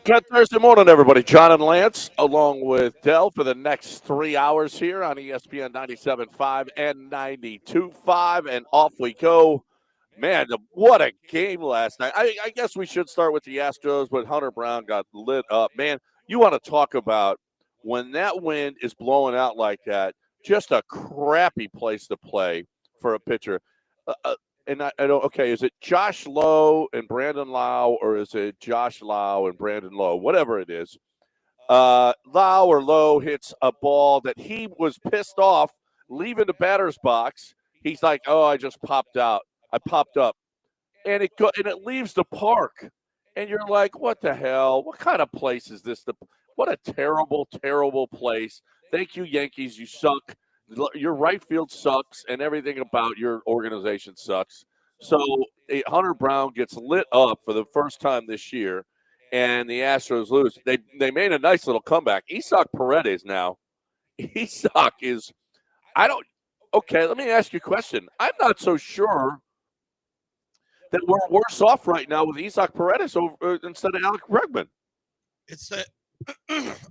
Good Thursday morning, everybody. John and Lance, along with Dell, for the next 3 hours here on ESPN 97.5 and 92.5, and off we go. Man, what a game last night. I guess we should start with the Astros, but Hunter Brown got lit up. Man, you want to talk about when that wind is blowing out like that, just a crappy place to play for a pitcher. And I don't. Okay, is it Josh Lowe and Brandon Lau, or is it Josh Lau and Brandon Lowe? Whatever it is, Lau or Lowe hits a ball that he was pissed off leaving the batter's box. He's like, "Oh, I just popped out. I popped up," and it leaves the park, and you're like, "What the hell? What kind of place is this? What a terrible, terrible place." Thank you, Yankees. You suck. Your right field sucks, and everything about your organization sucks. So Hunter Brown gets lit up for the first time this year, and the Astros lose. They made a nice little comeback. Isaac Paredes now. Isaac is – I don't – okay, let me ask you a question. I'm not so sure that we're worse off right now with Isaac Paredes instead of Alex Bregman. It's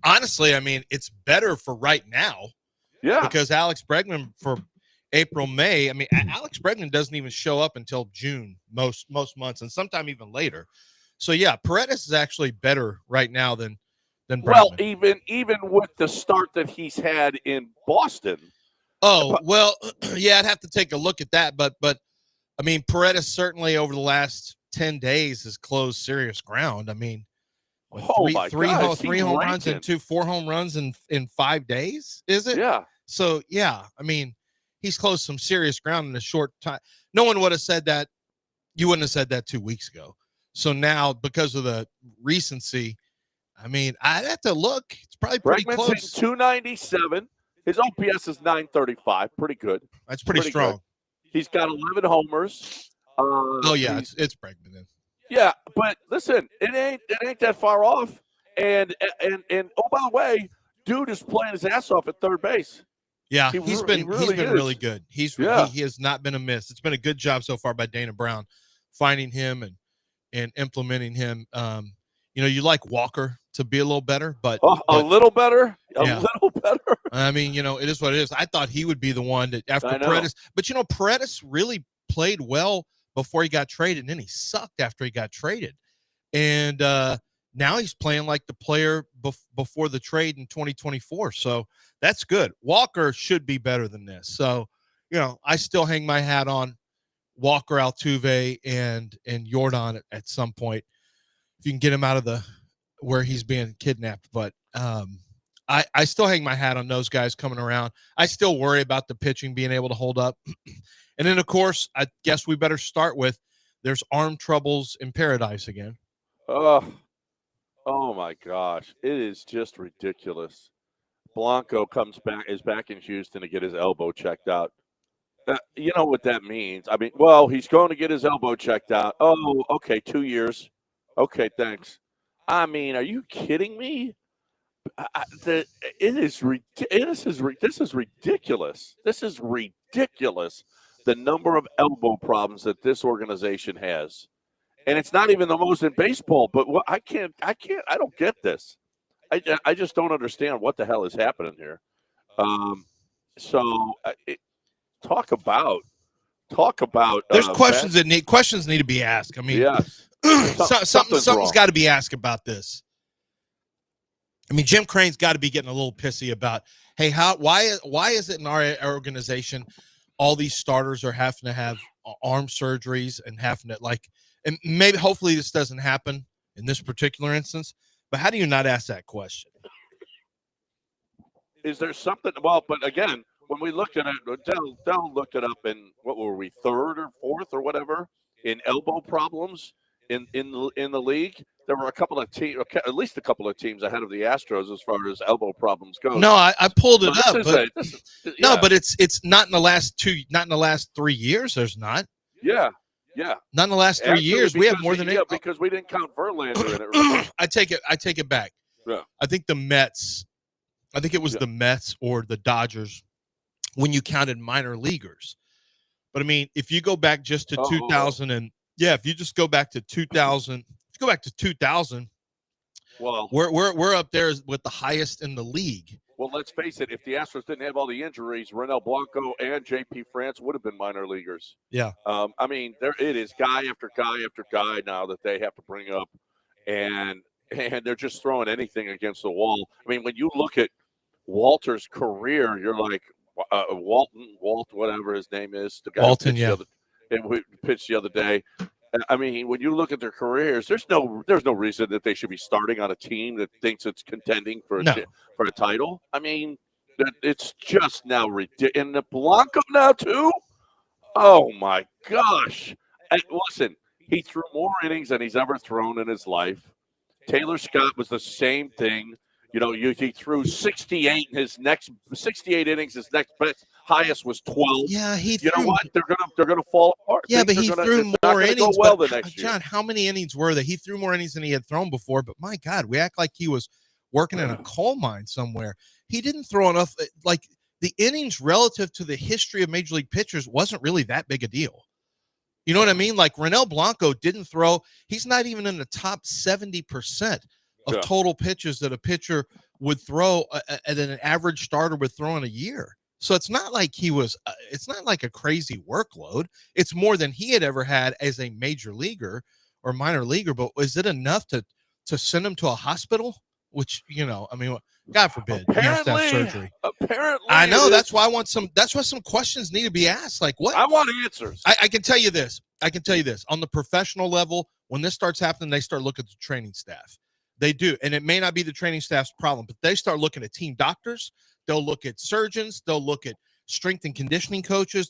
honestly, I mean, it's better for right now. Yeah. Because Alex Bregman for April, May, I mean, Alex Bregman doesn't even show up until June most months, and sometime even later. So, yeah, Paredes is actually better right now than Bregman. Well, even with the start that he's had in Boston. Oh, well, yeah, I'd have to take a look at that. But I mean, Paredes certainly over the last 10 days has closed serious ground. I mean, three home runs and 4 home runs in 5 days, is it? Yeah. So, yeah, I mean, he's closed some serious ground in a short time. No one would have said that. You wouldn't have said that 2 weeks ago. So now, because of the recency, I mean, I'd have to look. It's probably pretty Bregman's close. 297. His OPS is 935. Pretty good. That's pretty strong. Good. He's got 11 homers. It's Bregman then. Yeah, but listen, it ain't that far off. And oh, by the way, dude is playing his ass off at third base. Yeah, he's been really good. He has not been a miss. It's been a good job so far by Dana Brown, finding him and implementing him. You like Walker to be a little better, but a little better. Little better. I mean, it is what it is. I thought he would be the one that after Paredes, but Paredes really played well before he got traded, and then he sucked after he got traded. And now he's playing like the player before the trade in 2024. So that's good. Walker should be better than this. So, I still hang my hat on Walker, Altuve, and Jordan at some point if you can get him out of where he's being kidnapped. But I still hang my hat on those guys coming around. I still worry about the pitching being able to hold up. And then, of course, I guess we better start with there's arm troubles in paradise again. Oh, my gosh. It is just ridiculous. Blanco is back in Houston to get his elbow checked out. You know what that means. I mean, well, he's going to get his elbow checked out. Oh, okay, 2 years. Okay, thanks. I mean, are you kidding me? This is ridiculous. This is ridiculous. The number of elbow problems that this organization has. And it's not even the most in baseball, but I don't get this. I just don't understand what the hell is happening here. Talk about. There's questions need to be asked. I mean, yes. something's got to be asked about this. I mean, Jim Crane's got to be getting a little pissy about, hey, why is it in our organization all these starters are having to have arm surgeries and having to and maybe hopefully this doesn't happen in this particular instance, but how do you not ask that question? Is there something? Well, but again, when we looked at it, Dell looked it up in what were we, third or fourth or whatever in elbow problems in the league. There were a couple of teams, at least a couple of teams ahead of the Astros as far as elbow problems go. No, I pulled it up. But it's not in the last 3 years. There's not. Yeah. Not in the last 3 years. We have more than eight. Because we didn't count Verlander in it. Right? I take it back. Yeah. I think the Mets. I think it was the Mets or the Dodgers when you counted minor leaguers. But I mean, if you go back just to 2000 if you just go back to 2000. If you go back to 2000, Well, we're up there with the highest in the league. Well, let's face it. If the Astros didn't have all the injuries, Renel Blanco and J.P. France would have been minor leaguers. Yeah. I mean, there it is, guy after guy after guy now that they have to bring up, and they're just throwing anything against the wall. I mean, when you look at Walter's career, you're like Walt, whatever his name is, the guy Walton, who pitched the other day. I mean, when you look at their careers, there's no reason that they should be starting on a team that thinks it's contending for a title. I mean, it's just now ridiculous. And the Blanco now too. Oh my gosh! And listen, he threw more innings than he's ever thrown in his life. Taylor Scott was the same thing. You know, he threw 68 in his next 68 innings. His next best highest was 12. Yeah, you know what? They're gonna fall apart. Yeah, but he threw more innings. Well the next John, how many innings were there? He threw more innings than he had thrown before. But my God, we act like he was working in a coal mine somewhere. He didn't throw enough. Like the innings relative to the history of Major League pitchers wasn't really that big a deal. You know what I mean? Like Renel Blanco didn't throw. He's not even in the top 70% of total pitches that a pitcher would throw and an average starter would throw in a year. So it's not like he was, it's not like a crazy workload. It's more than he had ever had as a major leaguer or minor leaguer. But is it enough to send him to a hospital? Which, you know, I mean, God forbid, he has to have surgery. Apparently, I know. That's why that's why some questions need to be asked. Like what? I want answers. I can tell you this. On the professional level, when this starts happening, they start looking at the training staff. They do. And it may not be the training staff's problem, but they start looking at team doctors. They'll look at surgeons. They'll look at strength and conditioning coaches.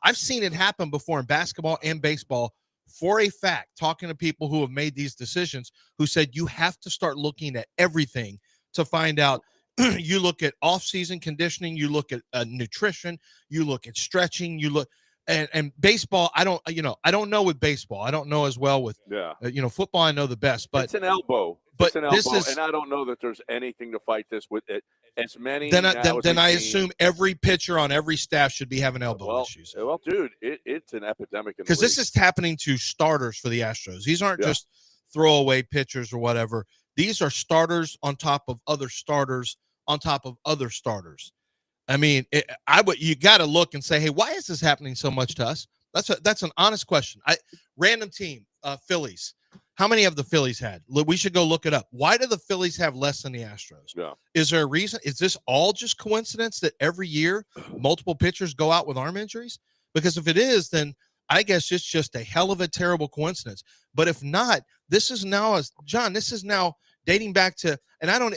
I've seen it happen before in basketball and baseball for a fact, talking to people who have made these decisions, who said you have to start looking at everything to find out. You look at off-season conditioning. You look at nutrition. You look at stretching. You look and baseball. I don't know with baseball. I don't know as well with football. I know the best, but it's an elbow. But and I don't know that there's anything to fight this with it. As many. Then I assume every pitcher on every staff should be having elbow issues. Well, dude, it's an epidemic. Because this is happening to starters for the Astros. These aren't just throwaway pitchers or whatever. These are starters on top of other starters on top of other starters. I mean, you got to look and say, hey, why is this happening so much to us? That's an honest question. Random team, Phillies. How many have the Phillies had? We should go look it up. Why do the Phillies have less than the Astros? Yeah. Is there a reason? Is this all just coincidence that every year multiple pitchers go out with arm injuries? Because if it is, then I guess it's just a hell of a terrible coincidence. But if not, this is now dating back to, and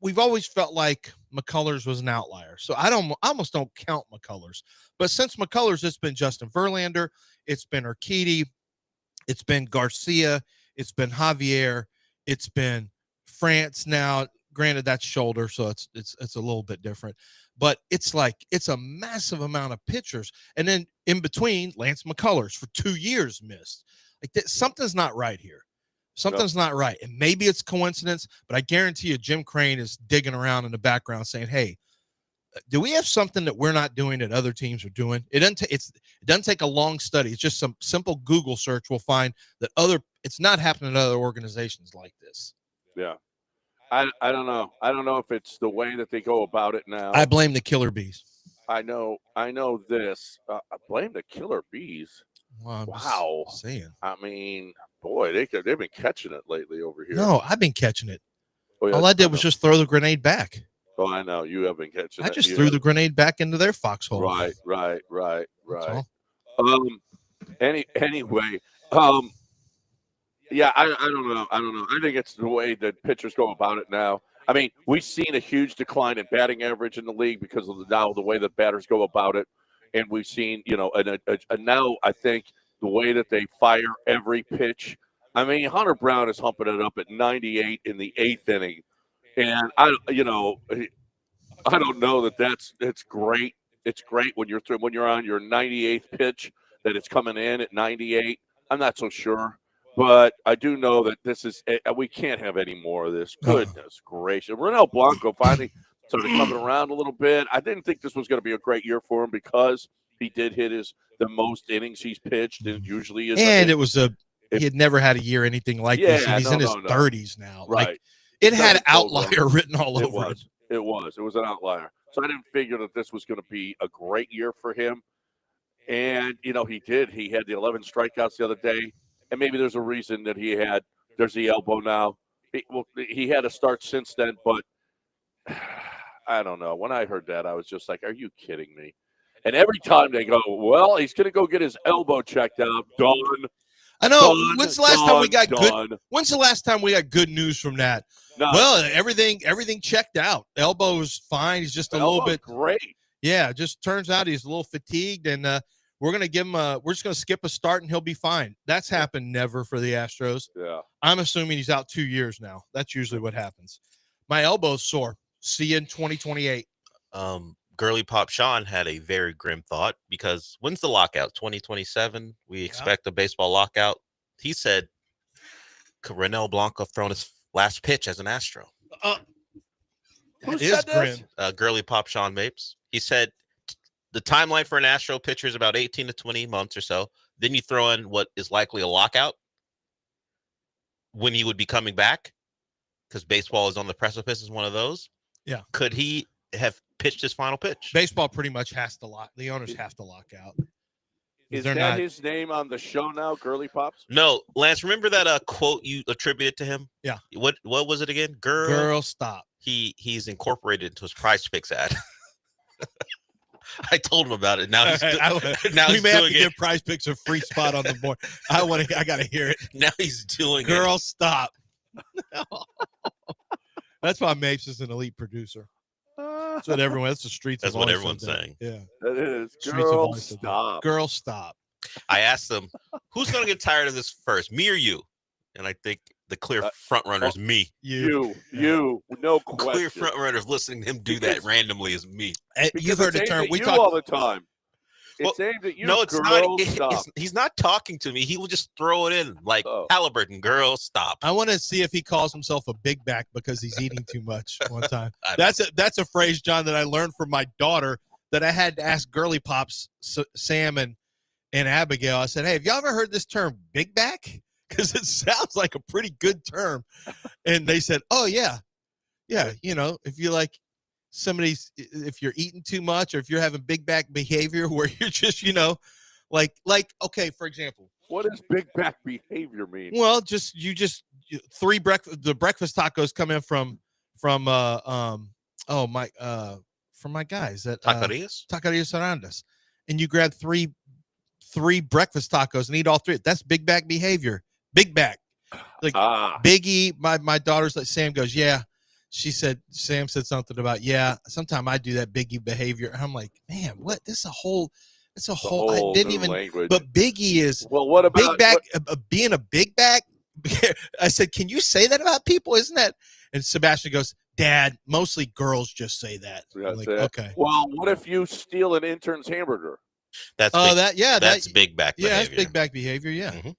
we've always felt like McCullers was an outlier. So I almost don't count McCullers. But since McCullers, it's been Justin Verlander, it's been Urquidy, it's been Garcia, it's been Javier, it's been France now. Granted, that's shoulder, so it's a little bit different. But it's a massive amount of pitchers. And then in between, Lance McCullers for 2 years missed. Something's not right here. Something's not right. And maybe it's coincidence, but I guarantee you Jim Crane is digging around in the background saying, hey, do we have something that we're not doing that other teams are doing? It doesn't take a long study. It's just some simple Google search will find that it's not happening in other organizations like this. Yeah. I don't know. I don't know if it's the way that they go about it now. I blame the killer bees. I know this. I blame the killer bees. Well, wow. Saying. I mean, boy, they've been catching it lately over here. No, I've been catching it. Oh, yeah, all I did was just throw the grenade back. Oh, I know. You have been catching it. I just threw the grenade back into their foxhole. Right. Anyway, yeah, I don't know. I think it's the way that pitchers go about it now. I mean, we've seen a huge decline in batting average in the league because of the way that batters go about it. And we've seen, and now I think the way that they fire every pitch. I mean, Hunter Brown is humping it up at 98 in the 8th inning. And I don't know it's great. It's great when you're on your 98th pitch that it's coming in at 98. I'm not so sure, but I do know that we can't have any more of this. Goodness gracious. Renel Blanco finally started coming around a little bit. I didn't think this was going to be a great year for him because he did hit the most innings he's pitched, and usually is. And he had never had a year anything like this, and he's in his 30s now. Right. Like, it had outlier written all over it. It was an outlier. So I didn't figure that this was going to be a great year for him. And, he did. He had the 11 strikeouts the other day. And maybe there's a reason that there's the elbow now. He had a start since then, but I don't know. When I heard that, I was just like, are you kidding me? And every time they go, well, he's going to go get his elbow checked out. Done. I know. When's the last time we got good news from that? No. Well, everything checked out. Elbow was fine. He's just a little bit great. Yeah, it just turns out he's a little fatigued, and we're gonna give him we're just gonna skip a start and he'll be fine. That's happened never for the Astros. Yeah. I'm assuming he's out 2 years now. That's usually what happens. My elbow's sore. See you in 2028. Girly Pop Sean had a very grim thought, because when's the lockout? 2027. We expect a baseball lockout. He said Renel Blanco thrown his last pitch as an Astro. That is grim. Girly Pop Sean Mapes. He said the timeline for an Astro pitcher is about 18 to 20 months or so. Then you throw in what is likely a lockout when he would be coming back, because baseball is on the precipice, is one of those. Yeah. Could he have pitched his final pitch? Baseball pretty much has to lock. The owners have to lock out. Is that his name on the show now, Girly Pops? No, Lance. Remember that quote you attributed to him? Yeah. What was it again? Girl, stop. He's incorporated into his Prize Picks ad. I told him about it. Now he's we may have to give Prize Picks a free spot on the board. I got to hear it. Now he's doing Girl, it. Stop. That's why Mapes is an elite producer. That's what everyone. That's the streets. That's what everyone's saying. Yeah, that is. Girl, stop. Girl, stop. I asked them, who's going to get tired of this first, me or you? And I think the clear front runner is me. You, no question. Clear front runner listening to him do that randomly is me. You've heard the term. We talk all the time. It's aimed at you. No, it's girl, not. Stop. He's not talking to me. He will just throw it in like Halliburton. Girl, stop. I want to see if he calls himself a big back because he's eating too much one time. That's a phrase, John, that I learned from my daughter that I had to ask Girly Pops, Sam and Abigail. I said, hey, have y'all ever heard this term, big back? Because it sounds like a pretty good term. And they said, oh, yeah. Yeah, if you like if you're eating too much or if you're having big back behavior where you're just, okay, for example. What does big back behavior mean? Well, three the breakfast tacos come in from my guys at Taquerias Arandas, and you grab three breakfast tacos and eat all three. That's big back behavior. Big back. Like Biggie, my daughter's like, Sam goes, yeah. Sam said something about, yeah, sometimes I do that Biggie behavior. And I'm like, man, what? It's a whole I didn't even language. But Biggie is what about big back being a big back? I said, can you say that about people? Isn't that? And Sebastian goes, Dad, mostly girls just say that. Like, okay. Well, what if you steal an intern's hamburger? That's big back behavior. Yeah, that's big back behavior. Yeah. Mm-hmm.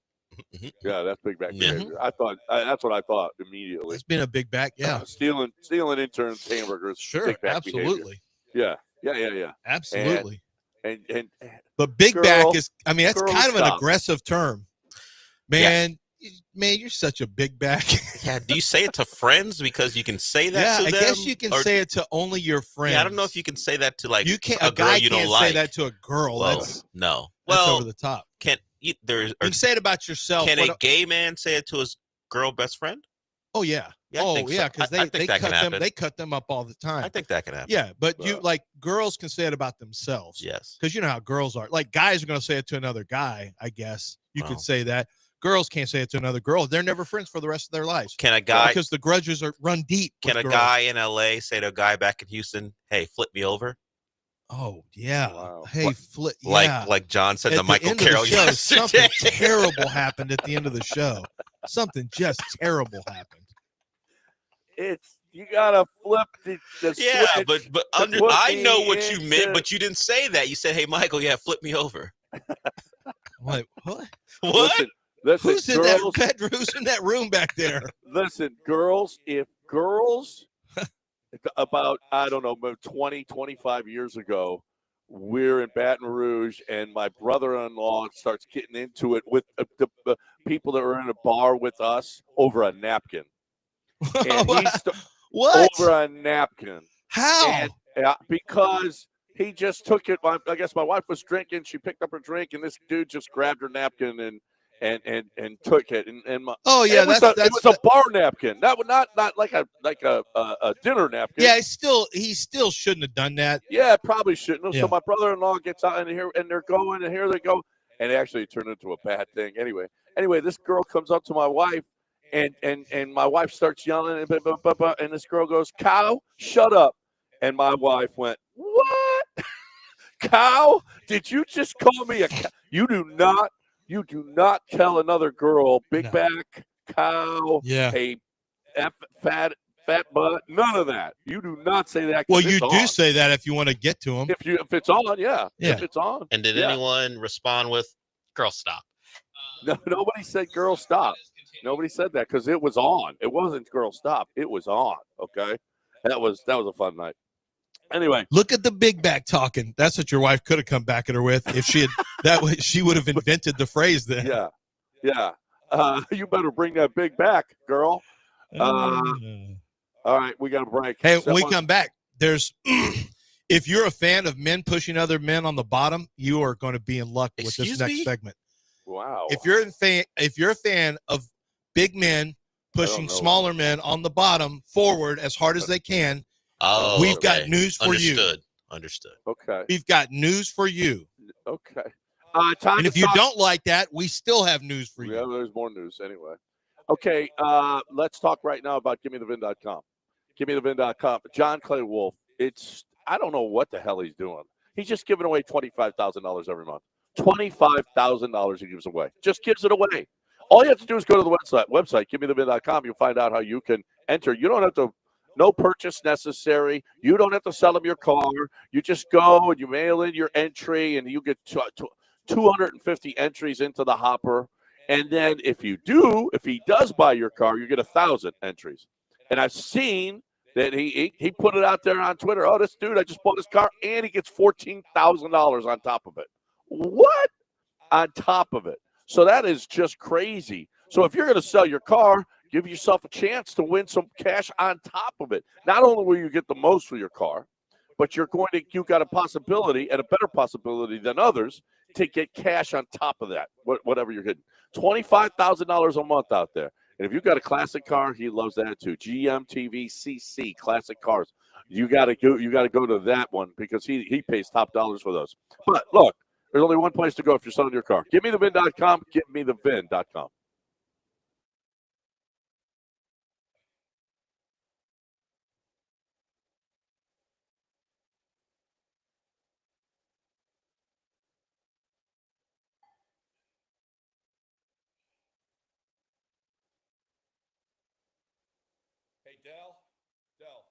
Mm-hmm. Yeah, that's big back behavior. I thought that's what I thought immediately. It's been a big back. Yeah. Stealing interns' hamburgers. Sure. Big back absolutely. Behavior. Yeah. Absolutely. And but big back is, that's kind of an aggressive term. Man, you're such a big back. Yeah. Do you say it to friends because you can say that to them? I guess you can say it to only your friends. Yeah, I don't know if you can say that to you can't, a girl you don't like. Say that to a girl. No. That's over the top. You can say it about yourself. Can a gay man say it to his girl best friend? Oh yeah. Because they cut them up all the time. I think that can happen. Yeah, but girls can say it about themselves. Yes. Because you know how girls are. Like guys are going to say it to another guy. I guess you could say that. Girls can't say it to another girl. They're never friends for the rest of their lives. Can a guy? Because the grudges run deep. Can a guy in LA say to a guy back in Houston, "Hey, flip me over"? Oh yeah. Wow. Hey, flip. Yeah. Like John said to Michael Carroll yesterday. Something terrible happened at the end of the show. Something just terrible happened. You gotta flip the switch. but I know what you meant, but you didn't say that. You said, "Hey, Michael, flip me over." I'm like, what? Listen, who's in that room back there? Listen, girls, if girls about, I don't know, 20, 25 years ago we're in Baton Rouge, and my brother-in-law starts getting into it with the people that were in a bar with us over a napkin. And he's what? over a napkin. How? And because he just took it. I guess my wife was drinking. She picked up her drink, and this dude just grabbed her napkin and took it. And it was a bar napkin. That would not like a dinner napkin. Yeah, he still shouldn't have done that. Yeah, probably shouldn't have. Yeah. So my brother-in-law gets out and they're going, and here they go, and it actually turned into a bad thing. Anyway, this girl comes up to my wife, and my wife starts yelling, and this girl goes, "Cow, shut up!" And my wife went, "What? Cow? Did you just call me a cow? You do not tell another girl, big back, cow, a fat butt, none of that. You do not say that. Well, you do say that if you want to get to them. If it's on, yeah. If it's on. And did anyone respond with, "Girl, stop"? No, nobody said "girl, stop." Nobody said that because it was on. It wasn't "girl, stop." It was on. Okay, that was a fun night. Anyway, look at the big back talking. That's what your wife could have come back at her with if she had. That way, she would have invented the phrase then. Yeah. You better bring that big back, girl. All right, we got a break. Hey, when we come back, there's if you're a fan of men pushing other men on the bottom, you are going to be in luck with this next segment. Wow. If you're a fan of big men pushing smaller men on the bottom forward as hard as they can, we've got news for you. Understood. Okay. We've got news for you. Okay. And if you don't like that, we still have news for you. Yeah, there's more news anyway. Okay, let's talk right now about GimmeTheVin.com. GimmeTheVin.com. John Clay Wolf. I don't know what the hell he's doing. He's just giving away $25,000 every month. $25,000 he gives away. Just gives it away. All you have to do is go to the website, GimmeTheVin.com. You'll find out how you can enter. You don't have to. No purchase necessary. You don't have to sell him your car. You just go and you mail in your entry, and you get 250 entries into the hopper. And then if he does buy your car, you get 1,000 entries. And I've seen that he put it out there on Twitter. Oh, this dude, I just bought his car, and he gets $14,000 on top of it. What? On top of it. So that is just crazy. So if you're going to sell your car, give yourself a chance to win some cash on top of it. Not only will you get the most for your car, but you've got a possibility, and a better possibility than others, to get cash on top of that, whatever you're getting. $25,000 a month out there. And if you've got a classic car, he loves that too. GMTV CC classic cars. You got to go to that one because he pays top dollars for those. But look, there's only one place to go if you're selling your car. GimmeTheVin.com. GimmeTheVin.com. Hey, Dell. Dell.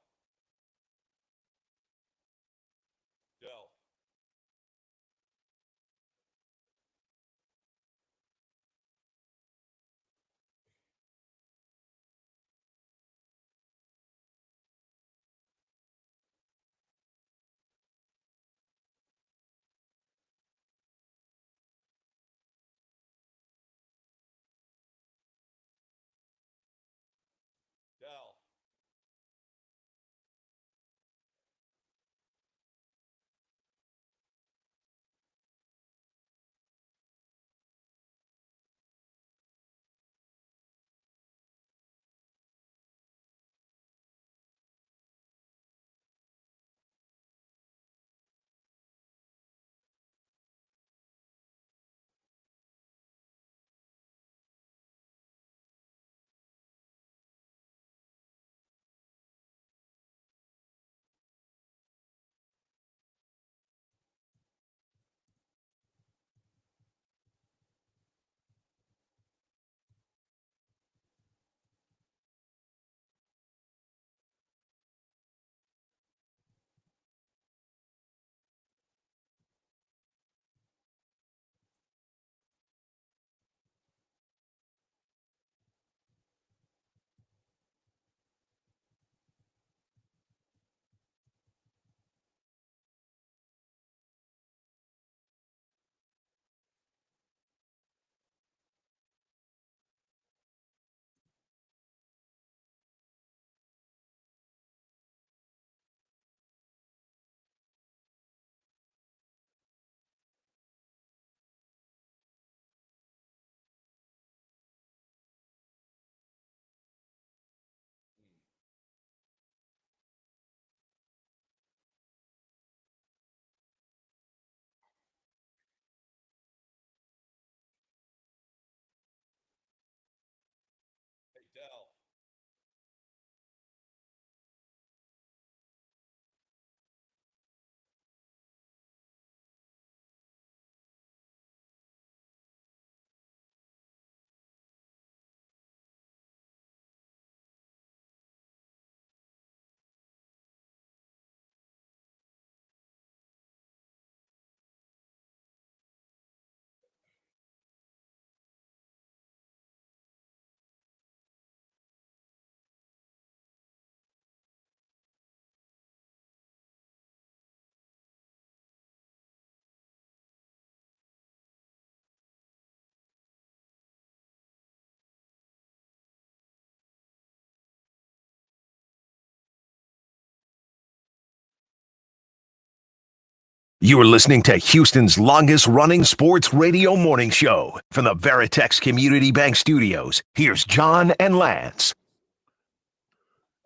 You are listening to Houston's longest-running sports radio morning show from the Veritex Community Bank Studios. Here's John and Lance.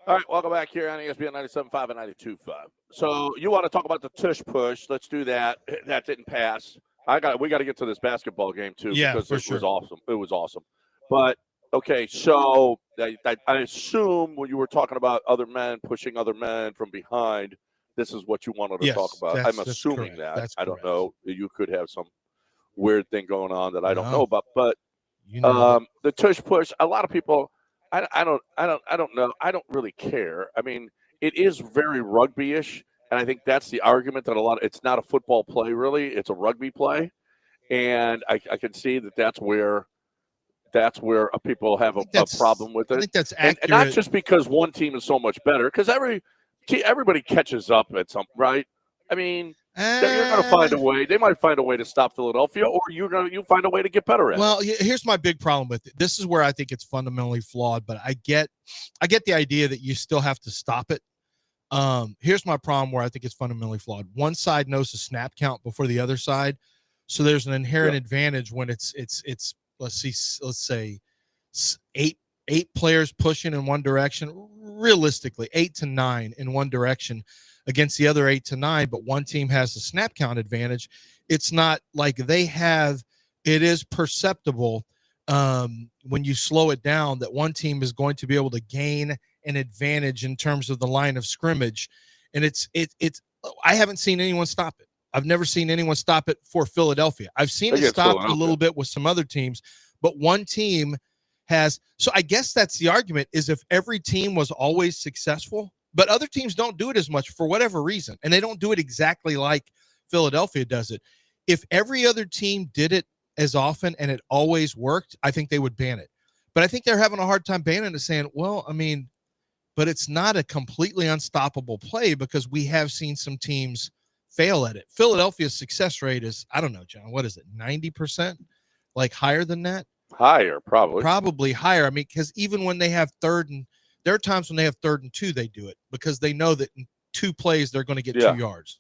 All right, welcome back here on ESPN 97.5 and 92.5. So you want to talk about the tush push? Let's do that. That didn't pass. We got to get to this basketball game too, because it was awesome. It was awesome. But okay, so I assume when you were talking about other men pushing other men from behind, this is what you wanted to talk about. I'm assuming that. I don't know. You could have some weird thing going on that I don't know about. But the tush push, a lot of people, I don't know. I don't really care. I mean, it is very rugby-ish, and I think that's the argument that it's not a football play really. It's a rugby play, and I can see that's where people have a problem with it. I think that's accurate. And not just because one team is so much better, because everybody catches up at some, right? I mean, you're going to find a way. They might find a way to stop Philadelphia, or you find a way to get better at it. Well, here's my big problem with it. This is where I think it's fundamentally flawed, but I get the idea that you still have to stop it. Here's my problem where I think it's fundamentally flawed. One side knows the snap count before the other side, so there's an inherent advantage when it's let's say eight players pushing in one direction, realistically 8 to 9 in one direction against the other 8 to 9, but one team has the snap count advantage. It's not like they have. It is perceptible when you slow it down that one team is going to be able to gain an advantage in terms of the line of scrimmage, and it's I haven't seen anyone stop it. I've never seen anyone stop it for Philadelphia. I've seen it stop a little bit with some other teams, but one team has. So I guess that's the argument, is if every team was always successful, but other teams don't do it as much for whatever reason, and they don't do it exactly like Philadelphia does it. If every other team did it as often and it always worked, I think they would ban it. But I think they're having a hard time banning it, saying, well, I mean, but it's not a completely unstoppable play, because we have seen some teams fail at it. Philadelphia's success rate is, I don't know, John, what is it, 90%? Like higher than that? Higher, probably. Probably higher. I mean, because even when they have there are times when they have 3rd and 2, they do it because they know that in 2 plays they're going to get 2 yards.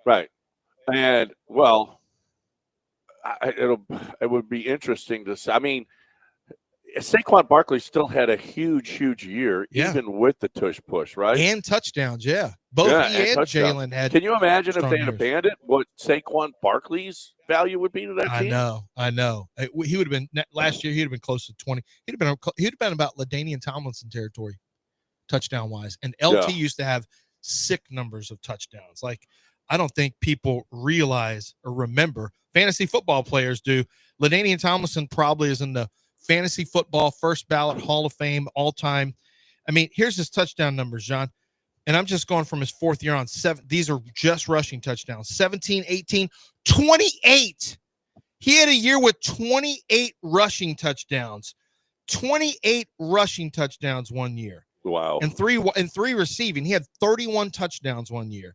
Right. And, well, it would be interesting to see. I mean, Saquon Barkley still had a huge year, even with the tush push, right? And touchdowns, both he and Jalen had. Can you imagine if they had abandoned what Saquon Barkley's value would be to that team? I know. He would have been last year. He'd have been close to 20. He'd have been about LaDainian Tomlinson territory, touchdown wise. And LT used to have sick numbers of touchdowns. Like, I don't think people realize or remember. Fantasy football players do. LaDainian Tomlinson probably is in the fantasy football first ballot Hall of Fame all time. I mean, here's his touchdown numbers, John. And I'm just going from his 4th year on 7. These are just rushing touchdowns. 17, 18, 28. He had a year with 28 rushing touchdowns. 28 rushing touchdowns one year. Wow. And three receiving. He had 31 touchdowns one year.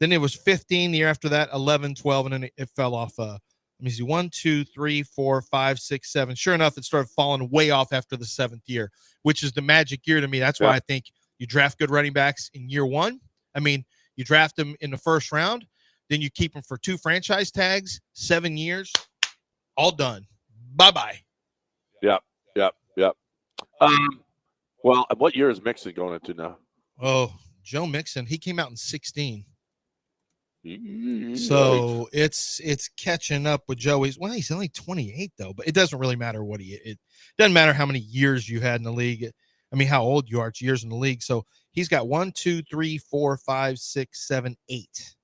Then it was 15 the year after that, 11, 12, and then it fell off. Let me see, 1, 2, 3, 4, 5, 6, 7. Sure enough, it started falling way off after the 7th year, which is the magic year to me. That's why I think you draft good running backs in year 1. I mean, you draft them in the 1st round, then you keep them for 2 franchise tags, 7 years, all done. Bye-bye. Yep. Well, what year is Mixon going into now? Oh, Joe Mixon, he came out in 16. So it's catching up with Joe. He's only 28 though, but it doesn't really matter it doesn't matter how many years you had in the league. I mean, how old you are, it's years in the league. So he's got 1, 2, 3, 4, 5, 6, 7, 8.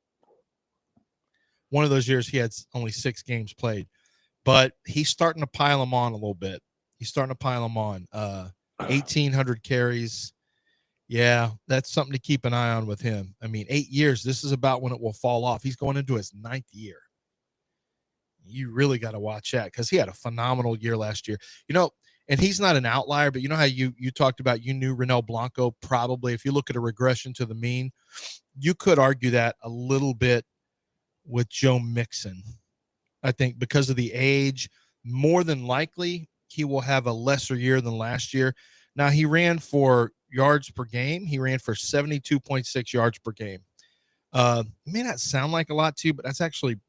One of those years he had only 6 games played, but he's starting to pile them on a little bit. 1,800 carries. Yeah, that's something to keep an eye on with him. I mean, 8 years, this is about when it will fall off. He's going into his 9th year. You really got to watch that because he had a phenomenal year last year. You know, and he's not an outlier, but you know how you talked about you knew Renell Blanco probably. If you look at a regression to the mean, you could argue that a little bit with Joe Mixon. I think because of the age, more than likely he will have a lesser year than last year. Now, he ran for yards per game. He ran for 72.6 yards per game. May not sound like a lot to you, but that's actually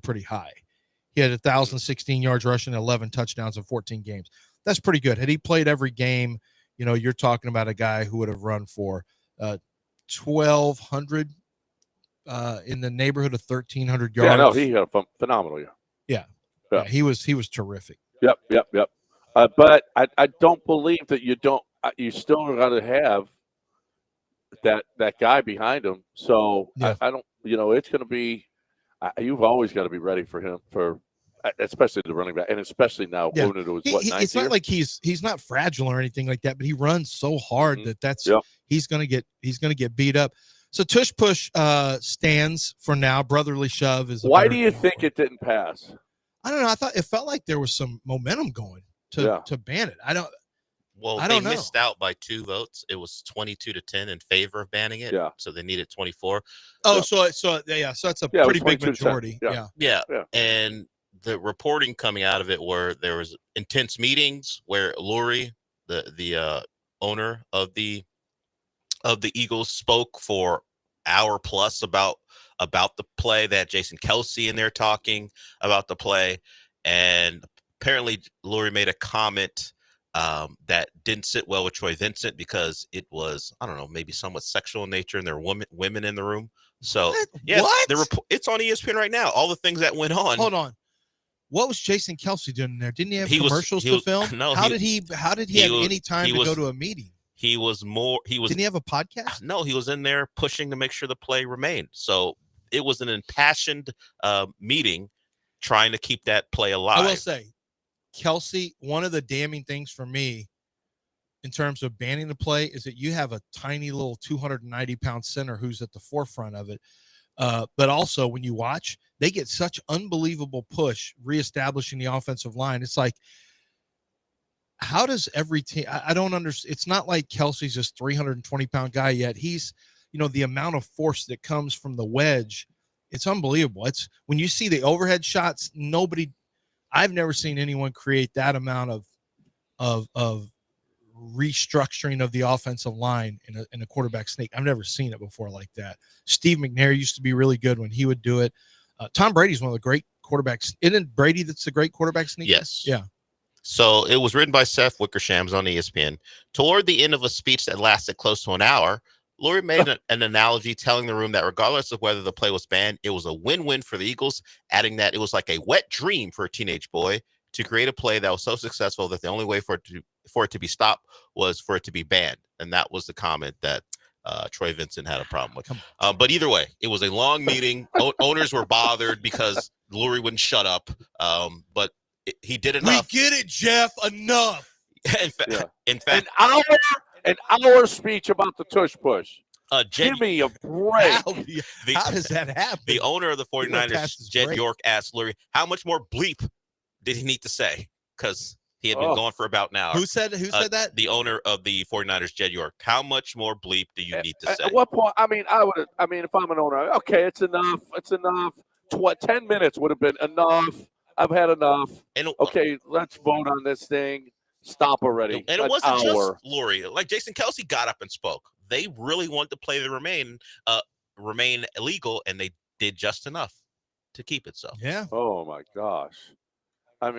pretty high. He had 1,016 yards rushing, 11 touchdowns in 14 games. That's pretty good. Had he played every game, you're talking about a guy who would have run for 1,200 in the neighborhood of 1,300 yards. Yeah, no, he had a phenomenal year. Yeah, he was terrific. Yep. But I don't believe that you still got to have that guy behind him. So Yeah. I don't, it's going to be. You've always got to be ready for him especially the running back, and especially now going into his ninth it's year? not like he's not fragile or anything like that, but he runs so hard he's gonna get beat up. So tush push stands for now. Brotherly shove is. Why do you think it didn't pass? I don't know. It felt like there was some momentum going to ban it. I don't they know. missed out by 2 votes. It was 22-10 in favor of banning it. Yeah. So they needed 24. Oh, so that's a pretty big majority. Yeah. And the reporting coming out of it were there was intense meetings where Lurie, the owner of the Eagles, spoke for hour plus about the play. They had Jason Kelsey in there talking about the play, and apparently Lurie made a comment that didn't sit well with Troy Vincent because it was, I don't know, maybe somewhat sexual in nature, and there were women in the room. So it's on ESPN right now. All the things that went on. Hold on. What was Jason Kelsey doing in there? Didn't he have commercials to film? No. How did he have any time to go to a meeting? Didn't he have a podcast? No, he was in there pushing to make sure the play remained. So it was an impassioned meeting trying to keep that play alive. I will say, Kelsey, one of the damning things for me in terms of banning the play is that you have a tiny little 290-pound center who's at the forefront of it. But also when you watch, they get such unbelievable push reestablishing the offensive line. It's like, how does every team, I don't understand. It's not like Kelsey's this 320-pound guy yet. He's, the amount of force that comes from the wedge, it's unbelievable. It's when you see the overhead shots, I've never seen anyone create that amount of restructuring of the offensive line in a quarterback sneak. I've never seen it before like that. Steve McNair used to be really good when he would do it. Tom Brady's one of the great quarterbacks. Isn't Brady that's the great quarterback sneak? Yes. Yeah. So it was written by Seth Wickersham on ESPN. Toward the end of a speech that lasted close to an hour, Lurie made an analogy telling the room that regardless of whether the play was banned, it was a win-win for the Eagles, adding that it was like a wet dream for a teenage boy to create a play that was so successful that the only way for it to be stopped was for it to be banned. And that was the comment that Troy Vincent had a problem with. But either way, it was a long meeting. Owners were bothered because Lurie wouldn't shut up. But he did enough. We get it, Jeff. Enough. In fact, an hour speech about the tush push. Give me a break. How does that happen? The owner of the 49ers, Jed York, asked Lurie, how much more bleep did he need to say? Because he had been going for about an hour. Who said that? The owner of the 49ers, Jed York. How much more bleep do you need to say? At what point? If I'm an owner, okay, it's enough. 10 minutes would have been enough. I've had enough. Okay, let's vote on this thing. Stop already. And it wasn't just Lurie. Like Jason Kelsey got up and spoke. They really wanted the play to remain illegal, and they did just enough to keep it so. Yeah. Oh my gosh. I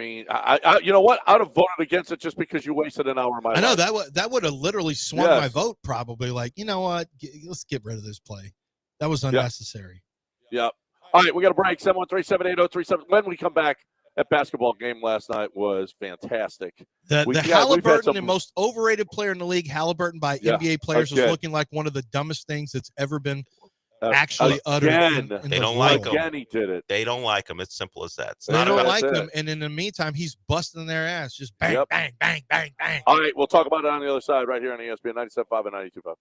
you know what? I'd have voted against it just because you wasted an hour of my life. I know that would have literally swung my vote probably. Like, you know what? Let's get rid of this play. That was unnecessary. Yep. All right, we got a break. 713-780-37. When we come back, that basketball game last night was fantastic. The Halliburton, the most overrated player in the league, Halliburton by NBA players, is looking like one of the dumbest things that's ever been actually uttered. They don't like him. Again, he did it. They don't like him. It's simple as that. They don't like him, and in the meantime, he's busting their ass. Just bang, bang, bang, bang, bang. All right, we'll talk about it on the other side right here on ESPN 97.5 and 92.5.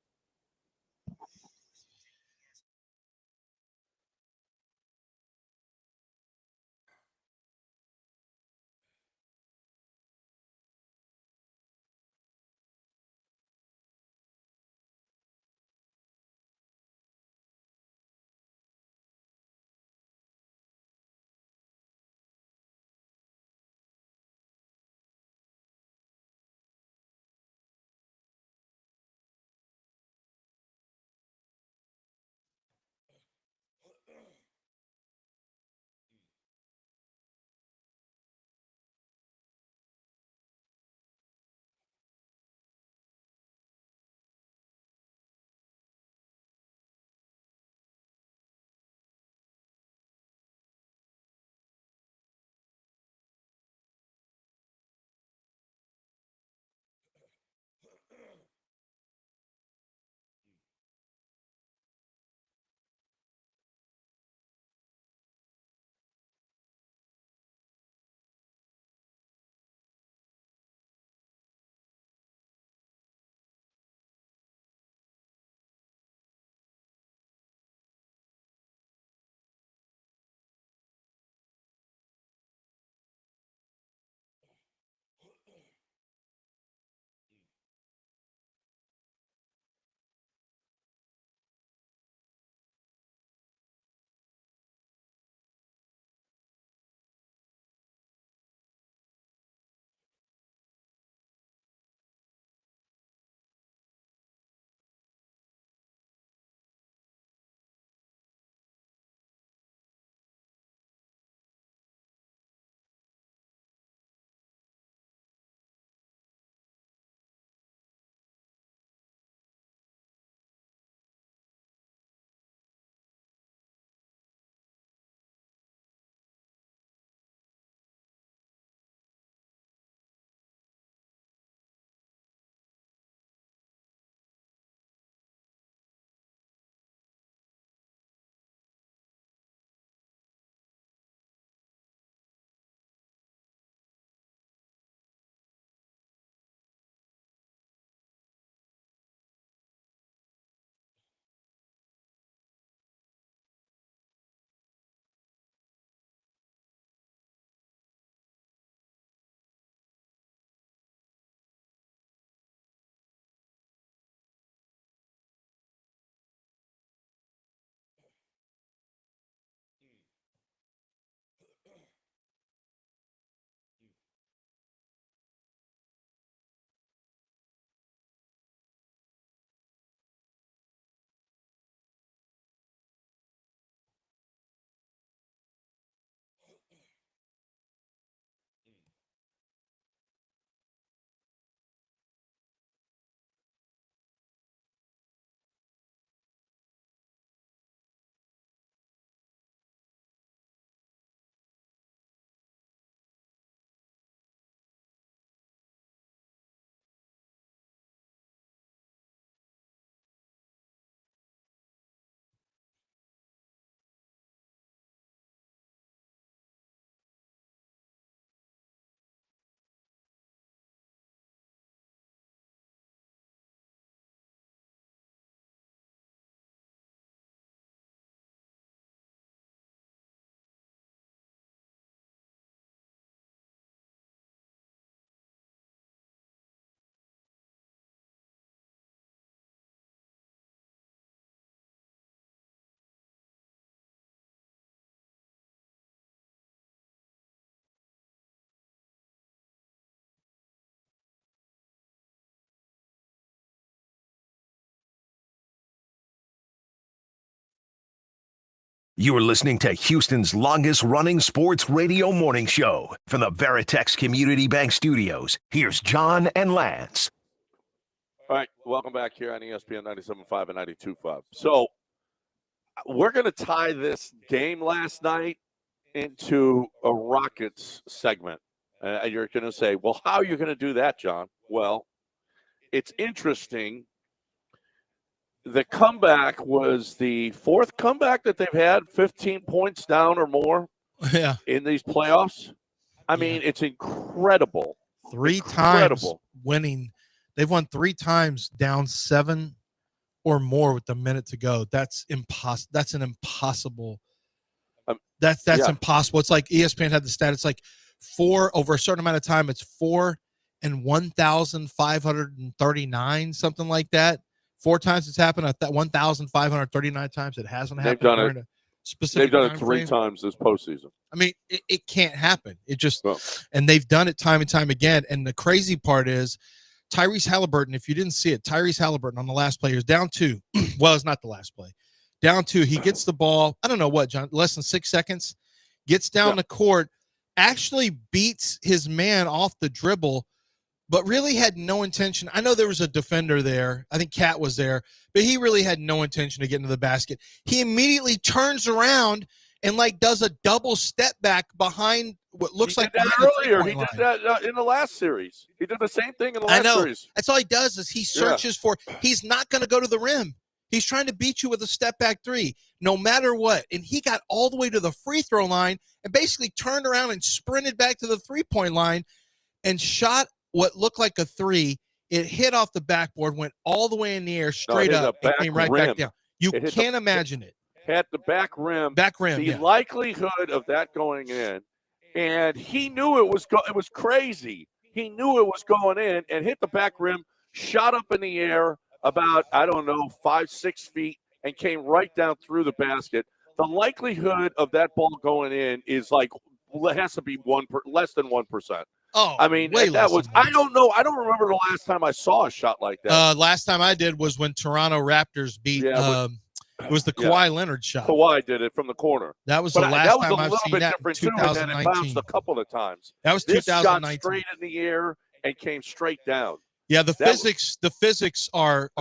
You're listening to Houston's longest-running sports radio morning show. From the Veritex Community Bank Studios, here's John and Lance. All right, welcome back here on ESPN 97.5 and 92.5. So we're going to tie this game last night into a Rockets segment. You're going to say, well, how are you going to do that, John? Well, it's interesting. The comeback was the fourth comeback that they've had, 15 points down or more in these playoffs. I mean, it's incredible. Three times winning. They've won 3 times down 7 or more with a minute to go. That's impossible. That's an impossible. That's impossible. It's like ESPN had the stat. It's like 4 over a certain amount of time. It's 4 and 1,539, something like that. 4 times it's happened. At that 1,539 times it hasn't happened. They've done it 3 times this postseason. I mean, it can't happen. It just and they've done it time and time again. And the crazy part is Tyrese Halliburton. If you didn't see it, Tyrese Halliburton on the last play, he was down 2. Well, it's not the last play. Down 2. He gets the ball. I don't know what, John. Less than 6 seconds. Gets down the court. Actually beats his man off the dribble. But really had no intention. I know there was a defender there. I think Cat was there. But he really had no intention to get into the basket. He immediately turns around and, does a double step back behind what looks like that earlier. He did that in the last series. He did the same thing in the last series. That's all he does is he searches for – he's not going to go to the rim. He's trying to beat you with a step-back 3, no matter what. And he got all the way to the free throw line and basically turned around and sprinted back to the three-point line and shot – what looked like a 3, it hit off the backboard, went all the way in the air, straight up, and came right back down. You can't imagine it. At the back rim. The likelihood of that going in, and he knew it was crazy. He knew it was going in and hit the back rim, shot up in the air about, 5-6 feet, and came right down through the basket. The likelihood of that ball going in is it has to be less than 1%. Oh, I mean, that was. I don't know. I don't remember the last time I saw a shot like that. Last time I did was when Toronto Raptors beat. It was the Kawhi Leonard shot. Kawhi did it from the corner. That was the last time I've seen that. That was a little bit different too, and then it bounced a couple of times. That was 2019. This shot straight in the air and came straight down. Yeah, the physics are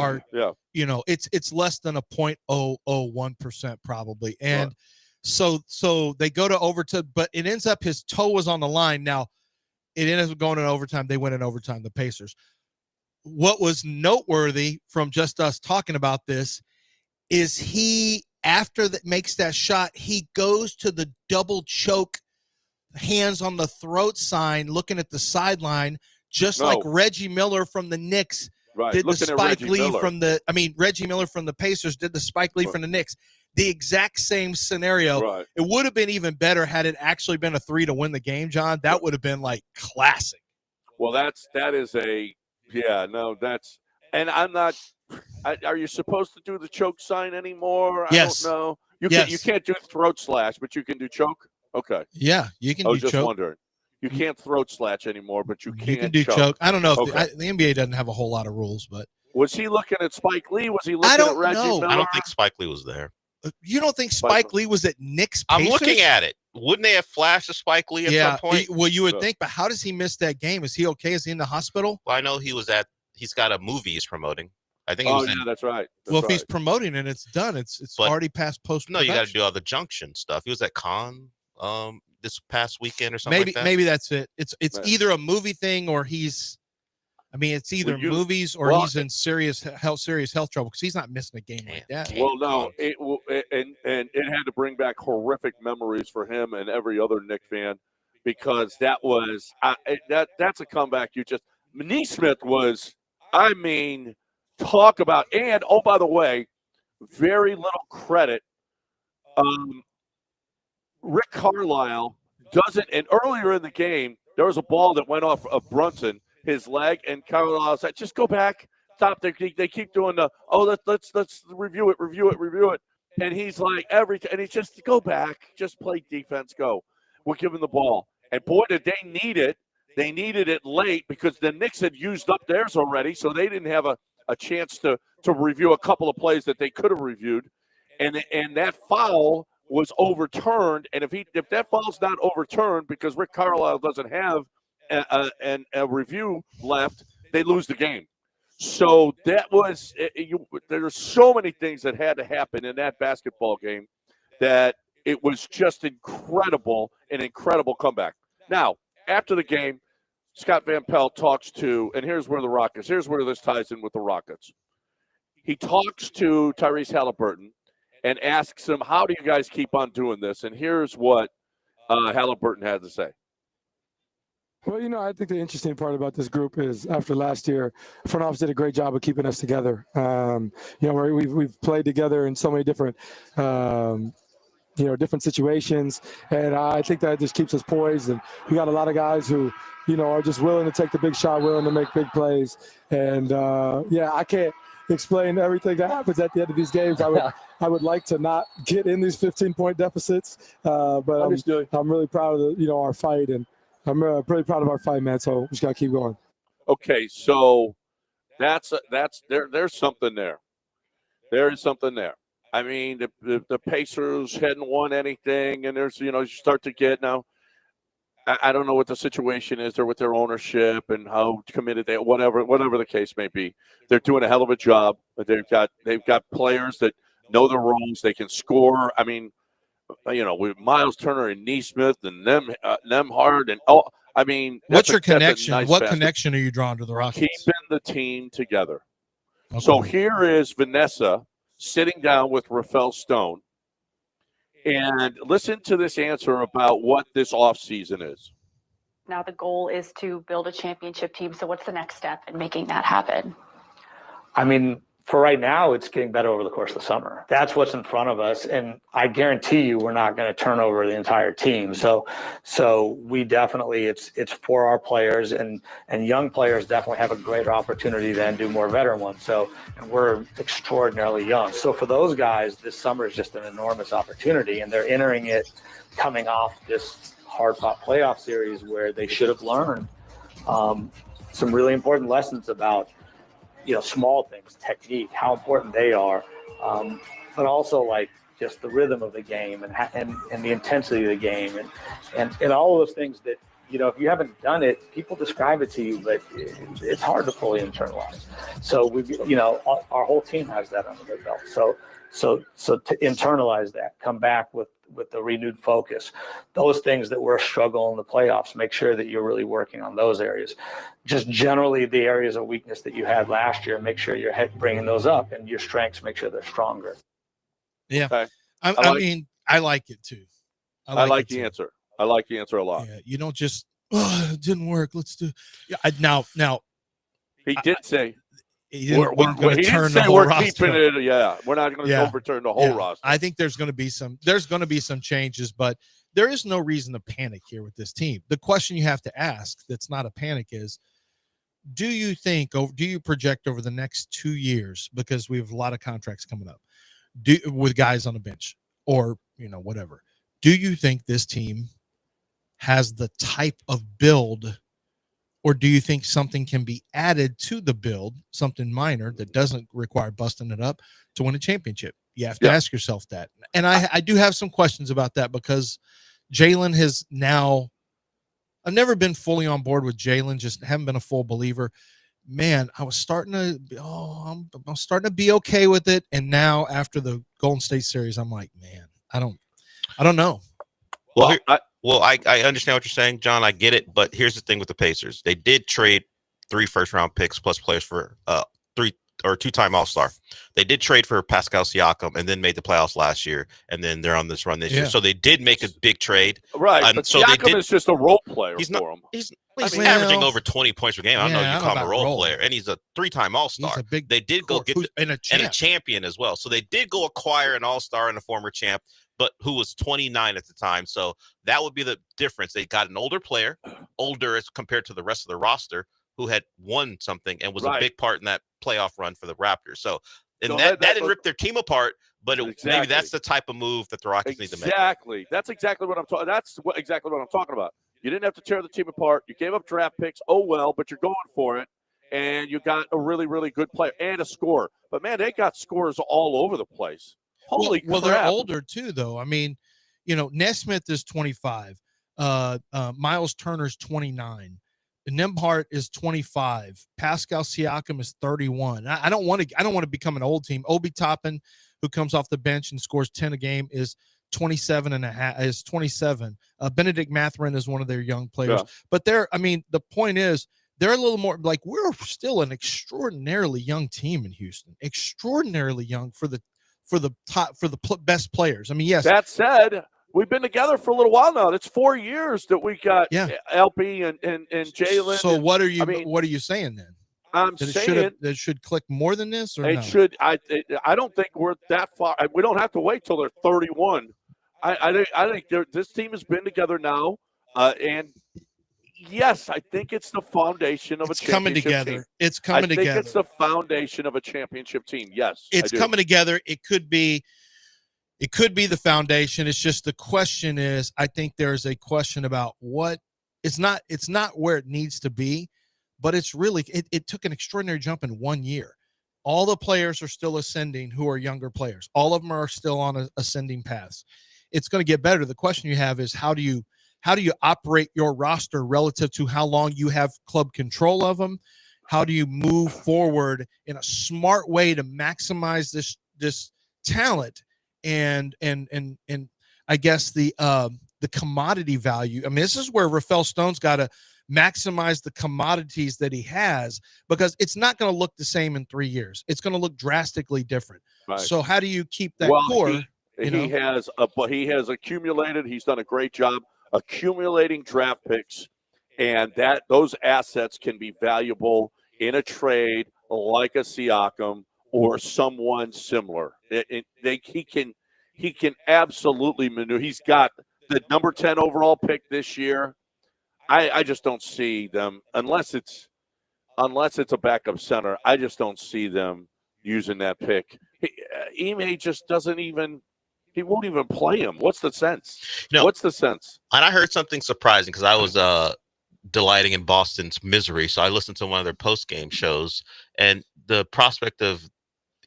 it's less than a 0.001% probably, and so they go to overtime, but it ends up his toe was on the line. Now it ends up going in overtime. They win in overtime, the Pacers. What was noteworthy from just us talking about this is he, after that makes that shot, he goes to the double choke, hands on the throat sign, looking at the sideline, just like Reggie Miller from the Knicks did the Spike Lee from the – Reggie Miller from the Pacers did the Spike Lee from the Knicks. The exact same scenario. Right. It would have been even better had it actually been a 3 to win the game, John. That would have been classic. Well, that's and I'm not. Are you supposed to do the choke sign anymore? Yes. I don't know. You can't do throat slash, but you can do choke. Okay. Yeah, you can. I was just wondering. You can't throat slash anymore, but you can do choke. I don't know if the NBA doesn't have a whole lot of rules, but was he looking at Spike Lee? Was he looking at Reggie Miller? I don't think Spike Lee was there. You don't think Spike Lee was at Knicks Pacers? I'm looking at it. Wouldn't they have flashed a Spike Lee at some point? Well, you would think, but how does he miss that game? Is he okay? Is he in the hospital? Well, I know he's got a movie he's promoting. I think that's right. If he's promoting it, it's done. It's already past post-production. No, you got to do all the junction stuff. He was at Con this past weekend or something like that. Maybe that's it. It's either a movie thing or he's it's either movies or he's in serious health trouble because he's not missing a game like that. Well, no, it had to bring back horrific memories for him and every other Knick fan because that was that's a comeback. Nesmith was, talk about, and by the way, very little credit. Rick Carlisle doesn't, and earlier in the game there was a ball that went off of Brunson. His leg, and Carlisle said, just go back, stop. They keep doing let's review it. And he's like, and he's just, go back, just play defense, go. We'll give him the ball. And boy, did they need it. They needed it late because the Knicks had used up theirs already, so they didn't have a chance to review a couple of plays that they could have reviewed. And that foul was overturned, and if that foul's not overturned because Rick Carlisle doesn't have a review left, they lose the game. So that was there are so many things that had to happen in that basketball game that it was just an incredible comeback. Now, after the game, Scott Van Pelt talks to, and here's where this ties in with the Rockets. He talks to Tyrese Halliburton and asks him, how do you guys keep on doing this? And here's what Halliburton had to say. Well, I think the interesting part about this group is after last year, front office did a great job of keeping us together. We've played together in so many different, different situations, and I think that just keeps us poised. And we got a lot of guys who, are just willing to take the big shot, willing to make big plays. And I can't explain everything that happens at the end of these games. I would like to not get in these 15-point deficits, but I'm really proud of our fight, and I'm pretty proud of our fight, man. So we just got to keep going. Okay, so there's something there. There is something there. I mean, the Pacers hadn't won anything, and there's you start to get now. I don't know what the situation is there with their ownership and how committed they, whatever the case may be. They're doing a hell of a job. They've got players that know their roles. They can score. I mean, with Miles Turner and Neesmith and Nemhard and what's your connection? What connection are you drawn to the Rockets? Keeping the team together. Okay. So here is Vanessa sitting down with Rafael Stone, and listen to this answer about what this offseason is. Now the goal is to build a championship team. So what's the next step in making that happen? I mean, for right now, it's getting better over the course of the summer. That's what's in front of us. And I guarantee you we're not going to turn over the entire team. So we definitely, it's for our players, and young players definitely have a greater opportunity than do more veteran ones. So, and we're extraordinarily young. So for those guys, this summer is just an enormous opportunity, and they're entering it coming off this hard-fought playoff series where they should have learned some really important lessons about small things, technique, how important they are, but also like just the rhythm of the game and the intensity of the game and all of those things that, if you haven't done it, people describe it to you, but it's hard to fully internalize. So our whole team has that under their belt. So to internalize that, come back with the renewed focus, those things that were a struggle in the playoffs, make sure that you're really working on those areas. Just generally the areas of weakness that you had last year, make sure you're bringing those up, and your strengths, make sure they're stronger. Yeah. Okay. I like it too. I like the answer. I like the answer a lot. Yeah, you don't just, it didn't work. Let's do. Yeah. Now. He did say. He didn't turn the whole we're roster. Keeping it. Yeah, we're not going to overturn the whole roster. I think there's going to be some changes, but there is no reason to panic here with this team. The question you have to ask, that's not a panic, is, do you project over the next 2 years, because we have a lot of contracts coming up, with guys on the bench or whatever? Do you think this team has the type of build? Or do you think something can be added to the build, something minor that doesn't require busting it up to win a championship? You have to ask yourself that. And I do have some questions about that, because Jalen has now – I've never been fully on board with Jalen, just haven't been a full believer. Man, I was starting to be okay with it. And now after the Golden State series, I'm like, man, I don't know. Well, I understand what you're saying, John. I get it, but here's the thing with the Pacers: they did trade 3 first-round picks plus players for 2-time All-Star. They did trade for Pascal Siakam and then made the playoffs last year, and then they're on this run this year. So they did make a big trade, right? But so Siakam is just a role player for him. He's averaging over 20 points per game. I don't know if you call him a role player, and he's a 3-time All-Star. They did go get a champion as well. So they did go acquire an All-Star and a former champ, but who was 29 at the time. So that would be the difference. They got an older player, older as compared to the rest of the roster, who had won something and was a big part in that playoff run for the Raptors. So that didn't rip their team apart, but maybe that's the type of move that the Rockets need to make. Exactly. That's exactly what I'm talking. Exactly what I'm talking about. You didn't have to tear the team apart. You gave up draft picks. Oh well, but you're going for it, and you got a really, really good player and a scorer. But man, they got scores all over the place. Holy well, crap. they're older too, though. I mean, Nesmith is 25. Miles Turner's 29. Nembhard is 25. Pascal Siakam is 31. I don't want to become an old team. Obi Toppin, who comes off the bench and scores 10 a game, is 27. Benedict Mathurin is one of their young players. Yeah. But the point is, they're a little more like, we're still an extraordinarily young team in Houston. Extraordinarily young for the best players. I mean, yes. That said, we've been together for a little while now. It's 4 years that we got LP and Jalen. So what are you saying then? I'm saying it should click more than this, or it no? should. I don't think we're that far. We don't have to wait till they're 31. I think this team has been together now, and yes, I think it's the foundation of a championship team. It's coming together. I think it's the foundation of a championship team. Yes, it's coming together. It could be the foundation. It's just the question is, I think there's a question about what it's not where it needs to be, but it's really it took an extraordinary jump in 1 year. All the players are still ascending who are younger players. All of them are still on ascending paths. It's going to get better. The question you have is how do you operate your roster relative to how long you have club control of them? How do you move forward in a smart way to maximize this talent and I guess the commodity value? I mean, this is where Rafael Stone's got to maximize the commodities that he has, because it's not going to look the same in 3 years. It's going to look drastically different. Right. So how do you keep that core? He has accumulated. He's done a great job accumulating draft picks, and those assets can be valuable in a trade like a Siakam or someone similar. He can absolutely maneuver. He's got the number 10 overall pick this year. I just don't see them unless it's a backup center. I just don't see them using that pick. Ime just doesn't even. He won't even play him. What's the sense? What's the sense? And I heard something surprising because I was delighting in Boston's misery. So I listened to one of their post-game shows, and the prospect of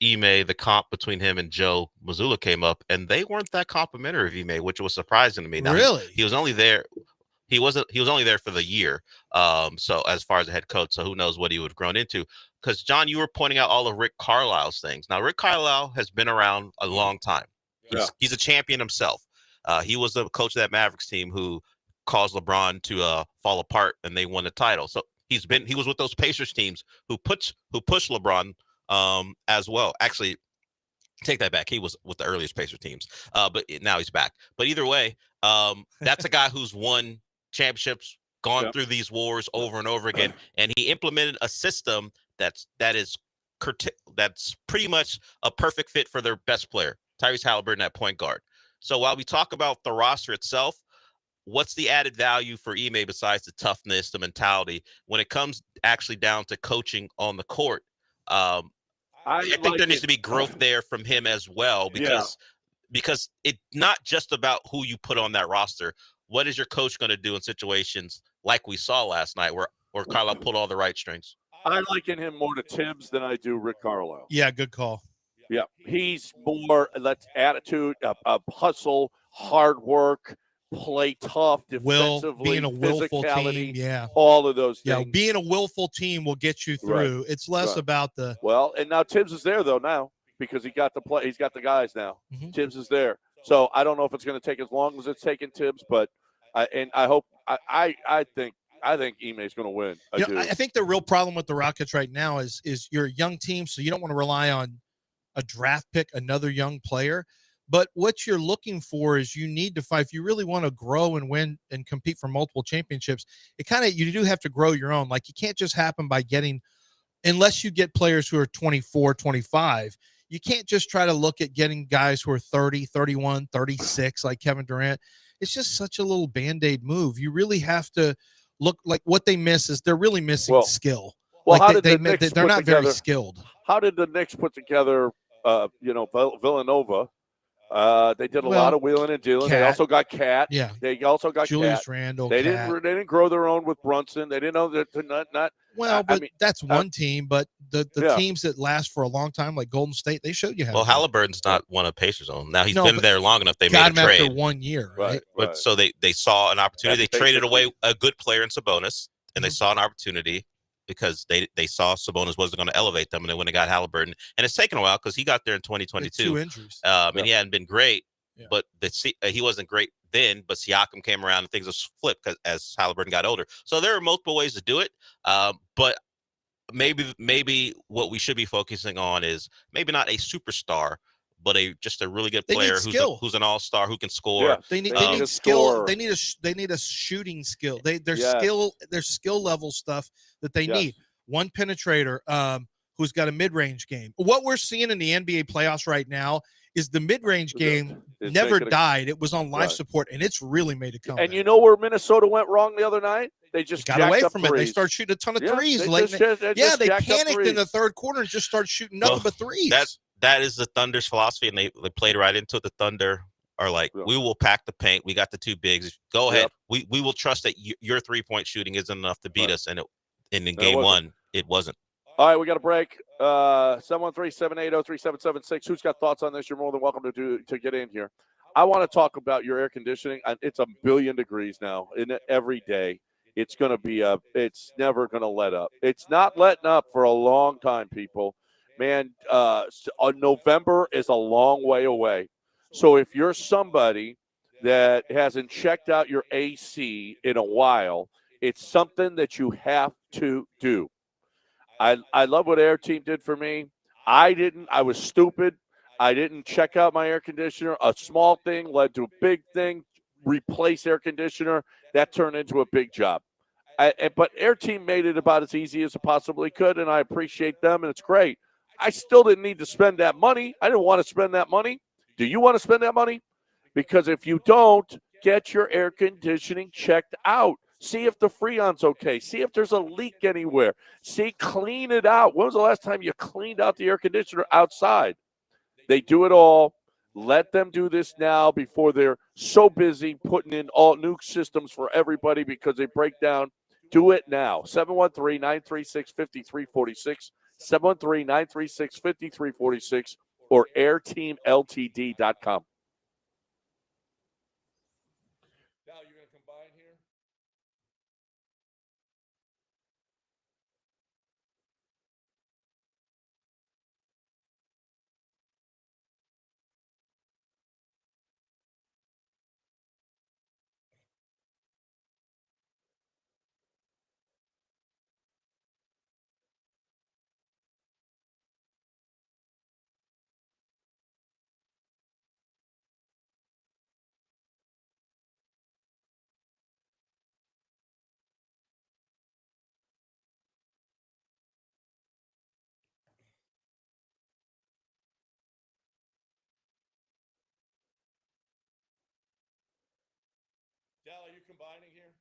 Ime, the comp between him and Joe Mazzulla came up, and they weren't that complimentary of Ime, which was surprising to me. Now, really? He was only there. He was only there for the year. So as far as a head coach, so who knows what he would have grown into? Because John, you were pointing out all of Rick Carlisle's things. Now, Rick Carlisle has been around a long time. He's a champion himself. He was the coach of that Mavericks team who caused LeBron to fall apart, and they won the title. So he was with those Pacers teams who pushed LeBron as well. Actually, take that back. He was with the earliest Pacers teams, but now he's back. But either way, that's a guy who's won championships, gone through these wars over and over again, and he implemented a system that's pretty much a perfect fit for their best player, Tyrese Halliburton at point guard. So while we talk about the roster itself, what's the added value for Ime besides the toughness, the mentality, when it comes actually down to coaching on the court? I think there needs to be growth there from him as well, because it's not just about who you put on that roster. What is your coach going to do in situations like we saw last night where Carlisle pulled all the right strings? I liken him more to Tibbs than I do Rick Carlisle. Yeah, good call. Yeah, he's more attitude, hustle, hard work, play tough, defensively, being a willful physicality, team, all of those things. Yeah, being a willful team will get you through. Right. It's less about the. Well, and now Tibbs is there though now because he got the play. He's got the guys now. Mm-hmm. Tibbs is there, so I don't know if it's going to take as long as it's taken Tibbs, but I think Ime is going to win. I think the real problem with the Rockets right now is you're a young team, so you don't want to rely on a draft pick, another young player. But what you're looking for is you need to fight. If you really want to grow and win and compete for multiple championships, you do have to grow your own. Like, you can't just happen by unless you get players who are 24, 25, you can't just try to look at getting guys who are 30, 31, 36, like Kevin Durant. It's just such a little Band-Aid move. You really have to look like what they miss is they're really missing skill. Well, like they're not very skilled. How did the Knicks put together, Villanova? They did a lot of wheeling and dealing. They also got Cat. Yeah. They also got Julius Cat. Randle. They Cat. didn't grow their own with Brunson. They didn't know that to not. Well, but that's one team. But the teams that last for a long time, like Golden State, they showed you how. Well, Halliburton's not one of Pacers' own. Now he's been there long enough. They got made a him trade after 1 year, right? But so they saw an opportunity. They traded away a good player in Sabonis, and they saw an opportunity because they saw Sabonis wasn't going to elevate them, and then when they got Halliburton, and it's taken a while because he got there in 2022. 2 injuries, and he hadn't been great. Yeah. But he wasn't great then. But Siakam came around and things was flipped as Halliburton got older. So there are multiple ways to do it. But maybe what we should be focusing on is maybe not a superstar, but just a really good player who's an all-star who can score. Yeah. They need skill. They need a shooting skill. There's skill level stuff that they need. One penetrator who's got a mid-range game. What we're seeing in the NBA playoffs right now is the mid-range game never died. It was on life support, and it's really made a comeback. And you know where Minnesota went wrong the other night? They just got away from threes. it. They started shooting a ton of threes. They panicked in the third quarter and just started shooting nothing but threes. That is the Thunder's philosophy, and they played right into it. The Thunder are like, we will pack the paint. We got the 2 bigs. Go ahead. We will trust that your 3-point shooting isn't enough to beat us. And in game 1, it wasn't. All right, we got a break. 713-780-3776. Who's got thoughts on this? You're more than welcome to get in here. I want to talk about your air conditioning. It's 1 billion degrees now, every day. It's going to be it's never going to let up. It's not letting up for a long time, people. Man, November is a long way away. So if you're somebody that hasn't checked out your AC in a while, it's something that you have to do. I love what Air Team did for me. I didn't. I was stupid. I didn't check out my air conditioner. A small thing led to a big thing. Replace air conditioner. That turned into a big job. But Air Team made it about as easy as it possibly could, and I appreciate them, and it's great. I still didn't need to spend that money. I didn't want to spend that money. Do you want to spend that money? Because if you don't, get your air conditioning checked out. See if the Freon's okay. See if there's a leak anywhere. Clean it out. When was the last time you cleaned out the air conditioner outside? They do it all. Let them do this now before they're so busy putting in all new systems for everybody because they break down. Do it now. 713-936-5346. 713-936-5346 or airteamltd.com. Now you're going to combine here. Dal, are you combining here?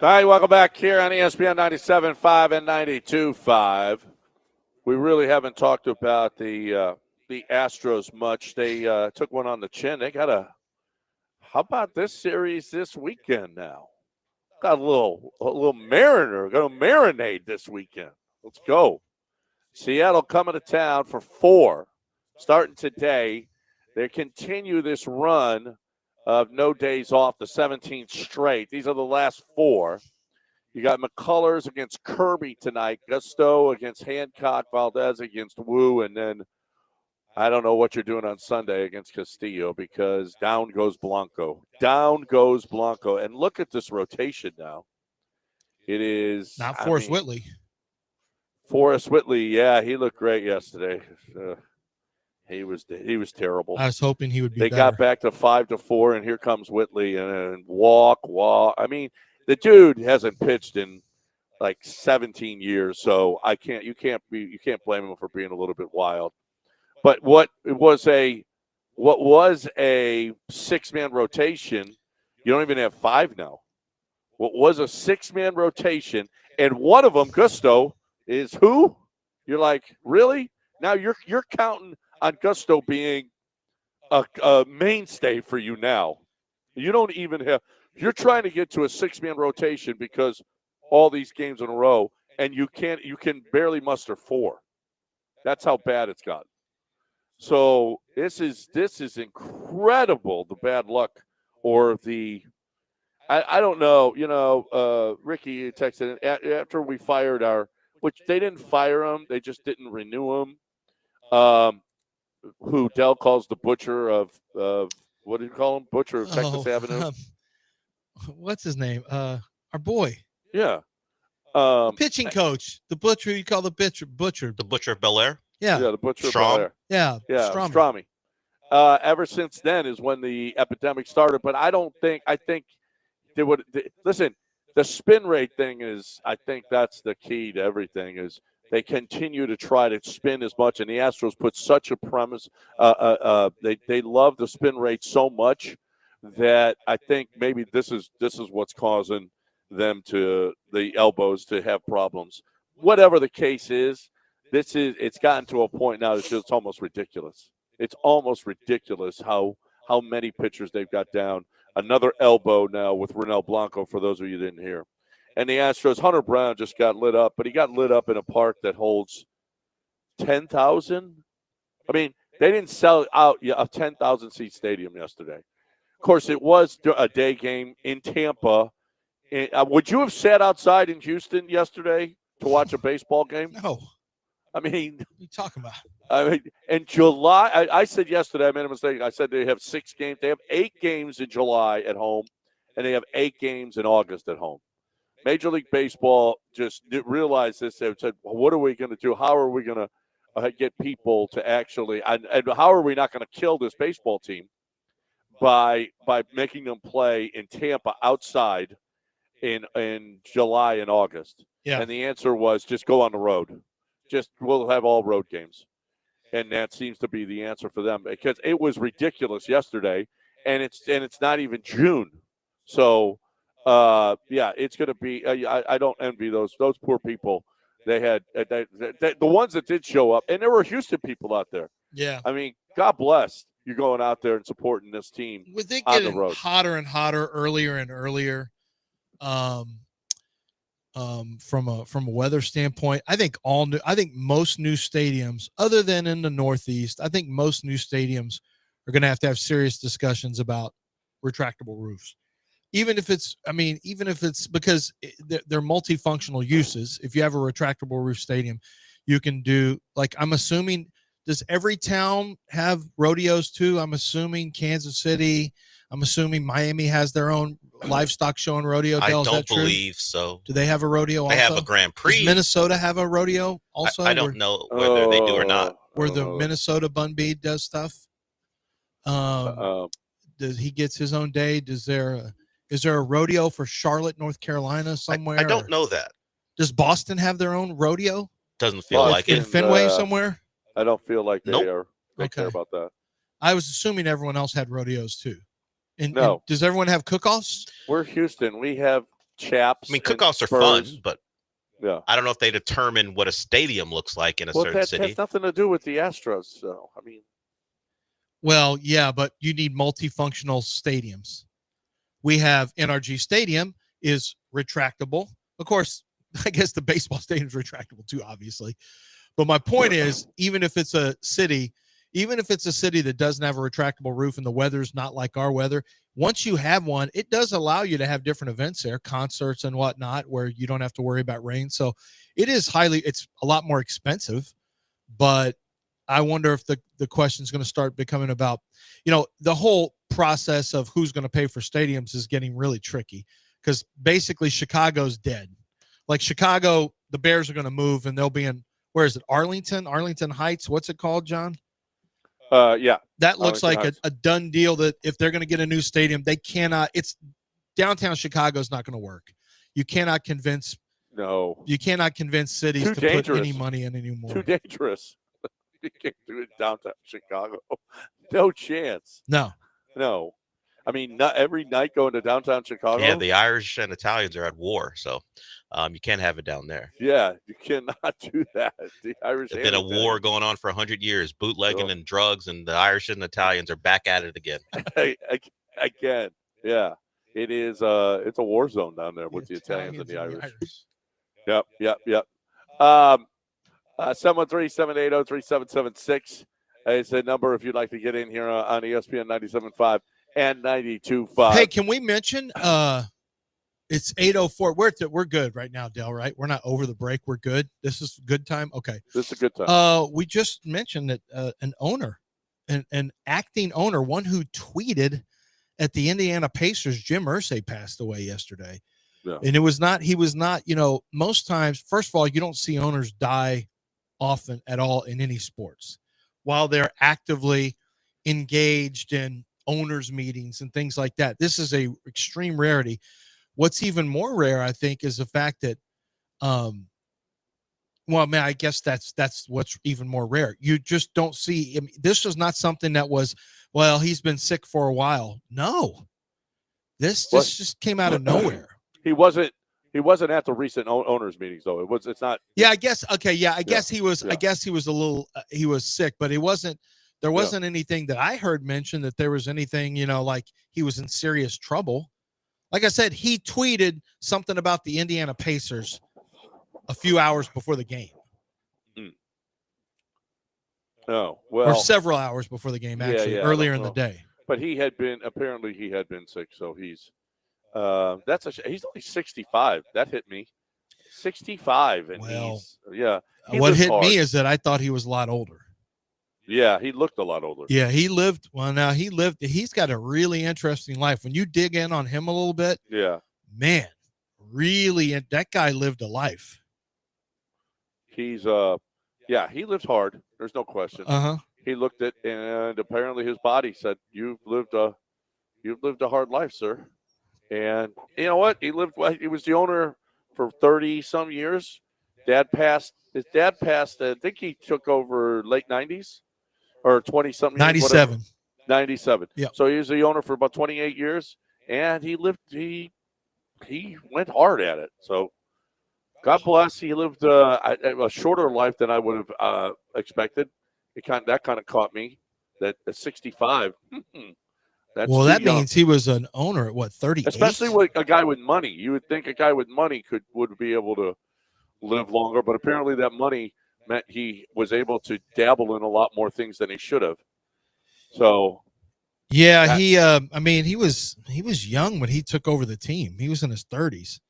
All right, welcome back here on ESPN 97.5 and 92.5. We really haven't talked about the Astros much. They took one on the chin. They got how about this series this weekend now? Got a little Mariner. Going to marinate this weekend. Let's go. Seattle coming to town for 4, starting today. They continue this run of no days off, the 17th straight. These are the last 4. You got McCullers against Kirby tonight, Gusto against Hancock, Valdez against Wu, and then I don't know what you're doing on Sunday against Castillo because down goes Blanco. Down goes Blanco. And look at this rotation now. It is not Forrest Whitley. Forrest Whitley, yeah, he looked great yesterday. He was terrible. I was hoping he would be They better. got back to 5-4, and here comes Whitley and walk. I mean, the dude hasn't pitched in like 17 years, so you can't blame him for being a little bit wild. But what was a 6-man rotation, you don't even have 5 now. What was a 6-man rotation, and one of them, Gusto, is who? You're like, really? Now you're counting on Gusto being a mainstay for you now. You don't even have – you're trying to get to a 6-man rotation because all these games in a row, and you can barely muster 4. That's how bad it's gotten. So this is incredible, the bad luck or the I don't know, Ricky texted after we fired which they didn't fire him, they just didn't renew him. Who Dell calls the butcher of what do you call him? Butcher of Texas Avenue. What's his name? Our boy. Yeah. Pitching coach. The butcher you call the butcher. The butcher of Bel Air? Yeah. Yeah, the butcher Strom? of Bel Air. Yeah. Strami. Ever since then is when the epidemic started. But I think they would listen, the spin rate thing is, I think that's the key to everything is they continue to try to spin as much, and the Astros put such a premise. They love the spin rate so much that I think maybe this is what's causing them the elbows to have problems. Whatever the case is, it's gotten to a point now that's just almost ridiculous. It's almost ridiculous how many pitchers they've got down. Another elbow now with Ronel Blanco, for those of you who didn't hear. And the Astros, Hunter Brown just got lit up, but he got lit up in a park that holds 10,000. I mean, they didn't sell out a 10,000-seat stadium yesterday. Of course, it was a day game in Tampa. Would you have sat outside in Houston yesterday to watch a baseball game? No. I mean, what are you talking about? I mean, in July, I said yesterday, I made a mistake. I said they have 6 games. They have 8 games in July at home, and they have 8 games in August at home. Major League Baseball just realized this. They said, well, what are we going to do? How are we going to get people to actually and how are we not going to kill this baseball team by making them play in Tampa outside in July and August? Yeah. And the answer was just go on the road. We'll have all road games. And that seems to be the answer for them because it was ridiculous yesterday, and it's not even June. So it's going to be. I don't envy those poor people. They had the ones that did show up, and there were Houston people out there. Yeah, I mean, God bless you going out there and supporting this team. Was it on getting the road. hotter and hotter, earlier and earlier? From a weather standpoint, I think most new stadiums, other than in the Northeast, I think most new stadiums are going to have serious discussions about retractable roofs. Even if it's because they're multifunctional uses. If you have a retractable roof stadium, you can do, like, I'm assuming, does every town have rodeos too? I'm assuming Kansas City, I'm assuming Miami has their own livestock show and rodeo. I Del, don't believe so. Do they have a rodeo also? They have a Grand Prix. Does Minnesota have a rodeo also? I don't know whether they do or not. Where the Minnesota Bun Bee does stuff? Does he gets his own day? Is there a rodeo for Charlotte, North Carolina somewhere? I don't know that. Does Boston have their own rodeo? Doesn't feel like in it. Fenway somewhere? I don't feel like they Nope. care about that. I was assuming everyone else had rodeos too. No. And does everyone have cook-offs? We're Houston. We have Chaps. I mean, cook-offs are Spurs. fun, but yeah, I don't know if they determine what a stadium looks like in a certain that city. has nothing to do with the Astros. So I mean, Well, yeah, but you need multifunctional stadiums. We have NRG Stadium is retractable. Of course, I guess the baseball stadium is retractable too, obviously. But my point is, even if it's a city that doesn't have a retractable roof and the weather's not like our weather, once you have one, it does allow you to have different events there, concerts and whatnot, where you don't have to worry about rain. So it's a lot more expensive, but I wonder if the question is going to start becoming about, the whole process of who's going to pay for stadiums is getting really tricky because basically Chicago's dead. Like Chicago, the Bears are going to move and they'll be in, where is it? Arlington Heights. What's it called, John? Yeah. That looks Arlington like a done deal that if they're going to get a new stadium, they cannot, downtown Chicago's not going to work. You cannot convince cities to put any money in anymore. Too dangerous. You can't do it downtown Chicago. No chance. No. I mean, not every night going to downtown Chicago. Yeah, the Irish and Italians are at war, so you can't have it down there. Yeah, you cannot do that. The Irish. There's been a war going on for 100 years, bootlegging and drugs, and the Irish and Italians are back at it again. Again, yeah, it is. It's a war zone down there with the Italians and the Irish. Yep. 713-780-3776 is the number if you'd like to get in here on ESPN 97.5 and 92.5. Hey, can we mention it's 8:04. We're good right now, Dale, right? We're not over the break. We're good. This is good time. Okay. This is a good time. We just mentioned that an owner, an acting owner, one who tweeted at the Indiana Pacers, Jim Irsay, passed away yesterday. Yeah. And he was not, most times, first of all, you don't see owners die often at all in any sports while they're actively engaged in owners meetings and things like that. This is a extreme rarity. What's even more rare, I think, is the fact that, I guess that's what's even more rare. You just don't see, this was not something that was, he's been sick for a while. No, this just came out of nowhere. He wasn't at the recent owners meetings though. It's not. Yeah, I guess. Okay. Yeah. I guess he was a little, he was sick, but there wasn't anything that I heard mentioned that there was anything, like he was in serious trouble. Like I said, he tweeted something about the Indiana Pacers a few hours before the game. Oh, or several hours before the game, actually, earlier in the day. But he had been sick, so he's he's only 65. That hit me. 65, and what hit me is that I thought he was a lot older. Yeah, he looked a lot older. Yeah, he lived. He's got a really interesting life. When you dig in on him a little bit, man, really, that guy lived a life. He's he lived hard. There's no question. He looked at, and apparently his body said, "You've lived a hard life, sir." And you know what? He was the owner for 30 some years. His dad passed. I think he took over late 90s or 20 something. 97. 97. Yeah. So he was the owner for about 28 years, and he went hard at it. So God bless. He lived a shorter life than I would have expected. That kind of caught me. That at 65. That means he was an owner at 38? Especially with a guy with money. You would think a guy with money would be able to live longer, but apparently that money meant he was able to dabble in a lot more things than he should have. So, yeah, he was young when he took over the team. He was in his 30s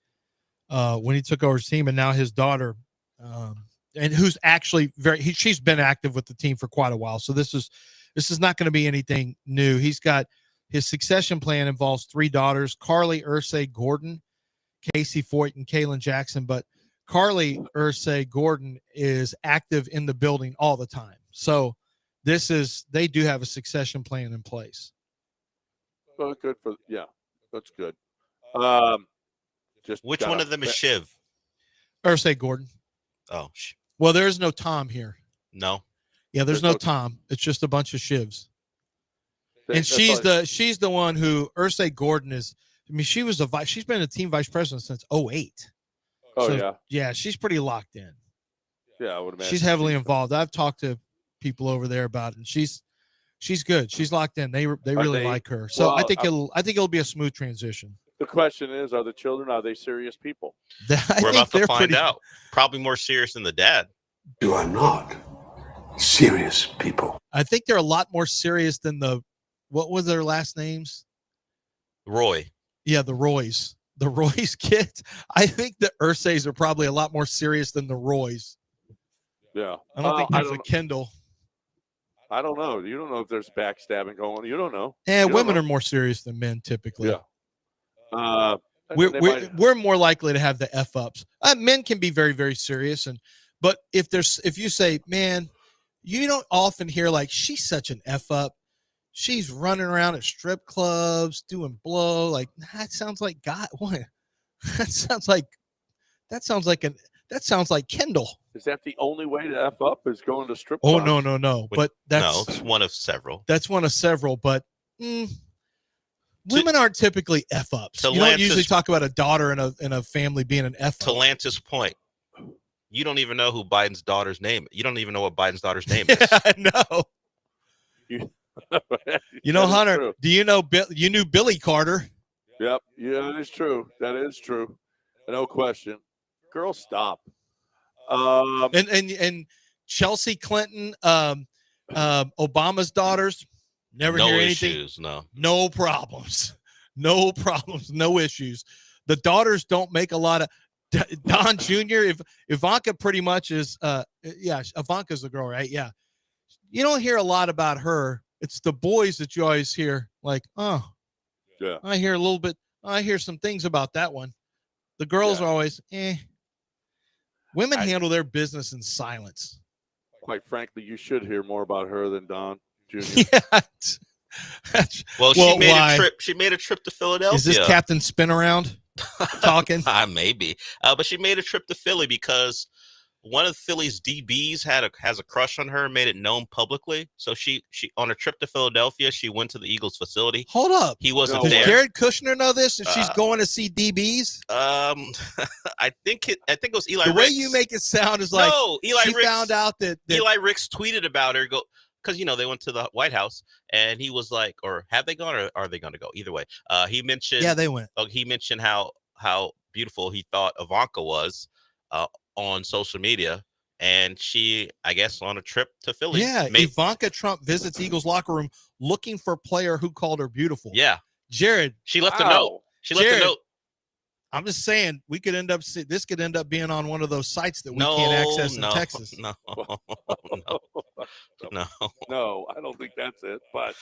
when he took over his team, and now his daughter, and who's actually she's been active with the team for quite a while. So this is not going to be anything new. He's got his succession plan involves 3 daughters: Carly Irsay Gordon, Casey Foyt, and Kaylin Jackson. But Carly Irsay Gordon is active in the building all the time. So they do have a succession plan in place. Well, that's good. Which one of them is Shiv? Irsay Gordon. Oh, well, there's no Tom here. No. Yeah, there's no Tom. It's just a bunch of Shivs. And she's the one who Irsay Gordon is I mean, she's been a team vice president since 2008. Oh, So, yeah. Yeah, she's pretty locked in. Yeah, I would imagine. She's heavily involved. I've talked to people over there about it, and she's good. She's locked in. They really like her. So well, I think it'll be a smooth transition. The question is, are the children, are they serious people? We're about to find out. Probably more serious than the dad. You are not serious people. I think they're a lot more serious than what was their last names? Roy. Yeah, the Roys. The Roy's kids. I think the Ursays are probably a lot more serious than the Roys. Yeah. I don't think there's a Kendall. I don't know. You don't know if there's backstabbing going on. You don't know. Yeah, women are more serious than men typically. Yeah. We're more likely to have the F ups. Men can be very, very serious, but if you say, man, you don't often hear like, she's such an F up. She's running around at strip clubs doing blow. Like, that sounds like God. What? That sounds like Kendall. Is that the only way to F up is going to strip clubs? clubs? No. But it's one of several. That's one of several. But women aren't typically F ups. You don't usually talk about a daughter in a family being an F up. To Lance's point, you don't even know who Biden's daughter's name. You don't even know what Biden's daughter's name is. No. You know, Hunter, true. Do you know you knew Billy Carter? Yep. Yeah, that is true. That is true. No question. Girl, stop. And Chelsea Clinton, Obama's daughters, never hear anything. No issues, no. No problems. No problems. No issues. The daughters don't make a lot of Don Jr. If Ivanka pretty much is Ivanka's the girl, right? Yeah. You don't hear a lot about her. It's the boys that you always hear, like, oh, yeah. I hear a little bit. I hear some things about that one. The girls are always, Women handle their business in silence. Quite frankly, you should hear more about her than Don Jr. Yeah. She made a trip to Philadelphia. Is this Captain Spin Around talking? Maybe. But she made a trip to Philly because one of Philly's DBs has a crush on her and made it known publicly. So she on a trip to Philadelphia, she went to the Eagles facility. Hold up. He wasn't there. there. Does Jared Kushner know this? And she's going to see DBs? I think it was Eli Ricks. The way you make it sound is like she found out that Eli Ricks tweeted about her. Because, they went to the White House, and he was like, or have they gone, or are they going to go? Either way. He mentioned. Yeah, they went. He mentioned how beautiful he thought Ivanka was on social media, and she, I guess, on a trip to Philly. Yeah, Ivanka Trump visits Eagles locker room looking for a player who called her beautiful. Yeah. Jared. She left a note. Left a note. I'm just saying, this could end up being on one of those sites that we can't access in Texas. No, I don't think that's it. But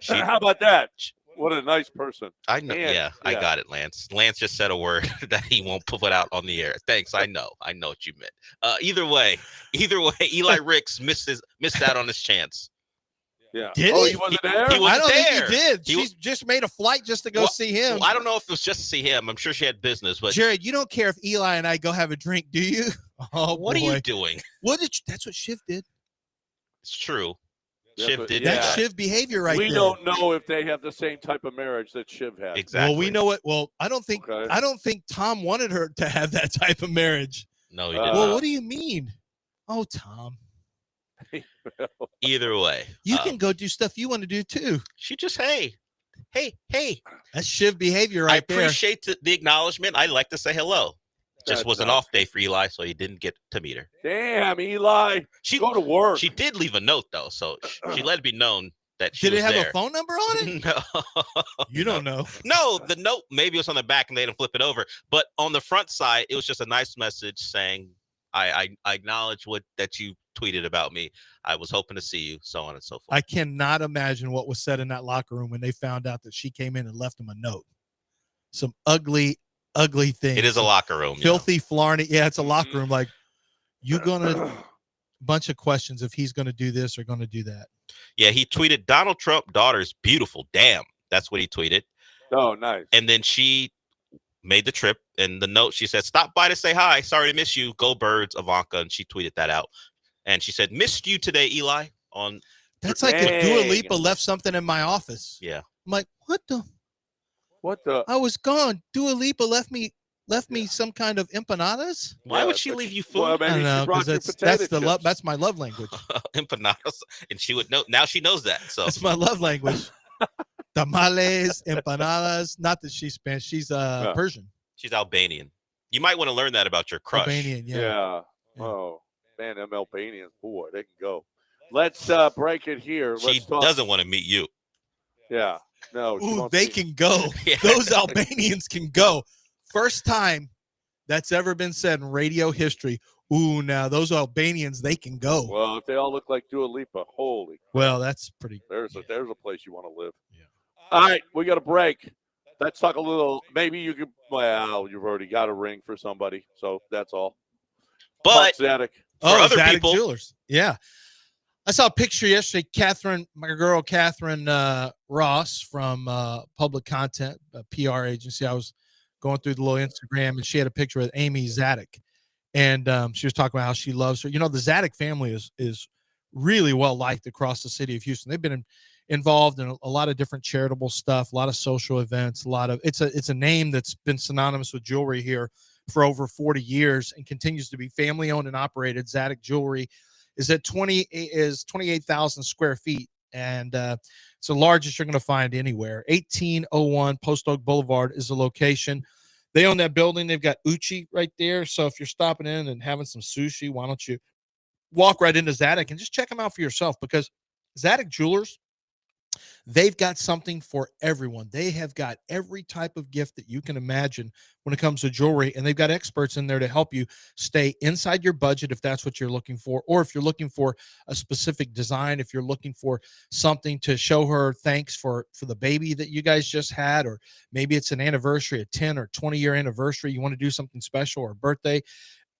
how about that? What a nice person. I know. Yeah, I got it, Lance. Lance just said a word that he won't put out on the air. Thanks. I know what you meant. Either way, Eli Ricks missed out on his chance. Yeah. Did he? He wasn't there? He wasn't I don't there. think he did. She just made a flight just to go see him. Well, I don't know if it was just to see him. I'm sure she had business. But Jared, you don't care if Eli and I go have a drink, do you? Oh, what boy. are you doing? That's what Shiv did. It's true. Shiv did. That's Shiv behavior right there. We don't know if they have the same type of marriage that Shiv had. Exactly. Well, we know it. Well, I don't think Tom wanted her to have that type of marriage. No, he didn't. Well, what do you mean? Oh, Tom. Either way, you can go do stuff you want to do too. She just hey. That's Shiv behavior right there. I appreciate the acknowledgement. I like to say hello. Just was an off day for Eli, so he didn't get to meet her. Damn, Eli. Go to work. She did leave a note though, so she let it be known that she did it have there. a phone number on it? No. You don't know. No, the note maybe was on the back and they didn't flip it over, but on the front side, it was just a nice message saying, "I acknowledge that you tweeted about me. I was hoping to see you," so on and so forth. I cannot imagine what was said in that locker room when they found out that she came in and left him a note. Some ugly things. It is a locker room. Filthy Flarney. Yeah, it's a locker room. Like, you gonna bunch of questions if he's gonna do this or gonna do that. Yeah, he tweeted, "Donald Trump daughter's beautiful. Damn." That's what he tweeted. Oh, nice. And then she made the trip, and the note, she said, "Stop by to say hi. Sorry to miss you. Go Birds, Ivanka." And she tweeted that out. And she said, "Missed you today, Eli." That's like if Dua Lipa left something in my office. Yeah. I'm like, what the What the? I was gone. Dua Lipa left me some kind of empanadas. Why would she leave you food? Well, maybe I know, she brought you that's potato the love. chips. That's my love language. Empanadas, and she would know. Now she knows that. So That's my love language. Tamales, empanadas. Not that she's Spanish. She's Persian. she's Albanian. You might want to learn that about your crush. Albanian, yeah. Yeah. Oh, man, them Albanians, boy, they can go. Let's break it here. She Let's talk. doesn't want to meet you. Yeah. No. she Ooh, wants they to- can go. Yeah. Those Albanians can go. First time that's ever been said in radio history. Ooh, now those Albanians, they can go. Well, if they all look like Dua Lipa, holy. Well, that's pretty. There's a place you want to live. Yeah. All right, we got a break. Let's talk a little. Maybe you could. Well, you've already got a ring for somebody, so that's all. But Zadig. for other Zadig people, Jewelers. Yeah. I saw a picture yesterday. My girl Catherine Ross from Public Content, a PR agency. I was going through the little Instagram, and she had a picture with Amy Zadig, and she was talking about how she loves her. You know, the Zadig family is really well liked across the city of Houston. They've been involved in a lot of different charitable stuff, a lot of social events, it's a name that's been synonymous with jewelry here for over 40 years and continues to be family owned and operated. Zadig Jewelry is 28,000 square feet, and it's the largest you're going to find anywhere. 1801 Post Oak Boulevard is the location. They own that building. They've got Uchi right there. So if you're stopping in and having some sushi, why don't you walk right into Zadig and just check them out for yourself, because Zadig Jewelers, they've got something for everyone. They have got every type of gift that you can imagine when it comes to jewelry, and they've got experts in there to help you stay inside your budget if that's what you're looking for, or if you're looking for a specific design, if you're looking for something to show her thanks for the baby that you guys just had, or maybe it's an anniversary, a 10 or 20-year anniversary, you want to do something special, or a birthday.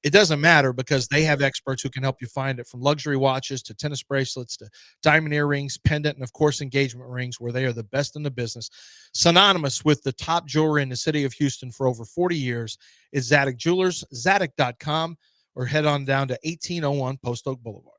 It doesn't matter, because they have experts who can help you find it, from luxury watches to tennis bracelets to diamond earrings, pendant, and of course, engagement rings, where they are the best in the business. Synonymous with the top jewelry in the city of Houston for over 40 years is Zadig Jewelers, Zadig.com, or head on down to 1801 Post Oak Boulevard.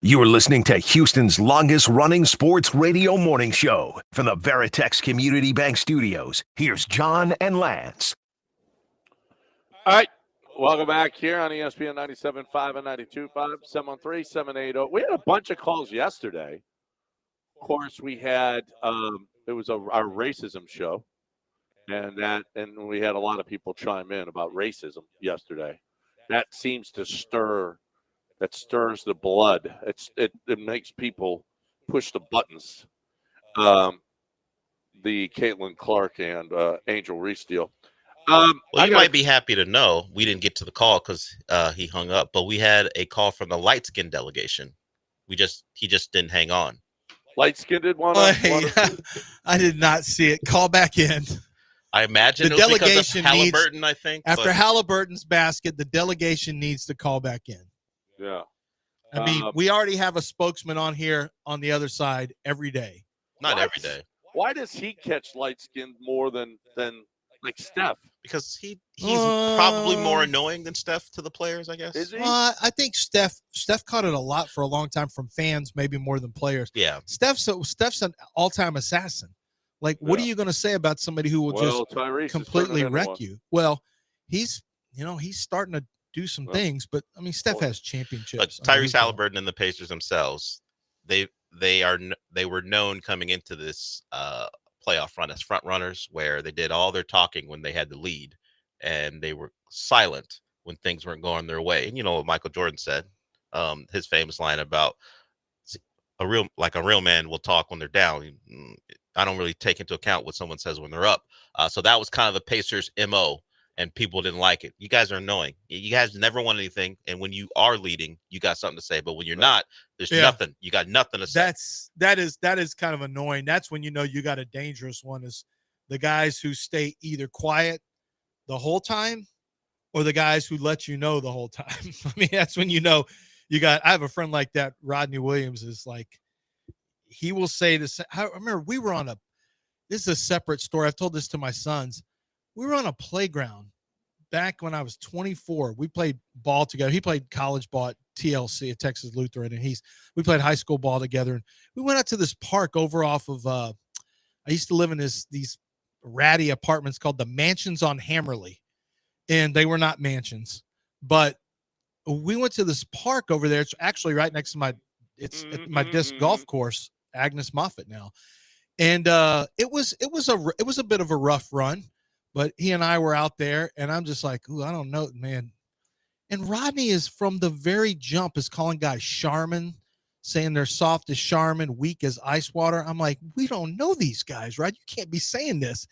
You're listening to Houston's longest-running sports radio morning show. From the Veritex Community Bank Studios, here's John and Lance. All right. Welcome back here on ESPN 97.5 and 92.5, 713-780. We had a bunch of calls yesterday. Of course, we had it was our racism show, and we had a lot of people chime in about racism yesterday. That seems to stirs the blood. It makes people push the buttons. The Caitlin Clark and Angel Reese deal. Well, you might be happy to know we didn't get to the call because he hung up, but we had a call from the light skin delegation. He just didn't hang on. Light skin did one. I did not see it. Call back in. I imagine the it was delegation because of Halliburton, I think. After Halliburton's basket, the delegation needs to call back in. Yeah. I mean, we already have a spokesman on here on the other side every day. Not every day. Why does he catch light skin more than like Steph? Because he's probably more annoying than Steph to the players, I guess. Is he? I think Steph caught it a lot for a long time from fans, maybe more than players. Yeah. Steph's an all-time assassin. Like, what are you going to say about somebody who will just completely wreck you? Well, he's starting to do some things, but I mean, Steph has championships. But Tyrese Halliburton and the Pacers themselves, they were known coming into this playoff run as front runners, where they did all their talking when they had the lead, and they were silent when things weren't going their way. And you know what Michael Jordan said, his famous line about a real man will talk when they're down. I don't really take into account what someone says when they're up. So that was kind of the Pacers' MO, and people didn't like it. You guys are annoying. You guys never won anything, and when you are leading, you got something to say. But when you're not, there's nothing. You got nothing to say. That is kind of annoying. That's when you know you got a dangerous one, is the guys who stay either quiet the whole time or the guys who let you know the whole time. I mean, that's when you know you got. I have a friend like that. Rodney Williams is like, he will say this. I remember we were on this is a separate story. I've told this to my sons. We were on a playground back when I was 24. We played ball together. He played college ball at TLC at Texas Lutheran, and we played high school ball together. And we went out to this park over off of I used to live in these ratty apartments called the Mansions on Hammerly, and they were not mansions, but we went to this park over there. It's actually right next to my disc golf course, Agnes Moffett now, and it was a bit of a rough run. But he and I were out there, and I'm just like, ooh, I don't know, man. And Rodney is from the very jump is calling guys Charmin, saying they're soft as Charmin, weak as ice water. I'm like, we don't know these guys, right? You can't be saying this.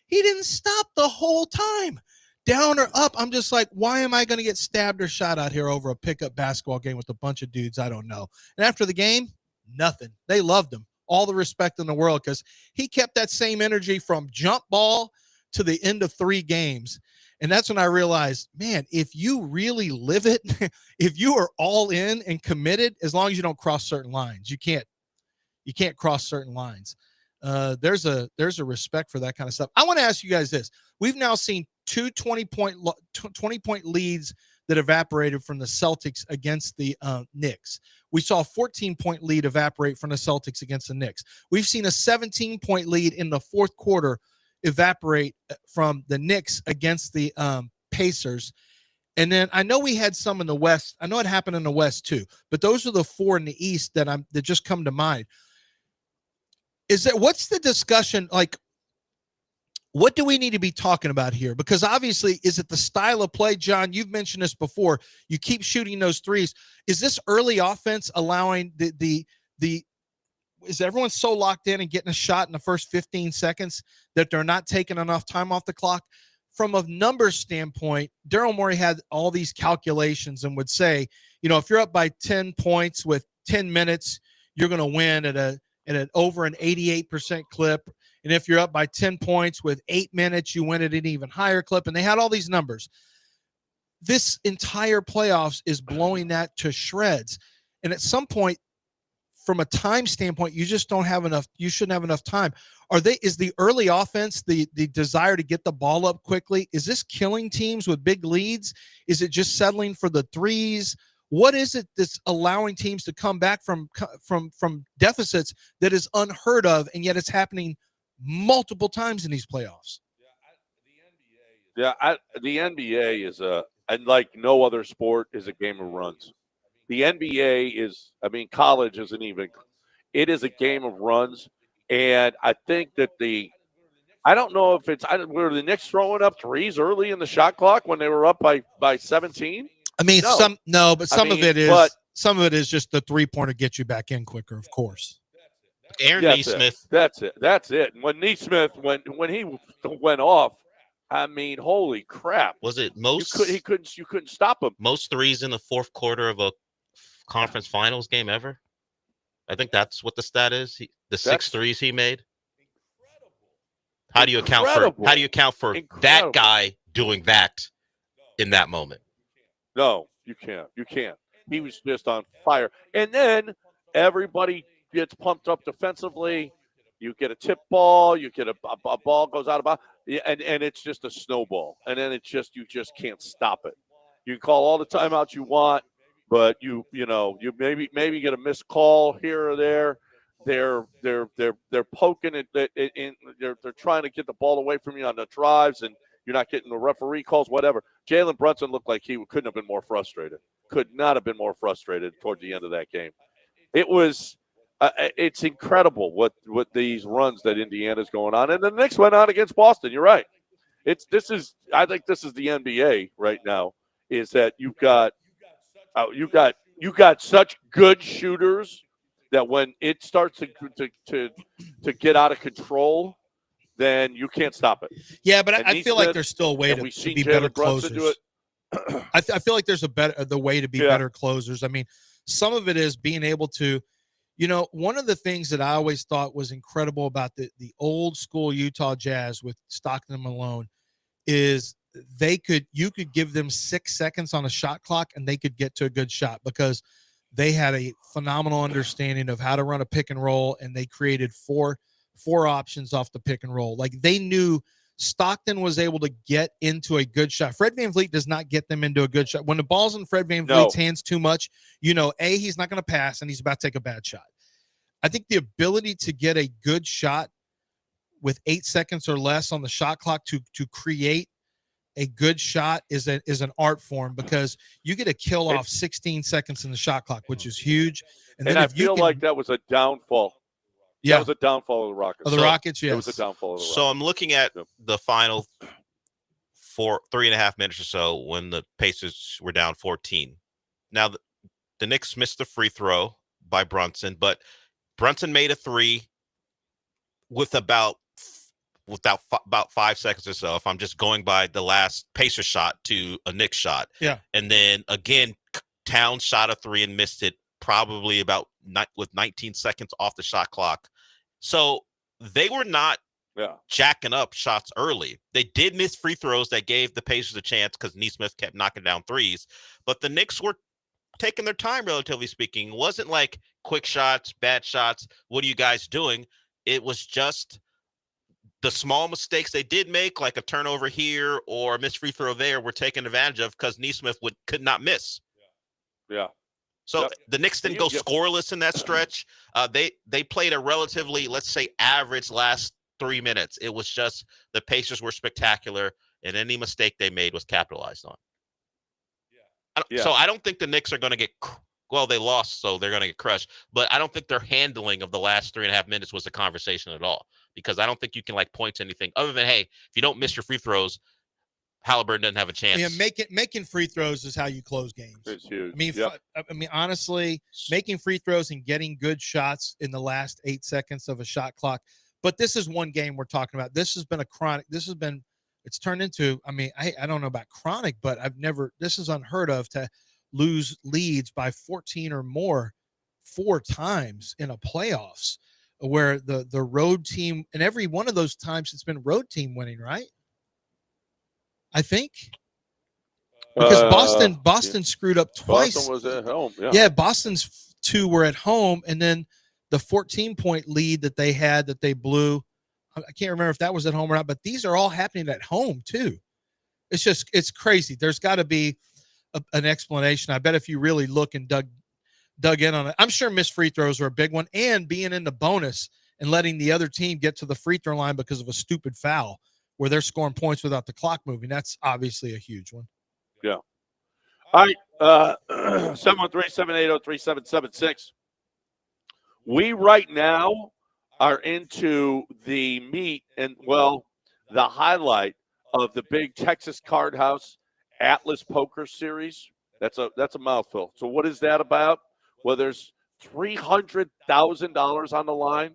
He didn't stop the whole time, down or up. I'm just like, why am I going to get stabbed or shot out here over a pickup basketball game with a bunch of dudes I don't know? And after the game, nothing. They loved him. All the respect in the world, because he kept that same energy from jump ball to the end of 3 games. And that's when I realized, man, if you really live it, if you are all in and committed, as long as you don't cross certain lines, you can't cross certain lines. There's a respect for that kind of stuff. I want to ask you guys this. We've now seen 2 20-point leads that evaporated from the Celtics against the Knicks. We saw a 14-point lead evaporate from the Celtics against the Knicks. We've seen a 17-point lead in the fourth quarter evaporate from the Knicks against the Pacers. And then I know we had some in the West. I know it happened in the West too, but those are the 4 in the East that just come to mind. What's the discussion? Like, what do we need to be talking about here? Because obviously, is it the style of play? John, you've mentioned this before. You keep shooting those threes. Is this early offense allowing is everyone so locked in and getting a shot in the first 15 seconds that they're not taking enough time off the clock? From a numbers standpoint, Daryl Morey had all these calculations and would say, if you're up by 10 points with 10 minutes, you're going to win at an over an 88% clip. And if you're up by 10 points with 8 minutes, you win at an even higher clip. And they had all these numbers. This entire playoffs is blowing that to shreds. And at some point, from a time standpoint, you just don't have enough. You shouldn't have enough time. Is the early offense, the desire to get the ball up quickly, is this killing teams with big leads? Is it just settling for the threes? What is it that's allowing teams to come back from deficits that is unheard of, and yet it's happening multiple times in these playoffs? Yeah, the NBA is and like no other sport, is a game of runs. The NBA is, I mean, college isn't even. It is a game of runs, and I think that I don't know if were the Knicks throwing up threes early in the shot clock when they were up by 17. I mean, but some of it is just the 3-pointer gets you back in quicker, of course. Aaron Nesmith. That's it. And when Nesmith when he went off, I mean, holy crap! Was it most? You couldn't stop him. Most threes in the fourth quarter of a conference finals game ever. I think that's what the stat is. The 6 threes he made. How do you account for that guy doing that in that moment? No, you can't. He was just on fire. And then everybody gets pumped up defensively. You get a tip ball. You get a ball goes out of bounds. And it's just a snowball. And then you just can't stop it. You can call all the timeouts you want, but you maybe get a missed call here or there. They're poking it. They're trying to get the ball away from you on the drives, and you're not getting the referee calls, whatever. Jalen Brunson looked like he couldn't have been more frustrated. Could not have been more frustrated toward the end of that game. It was, it's incredible what these runs that Indiana's going on, and the Knicks went on against Boston. You're right. I think this is the NBA right now. Is that you got such good shooters that when it starts to get out of control, then you can't stop it. Yeah, but I feel like there's still a way to be better closers. I feel like there's the way to be better closers. I mean, some of it is being able to, one of the things that I always thought was incredible about the old school Utah Jazz with Stockton and Malone is you could give them 6 seconds on a shot clock and they could get to a good shot because they had a phenomenal understanding of how to run a pick and roll, and they created four options off the pick and roll. Like they knew Stockton was able to get into a good shot. Fred VanVleet does not get them into a good shot. When the ball's in Fred VanVleet's hands too much, he's not going to pass and he's about to take a bad shot. I think the ability to get a good shot with 8 seconds or less on the shot clock to create a good shot is an art form because you get a kill off 16 seconds in the shot clock, which is huge. And then I feel like that was a downfall. Yeah, that was a downfall of the Rockets. Of the Rockets, yes. It was a downfall of the Rockets. So I'm looking at the final 3.5 minutes or so when the Pacers were down 14. Now the Knicks missed the free throw by Brunson, but Brunson made a three with about 5 seconds or so, if I'm just going by the last Pacer shot to a Knicks shot. Yeah. And then again, Towns shot a three and missed it probably with 19 seconds off the shot clock. So they were not jacking up shots early. They did miss free throws that gave the Pacers a chance because Nesmith kept knocking down threes. But the Knicks were taking their time, relatively speaking. It wasn't like quick shots, bad shots. What are you guys doing? It was just the small mistakes they did make, like a turnover here or a missed free throw there, were taken advantage of because Nesmith could not miss. Yeah. So the Knicks didn't go scoreless in that stretch. They played a relatively, let's say, average last 3 minutes. It was just the Pacers were spectacular, and any mistake they made was capitalized on. So I don't think the Knicks are going to get they lost, so they're going to get crushed. But I don't think their handling of the last 3.5 minutes was a conversation at all, because I don't think you can point to anything other than, hey, if you don't miss your free throws, Halliburton doesn't have a chance. Yeah, making free throws is how you close games. It's huge. I mean, honestly, making free throws and getting good shots in the last 8 seconds of a shot clock. But this is one game we're talking about. This has been it's turned into, I don't know about chronic, but this is unheard of to lose leads by 14 or more 4 times in a playoffs, where the road team, and every one of those times it's been road team winning, right? I think. Because Boston screwed up twice. Boston was at home. Yeah, Boston's 2 were at home, and then the 14-point lead that they had that they blew, I can't remember if that was at home or not, but these are all happening at home too. It's crazy. There's got to be an explanation. I bet if you really look and dug in on it, I'm sure missed free throws are a big one, and being in the bonus and letting the other team get to the free throw line because of a stupid foul where they're scoring points without the clock moving. That's obviously a huge one. Yeah. All right. 713-780-3776. We right now are into the meat and, well, the highlight of the big Texas Card House Atlas Poker Series. That's a mouthful. So what is that about? Well, there's $300,000 on the line.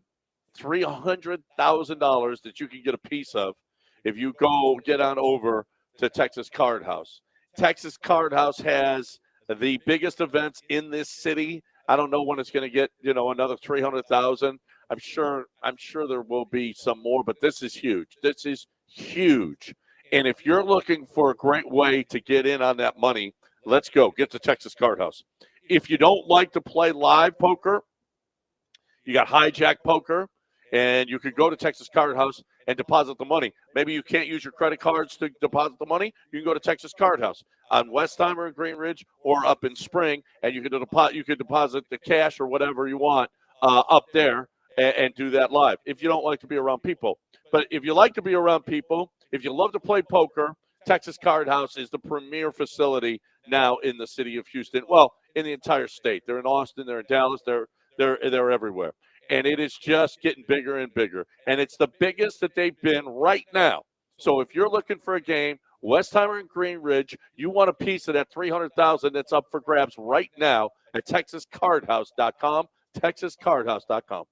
$300,000 that you can get a piece of if you go get on over to Texas Card House. Texas Card House has the biggest events in this city. I don't know when it's going to get, another 300,000. I'm sure there will be some more, but this is huge. This is huge. And if you're looking for a great way to get in on that money, let's go. Get to Texas Card House. If you don't like to play live poker, you got hijack poker, and you could go to Texas Card House and deposit the money. Maybe you can't use your credit cards to deposit the money. You can go to Texas Card House on Westheimer and Green Ridge or up in Spring, and you can deposit the cash or whatever you want up there and do that live if you don't like to be around people. But if you like to be around people, if you love to play poker, Texas Card House is the premier facility now in the city of Houston. Well, in the entire state. They're in Austin. They're in Dallas. They're everywhere. And it is just getting bigger and bigger. And it's the biggest that they've been right now. So if you're looking for a game, Westheimer and Green Ridge, you want a piece of that $300,000 that's up for grabs right now at TexasCardHouse.com, TexasCardHouse.com.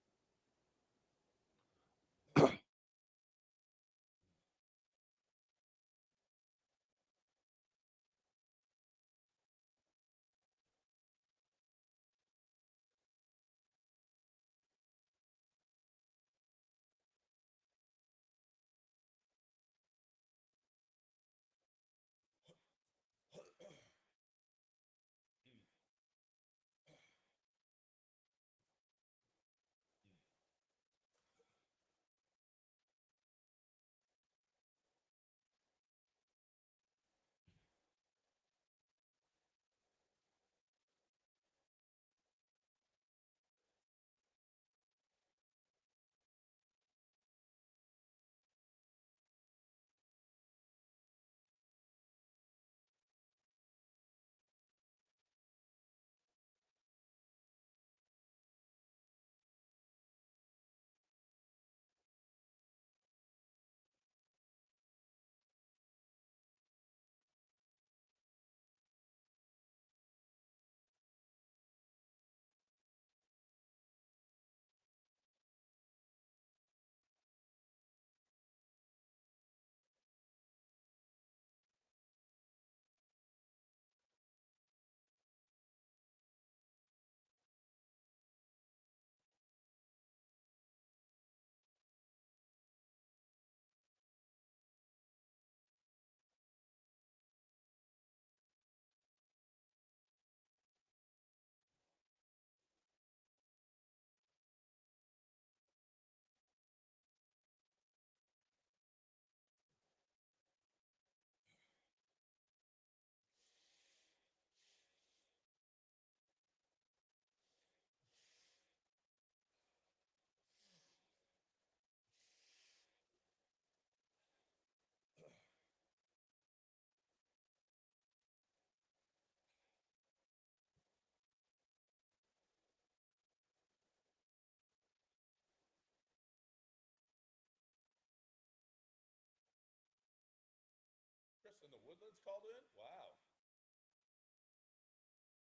Chris in the Woodlands called in? Wow.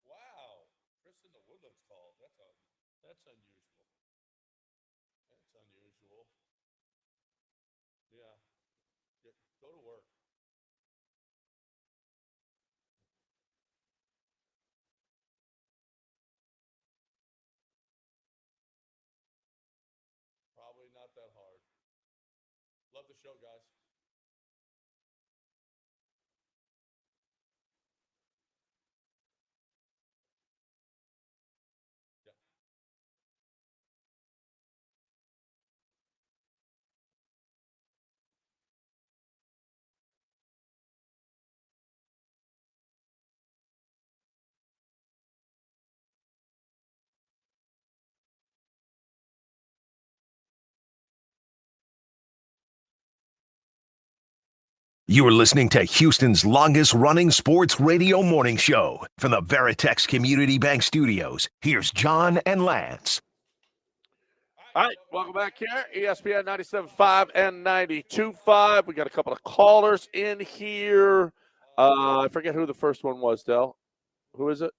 Wow. Chris in the Woodlands called. That's unusual. That's unusual. Yeah. Go to work. Probably not that hard. Love the show, guys. You're listening to Houston's longest-running sports radio morning show. From the Veritex Community Bank Studios, here's John and Lance. All right, welcome back here. ESPN 97.5 and 92.5. We got a couple of callers in here. I forget who the first one was, Del. Who is it?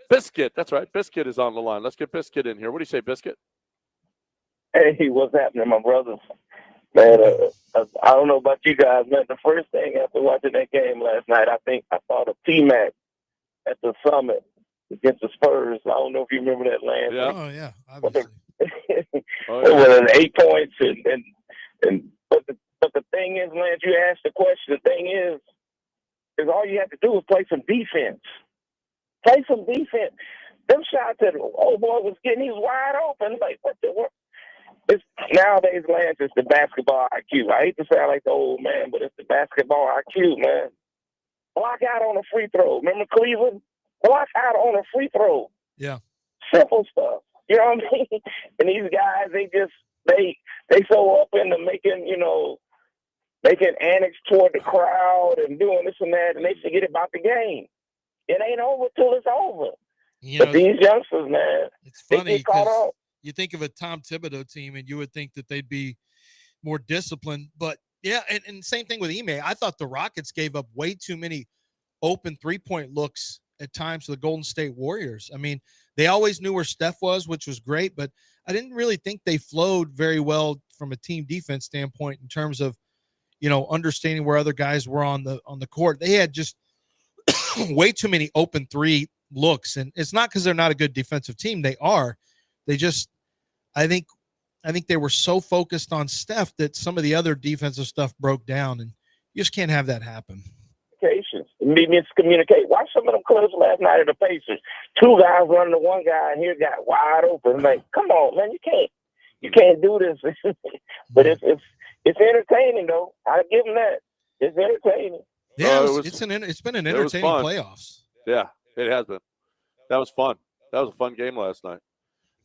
Biscuit. That's right. Biscuit is on the line. Let's get Biscuit in here. What do you say, Biscuit? Hey, what's happening, my brothers? Man, I don't know about you guys, man. The first thing after watching that game last night, I think I saw the T-Mac at the Summit against the Spurs. I don't know if you remember that, Lance. Yeah. Oh, yeah, obviously. It was an 8 points. But the thing is, Lance, you asked the question. The thing is all you have to do is play some defense. Play some defense. Them shots that old boy was getting, he was wide open. Like, what the world? It's nowadays, Lance, it's the basketball IQ. I hate to sound like the old man, but it's the basketball IQ, man. Block out on a free throw. Remember Cleveland? Block out on a free throw. Yeah. Simple stuff. You know what I mean? And these guys, they so up into making annex toward the crowd and doing this and that, and they forget about the game. It ain't over till it's over. But these youngsters, man, it's funny they get caught up. You think of a Tom Thibodeau team, and you would think that they'd be more disciplined. But, yeah, and same thing with Ime. I thought the Rockets gave up way too many open three-point looks at times to the Golden State Warriors. I mean, they always knew where Steph was, which was great, but I didn't really think they flowed very well from a team defense standpoint in terms of, understanding where other guys were on the court. They had just way too many open three looks, and it's not because they're not a good defensive team. They are. They just, I think they were so focused on Steph that some of the other defensive stuff broke down, and you just can't have that happen. Miscommunicate. Watch some of them clips last night of the Pacers. Two guys running to one guy, and here got wide open. Like, come on, man, you can't do this. But it's entertaining though. I give them that. It's entertaining. Yeah, it's been an entertaining playoffs. Yeah, it has been. That was fun. That was a fun game last night.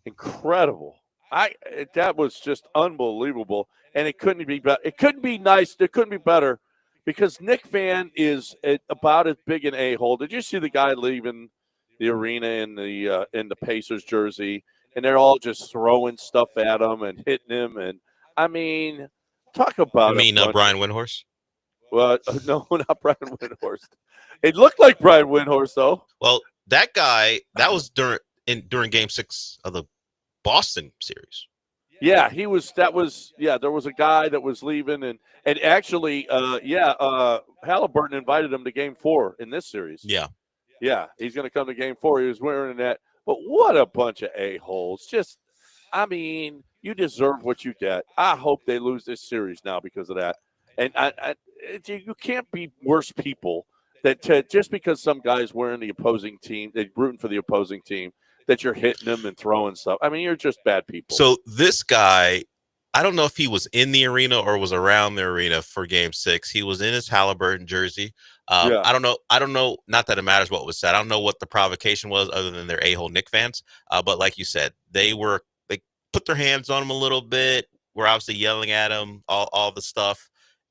Incredible. That was just unbelievable, and it couldn't be better. It couldn't be nice. It couldn't be better because Nick Fan is about as big an a-hole. Did you see the guy leaving the arena in the Pacers jersey, and they're all just throwing stuff at him and hitting him, and I mean, talk about. You mean Brian Windhorst? Well, no, not Brian Windhorst. It looked like Brian Windhorst, though. Well, that guy, that was during Game 6 of the Boston series. Yeah, there was a guy that was leaving, and actually, Halliburton invited him to Game 4 in this series. Yeah, he's going to come to Game 4. He was wearing that, but what a bunch of a-holes! Just, I mean, you deserve what you get. I hope they lose this series now because of that, and you can't be worse people just because some guy's wearing the opposing team, they're rooting for the opposing team, that you're hitting them and throwing stuff. I mean, you're just bad people. So this guy, I don't know if he was in the arena or was around the arena for Game 6. He was in his Halliburton jersey. I don't know. Not that it matters what was said. I don't know what the provocation was other than their a-hole Knicks fans. But like you said, they put their hands on him a little bit. We're obviously yelling at him, all the stuff.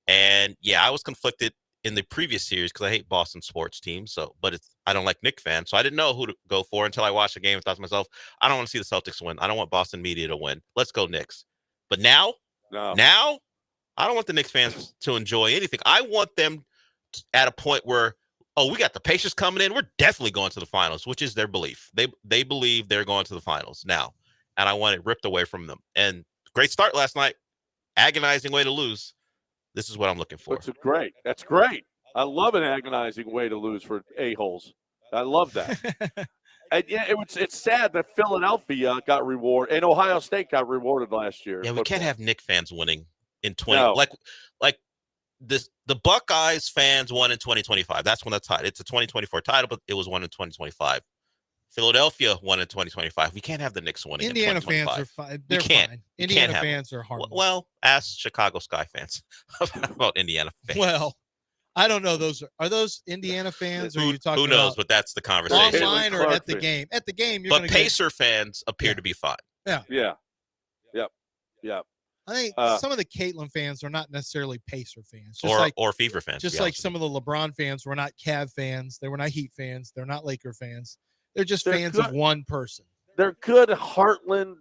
And yeah, I was conflicted in the previous series because I hate Boston sports teams. But I don't like Knicks fans, so I didn't know who to go for until I watched the game and thought to myself, I don't want to see the Celtics win. I don't want Boston media to win. Let's go Knicks. But now I don't want the Knicks fans to enjoy anything. I want them at a point where, we got the Pacers coming in. We're definitely going to the finals, which is their belief. They believe they're going to the finals now, and I want it ripped away from them. And great start last night. Agonizing way to lose. This is what I'm looking for. That's great. I love an agonizing way to lose for a-holes. I love that. And yeah, it's sad that Philadelphia got rewarded and Ohio State got rewarded last year. Yeah, we can't have Knicks fans winning in 20 like this. The Buckeyes fans won in 2025. That's when that's tied. It's a 2024 title, but it was won in 2025. Philadelphia won in 2025. We can't have the Knicks winning. Indiana fans are fine. They're fine. Indiana fans are harmless. Well, ask Chicago Sky fans about Indiana fans. Well, I don't know. Are those Indiana fans? Or are you talking who knows? about But that's the conversation. online or at the game? At the game, you're. But Pacer fans appear to be fine. Yeah. Yep. I think some of the Caitlin fans are not necessarily Pacer fans, or Fever fans. Just like some of the LeBron fans were not Cavs fans, they were not Heat fans, they're not Laker fans. They're just fans of one person. They're good Heartland.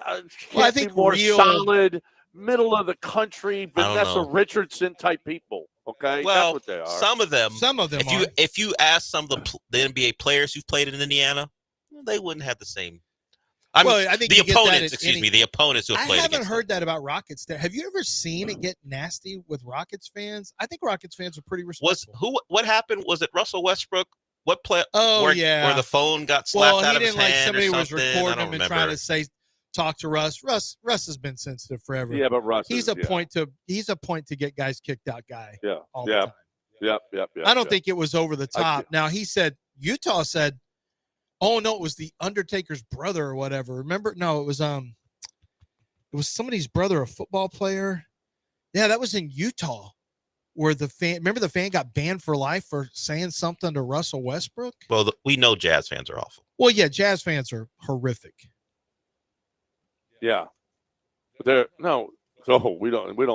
I think more solid, middle of the country, Vanessa Richardson type people. Okay, well, that's what they are. Some of them. Are. If you ask some of the NBA players who've played in Indiana, they wouldn't have the same. I think the opponents. The opponents who have played. I haven't heard that about Rockets. Have you ever seen it get nasty with Rockets fans? I think Rockets fans are pretty respectful. What happened? Was it Russell Westbrook? What play? Where the phone got slapped out of his hand. Somebody or was recording him and trying to talk to Russ. Russ has been sensitive forever. Yeah, but Russ he's a point to get guys kicked out guy. Yeah. All the time. Yep. I don't think it was over the top. Now Utah said, oh no, it was the Undertaker's brother or whatever. Remember? No, it was somebody's brother, a football player. Yeah, that was in Utah, where the fan got banned for life for saying something to Russell Westbrook. Well, we know Jazz fans are awful. Well, yeah, Jazz fans are horrific. Yeah, we don't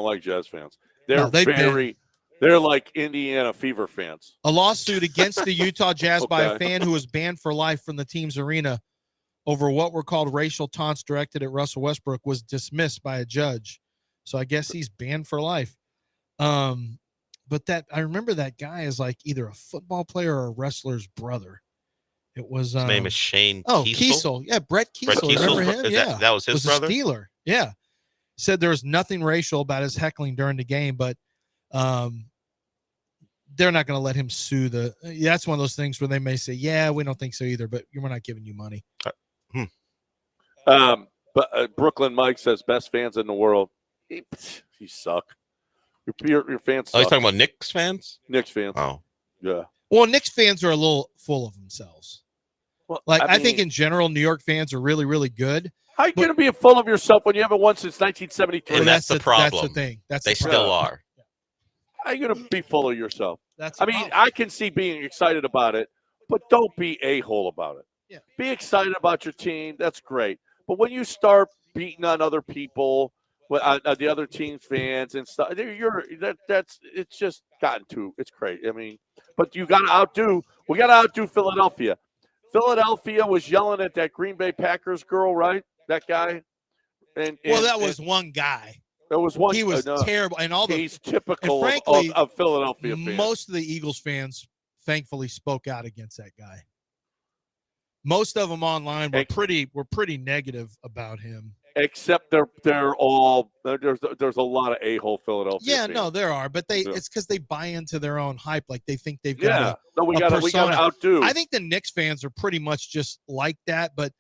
like Jazz fans. They're like Indiana Fever fans. A lawsuit against the Utah Jazz by a fan who was banned for life from the team's arena over what were called racial taunts directed at Russell Westbrook was dismissed by a judge. So I guess he's banned for life. But I remember that guy is like either a football player or a wrestler's brother. It was his name is Shane. Kiesel. Yeah, Brett Kiesel. Remember him? That was his brother. A Steeler. Yeah. Said there was nothing racial about his heckling during the game, but they're not going to let him sue that's one of those things where they may say, yeah, we don't think so either, but we're not giving you money. But Brooklyn Mike says best fans in the world. You suck. Your fans suck. Oh, he's talking about Knicks fans? Knicks fans. Oh. Yeah. Well, Knicks fans are a little full of themselves. Well, I think in general, New York fans are really, really good. How are you going to be full of yourself when you haven't won since 1973? And that's the problem. That's the thing. They still are. How are you going to be full of yourself? Problem. I can see being excited about it, but don't be a-hole about it. Yeah. Be excited about your team. That's great. But when you start beating on other people, the other team's fans and stuff, it's just gotten it's crazy. I mean, but we got to outdo Philadelphia. Philadelphia was yelling at that Green Bay Packers girl, right? That guy. That was one guy. There was one. He was terrible, and he's typical frankly, of Philadelphia fans. Most of the Eagles fans, thankfully, spoke out against that guy. Most of them online were pretty negative about him. Except they're all there's a lot of a-hole Philadelphia. Yeah, fans. No, there are, but it's because they buy into their own hype, like they think they've got we got to outdo. I think the Knicks fans are pretty much just like that, but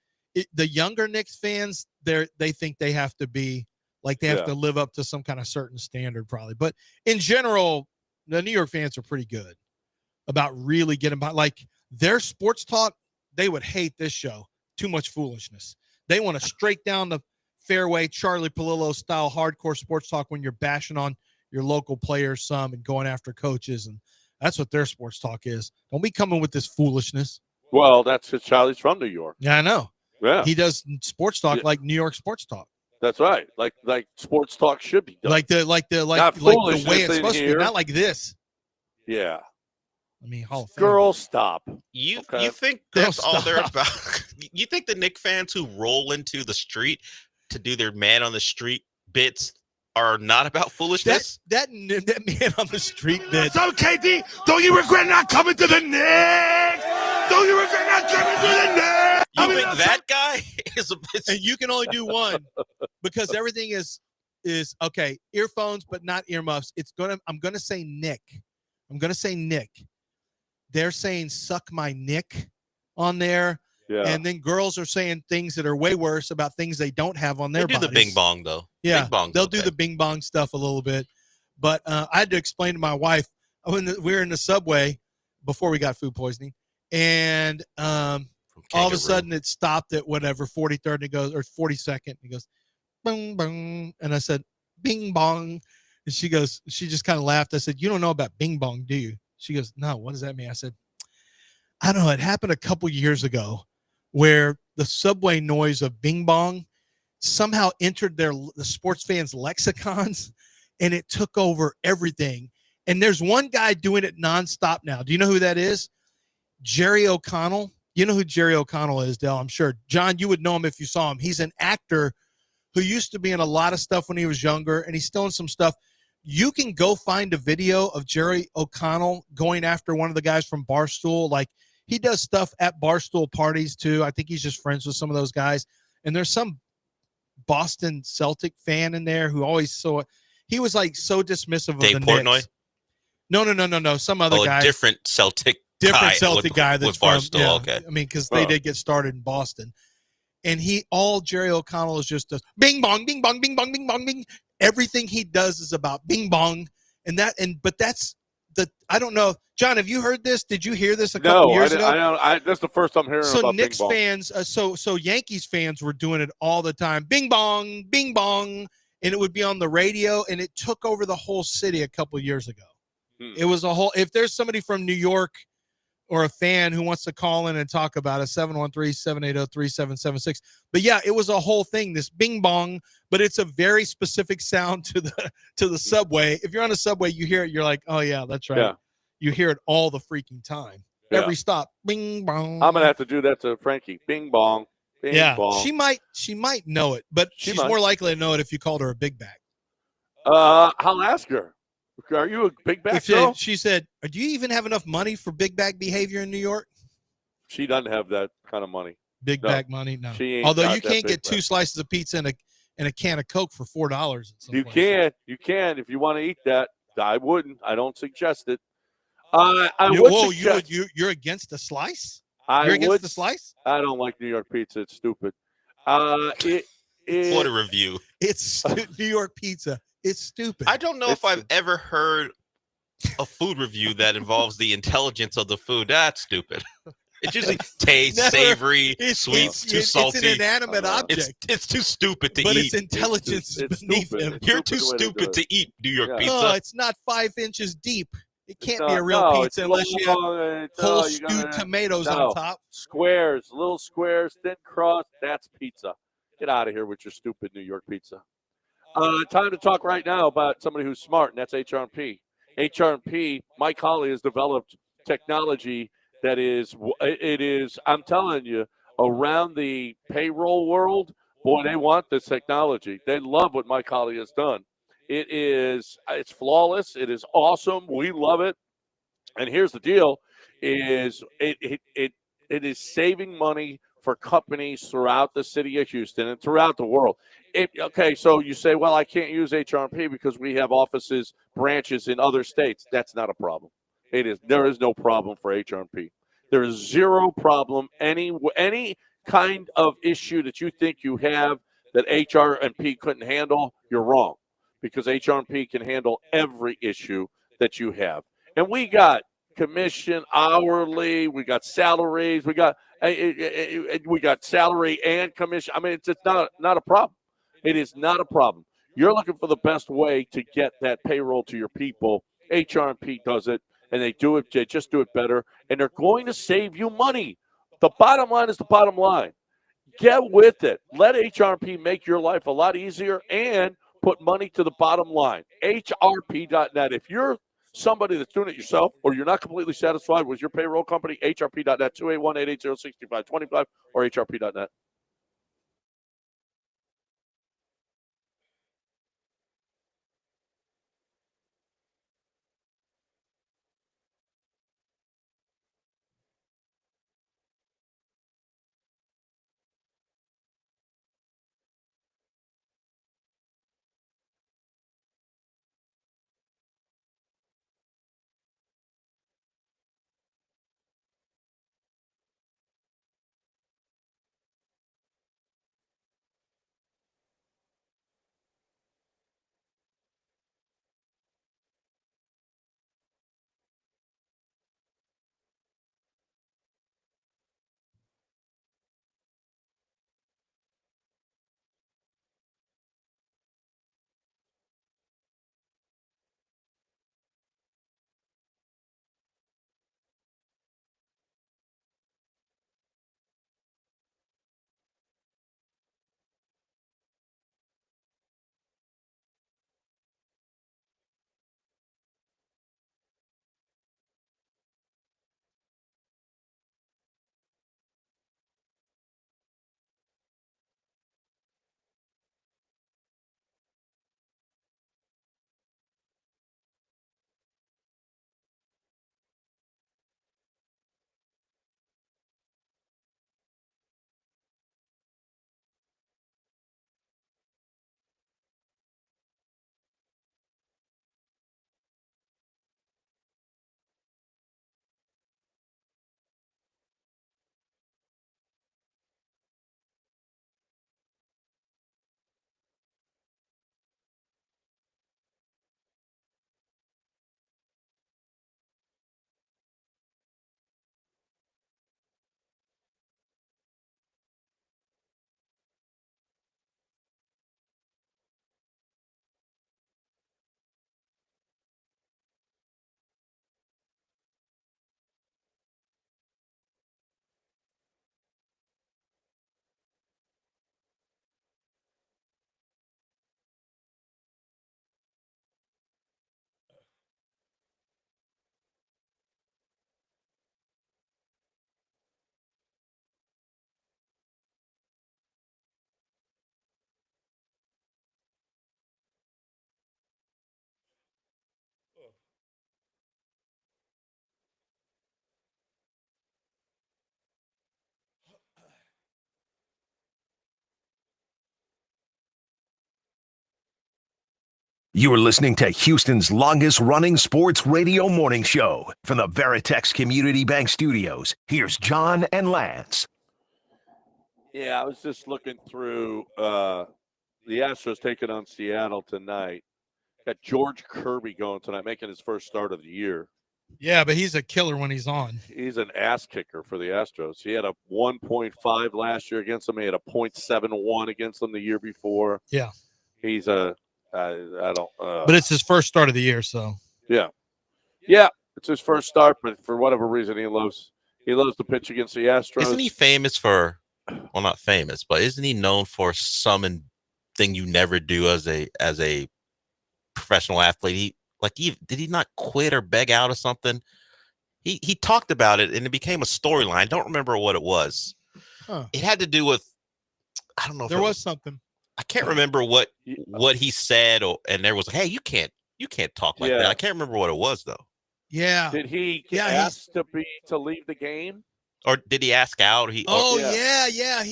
the younger Knicks fans, they think they have to be like they have to live up to some kind of certain standard, probably. But in general, the New York fans are pretty good about really getting by. Like their sports talk, they would hate this show. Too much foolishness. They want to straight down the fairway, Charlie Palillo style hardcore sports talk when you're bashing on your local players some and going after coaches, and that's what their sports talk is. Don't be coming with this foolishness. Well, that's because Charlie's from New York. Yeah, I know. Yeah, he does sports talk like New York sports talk. That's right. Like sports talk should be done. Like the way it's supposed to be, not like this. Yeah. I mean, Hall of Fame. Girls, stop. You think that's all they're about? You think the Knicks fans who roll into the street to do their man on the street bits are not about foolishness? That man on the street bit. So, KD, don't you regret not coming to the Knicks? Don't you regret not coming to the Knicks? You think that guy is a bitch? And you can only do one because everything is okay. Earphones, but not earmuffs. I'm gonna say Nick. They're saying "suck my Nick" on there. Yeah. And then girls are saying things that are way worse about things they don't have on their They do bodies. the bing bong, though. Yeah, bing bong's they'll okay. do the bing bong stuff a little bit. But I had to explain to my wife when we were in the subway before we got food poisoning. And all of a sudden it stopped at whatever, 43rd, and it goes, or 42nd. And he goes, bing, bong. And I said, bing bong. And she just kind of laughed. I said, you don't know about bing bong, do you? She goes, no, what does that mean? I said, I don't know. It happened a couple years ago where the subway noise of bing bong somehow entered the sports fans' lexicons, and it took over everything. And there's one guy doing it nonstop now. Do you know who that is? Jerry O'Connell. You know who Jerry O'Connell is, Del? I'm sure. John, you would know him if you saw him. He's an actor who used to be in a lot of stuff when he was younger, and he's still in some stuff. You can go find a video of Jerry O'Connell going after one of the guys from Barstool. Like, he does stuff at Barstool parties, too. I think he's just friends with some of those guys. And there's some Boston Celtic fan in there who always he was like so dismissive of Dave the Portnoy? Knicks. No. Some other guy. Different Celtic guy that's with Barstool. from, yeah, Okay. I mean, because they did get started in Boston. And all Jerry O'Connell is just does bing bong, bing bong, bing bong, bing bong, bing. Everything he does is about bing bong. But that's I don't know. John, have you heard this? Did you hear this a couple years ago? No, that's the first I'm hearing so about Knicks bing bong. fans, so Yankees fans were doing it all the time. Bing bong, and it would be on the radio, and it took over the whole city a couple years ago. It was if there's somebody from New York or a fan who wants to call in and talk about it, 713-780-3776. But yeah, it was a whole thing, this bing bong, but it's a very specific sound to the subway. If you're on a subway, you hear it, you're like, oh yeah, that's right. Yeah. You hear it all the freaking time. Yeah. Every stop, bing bong. I'm gonna have to do that to Frankie. Bing bong. Bing bong. She might know it, but she's more likely to know it if you called her a big bag. I'll ask her. Are you a big bag girl? She said, do you even have enough money for big bag behavior in New York? She doesn't have that kind of money. Big bag money? No. She ain't. Although you can't get 2 slices of pizza and a can of Coke for $4. You can if you want to eat that. I wouldn't. I don't suggest it. You're against the slice? You're against the slice? I don't like New York pizza. It's stupid. What a review. It's New York pizza. It's stupid. I don't know if I've ever heard a food review that involves the intelligence of the food. That's stupid. It's usually taste, savory, sweet, too salty. It's an inanimate object. It's too stupid to eat. But its intelligence is beneath them. You're too stupid to eat New York pizza. Oh, it's not 5 inches deep. It can't be a real pizza unless you have whole stewed tomatoes on top. Squares, little squares, thin crust. That's pizza. Get out of here with your stupid New York pizza. Time to talk right now about somebody who's smart, and that's HRP. HRP, Mike Hawley has developed technology that is, I'm telling you, around the payroll world, boy, they want this technology. They love what Mike Hawley has done. It's flawless. It is awesome. We love it. And here's the deal: it is saving money for companies throughout the city of Houston and throughout the world. Okay, so you say, well, I can't use HRP because we have offices, branches in other states. That's not a problem. There is no problem for HRP. There is zero problem. Any kind of issue that you think you have that HRP couldn't handle, you're wrong, because HRP can handle every issue that you have. And we got commission, hourly, we got salaries, we got salary and commission. I mean, it's not a problem. It is not a problem. You're looking for the best way to get that payroll to your people. HRP does it, and they just do it better, and they're going to save you money. The bottom line is the bottom line. Get with it. Let HRP make your life a lot easier and put money to the bottom line. HRP.net. If you're somebody that's doing it yourself or you're not completely satisfied with your payroll company, HRP.net, 281-880-6525 or HRP.net. You are listening to Houston's longest-running sports radio morning show from the Veritex Community Bank Studios. Here's John and Lance. Yeah, I was just looking through the Astros taking on Seattle tonight. Got George Kirby going tonight, making his first start of the year. Yeah, but he's a killer when he's on. He's an ass kicker for the Astros. He had a 1.5 last year against them. He had a 0.71 against them the year before. Yeah. He's a but it's his first start of the year, so. Yeah, it's his first start, but for whatever reason, he loves to pitch against the Astros. Isn't he famous for, well, not famous, but isn't he known for some thing you never do as a professional athlete? Did he not quit or beg out or something? He talked about it, and it became a storyline. I don't remember what it was. Huh. It had to do with, I don't know. There was something. I can't remember what he said, and there was, hey, you can't talk like that. I can't remember what it was though. Yeah. Did he ask to leave the game, or did he ask out? He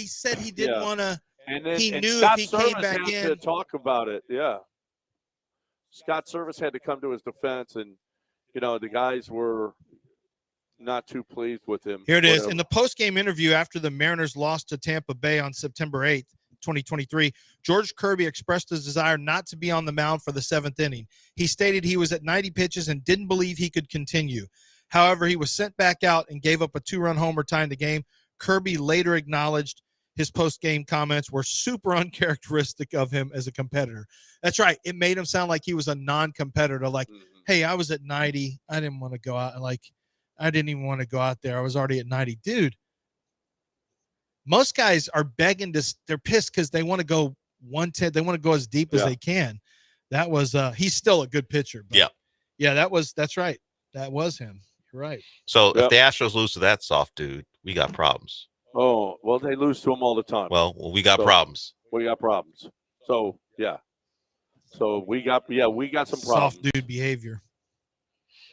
said he didn't want to. And then he knew Scott if he Service came back had in to talk about it. Yeah, Scott Service had to come to his defense, and the guys were not too pleased with him. Here it is. In the post-game interview after the Mariners lost to Tampa Bay on September 8th, 2023, George Kirby expressed his desire not to be on the mound for the 7th inning. He stated he was at 90 pitches and didn't believe he could continue. However, he was sent back out and gave up a 2-run homer tying the game. Kirby later acknowledged his post-game comments were super uncharacteristic of him as a competitor. That's right. It made him sound like he was a non-competitor. Like, hey, I was at 90. I didn't want to go out. I didn't even want to go out there. I was already at 90. Dude, most guys are begging to – they're pissed because they want to go 110. They want to go as deep as they can. That was he's still a good pitcher. But yeah, that's right. That was him. You're right. So if the Astros lose to that soft dude, we got problems. Oh, well, they lose to him all the time. Well, we got problems. We got problems. So, yeah. So we got some problems. Soft dude behavior.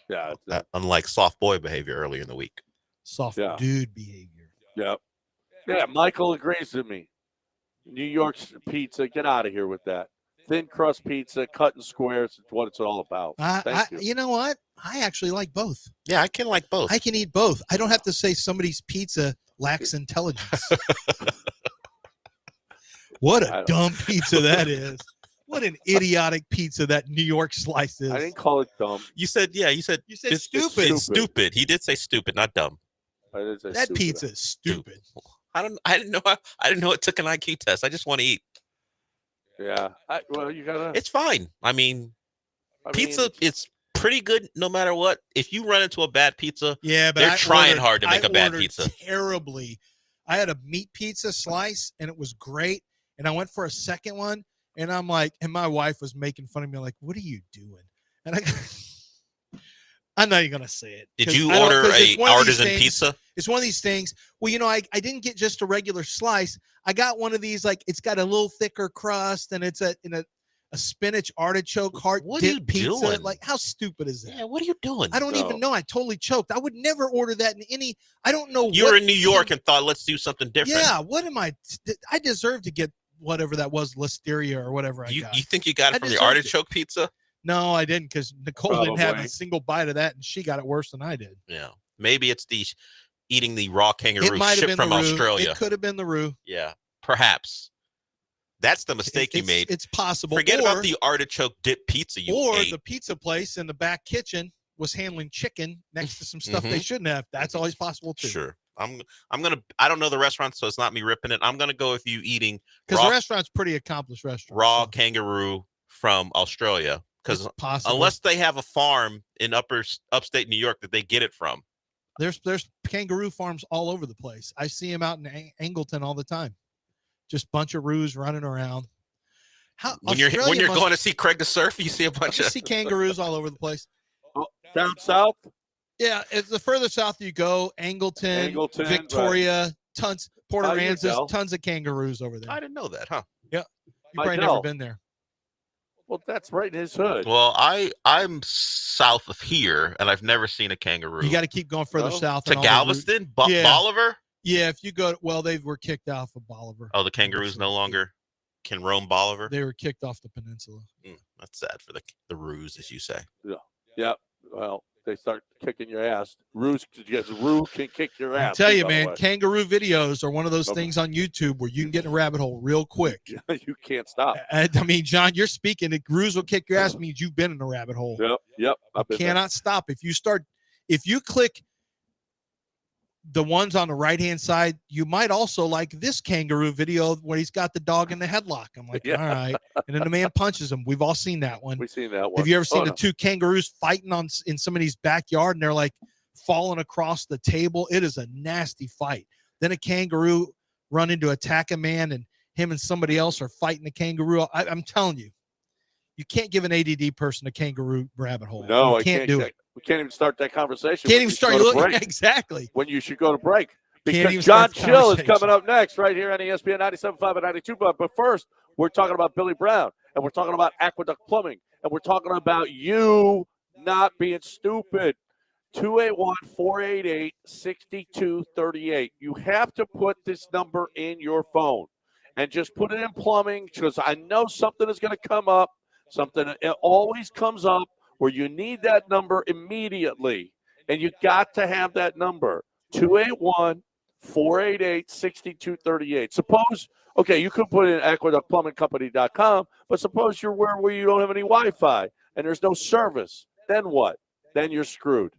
Yeah. Unlike soft boy behavior earlier in the week. Soft dude behavior. Yeah. Yeah, Michael agrees with me. New York's pizza, get out of here with that. Thin crust pizza, cut in squares, it's what it's all about. Thank you. You know what? I actually like both. Yeah, I can like both. I can eat both. I don't have to say somebody's pizza lacks intelligence. What a dumb pizza that is. What an idiotic pizza that New York slice is. I didn't call it dumb. You said stupid. It's stupid. He did say stupid, not dumb. I did say that stupid. Pizza is stupid. I didn't know it took an IQ test. I just want to eat. Yeah. You gotta. It's fine. I mean pizza, it's pretty good no matter what. If you run into a bad pizza, but they're trying hard to make a bad pizza. Terribly. I had a meat pizza slice and it was great. And I went for a second one and I'm like, and my wife was making fun of me like, what are you doing? And I'm not even going to say it. Did you order a artisan pizza? It's one of these things. Well, I didn't get just a regular slice. I got one of these, like it's got a little thicker crust and it's in a spinach artichoke heart dip pizza. Doing? Like, how stupid is that? Yeah, what are you doing? I don't even know. I totally choked. I would never order that in any. I don't know. You were in New York and thought, let's do something different. Yeah. What am I? I deserve to get whatever that was, listeria or whatever I got. You think you got it from the artichoke pizza? No, I didn't, because Nicole didn't have a single bite of that, and she got it worse than I did. Yeah. Maybe it's eating the raw kangaroo shipped shipped from Australia. It could have been the roux. Yeah, perhaps. That's the mistake you made. It's possible. Forget about the artichoke dip pizza you ate. The pizza place in the back kitchen was handling chicken next to some stuff they shouldn't have. That's always possible too. Sure. I don't know the restaurant, so it's not me ripping it. I'm gonna go with you eating, because the restaurant's pretty accomplished restaurant. Raw kangaroo from Australia. Because unless they have a farm in upstate New York that they get it from. There's kangaroo farms all over the place. I see them out in Angleton all the time. Just bunch of roos running around. When you're going to see Craig the Surf, you see a bunch of see kangaroos all over the place. Down south? Yeah, it's the further south you go, Angleton Victoria, tons, Port Aransas, tons of kangaroos over there. I didn't know that, huh? Yeah. You've probably never been there. Well, that's right in his hood. Well, I'm south of here, and I've never seen a kangaroo. You got to keep going further south. To Galveston? Bolivar? Yeah, if you go – well, they were kicked off of Bolivar. Oh, the kangaroos no longer? Can Rome Bolivar? They were kicked off the peninsula. That's sad for the Roos, as you say. Yeah. Well, they start kicking your ass. Roo can kick your ass. I tell you, man, kangaroo videos are one of those things on YouTube where you can get in a rabbit hole real quick. You can't stop. I mean, John, you're speaking. If Roos will kick your ass means you've been in a rabbit hole. Yep. You cannot stop. If you click the ones on the right-hand side, you might also like this kangaroo video where he's got the dog in the headlock. I'm like, all right. And then the man punches him. We've all seen that one. We've seen that one. Have you ever seen the two kangaroos fighting in somebody's backyard and they're like falling across the table? It is a nasty fight. Then a kangaroo run in to attack a man and him and somebody else are fighting the kangaroo. I'm telling you, you can't give an ADD person a kangaroo rabbit hole. No, you can't do it. We can't even start that conversation. Can't even start. Exactly. When you should go to break. Because John Chill is coming up next right here on ESPN 97.5 and 92.5. But first, we're talking about Billy Brown, and we're talking about Aqueduct Plumbing, and we're talking about you not being stupid. 281-488-6238. You have to put this number in your phone and just put it in plumbing because I know something is going to come up. Something it always comes up where you need that number immediately, and you got to have that number, 281-488-6238. Suppose, okay, you could put in aqueductplumbingcompany.com, but suppose you're where you don't have any Wi-Fi and there's no service. Then what? Then you're screwed.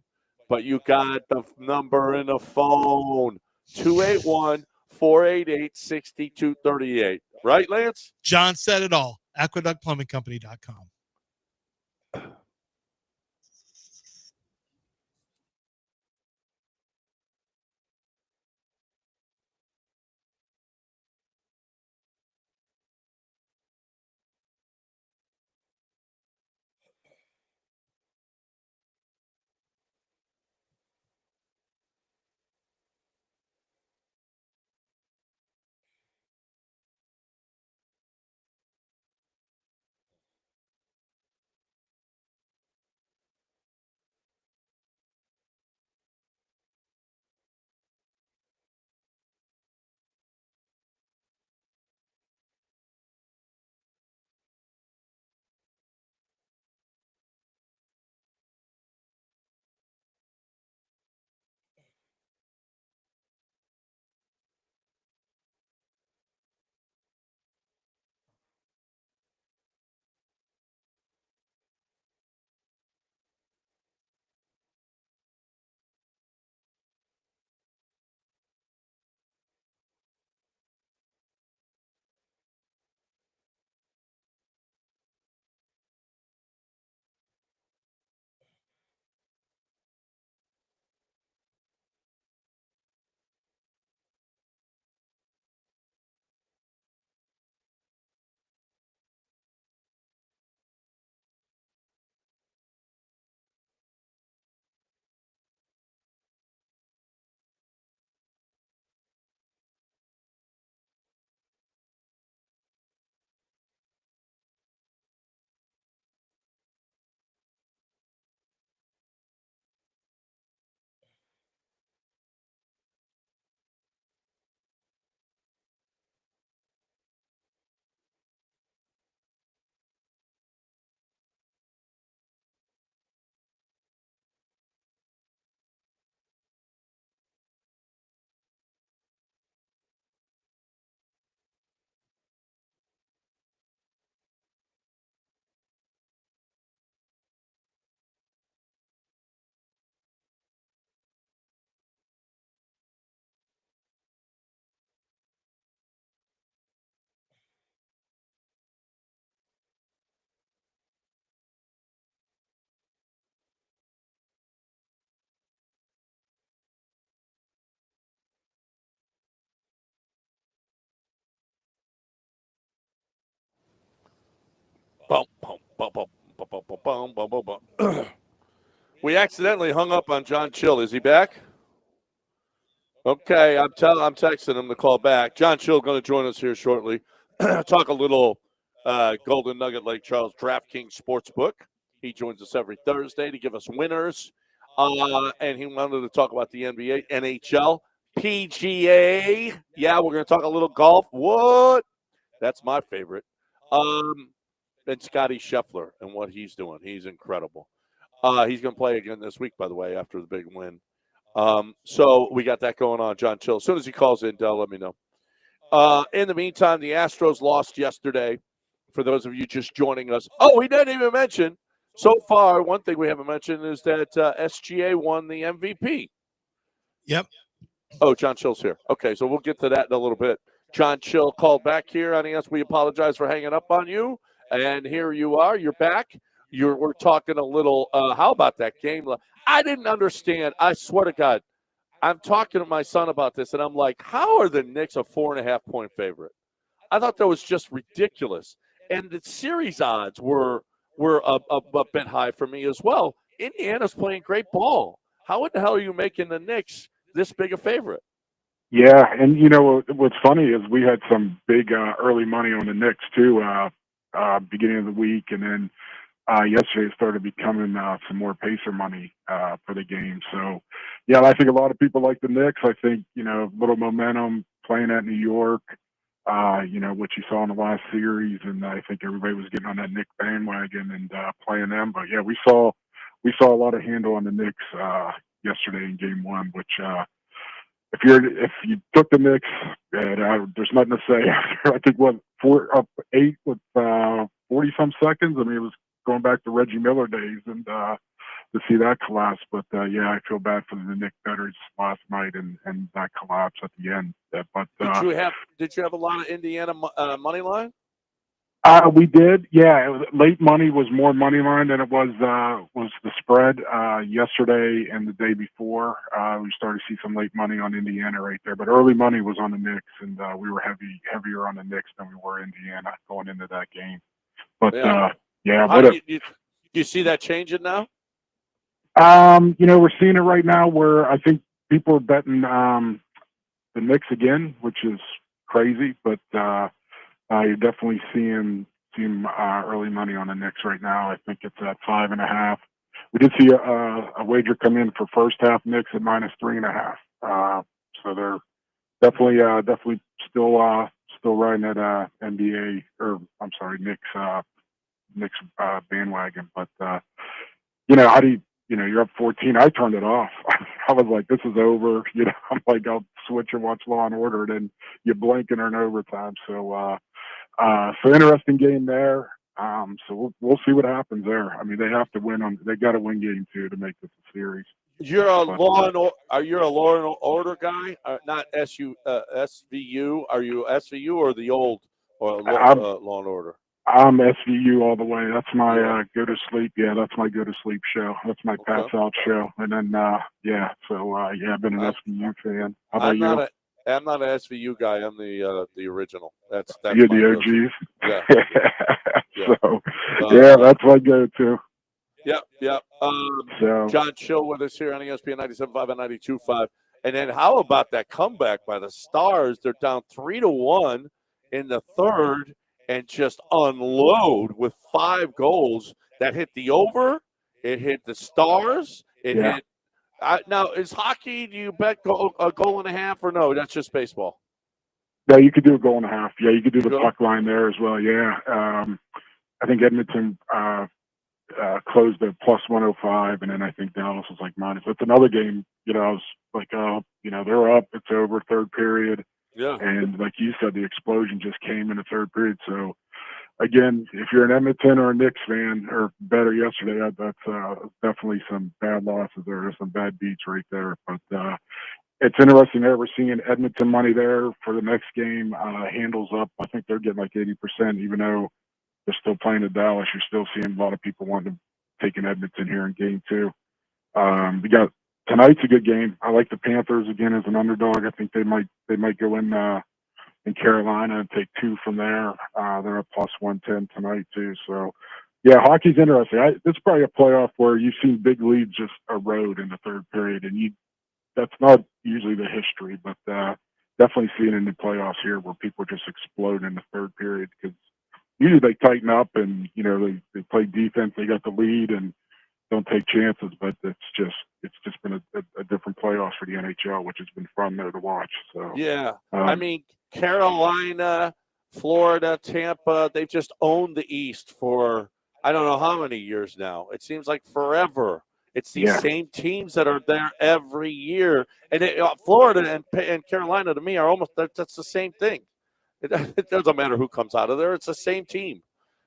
But you got the number in the phone, 281-488-6238. Right, Lance? John said it all. aqueductplumbingcompany.com. We accidentally hung up on John Chill. Is he back? Okay, I'm texting him to call back. John Chill going to join us here shortly. Talk a little Golden Nugget Lake Charles DraftKings Sportsbook. He joins us every Thursday to give us winners. And he wanted to talk about the NBA, NHL, PGA. Yeah, we're going to talk a little golf. What? That's my favorite. And Scotty Scheffler and what he's doing. He's incredible. He's going to play again this week, by the way, after the big win. So we got that going on, John Chill. As soon as he calls in, Del, let me know. In the meantime, the Astros lost yesterday. For those of you just joining us. Oh, we didn't even mention, so far, one thing we haven't mentioned is that SGA won the MVP. Yep. Oh, John Chill's here. Okay, so we'll get to that in a little bit. John Chill called back here on ES. We apologize for hanging up on you. And here you are. You're back. We're talking a little, how about that game? I didn't understand. I swear to God. I'm talking to my son about this, and I'm like, how are the Knicks a 4.5-point favorite? I thought that was just ridiculous. And the series odds were a bit high for me as well. Indiana's playing great ball. How in the hell are you making the Knicks this big a favorite? Yeah, and you know what's funny is we had some big early money on the Knicks too, beginning of the week, and then yesterday it started becoming some more Pacer money for the game. So, yeah, I think a lot of people like the Knicks. I think little momentum playing at New York. What you saw in the last series, and I think everybody was getting on that Knicks bandwagon and playing them. But yeah, we saw a lot of handle on the Knicks yesterday in Game 1. Which if you took the Knicks, there's nothing to say after. I think 4-8 with 40-some seconds. I mean, it was going back to Reggie Miller days, and to see that collapse. But yeah, I feel bad for the Knicks bettors last night and that collapse at the end. But did you have a lot of Indiana money line? We did. Yeah, late money was more money line than it was the spread yesterday and the day before. We started to see some late money on Indiana right there, but early money was on the Knicks, and we were heavier on the Knicks than we were Indiana going into that game. But yeah, do you see that changing now? We're seeing it right now where I think people are betting the Knicks again, which is crazy, but you're definitely seeing early money on the Knicks right now. I think it's at 5.5. We did see a wager come in for first half Knicks at -3.5. So they're definitely still riding that NBA Knicks bandwagon. But how do you? You're up 14. I turned it off. I was like, this is over. I'm like, I'll switch and watch Law and Order. And then you blink and earn overtime. So, interesting game there. So we'll see what happens there. I mean, they have to win they got to win game 2 to make this a series. You're a Law and Order guy, not SVU. Are you SVU or the old Law and Order? I'm SVU all the way. That's my go to sleep. Yeah, that's my go to sleep show. That's my pass out show. And then I've been an SVU fan. How about you? I'm not an SVU guy. I'm the original. That's you're the OGs. Yeah. So that's my go to. Yep. John Chill with us here on ESPN 97.5 and 92.5. And then how about that comeback by the Stars? They're down 3-1 in the third. And just unload with 5 goals that hit the over. It hit the Stars. It hit. Now, is hockey, do you bet a goal and a half or no? That's just baseball. Yeah, you could do a goal and a half. Yeah, you could do the puck line there as well. Yeah. I think Edmonton closed at +105, and then I think Dallas was like minus. It's another game, I was like, they're up. It's over, third period. Yeah. And like you said, the explosion just came in the third period. So, again, if you're an Edmonton or a Knicks fan, or better yesterday, that's definitely some bad losses there. There's some bad beats right there. But it's interesting there. We're seeing Edmonton money there for the next game. Handles up. I think they're getting like 80%, even though they're still playing at Dallas. You're still seeing a lot of people wanting to take an Edmonton here in game 2. We got tonight's a good game. I like the Panthers again as an underdog. I think they might go in Carolina and take 2 from there. They're at +110 tonight too. So yeah, hockey's interesting. This is probably a playoff where you've seen big leads just erode in the third period, and that's not usually the history, but definitely seeing in the playoffs here where people just explode in the third period because usually they tighten up and they play defense. They got the lead and don't take chances, but it's just been a different playoffs for the NHL, which has been fun there to watch. So yeah, I mean Carolina, Florida, Tampa, they've just owned the East for I don't know how many years now. It seems like forever. It's these same teams that are there every year. And Florida and Carolina, to me, are almost that's the same thing. It doesn't matter who comes out of there. It's the same team.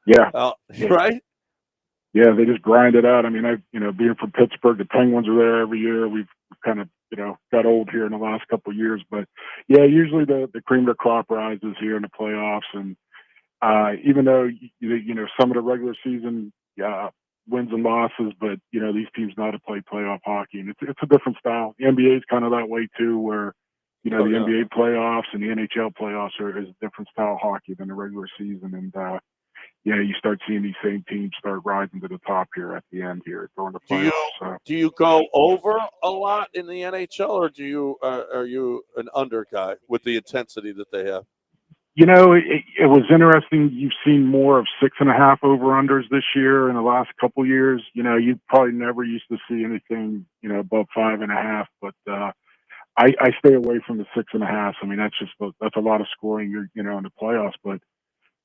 Yeah. Right? Yeah, they just grind it out. I mean, being from Pittsburgh, the Penguins are there every year. We've kind of, got old here in the last couple of years. But, yeah, usually the cream of the crop rises here in the playoffs. And even though, some of the regular season wins and losses, but, these teams know how to play playoff hockey. And it's a different style. The NBA is kind of that way, too, where, the NBA playoffs and the NHL playoffs is a different style of hockey than the regular season. And, you start seeing these same teams start rising to the top here at the end here during the playoffs. Do you go over a lot in the NHL, or are you an under guy with the intensity that they have? It was interesting. You've seen more of 6.5 over-unders this year in the last couple years. You probably never used to see anything, above 5.5. But I stay away from the 6.5. I mean, that's a lot of scoring, in the playoffs. But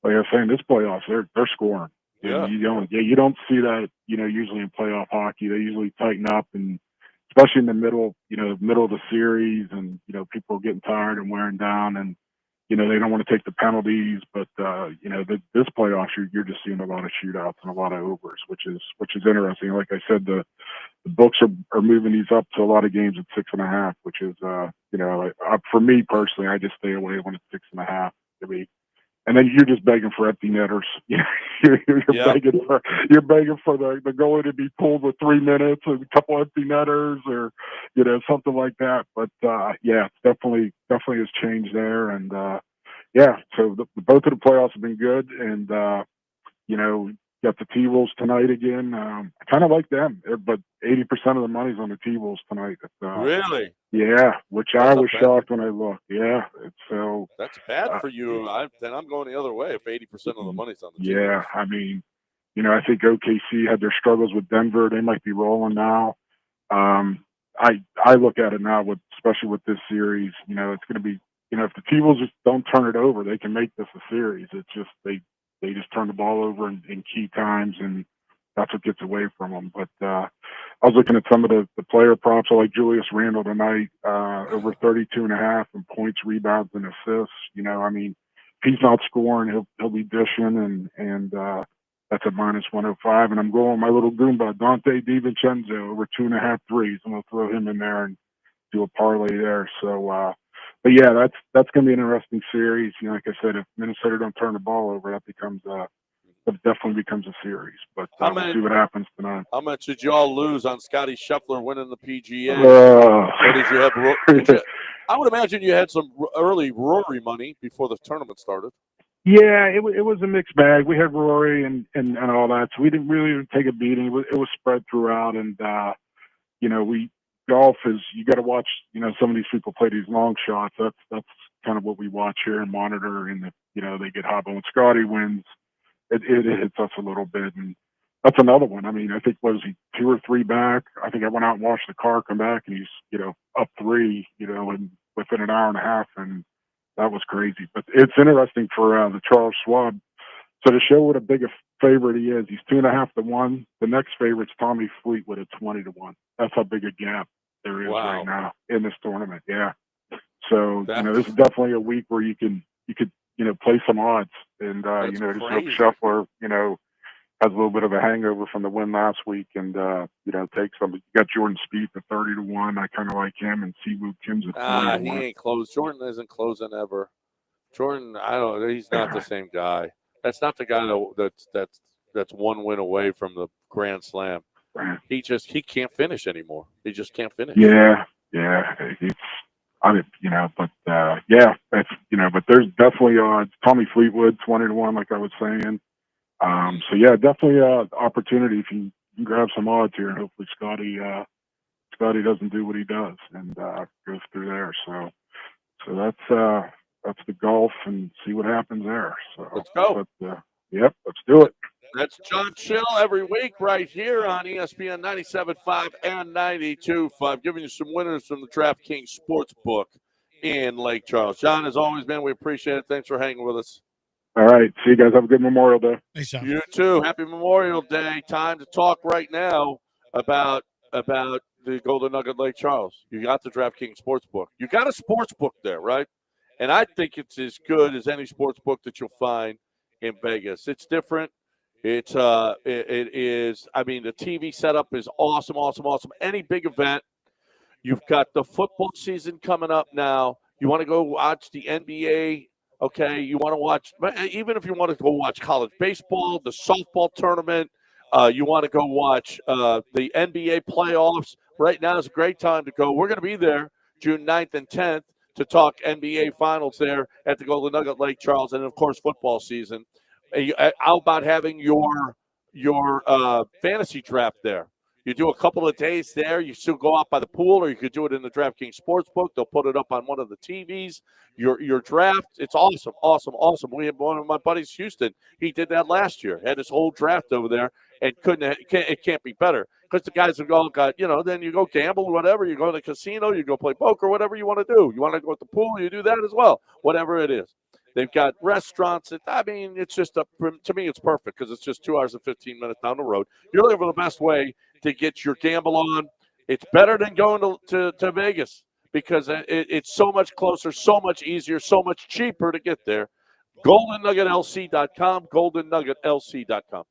like I was saying, this playoffs, they're scoring. Yeah. And you don't see that, usually in playoff hockey. They usually tighten up, and especially in the middle of the series, and, people are getting tired and wearing down, and, they don't want to take the penalties. But, this playoffs, you're just seeing a lot of shootouts and a lot of overs, which is interesting. Like I said, the books are moving these up to a lot of games at 6.5, which is, for me personally, I just stay away when it's 6.5. And then you're just begging for empty netters. You're begging for the goalie to be pulled with 3 minutes and a couple empty netters, or something like that. But it's definitely has changed there. And so both of the playoffs have been good. And got the T-Wolves tonight again. I kind of like them, but 80% of the money's on the T-Wolves tonight. Really? Yeah, which I was shocked when I looked. Yeah, that's bad for you. Then I'm going the other way if 80% of the money's on the T-Wolves. Yeah, I mean, I think OKC had their struggles with Denver. They might be rolling now. I look at it now especially with this series. It's going to be, if the T-Wolves just don't turn it over, they can make this a series. It's just they just turn the ball over in key times, and that's what gets away from them. But I was looking at some of the player props. I like Julius Randle tonight, over 32.5 in points, rebounds, and assists. I mean, if he's not scoring, he'll be dishing, and that's at -105. And I'm going my little Goomba, Dante DiVincenzo, over 2.5 threes. I'm going to throw him in there and do a parlay there. So, but yeah, that's going to be an interesting series. Like I said, if Minnesota don't turn the ball over, that definitely becomes a series. But we'll see what happens tonight. How much did you all lose on Scotty Scheffler winning the PGA? Or did you have? I would imagine you had some early Rory money before the tournament started. Yeah, it was a mixed bag. We had Rory and all that, so we didn't really take a beating. It was spread throughout, and golf is, you got to watch, some of these people play these long shots. That's kind of what we watch here and monitor. And they get hot. But when Scotty wins, it hits us a little bit. And that's another one. I mean, I think, was he 2 or 3 back? I think I went out and watched the car come back, and he's, up 3, and within an hour and a half. And that was crazy. But it's interesting for the Charles Schwab. So to show what a big a favorite he is, he's 2.5 to 1. The next favorite's Tommy Fleetwood at 20 to 1. That's how big a gap there is right now in this tournament. Yeah. So, this is definitely a week where you could, play some odds, and, just hope Scheffler, has a little bit of a hangover from the win last week, and, take some. You got Jordan Spieth at 30 to 1. I kind of like him, and Siwoo Kim's at 20 to 1. He ain't close. Jordan isn't closing ever. Jordan, I don't know. He's not the same guy. That's not the guy that's one win away from the Grand Slam. He can't finish anymore. He just can't finish. Yeah. But there's definitely odds. Tommy Fleetwood, 20 to 1, like I was saying. So yeah, definitely opportunity if you can grab some odds here, and hopefully Scotty doesn't do what he does and goes through there. So that's the golf, and see what happens there. So let's go. Let's do it. That's John Chill every week right here on ESPN 97.5 and 92.5, giving you some winners from the DraftKings Sportsbook in Lake Charles. John, as always, man, we appreciate it. Thanks for hanging with us. All right. See you guys. Have a good Memorial Day. Thanks, John. You too. Happy Memorial Day. Time to talk right now about the Golden Nugget Lake Charles. You got the DraftKings Sportsbook. You got a sportsbook there, right? And I think it's as good as any sportsbook that you'll find in Vegas. It's different. It is. I mean, the TV setup is awesome, awesome, awesome. Any big event, you've got the football season coming up now. You want to go watch the NBA. Okay, you want to watch, even if you want to go watch college baseball, the softball tournament, you want to go watch the NBA playoffs. Right now is a great time to go. We're going to be there June 9th and 10th to talk NBA finals there at the Golden Nugget Lake Charles, and of course football season. How about having your fantasy draft there? You do a couple of days there. You still go out by the pool, or you could do it in the DraftKings Sportsbook. They'll put it up on one of the TVs. Your draft, it's awesome, awesome, awesome. We have one of my buddies, Houston. He did that last year. Had his whole draft over there, and it can't be better because the guys have all got, then you go gamble, whatever. You go to the casino, you go play poker, whatever you want to do. You want to go at the pool, you do that as well, whatever it is. They've got restaurants. It's just to me, it's perfect because it's just 2 hours and 15 minutes down the road. You're looking for the best way to get your gamble on. It's better than going to Vegas because it's so much closer, so much easier, so much cheaper to get there. GoldenNuggetLC.com, GoldenNuggetLC.com.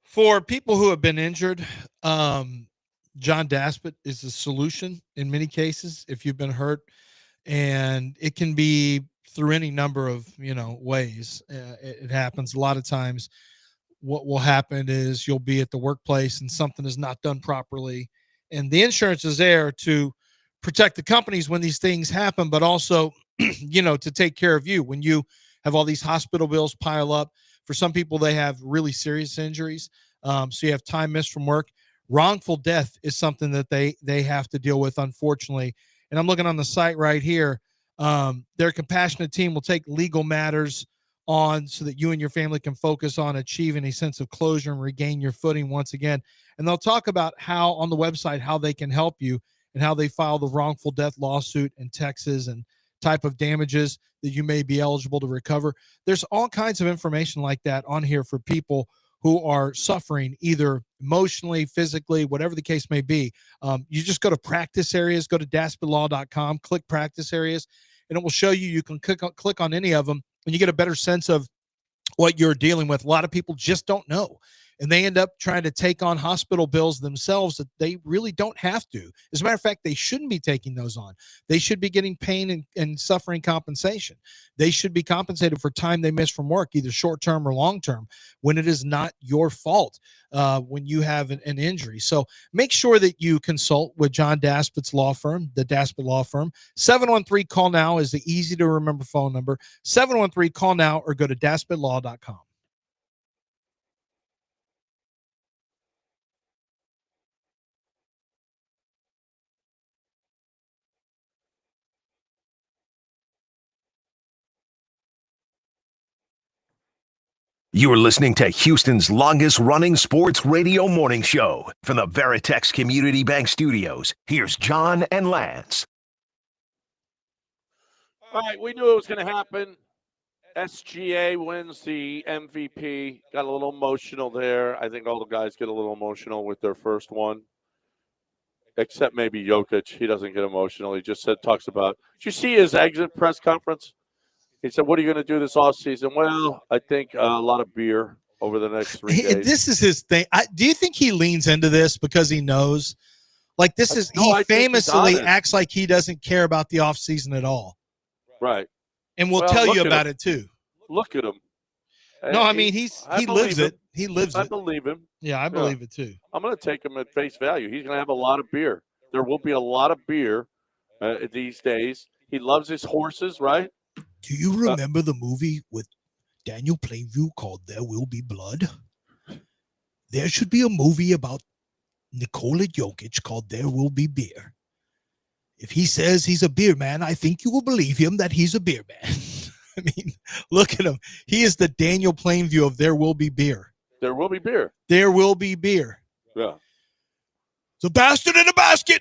For people who have been injured, John Daspit is the solution in many cases if you've been hurt, and it can be through any number of ways. It happens a lot of times. What will happen is you'll be at the workplace and something is not done properly, and the insurance is there to protect the companies when these things happen, but also to take care of you when you have all these hospital bills pile up. For some people, they have really serious injuries. So you have time missed from work. Wrongful death is something that they have to deal with, unfortunately. And I'm looking on the site right here. Their compassionate team will take legal matters on so that you and your family can focus on achieving a sense of closure and regain your footing once again. And they'll talk about how on the website, how they can help you and how they file the wrongful death lawsuit in Texas and type of damages that you may be eligible to recover. There's all kinds of information like that on here for people who are suffering either emotionally, physically, whatever the case may be. You just go to practice areas, go to daspitlaw.com, click practice areas, and it will show you. You can click on any of them, and you get a better sense of what you're dealing with. A lot of people just don't know, and they end up trying to take on hospital bills themselves that they really don't have to. As a matter of fact, they shouldn't be taking those on. They should be getting pain and suffering compensation. They should be compensated for time they miss from work, either short-term or long-term, when it is not your fault when you have an injury. So make sure that you consult with John Daspit's law firm, the Daspit Law Firm. 713-CALL-NOW is the easy-to-remember phone number. 713-CALL-NOW, or go to daspitlaw.com. You're listening to Houston's longest-running sports radio morning show. From the Veritex Community Bank Studios, here's John and Lance. All right, we knew it was going to happen. SGA wins the MVP. Got a little emotional there. I think all the guys get a little emotional with their first one, except maybe Jokic. He doesn't get emotional. He just talks about, did you see his exit press conference? He said, what are you going to do this offseason? Well, I think a lot of beer over the next 3 days. This is his thing. Do you think he leans into this because he knows? Like, this is, he famously acts like he doesn't care about the offseason at all. Right. And we'll tell you about it, too. Look at him. No, I mean, he lives it. He lives it. I believe him. Yeah, I believe it, too. I'm going to take him at face value. He's going to have a lot of beer. There will be a lot of beer these days. He loves his horses, right? Do you remember the movie with Daniel Plainview called There Will Be Blood? There should be a movie about Nikola Jokic called There Will Be Beer. If he says he's a beer man, I think you will believe him that he's a beer man. I mean, look at him. He is the Daniel Plainview of There Will Be Beer. There will be beer. There will be beer. Yeah. The bastard in a basket.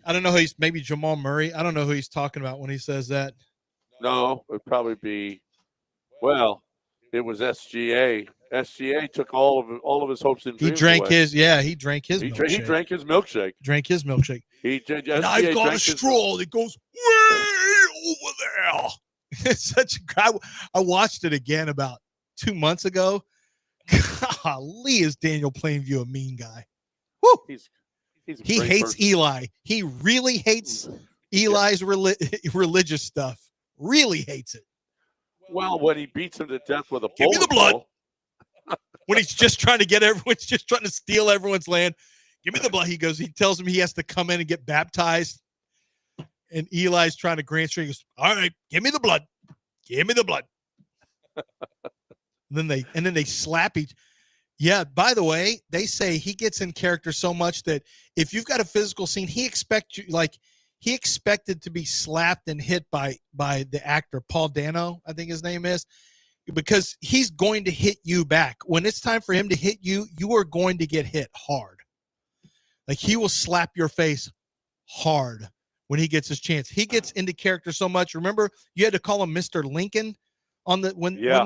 I don't know who maybe Jamal Murray. I don't know who he's talking about when he says that. No, it would probably be, well, it was SGA. SGA took all of his hopes and dreams. He drank away. He drank his milkshake. He drank his milkshake. Drank his milkshake. He did. And I've got a straw that goes way over there. It's such a I watched it again about 2 months ago. Golly, is Daniel Plainview a mean guy? Woo! He hates person. Eli. He really hates Eli's religious stuff. Really hates it. Well, when he beats him to death with a give me the blood. When he's just trying to get everyone's just trying to steal everyone's land. Give me the blood. He tells him he has to come in and get baptized. And Eli's trying to grandstand. He goes, all right, give me the blood. Give me the blood. and then they slap each. Yeah, by the way, they say he gets in character so much that if you've got a physical scene, he expected to be slapped and hit by the actor Paul Dano, I think his name is, because he's going to hit you back. When it's time for him to hit you, you are going to get hit hard. Like, he will slap your face hard when he gets his chance. He gets into character so much. Remember, you had to call him Mr. Lincoln when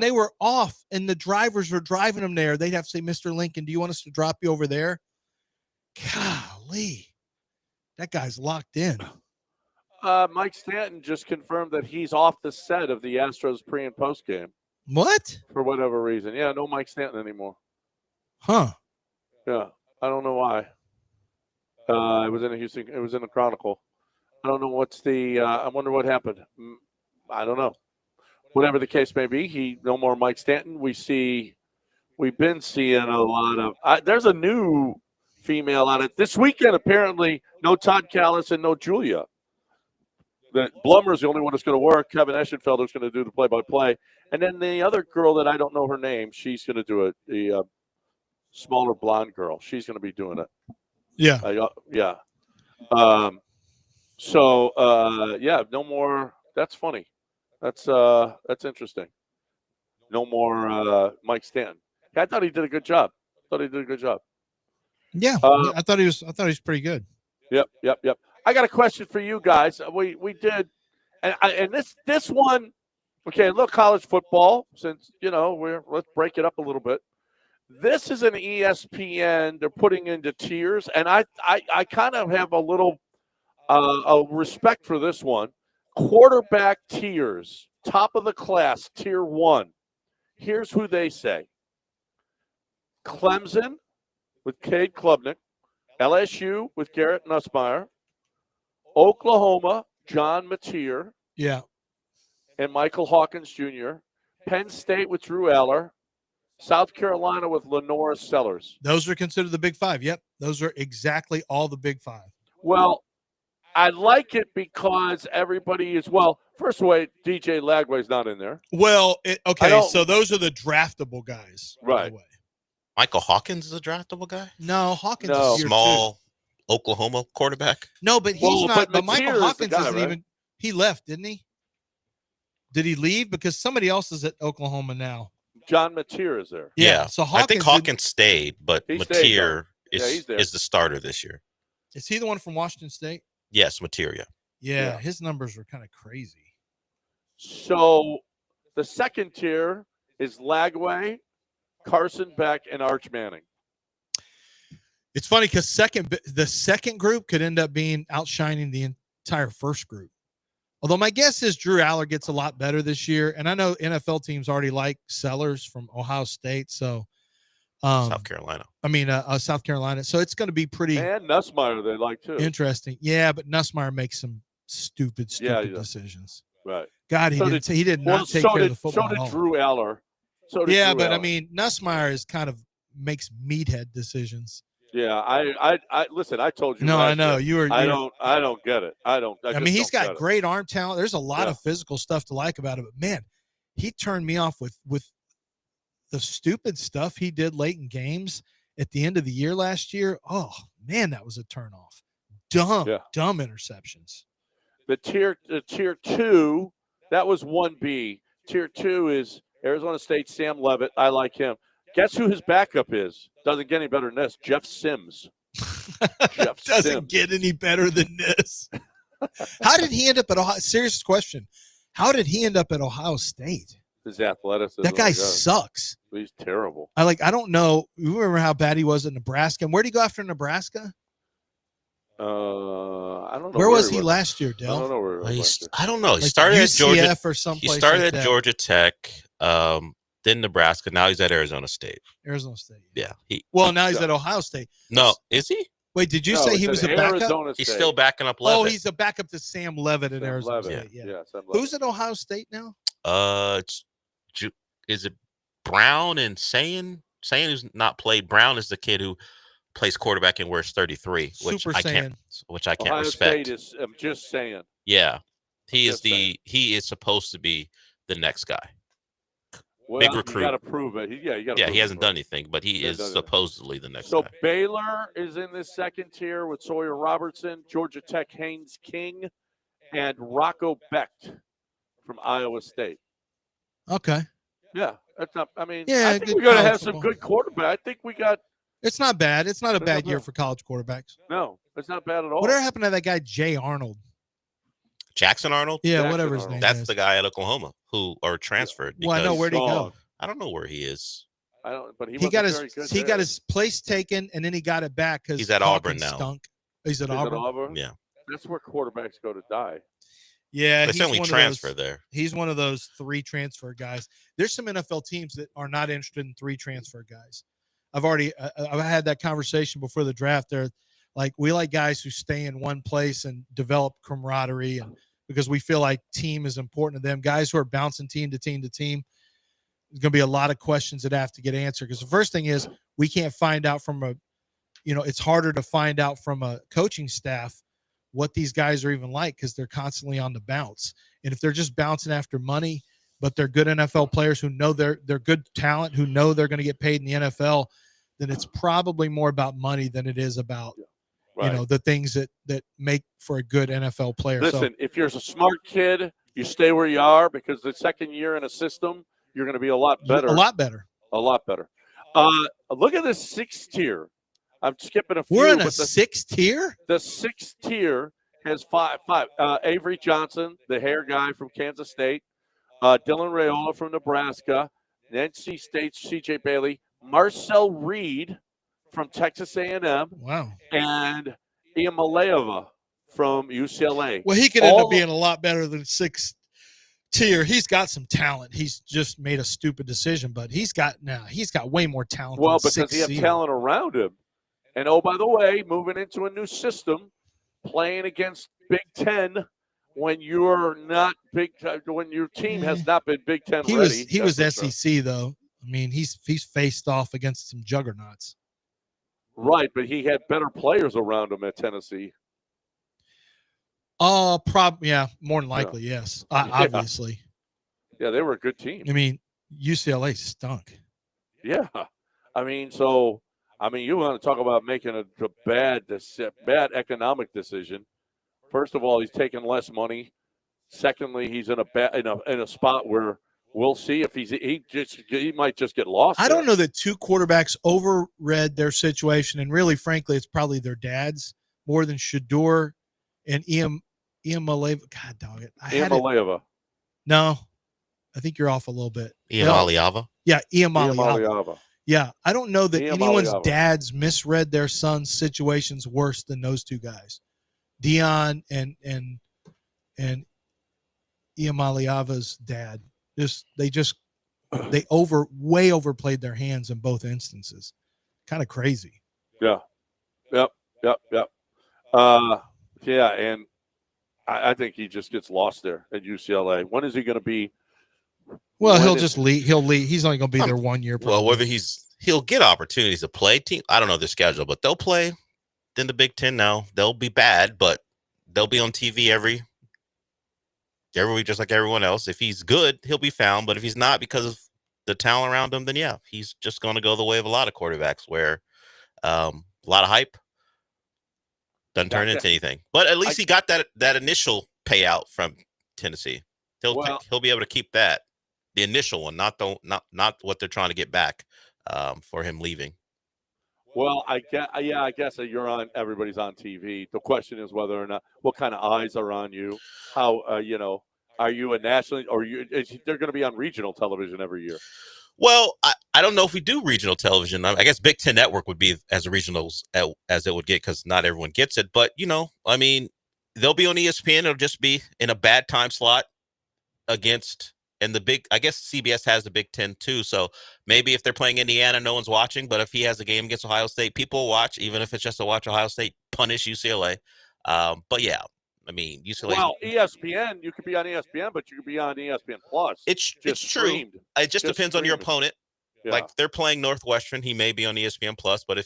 they were off and the drivers were driving him there. They'd have to say, Mr. Lincoln, do you want us to drop you over there? Golly, that guy's locked in. Mike Stanton just confirmed that he's off the set of the Astros pre- and post-game. What? For whatever reason. Yeah, no Mike Stanton anymore. Huh. Yeah, I don't know why. It was in the Chronicle. I don't know I wonder what happened. I don't know. Whatever the case may be, no more Mike Stanton. We've been seeing a lot of, there's a new female on it. This weekend, apparently, no Todd Callis and no Julia. That Blummer's the only one that's going to work. Kevin Eschenfelder's going to do the play-by-play. And then the other girl that I don't know her name, she's going to do it, the smaller blonde girl. She's going to be doing it. Yeah. Yeah. No more. That's funny. That's interesting. No more Mike Stanton. I thought he did a good job. Yeah. I thought he was pretty good. Yep. I got a question for you guys. We did, and this one, okay, look, college football, since, let's break it up a little bit. This is an ESPN. They're putting into tiers, and I kind of have a little respect for this one. quarterback tiers, top of the class, tier 1. Here's who they say. Clemson with Cade Klubnik. LSU with Garrett Nussmeier. Oklahoma, John Mateer. Yeah. And Michael Hawkins Jr. Penn State with Drew Aller. South Carolina with Lenora Sellers. Those are considered the Big Five. Yep. Those are exactly all the Big Five. Well, I like it because everybody is, well, first of all, DJ Lagway's not in there. Well, okay, so those are the draftable guys. Right. By the way. Michael Hawkins is a draftable guy? No, Hawkins No. is year Small Oklahoma quarterback? No, but he's Well, not. but But Michael Mateer is the Hawkins guy, isn't right? even. He left, didn't he? Did he leave? Because somebody else is at Oklahoma now. John Mateer is there. Yeah. So Hawkins I think Hawkins stayed, but He stayed, Mateer Yeah, he's there. is the starter this year. Is he the one from Washington State? Yes, Mateer, yeah. Yeah, his numbers were kind of crazy. So the second tier is Lagway, Carson Beck, and Arch Manning. It's funny because the second group could end up being outshining the entire first group. Although my guess is Drew Aller gets a lot better this year, and I know NFL teams already like Sellers from Ohio State, so South Carolina. South Carolina. So it's going to be pretty And Nussmeier they like too. interesting. Yeah, but Nussmeier makes some stupid does. decisions. Right. God, he did not take care of the football. So did at all. Drew Aller. So did Yeah, Drew but Aller. I mean, Nussmeier is kind of makes meathead decisions. Yeah, I listen. I told you. No, I last know year, you were. I don't get it. I I mean, he's got great arm talent. There's a lot of physical stuff to like about it, but man, he turned me off with the stupid stuff he did late in games at the end of the year last year. Oh man, that was a turnoff. Dumb interceptions. The tier 2, that was 1B. Tier 2 is Arizona State, Sam Levitt. I like him. Guess who his backup is? Doesn't get any better than this. Jeff Sims. Doesn't get any better than this. How did he end up at Ohio? Serious question. How did he end up at Ohio State? His athleticism. That guy sucks. He's terrible. I don't know. You remember how bad he was at Nebraska? And where did he go after Nebraska? I don't know. Where was he last year, Dale? I don't know where he was last year. I don't know. He Like started at Georgia UCF or someplace. He started like at that. Georgia Tech, then Nebraska. Now he's at Arizona State. Arizona State. Yeah. Now he's at Ohio State. No, is he? Wait, did you No, say it's he at was a backup? Arizona He's State. still backing up Levitt. Oh, he's a backup to Sam Levitt at Sam Arizona Levitt. State. Yeah. Sam Levitt. Who's at Ohio State now? Is it Brown and Sayin? Sayin who's not played. Brown is the kid who plays quarterback and wears 33, which Super I can't Ohio respect. State is. I'm just saying. Yeah, he is Just saying. he is supposed to be the next guy. Well, Big you recruit. got to prove it. You got. Yeah, he hasn't done anything, but he He is hasn't done anything. supposedly the next So guy. Baylor is in this second tier with Sawyer Robertson, Georgia Tech Haynes King, and Rocco Becht from Iowa State. Okay. Yeah, that's not. I mean, Yeah, I think good we're going to college have some football. good quarterback. I think we got. It's not bad. It's not a It's bad not year bad. for college quarterbacks. No, it's not bad at all. Whatever happened to that guy, Jay Arnold? Jackson Arnold. Yeah, Jackson whatever his Arnold. name That's is. the guy at Oklahoma who are transferred. Well, I know. because- Where'd he go? Gone. I don't know where he is. I don't. But he He got wasn't very his good he there. got his place taken, and then he got it back because He's at Auburn now. Stunk. He's at He's at Auburn. Auburn. Yeah, That's where quarterbacks go to die. Yeah, they he's certainly one transfer of those, there. He's one of those 3 transfer guys. There's some NFL teams that are not interested in 3 transfer guys. I've had that conversation before the draft. They're like, we like guys who stay in one place and develop camaraderie, and because we feel like team is important to them. Guys who are bouncing team to team to team, there's going to be a lot of questions that have to get answered. Because the first thing is we can't find out from it's harder to find out from a coaching staff what these guys are even like because they're constantly on the bounce. And if they're just bouncing after money, but they're good NFL players who know they're good talent, who know they're going to get paid in the NFL, then it's probably more about money than it is about Right. the things that make for a good NFL player. Listen, if you're a smart kid, you stay where you are because the second year in a system, you're going to be a lot better. A lot better. A lot better. Look at this 6th tier. I'm skipping a few. We're in a but the 6th tier? The 6th tier has five. Avery Johnson, the hair guy from Kansas State. Dylan Raiola from Nebraska. NC State's C.J. Bailey. Marcel Reed from Texas A&M. Wow. And Iamaleava from UCLA. Well, he could end up being a lot better than 6 tier. He's got some talent. He's just made a stupid decision, but he's got way more talent. Well, than because he has 6 talent around him. And oh, by the way, moving into a new system, playing against Big Ten when you're not when your team has not been Big Ten ready. He was SEC though. I mean, he's faced off against some juggernauts. Right, but he had better players around him at Tennessee. Yeah, more than likely, yes. Obviously. Yeah, they were a good team. I mean, UCLA stunk. Yeah. I mean, you want to talk about making a bad economic decision. First of all, he's taking less money. Secondly, he's in a spot where we'll see if he might just get lost. I don't know that 2 quarterbacks overread their situation, and really, frankly, it's probably their dads more than Shador and Iamaleava. God dog it. Iamaleava. No, I think you're off a little bit. Iamaleava? Yeah, Iamaleava. Yeah, I don't know that anyone's dads misread their son's situations worse than those 2 guys, Dion and Iamaleava's dad. They way overplayed their hands in both instances. Kind of crazy. Yeah. Yep. Yeah, and I think he just gets lost there at UCLA. When is he going to be? Well, he'll just leave. He'll leave. He's only going to be there 1 year. Well, whether he'll get opportunities to play team. I don't know their schedule, but they'll play in the Big Ten now. They'll be bad, but they'll be on TV every week, just like everyone else. If he's good, he'll be found. But if he's not, because of the talent around him, then yeah, he's just going to go the way of a lot of quarterbacks, where a lot of hype doesn't turn into anything. But at least he got that initial payout from Tennessee. He'll be able to keep that, the initial one, not what they're trying to get back for him leaving. Well, I guess that everybody's on TV. The question is whether or not, what kind of eyes are on you? How, are you a national, or they're going to be on regional television every year? Well, I don't know if we do regional television. I guess Big Ten Network would be as regionals as it would get, because not everyone gets it. But, I mean, they'll be on ESPN. It'll just be in a bad time slot against, and I guess CBS has the Big Ten too. So maybe if they're playing Indiana, no one's watching. But if he has a game against Ohio State, people will watch, even if it's just to watch Ohio State punish UCLA. But yeah, I mean, UCLA. Well, ESPN, you could be on ESPN, but you could be on ESPN Plus. It's true. It just depends on your opponent. Yeah. Like, they're playing Northwestern, he may be on ESPN Plus. But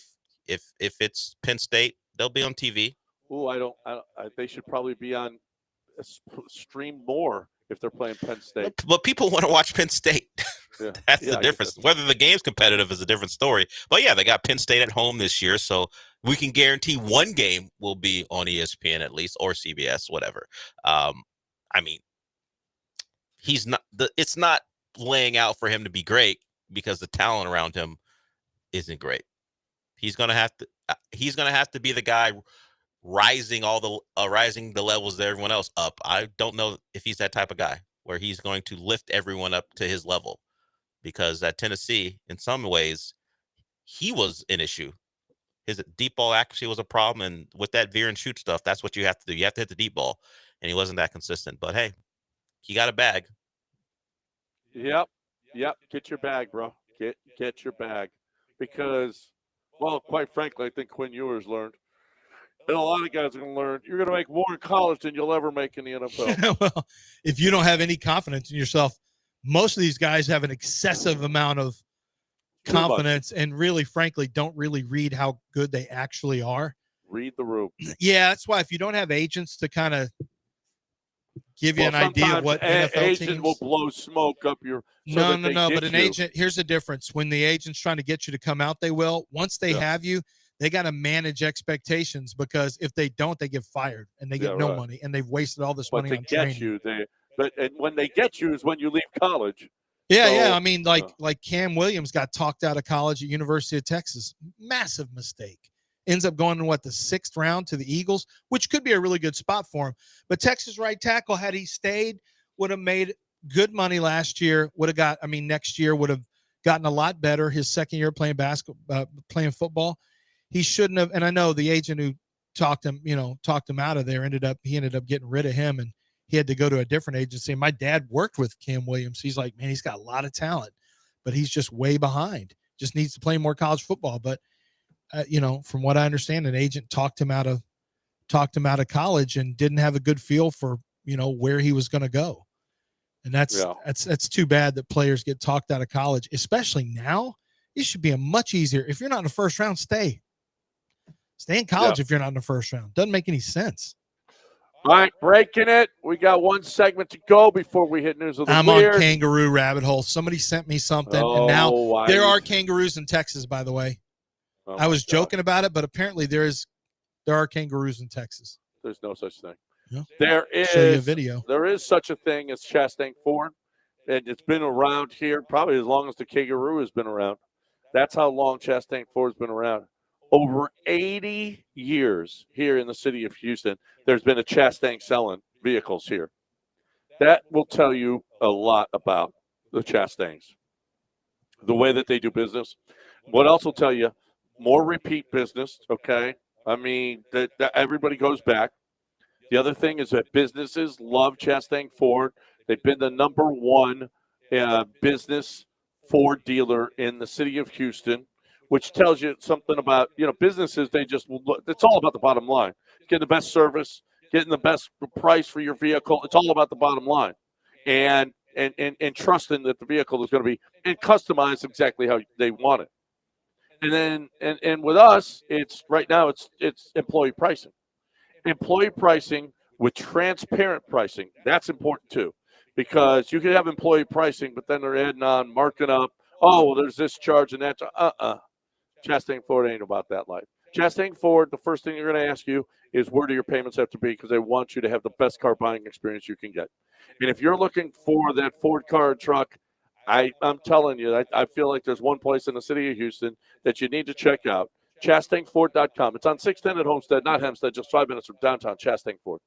if it's Penn State, they'll be on TV. Oh, they should probably be on stream more if they're playing Penn State. But people want to watch Penn State. Yeah. That's the difference. Whether the game's competitive is a different story. But yeah, they got Penn State at home this year, so we can guarantee one game will be on ESPN at least, or CBS, whatever. I mean, it's not laying out for him to be great, because the talent around him isn't great. He's gonna have to be the guy rising the levels of everyone else up. I don't know if he's that type of guy where he's going to lift everyone up to his level, because at Tennessee, in some ways, he was an issue. His deep ball accuracy was a problem, and with that veer and shoot stuff, that's what you have to do. You have to hit the deep ball, and he wasn't that consistent. But hey, he got a bag. Yep. Get your bag, bro. Get your bag, because, well, quite frankly, I think Quinn Ewers learned. And a lot of guys are going to learn, you're going to make more in college than you'll ever make in the NFL. Well, if you don't have any confidence in yourself, most of these guys have an excessive amount of confidence and really, frankly, don't really read how good they actually are. Read the room. Yeah, that's why if you don't have agents to kind of give you an idea of what NFL agent teams will blow smoke up your. No. But an agent, here's the difference. When the agent's trying to get you to come out, they will. Once they have you, they got to manage expectations, because if they don't, they get fired and they get no money, and they've wasted all this money on training. And when they get you is when you leave college. Yeah. I mean, like Cam Williams got talked out of college at University of Texas. Massive mistake. Ends up going in the 6th round to the Eagles, which could be a really good spot for him. But Texas right tackle, had he stayed, would have made good money last year. Next year would have gotten a lot better. His second year playing football. He shouldn't have. And I know the agent who talked him out of there. He ended up getting rid of him, and he had to go to a different agency. My dad worked with Cam Williams. He's like, man, he's got a lot of talent, but he's just way behind. Just needs to play more college football. But from what I understand, an agent talked him out of college and didn't have a good feel for where he was going to go. And that's too bad that players get talked out of college, especially now. It should be a much easier. If you're not in the first round, stay in college. If you're not in the first round, doesn't make any sense. All right, breaking it. We got one segment to go before we hit news of the weird. On kangaroo rabbit hole. Somebody sent me something, and now there are kangaroos in Texas, by the way. I was joking about it, but apparently there are kangaroos in Texas. There's no such thing. Yeah. There is show you a video. There is such a thing as Chastang Ford, and it's been around here probably as long as the kangaroo has been around. That's how long Chastang Ford's been around. Over 80 years here in the city of Houston, there's been a Chastang selling vehicles here. That will tell you a lot about the Chastangs, the way that they do business. What else will tell you? More repeat business, okay? I mean, that everybody goes back. The other thing is that businesses love Chastang Ford. They've been the number one business Ford dealer in the city of Houston, which tells you something about, businesses. It's all about the bottom line. Getting the best service, getting the best price for your vehicle. It's all about the bottom line. And trusting that the vehicle is going to be customized exactly how they want it. And then, and with us, it's employee pricing. Employee pricing with transparent pricing. That's important too, because you can have employee pricing, but then they're adding on, marking up. Oh, well, there's this charge and that. Chastang Ford ain't about that life. Chastang Ford, the first thing they're going to ask you is where do your payments have to be, because they want you to have the best car buying experience you can get. And if you're looking for that Ford car or truck, I'm telling you, I feel like there's one place in the city of Houston that you need to check out. ChastangFord.com. It's on 610 at Homestead, not Hempstead, just 5 minutes from downtown Chastang Ford.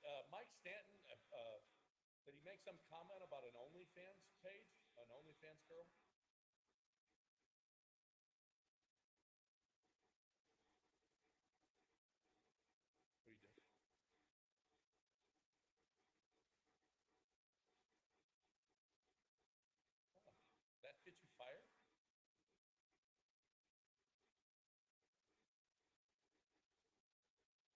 Did Mike Stanton, did he make some comment about an OnlyFans page, an OnlyFans girl? What do you do? That get you fired?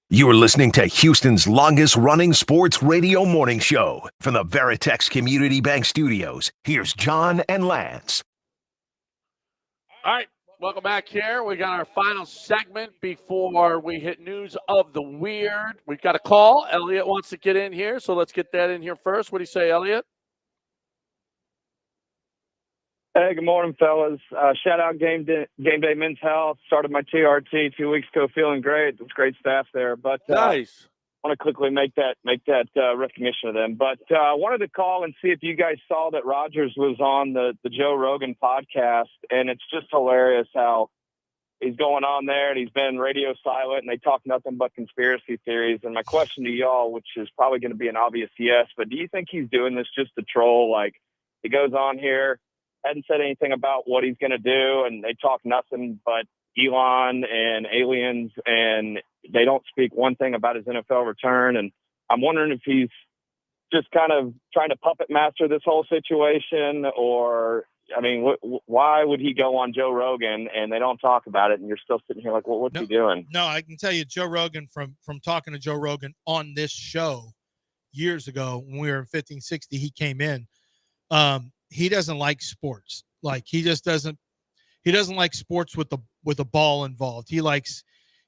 You are listening to Houston's longest running sports radio morning show. From the Veritex Community Bank Studios, here's John and Lance. All right, welcome back here. We got our final segment before we hit news of the weird. We've got a call. Elliot wants to get in here, so let's get that in here first. What do you say, Elliot? Hey, good morning, fellas. Shout out Game Day Men's Health. Started my TRT 2 weeks ago, feeling great. There's great staff there, but Nice. I want to quickly make that recognition of them. But I wanted to call and see if you guys saw that Rodgers was on the Joe Rogan podcast, and it's just hilarious how he's going on there and he's been radio silent and they talk nothing but conspiracy theories. And my question to y'all, which is probably going to be an obvious yes, but do you think he's doing this just to troll? Like, he goes on here, hadn't said anything about what he's going to do, and they talk nothing but Elon and aliens, and they don't speak one thing about his NFL return. And I'm wondering if he's just kind of trying to puppet master this whole situation, or, I mean, why would he go on Joe Rogan and they don't talk about it, and you're still sitting here like, well, what's he doing? No, I can tell you, Joe Rogan, from talking to Joe Rogan on this show years ago when we were in 1560, he came in. He doesn't like sports. Like, he just doesn't. He doesn't like sports with a ball involved. He likes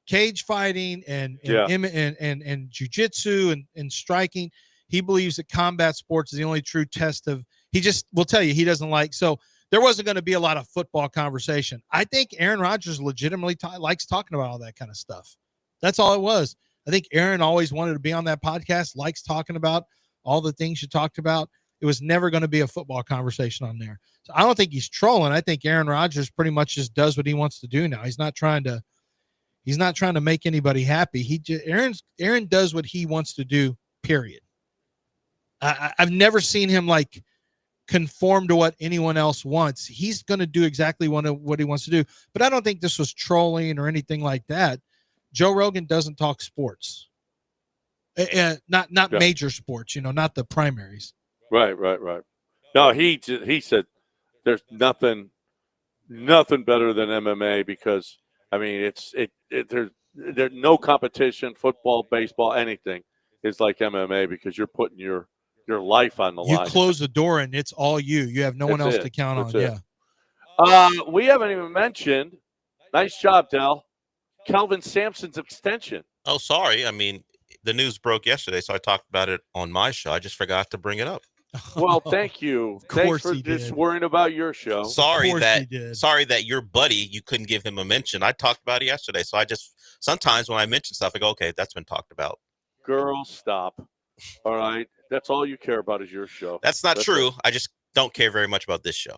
cage fighting and jiu-jitsu and striking. He believes that combat sports is the only true test of. He just will tell you he doesn't like. So there wasn't going to be a lot of football conversation. I think Aaron Rodgers legitimately likes talking about all that kind of stuff. That's all it was. I think Aaron always wanted to be on that podcast, likes talking about all the things you talked about. It was never going to be a football conversation on there. So I don't think he's trolling. I think Aaron Rodgers pretty much just does what he wants to do now. He's not trying to make anybody happy. Aaron does what he wants to do, period. I've never seen him like conform to what anyone else wants. He's going to do exactly what he wants to do. But I don't think this was trolling or anything like that. Joe Rogan doesn't talk sports. Not major sports, not the primaries. Right. No, he said there's nothing better than MMA because, I mean, there's no competition, football, baseball, anything is like MMA because you're putting your life on the line. You close the door and it's all you. You have no one else to count on. Yeah. We haven't even mentioned. Nice job, Del. Kelvin Sampson's extension. Oh, sorry. I mean, the news broke yesterday, so I talked about it on my show. I just forgot to bring it up. Well, thank you. Thanks for just worrying about your show. Sorry that your buddy, you couldn't give him a mention. I talked about it yesterday, so I just sometimes when I mention stuff, I go, okay, that's been talked about. Girl, stop. All right, that's all you care about is your show. That's true. I just don't care very much about this show.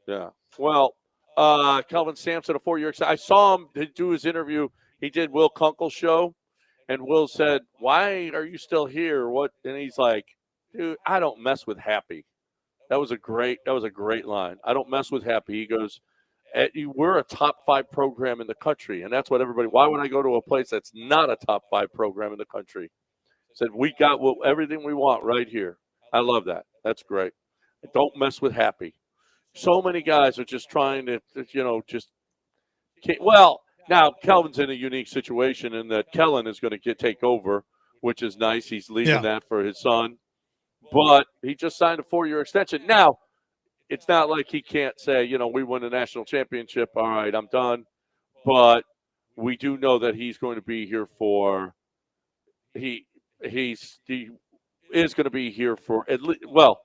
Yeah. Well, Kelvin Sampson, a 4-year extension. I saw him do his interview. He did Will Kunkel's show, and Will said, "Why are you still here?" What? And he's like, "Dude, I don't mess with Happy." That was a great line. I don't mess with Happy. He goes, "We're a top 5 program in the country, and that's what everybody. Why would I go to a place that's not a top 5 program in the country?" He said, "We got everything we want right here." I love that. That's great. Don't mess with Happy. So many guys are just trying to, well, now Kelvin's in a unique situation in that Kellen is going to take over, which is nice. He's leaving that for his son. But he just signed a 4-year extension. Now, it's not like he can't say, we won a national championship. All right, I'm done. But we do know that he's going to be here for he is going to be here for at least. Well,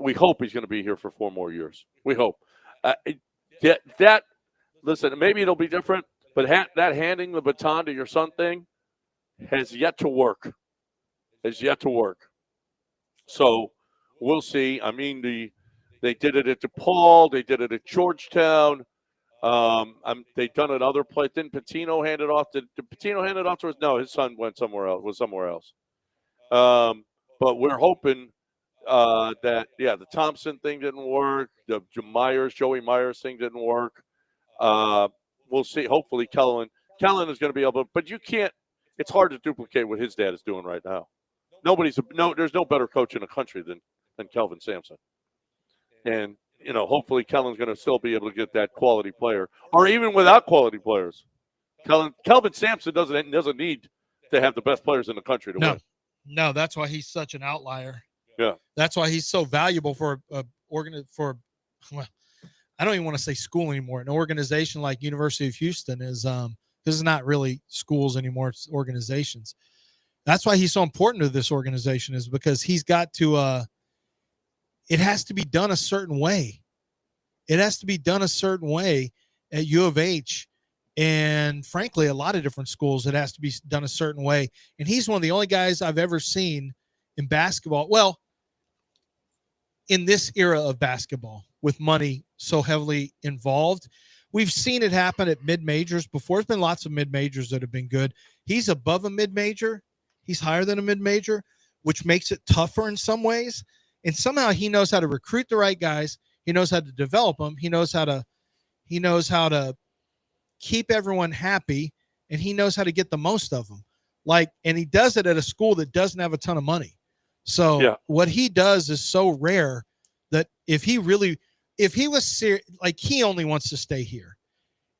we hope he's going to be here for 4 more years. We hope. Listen, maybe it'll be different, but that handing the baton to your son thing has yet to work. So we'll see. I mean, they did it at DePaul. They did it at Georgetown. They've done it other places. Didn't Patino hand it off? Did Patino hand it off to us? No, his son went somewhere else. But we're hoping that the Thompson thing didn't work. The Joey Myers thing didn't work. We'll see. Hopefully, Kellen is going to be able. But you can't. It's hard to duplicate what his dad is doing right now. There's no better coach in the country than Kelvin Sampson. And hopefully, Kellen's going to still be able to get that quality player, or even without quality players. Kelvin Sampson doesn't need to have the best players in the country to win. No, that's why he's such an outlier. Yeah, that's why he's so valuable for I don't even want to say school anymore. An organization like University of Houston is this is not really schools anymore; it's organizations. That's why he's so important to this organization, is because he's got to. It has to be done a certain way. It has to be done a certain way at U of H. And frankly, a lot of different schools, it has to be done a certain way. And he's one of the only guys I've ever seen in basketball. Well, in this era of basketball, with money so heavily involved, we've seen it happen at mid-majors before. There's been lots of mid-majors that have been good. He's above a mid-major. He's higher than a mid-major, which makes it tougher in some ways. And somehow he knows how to recruit the right guys. He knows how to develop them. He knows how to keep everyone happy, and he knows how to get the most of them. And he does it at a school that doesn't have a ton of money. So what he does is so rare that if he was serious, he only wants to stay here.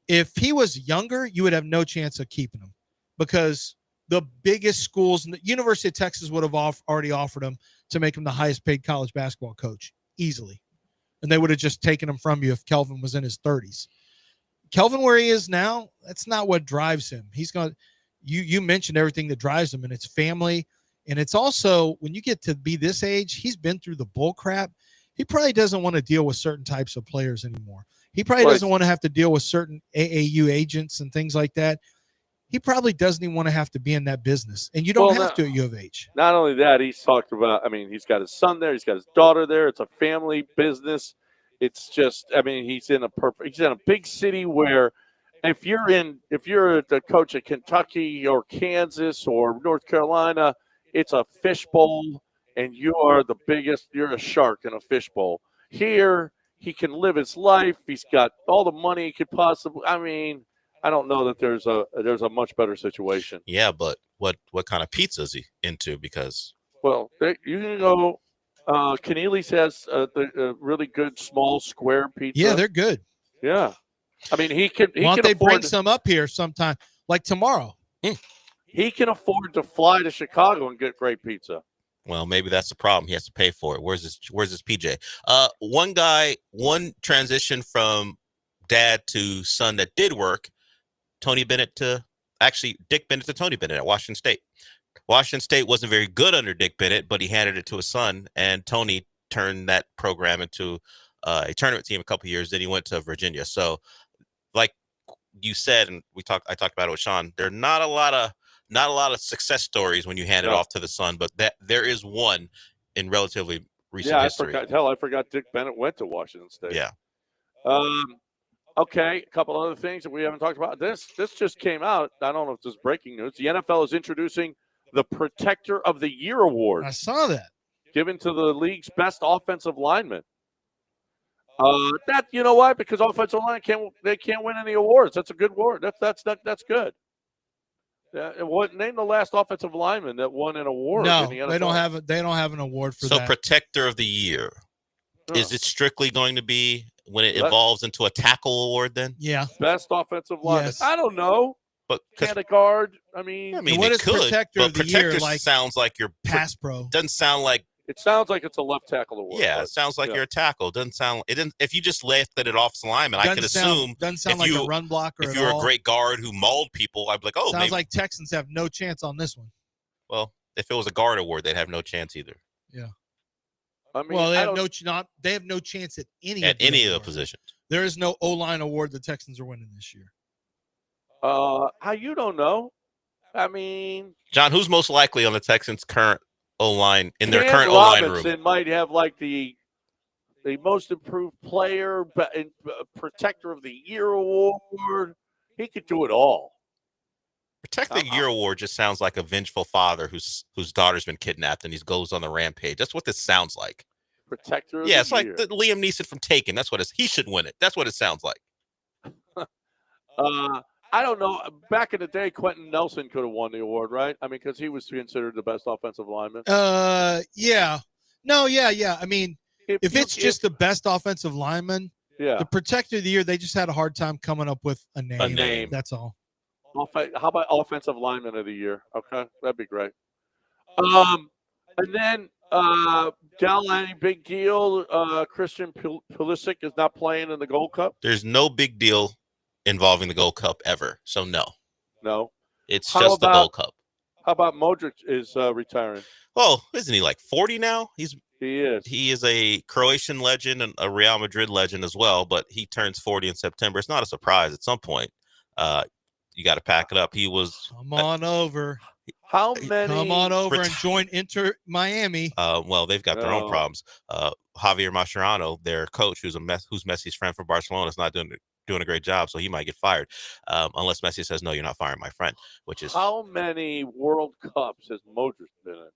If he was younger, you would have no chance of keeping him, because the biggest schools, the University of Texas would have already offered him to make him the highest paid college basketball coach easily. And they would have just taken him from you if Kelvin was in his 30s. Kelvin, where he is now, that's not what drives him. He's going to, you mentioned everything that drives him, and it's family. And it's also, when you get to be this age, he's been through the bull crap. He probably doesn't want to deal with certain types of players anymore. He probably doesn't want to have to deal with certain AAU agents and things like that. He probably doesn't even want to have to be in that business. And you don't have to at U of H. Not only that, he's talked about, he's got his son there. He's got his daughter there. It's a family business. It's just, he's in a big city where if you're the coach at Kentucky or Kansas or North Carolina, it's a fishbowl, and you're a shark in a fishbowl. Here, he can live his life. He's got all the money he could possibly, I don't know that there's a much better situation. Yeah, but what kind of pizza is he into? Because you can go. Keneally's has the really good small square pizza. Yeah, they're good. Yeah, he can. Why don't they bring some up here sometime, like tomorrow? He can afford to fly to Chicago and get great pizza. Well, maybe that's the problem. He has to pay for it. Where's his PJ? One transition from dad to son that did work. Dick Bennett to Tony Bennett at Washington State. Washington State wasn't very good under Dick Bennett, but he handed it to his son, and Tony turned that program into a tournament team a couple of years. Then he went to Virginia. So, like you said, and I talked about it with Sean, there are not a lot of success stories when you hand it off to the son, but that there is one in relatively recent history. I forgot Dick Bennett went to Washington State. Yeah. Okay, a couple other things that we haven't talked about. This just came out. I don't know if this is breaking news. The NFL is introducing the Protector of the Year award. I saw that. Given to the league's best offensive lineman. That, you know why? Because offensive line can't win any awards. That's a good award. That's good. Name the last offensive lineman that won an award. No, in the NFL. they don't have an award for that. So Protector of the Year. Is it strictly going to be when it evolves into a tackle award then? Yeah. Best offensive lineman. Yes. I don't know. But can a guard? what it is could, Protector of the Year like? Sounds like you're pass pro. Doesn't sound like. It sounds like it's a left tackle award. Yeah, it sounds like you're a tackle. Doesn't sound. It didn't. If you just lifted it off the lineman, I could assume. Doesn't sound like a run blocker. If you're a great guard who mauled people, I'd be like, oh, sounds maybe. like Texans have no chance on this one. Well, if it was a guard award, they'd have no chance either. Yeah. They have no chance at any of the positions. There is no O-line award the Texans are winning this year. How you don't know? John, who's most likely on the Texans' current O-line in their current O-line room? Robinson might have like the most improved player, Protector of the Year award. He could do it all. Protect the Year award just sounds like a vengeful father whose daughter's been kidnapped and he goes on the rampage. That's what this sounds like. Protector of Yeah, the it's year. like the Liam Neeson from Taken. That's what he should win it. That's what it sounds like. I don't know. Back in the day, Quentin Nelson could have won the award, right? I mean, because he was considered the best offensive lineman. Yeah. No, yeah. I mean, if it's just the best offensive lineman, the Protector of the Year, they just had a hard time coming up with a name. A name. That's all. How about Offensive Lineman of the Year? Okay, that'd be great. And then Gallant, big deal. Christian Pulisic is not playing in the Gold Cup. There's no big deal involving the Gold Cup ever. So No. It's just the Gold Cup. How about Modric is retiring? Oh, isn't he like 40 now? He is. He is a Croatian legend and a Real Madrid legend as well, but he turns 40 in September. It's not a surprise at some point. You got to pack it up. He was. Come on over. How many? Come on over and join Inter Miami. Well, they've got their own problems. Javier Mascherano, their coach, who's Messi's friend from Barcelona, is not doing a great job, so he might get fired unless Messi says, no, you're not firing my friend, which is. How many World Cups has Modric been in?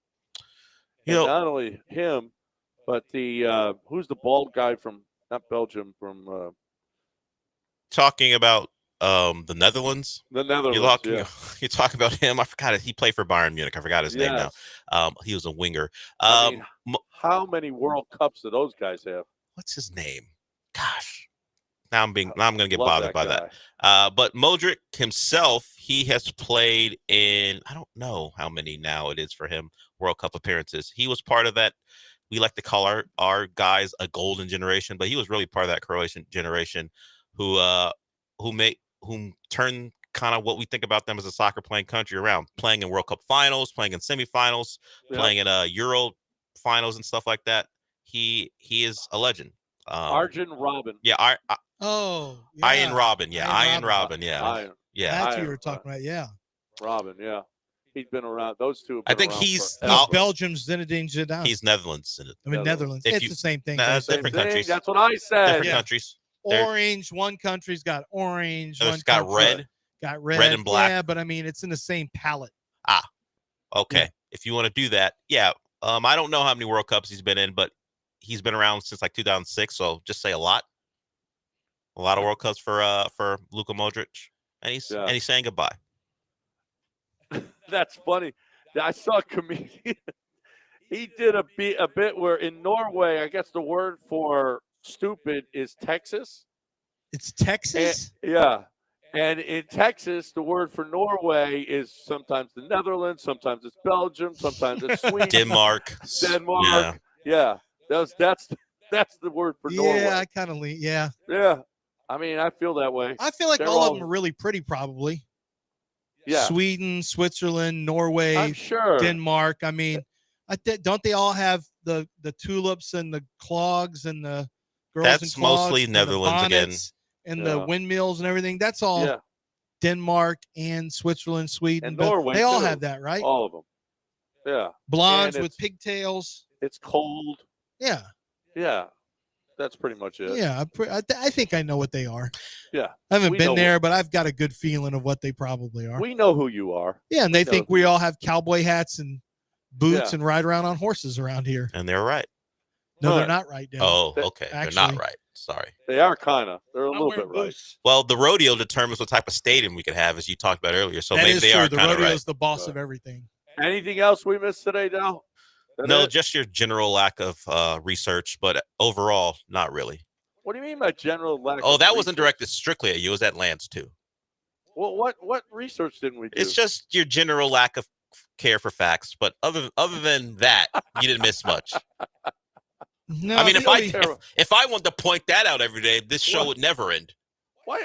Not only him, but the who's the bald guy from, not Belgium, from talking about the Netherlands. The Netherlands. You talk about him. I forgot it. He played for Bayern Munich. I forgot his name now. He was a winger. I mean, how many World Cups do those guys have? What's his name? Gosh. Now I'm going to get bothered by that. But Modric himself, he has played in, I don't know how many now it is for him, World Cup appearances. He was part of that. We like to call our guys a golden generation, but he was really part of that Croatian generation who turned kind of what we think about them as a soccer playing country around, playing in World Cup finals, playing in semifinals, playing in Euro finals and stuff like that. He is a legend. Arjen Robben. Yeah. Ian Robben. Yeah. Ian Robben. Yeah. That's who you're talking about. Yeah. Robben. Yeah. He's been around. Those two. I think he's Belgium's Zinedine Zidane. He's Netherlands. Netherlands. It's the same thing. Different countries. That's what I said. Different countries. Orange. One country's got orange. One's got red. Red and black. Yeah, but I mean, it's in the same palette. Okay. Yeah. If you want to do that, yeah. I don't know how many World Cups he's been in, but he's been around since like 2006. So just say a lot. A lot of World Cups for Luka Modric, and he's saying goodbye. That's funny. I saw a comedian. He did a bit where in Norway, I guess the word for stupid is Texas. It's Texas? And in Texas, the word for Norway is sometimes the Netherlands, sometimes it's Belgium, sometimes it's Sweden. Denmark. Yeah. That's the word for Norway. Yeah, I kind of Yeah. I mean, I feel that way. I feel like all of them are really pretty, probably. Yeah. Sweden, Switzerland, Norway, I'm sure. Denmark. I mean, don't they all have the tulips and the clogs and the girls That's and clogs mostly and Netherlands the again. And the windmills and everything. That's all Denmark and Switzerland, Sweden. And Norway, they all too. have that, right? All of them. Yeah. Blondes with pigtails. It's cold. Yeah. Yeah. That's pretty much it. Yeah. I think I know what they are. Yeah. I haven't been there, but I've got a good feeling of what they probably are. We know who you are. Yeah, and they think we all have cowboy hats and boots and ride around on horses around here. And they're right. No, they're not right, Dan. Oh, okay. They're not right. Sorry. They are kind of. They're a little bit right. Well, the rodeo determines what type of stadium we could have, as you talked about earlier. So that maybe they are the kind of rodeo right. is the boss of everything. Anything else we missed today, Dal? No, just your general lack of research, but overall, not really. What do you mean by general lack Oh, of that research? wasn't directed strictly at you. It was at Lance, too. Well, what research didn't we do? It's just your general lack of care for facts. But other than that, you didn't miss much. No, I mean, if I wanted to point that out every day, this show would never end. Why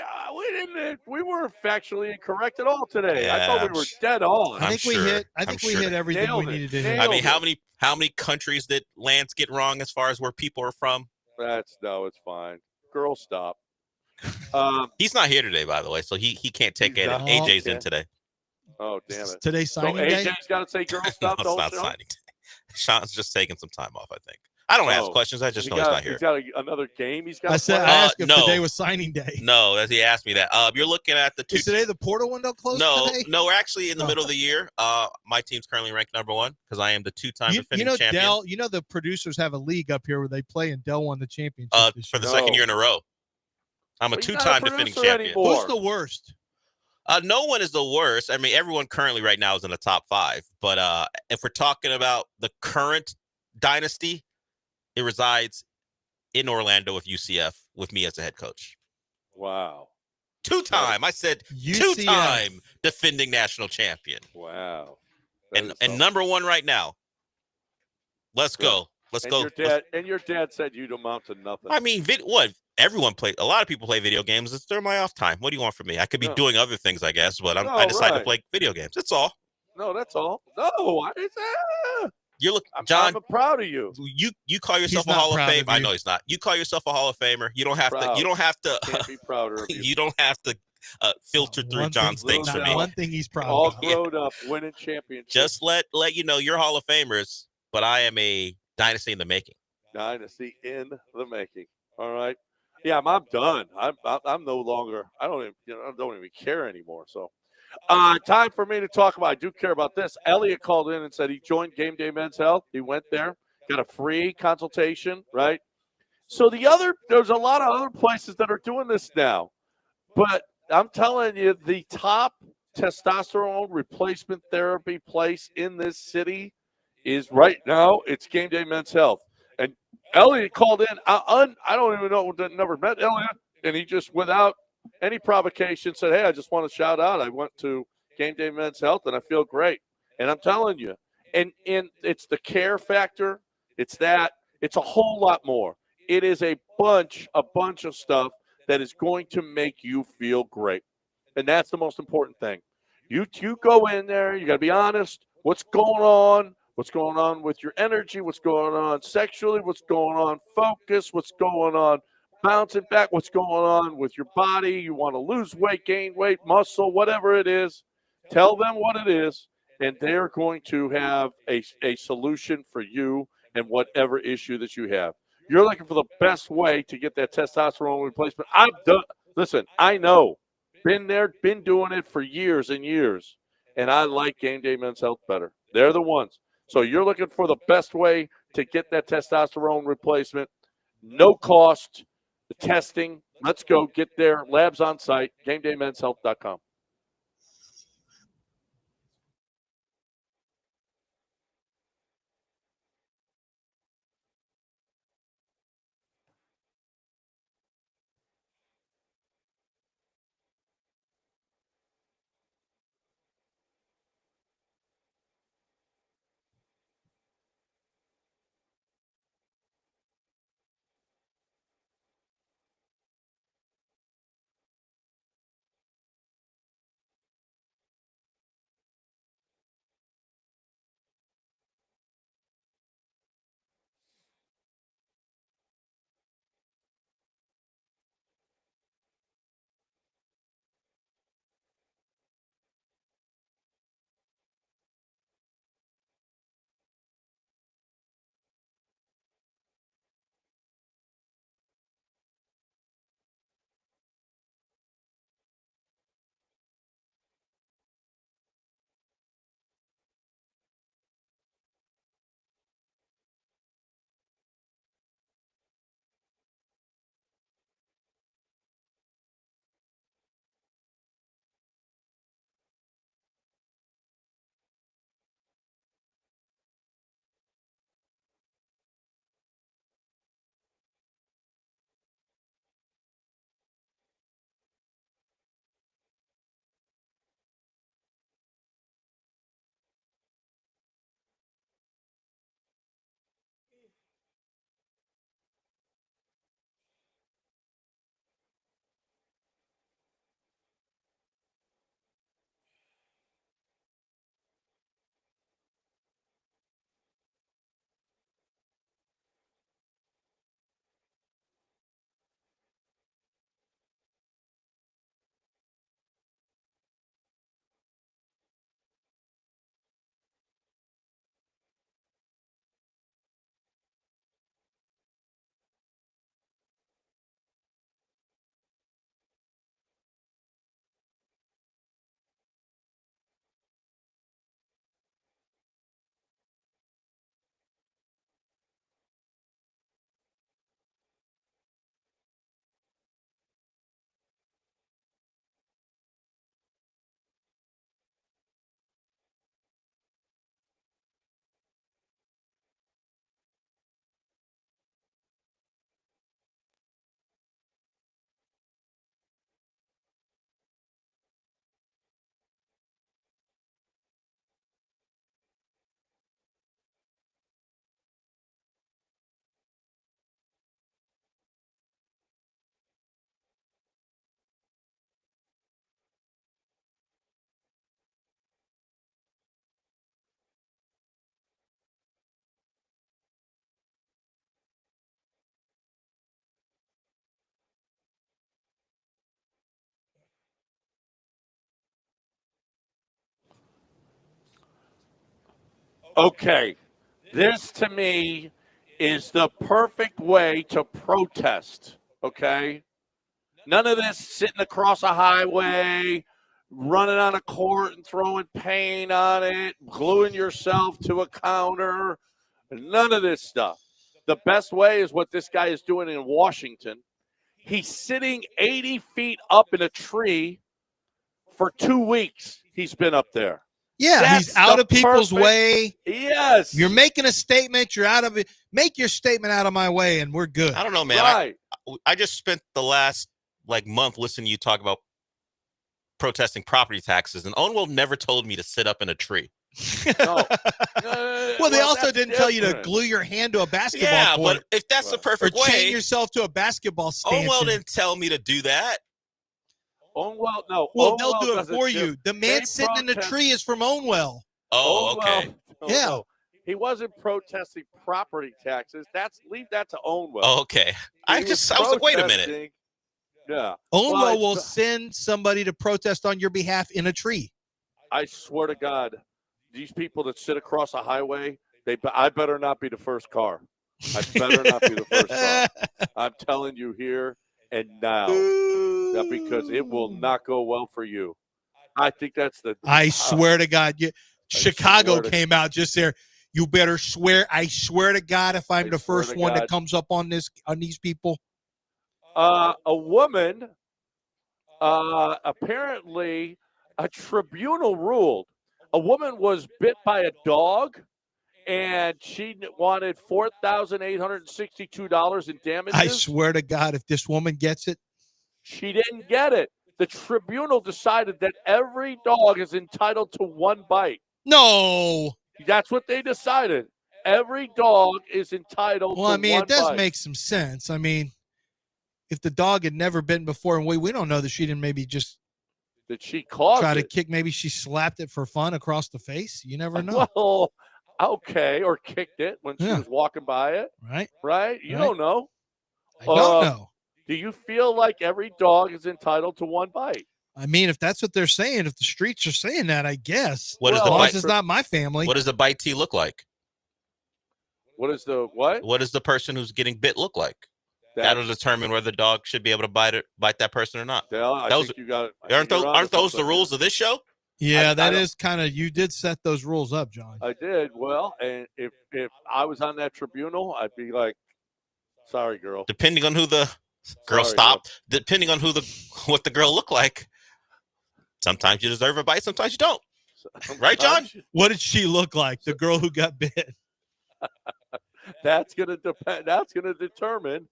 we weren't factually incorrect at all today. Yeah, I thought we were dead on. I think we hit everything we needed to hit. I mean, how many countries did Lance get wrong as far as where people are from? It's fine. Girl, stop. He's not here today, by the way, so he can't take it. AJ's in today. Oh, damn it. Today's signing so day? AJ's got to say girl, stop. No, it's not signing day. Sean's just taking some time off, I think. I don't ask questions. I just know he's not here. He's got another game he's got I to play? said, I asked if no. today was signing day. No, he asked me that. You're looking at the two. Is today the portal window closed today? No, we're actually in the middle of the year. My team's currently ranked number 1 because I am the 2-time defending champion. Dell, the producers have a league up here where they play, and Dell won the championship for the second year in a row. I'm a 2-time defending champion. Anymore. Who's the worst? No one is the worst. I mean, everyone currently right now is in the top 5. But if we're talking about the current dynasty, it resides in Orlando with UCF with me as the head coach. Wow. 2-time. I said UCF. 2-time defending national champion. Wow. And number 1 right now. Let's go. Let's go. Your dad said you'd amount to nothing. I mean, what? Everyone play. A lot of people play video games. It's during my off time. What do you want from me? I could be doing other things, I guess, but I decided to play video games. That's all. No, that's all. No, why is that? You look, John. I'm proud of you. You call yourself a Hall of Fame. I know he's not. You call yourself a Hall of Famer. You don't have to. You don't have to. Can't be prouder of you. You don't have to filter through John's things for me. One thing he's proud all of. grown up, winning championships. Just let you know you're Hall of Famers, but I am a dynasty in the making. Dynasty in the making. All right. Yeah, I'm done. I'm no longer. I don't even care anymore. So, time for me to talk about. I do care about this. Elliot called in and said he joined Game Day Men's Health. He went there, got a free consultation. Right. So there's a lot of other places that are doing this now, but I'm telling you, the top testosterone replacement therapy place in this city is right now. It's Game Day Men's Health. And Elliot called in. I don't even know. Never met Elliot. And he just, without any provocation, said, hey, I just want to shout out. I went to Game Day Men's Health, and I feel great. And I'm telling you, and it's the care factor. It's that. It's a whole lot more. It is a bunch of stuff that is going to make you feel great. And that's the most important thing. You go in there. You got to be honest. What's going on? What's going on with your energy? What's going on sexually? What's going on focus? What's going on bouncing back? What's going on with your body? You want to lose weight, gain weight, muscle, whatever it is. Tell them what it is, and they're going to have a solution for you and whatever issue that you have. You're looking for the best way to get that testosterone replacement. Listen, I know. Been there, been doing it for years and years, and I like Game Day Men's Health better. They're the ones. So you're looking for the best way to get that testosterone replacement. No cost. The testing. Let's go get there. Labs on site. GameDayMen'sHealth.com. Okay, this to me is the perfect way to protest, okay? None of this sitting across a highway, running on a court and throwing paint on it, gluing yourself to a counter, none of this stuff. The best way is what this guy is doing in Washington. He's sitting 80 feet up in a tree for 2 weeks. He's been up there. Yeah, That's he's out the of people's perfect- way. Yes. You're making a statement. You're out of it. Make your statement out of my way, and we're good. I don't know, man. Right. I just spent the last month listening to you talk about protesting property taxes, and Owenwell never told me to sit up in a tree. No. Well, they also didn't tell you to glue your hand to a basketball court. But if that's the perfect or way, chain yourself to a basketball stand. Owenwell didn't tell me to do that. Owenwell, no. Well, Owenwell they'll do it doesn't for you. The man sitting in the tree is from Owenwell. Oh, okay. Yeah. No. He wasn't protesting property taxes. Leave that to Owenwell. Oh, okay. I was like, wait a minute. protesting- Yeah. Owenwell will send somebody to protest on your behalf in a tree. I swear to God, these people that sit across a highway, I better not be the first car. I better not be the first car. I'm telling you here and now, because it will not go well for you. I think that's I swear to God, Chicago came out just there. You better swear. I swear to God, if I'm the first one that comes up on these people. A woman, apparently, a tribunal ruled. A woman was bit by a dog, and she wanted $4,862 in damages. I swear to God, if this woman gets it. She didn't get it. The tribunal decided that every dog is entitled to one bite. No. That's what they decided. Every dog is entitled to one bite. Well, it does make some sense. I mean, if the dog had never bitten before, and we don't know that she didn't maybe just did she cause try to it? kick, maybe she slapped it for fun across the face. You never know. Well, okay, or kicked it when she was walking by it. Right? You don't know. I don't know. Do you feel like every dog is entitled to one bite? I mean, if that's what they're saying, if the streets are saying that, I guess. What is as the long bite? as it's not my family. What does the bitee look like? What is the what? What does the person who's getting bit look like? That'll determine whether the dog should be able to bite that person or not. Dale, I think you got. Aren't those the rules of this show? Yeah, that is kind of, you did set those rules up, John. I did. Well, and if I was on that tribunal, I'd be like, sorry, girl. Depending on who the girl stopped, depending on what the girl looked like, sometimes you deserve a bite, sometimes you don't. Right, John? What did she look like? The girl who got bit. That's gonna depend. That's gonna determine.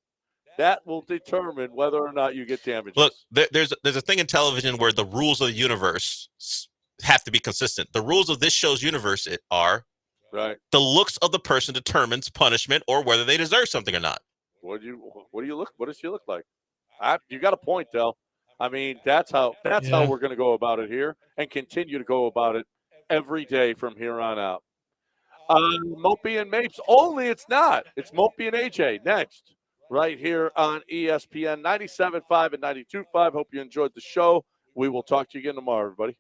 That will determine whether or not you get damages. Look, there's a thing in television where the rules of the universe have to be consistent. The rules of this show's universe are right. The looks of the person determines punishment or whether they deserve something or not. What does she look like? You got a point, Del. I mean, that's how we're going to go about it here and continue to go about it every day from here on out. Mopey and Mapes, only it's not. It's Mopey and AJ next, right here on ESPN 97.5 and 92.5. Hope you enjoyed the show. We will talk to you again tomorrow, everybody.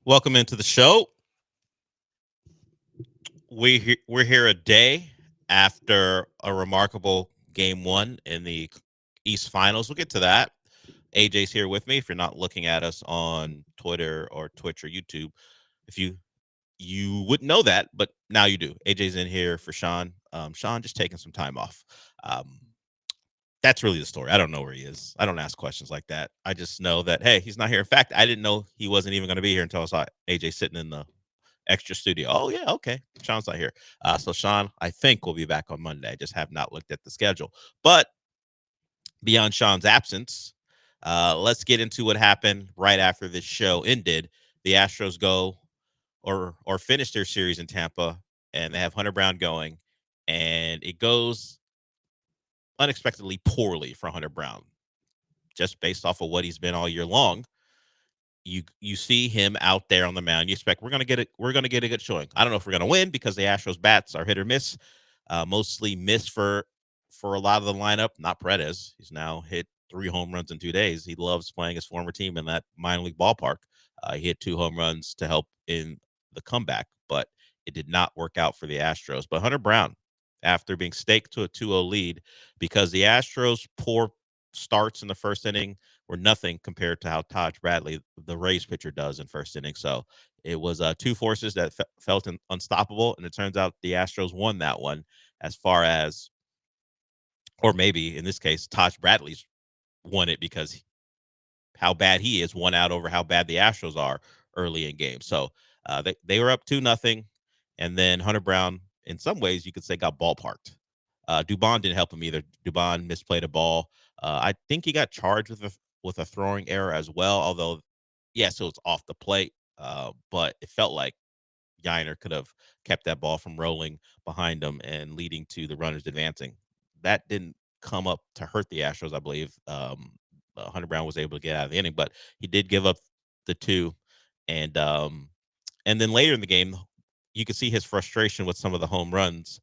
Welcome into the show. We're here a day after a remarkable game 1 in the East Finals. We'll get to that. AJ's here with me. If you're not looking at us on Twitter or Twitch or YouTube, if you wouldn't know that, but now you do. AJ's in here for Sean. Sean just taking some time off. That's really the story. I don't know where he is. I don't ask questions like that. I just know that, hey, he's not here. In fact, I didn't know he wasn't even going to be here until I saw AJ sitting in the extra studio. Oh, yeah, okay. Sean's not here. So Sean, I think, will be back on Monday. I just have not looked at the schedule. But beyond Sean's absence, let's get into what happened right after this show ended. The Astros go or finish their series in Tampa, and they have Hunter Brown going, and it goes unexpectedly poorly for Hunter Brown, just based off of what he's been all year long. You see him out there on the mound. You expect we're gonna get a good showing. I don't know if we're gonna win because the Astros bats are hit or miss, mostly miss for a lot of the lineup. Not Paredes. He's now hit 3 home runs in 2 days. He loves playing his former team in that minor league ballpark. He hit 2 home runs to help in the comeback, but it did not work out for the Astros. But Hunter Brown, after being staked to a 2-0 lead, because the Astros' poor starts in the first inning were nothing compared to how Taj Bradley, the Rays pitcher, does in first inning. So it was 2 forces that felt unstoppable, and it turns out the Astros won that one. As far as, or maybe in this case, Taj Bradley's won it because how bad he is won out over how bad the Astros are early in games. So they were up 2-0, and then Hunter Brown, in some ways, you could say, got ballparked. Dubon didn't help him either. Dubon misplayed a ball. I think he got charged with a throwing error as well, although, yes, it was off the plate, but it felt like Yiner could have kept that ball from rolling behind him and leading to the runners advancing. That didn't come up to hurt the Astros, I believe. Hunter Brown was able to get out of the inning, but he did give up the 2. And then later in the game, you could see his frustration with some of the home runs,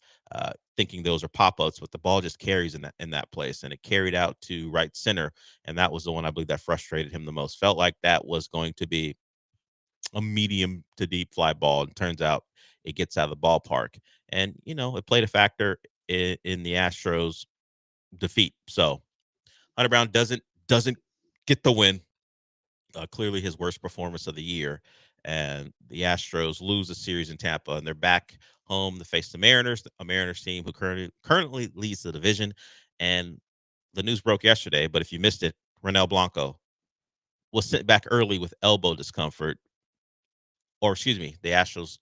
thinking those are pop-ups, but the ball just carries in that place, and it carried out to right center, and that was the one I believe that frustrated him the most. Felt like that was going to be a medium to deep fly ball, and turns out it gets out of the ballpark, and it played a factor in the Astros' defeat. So Hunter Brown doesn't get the win. Clearly his worst performance of the year, and the Astros lose the series in Tampa, and they're back home to face the Mariners, a Mariners team who currently leads the division. And the news broke yesterday, but if you missed it, Ronel Blanco was sent back early with elbow discomfort, or excuse me, the Astros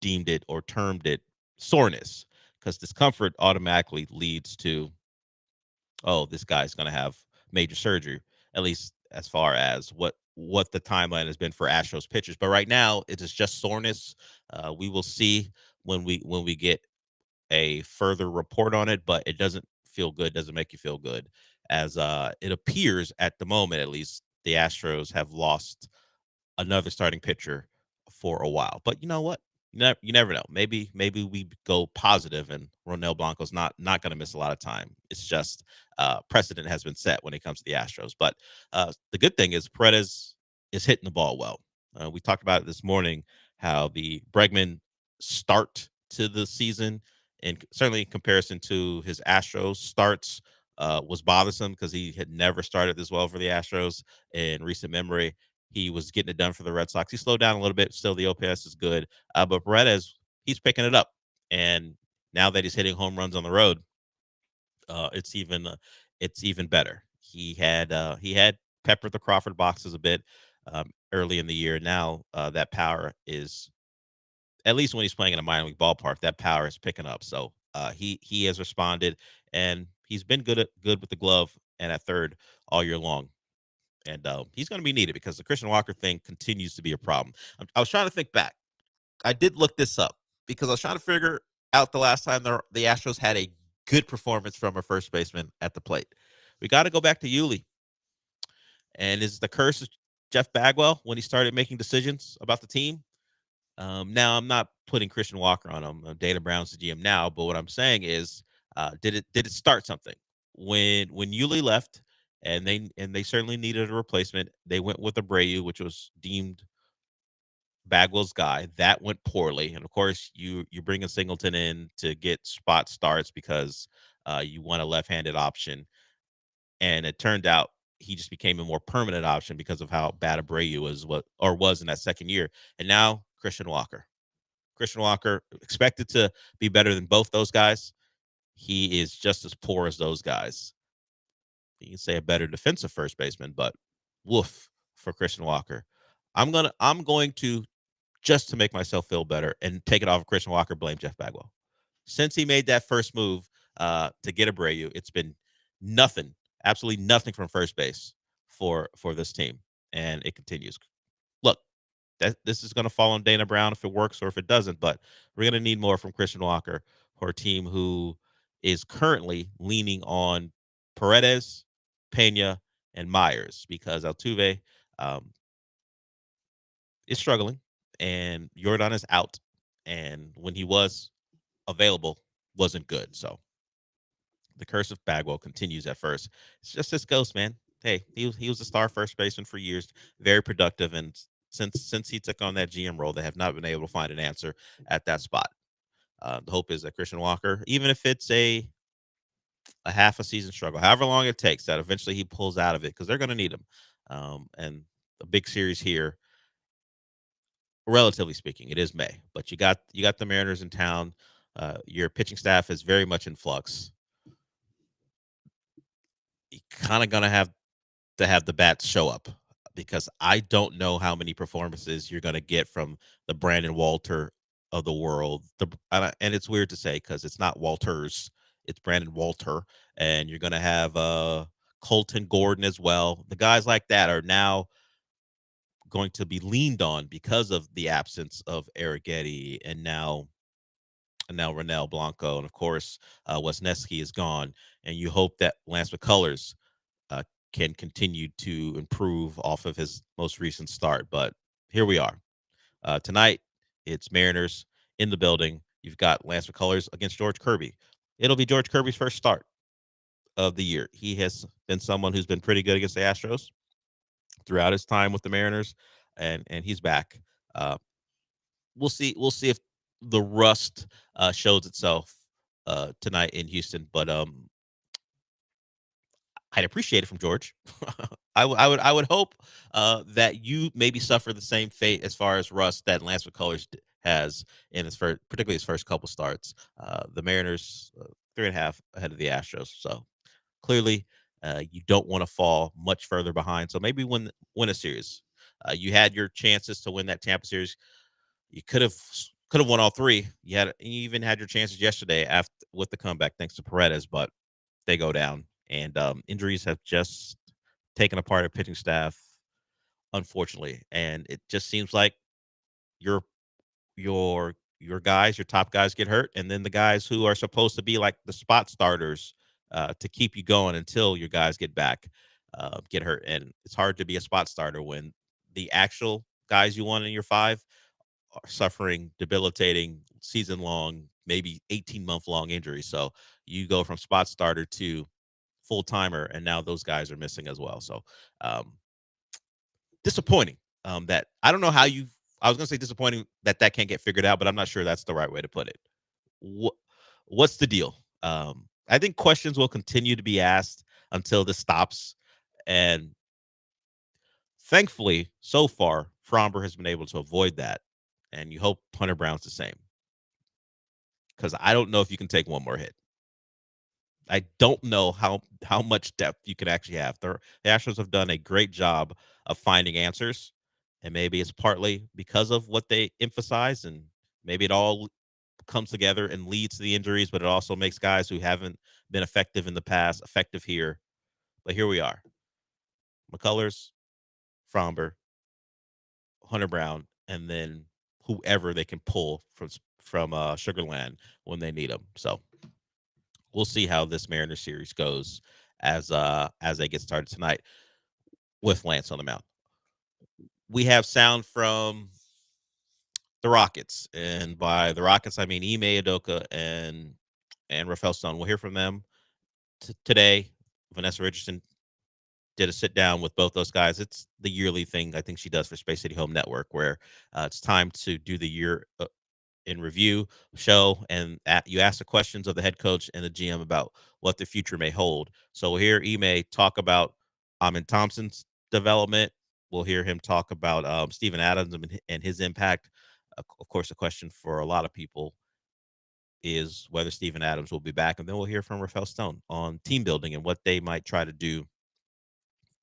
deemed it or termed it soreness, because discomfort automatically leads to, oh, this guy's going to have major surgery, at least as far as what the timeline has been for Astros pitchers. But right now, it is just soreness. We will see when we get a further report on it, but it doesn't feel good, doesn't make you feel good, as it appears at the moment, at least, the Astros have lost another starting pitcher for a while. But you know what? You never know. Maybe we go positive, and Ronel Blanco's not going to miss a lot of time. It's just precedent has been set when it comes to the Astros. But the good thing is Paredes is hitting the ball well. We talked about it this morning, how the Bregman start to the season, and certainly in comparison to his Astros starts, was bothersome because he had never started this well for the Astros in recent memory. He was getting it done for the Red Sox. He slowed down a little bit. Still, the OPS is good. But Paredes, he's picking it up. And now that he's hitting home runs on the road, it's even better. He had peppered the Crawford boxes a bit early in the year. Now that power is, at least when he's playing in a minor league ballpark, that power is picking up. So he has responded, and he's been good with the glove and at third all year long. And he's going to be needed because the Christian Walker thing continues to be a problem. I was trying to think back. I did look this up because I was trying to figure out the last time the Astros had a good performance from a first baseman at the plate. We got to go back to Yuli. And is the curse of Jeff Bagwell when he started making decisions about the team? Now, I'm not putting Christian Walker on him. Dana Brown's the GM now, but what I'm saying is, did it start something when Yuli left? And they certainly needed a replacement. They went with Abreu, which was deemed Bagwell's guy. That went poorly, and of course, you bring a Singleton in to get spot starts because you want a left-handed option, and it turned out he just became a more permanent option because of how bad Abreu was in that second year. And now Christian Walker. Christian Walker expected to be better than both those guys. He is just as poor as those guys. You can say a better defensive first baseman, but woof for Christian Walker. I'm going to, just to make myself feel better and take it off of Christian Walker, blame Jeff Bagwell. Since he made that first move to get Abreu, it's been nothing, absolutely nothing from first base for this team, and it continues. Look, this is going to fall on Dana Brown if it works or if it doesn't, but we're going to need more from Christian Walker for a team who is currently leaning on Paredes, Pena, and Myers because Altuve is struggling and Jordan is out, and when he was available, wasn't good. So the curse of Bagwell continues at first. It's just this ghost, man. Hey, he was a star first baseman for years, very productive, and since he took on that GM role, they have not been able to find an answer at that spot. The hope is that Christian Walker, even if it's a half a season struggle, however long it takes, that eventually he pulls out of it because they're going to need him. And the big series here, relatively speaking, it is May, but you got the Mariners in town. Your pitching staff is very much in flux. You're kind of going to have the bats show up because I don't know how many performances you're going to get from the Brandon Walter of the world. And it's weird to say because it's not Walters, it's Brandon Walter. And you're going to have Colton Gordon as well. The guys like that are now going to be leaned on because of the absence of Arrighetti and now Ronel Blanco. And of course, Wesneski is gone. And you hope that Lance McCullers can continue to improve off of his most recent start. But here we are. Tonight, it's Mariners in the building. You've got Lance McCullers against George Kirby. It'll be George Kirby's first start of the year. He has been someone who's been pretty good against the Astros throughout his time with the Mariners, and he's back. We'll see if the rust shows itself tonight in Houston, but I'd appreciate it from George. I would hope that you maybe suffer the same fate as far as rust that Lance McCullers has in particularly his first couple starts. The Mariners 3.5 ahead of the Astros, so clearly you don't want to fall much further behind. So maybe win a series. You had your chances to win that Tampa series. You could have won all three. You even had your chances yesterday with the comeback thanks to Paredes, but they go down. And injuries have just taken apart a pitching staff, unfortunately. And it just seems like your guys, your top guys get hurt, and then the guys who are supposed to be like the spot starters to keep you going until your guys get back get hurt. And it's hard to be a spot starter when the actual guys you want in your five are suffering debilitating season-long, maybe 18-month-long injuries. So you go from spot starter to full-timer, and now those guys are missing as well. So disappointing that I don't know how I was going to say disappointing that can't get figured out, but I'm not sure that's the right way to put it. What's the deal? I think questions will continue to be asked until this stops. And thankfully, so far, Fromber has been able to avoid that. And you hope Hunter Brown's the same. Because I don't know if you can take one more hit. I don't know how much depth you can actually have. The Astros have done a great job of finding answers, and maybe it's partly because of what they emphasize, and maybe it all comes together and leads to the injuries, but it also makes guys who haven't been effective in the past effective here. But here we are. McCullers, Fromber, Hunter Brown, and then whoever they can pull from Sugarland when they need them. So we'll see how this Mariners series goes as they get started tonight with Lance on the mound. We have sound from the Rockets, and by the Rockets I mean Ime Udoka and Rafael Stone. We'll hear from them today. Vanessa Richardson did a sit down with both those guys. It's the yearly thing I think she does for Space City Home Network, where it's time to do the year in review show, and you ask the questions of the head coach and the GM about what the future may hold. So we'll hear Ime talk about Amin Thompson's development. We'll hear him talk about Steven Adams and his impact. Of course, the question for a lot of people is whether Steven Adams will be back. And then we'll hear from Rafael Stone on team building and what they might try to do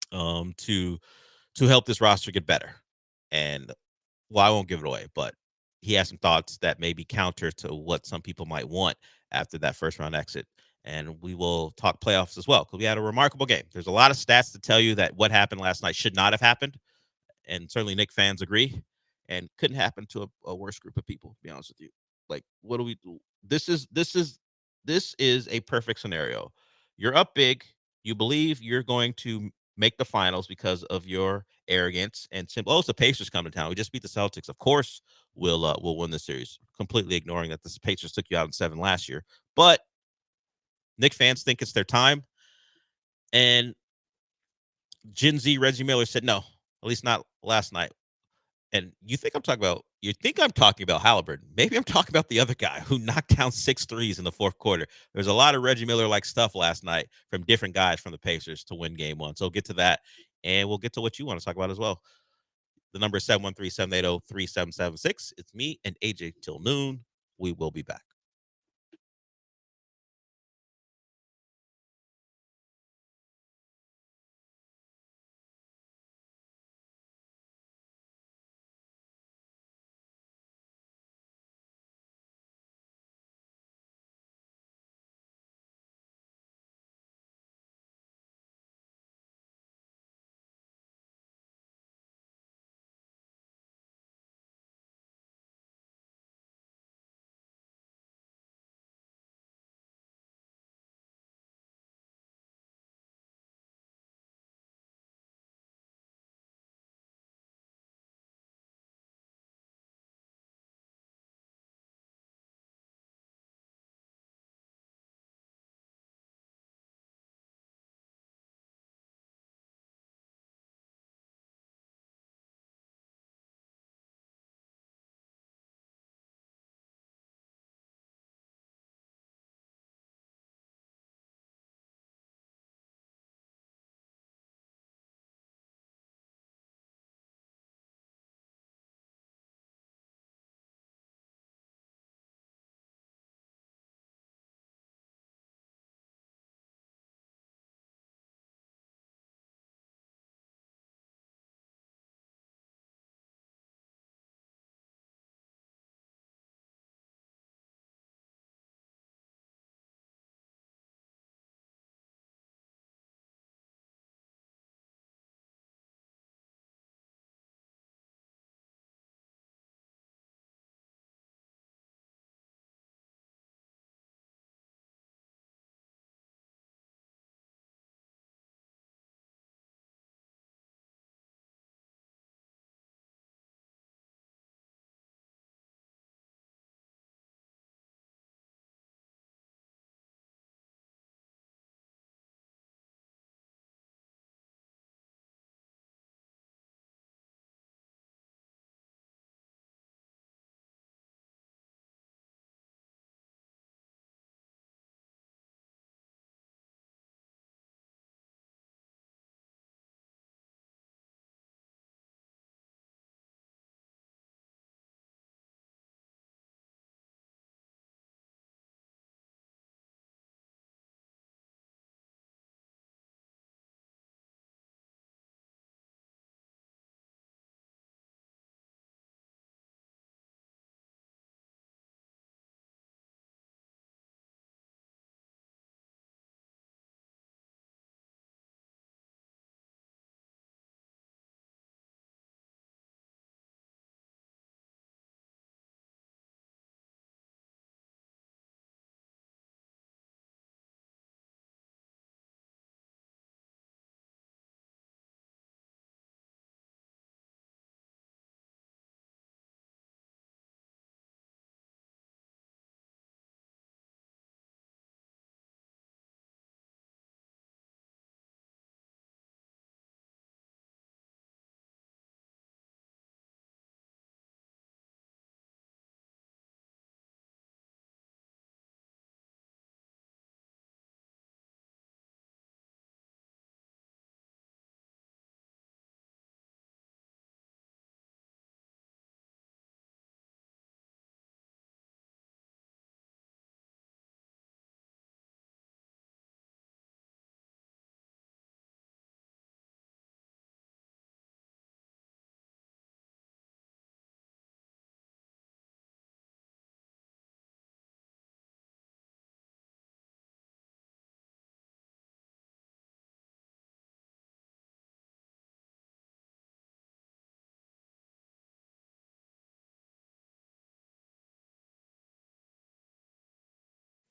to help this roster get better. And well, I won't give it away, but he has some thoughts that may be counter to what some people might want after that first round exit. And we will talk playoffs as well, because we had a remarkable game. There's a lot of stats to tell you that what happened last night should not have happened. And certainly Knicks fans agree, and couldn't happen to a worse group of people, to be honest with you. Like, what do we do? This is a perfect scenario. You're up big. You believe you're going to make the finals because of your arrogance and simple. Oh, it's the Pacers come to town. We just beat the Celtics. Of course, we'll win the series. Completely ignoring that the Pacers took you out in 7 last year. But Knicks fans think it's their time. And Gen Z Reggie Miller said no, at least not last night. And you think I'm talking about Halliburton. Maybe I'm talking about the other guy who knocked down 6 threes in the fourth quarter. There's a lot of Reggie Miller-like stuff last night from different guys from the Pacers to win game 1. So we'll get to that, and we'll get to what you want to talk about as well. The number is 713-780-3776. It's me and AJ till noon. We will be back.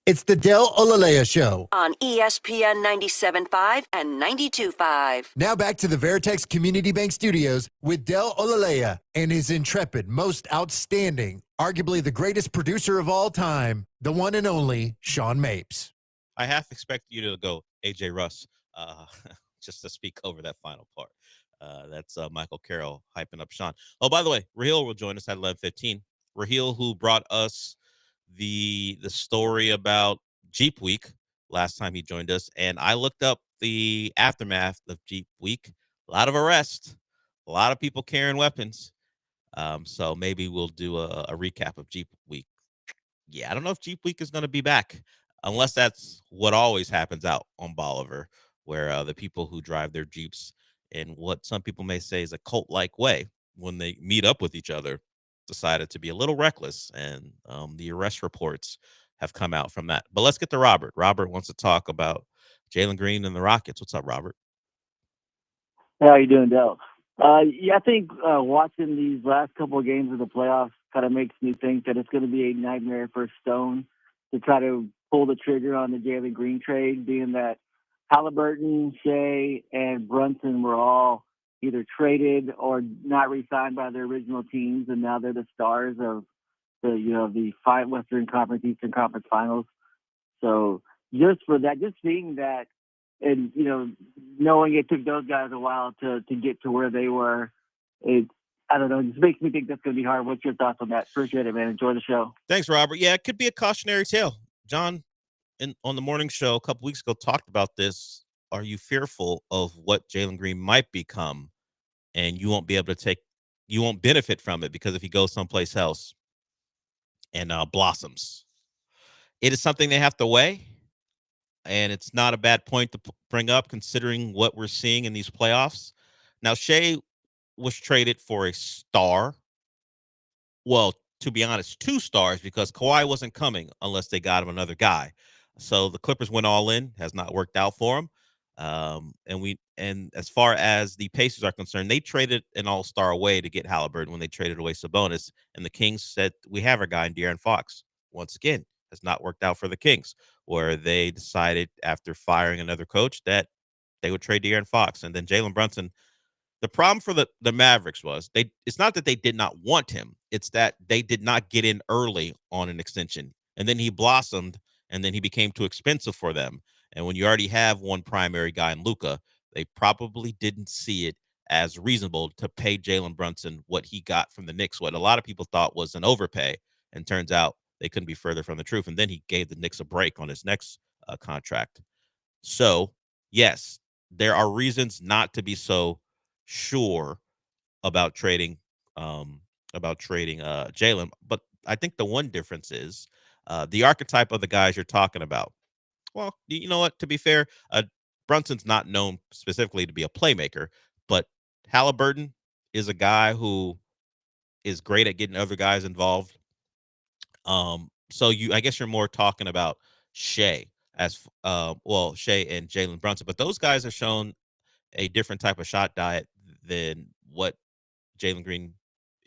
It's the Del Olaleye Show on ESPN 97.5 and 92.5. Now back to the Veritex Community Bank Studios with Del Olaleye and his intrepid, most outstanding, arguably the greatest producer of all time, the one and only Sean Mapes. I half expected you to go AJ Russ just to speak over that final part. That's Michael Carroll hyping up Sean. Oh, by the way, Raheel will join us at 11:15. Raheel, who brought us the story about Jeep Week last time he joined us, and I looked up the aftermath of Jeep Week. A lot of arrests, a lot of people carrying weapons. So maybe we'll do a recap of Jeep Week. Yeah, I don't know if Jeep Week is going to be back, unless that's what always happens out on Bolivar, where the people who drive their Jeeps in what some people may say is a cult-like way, when they meet up with each other, decided to be a little reckless, and the arrest reports have come out from that. But let's get to Robert. Robert wants to talk about Jalen Green and the Rockets. What's up, Robert? How you doing, Del? Yeah, I think watching these last couple of games of the playoffs kind of makes me think that it's going to be a nightmare for Stone to try to pull the trigger on the Jalen Green trade, being that Halliburton, Shea, and Brunson were all either traded or not re-signed by their original teams, and now they're the stars of the five Western Conference, Eastern Conference Finals. So just for that, just seeing that, and knowing it took those guys a while to get to where they were, I don't know, it just makes me think that's going to be hard. What's your thoughts on that? Appreciate it, man. Enjoy the show. Thanks, Robert. Yeah, it could be a cautionary tale. John, on the morning show a couple weeks ago, talked about this. Are you fearful of what Jalen Green might become, and you won't benefit from it because if he goes someplace else and blossoms? It is something they have to weigh, and it's not a bad point to bring up considering what we're seeing in these playoffs. Now, Shea was traded for a star. Well, to be honest, 2 stars, because Kawhi wasn't coming unless they got him another guy. So the Clippers went all in, has not worked out for him. And as far as the Pacers are concerned, they traded an all-star away to get Halliburton when they traded away Sabonis, and the Kings said, we have our guy in De'Aaron Fox. Once again, has not worked out for the Kings, where they decided after firing another coach that they would trade De'Aaron Fox. And then Jalen Brunson. The problem for the Mavericks was it's not that they did not want him. It's that they did not get in early on an extension. And then he blossomed, and then he became too expensive for them. And when you already have one primary guy in Luka, they probably didn't see it as reasonable to pay Jalen Brunson what he got from the Knicks, what a lot of people thought was an overpay. And turns out they couldn't be further from the truth. And then he gave the Knicks a break on his next contract. So, yes, there are reasons not to be so sure about trading Jalen, but I think the one difference is the archetype of the guys you're talking about. Well, you know what? To be fair, Brunson's not known specifically to be a playmaker, but Halliburton is a guy who is great at getting other guys involved. So I guess you're more talking about Shea as Shea and Jalen Brunson, but those guys have shown a different type of shot diet than what Jalen Green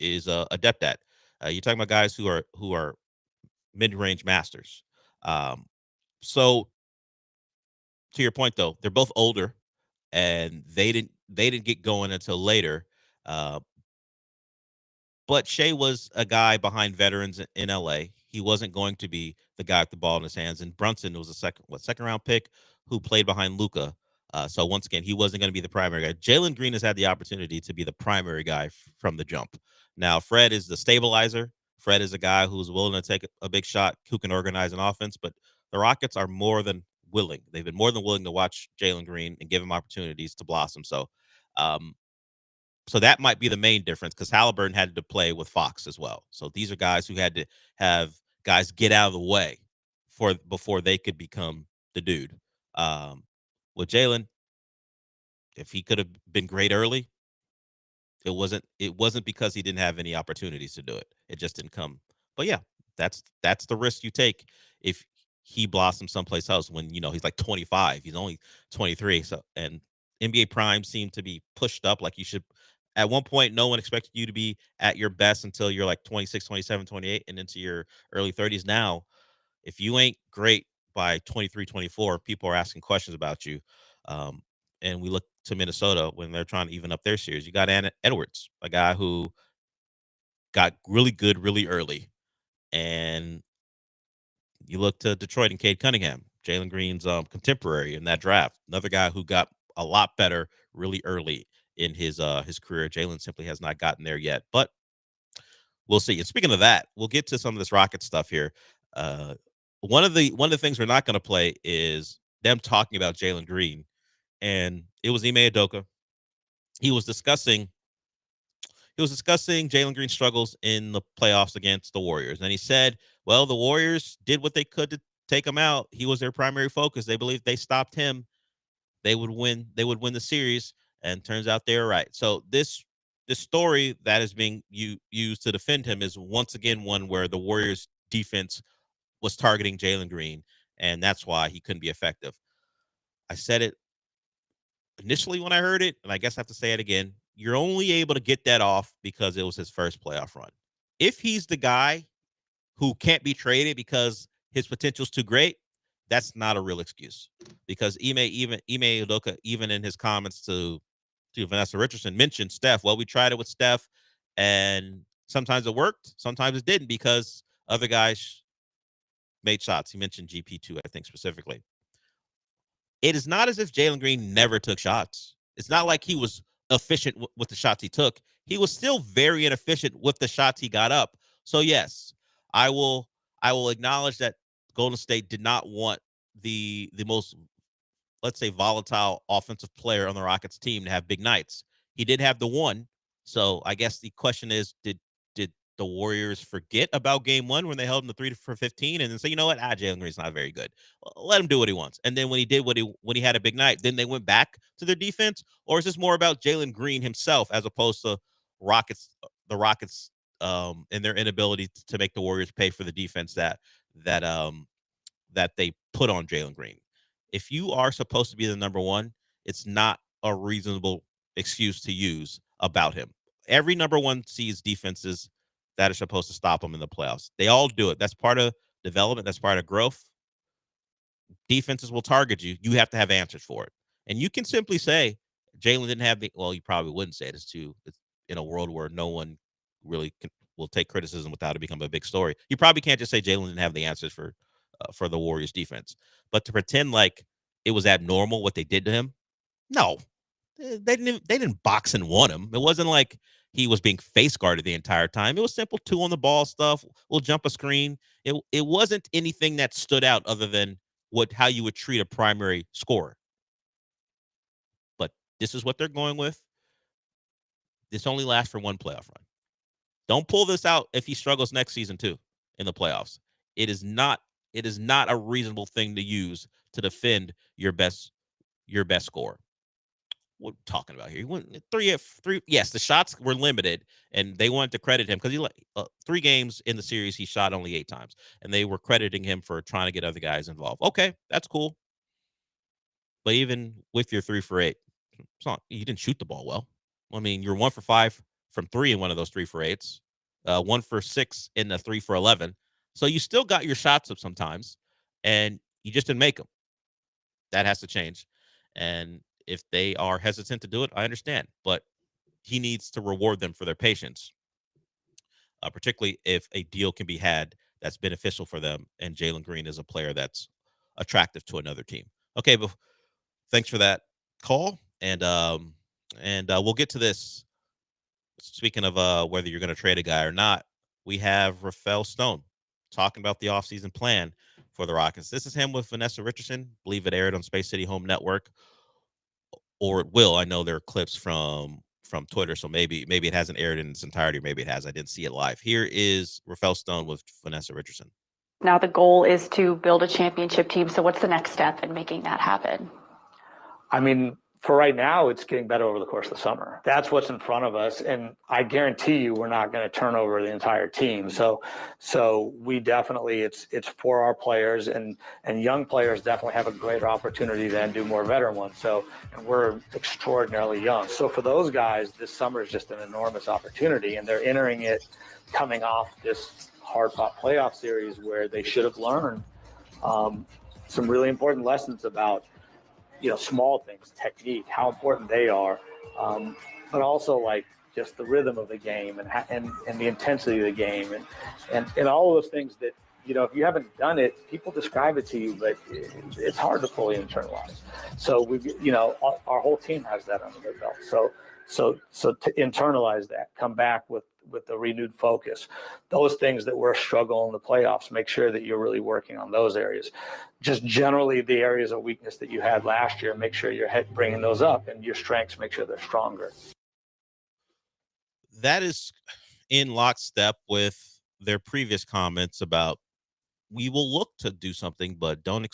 is adept at. You're talking about guys who are mid-range masters. So to your point, though, they're both older, and they didn't get going until later. But Shea was a guy behind veterans in LA. He wasn't going to be the guy with the ball in his hands. And Brunson was a second round pick who played behind Luka. So once again, he wasn't going to be the primary guy. Jalen Green has had the opportunity to be the primary guy from the jump. Now, Fred is the stabilizer. Fred is a guy who's willing to take a big shot, who can organize an offense. But the Rockets are more than willing. They've been more than willing to watch Jalen Green and give him opportunities to blossom. So that might be the main difference, because Halliburton had to play with Fox as well. So these are guys who had to have guys get out of the way before they could become the dude. With Jalen, if he could have been great early, it wasn't because he didn't have any opportunities to do it. It just didn't come. But yeah, that's the risk you take if he blossoms someplace else when he's like 25. He's only 23. So, and NBA prime seemed to be pushed up like you should. At one point, no one expected you to be at your best until you're like 26, 27, 28, and into your early 30s. Now, if you ain't great by 23, 24, people are asking questions about you. And we look to Minnesota when they're trying to even up their series. You got Edwards, a guy who got really good really early. And you look to Detroit and Cade Cunningham, Jalen Green's contemporary in that draft, another guy who got a lot better really early in his career. Jalen simply has not gotten there yet, but we'll see. And speaking of that, we'll get to some of this Rocket stuff here. One of the things we're not going to play is them talking about Jalen Green, and it was Ime Udoka. He was discussing Jalen Green's struggles in the playoffs against the Warriors, and he said, "Well, the Warriors did what they could to take him out. He was their primary focus. They believed they stopped him, they would win. They would win the series." And turns out they were right. So this story that is being used to defend him is once again one where the Warriors defense was targeting Jalen Green, and that's why he couldn't be effective. I said it initially when I heard it, and I guess I have to say it again. You're only able to get that off because it was his first playoff run. If he's the guy who can't be traded because his potential is too great, that's not a real excuse. Because Ime Udoka, even in his comments to Vanessa Richardson, mentioned Steph. Well, we tried it with Steph, and sometimes it worked, sometimes it didn't because other guys made shots. He mentioned GP2, I think, specifically. It is not as if Jalen Green never took shots. It's not like he was efficient with the shots he took. He was still very inefficient with the shots he got up. So yes, I will acknowledge that Golden State did not want the most, let's say, volatile offensive player on the Rockets team to have big nights. He did have the one. So I guess the question is, did the Warriors forget about game one when they held him to 3 for 15 and then say, you know what, Jalen Green's not very good. Let him do what he wants. And then when he did when he had a big night, then they went back to their defense? Or is this more about Jalen Green himself as opposed to the Rockets and their inability to make the Warriors pay for the defense that they put on Jalen Green? If you are supposed to be the number one, it's not a reasonable excuse to use about him. Every number one sees defenses that are supposed to stop him in the playoffs. They all do it. That's part of development. That's part of growth. Defenses will target you. You have to have answers for it. And you can simply say Jalen didn't have well, you probably wouldn't say it. It's in a world where no one really will take criticism without it becoming a big story. You probably can't just say Jalen didn't have the answers for the Warriors defense. But to pretend like it was abnormal what they did to him, no. They didn't box and want him. It wasn't like he was being face guarded the entire time. It was simple 2 on the ball stuff. We'll jump a screen. It wasn't anything that stood out other than how you would treat a primary scorer. But this is what they're going with. This only lasts for one playoff run. Don't pull this out if he struggles next season too in the playoffs. It is not a reasonable thing to use to defend your best scorer. What are we talking about here? He went 3. Yes, the shots were limited, and they wanted to credit him because he 3 games in the series he shot only 8 times, and they were crediting him for trying to get other guys involved. Okay, that's cool. But even with your 3 for 8, you didn't shoot the ball well. I mean, you're 1 for 5 from 3 in one of those 3 for 8s, 1 for 6 in the 3 for 11. So you still got your shots up sometimes, and you just didn't make them. That has to change. And if they are hesitant to do it, I understand. But he needs to reward them for their patience, particularly if a deal can be had that's beneficial for them, and Jalen Green is a player that's attractive to another team. Okay, but thanks for that call, and we'll get to this. Speaking of whether you're going to trade a guy or not, we have Rafael Stone talking about the offseason plan for the Rockets. This is him with Vanessa Richardson. I believe it aired on Space City Home Network, or it will. I know there are clips from Twitter, so maybe it hasn't aired in its entirety, or maybe it has. I didn't see it live. Here is Rafael Stone with Vanessa Richardson. Now the goal is to build a championship team. So what's the next step in making that happen? I mean, for right now, it's getting better over the course of the summer. That's what's in front of us. And I guarantee you we're not going to turn over the entire team. So we definitely, it's for our players, and young players definitely have a greater opportunity than do more veteran ones. So, and we're extraordinarily young. So for those guys, this summer is just an enormous opportunity, and they're entering it coming off this hard-fought playoff series where they should have learned some really important lessons about, small things, technique, how important they are, but also like just the rhythm of the game and the intensity of the game and all of those things that, if you haven't done it, people describe it to you, but it's hard to fully internalize. So our whole team has that under their belt. So to internalize that, come back with a renewed focus, those things that were a struggle in the playoffs, make sure that you're really working on those areas. Just generally the areas of weakness that you had last year, make sure you're bringing those up, and your strengths, make sure they're stronger. That is in lockstep with their previous comments about we will look to do something, but don't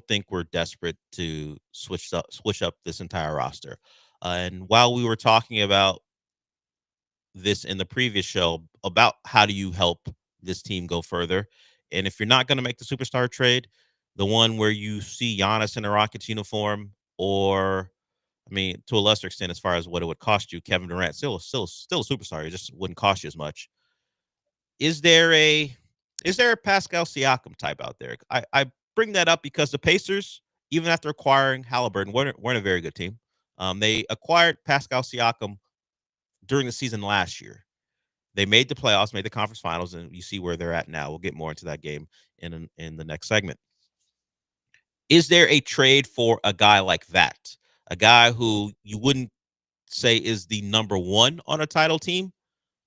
think we're desperate to switch up this entire roster. And while we were talking about this in the previous show about how do you help this team go further, and if you're not going to make the superstar trade, the one where you see Giannis in a Rockets uniform, or I mean, to a lesser extent, as far as what it would cost you, Kevin Durant still a superstar. It just wouldn't cost you as much. Is there a Pascal Siakam type out there? I bring that up because the Pacers, even after acquiring Halliburton, weren't a very good team. They acquired Pascal Siakam during the season last year. They made the playoffs, made the conference finals, and you see where they're at now. We'll get more into that game in the next segment. Is there a trade for a guy like that? A guy who you wouldn't say is the number one on a title team,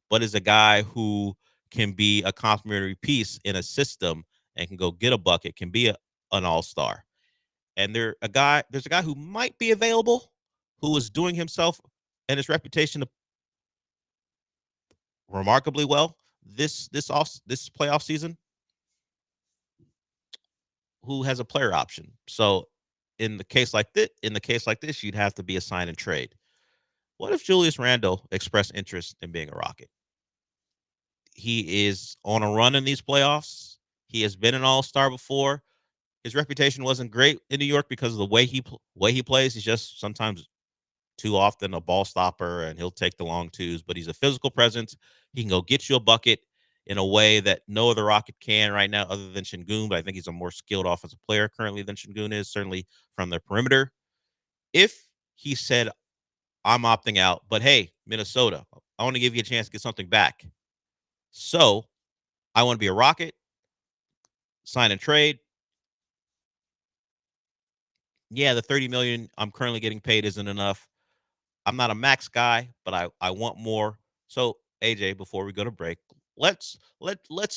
but is a guy who can be a complementary piece in a system and can go get a bucket, can be an all-star. And there's a guy who might be available, who is doing himself and his reputation remarkably well this playoff season, who has a player option. So in the case like this, you'd have to be a sign and trade. What if Julius Randle expressed interest in being a Rocket? He is on a run in these playoffs. He has been an all-star before. His reputation wasn't great in New York because of the way he plays. He's just sometimes too often a ball stopper, and he'll take the long twos, but he's a physical presence. He can go get you a bucket in a way that no other Rocket can right now other than Şengün, but I think he's a more skilled offensive player currently than Şengün is, certainly from the perimeter. If he said, I'm opting out, but hey, Minnesota, I want to give you a chance to get something back. So I want to be a Rocket, sign and trade. Yeah, the $30 million I'm currently getting paid isn't enough. I'm not a max guy, but I want more. So AJ, before we go to break, let's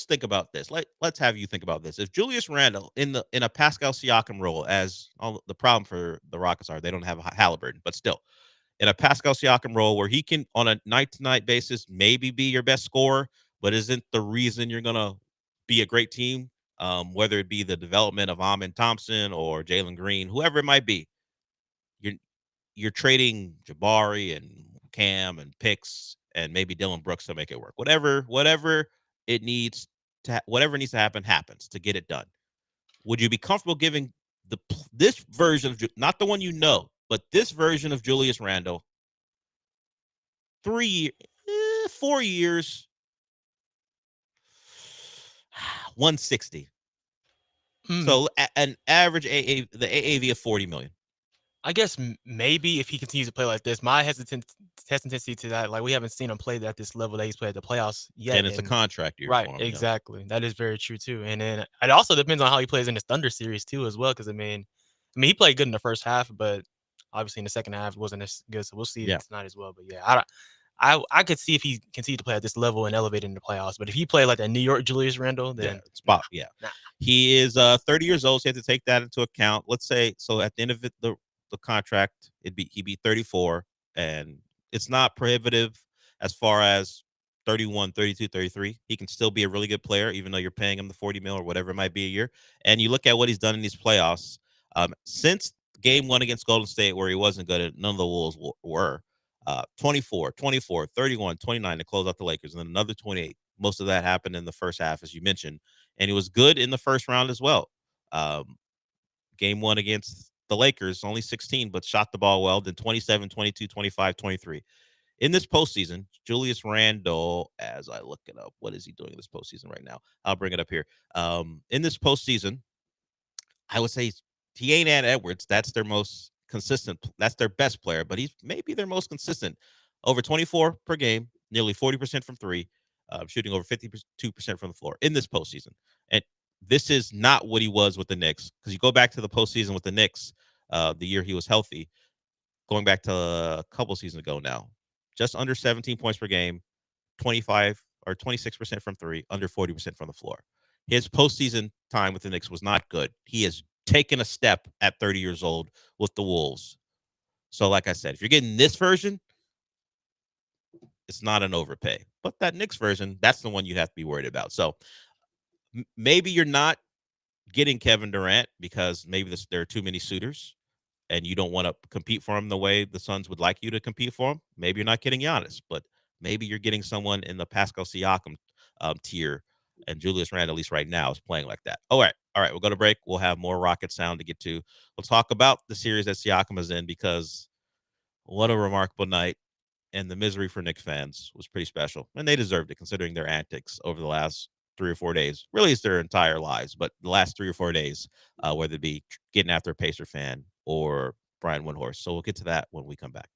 think about this. Let's have you think about this. If Julius Randle in a Pascal Siakam role, as all the problem for the Rockets are they don't have a Halliburton, but still in a Pascal Siakam role where he can on a night-to-night basis maybe be your best scorer, but isn't the reason you're gonna be a great team. Whether it be the development of Amin Thompson or Jalen Green, whoever it might be, you're trading Jabari and Cam and picks and maybe Dylan Brooks to make it work. Whatever it needs whatever needs to happen happens to get it done. Would you be comfortable giving this version of, not the one but this version of Julius Randle 4 years, 160? So an average the AAV of 40 million. I guess maybe if he continues to play like this, my hesitancy to that, like we haven't seen him play at this level that he's played at the playoffs yet. And it's a contract year. Right, for him, exactly. That is very true too. And then it also depends on how he plays in his Thunder series too as well. Because I mean he played good in the first half, but obviously in the second half it wasn't as good. So we'll see tonight as well. But yeah, I could see if he continued to play at this level and elevate in the playoffs. But if he played like that New York Julius Randle, then he is 30 years old. So you have to take that into account. Let's say so at the end of it, the contract, he'd be 34, and it's not prohibitive as far as 31, 32, 33. He can still be a really good player, even though you're paying him the 40 mil or whatever it might be a year. And you look at what he's done in these playoffs. Since game 1 against Golden State, where he wasn't good, none of the Wolves were. 24, 24, 31, 29 to close out the Lakers, and then another 28. Most of that happened in the first half, as you mentioned. And he was good in the first round as well. Game 1 against the Lakers, only 16, but shot the ball well. Then 27, 22, 25, 23. In this postseason, Julius Randle, as I look it up, what is he doing in this postseason right now? I'll bring it up here. In this postseason, I would say he ain't Ant Edwards. That's their most consistent. That's their best player, but he's maybe their most consistent. Over 24 per game, nearly 40% from three, shooting over 52% from the floor in this postseason. And this is not what he was with the Knicks, because you go back to the postseason with the Knicks, the year he was healthy, going back to a couple seasons ago now, just under 17 points per game, 25 or 26% from three, under 40% from the floor. His postseason time with the Knicks was not good. He has taken a step at 30 years old with the Wolves. So, like I said, if you're getting this version, it's not an overpay. But that Knicks version, that's the one you have to be worried about. So maybe you're not getting Kevin Durant because maybe there are too many suitors and you don't want to compete for him the way the Suns would like you to compete for him. Maybe you're not getting Giannis, but maybe you're getting someone in the Pascal Siakam tier, and Julius Randle, at least right now, is playing like that. All right. We'll go to break. We'll have more Rocket sound to get to. We'll talk about the series that Siakam is in, because what a remarkable night. And the misery for Knicks fans was pretty special, and they deserved it considering their antics over the last 3 or 4 days. Really, it's their entire lives, but the last 3 or 4 days, whether it be getting after a Pacer fan or Brian Windhorst. So we'll get to that when we come back.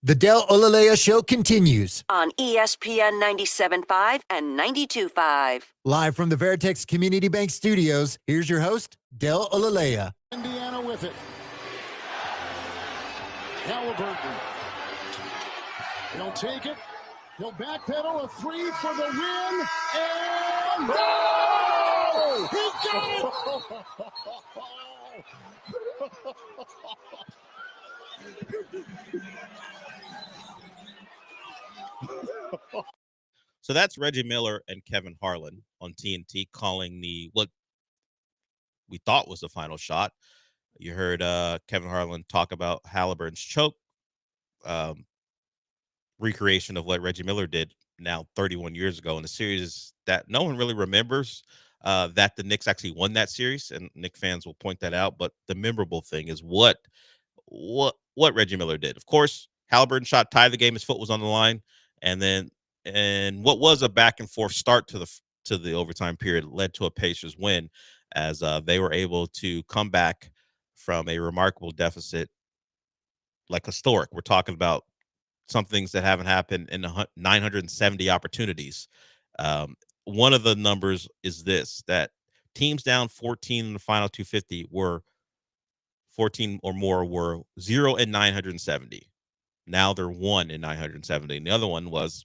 The Del Olaleye Show continues on ESPN 97.5 and 92.5. live from the Veritex Community Bank Studios. Here's your host, Del Olaleye. Indiana with it. Halliburton. He'll take it. He'll backpedal a three for the win. And no! He got it! So that's Reggie Miller and Kevin Harlan on TNT calling what we thought was the final shot. You heard Kevin Harlan talk about Halliburton's choke, recreation of what Reggie Miller did now 31 years ago in a series that no one really remembers, that the Knicks actually won that series, and Knicks fans will point that out. But the memorable thing is what Reggie Miller did. Of course, Halliburton shot, tied the game. His foot was on the line, and what was a back and forth start to the overtime period led to a Pacers win, as they were able to come back from a remarkable deficit, like historic. We're talking about some things that haven't happened in 970 opportunities. One of the numbers is this, that teams down 14 in the final 250 were 14 or more were 0 in 970. Now they're 1 in 970. And the other one was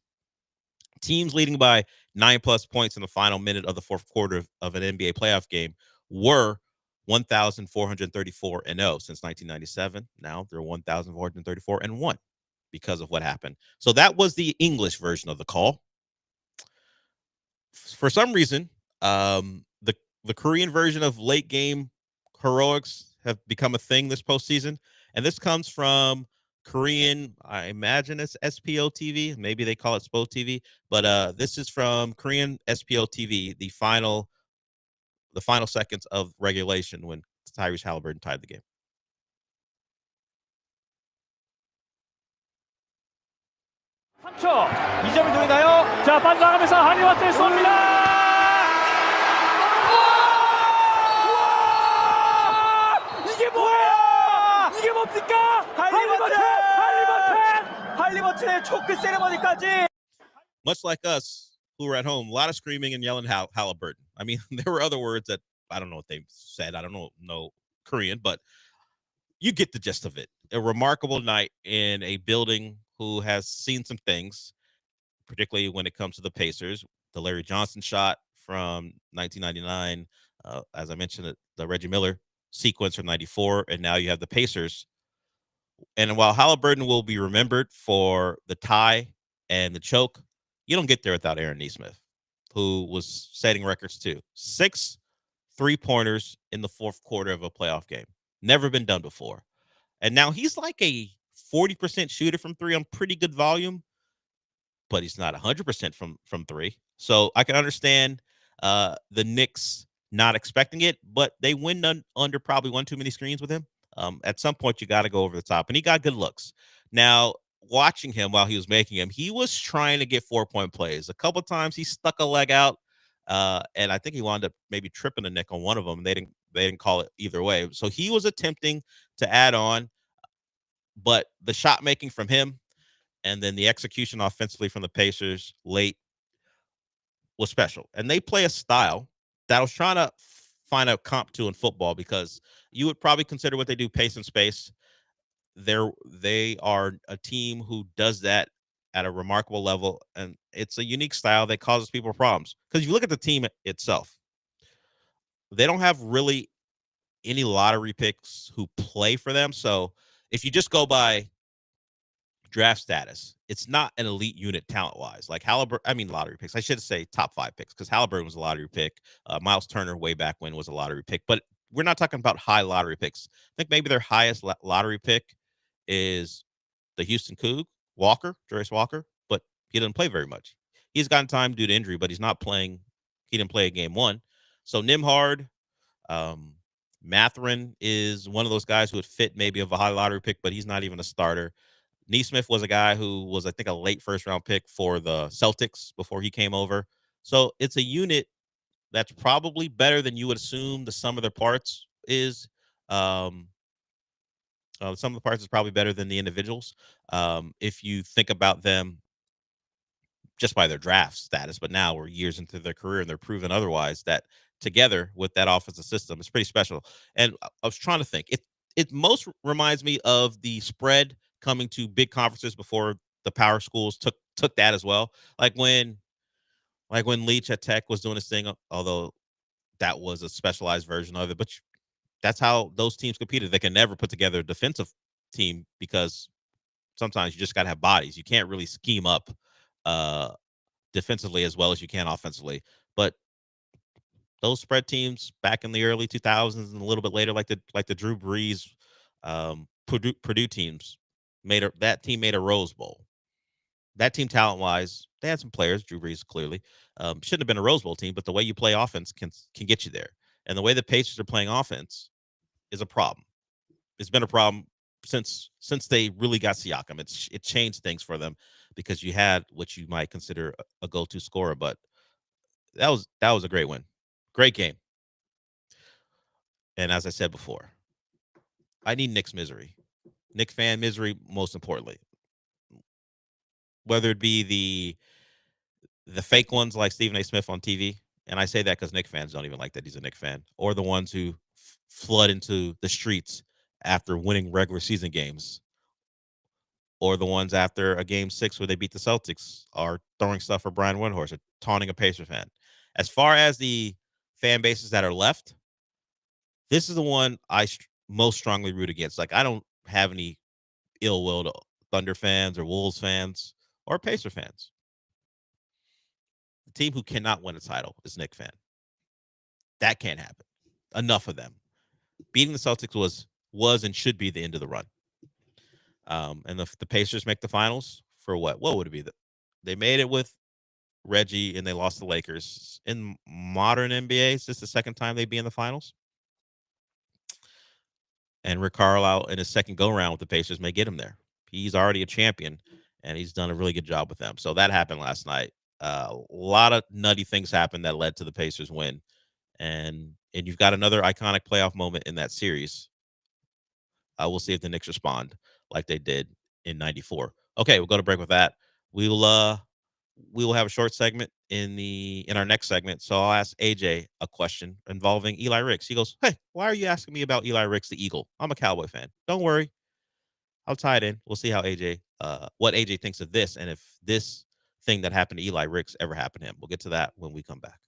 teams leading by 9+ points in the final minute of the fourth quarter of an NBA playoff game were 1,434 and 0 since 1997. Now they're 1,434 and 1 because of what happened. So that was the English version of the call. For some reason, the Korean version of late game heroics have become a thing this postseason, and this comes from Korean. I imagine it's SPO TV. Maybe they call it SPO TV, but this is from Korean SPO TV. The final seconds of regulation when Tyrese Halliburton tied the game. 이 점을 노리나요? 자, 빠져나가면서 할리버튼 쏩니다. 이게 뭐야? 이게 뭡니까? 할리버튼의 초크 세레머니까지. Much like us, who were at home, a lot of screaming and yelling Halliburton. I mean, there were other words that I don't know what they said. I don't know Korean, but you get the gist of it. A remarkable night in a building who has seen some things, particularly when it comes to the Pacers. The Larry Johnson shot from 1999, as I mentioned, the Reggie Miller sequence from 94, and now you have the Pacers. And while Halliburton will be remembered for the tie and the choke, you don't get there without Aaron Nesmith, who was setting records too. 6 3-pointers in the fourth quarter of a playoff game. Never been done before. And now he's like a 40% shooter from 3 on pretty good volume, but he's not 100% from 3. So I can understand the Knicks not expecting it, but they win under probably one too many screens with him. At some point, you got to go over the top, and he got good looks. Now, watching him while he was making him, he was trying to get 4-point plays. A couple times he stuck a leg out, and I think he wound up maybe tripping the Knick on one of them. They didn't call it either way. So he was attempting to add on, but the shot making from him and then the execution offensively from the Pacers late was special. And they play a style that I was trying to find a comp to in football, because you would probably consider what they do pace and space. They are a team who does that at a remarkable level, and it's a unique style that causes people problems. Because you look at the team itself, they don't have really any lottery picks who play for them. So if you just go by draft status, it's not an elite unit talent-wise. Like lottery picks. I should say top 5 picks, because Halliburton was a lottery pick. Miles Turner way back when was a lottery pick. But we're not talking about high lottery picks. I think maybe their highest lottery pick is the Houston Coug, Jarace Walker, but he didn't play very much. He's gotten time due to injury, but he's not playing. He didn't play a game 1. So Nimhard, Mathurin is one of those guys who would fit maybe of a high lottery pick, but he's not even a starter. Nesmith was a guy who was, I think, a late first-round pick for the Celtics before he came over. So it's a unit that's probably better than you would assume the sum of their parts is. Some of the parts is probably better than the individuals, if you think about them just by their draft status. But now we're years into their career, and they're proven otherwise, that together with that offensive system, it's pretty special. And I was trying to think. It most reminds me of the spread coming to big conferences before the power schools took that as well. Like when Leach at Tech was doing his thing, although that was a specialized version of it. But That's how those teams competed. They can never put together a defensive team because sometimes you just got to have bodies. You can't really scheme up defensively as well as you can offensively. But those spread teams back in the early 2000s and a little bit later, like the Drew Brees, Purdue teams, that team made a Rose Bowl. That team, talent wise, they had some players. Drew Brees clearly shouldn't have been a Rose Bowl team, but the way you play offense can get you there. And the way the Pacers are playing offense is a problem. It's been a problem since they really got Siakam. It changed things for them because you had what you might consider a go-to scorer, but that was a great win. Great game. And as I said before, I need Knicks misery. Knick fan misery, most importantly. Whether it be the fake ones like Stephen A. Smith on TV, and I say that because Knick fans don't even like that he's a Knick fan, or the ones who flood into the streets after winning regular season games, or the ones after a game 6 where they beat the Celtics are throwing stuff for Brian Windhorst or taunting a Pacer fan. As far as the fan bases that are left, this is the one I most strongly root against. Like, I don't have any ill will to Thunder fans or Wolves fans or Pacer fans. The team who cannot win a title is Knick fan. That can't happen. Enough of them. Beating the Celtics was and should be the end of the run. And the Pacers make the finals for what? What would it be? They made it with Reggie and they lost the Lakers. In modern NBA, is this the second time they'd be in the finals? And Rick Carlisle in his second go-around with the Pacers may get him there. He's already a champion, and he's done a really good job with them. So that happened last night. A lot of nutty things happened that led to the Pacers win. And you've got another iconic playoff moment in that series. We'll see if the Knicks respond like they did in '94. Okay, we'll go to break with that. We will have a short segment in our next segment. So I'll ask AJ a question involving Eli Ricks. He goes, "Hey, why are you asking me about Eli Ricks, the Eagle? I'm a Cowboy fan. Don't worry, I'll tie it in. We'll see how what AJ thinks of this, and if this thing that happened to Eli Ricks ever happened to him. We'll get to that when we come back."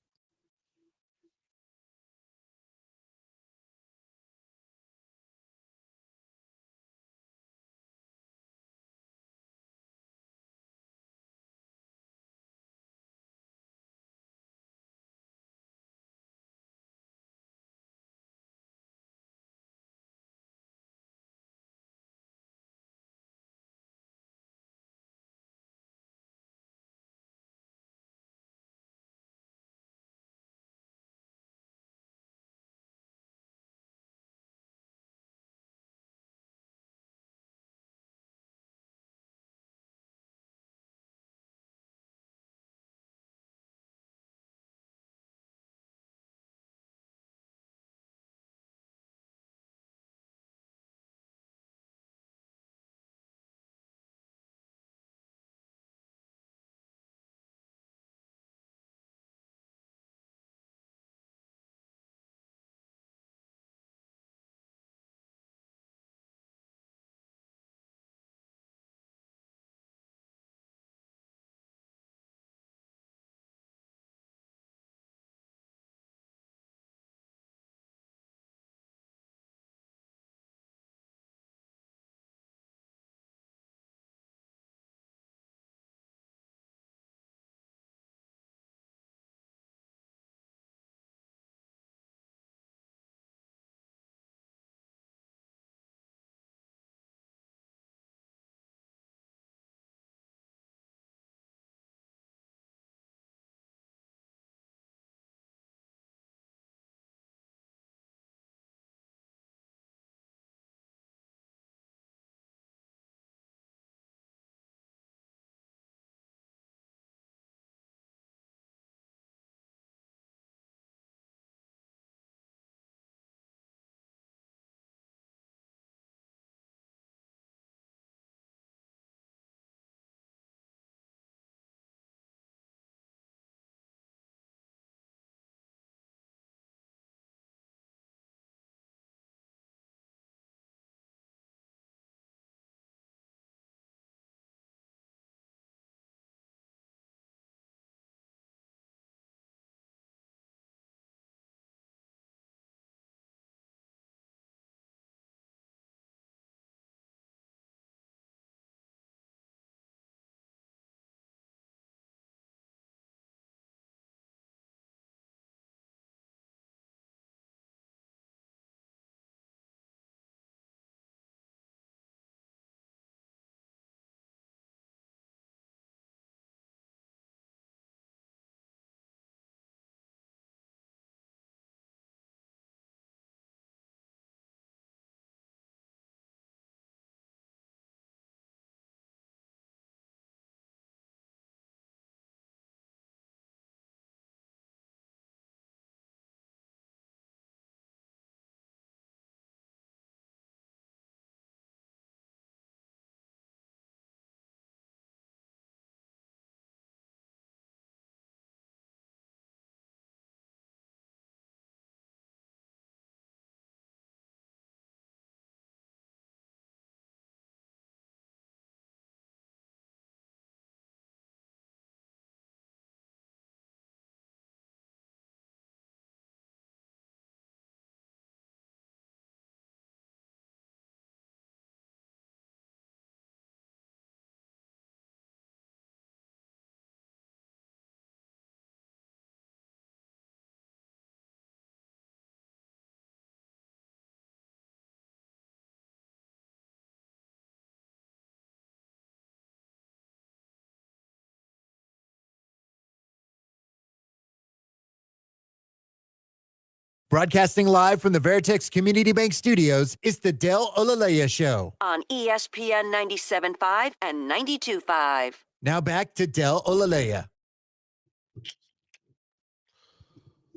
Broadcasting live from the Veritex Community Bank Studios, it's the Del Olaleye Show. On ESPN 97.5 and 92.5. Now back to Del Olaleye.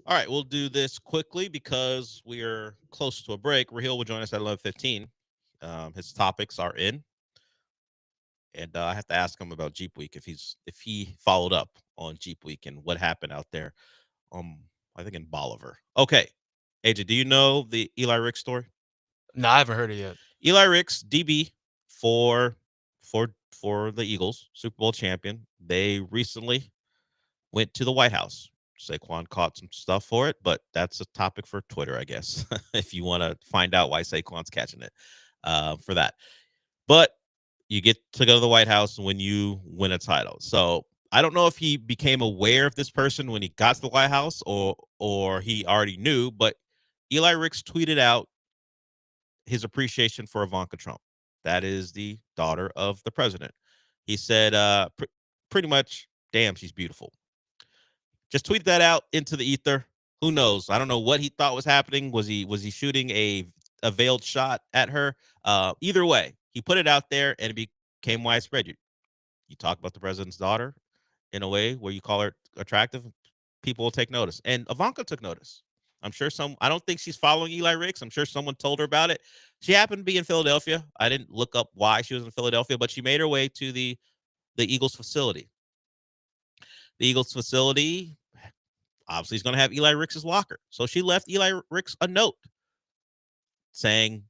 All right, we'll do this quickly because we are close to a break. Raheel will join us at 11:15. His topics are in. And I have to ask him about Jeep Week if he followed up on Jeep Week and what happened out there. I think in Bolivar. Okay, AJ, do you know the Eli Ricks story? No, I haven't heard it yet. Eli Ricks, DB for the Eagles, Super Bowl champion. They recently went to the White House. Saquon caught some stuff for it, but that's a topic for Twitter, I guess, if you want to find out why Saquon's catching it for that. But you get to go to the White House when you win a title. So I don't know if he became aware of this person when he got to the White House or he already knew, but Eli Ricks tweeted out his appreciation for Ivanka Trump. That is the daughter of the president. He said, pretty much, damn, she's beautiful. Just tweeted that out into the ether. Who knows? I don't know what he thought was happening. Was he shooting a veiled shot at her? Either way, he put it out there and it became widespread. You talk about the president's daughter in a way where you call her attractive, people will take notice. And Ivanka took notice. I'm sure I don't think she's following Eli Ricks. I'm sure someone told her about it. She happened to be in Philadelphia. I didn't look up why she was in Philadelphia, but she made her way to the Eagles facility. The Eagles facility obviously is going to have Eli Ricks' locker. So she left Eli Ricks a note saying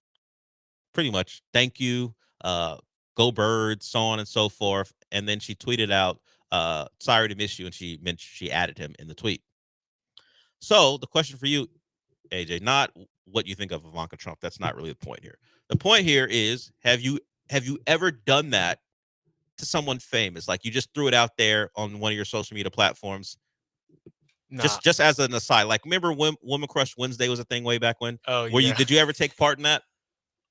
pretty much, thank you, go Birds, so on and so forth. And then she tweeted out, sorry to miss you. And she added him in the tweet. So the question for you, AJ, not what you think of Ivanka Trump. That's not really the point here. The point here is, have you ever done that to someone famous? Like you just threw it out there on one of your social media platforms. Nah. Just as an aside, like remember when Woman Crush Wednesday was a thing way back when? Oh, yeah. Did you ever take part in that?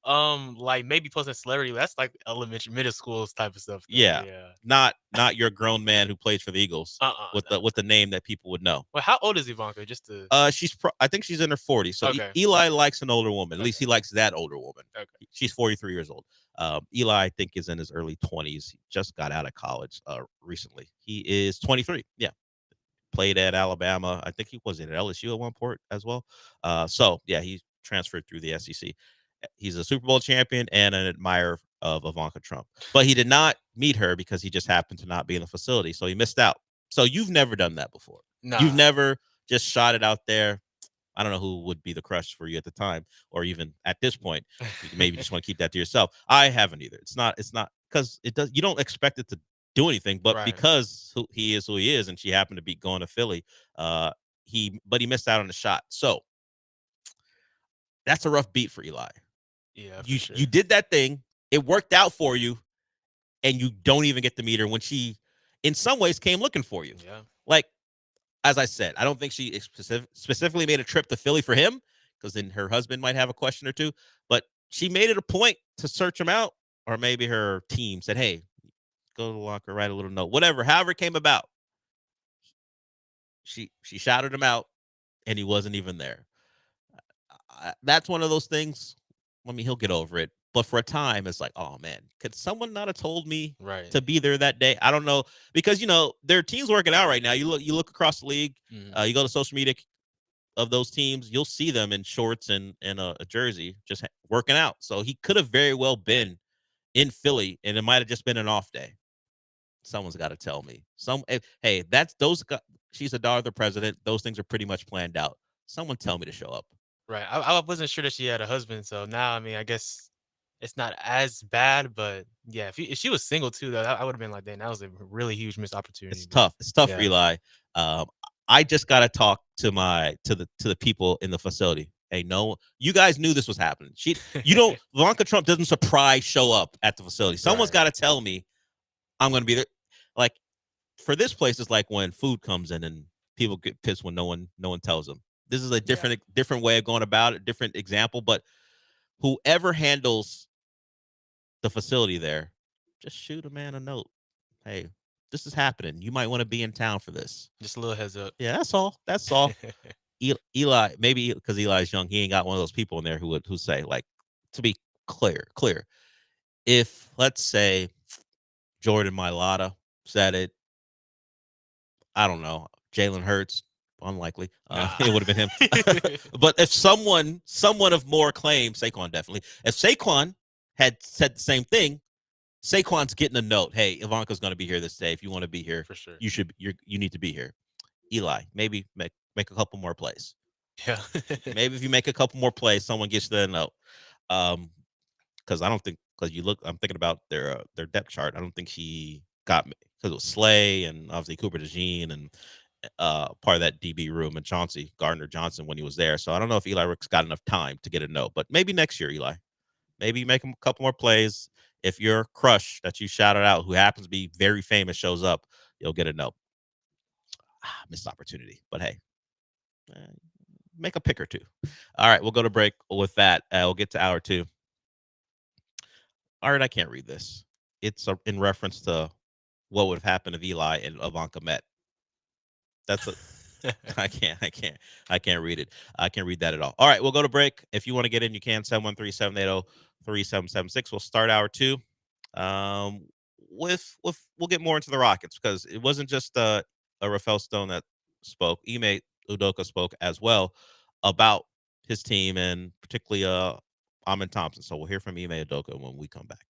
Like maybe posting celebrity. That's like elementary, middle schools type of stuff. Yeah. Not your grown man who plays for the Eagles with the name that people would know. Well, how old is Ivanka? Just to I think she's in her 40s. So okay. Eli likes an older woman. At least he likes that older woman. Okay. She's 43 years old. Eli, I think, is in his early 20s. He just got out of college recently. He is 23. Yeah. Played at Alabama. I think he was at LSU at one point as well. So yeah, he transferred through the SEC. He's a Super Bowl champion and an admirer of Ivanka Trump. But he did not meet her because he just happened to not be in the facility. So he missed out. So you've never done that before. No. You've never just shot it out there. I don't know who would be the crush for you at the time or even at this point. You maybe just want to keep that to yourself. I haven't either. It's not because you don't expect it to do anything, but right. Because he is who he is and she happened to be going to Philly, he missed out on the shot. So that's a rough beat for Eli. Yeah, you did that thing. It worked out for you, and you don't even get to meet her when she, in some ways, came looking for you. Yeah. Like, as I said, I don't think she specifically made a trip to Philly for him because then her husband might have a question or two. But she made it a point to search him out, or maybe her team said, "Hey, go to the locker, write a little note, whatever." However it came about, she shouted him out, and he wasn't even there. That's one of those things. I mean, he'll get over it. But for a time, it's like, oh, man, could someone not have told me to be there that day? I don't know. Because, there are teams working out right now. You look across the league. Mm-hmm. You go to social media of those teams. You'll see them in shorts and a jersey just working out. So he could have very well been in Philly, and it might have just been an off day. Someone's got to tell me. Hey, she's a daughter of the president. Those things are pretty much planned out. Someone tell me to show up. Right. I wasn't sure that she had a husband, so now I mean, I guess it's not as bad, but yeah, if she was single too, though, I would have been like, "Dang, that was a really huge missed opportunity." It's tough. It's tough for Eli. I just got to talk to the people in the facility. Hey, no, you guys knew this was happening. Ivanka Trump doesn't surprise show up at the facility. Someone's got to tell me I'm going to be there. Like for this place, it's like when food comes in and people get pissed when no one tells them. This is a different way of going about it, different example. But whoever handles the facility there, just shoot a man a note. Hey, this is happening. You might want to be in town for this. Just a little heads up. Yeah, that's all. That's all. Eli, maybe because Eli's young, he ain't got one of those people in there who say, like, to be clear. If, let's say, Jordan Mailata said it, I don't know, Jalen Hurts, unlikely. It would have been him. But if someone of more claim, Saquon definitely. If Saquon had said the same thing, Saquon's getting a note. Hey, Ivanka's going to be here this day. If you want to be here, for sure, you need to be here. Eli, maybe make a couple more plays. Yeah. Maybe if you make a couple more plays, someone gets the note. Because I don't think, I'm thinking about their depth chart. I don't think he got me because it was Slay and obviously Cooper DeJean and part of that DB room and Gardner Johnson when he was there. So I don't know if Eli Ricks got enough time to get a note, but maybe next year, Eli. Maybe make him a couple more plays. If your crush that you shouted out, who happens to be very famous, shows up, you'll get a note. Missed opportunity, but hey, make a pick or two. All right, we'll go to break with that. We'll get to hour 2. All right, I can't read this. It's in reference to what would have happened if Eli and Ivanka met. That's I can't read it. I can't read that at all. All right, we'll go to break. If you want to get in, you can. 713-780-3776. We'll start hour 2. We'll get more into the Rockets because it wasn't just a Rafael Stone that spoke. Ime Udoka spoke as well about his team and particularly Amin Thompson. So we'll hear from Ime Udoka when we come back.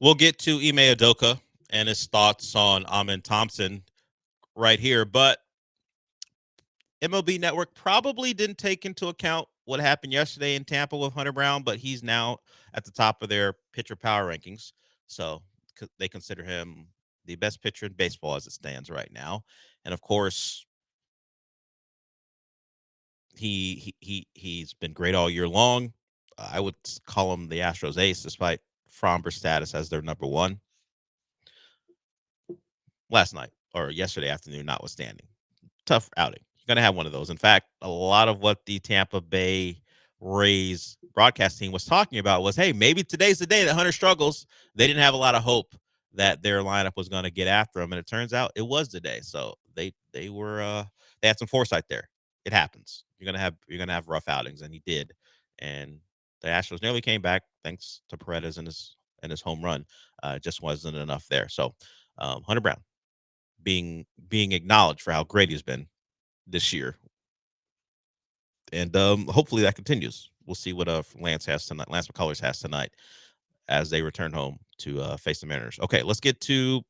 We'll get to Ime Udoka and his thoughts on Amen Thompson right here, but MLB Network probably didn't take into account what happened yesterday in Tampa with Hunter Brown, but he's now at the top of their pitcher power rankings. So they consider him the best pitcher in baseball as it stands right now. And of course, he's been great all year long. I would call him the Astros ace, despite Fromber's status as their number one. Last night or yesterday afternoon, notwithstanding, tough outing. You're going to have one of those. In fact, a lot of what the Tampa Bay Rays broadcast team was talking about was, hey, maybe today's the day that Hunter struggles. They didn't have a lot of hope that their lineup was going to get after him, and it turns out it was the day. So they had some foresight there. It happens. You're gonna have rough outings, and he did. And the Astros nearly came back thanks to Paredes and his home run. Just wasn't enough there. So Hunter Brown being acknowledged for how great he's been this year, and hopefully that continues. We'll see what Lance McCullers has tonight as they return home to face the Mariners. Okay, let's get to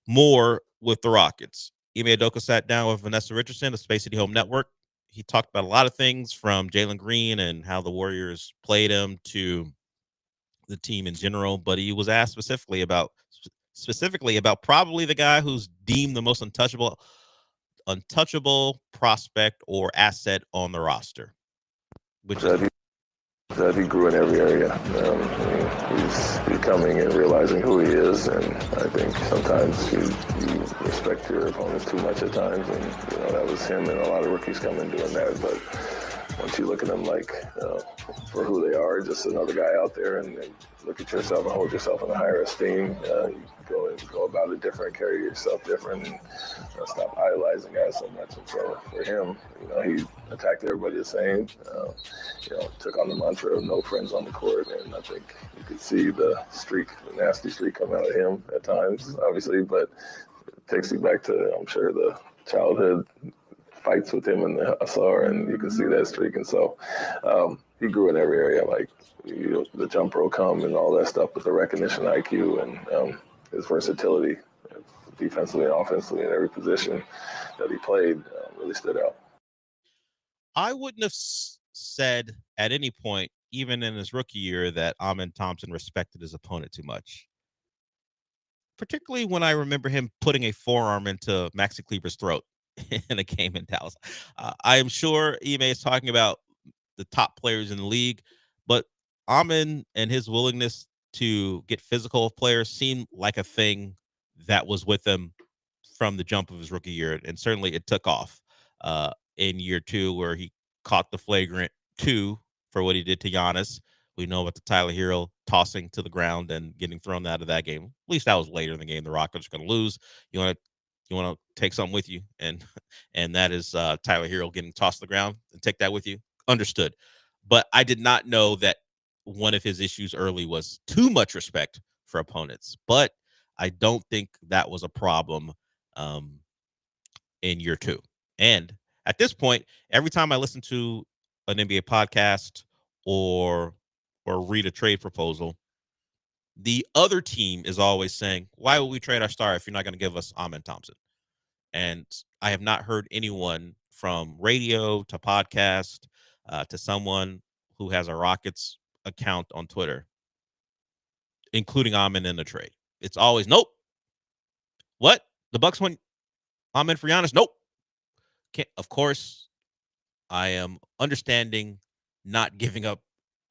more with the Rockets. Ime Udoka sat down with Vanessa Richardson of Space City Home Network. He talked about a lot of things, from Jalen Green and how the Warriors played him to the team in general, but he was asked specifically about probably the guy who's deemed the most untouchable prospect or asset on the roster, which that he grew in every area. He's becoming and realizing who he is, and I think sometimes you respect your opponent too much at times, and that was him and a lot of rookies coming doing that. But once you look at them like for who they are, just another guy out there, and look at yourself and hold yourself in a higher esteem, you go about it different, carry yourself different, and stop idolizing guys so much. And so for him, he attacked everybody the same. Took on the mantra of no friends on the court, and I think you could see the nasty streak come out of him at times, obviously, but it takes you back to, I'm sure, the childhood fights with him in the hustler, and you can see that streak. And so he grew in every area, like the jumper will come and all that stuff, but the recognition IQ and his versatility defensively and offensively in every position that he played really stood out. I wouldn't have said at any point, even in his rookie year, that Amen Thompson respected his opponent too much. Particularly when I remember him putting a forearm into Maxi Kleber's throat in a game in Dallas. I am sure Ime is talking about the top players in the league, but Amen and his willingness to get physical with players seemed like a thing that was with him from the jump of his rookie year, and certainly it took off in year two, where he caught the flagrant 2 for what he did to Giannis. We know about the Tyler Hero tossing to the ground and getting thrown out of that game. At least that was later in the game. The Rockets are going to lose. You want to take something with you, and that is Tyler Hero getting tossed to the ground, and take that with you. Understood. But I did not know that one of his issues early was too much respect for opponents. But I don't think that was a problem in year two. And at this point, every time I listen to an NBA podcast or read a trade proposal, the other team is always saying, why would we trade our star if you're not going to give us Amen Thompson? And I have not heard anyone, from radio to podcast to someone who has a Rockets account on Twitter, including Amen in the trade. It's always, nope. What? The Bucks want Amen for Giannis? Nope. Of course, I am understanding not giving up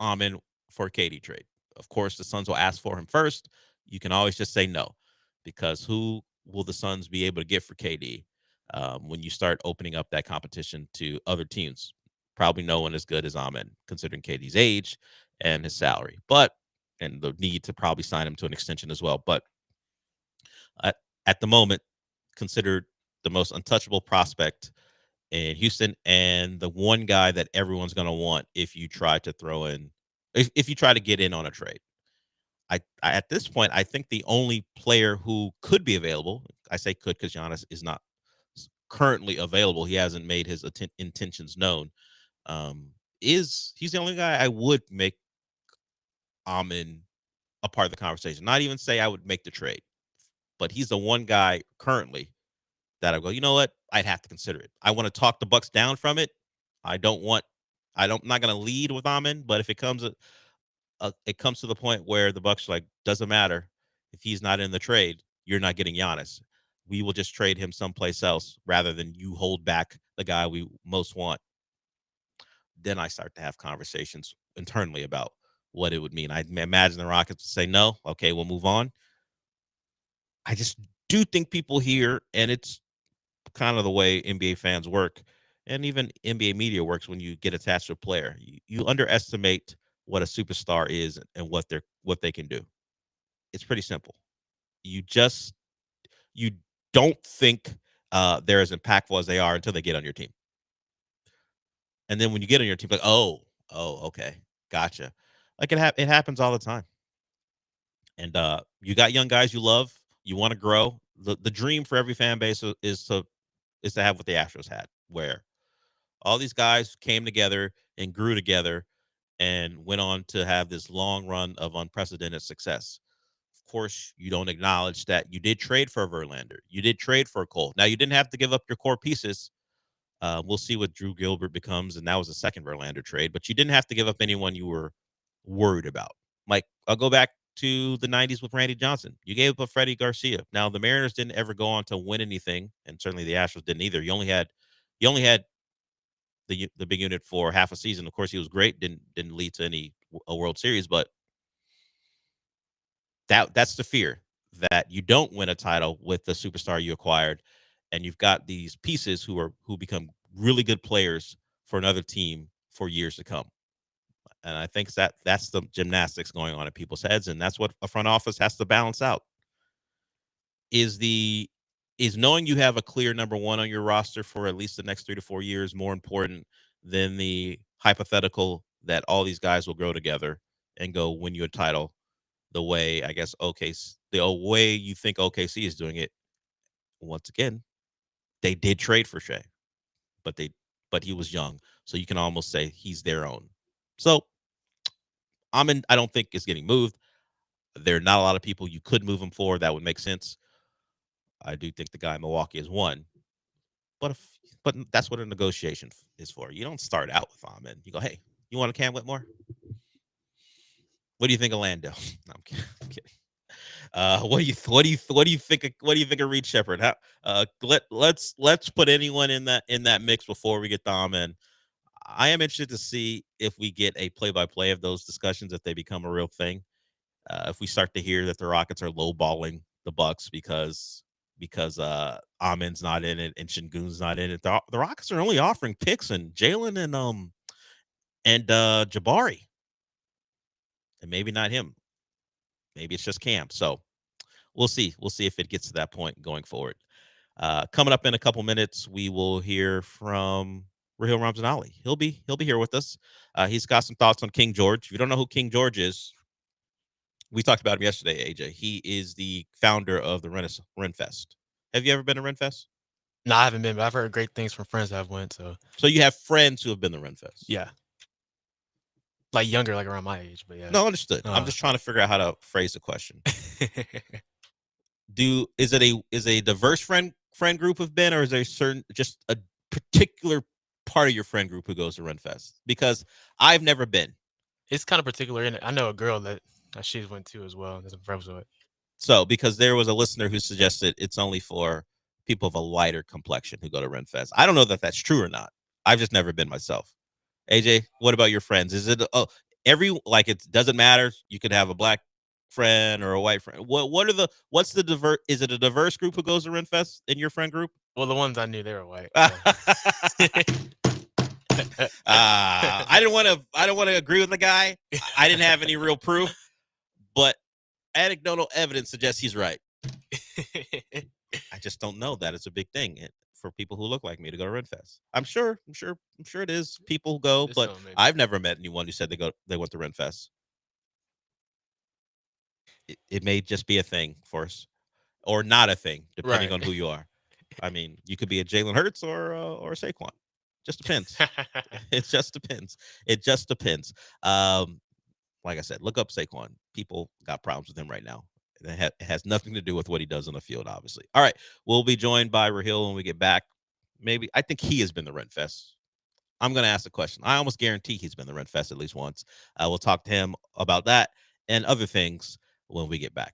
Amen for KD trade. Of course, the Suns will ask for him first. You can always just say no, because who will the Suns be able to get for KD when you start opening up that competition to other teams? Probably no one as good as Amen, considering KD's age and his salary, and the need to probably sign him to an extension as well. But at the moment, considered the most untouchable prospect in Houston, and the one guy that everyone's going to want if you try to if you try to get in on a trade. I at this point, I think the only player who could be available, I say could because Giannis is not currently available. He hasn't made his intentions known. He's the only guy I would make Amen a part of the conversation. Not even say I would make the trade, but he's the one guy currently that I go, you know what? I'd have to consider it. I want to talk the Bucks down from it. I'm not going to lead with Amen, but if it comes to the point where the Bucks are like, doesn't matter if he's not in the trade, you're not getting Giannis. We will just trade him someplace else rather than you hold back the guy we most want. Then I start to have conversations internally about what it would mean. I imagine the Rockets would say, no, okay, we'll move on. I just do think people here, and it's kind of the way NBA fans work, and even NBA media works when you get attached to a player. You underestimate what a superstar is and what they can do. It's pretty simple. You don't think they're as impactful as they are until they get on your team. And then when you get on your team, like, oh, okay, gotcha. Like it happens all the time. And you got young guys you love, you want to grow. The dream for every fan base is to have what the Astros had, where all these guys came together and grew together and went on to have this long run of unprecedented success. Of course, you don't acknowledge that you did trade for a Verlander. You did trade for a Cole. Now, you didn't have to give up your core pieces. We'll see what Drew Gilbert becomes, and that was a second Verlander trade. But you didn't have to give up anyone you were worried about. Like, I'll go back to the 90s with Randy Johnson. You gave up Freddie Garcia. Now, the Mariners didn't ever go on to win anything, and certainly the Astros didn't either. You only had the big unit for half a season. Of course, he was great. Didn't lead to a World Series, but that's the fear, that you don't win a title with the superstar you acquired, and you've got these pieces who become really good players for another team for years to come. And I think that's the gymnastics going on in people's heads, and that's what a front office has to balance out. Is knowing you have a clear number one on your roster for at least the next 3 to 4 years more important than the hypothetical that all these guys will grow together and go win you a title the way, I guess, the way you think OKC is doing it? Once again, they did trade for Shea, but he was young, so you can almost say he's their own. So I don't think it's getting moved. There are not a lot of people you could move him for that would make sense. I do think the guy in Milwaukee is one, but that's what a negotiation is for. You don't start out with Ahmed. You go, hey, you want a Cam Whitmore? What do you think of Lando? No, I'm kidding. What do you think of Reed Shepherd? Let's put anyone in that mix before we get Dom in. I am interested to see if we get a play-by-play of those discussions, if they become a real thing. If we start to hear that the Rockets are lowballing the Bucks because Amen's not in it and Şengün's not in it. The Rockets are only offering picks and Jalen and Jabari. And maybe not him. Maybe it's just Cam. So we'll see. We'll see if it gets to that point going forward. Coming up in a couple minutes, we will hear from Raheel Ramzanali. He'll be here with us. He's got some thoughts on King George. If you don't know who King George is, we talked about him yesterday, AJ. He is the founder of the Renfest. Have you ever been to Renfest? No, I haven't been, but I've heard great things from friends that have went. So you have friends who have been to Renfest? Yeah. Like younger, like around my age, but yeah. No, understood. I'm just trying to figure out how to phrase the question. Is it a diverse friend group have been, or is there just a particular part of your friend group who goes to Renfest? Because I've never been. It's kind of particular, and I know a girl that she's went to as well. There's a friends with it. So, because there was a listener who suggested it's only for people of a lighter complexion who go to Renfest. I don't know that that's true or not. I've just never been myself. AJ, what about your friends? Is it it doesn't matter? You could have a black friend or a white friend. Is it a diverse group who goes to Renfest in your friend group? Well, the ones I knew, they were white. I don't want to agree with the guy. I didn't have any real proof, but anecdotal evidence suggests he's right. I just don't know that it's a big thing for people who look like me to go to Renfest. I'm sure it is. People who go, but I've never met anyone who said they went to Renfest. It may just be a thing for us, or not a thing, depending on who you are. I mean, you could be a Jalen Hurts or a Saquon. Just depends. It just depends. Like I said, look up Saquon. people got problems with him right now. It has nothing to do with what he does on the field, obviously. All right, we'll be joined by Rahil when we get back. Maybe I think he has been the Rent Fest. I'm going to ask the question. I almost guarantee he's been the Rent Fest at least once. We'll talk to him about that and other things when we get back.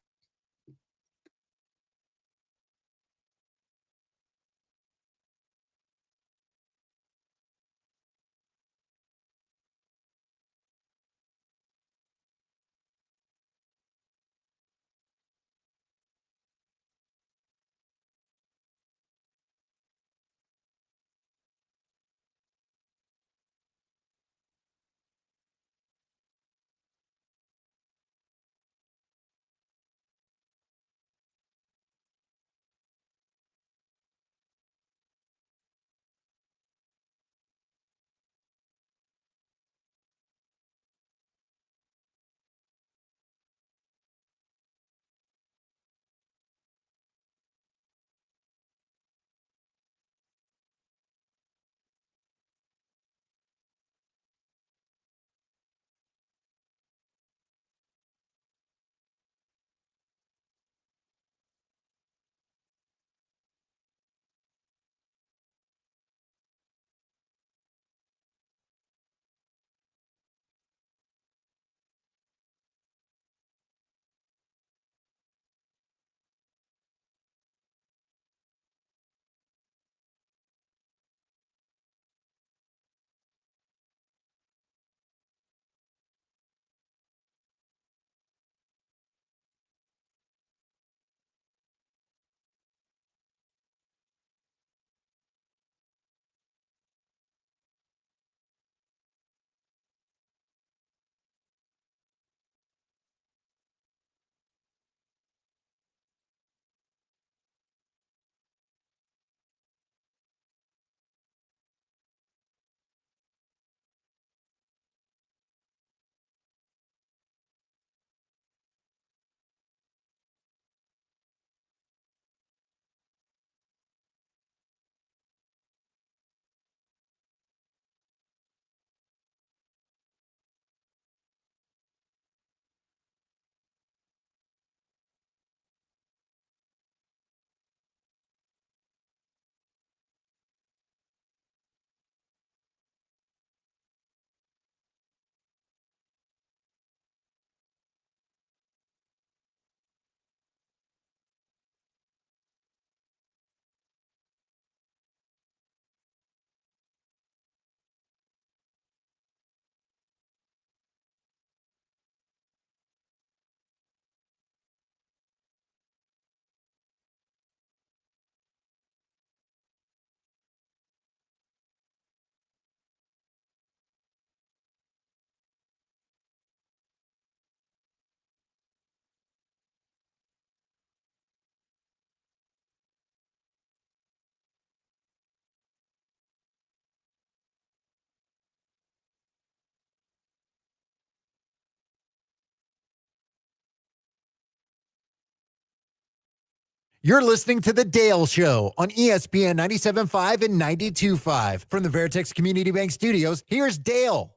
You're listening to The Dale Show on ESPN 97.5 and 92.5. From the Veritex Community Bank Studios, here's Dale.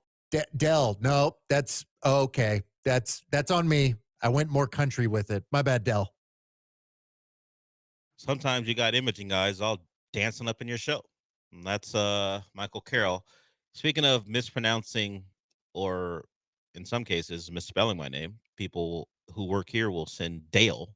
Dell, no, that's okay. That's on me. I went more country with it. My bad, Dell. Sometimes you got imaging guys all dancing up in your show. And that's Michael Carroll. Speaking of mispronouncing, or in some cases misspelling my name, people who work here will send Dale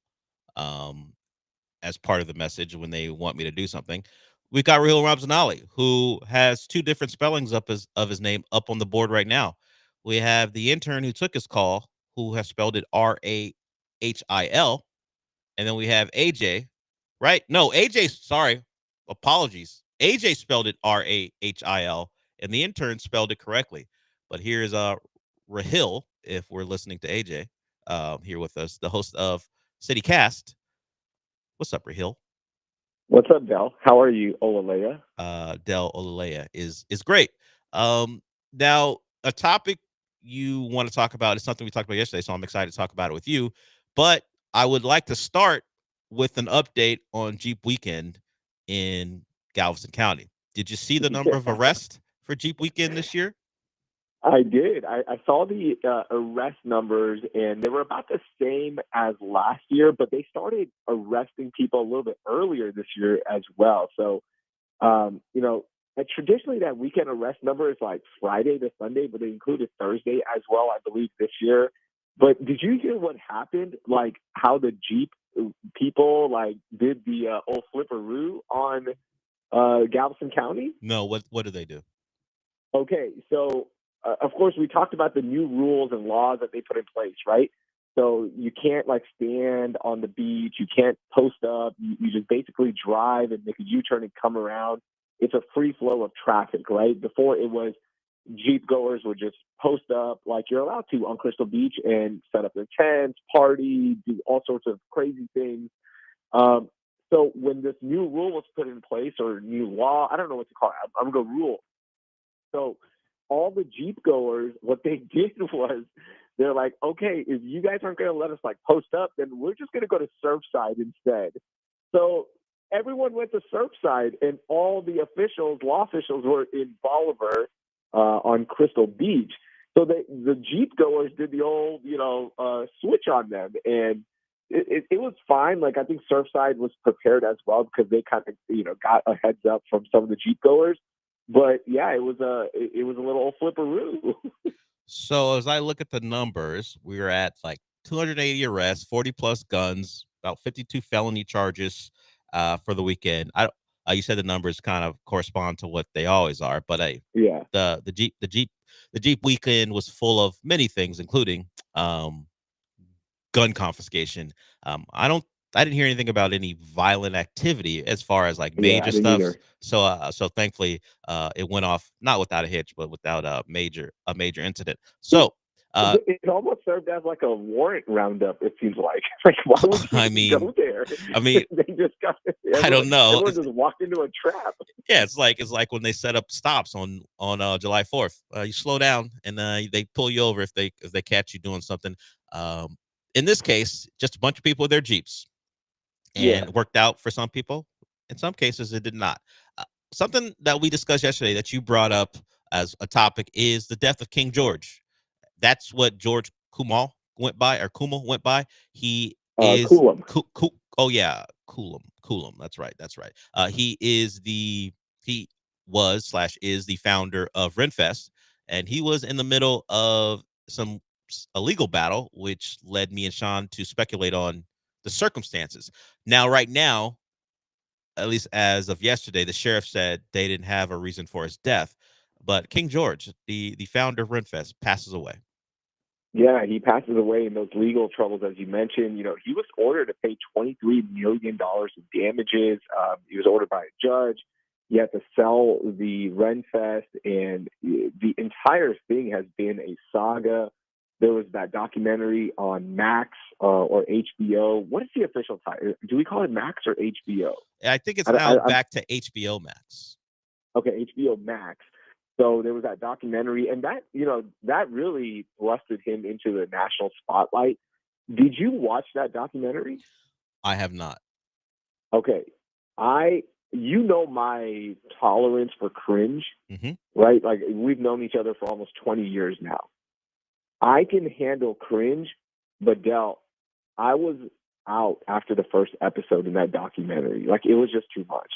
as part of the message when they want me to do something. We've got Rahil Ramzanali, who has two different spellings of his name up on the board right now. We have the intern who took his call, who has spelled it Rahil, and then we have AJ, right? No, AJ, sorry, apologies. AJ spelled it Rahil, and the intern spelled it correctly. But here's Rahil, if we're listening to AJ, here with us, the host of City Cast. What's up, Rahil? What's up, Del? How are you, Olaleye? Del Olaleye is great. Now, a topic you want to talk about is something we talked about yesterday, so I'm excited to talk about it with you. But I would like to start with an update on Jeep Weekend in Galveston County. Did you see the number of arrests for Jeep Weekend this year? I did. I saw the arrest numbers, and they were about the same as last year, but they started arresting people a little bit earlier this year as well. So, and traditionally that weekend arrest number is like Friday to Sunday, but they included Thursday as well, I believe, this year. But did you hear what happened? Like how the Jeep people did the old flipperoo on Galveston County? No, what do they do? Okay, so of course we talked about the new rules and laws that they put in place, right? So you can't stand on the beach, you can't post up, you just basically drive and make a U-turn and come around. It's a free flow of traffic, right? Before it was Jeep goers would just post up like you're allowed to on Crystal Beach and set up their tents, party, do all sorts of crazy things. So when this new rule was put in place, or new law, I don't know what to call it, I'm going to rule. So all the Jeep goers, what they did was they're like, okay, if you guys aren't going to let us post up, then we're just going to go to Surfside instead. So everyone went to Surfside, and all the law officials were in Bolivar on Crystal Beach. So the Jeep goers did the old, switch on them, and it was fine. I think Surfside was prepared as well because they kind of, got a heads up from some of the Jeep goers. But yeah, it was a little flipperoo. So as I look at the numbers, we were at 280 arrests, 40 plus guns, about 52 felony charges for the weekend. You said the numbers kind of correspond to what they always are, but yeah, the Jeep weekend was full of many things, including gun confiscation. I didn't hear anything about any violent activity as far as major stuff. Either. So thankfully, it went off not without a hitch, but without a major incident. So it almost served as a warrant roundup. It seems like why would you go there? they just got. I don't know. Everyone just walked into a trap. Yeah, it's like when they set up stops on July 4th. You slow down and they pull you over if they catch you doing something. In this case, just a bunch of people with their Jeeps, and it worked out for some people. In some cases, it did not. Something that we discussed yesterday that you brought up as a topic is the death of King George. That's what George Kummal went by. He is Coolum. Coolum. That's right. He was the founder of Renfest, and he was in the middle of a legal battle, which led me and Sean to speculate on the circumstances. Now, right now, at least as of yesterday, the sheriff said they didn't have a reason for his death. But King George, the founder of Renfest, passes away. Yeah, he passes away in those legal troubles, as you mentioned. He was ordered to pay $23 million in damages. He was ordered by a judge. He had to sell the Renfest, and the entire thing has been a saga. There was that documentary on Max or HBO. What is the official title? Do we call it Max or HBO? I think it's now back to HBO Max. Okay, HBO Max. So there was that documentary, and that really thrusted him into the national spotlight. Did you watch that documentary? I have not. Okay. My tolerance for cringe, right? We've known each other for almost 20 years now. I can handle cringe, but Del, I was out after the first episode in that documentary. It was just too much.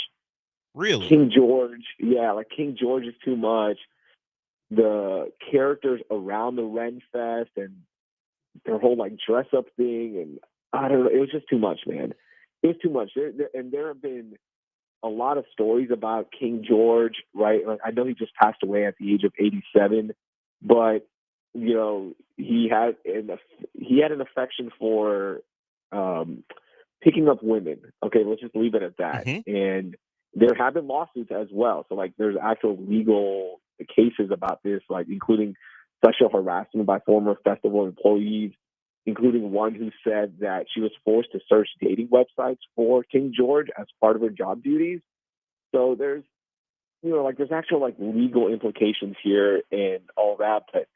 Really? King George, King George is too much. The characters around the Renfest and their whole dress up thing, and I don't know, it was just too much, man. It was too much. There have been a lot of stories about King George, right? I know he just passed away at the age of 87, but he had an affection for picking up women. Okay, let's just leave it at that. And there have been lawsuits as well. So there's actual legal cases about this, including sexual harassment by former festival employees, including one who said that she was forced to search dating websites for King George as part of her job duties. So there's, there's actual legal implications here and all that, but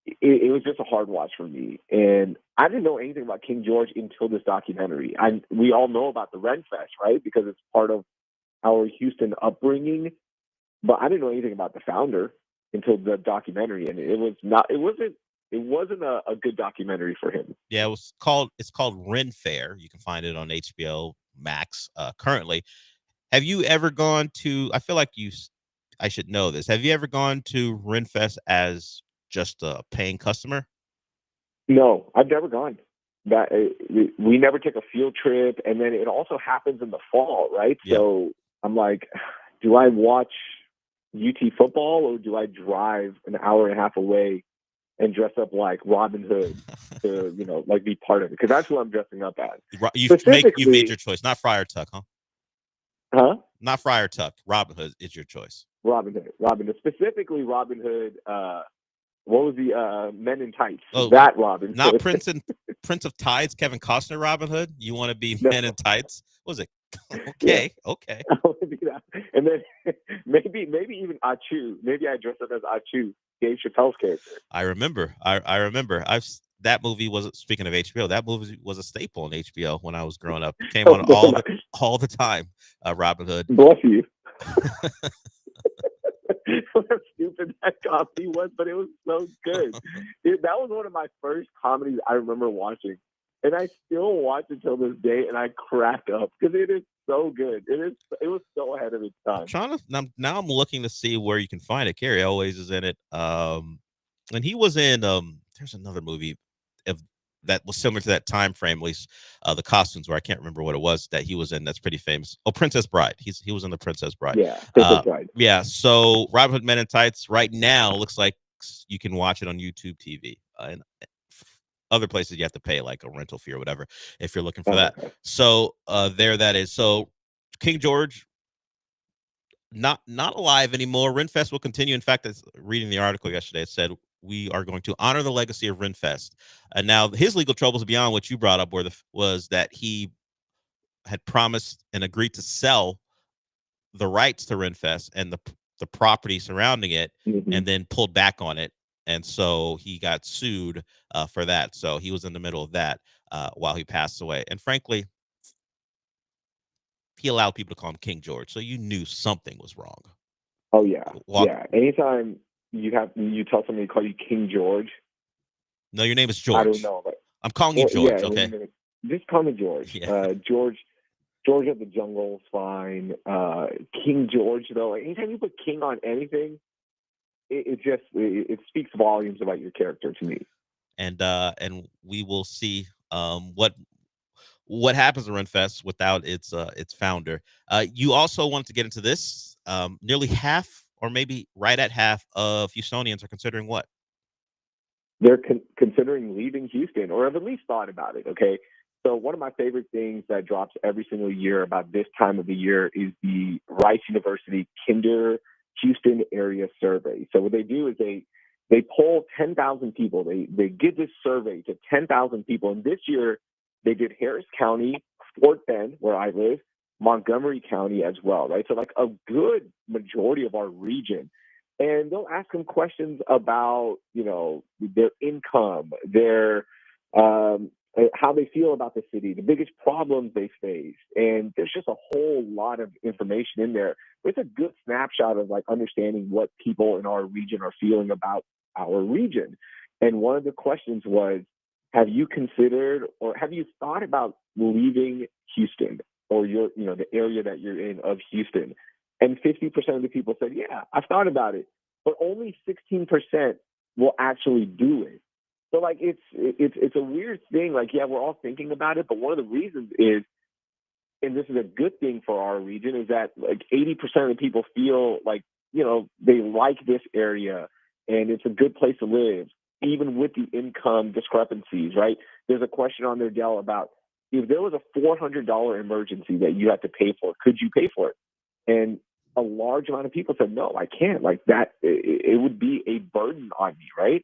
it was just a hard watch for me. And I didn't know anything about King George until this documentary. We all know about the Renfest, right? Because it's part of our Houston upbringing. But I didn't know anything about the founder until the documentary, and it wasn't a good documentary for him. Yeah, it's called Ren Fair. You can find it on HBO Max currently. Have you ever gone to? I feel like I should know this. Have you ever gone to Renfest as just a paying customer? No, I've never gone. That we never take a field trip, and then it also happens in the fall, right? Yeah. So I'm like, do I watch UT football or do I drive an hour and a half away and dress up like Robin Hood to like be part of it? Because that's who I'm dressing up as. You've made your choice, not Friar Tuck, huh? Huh? Not Friar Tuck. Robin Hood is your choice. Robin Hood, specifically Robin Hood. What was the Men in Tights? Oh, that Robin not Hood. Prince of Tides, Kevin Costner Robin Hood. You want to be No. Men in Tights? What was it? Okay, Yeah. okay. I want to be that. And then maybe even Achu. Maybe I dress up as Achu, Dave Chappelle's character. I remember. I remember. That movie was, speaking of HBO, that movie was a staple on HBO when I was growing up. It came on all the time. Robin Hood. Bless you. How stupid that comedy was, but it was so good. That was one of my first comedies I remember watching, and I still watch it till this day, and I crack up because it is so good. It was so ahead of its time. Now I'm looking to see where you can find it. Carrie Always is in it. And he was in there's another movie that was similar to that time frame, at least the costumes where I can't remember what it was that he was in. That's pretty famous. Oh, Princess Bride. He was in the Princess Bride. Yeah, Princess Bride. Yeah. So Robin Hood Men in Tights right now looks like you can watch it on YouTube TV. And other places you have to pay like a rental fee or whatever if you're looking for that. Okay. So there that is. So King George not alive anymore. Renfest will continue. In fact, reading the article yesterday, it said we are going to honor the legacy of Renfest. And now his legal troubles beyond what you brought up was that he had promised and agreed to sell the rights to Renfest and the property surrounding it, and then pulled back on it. And so he got sued for that. So he was in the middle of that while he passed away. And frankly, he allowed people to call him King George. So you knew something was wrong. Oh, yeah. Yeah. Anytime you tell somebody to call you King George. No, your name is George. I don't know. But, I'm calling you George, yeah, okay? Just call me George. Yeah. George of the Jungle is fine. King George, though, anytime you put King on anything, it speaks volumes about your character to me. And we will see what happens to Renfest without its founder. You also wanted to get into this. Nearly half, or maybe right at half, of Houstonians are considering what? They're considering leaving Houston, or have at least thought about it. Okay. So one of my favorite things that drops every single year about this time of the year is the Rice University Kinder Houston area survey. So what they do is they poll 10,000 people. They give this survey to 10,000 people. And this year they did Harris County, Fort Bend, where I live, Montgomery County as well, right? So like a good majority of our region. And they'll ask them questions about, their income, their how they feel about the city, the biggest problems they face. And there's just a whole lot of information in there. It's a good snapshot of like understanding what people in our region are feeling about our region. And one of the questions was, have you considered or have you thought about leaving Houston or the area that you're in of Houston? And 50% of the people said, yeah, I've thought about it. But only 16% will actually do it. So like it's a weird thing. Like, yeah, we're all thinking about it, but one of the reasons is, and this is a good thing for our region, is that like 80% of the people feel like, they like this area and it's a good place to live, even with the income discrepancies, right? There's a question on there, Dell, about if there was a $400 emergency that you had to pay for, could you pay for it? And a large amount of people said, no, I can't. Like that, it would be a burden on me, right?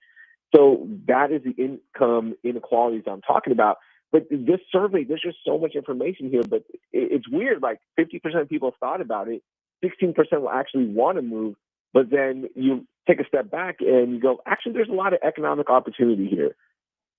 So that is the income inequalities I'm talking about. But this survey, there's just so much information here, but it's weird. Like 50% of people have thought about it. 16% will actually want to move. But then you take a step back and you go, actually, there's a lot of economic opportunity here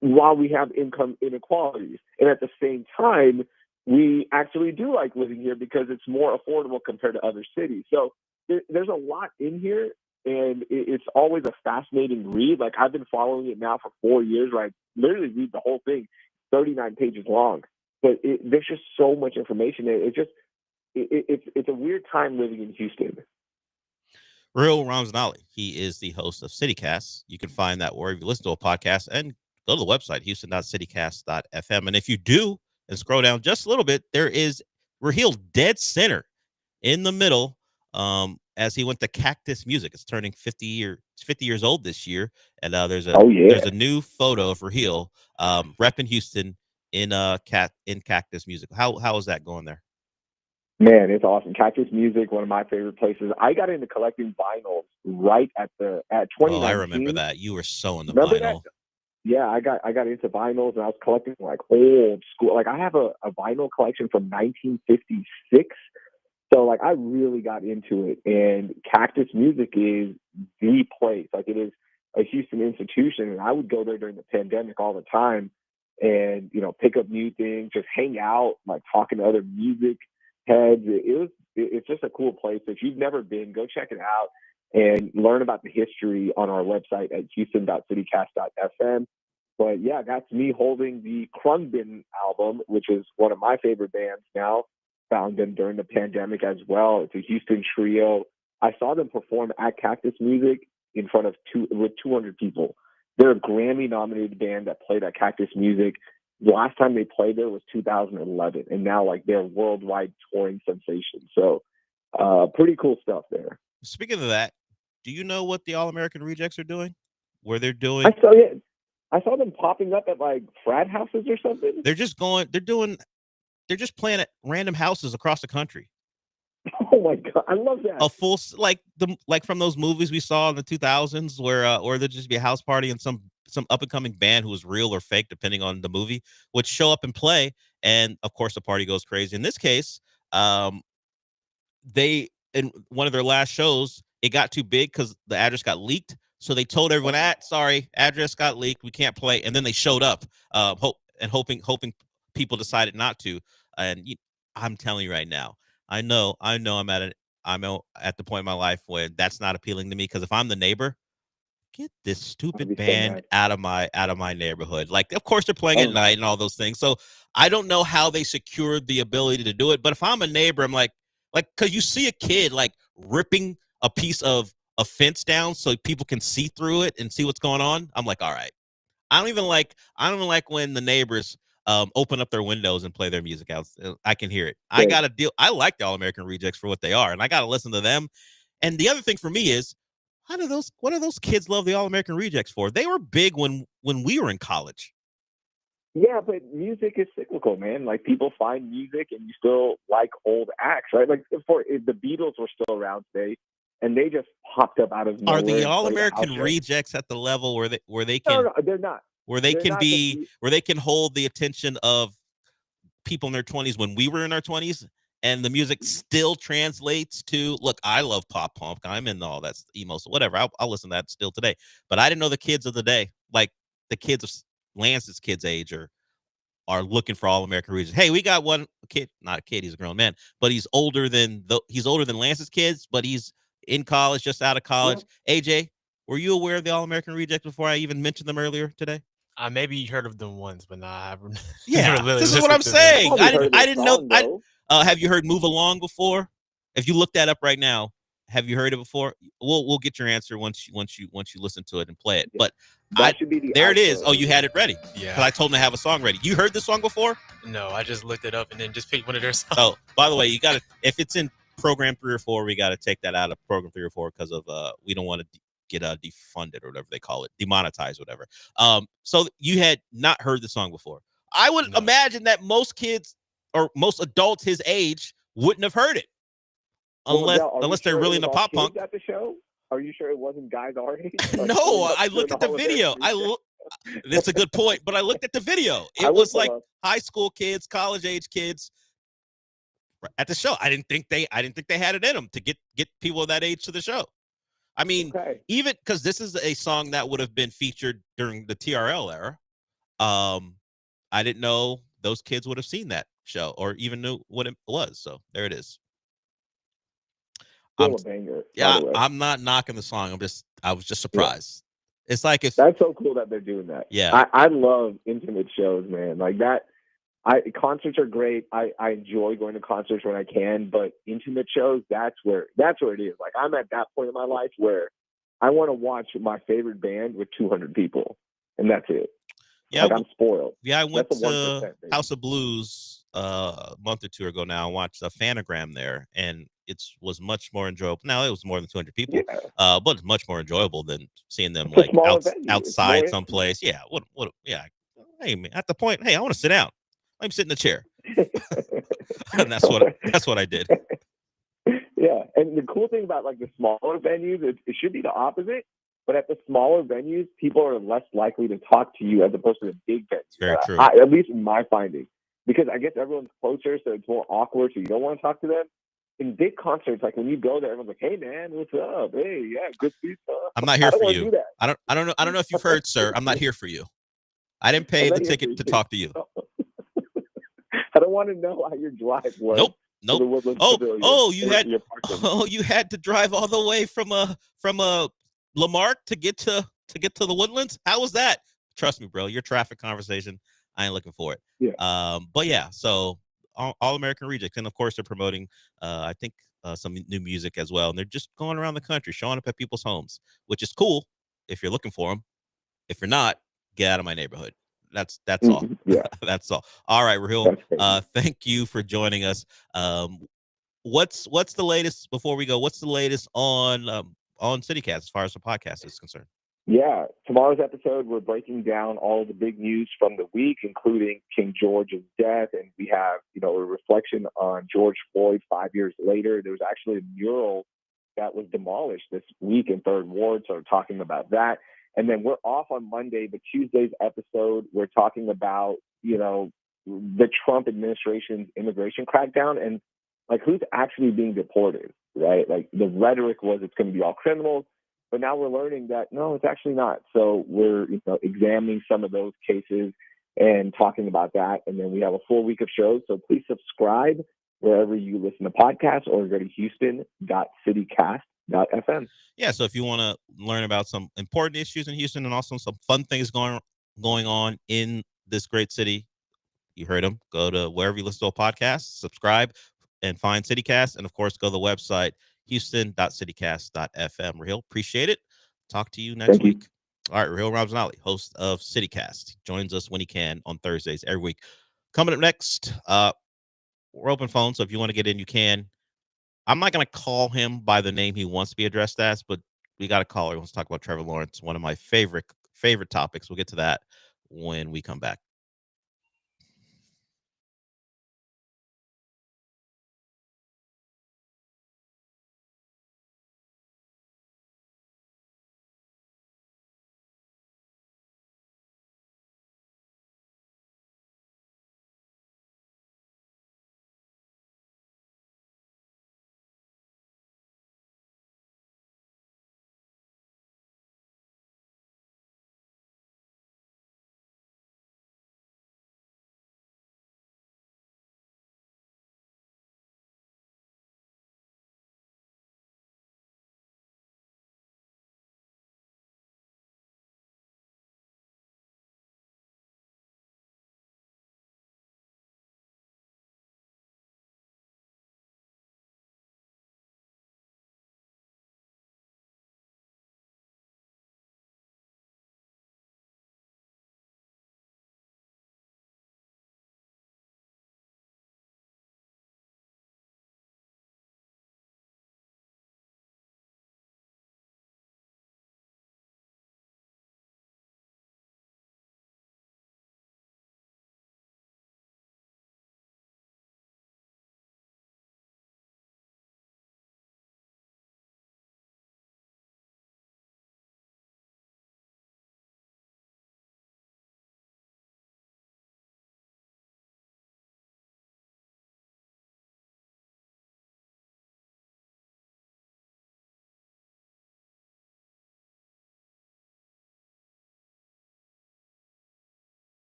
while we have income inequalities. And at the same time, we actually do like living here because it's more affordable compared to other cities. So there's a lot in here And it's always a fascinating read. Like, I've been following it now for 4 years, where I literally read the whole thing, 39 pages long. But there's just so much information. It's a weird time living in Houston. Real Ramsnali. He is the host of CityCast. You can find that wherever you listen to a podcast, and go to the website, houston.citycast.fm. And if you do, and scroll down just a little bit, there is Raheel dead center in the middle, as he went to Cactus Music. It's turning 50 years old this year. And there's a new photo of Raheel repping Houston in Cactus Music. How is that going there? Man, it's awesome. Cactus Music, one of my favorite places. I got into collecting vinyls right at 2019. Oh, I remember that. You were so into Remember vinyl. that? Yeah, I got into vinyls, and I was collecting like old school. Like, I have a vinyl collection from 1956. So like, I really got into it, and Cactus Music is the place. Like, it is a Houston institution, and I would go there during the pandemic all the time, and pick up new things, just hang out, like talking to other music heads. It's just a cool place. If you've never been, go check it out and learn about the history on our website at houston.citycast.fm. But yeah, that's me holding the Krungbin album, which is one of my favorite bands now. Found them during the pandemic as well. It's a Houston trio. I saw them perform at Cactus Music in front of 200 people. They're a Grammy-nominated band that played at Cactus Music. The last time they played there was 2011, and now like they're a worldwide touring sensation. So pretty cool stuff there. Speaking of that, do you know what the All-American Rejects are doing? Where they're doing? I saw them popping up at like frat houses or something. They're just playing at random houses across the country. Oh my God, I love that. A full, like from those movies we saw in the 2000s where there'd just be a house party and some up and coming band who was real or fake depending on the movie would show up and play, and of course the party goes crazy. In this case, they, in one of their last shows, it got too big because the address got leaked. So they told everyone, sorry, address got leaked, we can't play. And then they showed up, hoping people decided not to. And I'm telling you right now, I know I'm at the point in my life where that's not appealing to me, because if I'm the neighbor, get this stupid band out of my neighborhood. Like, of course they're playing at night and all those things. So I don't know how they secured the ability to do it. But if I'm a neighbor, I'm like, because you see a kid like ripping a piece of a fence down so people can see through it and see what's going on. I'm like, all right. I don't even like when the neighbors open up their windows and play their music out. I can hear it. I got to deal. I like the All-American Rejects for what they are, and I got to listen to them. And the other thing for me is, what do those kids love the All-American Rejects for? They were big when we were in college. Yeah, but music is cyclical, man. Like, people find music and you still like old acts, right? Like, the Beatles were still around today, and they just popped up out of nowhere. Are the All-American Rejects at the level where they can? No, they're not. Where they can hold the attention of people in their 20s when we were in our 20s, and the music still translates to, look, I love pop punk. I'm into all that emo, so whatever. I'll listen to that still today. But I didn't know the kids of the day, like the kids of Lance's kids' age, are looking for All-American Rejects. Hey, we got one kid, not a kid, he's a grown man, but he's older than Lance's kids, but he's in college, just out of college. Yeah. AJ, were you aware of the All-American Rejects before I even mentioned them earlier today? Maybe you heard of them once, but I haven't. Yeah, this is what I'm saying. I didn't know. Have you heard "Move Along" before? If you look that up right now, have you heard it before? We'll get your answer once you listen to it and play it. But there it is. Oh, you had it ready. Yeah. Because I told him to have a song ready. You heard this song before? No, I just looked it up and then just picked one of their songs. Oh, by the way, you got to, if it's in program 3 or 4, we got to take that out of program 3 or 4 because of we don't want to get defunded or whatever they call it, demonetized, whatever. So you had not heard the song before. I would imagine that most kids or most adults his age wouldn't have heard it, unless they're really into pop punk. At the show, are you sure it wasn't guys our age? No, I looked at the video. That's a good point, but I looked at the video. It was like high school kids, college age kids at the show. I didn't think they had it in them to get people of that age to the show. I mean, even because this is a song that would have been featured during the TRL era. I didn't know those kids would have seen that show or even knew what it was. So there it is. Still a banger. Yeah, by the way. I'm not knocking the song. I was just surprised. It's like if That's so cool that they're doing that. Yeah. I love intimate shows, man. Like that. Concerts are great. I enjoy going to concerts when I can, but intimate shows, that's where it is. Like I'm at that point in my life where I want to watch my favorite band with 200 people, and that's it. Yeah, like I'm spoiled. Yeah, I went That's a to 1%, baby. House of Blues a month or two ago now and watched a Fanagram there, and it was much more enjoyable. Now it was more than 200 people, but it's much more enjoyable than seeing them It's a like smaller venue. It's more outside intimate. someplace. Yeah, what? Yeah, hey man, at the point, hey, I want to sit down. Let me sit in the chair, and that's what I did. Yeah, and the cool thing about like the smaller venues, it should be the opposite. But at the smaller venues, people are less likely to talk to you as opposed to the big venues. Very true. At least in my finding, because I guess everyone's closer, so it's more awkward. So you don't want to talk to them. In big concerts, like when you go there, everyone's like, "Hey, man, what's up? Hey, yeah, good to see you." I'm not here for wanna you. do that. I don't know if you've heard, sir. I'm not here for you. I didn't pay I'm the not here for ticket to you. talk to you. I don't want to know how your drive was. Nope. to the Woodlands Pavilion You had to drive all the way from Lamarck to get to the Woodlands. How was that? Trust me, bro. Your traffic conversation, I ain't looking for it. Yeah. But yeah. So All American Rejects, and of course they're promoting. I think some new music as well, and they're just going around the country, showing up at people's homes, which is cool if you're looking for them. If you're not, get out of my neighborhood. That's all. Yeah. That's all. All right, Rahul. Thank you for joining us. What's the latest before we go? What's the latest on CityCast as far as the podcast is concerned? Yeah, tomorrow's episode, we're breaking down all the big news from the week, including King George's death, and we have, a reflection on George Floyd 5 years later. There was actually a mural that was demolished this week in Third Ward, so we're talking about that. And then we're off on Monday, but Tuesday's episode, we're talking about, the Trump administration's immigration crackdown and like who's actually being deported, right? Like the rhetoric was it's going to be all criminals. But now we're learning that, no, it's actually not. So we're examining some of those cases and talking about that. And then we have a full week of shows. So please subscribe wherever you listen to podcasts or go to houston.citycast.fm. Yeah, so if you want to learn about some important issues in Houston and also some fun things going on in this great city, you heard them. Go to wherever you listen to a podcast, subscribe, and find CityCast. And, of course, go to the website, houston.citycast.fm. Rahil, appreciate it. Talk to you next week. All right, Rahil Ramzanali, host of CityCast. He joins us when he can on Thursdays every week. Coming up next, we're open phone, so if you want to get in, you can. I'm not going to call him by the name he wants to be addressed as, but we got a caller who wants to talk about Trevor Lawrence, one of my favorite topics. We'll get to that when we come back.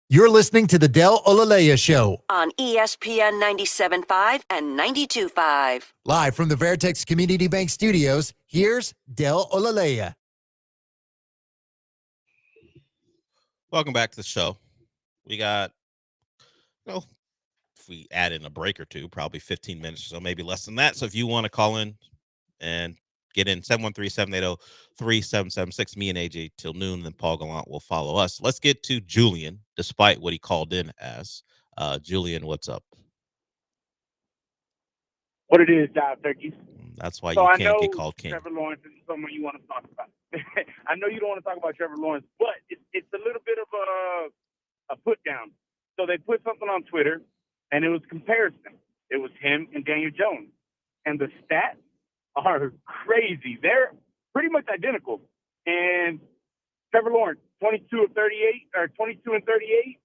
You're listening to the Del Olaleye Show on ESPN 97.5 and 92.5. Live from the Veritex Community Bank Studios, here's Del Olaleye. Welcome back to the show. We got, if we add in a break or two, probably 15 minutes or so, maybe less than that. So if you want to call in and get in, 713-780-3776, me and AJ till noon, then Paul Gallant will follow us. Let's get to Julian, despite what he called in as. Julian, what's up? What it is, Dive Turkeys. That's why So you I can't know get called king. Trevor Lawrence is someone you want to talk about. I know you don't want to talk about Trevor Lawrence, but it's a little bit of a put down. So they put something on Twitter, and it was comparison. It was him and Daniel Jones. And the stats are crazy. They're pretty much identical. And Trevor Lawrence, 22 of 38, or 22 and 38.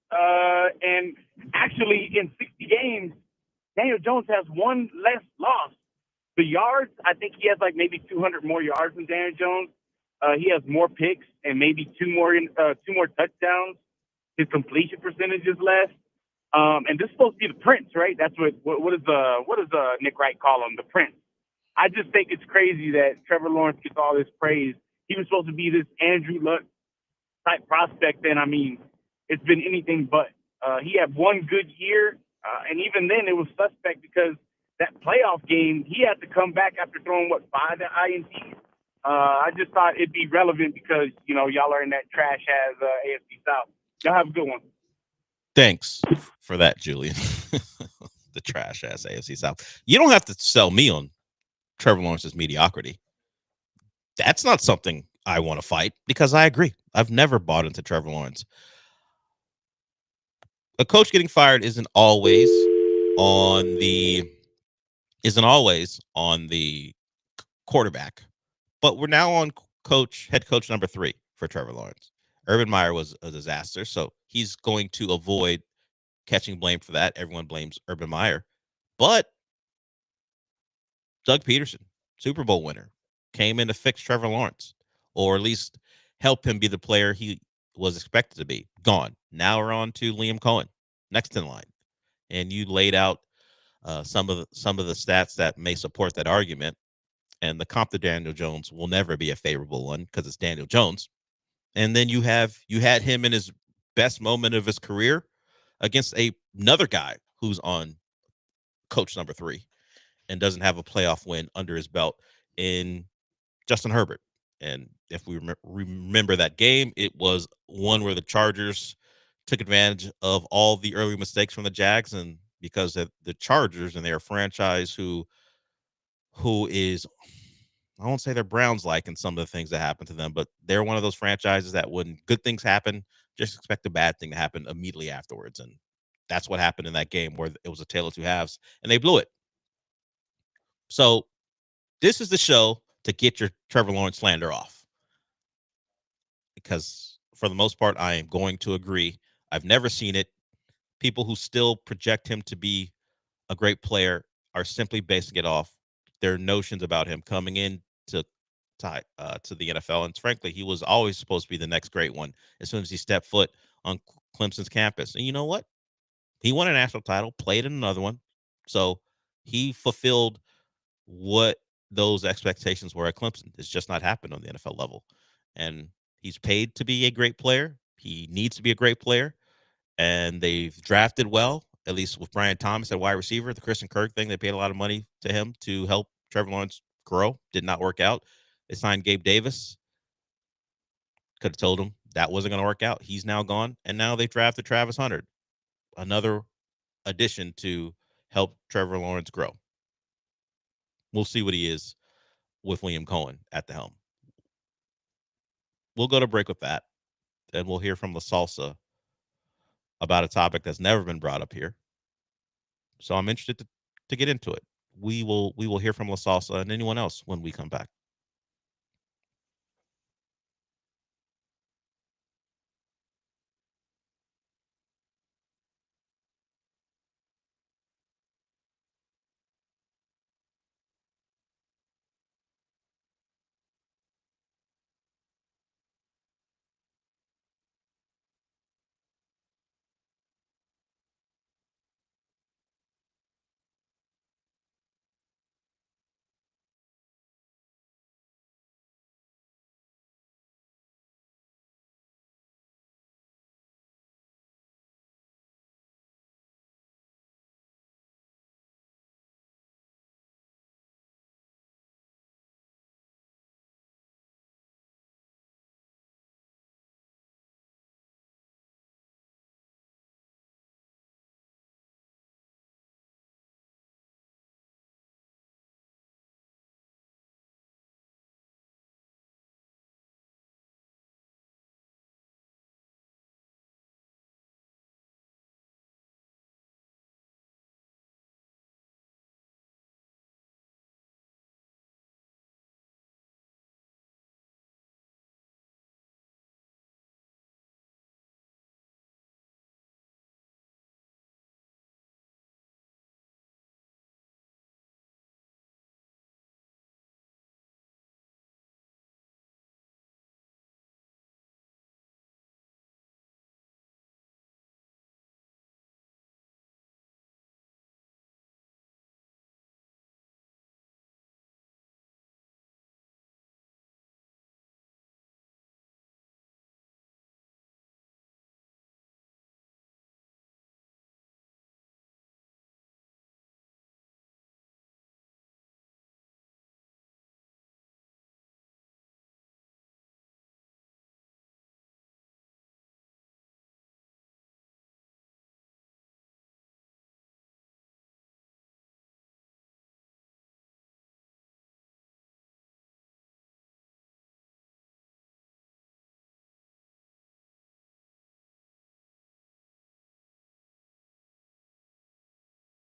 And actually, in 60 games, Daniel Jones has one less loss. The yards, I think he has like maybe 200 more yards than Daniel Jones. He has more picks and maybe two more touchdowns. His completion percentage is less. And this is supposed to be the Prince, right? That's what does Nick Wright call him? The Prince. I just think it's crazy that Trevor Lawrence gets all this praise. He was supposed to be this Andrew Luck type prospect, and I mean, it's been anything but. He had one good year, and even then it was suspect because that playoff game, he had to come back after throwing, 5 INTs? I just thought it'd be relevant because, y'all are in that trash-ass AFC South. Y'all have a good one. Thanks for that, Julian. The trash-ass AFC South. You don't have to sell me on Trevor Lawrence's mediocrity. That's not something I want to fight because I agree. I've never bought into Trevor Lawrence. A coach getting fired isn't always on the quarterback, but we're now on head coach number 3 for Trevor Lawrence. Urban Meyer was a disaster, so he's going to avoid catching blame for that. Everyone blames Urban Meyer, but Doug Peterson, Super Bowl winner, came in to fix Trevor Lawrence, or at least help him be the player he was expected to be. Gone. Now we're on to Liam Cohen, next in line, and you laid out some of the stats that may support that argument. And the comp to Daniel Jones will never be a favorable one because it's Daniel Jones. And then you had him in his best moment of his career against another guy who's on coach number 3 and doesn't have a playoff win under his belt in Justin Herbert. And if we remember that game, it was one where the Chargers took advantage of all the early mistakes from the Jags, and because of the Chargers and their franchise who is, I won't say they're Browns-like in some of the things that happen to them, but they're one of those franchises that when good things happen, just expect a bad thing to happen immediately afterwards. And that's what happened in that game where it was a tale of two halves, and they blew it. So this is the show to get your Trevor Lawrence slander off, because for the most part, I am going to agree. I've never seen it. People who still project him to be a great player are simply basing it off their notions about him coming in to the NFL. And frankly, he was always supposed to be the next great one as soon as he stepped foot on Clemson's campus. And you know what? He won a national title, played in another one. So he fulfilled what those expectations were at Clemson. It's just not happened on the NFL level. And he's paid to be a great player. He needs to be a great player. And they've drafted well, at least with Brian Thomas at wide receiver. The Christian Kirk thing, they paid a lot of money to him to help Trevor Lawrence grow. Did not work out. They signed Gabe Davis. Could have told him that wasn't going to work out. He's now gone. And now they drafted Travis Hunter, another addition to help Trevor Lawrence grow. We'll see what he is with Liam Cohen at the helm. We'll go to break with that, and we'll hear from La Salsa about a topic that's never been brought up here. So I'm interested to get into it. We will hear from La Salsa and anyone else when we come back.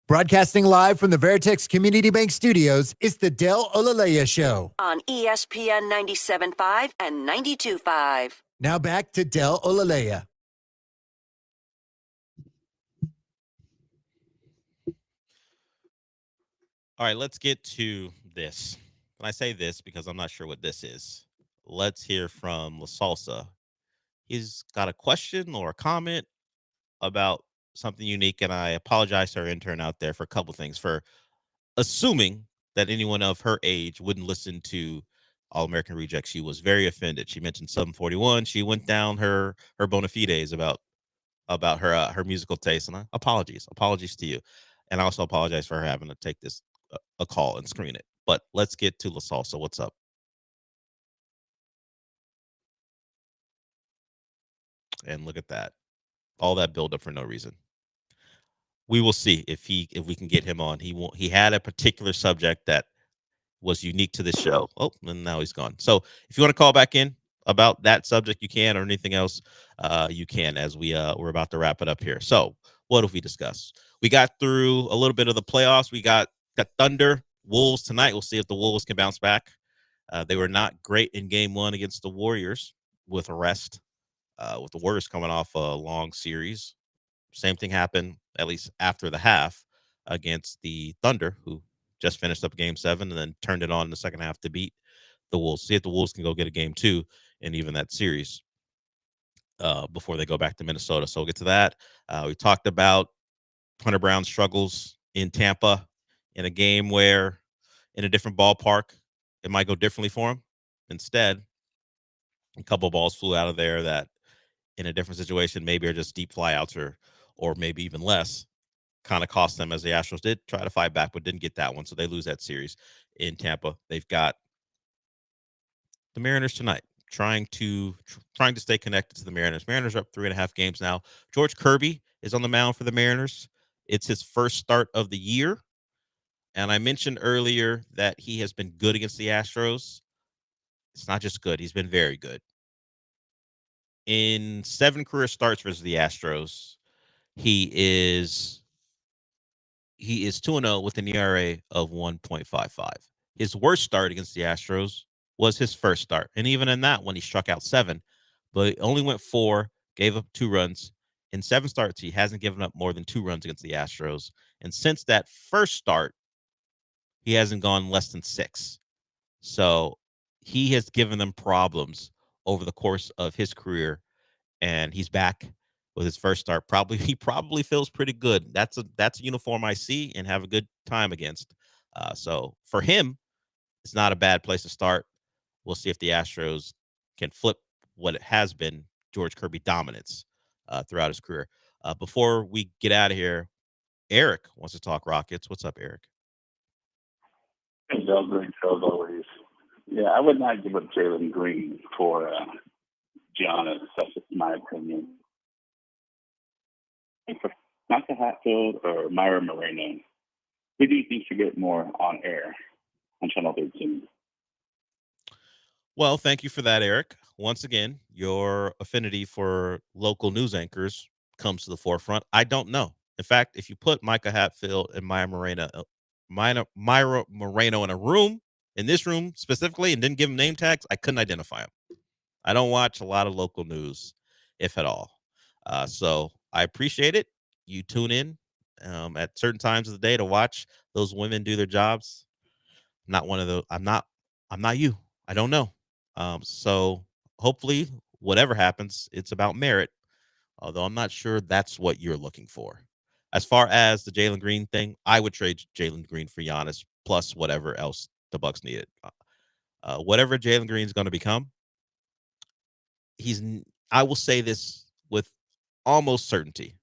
Broadcasting live from the Veritex Community Bank Studios, it's the Del Olaleye Show on ESPN 97.5 and 92.5. Now back to Del Olaleye. All right, let's get to this. And I say this because I'm not sure what this is. Let's hear from La Salsa. He's got a question or a comment about something unique, and I apologize to our intern out there for a couple things, for assuming that anyone of her age wouldn't listen to All-American Reject. She was very offended. She mentioned 741. She went down her bona fides about her musical taste, and apologies to you. And I also apologize for her having to take this a call and screen it. But let's get to La Salsa. What's up? And look at that. All that build up for no reason. We will see if we can get him on. He had a particular subject that was unique to this show. Oh, and now he's gone. So if you want to call back in about that subject, you can, or anything else, you can, as we're about to wrap it up here. So what have we discussed? We got through a little bit of the playoffs. We got the Thunder, Wolves tonight. We'll see if the Wolves can bounce back. They were not great in game one against the Warriors with a rest, with the Warriors coming off a long series. Same thing happened, at least after the half, against the Thunder, who just finished up game 7 and then turned it on in the second half to beat the Wolves. See if the Wolves can go get a game 2 and even that series before they go back to Minnesota. So we'll get to that. We talked about Hunter Brown's struggles in Tampa in a game where, in a different ballpark, it might go differently for him. Instead, a couple of balls flew out of there that, in a different situation, maybe are just deep flyouts or maybe even less, kind of cost them, as the Astros did try to fight back, but didn't get that one. So they lose that series in Tampa. They've got the Mariners tonight, trying to stay connected to the Mariners. Mariners are up 3.5 games now. George Kirby is on the mound for the Mariners. It's his first start of the year. And I mentioned earlier that he has been good against the Astros. It's not just good. He's been very good. In 7 career starts versus the Astros, he is 2-0 with an ERA of 1.55. His worst start against the Astros was his first start. And even in that one, he struck out 7, but he only went 4, gave up 2 runs. In 7 starts, he hasn't given up more than 2 runs against the Astros. And since that first start, he hasn't gone less than 6. So he has given them problems over the course of his career, and he's back with his first start. He probably feels pretty good. That's a uniform I see and have a good time against. So for him, it's not a bad place to start. We'll see if the Astros can flip what it has been George Kirby dominance throughout his career. Before we get out of here, Eric wants to talk Rockets. What's up, Eric? Hey, Bill, great show as always. Yeah, I would not give up Jalen Green for Giannis. That's just my opinion. For Micah Hatfield or Myra Moreno, who do you think should get more on air on Channel 13? Well, thank you for that, Eric. Once again, your affinity for local news anchors comes to the forefront. I don't know. In fact, if you put Micah Hatfield and Myra Moreno in this room specifically, and didn't give them name tags, I couldn't identify them. I don't watch a lot of local news, if at all. So I appreciate it. You tune in at certain times of the day to watch those women do their jobs. I'm not one of those. I'm not you. I don't know. So hopefully, whatever happens, it's about merit. Although I'm not sure that's what you're looking for. As far as the Jalen Green thing, I would trade Jalen Green for Giannis plus whatever else the Bucks needed. Whatever Jalen Green is going to become, I will say this with almost certainty.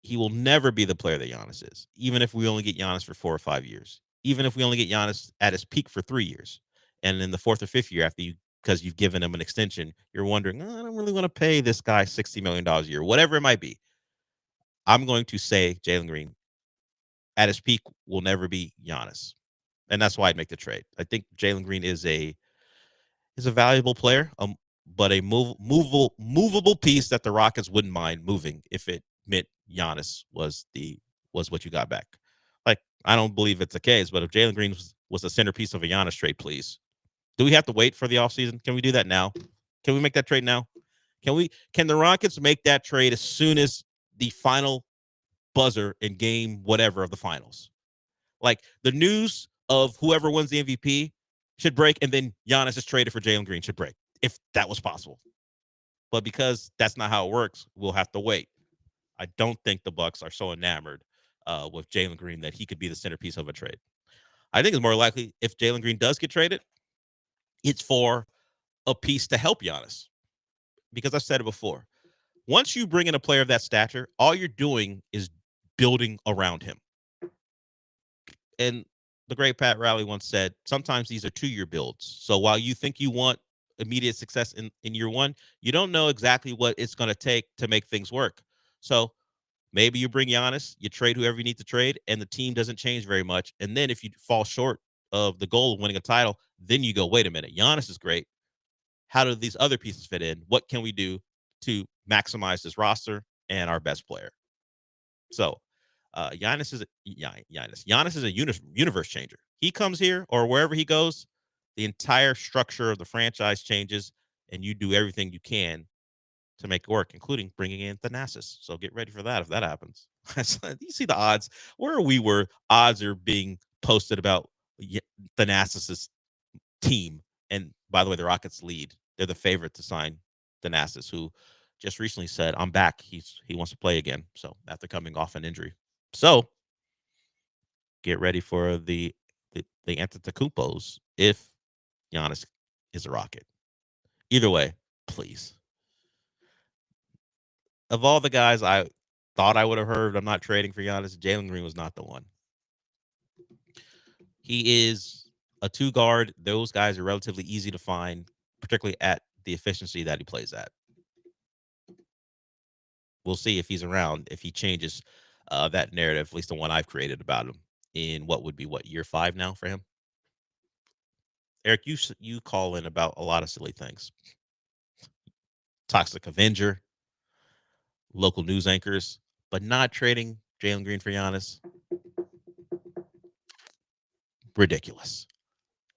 He will never be the player that Giannis is, even if we only get Giannis for 4 or 5 years, even if we only get Giannis at his peak for 3 years. And in the 4th or 5th year, because you've given him an extension, you're wondering, I don't really want to pay this guy $60 million a year, whatever it might be. I'm going to say Jalen Green at his peak will never be Giannis. And that's why I'd make the trade. I think Jalen Green is a valuable player, but a movable piece that the Rockets wouldn't mind moving if it meant Giannis was the was what you got back. Like, I don't believe it's the case, but if Jalen Green was the centerpiece of a Giannis trade, please. Do we have to wait for the offseason? Can we do that now? Can we make that trade now? Can the Rockets make that trade as soon as the final buzzer in game whatever of the finals? Like, the news of whoever wins the MVP should break, and then Giannis is traded for Jalen Green should break, if that was possible. But because that's not how it works, we'll have to wait. I don't think the Bucks are so enamored with Jalen Green that he could be the centerpiece of a trade. I think it's more likely if Jalen Green does get traded, it's for a piece to help Giannis. Because I've said it before. Once you bring in a player of that stature, all you're doing is building around him. And the great Pat Riley once said, sometimes these are 2-year builds. So while you think you want immediate success in year one, you don't know exactly what it's going to take to make things work. So maybe you bring Giannis, you trade whoever you need to trade, and the team doesn't change very much. And then if you fall short of the goal of winning a title, then you go, wait a minute, Giannis is great. How do these other pieces fit in? What can we do to maximize this roster and our best player? So Giannis is a universe changer. He comes here or wherever he goes, the entire structure of the franchise changes, and you do everything you can to make it work, including bringing in Thanasis. So get ready for that if that happens. You see the odds where we were. Odds are being posted about Thanasis's team, and by the way, the Rockets lead. They're the favorite to sign Thanasis, who just recently said, "I'm back." He wants to play again. So after coming off an injury, so get ready for the Antetokounmpos if Giannis is a Rocket. Either way, please. Of all the guys I thought I would have heard, I'm not trading for Giannis. Jalen Green was not the one. He is a 2 guard. Those guys are relatively easy to find, particularly at the efficiency that he plays at. We'll see if he's around, if he changes that narrative, at least the one I've created about him in what would be year 5 now for him. Eric, you call in about a lot of silly things. Toxic Avenger, local news anchors, but not trading Jalen Green for Giannis. Ridiculous.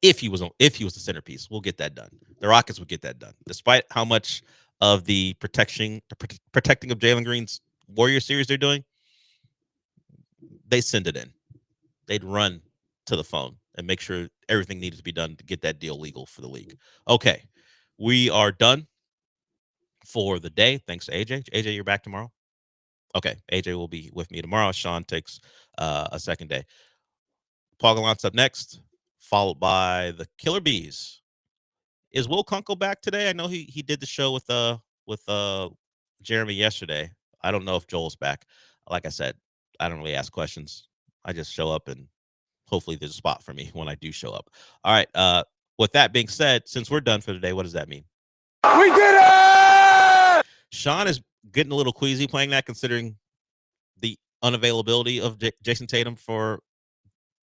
If he was the centerpiece, we'll get that done. The Rockets would get that done, despite how much of the protecting of Jalen Green's Warrior series they're doing. They send it in. They'd run to the phone and make sure everything needed to be done to get that deal legal for the league. Okay, we are done for the day. Thanks to AJ. AJ, you're back tomorrow? Okay, AJ will be with me tomorrow. Sean takes a second day. Paul Gallant's up next, followed by the Killer Bees. Is Will Kunkel back today? I know he did the show with Jeremy yesterday. I don't know if Joel's back. Like I said, I don't really ask questions. I just show up, and hopefully there's a spot for me when I do show up. All right. With that being said, since we're done for today, what does that mean? We did it! Sean is getting a little queasy playing that, considering the unavailability of Jason Tatum for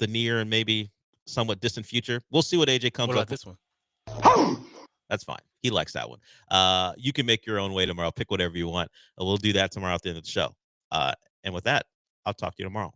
the near and maybe somewhat distant future. We'll see what AJ comes up with. This one? That's fine. He likes that one. You can make your own way tomorrow. Pick whatever you want. We'll do that tomorrow at the end of the show. And with that, I'll talk to you tomorrow.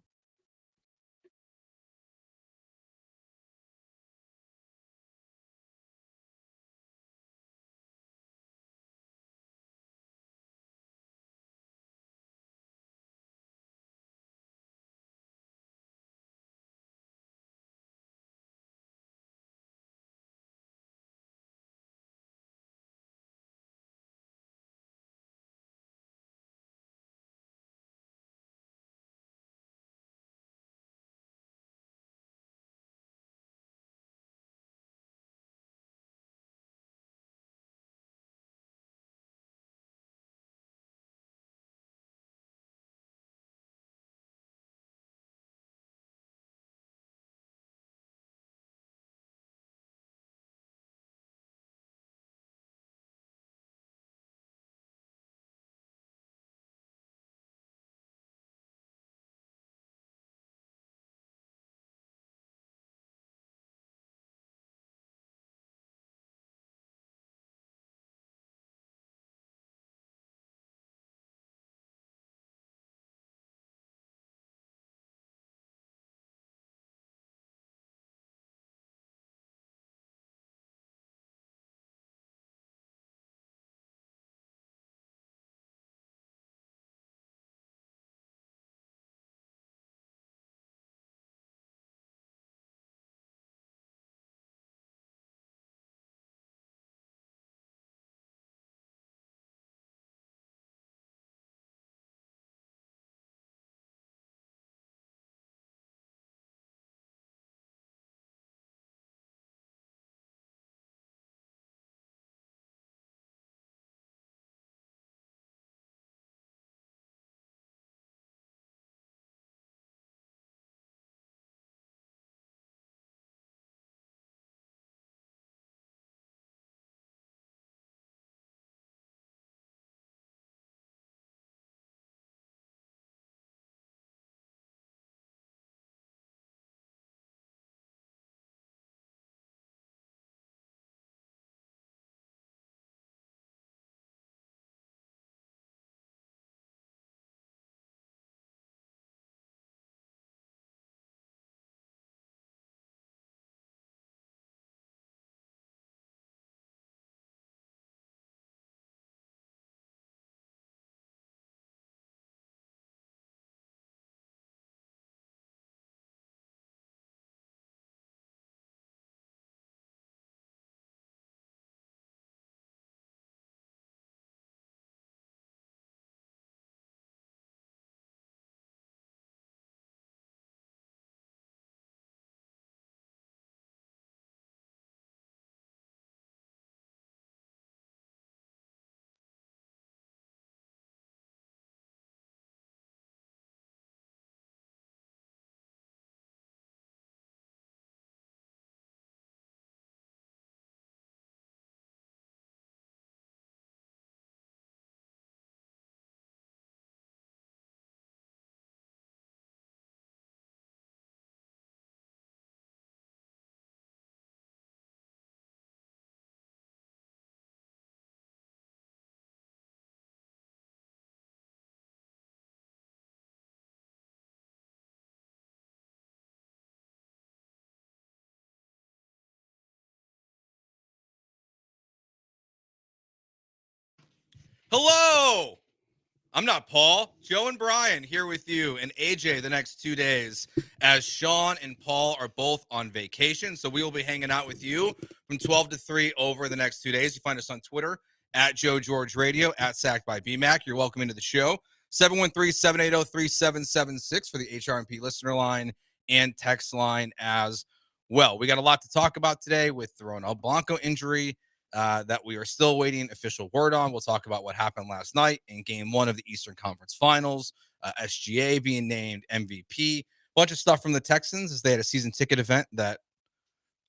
Hello. I'm not Paul. Joe and Brian here with you and AJ the next 2 days as Sean and Paul are both on vacation. So we will be hanging out with you from 12 to 3 over the next 2 days. You find us on Twitter at Joe George Radio, at Sacked by BMAC. You're welcome into the show. 713-780-3776 for the HRMP listener line and text line as well. We got a lot to talk about today with the Ronald Blanco injury that we are still waiting official word on. We'll talk about what happened last night in game 1 of the Eastern Conference Finals, SGA being named MVP, bunch of stuff from the Texans as they had a season ticket event that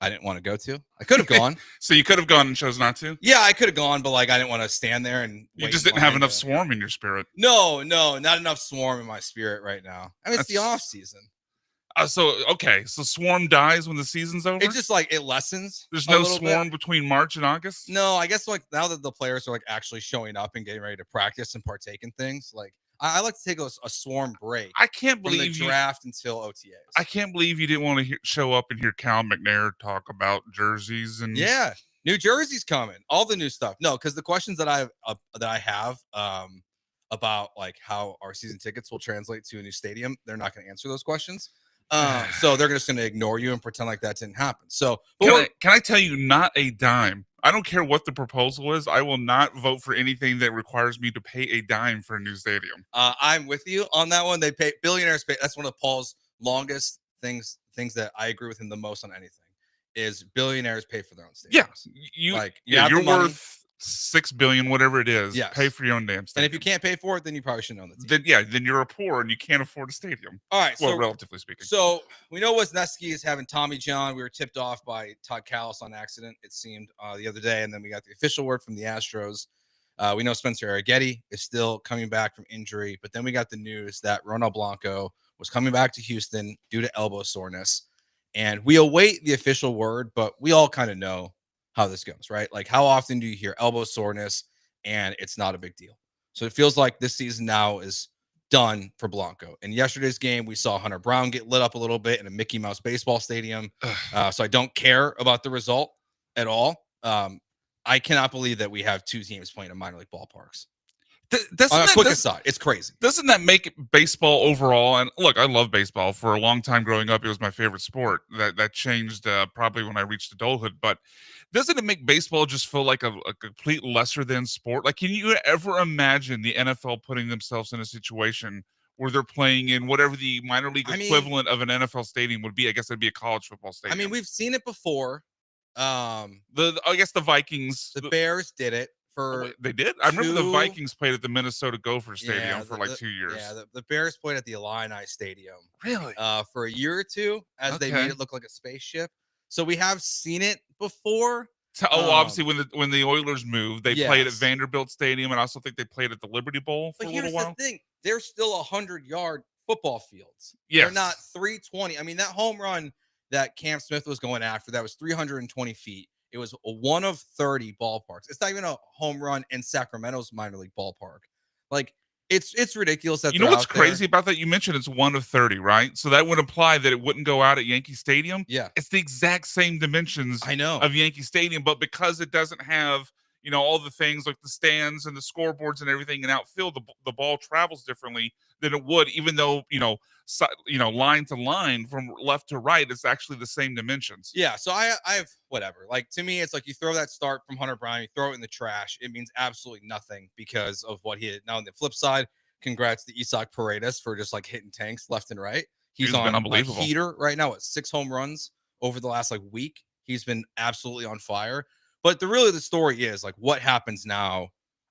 I didn't want to go to. I could have gone. So you could have gone and chose not to? Yeah, I could have gone, but like I didn't want to stand there and you just didn't have enough swarm in your spirit. No, not enough swarm in my spirit right now. I mean, it's the off season. So swarm dies when the season's over? It's just like it lessens. There's no swarm between March and August? No, I guess like now that the players are like actually showing up and getting ready to practice and partake in things, like I like to take a swarm break. I can't believe from the draft until OTAs. I can't believe you didn't want to show up and hear Cal McNair talk about jerseys and yeah, New Jersey's coming, all the new stuff. No, because the questions that I have about like how our season tickets will translate to a new stadium, they're not going to answer those questions. So they're just going to ignore you and pretend like that didn't happen. So can I tell you, not a dime. I don't care what the proposal is. I will not vote for anything that requires me to pay a dime for a new stadium. I'm with you on that one. They pay billionaires pay. That's one of Paul's longest things that I agree with him the most on anything is billionaires pay for their own stadiums. Yeah, you're worth $6 billion, whatever it is. Yes. Pay for your own damn stadium. And if you can't pay for it, then you probably shouldn't own the team. Then you're a poor and you can't afford a stadium. All right. Well, relatively speaking. So we know Wisniewski is having Tommy John. We were tipped off by Todd Callis on accident, it seemed, the other day. And then we got the official word from the Astros. We know Spencer Arrighetti is still coming back from injury. But then we got the news that Ronald Blanco was coming back to Houston due to elbow soreness. And we await the official word, but we all kind of know how this goes, right? Like, how often do you hear elbow soreness and it's not a big deal? So it feels like this season now is done for Blanco. In yesterday's game, we saw Hunter Brown get lit up a little bit in a Mickey Mouse baseball stadium. So I don't care about the result at all. I cannot believe that we have two teams playing in minor league ballparks. Aside, it's crazy. Doesn't that make baseball overall? And look, I love baseball. For a long time growing up, it was my favorite sport. That changed probably when I reached adulthood. But doesn't it make baseball just feel like a complete lesser than sport? Like, can you ever imagine the NFL putting themselves in a situation where they're playing in whatever the minor league equivalent of an NFL stadium would be? I guess it'd be a college football stadium. I mean, we've seen it before. I guess the Vikings, the Bears did it. They did? I remember the Vikings played at the Minnesota Gopher Stadium for like 2 years. Yeah, the Bears played at the Illini Stadium. Really? For a year or two as they made it look like a spaceship. So we have seen it before. Obviously when the Oilers moved, they played at Vanderbilt Stadium, and I also think they played at the Liberty Bowl for a little while. But here's the thing. They're still 100-yard football fields. Yes. They're not 320. I mean, that home run that Cam Smith was going after, that was 320 feet. It was a 1 of 30 ballparks. It's not even a home run in Sacramento's minor league ballpark. Like, it's ridiculous that you know what's crazy about that? You mentioned it's 1 of 30, right? So that would imply that it wouldn't go out at Yankee Stadium. Yeah, it's the exact same dimensions. I know of Yankee Stadium, but because it doesn't have all the things like the stands and the scoreboards and everything in outfield, the ball travels differently than it would, even though line to line from left to right, it's actually the same dimensions. Yeah, so I have whatever. Like, to me, it's like you throw that start from Hunter Brown, you throw it in the trash. It means absolutely nothing because of what he did. Now on the flip side, congrats to Isaac Paredes for just like hitting tanks left and right. He's on a heater right now at 6 home runs over the last week. He's been absolutely on fire. But the story is like what happens now,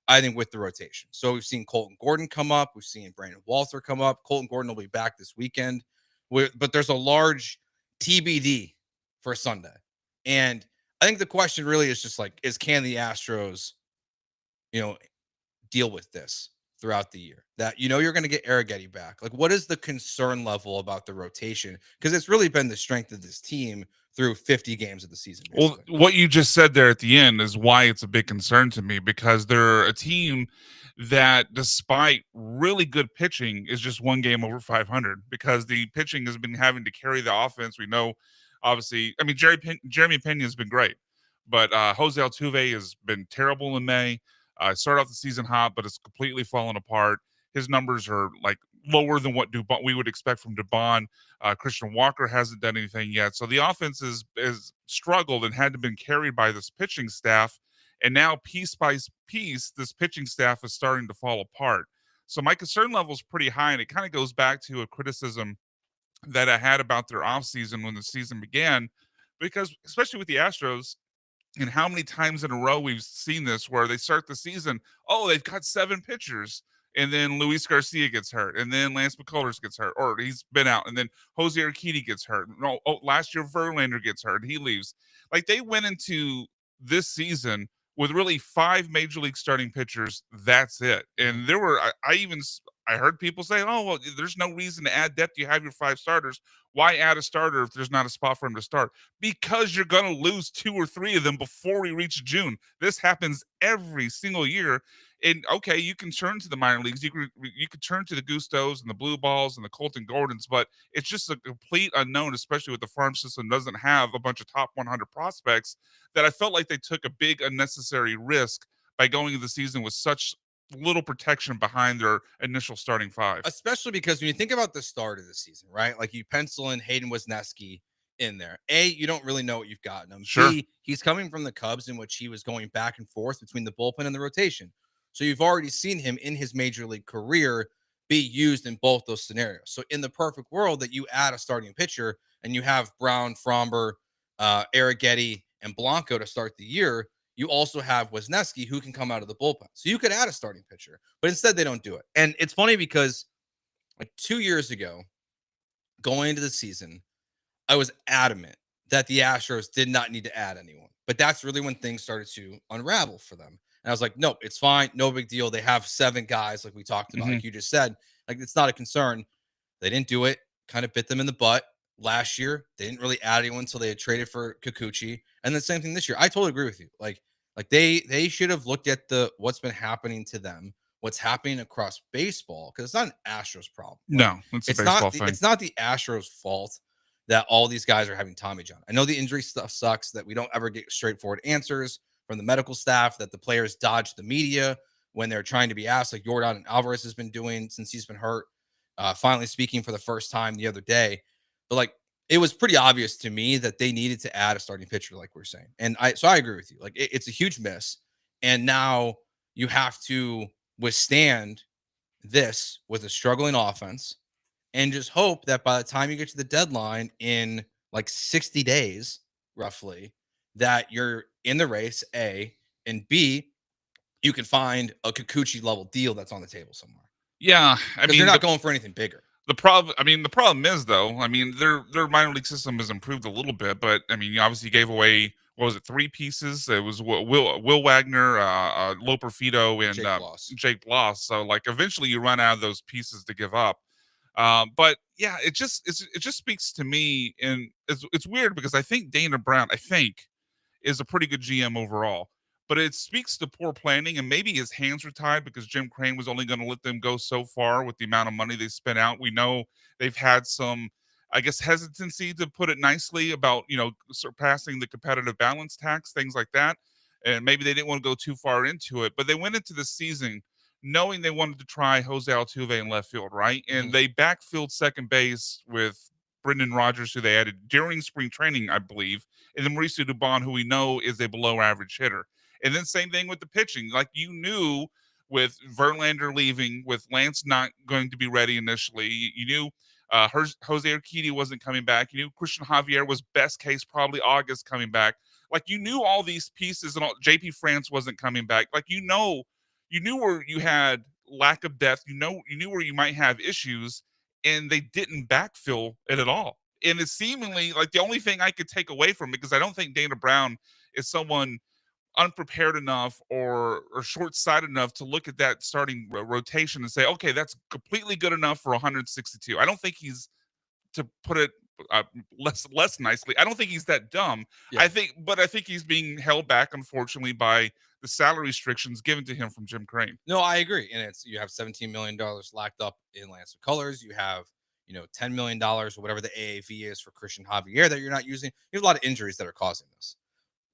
I think, with the rotation. So we've seen Colton Gordon come up. We've seen Brandon Walther come up. Colton Gordon will be back this weekend. But there's a large TBD for Sunday. And I think the question really is just like, can the Astros, deal with this throughout the year? That, you're going to get Arrighetti back. Like, what is the concern level about the rotation? Because it's really been the strength of this team through 50 games of the season. Basically. Well, what you just said there at the end is why it's a big concern to me, because they're a team that, despite really good pitching, is just 1 game over 500 because the pitching has been having to carry the offense. We know, obviously, I mean, Jeremy Pena has been great, but Jose Altuve has been terrible in May. Started off the season hot, but it's completely fallen apart. His numbers are like lower than what we would expect from Dubon. Christian Walker hasn't done anything yet. So the offense is struggled and had to been carried by this pitching staff. And now piece by piece, this pitching staff is starting to fall apart. So my concern level is pretty high, and it kind of goes back to a criticism that I had about their offseason when the season began, because especially with the Astros, and how many times in a row we've seen this where they start the season, oh, they've got 7 pitchers, and then Luis Garcia gets hurt, and then Lance McCullers gets hurt, or he's been out, and then Jose Urquidy gets hurt. No, last year Verlander gets hurt, he leaves. Like, they went into this season with really 5 major league starting pitchers. That's it. And there were, I heard people say, oh, well, there's no reason to add depth. You have your 5 starters. Why add a starter if there's not a spot for him to start? Because you're going to lose 2 or 3 of them before we reach June. This happens every single year. And okay, you can turn to the minor leagues. You could turn to the Gustos and the Blue Balls and the Colton Gordons, but it's just a complete unknown, especially with the farm system doesn't have a bunch of top 100 prospects, that I felt like they took a big unnecessary risk by going into the season with such little protection behind their initial starting 5. Especially because when you think about the start of the season, right? Like, you pencil in Hayden Wesneski in there. A, you don't really know what you've gotten him. Sure. B, he's coming from the Cubs, in which he was going back and forth between the bullpen and the rotation. So you've already seen him in his major league career be used in both those scenarios. So in the perfect world that you add a starting pitcher and you have Brown, Fromber, Arrighetti, and Blanco to start the year, you also have Wesneski, who can come out of the bullpen. So you could add a starting pitcher, but instead they don't do it. And it's funny because, like, 2 years ago, going into the season, I was adamant that the Astros did not need to add anyone. But that's really when things started to unravel for them. And I was like, nope, it's fine. No big deal. They have 7 guys, like we talked about, like you just said. Like, it's not a concern. They didn't do it. Kind of bit them in the butt last year. They didn't really add anyone until they had traded for Kikuchi. And the same thing this year. I totally agree with you. Like they should have looked at what's been happening to them, what's happening across baseball, because it's not an Astros problem. No, it's a baseball thing. It's not the Astros' fault that all these guys are having Tommy John. I know the injury stuff sucks, that we don't ever get straightforward answers from the medical staff, that the players dodge the media when they're trying to be asked, like Yordan Alvarez has been doing since he's been hurt, finally speaking for the first time the other day. But, like, it was pretty obvious to me that they needed to add a starting pitcher, like we're saying. And I agree with you. Like, it's a huge miss. And now you have to withstand this with a struggling offense and just hope that by the time you get to the deadline in like 60 days, roughly, that you're in the race, A, and B, you can find a Kikuchi level deal that's on the table somewhere. Yeah, I mean, they're not going for anything bigger. The problem is, though, I mean, their minor league system has improved a little bit, but I mean, obviously you gave away, what was it, 3 pieces? It was Will Wagner, Loper Fito, and Jake Bloss. So, like, eventually you run out of those pieces to give up. But yeah, it just speaks to me, and it's weird because I think Dana Brown, is a pretty good GM overall. But it speaks to poor planning, and maybe his hands were tied because Jim Crane was only going to let them go so far with the amount of money they spent out. We know they've had some, I guess, hesitancy, to put it nicely, about, surpassing the competitive balance tax, things like that. And maybe they didn't want to go too far into it, but they went into the season knowing they wanted to try Jose Altuve in left field, right? And they backfilled second base with Brendan Rodgers, who they added during spring training, I believe, and then Mauricio Dubon, who we know is a below average hitter. And then same thing with the pitching. Like, you knew with Verlander leaving, with Lance not going to be ready initially, you knew Jose Urquidy wasn't coming back. You knew Christian Javier was best case probably August coming back. Like, you knew all these pieces, and JP France wasn't coming back. Like, you knew where you had lack of depth. You knew where you might have issues, and they didn't backfill it at all. And it's seemingly like the only thing I could take away from it, because I don't think Dana Brown is someone unprepared enough or short-sighted enough to look at that starting rotation and say, okay, that's completely good enough for 162. I don't think he's, to put it less nicely, I don't think he's that dumb. Yeah. I think he's being held back, unfortunately, by the salary restrictions given to him from Jim Crane. No, I agree. And you have $17 million locked up in Lance McCullers. You have, $10 million or whatever the AAV is for Christian Javier that you're not using. You have a lot of injuries that are causing this.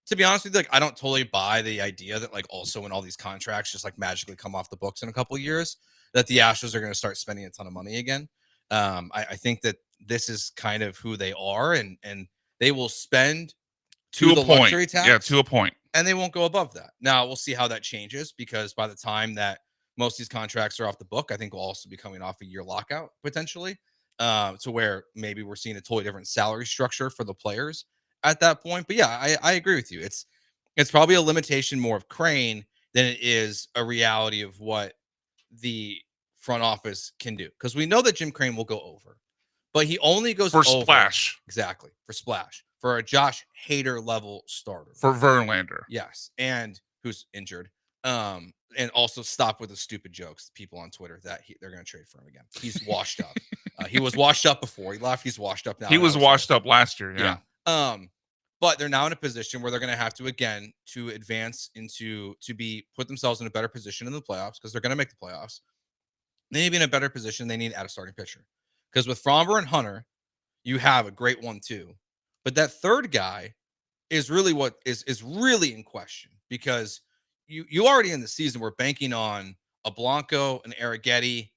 To be honest with you, like I don't totally buy the idea that like also when all these contracts just like magically come off the books in a couple of years, that the Astros are going to start spending a ton of money again. I think that this is kind of who they are, and they will spend to a the point. luxury tax. Yeah, to a point. And they won't go above that. Now we'll see how that changes, because by the time that most of these contracts are off the book, I think we'll also be coming off a year lockout potentially, to where maybe we're seeing a totally different salary structure for the players at that point. But yeah, I agree with you. It's probably a limitation more of Crane than it is a reality of what the front office can do, because we know that Jim Crane will go over, but he only goes for over splash. Exactly, for splash, for a Josh Hader level starter, for Verlander. Yes, and who's injured. And also stop with the stupid jokes. People on Twitter that they're going to trade for him again. He's washed up. He was washed up before he left. He's washed up now. He was washed up last year. Yeah. But they're now in a position where they're going to have to, again, to advance put themselves in a better position in the playoffs, because they're going to make the playoffs. They need to be in a better position. They need to add a starting pitcher, because with Fromber and Hunter, you have a great 1-2, but that third guy is really what is really in question, because you already in the season were banking on a Blanco, an Arrighetti.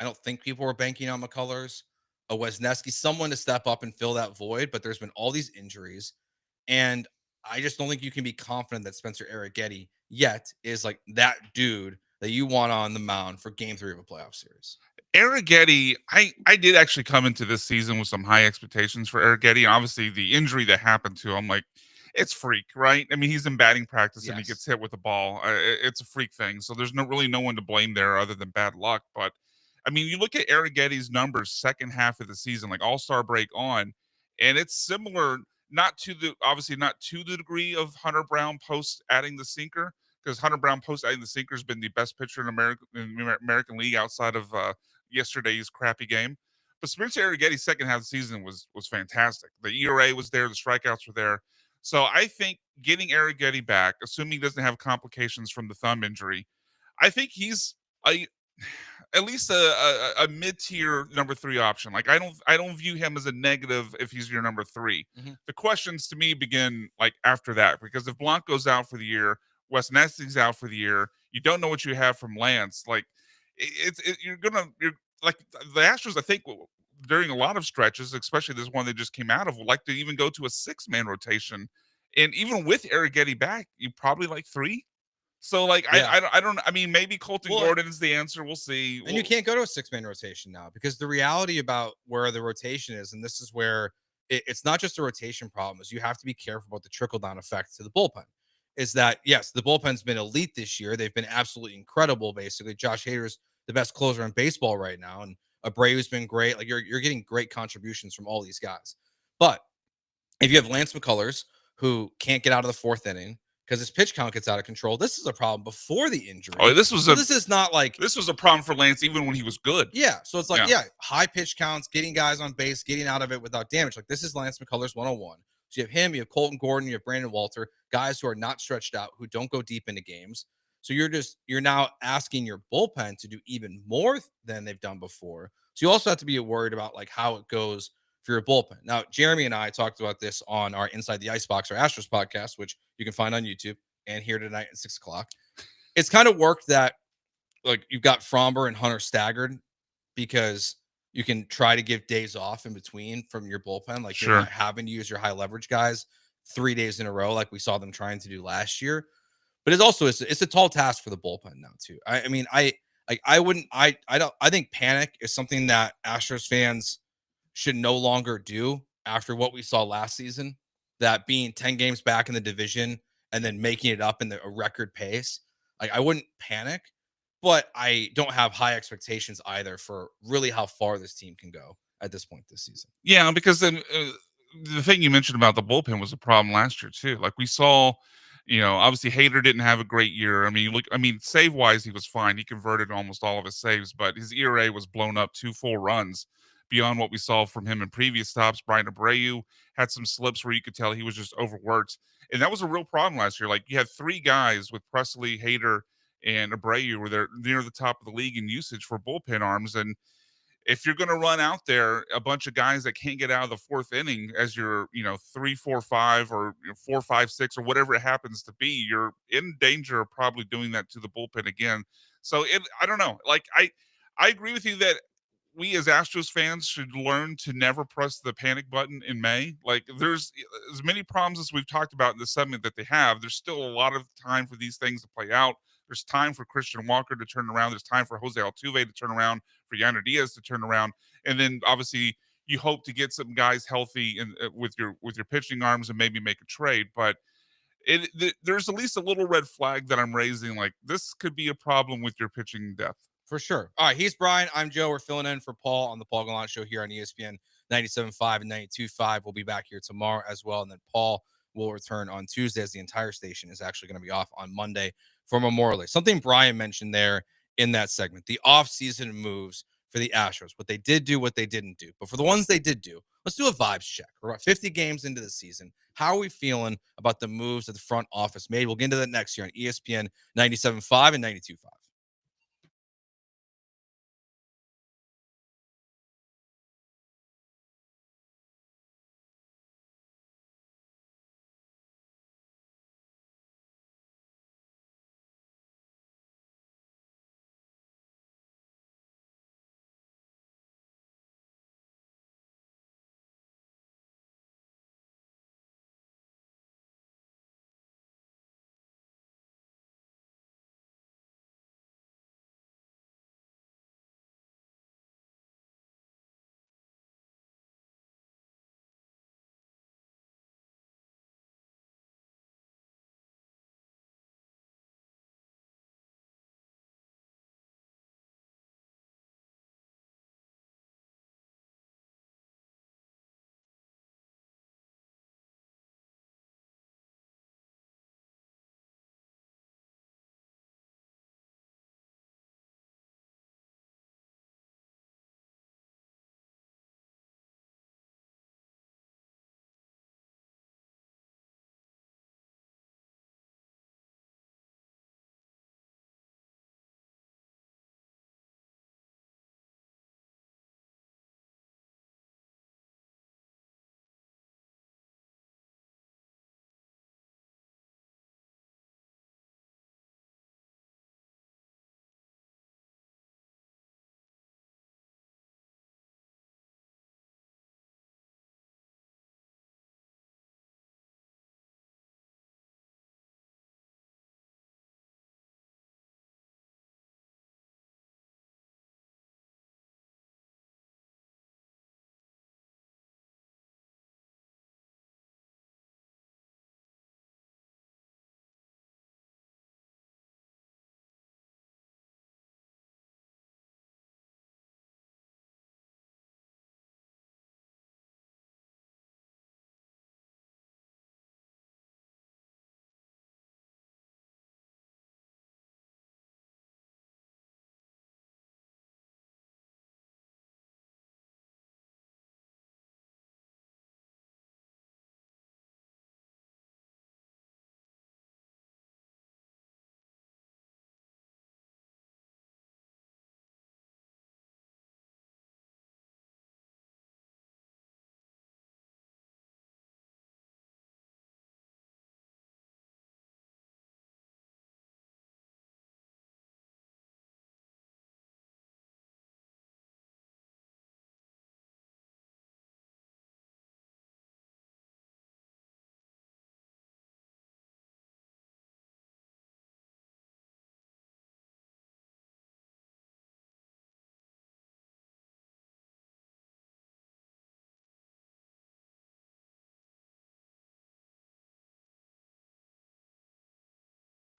I don't think people were banking on McCullers, a Wisniewski, someone to step up and fill that void. But there's been all these injuries, and I just don't think you can be confident that Spencer Arrighetti yet is like that dude that you want on the mound for Game 3 of a playoff series. Arrighetti, I did actually come into this season with some high expectations for Arrighetti. Obviously, the injury that happened to him, like, it's freak, right? I mean, he's in batting practice and he gets hit with the ball. It's a freak thing. So there's really no one to blame there other than bad luck. But I mean, you look at Arrighetti's numbers second half of the season, like All-Star break on, and it's similar, not to the degree of Hunter Brown post adding the sinker, because Hunter Brown post adding the sinker has been the best pitcher in American League outside of yesterday's crappy game. But Spencer Arrighetti's second half of the season was fantastic. The ERA was there, the strikeouts were there. So I think getting Arrighetti back, assuming he doesn't have complications from the thumb injury, I think he's at least a mid-tier number 3 option. Like I don't view him as a negative if he's your number 3. Mm-hmm. The questions to me begin like after that, because if Blanco's out for the year, Wisniewski's out for the year, you don't know what you have from Lance. Like you're like the Astros, I think, during a lot of stretches, especially this one they just came out of, would like to even go to a 6-man rotation. And even with Arrighetti back, you probably like 3. So like, yeah. I mean, maybe Colton Gordon is the answer. We'll see. And you can't go to a 6-man rotation now, because the reality about where the rotation is, and this is where it's not just a rotation problem, is you have to be careful about the trickle-down effect to the bullpen. Is that, yes, the bullpen's been elite this year. They've been absolutely incredible, basically. Josh Hader's the best closer in baseball right now, and Abreu's been great. Like you're getting great contributions from all these guys. But if you have Lance McCullers, who can't get out of the 4th inning because his pitch count gets out of control, this is a problem before the injury. Oh, this was a problem for Lance even when he was good. Yeah. So it's like, high pitch counts, getting guys on base, getting out of it without damage. Like this is Lance McCullers 101. So you have him, you have Colton Gordon, you have Brandon Walter, guys who are not stretched out, who don't go deep into games. So you're now asking your bullpen to do even more than they've done before. So you also have to be worried about like how it goes for your bullpen. Now, Jeremy and I talked about this on our Inside the Icebox, our Astros podcast, which you can find on YouTube and here tonight at 6:00. It's kind of worked that like you've got Fromber and Hunter staggered, because you can try to give days off in between from your bullpen. Like you're not having to use your high leverage guys 3 days in a row, like we saw them trying to do last year. But it's a tall task for the bullpen now too. I mean, I think panic is something that Astros fans should no longer do after what we saw last season, that being 10 games back in the division and then making it up in a record pace. Like I wouldn't panic, but I don't have high expectations either for really how far this team can go at this point this season. Yeah, because then the thing you mentioned about the bullpen was a problem last year too. Like we saw, obviously Hader didn't have a great year. Save wise, he was fine. He converted almost all of his saves, but his ERA was blown up 2 full runs beyond what we saw from him in previous stops. Brian Abreu had some slips where you could tell he was just overworked. And that was a real problem last year. Like you had 3 guys with Presley, Hader, and Abreu were there near the top of the league in usage for bullpen arms. And if you're going to run out there a bunch of guys that can't get out of the fourth inning as your 3, 4, 5 or 4, 5, 6 or whatever it happens to be, you're in danger of probably doing that to the bullpen again. So I don't know. Like I agree with you that we as Astros fans should learn to never press the panic button in May. Like there's as many problems as we've talked about in the segment that they have. There's still a lot of time for these things to play out. There's time for Christian Walker to turn around. There's time for Jose Altuve to turn around, for Yainer Diaz to turn around. And then obviously you hope to get some guys healthy and with your pitching arms and maybe make a trade. But there's at least a little red flag that I'm raising. Like this could be a problem with your pitching depth. For sure. All right, he's Brian. I'm Joe. We're filling in for Paul on the Paul Gallant Show here on ESPN 97.5 and 92.5. We'll be back here tomorrow as well. And then Paul will return on Tuesday as the entire station is actually going to be off on Monday for Memorial Day. Something Brian mentioned there in that segment, the offseason moves for the Astros, what they did do, what they didn't do. But for the ones they did do, let's do a vibes check. We're about 50 games into the season. How are we feeling about the moves that the front office made? We'll get into that next year on ESPN 97.5 and 92.5.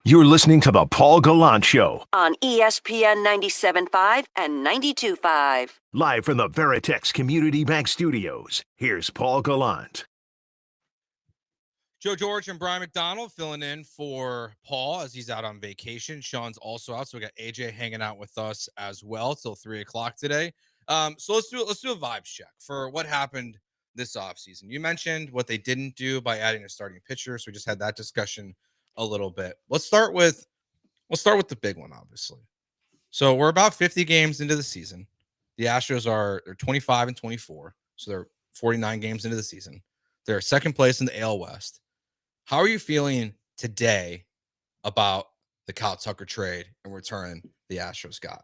You're listening to the Paul Gallant Show on ESPN 97.5 and 92.5. live from the Veritex Community Bank Studios. Here's Paul Gallant. Joe George and Brian McDonald filling in for Paul as he's out on vacation. Sean's also out, so we got AJ hanging out with us as well till 3:00 today. So let's do a vibes check for what happened this offseason. You mentioned what they didn't do by adding a starting pitcher, so we just had that discussion a little bit. Let's start with the big one, obviously. So we're about 50 games into the season. The Astros they're 25-24, so they're 49 games into the season. They're second place in the AL West. How are you feeling today about the Kyle Tucker trade and return the Astros got?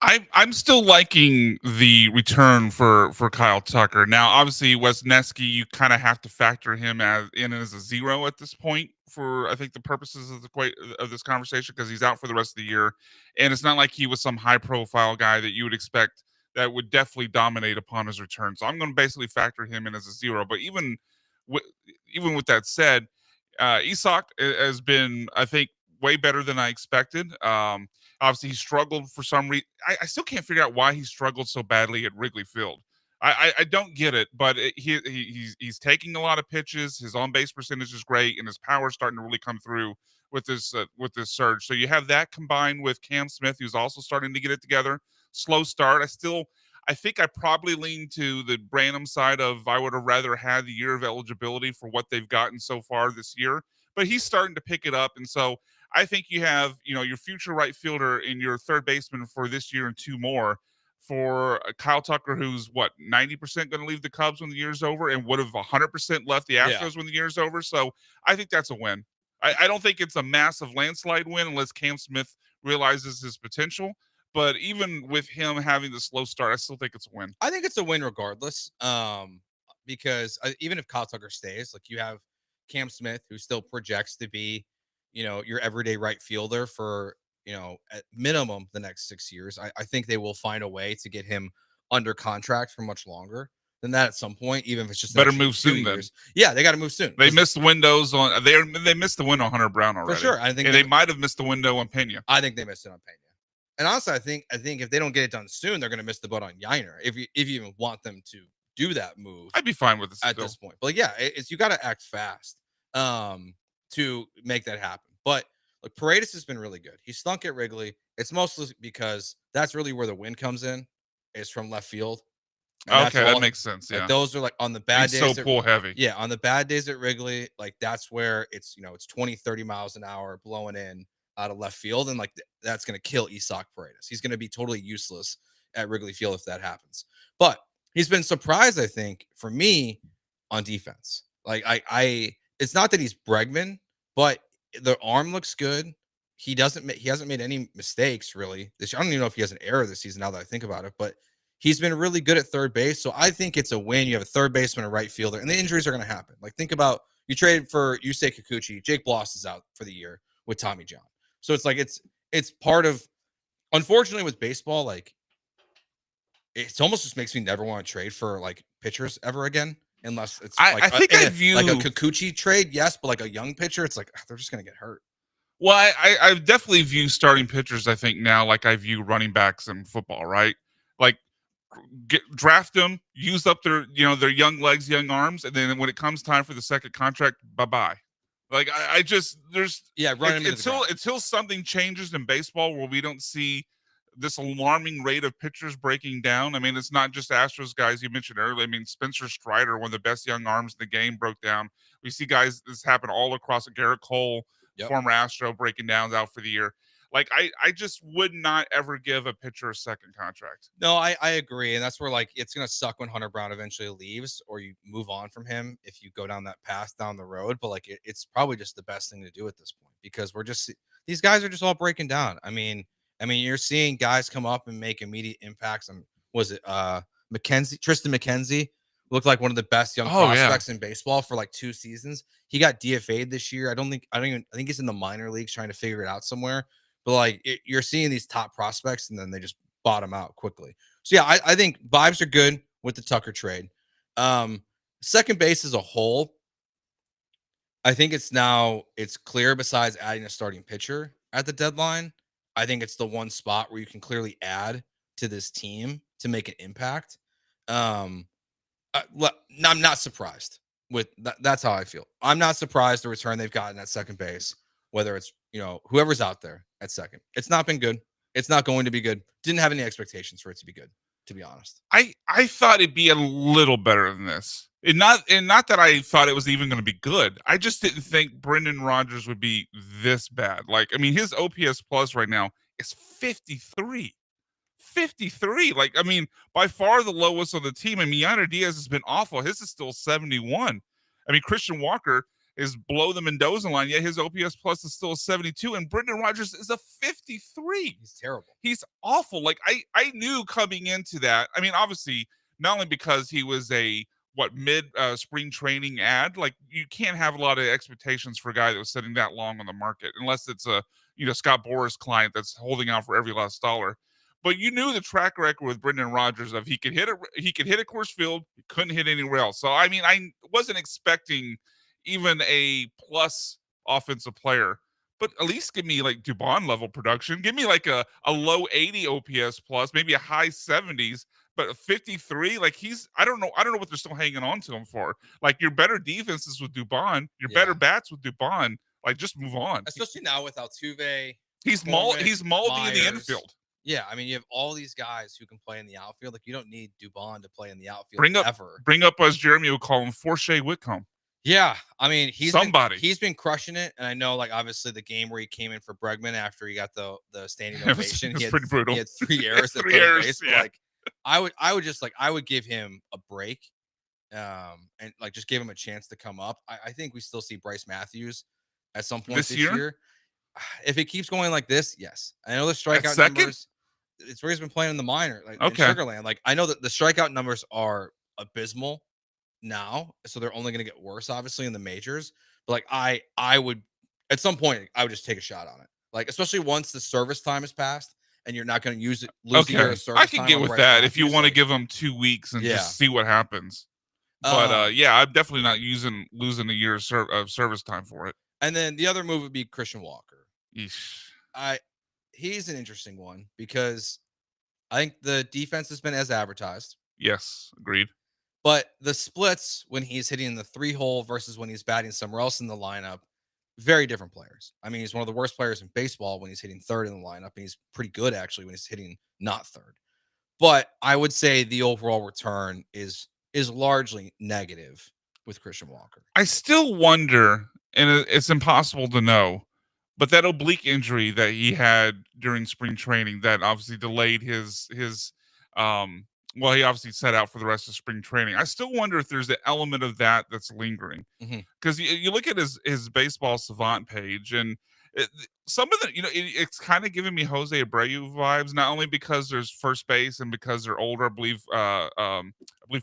I'm still liking the return for Kyle Tucker. Now, obviously, Wesneski, you kind of have to factor him as a zero at this point for I think the purposes of this conversation, because he's out for the rest of the year, and it's not like he was some high profile guy that you would expect that would definitely dominate upon his return. So I'm going to basically factor him in as a zero. But even with that said, Isak has been, I think, way better than I expected. Obviously, he struggled for some reason. I still can't figure out why he struggled so badly at Wrigley Field. I don't get it, but he's taking a lot of pitches. His on base percentage is great, and his power is starting to really come through with this surge. So you have that combined with Cam Smith, who's also starting to get it together. Slow start. I think I probably lean to the Branham side of I would have rather had the year of eligibility for what they've gotten so far this year. But he's starting to pick it up, and so I think you have, your future right fielder and your third baseman for this year and two more for Kyle Tucker, who's 90% going to leave the Cubs when the year's over and would have 100% left the Astros when the year's over. So I think that's a win. I don't think it's a massive landslide win unless Cam Smith realizes his potential. But even with him having the slow start, I still think it's a win. I think it's a win regardless, because even if Kyle Tucker stays, like you have Cam Smith, who still projects to be, your everyday right fielder for, at minimum the next 6 years. I think they will find a way to get him under contract for much longer than that at some point, even if it's just better move soon. Then, yeah, they got to move soon. They missed the windows on they missed the window on Hunter Brown already. For sure, I think they might have missed the window on Pena. I think they missed it on Pena. And honestly, I think if they don't get it done soon, they're going to miss the boat on Yiner. If you even want them to do that move, I'd be fine with this at this point. But yeah, you got to act fast to make that happen. But look, Paredes has been really good. He stunk at Wrigley. It's mostly because that's really where the win comes in, is from left field. Okay, that makes sense. Yeah, those are like on the bad days. So pull heavy. Yeah, on the bad days at Wrigley, like that's where it's 20, 30 miles an hour blowing in out of left field, and like that's going to kill Isak Paredes. He's going to be totally useless at Wrigley Field if that happens. But he's been surprised, I think, for me on defense. Like it's not that he's Bregman, but the arm looks good. He hasn't made any mistakes really. I don't even know if he has an error this season now that I think about it, but he's been really good at third base. So I think it's a win. You have a third baseman, a right fielder, and the injuries are going to happen. Like think about you traded for Yusei Kikuchi. Jake Bloss is out for the year with Tommy John. So it's like it's part of, unfortunately with baseball, like it almost just makes me never want to trade for like pitchers ever again, unless it's like I think I view like a Kikuchi trade, yes, but like a young pitcher, it's like they're just gonna get hurt. Well, I definitely view starting pitchers, I think now, like I view running backs in football, right? Like draft them, use up their their young legs, young arms, and then when it comes time for the second contract, bye-bye. Like I just until something changes in baseball where we don't see this alarming rate of pitchers breaking down. I mean, it's not just Astros guys you mentioned earlier. I mean, Spencer Strider, one of the best young arms in the game, broke down. We see guys, this happen all across. Garrett Cole, former Astro, breaking down, out for the year. Like I just would not ever give a pitcher a second contract. No, I agree. And that's where like it's gonna suck when Hunter Brown eventually leaves or you move on from him if you go down that path down the road. But like it's probably just the best thing to do at this point, because these guys are just all breaking down. I mean, you're seeing guys come up and make immediate impacts. Was it Tristan McKenzie looked like one of the best young prospects in baseball for like 2 seasons. He got DFA'd this year. I think he's in the minor leagues trying to figure it out somewhere. But like you're seeing these top prospects and then they just bottom out quickly. So yeah, I think vibes are good with the Tucker trade. Second base as a whole, I think it's clear, besides adding a starting pitcher at the deadline, I think it's the one spot where you can clearly add to this team to make an impact. I'm not surprised with that. That's how I feel. I'm not surprised the return they've gotten at second base, whether it's whoever's out there at second. It's not been good. It's not going to be good. Didn't have any expectations for it to be good, to be honest. I thought it'd be a little better than this. And not that I thought it was even going to be good. I just didn't think Brendan Rodgers would be this bad. Like, I mean, his OPS plus right now is 53. 53. Like, I mean, by far the lowest on the team. And Yainer Diaz has been awful. His is still 71. I mean, Christian Walker is below the Mendoza line, yet his OPS plus is still a 72. And Brendan Rodgers is a 53. He's terrible. He's awful. Like, I knew coming into that. I mean, obviously, not only because he was a mid spring training ad, like you can't have a lot of expectations for a guy that was sitting that long on the market, unless it's a Scott Boras client that's holding out for every last dollar. But you knew the track record with Brendan Rodgers of he could hit a Coors Field, he couldn't hit anywhere else. So I mean, I wasn't expecting even a plus offensive player, but at least give me like Dubon level production. Give me like a low 80 OPS plus, maybe a high 70s. But 53, like I don't know what they're still hanging on to him for. Like, your better defenses with Dubon, your better bats with Dubon. Like, just move on. Especially now with Altuve. He's moldy in the infield. Yeah, I mean, you have all these guys who can play in the outfield. Like, you don't need Dubon to play in the outfield Bring up, as Jeremy would call him, Forshea Whitcomb. Yeah, I mean, he's been crushing it, and I know, like, obviously the game where he came in for Bregman after he got the standing ovation, it was pretty brutal. He had 3 errors. Three errors, base, yeah. Like, I would give him a break, and like just give him a chance to come up. I think we still see Bryce Matthews at some point this year. If it keeps going like this, yes. I know the strikeout numbers. It's where he's been playing in the minor, like in Sugarland. Like, I know that the strikeout numbers are abysmal now, so they're only going to get worse, obviously, in the majors. But like, I would at some point I would just take a shot on it. Like, especially once the service time has passed and you're not going to use it. I can get with that if you want to give them 2 weeks and just see what happens. But yeah, I'm definitely not losing a year of service time for it. And then the other move would be Christian Walker. Eesh. He's an interesting one because I think the defense has been as advertised. Yes, agreed. But the splits when he's hitting the 3-hole versus when he's batting somewhere else in the lineup, very different players. I mean, he's one of the worst players in baseball when he's hitting third in the lineup, and he's pretty good actually when he's hitting not third. But I would say the overall return is largely negative with Christian Walker. I still wonder, and it's impossible to know, but that oblique injury that he had during spring training that obviously delayed his well, he obviously set out for the rest of spring training. I still wonder if there's an element of that that's lingering. Because you look at his baseball savant page, and some of the, it's kind of giving me Jose Abreu vibes, not only because there's first base and because they're older. I believe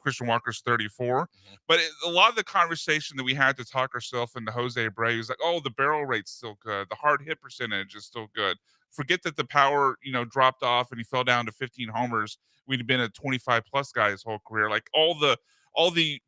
Christian Walker's 34. But a lot of the conversation that we had to talk ourselves into Jose Abreu is like, oh, the barrel rate's still good. The hard hit percentage is still good. Forget that the power, dropped off and he fell down to 15 homers. We'd have been a 25 plus guy his whole career. Like, all the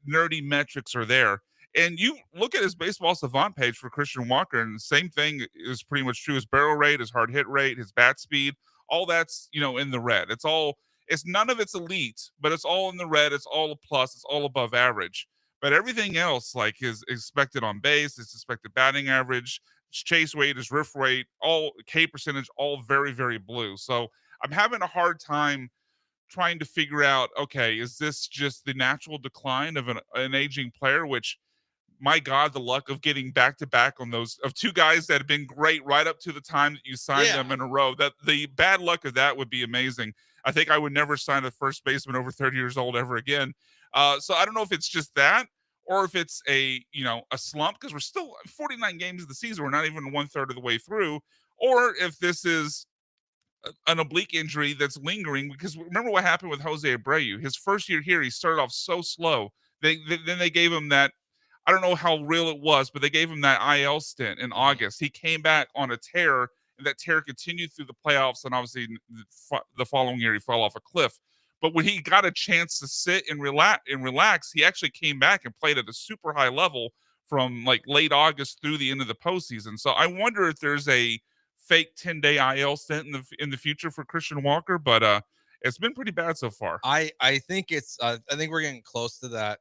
nerdy metrics are there. And you look at his baseball savant page for Christian Walker, and the same thing is pretty much true. His barrel rate, his hard hit rate, his bat speed, all that's, in the red. It's none of it's elite, but it's all in the red. It's all a plus. It's all above average. But everything else, like his expected on base, his expected batting average, his chase weight, his riff rate, all K percentage, all very, very blue. So I'm having a hard time trying to figure out, okay, is this just the natural decline of an aging player, which, my God, the luck of getting back-to-back on those, of two guys that have been great right up to the time that you signed them in a row. That the bad luck of that would be amazing. I think I would never sign a first baseman over 30 years old ever again. So I don't know if it's just that, or if it's a slump, because we're still 49 games of the season. We're not even 1/3 of the way through, or if this is an oblique injury that's lingering. Because remember what happened with Jose Abreu. His first year here, he started off so slow. Then they gave him that, I don't know how real it was, but they gave him that IL stint in August. He came back on a tear, and that tear continued through the playoffs, and obviously the following year he fell off a cliff. But when he got a chance to sit and relax, he actually came back and played at a super high level from like late August through the end of the postseason. So I wonder if there's a fake 10-day IL stint in the future for Christian Walker, but it's been pretty bad so far. I think it's I think we're getting close to that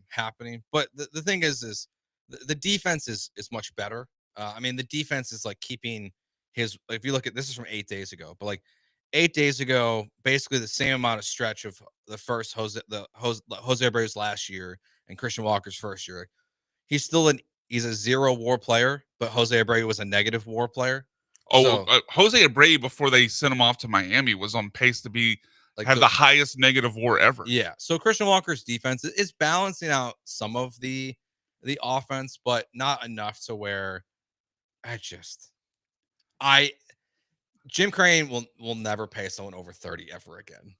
happening. But the thing is the defense is much better. I mean, the defense is like keeping his, if you look at, this is from 8 days ago, but like 8 days ago, basically the same amount of stretch of the first Jose Abreu's last year and Christian Walker's first year. He's a 0 WAR player, but Jose Abreu was a negative WAR player. Jose Abreu, before they sent him off to Miami, was on pace to be have the highest negative WAR ever. Yeah. So Christian Walker's defense is balancing out some of the offense, but not enough to where Jim Crane will never pay someone over 30 ever again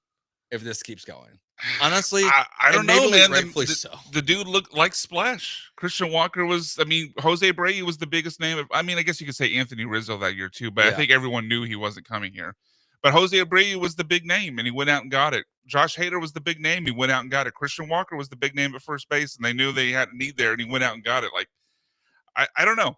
if this keeps going. Honestly, I don't know, man. Rightfully so. The dude looked like Splash. Christian Walker was, Jose Abreu was the biggest name. I guess you could say Anthony Rizzo that year too, but I think everyone knew he wasn't coming here. But Jose Abreu was the big name, and he went out and got it. Josh Hader was the big name. He went out and got it. Christian Walker was the big name at first base, and they knew they had a need there, and he went out and got it. Like, I don't know.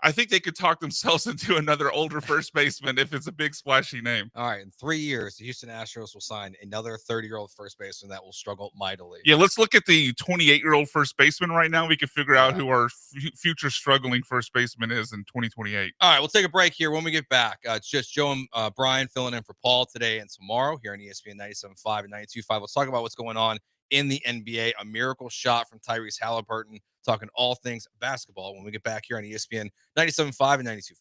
I think they could talk themselves into another older first baseman if it's a big splashy name. All right, in 3 years, the Houston Astros will sign another 30-year-old first baseman that will struggle mightily. Yeah, let's look at the 28-year-old first baseman right now. We can figure out who our future struggling first baseman is in 2028. All right, we'll take a break here. When we get back, it's just Joe and Brian filling in for Paul today and tomorrow here on ESPN 97.5 and 92.5. Let's talk about what's going on in the NBA. A miracle shot from Tyrese Halliburton. Talking all things basketball when we get back here on ESPN 97.5 and 92.5.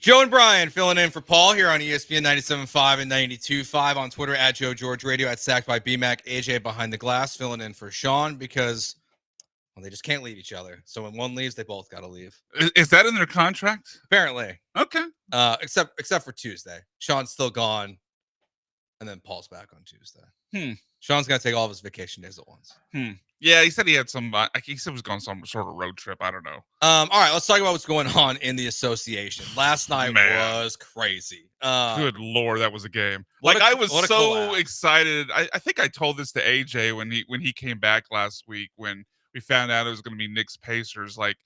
Joe and Brian filling in for Paul here on ESPN 97.5 and 92.5, on Twitter at Joe George Radio, at Sacked by BMAC, AJ behind the glass filling in for Sean, because Well, they just can't leave each other. So when one leaves, they both got to leave. Is that in their contract? Apparently. Okay. Except for Tuesday. Sean's still gone, and then Paul's back on Tuesday. Hmm. Sean's gonna take all of his vacation days at once. Yeah, he said he had some. He said he was going on some sort of road trip. I don't know. All right, let's talk about what's going on in the association. Last night was crazy. Good Lord, that was a game. What Like a- I was what a so collab. excited. I think I told this to AJ when he came back last week when we found out it was going to be Knicks Pacers. Like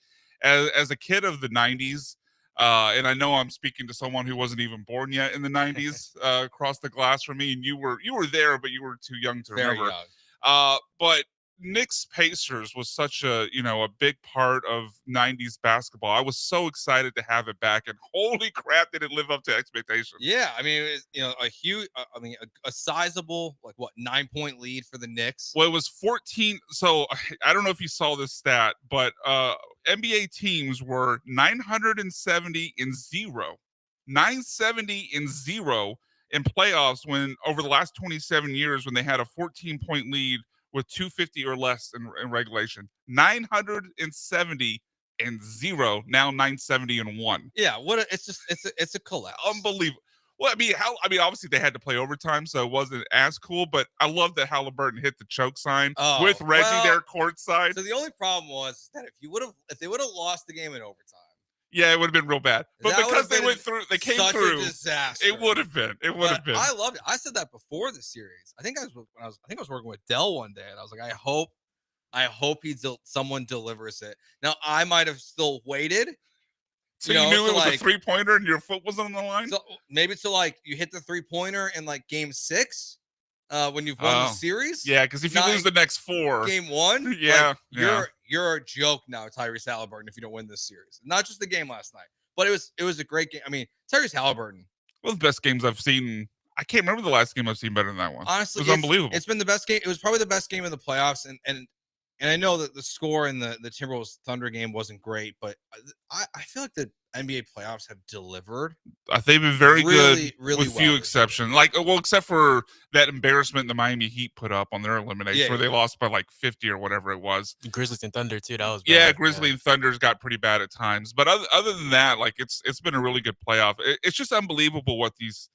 as a kid of the '90s, and I know I'm speaking to someone who wasn't even born yet in the '90s. Across the glass from me, and you were there, but you were too young to Very remember. young. But Knicks Pacers was such a a big part of '90s basketball. I was so excited to have it back, and holy crap, did it live up to expectations? Yeah, I mean, it was, a huge, a sizable, 9-point lead for the Knicks. Well, it was 14. So I don't know if you saw this stat, but NBA teams were 970 and 0, 970 and 0 in playoffs when over the last 27 years when they had a 14-point lead with 250 or less in regulation. 970 and 0, now 970 and 1. Yeah, it's a collapse. Unbelievable. Well, obviously they had to play overtime, so it wasn't as cool. But I love that Halliburton hit the choke sign with Reggie there courtside. So the only problem was that if they would have lost the game in overtime, yeah, it would have been real bad. But that because they would've went been through, they came such through. a disaster. It would have been. It would have But been. I loved it. I said that before the series. I think I was working with Dell one day, and I was like, I hope someone delivers it. Now I might have still waited. So you knew it was a 3-pointer and your foot was on the line? So maybe you hit the 3-pointer in game 6 when you've won the series. Yeah, because if you lose the next 4. Game 1, yeah, you're a joke now, Tyrese Halliburton, if you don't win this series. Not just the game last night, but it was a great game. I mean, Tyrese Halliburton. One of the best games I've seen. I can't remember the last game I've seen better than that one. Honestly, it was unbelievable. It's been the best game. It was probably the best game of the playoffs, and I know that the score in the Timberwolves Thunder game wasn't great, but I feel like the NBA playoffs have delivered. They've been very good, really with few exceptions. Except for that embarrassment the Miami Heat put up on their elimination, where they lost by 50 or whatever it was. Grizzlies and Thunder too. That was bad. Yeah, Grizzlies and Thunders got pretty bad at times, but other than that, it's been a really good playoff. It's just unbelievable what these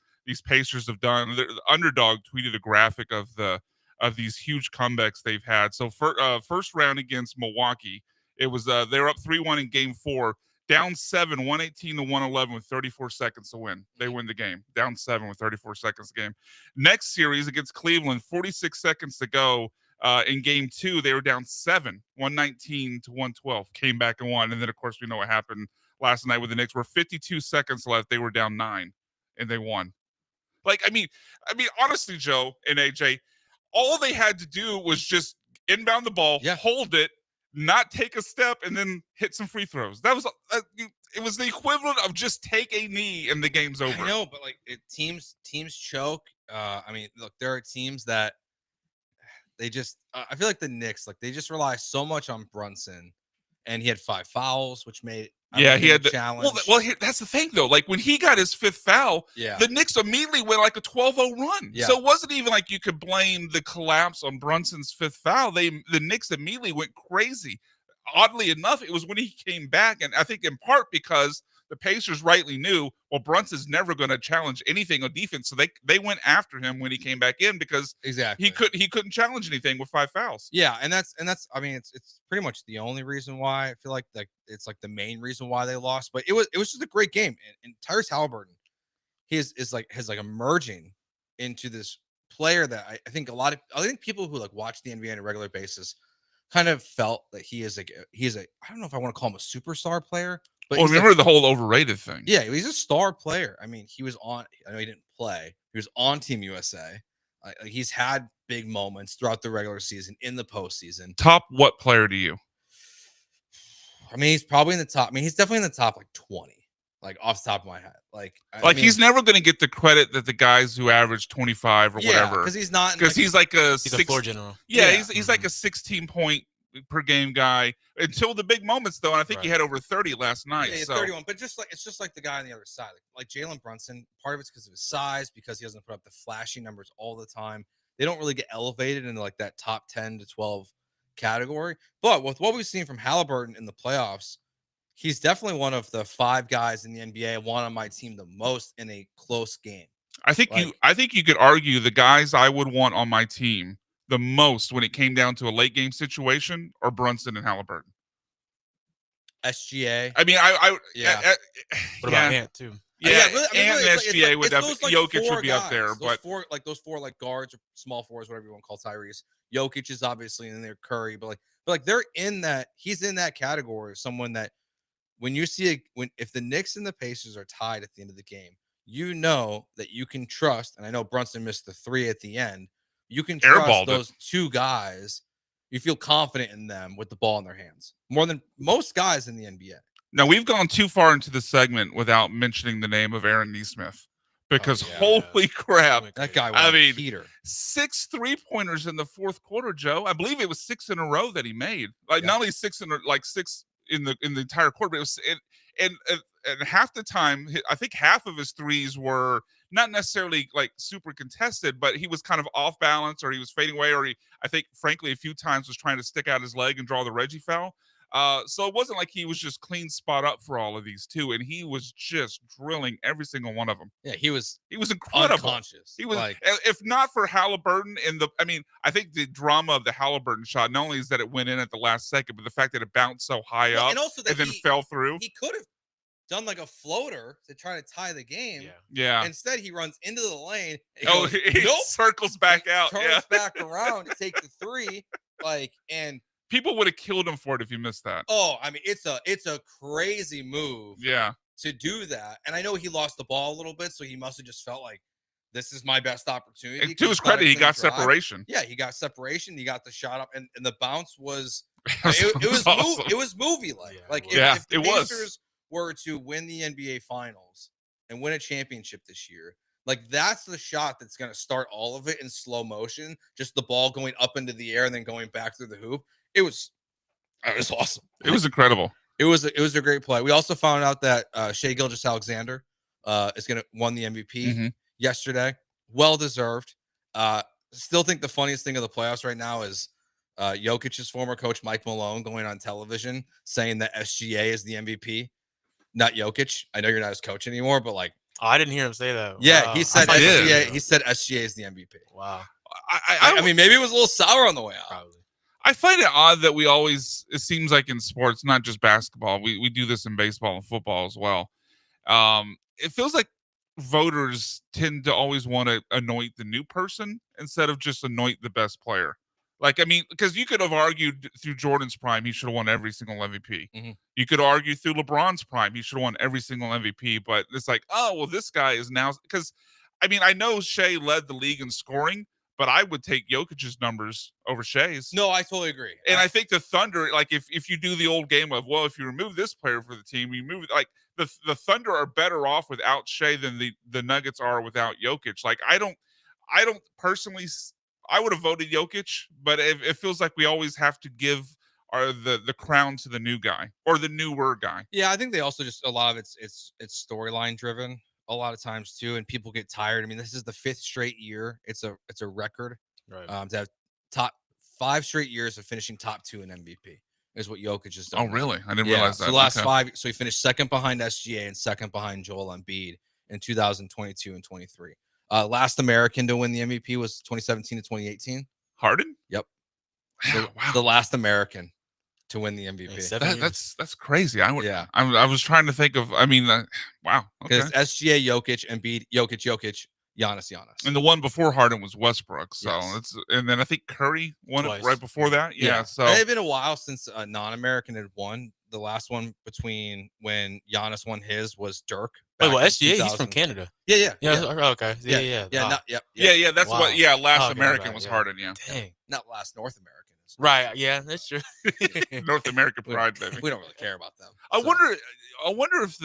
Pacers have done. The Underdog tweeted a graphic of these huge comebacks they've had. So first round against Milwaukee, it was they were up 3-1 in game 4, down 7, 118-111 with 34 seconds to win. They win the game. Down 7 with 34 seconds to game. Next series against Cleveland, 46 seconds to go. In game 2, they were down 7, 119-112. Came back and won. And then of course we know what happened last night with the Knicks. Were 52 seconds left. They were down 9 and they won. I mean, honestly, Joe and AJ, all they had to do was just inbound the ball, hold it, not take a step, and then hit some free throws. That was it was the equivalent of just take a knee and the game's over. I know, but teams choke. Look, there are teams that they just. I feel like the Knicks, they just rely so much on Brunson, and he had 5 fouls, which made he had the challenge. That's the thing though. When he got his 5th foul, the Knicks immediately went a 12-0 run. Yeah. So it wasn't even you could blame the collapse on Brunson's 5th foul. The Knicks immediately went crazy. Oddly enough, it was when he came back, and I think in part because the Pacers rightly knew, Brunson's never going to challenge anything on defense, so they went after him when he came back in because he couldn't challenge anything with 5 fouls. Yeah, and that's it's pretty much the only reason why I feel like it's the main reason why they lost. But it was just a great game, and Tyrese Halliburton, he is emerging into this player that I think people who watch the NBA on a regular basis kind of felt that he is a I don't know if I want to call him a superstar player. But remember the whole overrated thing. Yeah, he's a star player. I mean, he was on. I know he didn't play. He was on Team USA. He's had big moments throughout the regular season, in the postseason. Top what player to you? I mean, he's probably in the top. I mean, he's definitely in the top 20. Off the top of my head. He's never going to get the credit that the guys who average 25 or whatever. Because he's not. Because he's a floor general. Yeah, he's like a 16-point per game guy until the big moments though, and I think he had over 30 last night. Yeah, so 31, but it's just like the guy on the other side, like Jalen Brunson. Part of it's because of his size, because he doesn't put up the flashy numbers all the time. They don't really get elevated into that top 10 to 12 category. But with what we've seen from Halliburton in the playoffs, he's definitely one of the 5 guys in the NBA I want on my team the most in a close game. I think you could argue the guys I would want on my team the most when it came down to a late game situation are Brunson and Halliburton. SGA. I mean, What about Ant too? Yeah, really, and really, SGA would definitely Jokic would be up there, those but those four guards or small forwards, whatever you want to call Tyrese. Jokic is obviously in there, Curry, but they're in that. He's in that category of someone that when you see if the Knicks and the Pacers are tied at the end of the game, you know that you can trust. And I know Brunson missed the 3 at the end. You can trust those 2 guys. You feel confident in them with the ball in their hands more than most guys in the NBA. Now, we've gone too far into the segment without mentioning the name of Aaron Nesmith because holy crap. That guy was a heater. 6 3-pointers in the fourth quarter, Joe. I believe it was 6 in a row that he made. Not only 6 in the entire quarter, but it was and half the time, I think half of his threes were not necessarily like super contested, but he was kind of off balance or he was fading away, or I think, frankly, a few times was trying to stick out his leg and draw the Reggie foul. So it wasn't like he was just clean spot up for all of these too, and he was just drilling every single one of them. Yeah, he was incredible. Unconscious. He was if not for Halliburton I think the drama of the Halliburton shot not only is that it went in at the last second, but the fact that it bounced so high up and also that then fell through. He could have done like a floater to try to tie the game. Yeah. Instead, he runs into the lane. He circles back out. Turns back around to take the 3. And people would have killed him for it if he missed that. Oh, I mean, it's a crazy move. Yeah. To do that. And I know he lost the ball a little bit, so he must have just felt like this is my best opportunity. And to his credit, he got separation. Yeah, he got separation. He got the shot up, and the bounce was it was movie like. If the Pacers were to win the NBA Finals and win a championship this year, that's the shot that's going to start all of it in slow motion. Just the ball going up into the air and then going back through the hoop. It was awesome. It was incredible. It was a great play. We also found out that Shai Gilgeous-Alexander is going to won the MVP yesterday. Well deserved. Still think the funniest thing of the playoffs right now is Jokic's former coach Mike Malone going on television saying that SGA is the MVP, not Jokic. I know you're not his coach anymore, but I didn't hear him say that. Yeah, wow. he said SGA. He said SGA is the MVP. Wow. I mean, maybe it was a little sour on the way out. Probably. I find it odd that it seems like in sports, not just basketball, we do this in baseball and football as well. It feels like voters tend to always want to anoint the new person instead of just anoint the best player. Because you could have argued through Jordan's prime, he should have won every single MVP. Mm-hmm. You could argue through LeBron's prime, he should have won every single MVP. But it's like, oh, well, this guy is now. Because, I know Shai led the league in scoring, but I would take Jokic's numbers over Shai's. No, I totally agree. And I think the Thunder, if you do the old game of, well, if you remove this player for the team, you move the Thunder are better off without Shai than the Nuggets are without Jokic. I don't personally. I would have voted Jokic, but it feels like we always have to give the crown to the new guy or the newer guy. Yeah, I think they also just a lot of it's storyline driven a lot of times too, and people get tired. I mean, this is the 5th straight year. It's a record. Right. To have top 5 straight years of finishing top 2 in MVP is what Jokic has done. Oh, really? I didn't realize that. So the last 5, so he finished second behind SGA and second behind Joel Embiid in 2022 and 23. Last American to win the MVP was 2017 to 2018. Harden? Yep. Wow. The last American to win the MVP. That's crazy. I was trying to think of. Wow. Okay. Because SGA, Jokic, Embiid, Jokic, Giannis. And the one before Harden was Westbrook. So and then I think Curry won it right before that. Yeah. So it had been a while since a non-American had won. The last one between when Giannis won his was Dirk. Wait, well, SGA, he's from Canada. Yeah. Okay. Yeah. That's what. Yeah, last American was Harden. Yeah. Dang. Not last North American. Right. Yeah, that's true. North American pride, baby. We don't really care about them. I wonder if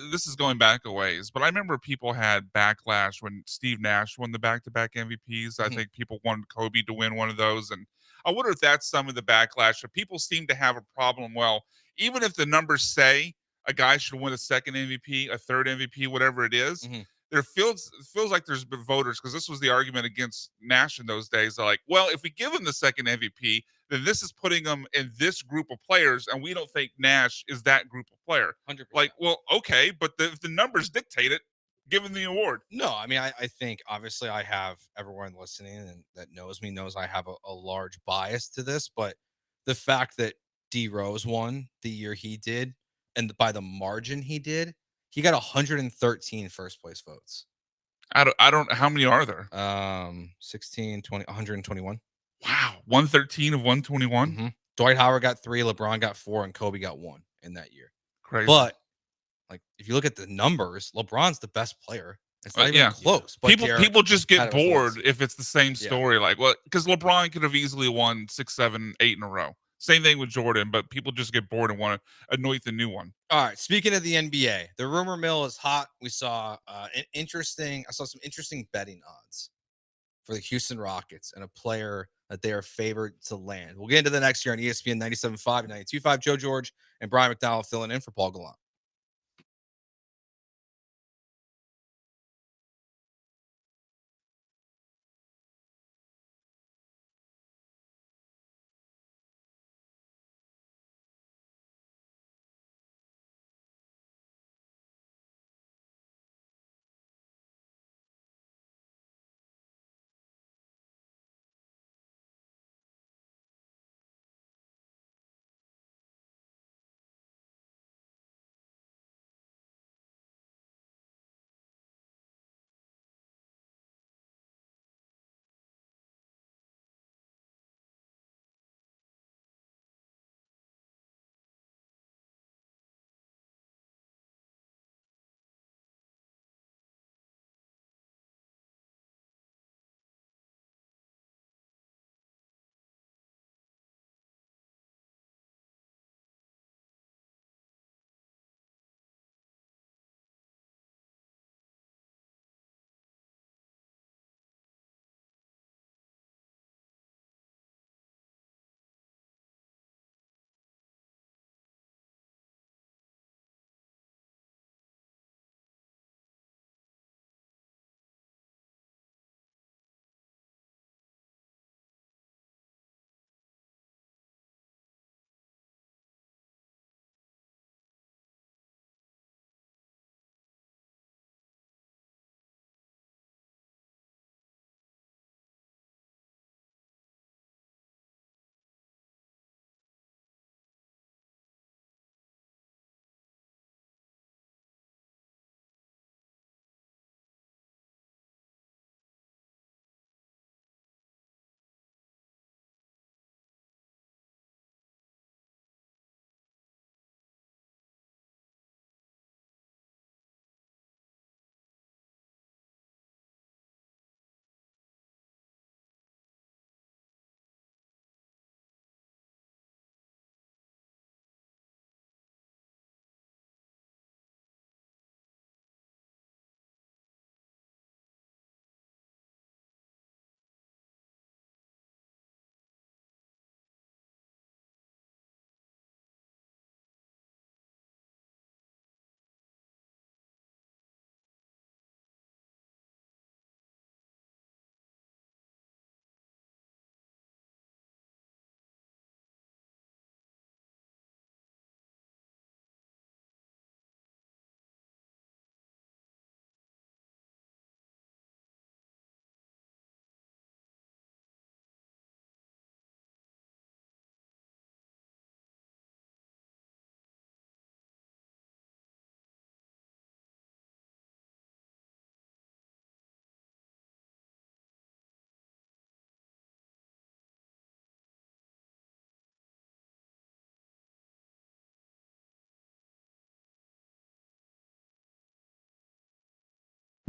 this is going back a ways, but I remember people had backlash when Steve Nash won the back-to-back MVPs. I think people wanted Kobe to win one of those, and I wonder if that's some of the backlash. But people seem to have a problem. Well, even if the numbers say a guy should win a second MVP, a third MVP, whatever it is, there feels like there's been voters, because this was the argument against Nash in those days. They're like, well, if we give him the second MVP, then this is putting him in this group of players, and we don't think Nash is that group of player. 100%. Like, well, okay, but if the numbers dictate it, give him the award. No, I mean, I think obviously I have everyone listening and that knows me knows I have a large bias to this, but the fact that D Rose won the year he did, and by the margin he did, he got 113 first place votes. I don't, how many are there? 16, 20, 121. Wow. 113 of 121. Mm-hmm. Dwight Howard got 3, LeBron got 4, and Kobe got 1 in that year. Crazy. But like, if you look at the numbers, LeBron's the best player. It's not even close. But People just get bored votes. if it's the same story. Like, well, because LeBron could have easily won 6, 7, 8 in a row. Same thing with Jordan, but people just get bored and want to anoint the new one. All right. Speaking of the NBA, the rumor mill is hot. We saw I saw some interesting betting odds for the Houston Rockets and a player that they are favored to land. We'll get into the next year on ESPN 97.5 and 92.5. Joe George and Brian McDonald filling in for Paul Gallant.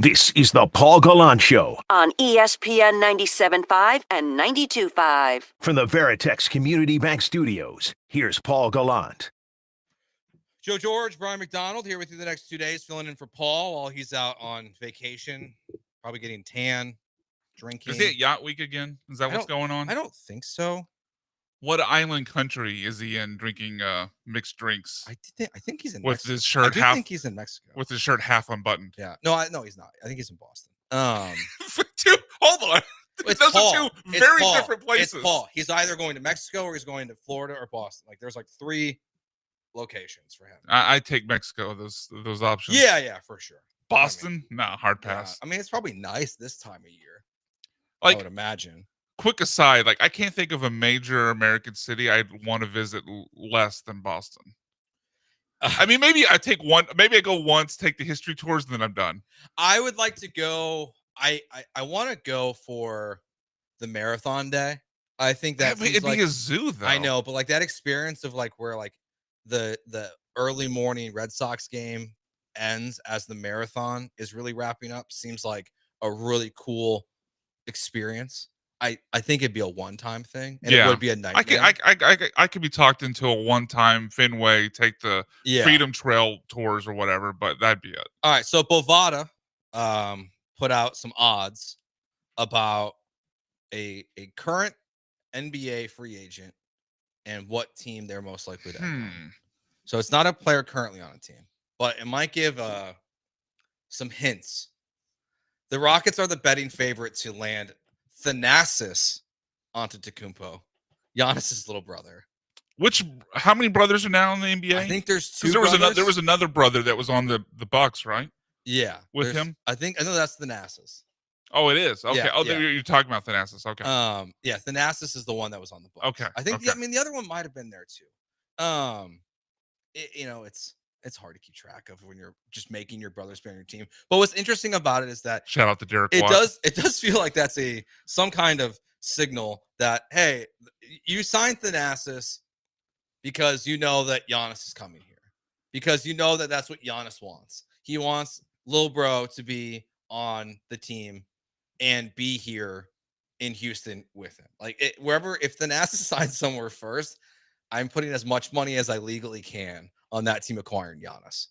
This is the Paul Gallant Show on ESPN 97.5 and 92.5. from the Veritex Community Bank Studios. Here's Paul Gallant. Joe George, Brian McDonald here with you the next 2 days, filling in for Paul while he's out on vacation, probably getting tan, drinking. Is it Yacht Week again? Is that what's going on? I don't think so. What island country is he in drinking mixed drinks? I think he's in with Mexico. his shirt I half. think he's in Mexico With his shirt half unbuttoned. Yeah. No, he's not. I think he's in Boston. Hold on. It's Those Paul. are two It's very Paul. different places. It's Paul. He's either going to Mexico or he's going to Florida or Boston. Like there's like 3 locations for him. I take Mexico. Those options. Yeah, for sure. Boston, hard pass. I mean, it's probably nice this time of year. Like, I would imagine. Quick aside, like I can't think of a major American city I'd want to visit less than Boston. I mean, maybe I take one. Maybe I go once, take the history tours, and then I'm done. I would like to go. I want to go for the marathon day. I think that it'd be a zoo, though. I know, but like that experience of like where like the early morning Red Sox game ends as the marathon is really wrapping up seems like a really cool experience. I think it'd be a one-time thing, and it would be a nightmare. I could be talked into a one-time Fenway, take the Freedom Trail tours or whatever, but that'd be it. All right, so Bovada put out some odds about a current NBA free agent and what team they're most likely to end on. So it's not a player currently on a team, but it might give some hints. The Rockets are the betting favorite to land Thanasis Antetokounmpo, Giannis's little brother. How many brothers are now in the NBA? I think there's 2 there brothers. there was another brother that was on the Bucks, right? Yeah. With him? I know that's Thanasis. Oh, it is. Okay. Yeah, You're talking about Thanasis. Okay. Yeah, Thanasis is the one that was on the Bucks. Okay. I think the other one might have been there too. It's hard to keep track of when you're just making your brothers be on your team. But what's interesting about it is that shout out to Derek it Watt. does feel like that's some kind of signal that, hey, you signed Thanasis because you know that Giannis is coming here. Because you know that that's what Giannis wants. He wants Lil Bro to be on the team and be here in Houston with him. Like if Thanasis signs somewhere first, I'm putting as much money as I legally can on that team acquiring Giannis.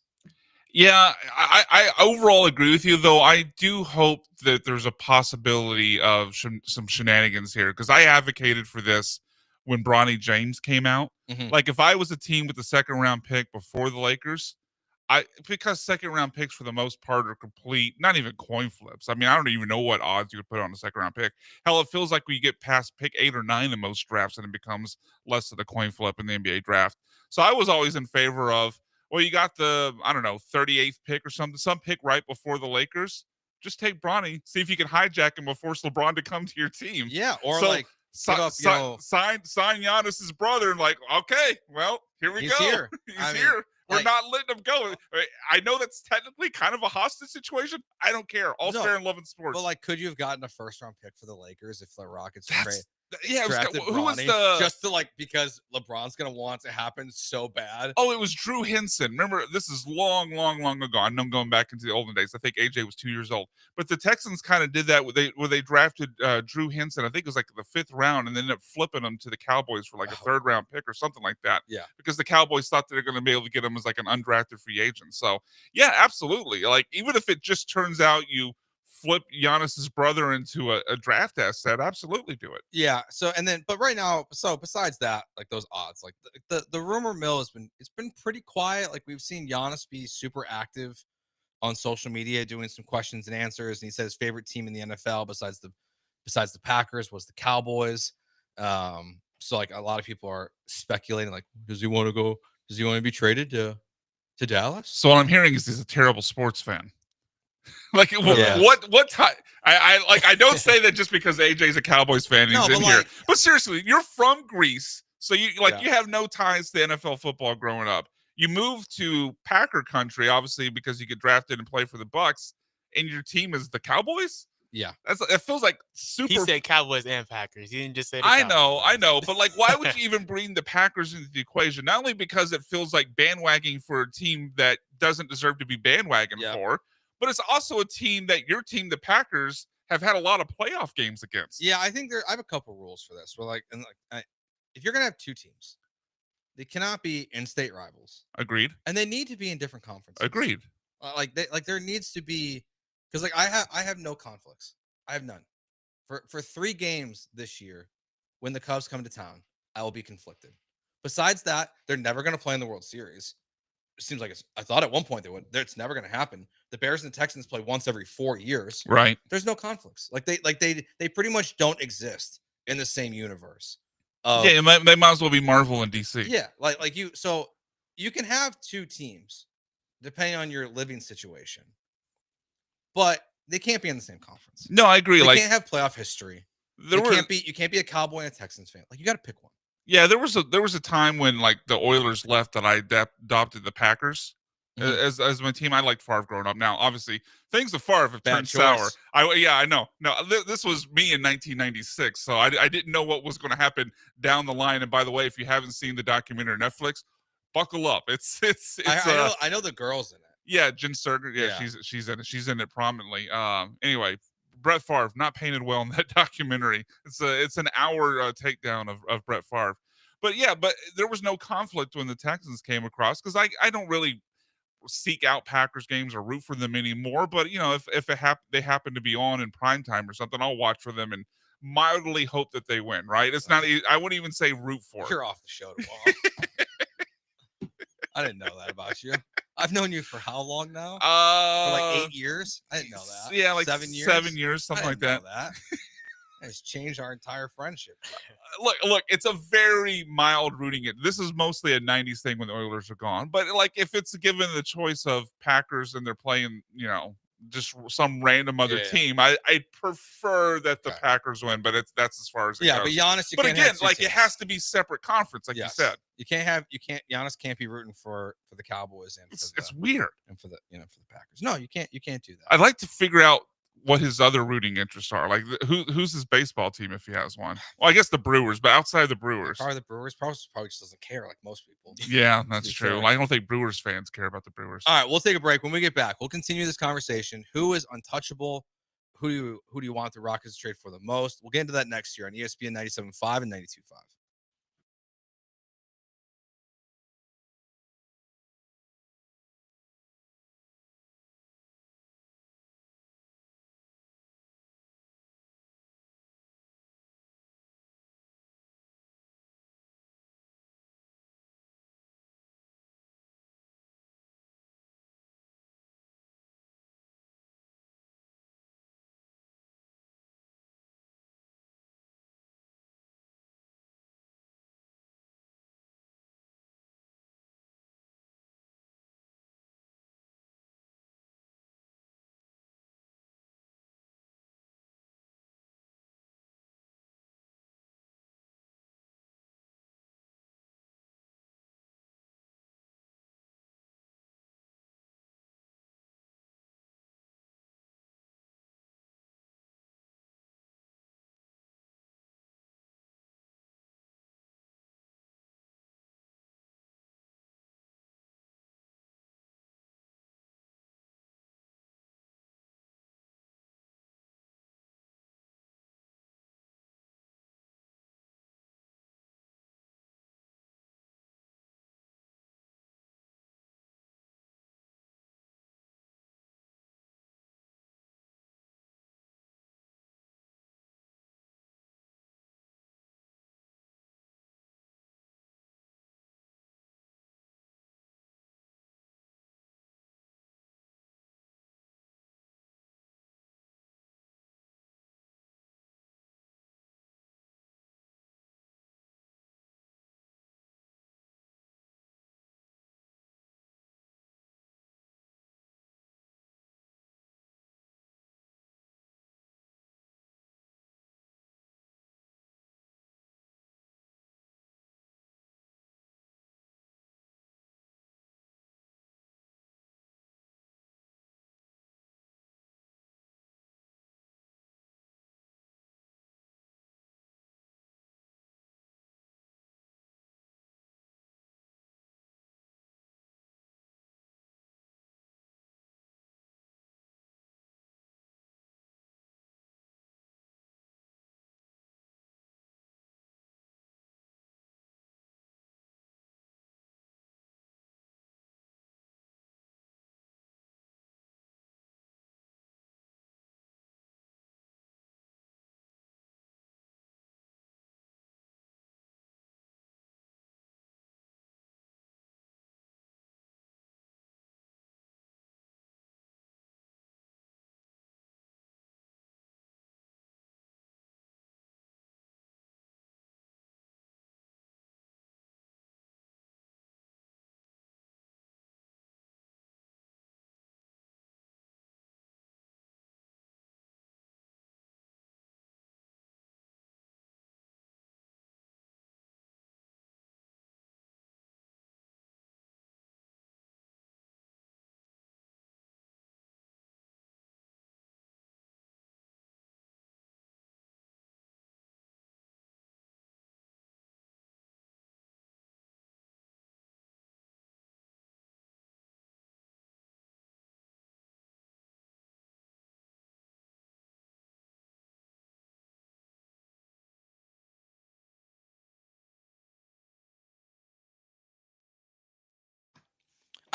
Yeah, I overall agree with you, though. I do hope that there's a possibility of some shenanigans here, because I advocated for this when Bronny James came out. Mhm. Like, if I was a team with a second-round pick before the Lakers, because second-round picks for the most part are complete, not even coin flips. I mean, I don't even know what odds you would put on a second-round pick. Hell, it feels like we get past pick 8 or 9 in most drafts, and it becomes less of a coin flip in the NBA draft. So I was always in favor of, well, you got the, 38th pick or something, some pick right before the Lakers. Just take Bronny, see if you can hijack him and force LeBron to come to your team. Yeah, or sign Giannis's brother and okay, well, here we He's go. here. He's here. We're not letting him go. I know that's technically kind of a hostage situation. I don't care. All's fair and love in sports. But could you have gotten a first-round pick for the Lakers if the Rockets drafted who was just to because LeBron's gonna want to happen so bad? Oh, it was Drew Henson. Remember, this is long ago. I know I'm going back into the olden days. I think AJ was 2 years old. But the Texans kind of did that where they drafted Drew Henson. I think it was the 5th round, and then ended up flipping him to the Cowboys for a 3rd round pick or something like that. Yeah. Because the Cowboys thought they were going to be able to get him as an undrafted free agent. So yeah, absolutely. Even if it just turns out you flip Giannis's brother into a draft asset, absolutely do it. Yeah. So but right now, besides that, those odds, the rumor mill it's been pretty quiet. We've seen Giannis be super active on social media, doing some questions and answers, and he said his favorite team in the NFL besides the Packers was the Cowboys. So a lot of people are speculating, does he want to go? Does he want to be traded to Dallas? So what I'm hearing is he's a terrible sports fan. What time? I don't say that just because AJ's a Cowboys fan and he's in here. But seriously, you're from Greece, so you have no ties to NFL football growing up. You moved to Packer country, obviously, because you get drafted and play for the Bucks, and your team is the Cowboys. Yeah, it feels like super. He said Cowboys and Packers. He didn't just say. I know, but why would you even bring the Packers into the equation? Not only because it feels like bandwagoning for a team that doesn't deserve to be bandwagon for, but it's also a team that your team, the Packers, have had a lot of playoff games against. Yeah, I think I have a couple rules for this. If you're gonna have 2 teams, they cannot be in-state rivals. Agreed. And they need to be in different conferences. Agreed. There needs to be, because I have no conflicts. I have none. For 3 games this year, when the Cubs come to town, I will be conflicted. Besides that, they're never going to play in the World Series. It seems like I thought at one point they would. It's never going to happen. The Bears and the Texans play once every 4 years. Right. There's no conflicts. They pretty much don't exist in the same universe. They might as well be Marvel and DC. Yeah, so you can have two teams depending on your living situation, but they can't be in the same conference. No, I agree. They can't have playoff history. You can't be a Cowboy and a Texans fan. You got to pick one. Yeah, there was a time when the Oilers left that I adopted the Packers as my team. I liked Favre growing up. Now, obviously, things of Favre have turned sour. I know. No, this was me in 1996, so I didn't know what was going to happen down the line. And by the way, if you haven't seen the documentary on Netflix, buckle up. It's I know the girls in it. Yeah, Jen Sturger. Yeah, she's in it. She's in it prominently. Anyway, Brett Favre not painted well in that documentary. It's an hour takedown of Brett Favre. But there was no conflict when the Texans came across because I don't really seek out Packers games or root for them anymore. But if they happen to be on in prime time or something, I'll watch for them and mildly hope that they win. Right? It's not. I wouldn't even say root for. You're off the show tomorrow. I didn't know that about you. I've known you for how long now? For 8 years? I didn't know that. Yeah, 7 years. 7 years, something like that. It's changed our entire friendship. Look, it's a very mild rooting it. This is mostly a 90s thing when the Oilers are gone. But if it's given the choice of Packers and they're playing, just some random other team, I prefer that the Packers win, but that's as far as it goes. But Giannis, but again, it has to be separate conference, you said. Giannis can't be rooting for the Cowboys and it's weird. And for the Packers. No, you can't do that. I'd like to figure out what his other rooting interests are. Who's his baseball team if he has one? Well, I guess the Brewers, but outside of the Brewers. Probably the Brewers. Probably just doesn't care like most people. Yeah, that's true. I don't think Brewers fans care about the Brewers. All right, we'll take a break. When we get back, we'll continue this conversation. Who is untouchable? Who do you want the Rockets to trade for the most? We'll get into that next year on ESPN 97.5 and 92.5.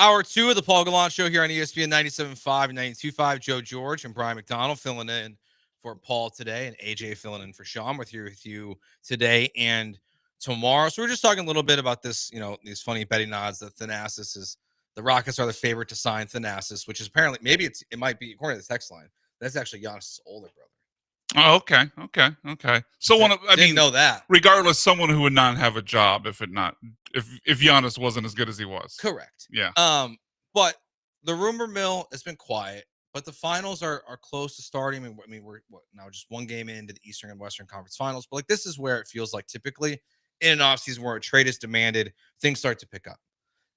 Hour 2 of the Paul Gallant Show here on ESPN 97.5 and 92.5. Joe George and Brian McDonald filling in for Paul today, and AJ filling in for Sean with you today and tomorrow. So we're just talking a little bit about this, these funny betting odds that Thanasis is. The Rockets are the favorite to sign Thanasis, which is apparently it might be according to the text line. That's actually Giannis' older brother. Oh, okay. So I didn't know that. Regardless, someone who would not have a job if Giannis wasn't as good as he was. Correct. Yeah. But the rumor mill has been quiet, but the finals are close to starting. I mean, we're now just one game into the Eastern and Western Conference Finals, but this is where it feels like typically in an offseason where a trade is demanded, things start to pick up.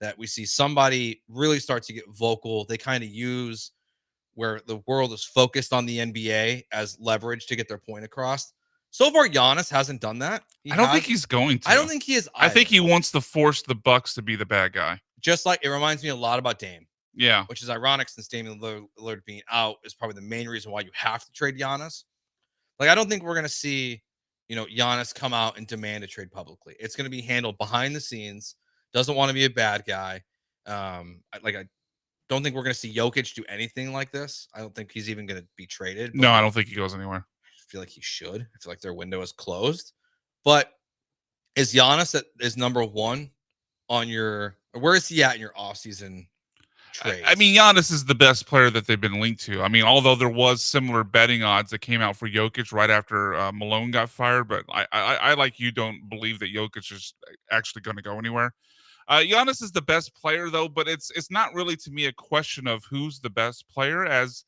That we see somebody really start to get vocal. They kind of use where the world is focused on the NBA as leverage to get their point across. So far, Giannis hasn't done that. I don't think he's going to. I don't think he is either. I think he wants to force the Bucks to be the bad guy. Just like it reminds me a lot about Dame. Yeah. Which is ironic since Damian Lillard being out is probably the main reason why you have to trade Giannis. I don't think we're going to see, Giannis come out and demand a trade publicly. It's going to be handled behind the scenes. Doesn't want to be a bad guy. I don't think we're going to see Jokic do anything like this. I don't think he's even going to be traded. No, I don't think he goes anywhere. I feel like he should. I feel like their window is closed. But is Giannis is number one on where is he at in your offseason trades? I mean, Giannis is the best player that they've been linked to. I mean, although there was similar betting odds that came out for Jokic right after Malone got fired, but I like you don't believe that Jokic is actually going to go anywhere. Giannis is the best player, though, but it's not really, to me, a question of who's the best player as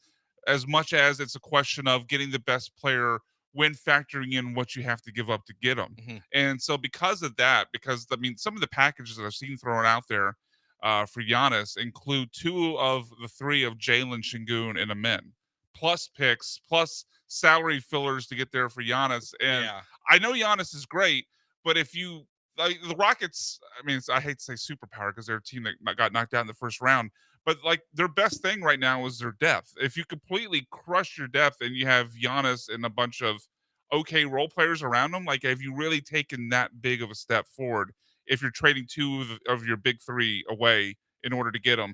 much as it's a question of getting the best player when factoring in what you have to give up to get him. Mm-hmm. And so because of that, some of the packages that I've seen thrown out there for Giannis include 2 of the 3 of Jalen, Şengün, and Amen, plus picks, plus salary fillers to get there for Giannis. And I know Giannis is great, but if you the Rockets, I mean, I hate to say superpower because they're a team that got knocked out in the first round, but their best thing right now is their depth. If you completely crush your depth and you have Giannis and a bunch of okay role players around them, have you really taken that big of a step forward if you're trading 2 of your big 3 away in order to get them,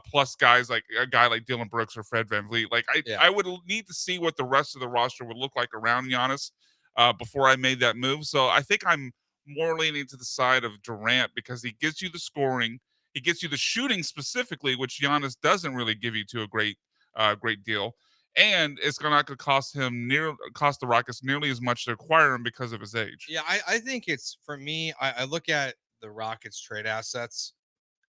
plus guys like a guy like Dylan Brooks or Fred VanVleet? I would need to see what the rest of the roster would look like around Giannis before I made that move. So I think I'm more leaning to the side of Durant because he gets you the scoring, he gets you the shooting specifically, which Giannis doesn't really give you to a great deal, and it's not going to cost the Rockets nearly as much to acquire him because of his age. Yeah, I think it's, for me, I look at the Rockets trade assets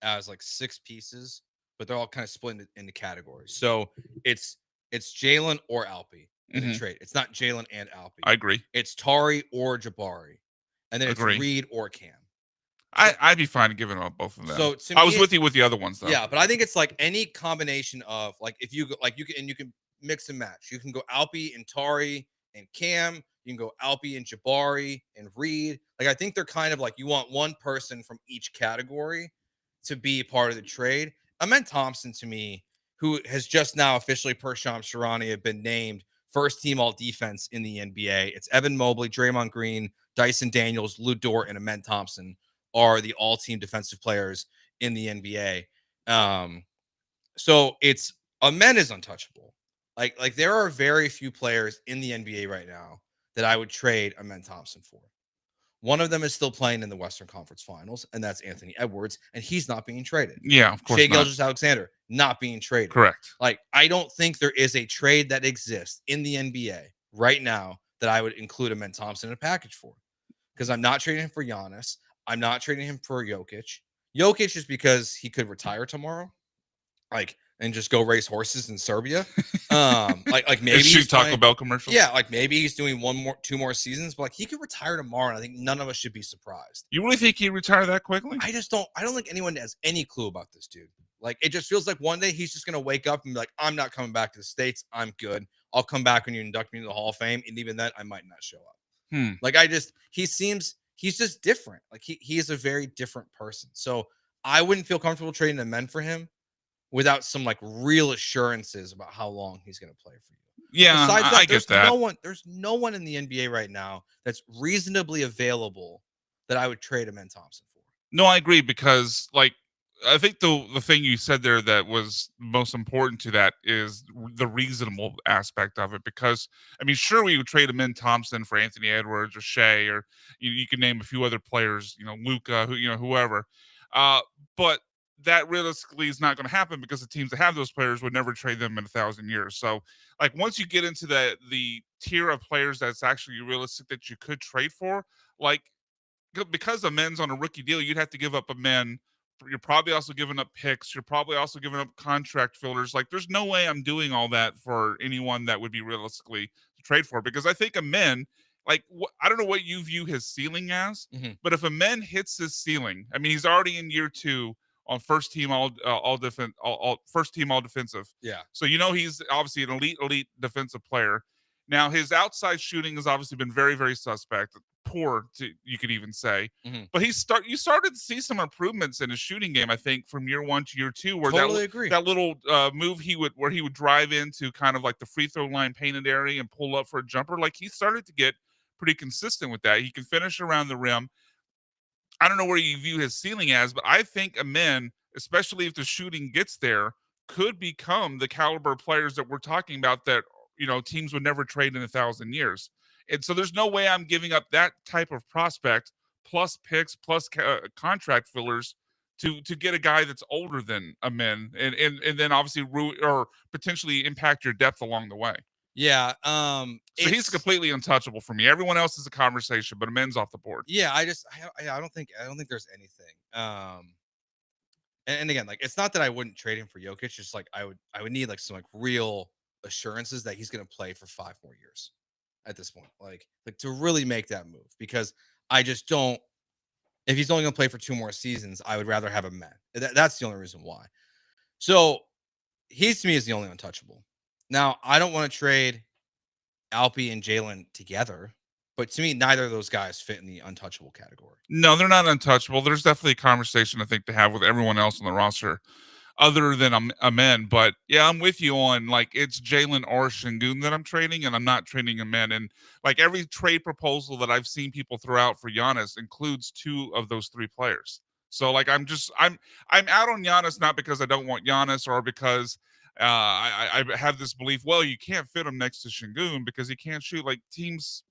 as 6 pieces, but they're all kind of split into categories. So it's Jalen or Alpi in the trade. It's not Jalen and Alpi. I agree. It's Tari or Jabari. And then it's Reed or Cam. I'd be fine giving up both of them. So I was with you with the other ones, though. Yeah, but I think it's any combination of if you go, you can mix and match. You can go Alpi and Tari and Cam. You can go Alpi and Jabari and Reed. I think they're kind of you want one person from each category to be part of the trade. Amen Thompson, to me, who has just now officially per Shams Charania have been named first team all defense in the NBA. It's Evan Mobley, Draymond Green, Dyson Daniels, Lou Dort, and Amen Thompson are the all-team defensive players in the NBA. So it's Amen is untouchable. There are very few players in the NBA right now that I would trade Amen Thompson for. One of them is still playing in the Western Conference Finals, and that's Anthony Edwards, and he's not being traded. Yeah, of course Shai not. Gilgeous-Alexander not being traded. Correct. I don't think there is a trade that exists in the NBA right now that I would include Amen Thompson in a package for, because I'm not trading him for Giannis. I'm not trading him for Jokic. Jokic is because he could retire tomorrow, and just go race horses in Serbia. Maybe shoot Taco Bell commercials. Yeah, maybe he's doing 2 more seasons, but he could retire tomorrow, and I think none of us should be surprised. You really think he'd retire that quickly? I don't think anyone has any clue about this dude. It just feels like one day he's just gonna wake up and be like, I'm not coming back to the States. I'm good. I'll come back when you induct me into the Hall of Fame, and even then I might not show up. He's just different. He is a very different person. So I wouldn't feel comfortable trading a men for him without some real assurances about how long he's going to play for you. Yeah, Besides that, I get that. There's no one in the NBA right now that's reasonably available that I would trade Amen Thompson for. No, I agree because I think the thing you said there that was most important to that is the reasonable aspect of it. Because I mean, sure, we would trade him in Thompson for Anthony Edwards or Shea, or you can name a few other players, Luca, whoever. But that realistically is not going to happen because the teams that have those players would never trade them in 1,000 years. So, like, once you get into the tier of players that's actually realistic that you could trade for, like, because a men's on a rookie deal, you'd have to give up a men. You're probably also giving up picks. You're probably also giving up contract fillers. Like, there's no way I'm doing all that for anyone that would be realistically to trade for. Because I think a men, like, I don't know what you view his ceiling as, but if a men hits his ceiling, I mean, he's already in year 2 on first team all defensive. Yeah. So he's obviously an elite defensive player. Now his outside shooting has obviously been very, very suspect. Poor, you could even say, but you started to see some improvements in his shooting game. I think from year 1 to year 2, where that little move where he would drive into kind of like the free throw line painted area and pull up for a jumper. Like, he started to get pretty consistent with that. He can finish around the rim. I don't know where you view his ceiling as, but I think Amen, especially if the shooting gets there, could become the caliber players that we're talking about that teams would never trade in 1,000 years. And so there's no way I'm giving up that type of prospect plus picks plus contract fillers to get a guy that's older than Amen and then obviously or potentially impact your depth along the way. Yeah. So he's completely untouchable for me. Everyone else is a conversation, but Amen's off the board. Yeah, I don't think there's anything. And again, like, it's not that I wouldn't trade him for Jokic. Just like I would need like some like real assurances that he's going to play for 5 more years at this point. Like to really make that move, because I just don't. If he's only going to play for 2 more seasons, I would rather have a man. That's the only reason why. So he to me is the only untouchable. Now, I don't want to trade Alpi and Jalen together, but to me, neither of those guys fit in the untouchable category. No, they're not untouchable. There's definitely a conversation, I think, to have with everyone else on the roster other than Amen. But yeah, I'm with you on, like, it's Jalen or Şengün that I'm trading, and I'm not trading Amen. And like every trade proposal that I've seen people throw out for Giannis includes 2 of those 3 players. So like I'm out on Giannis, not because I don't want Giannis or because I have this belief, well, you can't fit him next to Şengün because he can't shoot. Like, teams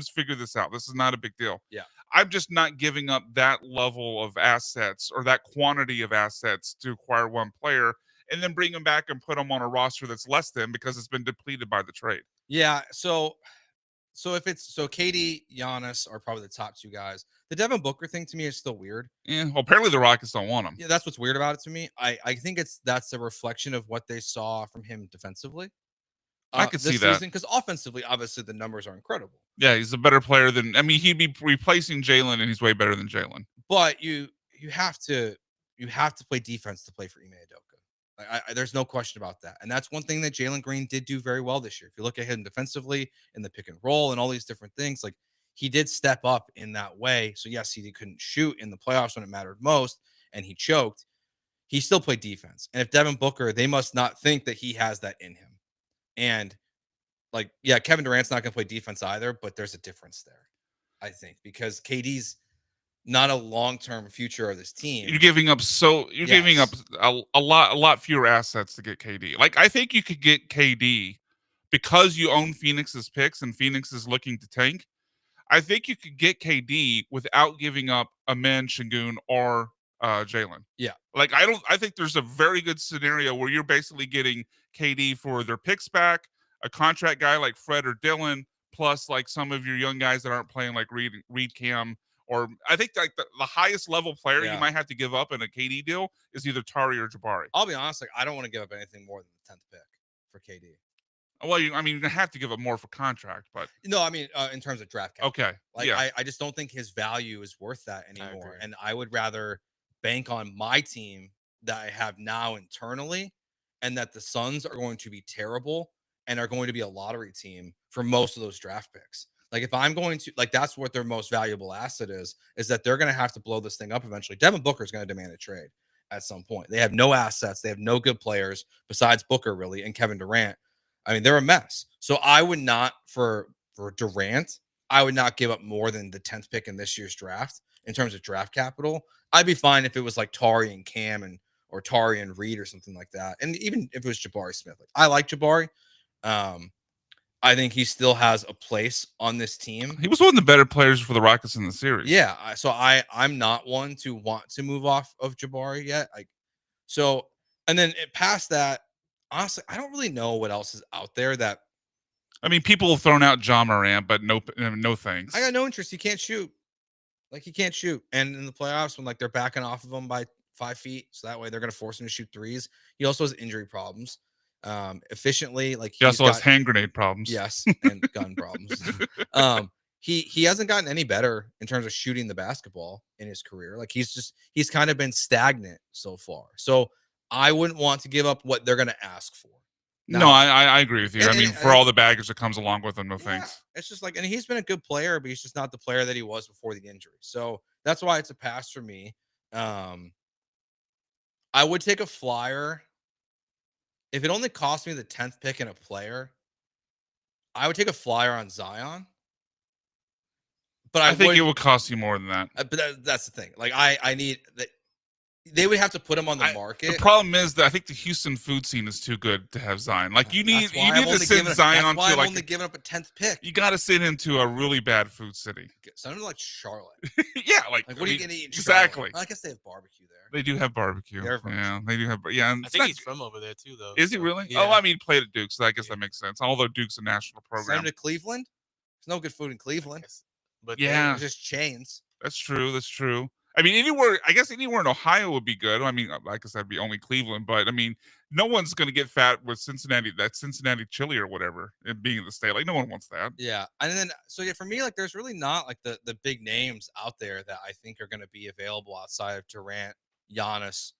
figure this out. This is not a big deal. Yeah. I'm just not giving up that level of assets or that quantity of assets to acquire one player and then bring him back and put him on a roster that's less than because it's been depleted by the trade. Yeah. So if it's KD, Giannis are probably the top 2 guys. The Devin Booker thing to me is still weird. Yeah. Well, apparently the Rockets don't want him. Yeah, that's what's weird about it to me. I think that's a reflection of what they saw from him defensively. I could see that, because offensively, obviously, the numbers are incredible. Yeah, he's a better player than. I mean, he'd be replacing Jalen, and he's way better than Jalen. But you have to play defense to play for Ime Udoka. Like, there's no question about that, and that's one thing that Jalen Green did do very well this year. If you look at him defensively in the pick and roll and all these different things, like, he did step up in that way. So yes, he couldn't shoot in the playoffs when it mattered most, and he choked. He still played defense, and if Devin Booker, they must not think that he has that in him. And like, yeah, Kevin Durant's not going to play defense either, but there's a difference there, I think, because KD's not a long-term future of this team. You're giving up a lot fewer assets to get KD. Like, I think you could get KD because you own Phoenix's picks and Phoenix is looking to tank. I think you could get KD without giving up Amen, Şengün, or Jalen. Yeah. Like, I think there's a very good scenario where you're basically getting KD for their picks back, a contract guy like Fred or Dylan, plus like some of your young guys that aren't playing, like Reed Cam, or I think like the highest level player you might have to give up in a KD deal is either Tari or Jabari. I'll be honest, like, I don't want to give up anything more than the 10th pick for KD. Well, you're going to have to give up more for contract, but no, I mean, in terms of draft capital. Okay. Like, yeah. I just don't think his value is worth that anymore. And I would rather bank on my team that I have now internally, and that the Suns are going to be terrible and are going to be a lottery team for most of those draft picks. Like, if I'm going to, like, that's what their most valuable asset is that they're going to have to blow this thing up eventually. Devin Booker is going to demand a trade at some point. They have no assets. They have no good players besides Booker, really, and Kevin Durant. I mean, they're a mess. So I would not, for Durant, I would not give up more than the 10th pick in this year's draft in terms of draft capital. I'd be fine if it was like Tari and Cam and or Tarian Reed or something like that. And even if it was Jabari Smith, like, I like Jabari. I think he still has a place on this team. He was one of the better players for the Rockets in the series. Yeah, so I'm not one to want to move off of Jabari yet. And then past that, honestly, I don't really know what else is out there that. I mean, people have thrown out John Morant, but no thanks. I got no interest. He can't shoot. Like, he can't shoot. And in the playoffs, when like they're backing off of him by 5 feet, so that way they're going to force him to shoot threes. He also has injury problems. Efficiently, like he also has hand grenade problems. Yes, and gun problems. He hasn't gotten any better in terms of shooting the basketball in his career. Like, he's kind of been stagnant so far. So I wouldn't want to give up what they're going to ask for. Now, no, I agree with you. I mean, for all the baggage that comes along with him, no thanks. It's just like, and he's been a good player, but he's just not the player that he was before the injury. So that's why it's a pass for me. I would take a flyer. If it only cost me the 10th pick and a player, I would take a flyer on Zion. But I think it would cost you more than that. But that's the thing. Like, I need that. They would have to put him on the market. The problem is that I think the Houston food scene is too good to have Zion. Like, you need to send Zion onto like. I'm only giving up a 10th pick. You got to send him to a really bad food city. Send him to like Charlotte. Yeah, like what are you gonna eat in exactly? Charlotte? I guess they have barbecue there. They do have barbecue. Yeah, they do have. Yeah, I think he's from over there too, though. Is he really? Yeah. Oh, I mean, he played at Duke, so I guess that makes sense. Although Duke's a national program. Send him to Cleveland. There's no good food in Cleveland. But yeah, just chains. That's true. That's true. I mean, anywhere in Ohio would be good. I mean, like I said, it'd be only Cleveland, but I mean, no one's going to get fat with Cincinnati chili or whatever, and being in the state. Like, no one wants that. Yeah. And then, so yeah, for me, like, there's really not like the big names out there that I think are going to be available outside of Durant, Giannis.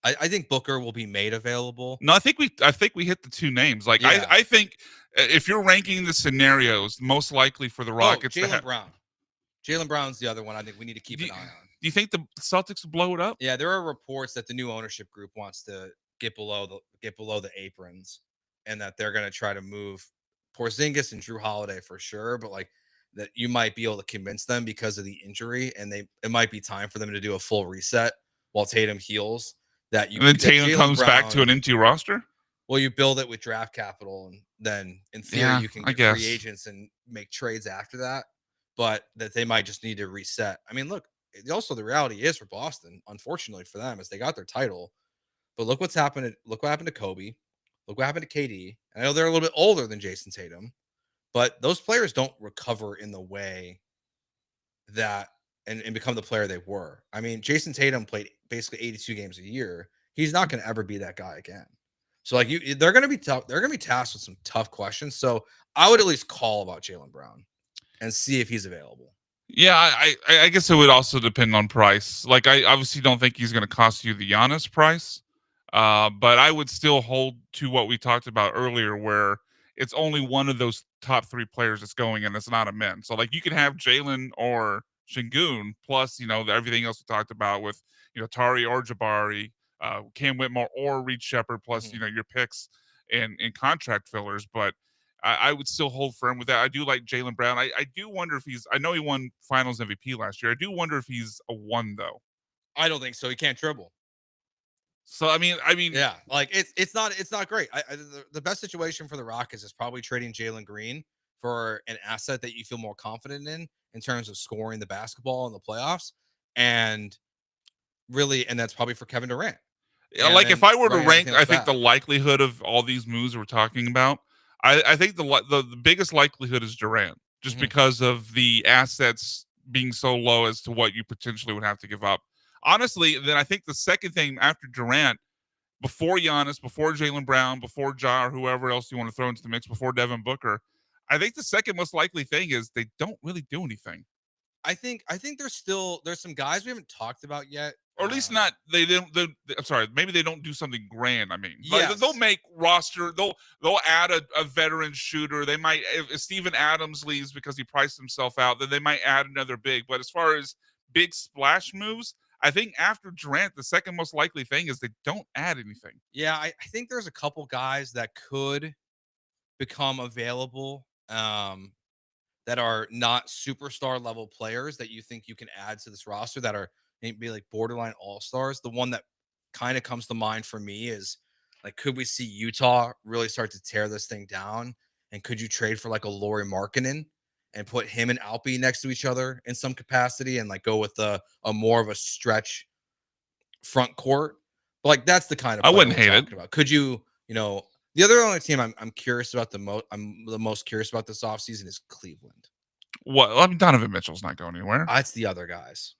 I think Booker will be made available. No, I think we hit the two names. Like, yeah. I think if you're ranking the scenarios, most likely for the Rockets, Jaylen Brown. Jaylen Brown's the other one I think we need to keep an eye on. Do you think the Celtics will blow it up? Yeah, there are reports that the new ownership group wants to get below the aprons, and that they're going to try to move Porzingis and Drew Holiday for sure, but like that you might be able to convince them because of the injury, and it might be time for them to do a full reset while Tatum heals. And then Tatum comes back to an empty roster? Well, you build it with draft capital, and then in theory you can get free agents and make trades after that, but that they might just need to reset. I mean, look, also the reality is for Boston, unfortunately for them, is they got their title, but look what happened to Kobe. Look what happened to KD. I know they're a little bit older than Jason Tatum, but those players don't recover in the way that and become the player they were. I mean, Jason Tatum played basically 82 games a year. He's not going to ever be that guy again. So like they're going to be tough. They're going to be tasked with some tough questions. So I would at least call about Jaylen Brown and see if he's available. Yeah, I guess it would also depend on price. Like, I obviously don't think he's going to cost you the Giannis price, but I would still hold to what we talked about earlier, where it's only one of those top 3 players that's going, and it's not a men. So like, you can have Jaylen or Şengün plus everything else we talked about with Tari or Jabari, Cam Whitmore or Reed Shepherd plus your picks and contract fillers, but. I would still hold firm with that. I do like Jaylen Brown. I do wonder if I know he won Finals MVP last year. I do wonder if he's a 1 though. I don't think so. He can't dribble. So I mean, yeah, like it's not great. The best situation for the Rockets is probably trading Jalen Green for an asset that you feel more confident in terms of scoring the basketball in the playoffs, and that's probably for Kevin Durant. Yeah, like if I were to rank, I think the likelihood of all these moves we're talking about. I think the biggest likelihood is Durant, just because of the assets being so low as to what you potentially would have to give up. Honestly, then I think the second thing after Durant, before Giannis, before Jaylen Brown, before Ja or whoever else you want to throw into the mix, before Devin Booker, I think the second most likely thing is they don't really do anything. I think there's some guys we haven't talked about yet. Or at least not. I'm sorry. Maybe they don't do something grand. I mean, yes. They'll make roster. They'll add a veteran shooter. They might, if Steven Adams leaves because he priced himself out, then they might add another big. But as far as big splash moves, I think after Durant, the second most likely thing is they don't add anything. Yeah, I think there's a couple guys that could become available that are not superstar level players that you think you can add to this roster that are maybe like borderline all-stars. The one that kind of comes to mind for me is like, could we see Utah really start to tear this thing down? And could you trade for like a Lauri Markkanen and put him and Alpi next to each other in some capacity and like go with a more of a stretch front court? But like that's the kind of I player wouldn't we're hate talking it. about. Could you, the only team I'm curious about I'm the most curious about this offseason is Cleveland. What? I mean, Donovan Mitchell's not going anywhere. It's the other guys.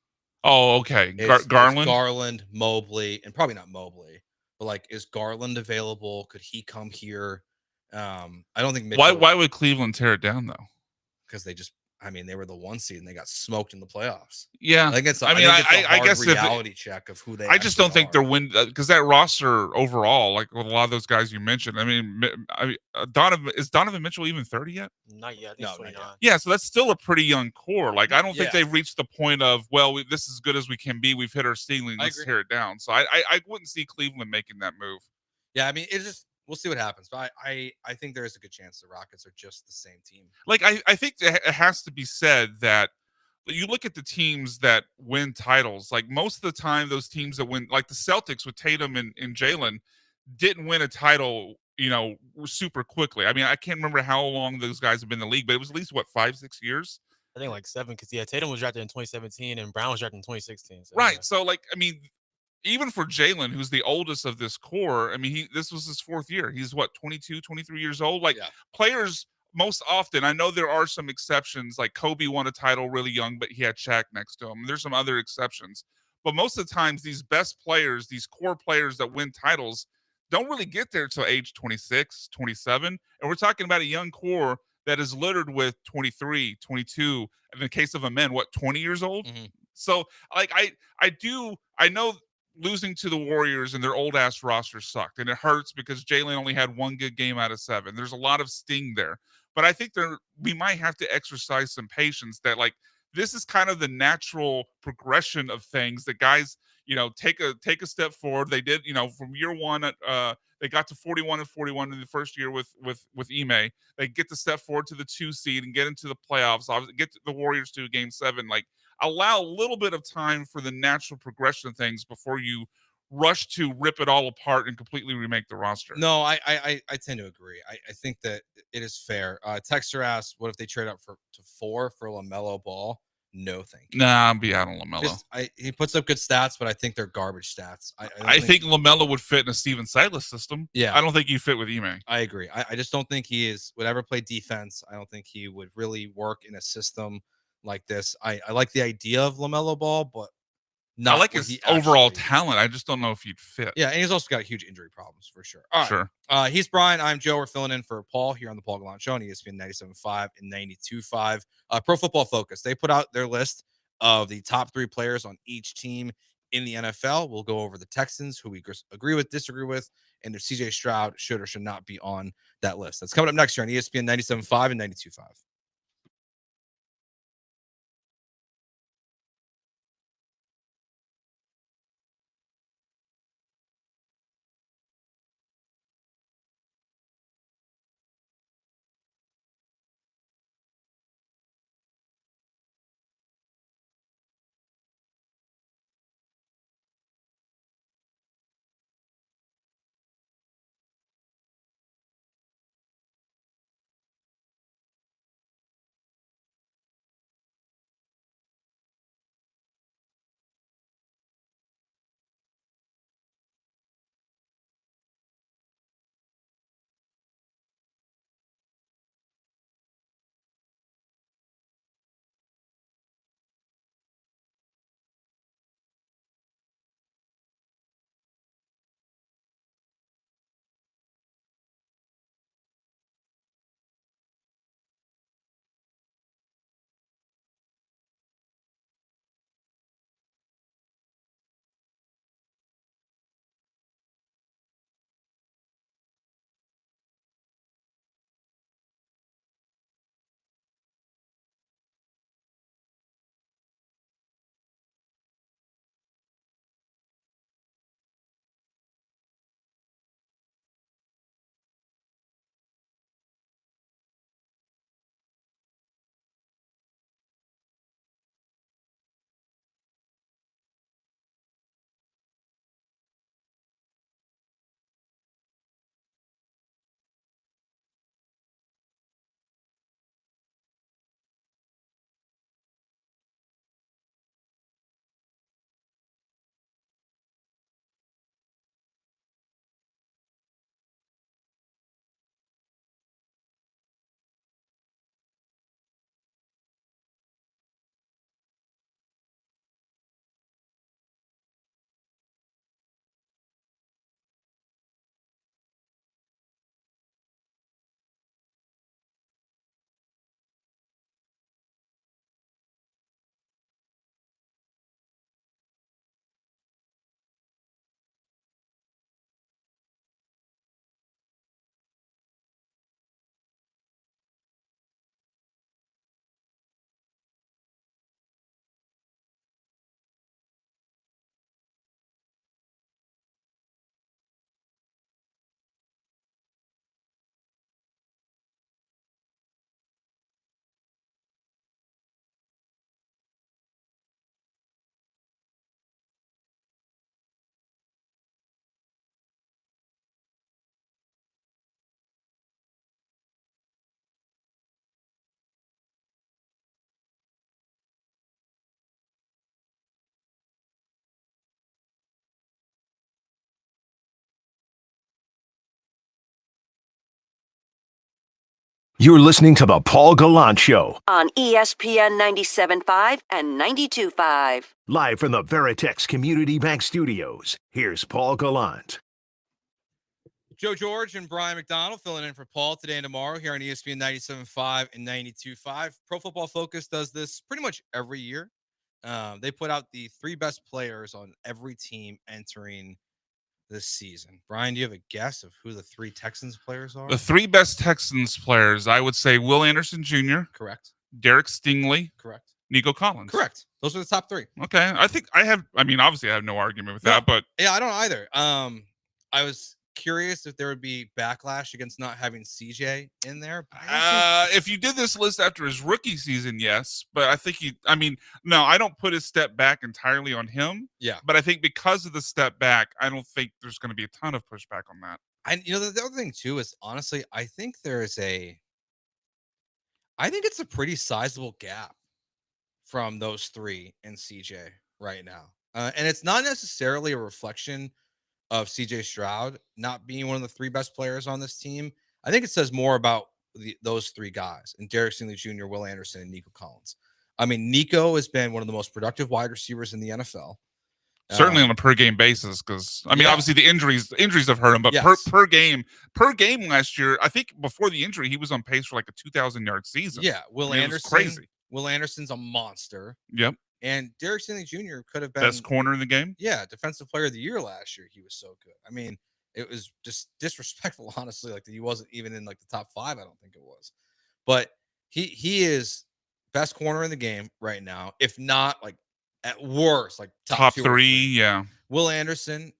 Oh, okay. It's Garland? Garland, Mobley, and probably not Mobley, but like, is Garland available? Could he come here? I don't think Mitchell. Why would Cleveland tear it down though? Because they were the 1 seed and they got smoked in the playoffs. Yeah, I think it's I guess reality check of who they. I just don't think they're because that roster overall, like with a lot of those guys you mentioned. I mean, Donovan Mitchell even 30 yet? Not yet. I think he's 29. Yeah, so that's still a pretty young core. Like, I don't think Yeah. they've reached the point of, this is as good as we can be. We've hit our ceiling. Let's tear it down. So I wouldn't see Cleveland making that move. Yeah, I mean, it's just we'll see what happens. But I think there is a good chance the Rockets are just the same team. Like, I think it has to be said that you look at the teams that win titles, like most of the time, those teams that win, like the Celtics with Tatum and Jalen, didn't win a title, super quickly. I mean, I can't remember how long those guys have been in the league, but it was at least, 5-6 years? I think like 7, because Tatum was drafted in 2017 and Brown was drafted in 2016. So, right. Yeah. So, like, I mean, even for Jalen, who's the oldest of this core, I mean, this was his 4th year. He's 22, 23 years old. Like, players most often, I know there are some exceptions, like Kobe won a title really young, but he had Shaq next to him. There's some other exceptions. But most of the times, these best players, these core players that win titles, don't really get there till age 26, 27. And we're talking about a young core that is littered with 23, 22. In the case of a man, 20 years old? Mm-hmm. So, like, I know losing to the Warriors and their old ass roster sucked, and it hurts because Jalen only had 1 good game out of 7. There's a lot of sting there, but I think we might have to exercise some patience. That, like, this is kind of the natural progression of things. That guys, take a step forward. They did, from year 1. They got to 41 and 41 in the first year with Ime. They get to step forward to the 2 seed and get into the playoffs. Get to the Warriors to Game 7. Like, allow a little bit of time for the natural progression of things before you rush to rip it all apart and completely remake the roster. No, I tend to agree. I think that it is fair. Texter asked, what if they trade up to 4 for LaMelo Ball? No, thank you. Nah, I'm be out on LaMelo. He puts up good stats, but I think they're garbage stats. I think LaMelo would fit in a Steven Silas system. Yeah. I don't think you fit with Ime. I agree. I just don't think would ever play defense. I don't think he would really work in a system like this. I like the idea of LaMelo Ball, but I like his overall talent. I just don't know if you'd fit. Yeah, and he's also got huge injury problems for sure. All right. Sure. He's Brian. I'm Joe. We're filling in for Paul here on the Paul Gallant Show on ESPN 97.5 and 92.5. Pro Football Focus. They put out their list of the top 3 players on each team in the NFL. We'll go over the Texans, who we agree with, disagree with, and if CJ Stroud should or should not be on that list. That's coming up next year on ESPN 97.5 and 92.5. You're listening to the Paul Gallant Show, on ESPN 97.5 and 92.5. live from the Veritex Community Bank Studios. Here's Paul Gallant. Joe George and Brian McDonald filling in for Paul today and tomorrow here on ESPN 97.5 and 92.5. Pro Football Focus does this pretty much every year. They put out the 3 best players on every team entering this season. Brian, do you have a guess of who the 3 Texans players are? The 3 best Texans players, I would say Will Anderson Jr. Correct. Derek Stingley. Correct. Nico Collins. Correct. Those are the top 3. Okay. Obviously I have no argument with that, but yeah, I don't either. I was curious if there would be backlash against not having CJ in there. If you did this list after his rookie season, yes. But I think no, I don't put his step back entirely on him. Yeah. But I think because of the step back, I don't think there's going to be a ton of pushback on that. And the other thing too is honestly, I think it's a pretty sizable gap from those 3 and CJ right now. And it's not necessarily a reflection of CJ Stroud not being one of the 3 best players on this team. I think it says more about those 3 guys, and Derek Stingley Jr., Will Anderson, and Nico Collins. I mean, Nico has been one of the most productive wide receivers in the NFL. Certainly on a per game basis, because obviously the injuries have hurt him, but Yes. per game last year, I think before the injury, he was on pace for like a 2,000-yard season. Yeah, Will It was Anderson, crazy. Will Anderson's a monster. Yep. And Derek Stingley Jr. could have been Best corner in the game. Yeah, defensive player of the year last year. He was so good. I mean, it was just disrespectful, honestly. Like he wasn't even in like the top 5. I don't think it was, but he is best corner in the game right now. If not, like at worst, like top 2 or 3. Yeah. Will Anderson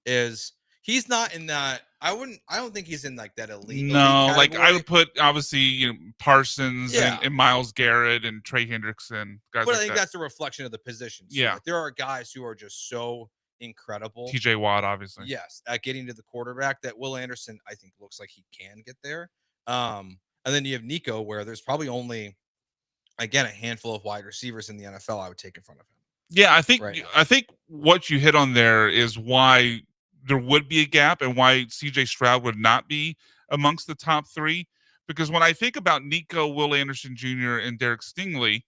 he's not in that. I don't think he's in like that elite. No, elite like I category. would put obviously Parsons and Myles Garrett and Trey Hendrickson guys. But like I think that. that's a reflection of the positions. Yeah. Like, there are guys who are just so incredible. TJ Watt, obviously. Yes, at getting to the quarterback that Will Anderson, I think, looks like he can get there. And then you have Nico, where there's probably only, again, a handful of wide receivers in the NFL I would take in front of him. Yeah, I think what you hit on there is why there would be a gap and why CJ Stroud would not be amongst the top 3. Because when I think about Nico, Will Anderson Jr., and Derek Stingley,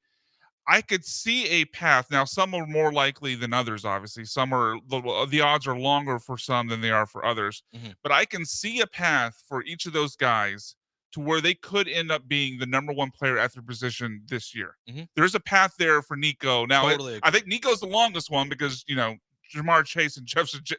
I could see a path. Now, some are more likely than others, obviously. Some are the odds are longer for some than they are for others. Mm-hmm. But I can see a path for each of those guys to where they could end up being the number 1 player at their position this year. Mm-hmm. There's a path there for Nico. Now, Totally I think Nico's the longest one because, Jamar Chase and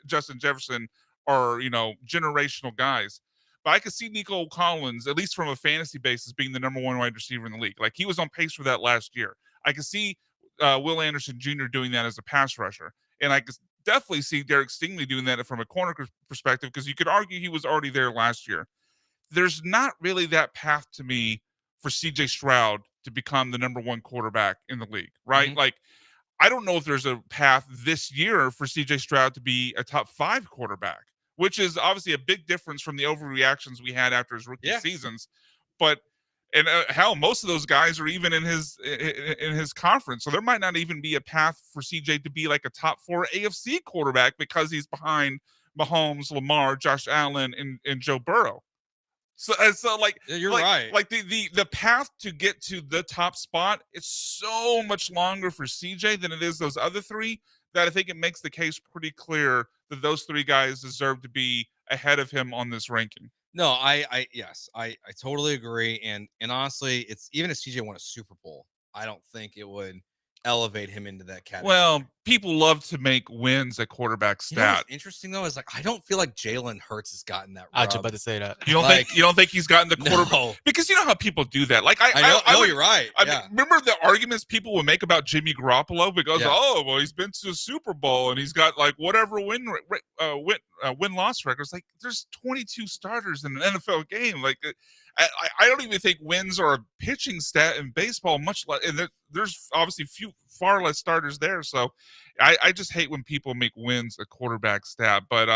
Justin Jefferson are, generational guys. But I could see Nico Collins, at least from a fantasy basis, being the number 1 wide receiver in the league. Like he was on pace for that last year. I could see Will Anderson Jr. doing that as a pass rusher. And I could definitely see Derek Stingley doing that from a corner perspective because you could argue he was already there last year. There's not really that path to me for CJ Stroud to become the number 1 quarterback in the league, right? Mm-hmm. Like, I don't know if there's a path this year for CJ Stroud to be a top 5 quarterback, which is obviously a big difference from the overreactions we had after his rookie seasons. But hell, most of those guys are even in his conference, so there might not even be a path for CJ to be like a top 4 AFC quarterback because he's behind Mahomes, Lamar, Josh Allen, and Joe Burrow. So like you're right. Like the path to get to the top spot is so much longer for CJ than it is those other 3 that I think it makes the case pretty clear that those 3 guys deserve to be ahead of him on this ranking. No, I totally agree. And honestly, it's even if CJ won a Super Bowl, I don't think it would elevate him into that category. Well, people love to make wins a quarterback stat. What's interesting though is like I don't feel like Jalen Hurts has gotten that. I was just about to say that. You don't think he's gotten the quarterback? No. Because you know how people do that. Like I know you're right. I mean, remember the arguments people would make about Jimmy Garoppolo because oh well he's been to a Super Bowl and he's got like whatever win-loss records. Like there's 22 starters in an NFL game. Like I don't even think wins are a pitching stat in baseball. Much less, and there's obviously far less starters there. So I just hate when people make wins a quarterback stat. But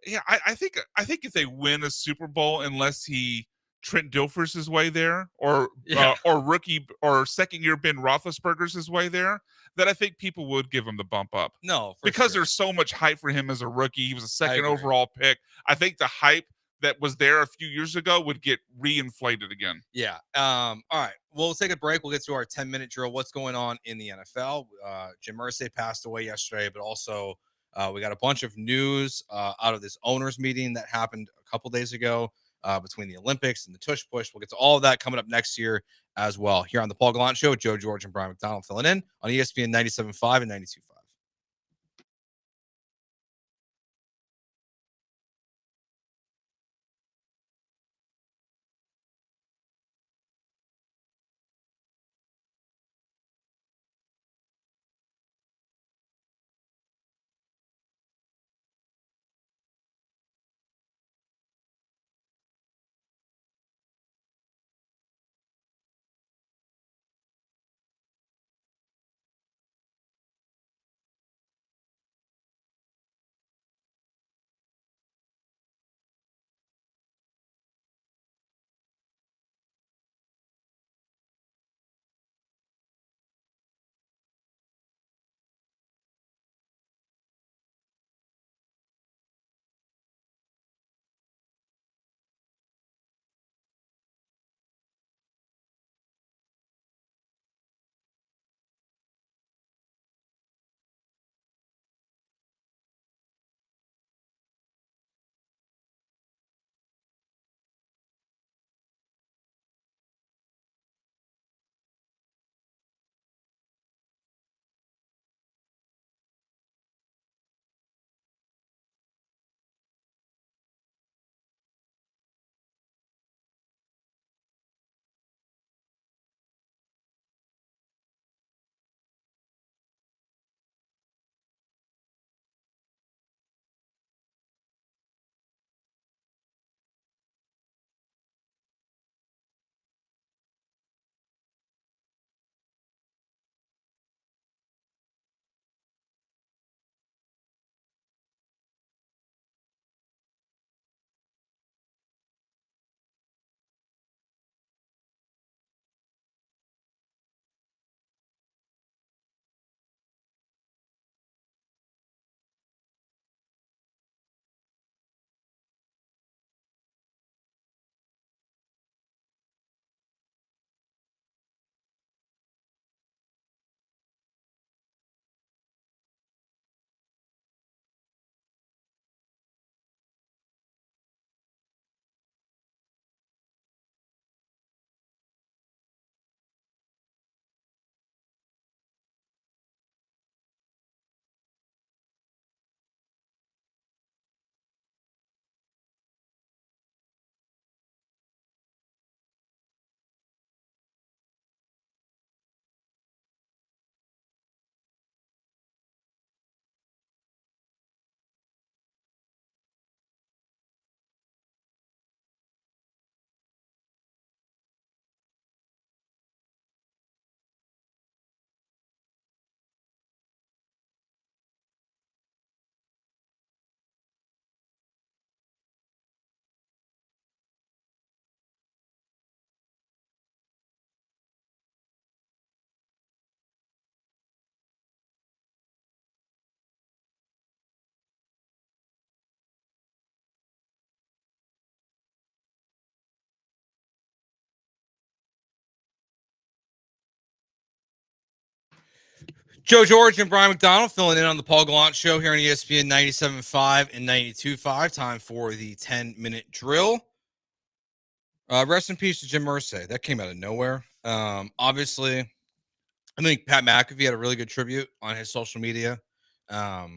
yeah, I think if they win a Super Bowl, unless he Trent Dilfer's his way there, or rookie or second year Ben Roethlisberger's his way there, that I think people would give him the bump up. No, because there's so much hype for him as a rookie. He was a second overall pick. I think the hype that was there a few years ago would get reinflated again. Yeah. All right. We'll take a break. We'll get to our 10-minute drill. What's going on in the NFL? Jim Irsay passed away yesterday, but also we got a bunch of news out of this owners meeting that happened a couple days ago between the Olympics and the tush push. We'll get to all of that coming up next year as well. Here on the Paul Gallant Show, Joe George and Brian McDonald filling in on ESPN 97.5 and 92.5. Joe George and Brian McDonald filling in on the Paul Gallant Show here on ESPN 97.5 and 92.5. Time for the 10-minute drill. Rest in peace to Jim Irsay. That came out of nowhere. Obviously, I think Pat McAfee had a really good tribute on his social media. I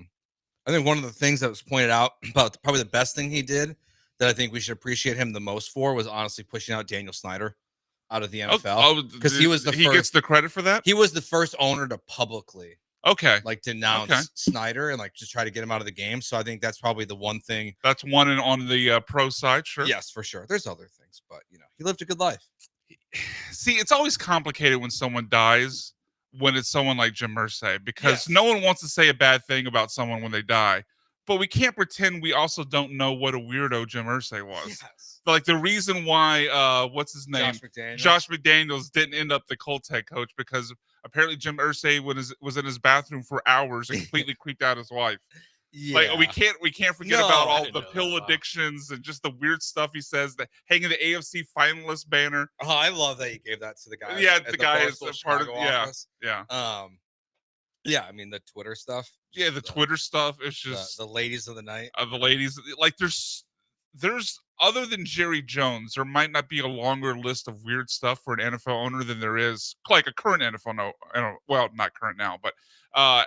think one of the things that was pointed out about probably the best thing he did that I think we should appreciate him the most for was honestly pushing out Daniel Snyder out of the NFL, because he was he gets the credit for that. He was the first owner to publicly denounce Snyder and just try to get him out of the game. So I think that's probably the one thing. That's one on the pro side, sure. Yes, for sure. There's other things, but he lived a good life. See, it's always complicated when someone dies, when it's someone like Jim Irsay, because no one wants to say a bad thing about someone when they die. But we can't pretend we also don't know what a weirdo Jim Irsay was. Yes. Like the reason why, what's his name? Josh McDaniels didn't end up the Colts head coach because apparently Jim Irsay was in his bathroom for hours and completely creeped out his wife. Yeah. Like we can't forget about all the pill addictions and just the weird stuff he says. That hanging the AFC finalist banner. Oh, I love that he gave that to the guy. Yeah, the guy is a part of. Yeah. Yeah, I mean the Twitter stuff. Yeah, the Twitter stuff. It's just the ladies of the night. The ladies, like there's other than Jerry Jones, there might not be a longer list of weird stuff for an NFL owner than there is like a current NFL well, not current now, but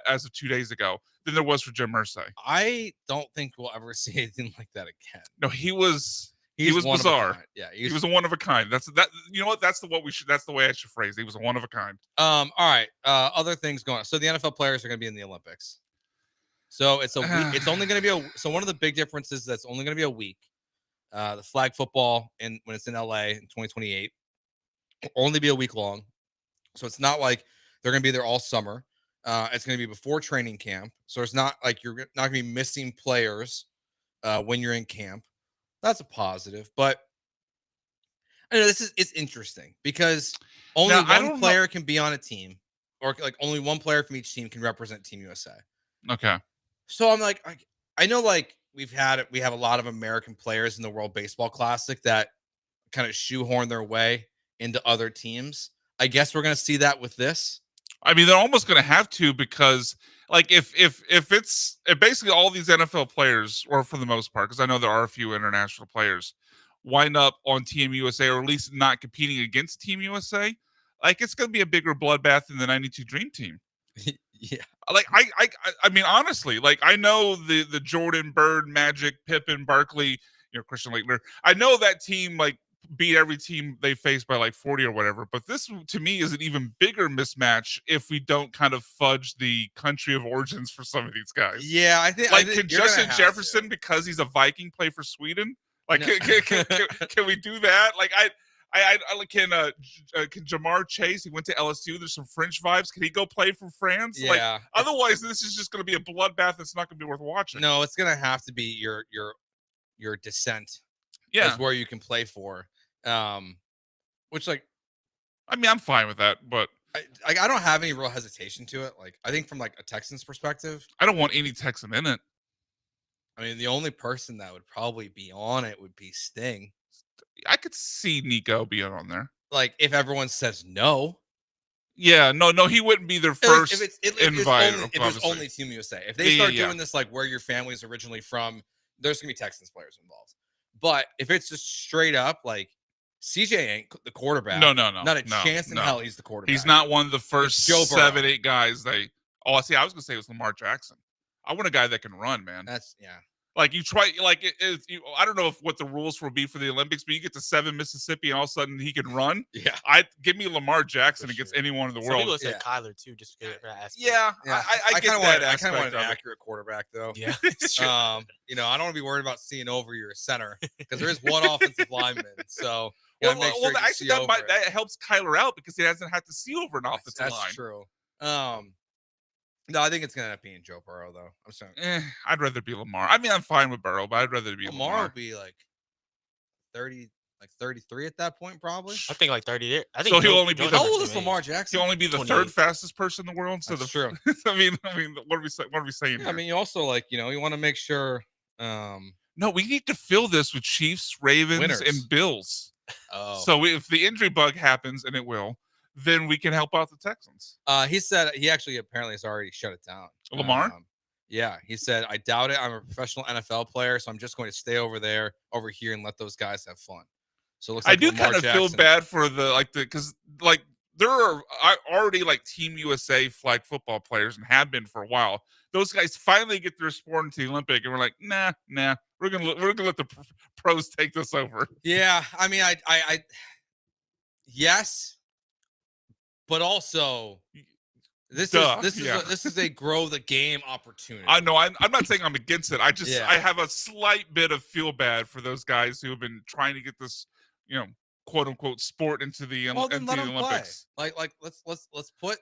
as of 2 days ago, than there was for Jim Irsay. I don't think we'll ever see anything like that again. No, he was one bizarre. Yeah, he was a one of a kind. That's you know what? That's the way I should phrase it. He was a one of a kind. All right. Other things going on. So the NFL players are going to be in the Olympics. So it's a week. It's only going to be so one of the big differences is that's only going to be a week. The flag football when it's in LA in 2028 will only be a week long. So it's not like they're going to be there all summer. It's going to be before training camp. So it's not like you're not going to be missing players when you're in camp. That's a positive, but I know it's interesting because only one player can be on a team, or like only one player from each team can represent Team USA. Okay. So I'm like, I know like we have a lot of American players in the World Baseball Classic that kind of shoehorn their way into other teams. I guess we're going to see that with this. I mean, they're almost going to have to because, like, if basically all these NFL players, or for the most part, because I know there are a few international players, wind up on Team USA or at least not competing against Team USA, like it's going to be a bigger bloodbath than the '92 Dream Team. Yeah, like I mean, honestly, like I know the Jordan, Bird, Magic, Pippen, Barkley, Christian Laettner. I know that team like beat every team they faced by like 40 or whatever. But this, to me, is an even bigger mismatch if we don't kind of fudge the country of origins for some of these guys. Yeah, I think can Justin Jefferson, because he's a Viking, play for Sweden? Like, no. can we do that? Like, can Jamar Chase? He went to LSU. There's some French vibes. Can he go play for France? Yeah. Like, otherwise, this is just going to be a bloodbath. That's not going to be worth watching. No, it's going to have to be your descent. Yeah, is where you can play for. Which, like, I mean, I'm fine with that, but I don't have any real hesitation to it. Like, I think from like a Texans perspective, I don't want any Texan in it. I mean, the only person that would probably be on it would be Sting. I could see Nico being on there. Like, if everyone says no. Yeah, no, he wouldn't be their first invite. If it's only Team USA. If they start doing this, like, where your family's originally from, there's going to be Texans players involved. But if it's just straight up, like, CJ ain't the quarterback. No. Not a chance in hell he's the quarterback. He's not one of the first 7, 8 guys I was going to say it was Lamar Jackson. I want a guy that can run, man. Like, you try, like, I don't know what the rules will be for the Olympics, but you get to 7 Mississippi and all of a sudden he can run. Yeah. Give me Lamar Jackson against anyone in the world. People said Kyler, too, just for that. Yeah. I get that. I kind of want an accurate quarterback, though. Yeah. I don't want to be worried about seeing over your center because there is one offensive lineman. So, actually, that helps Kyler out because he hasn't had to see over an offensive line. That's true. No, I think it's gonna end up being Joe Burrow, though. I'm sorry. I'd rather be Lamar. I mean, I'm fine with Burrow, but I'd rather be Lamar. Would be like 33 at that point, probably. I think like 30. I think so. He'll only be how old is Lamar Jackson? He'll only be the third fastest person in the world. So that's true. I mean, what are we saying? Yeah, I mean, you also you want to make sure. No, we need to fill this with Chiefs, Ravens, and Bills. Oh, so if the injury bug happens, and it will, then we can help out the Texans. He said he actually apparently has already shut it down. Lamar? Yeah, he said, I doubt it. I'm a professional NFL player, so I'm just going to stay over here and let those guys have fun. So it looks like I do Lamar kind of Jackson, feel bad for because there are already like Team USA flag football players and have been for a while. Those guys finally get their sport into the Olympic, and we're like, nah, we're gonna let the pros take this over. Yeah, I mean, I yes. But also, this is a grow the game opportunity. I know. I'm not saying I'm against it. I have a slight bit of feel bad for those guys who have been trying to get this, quote unquote, sport into the Olympics. Play. Like let's put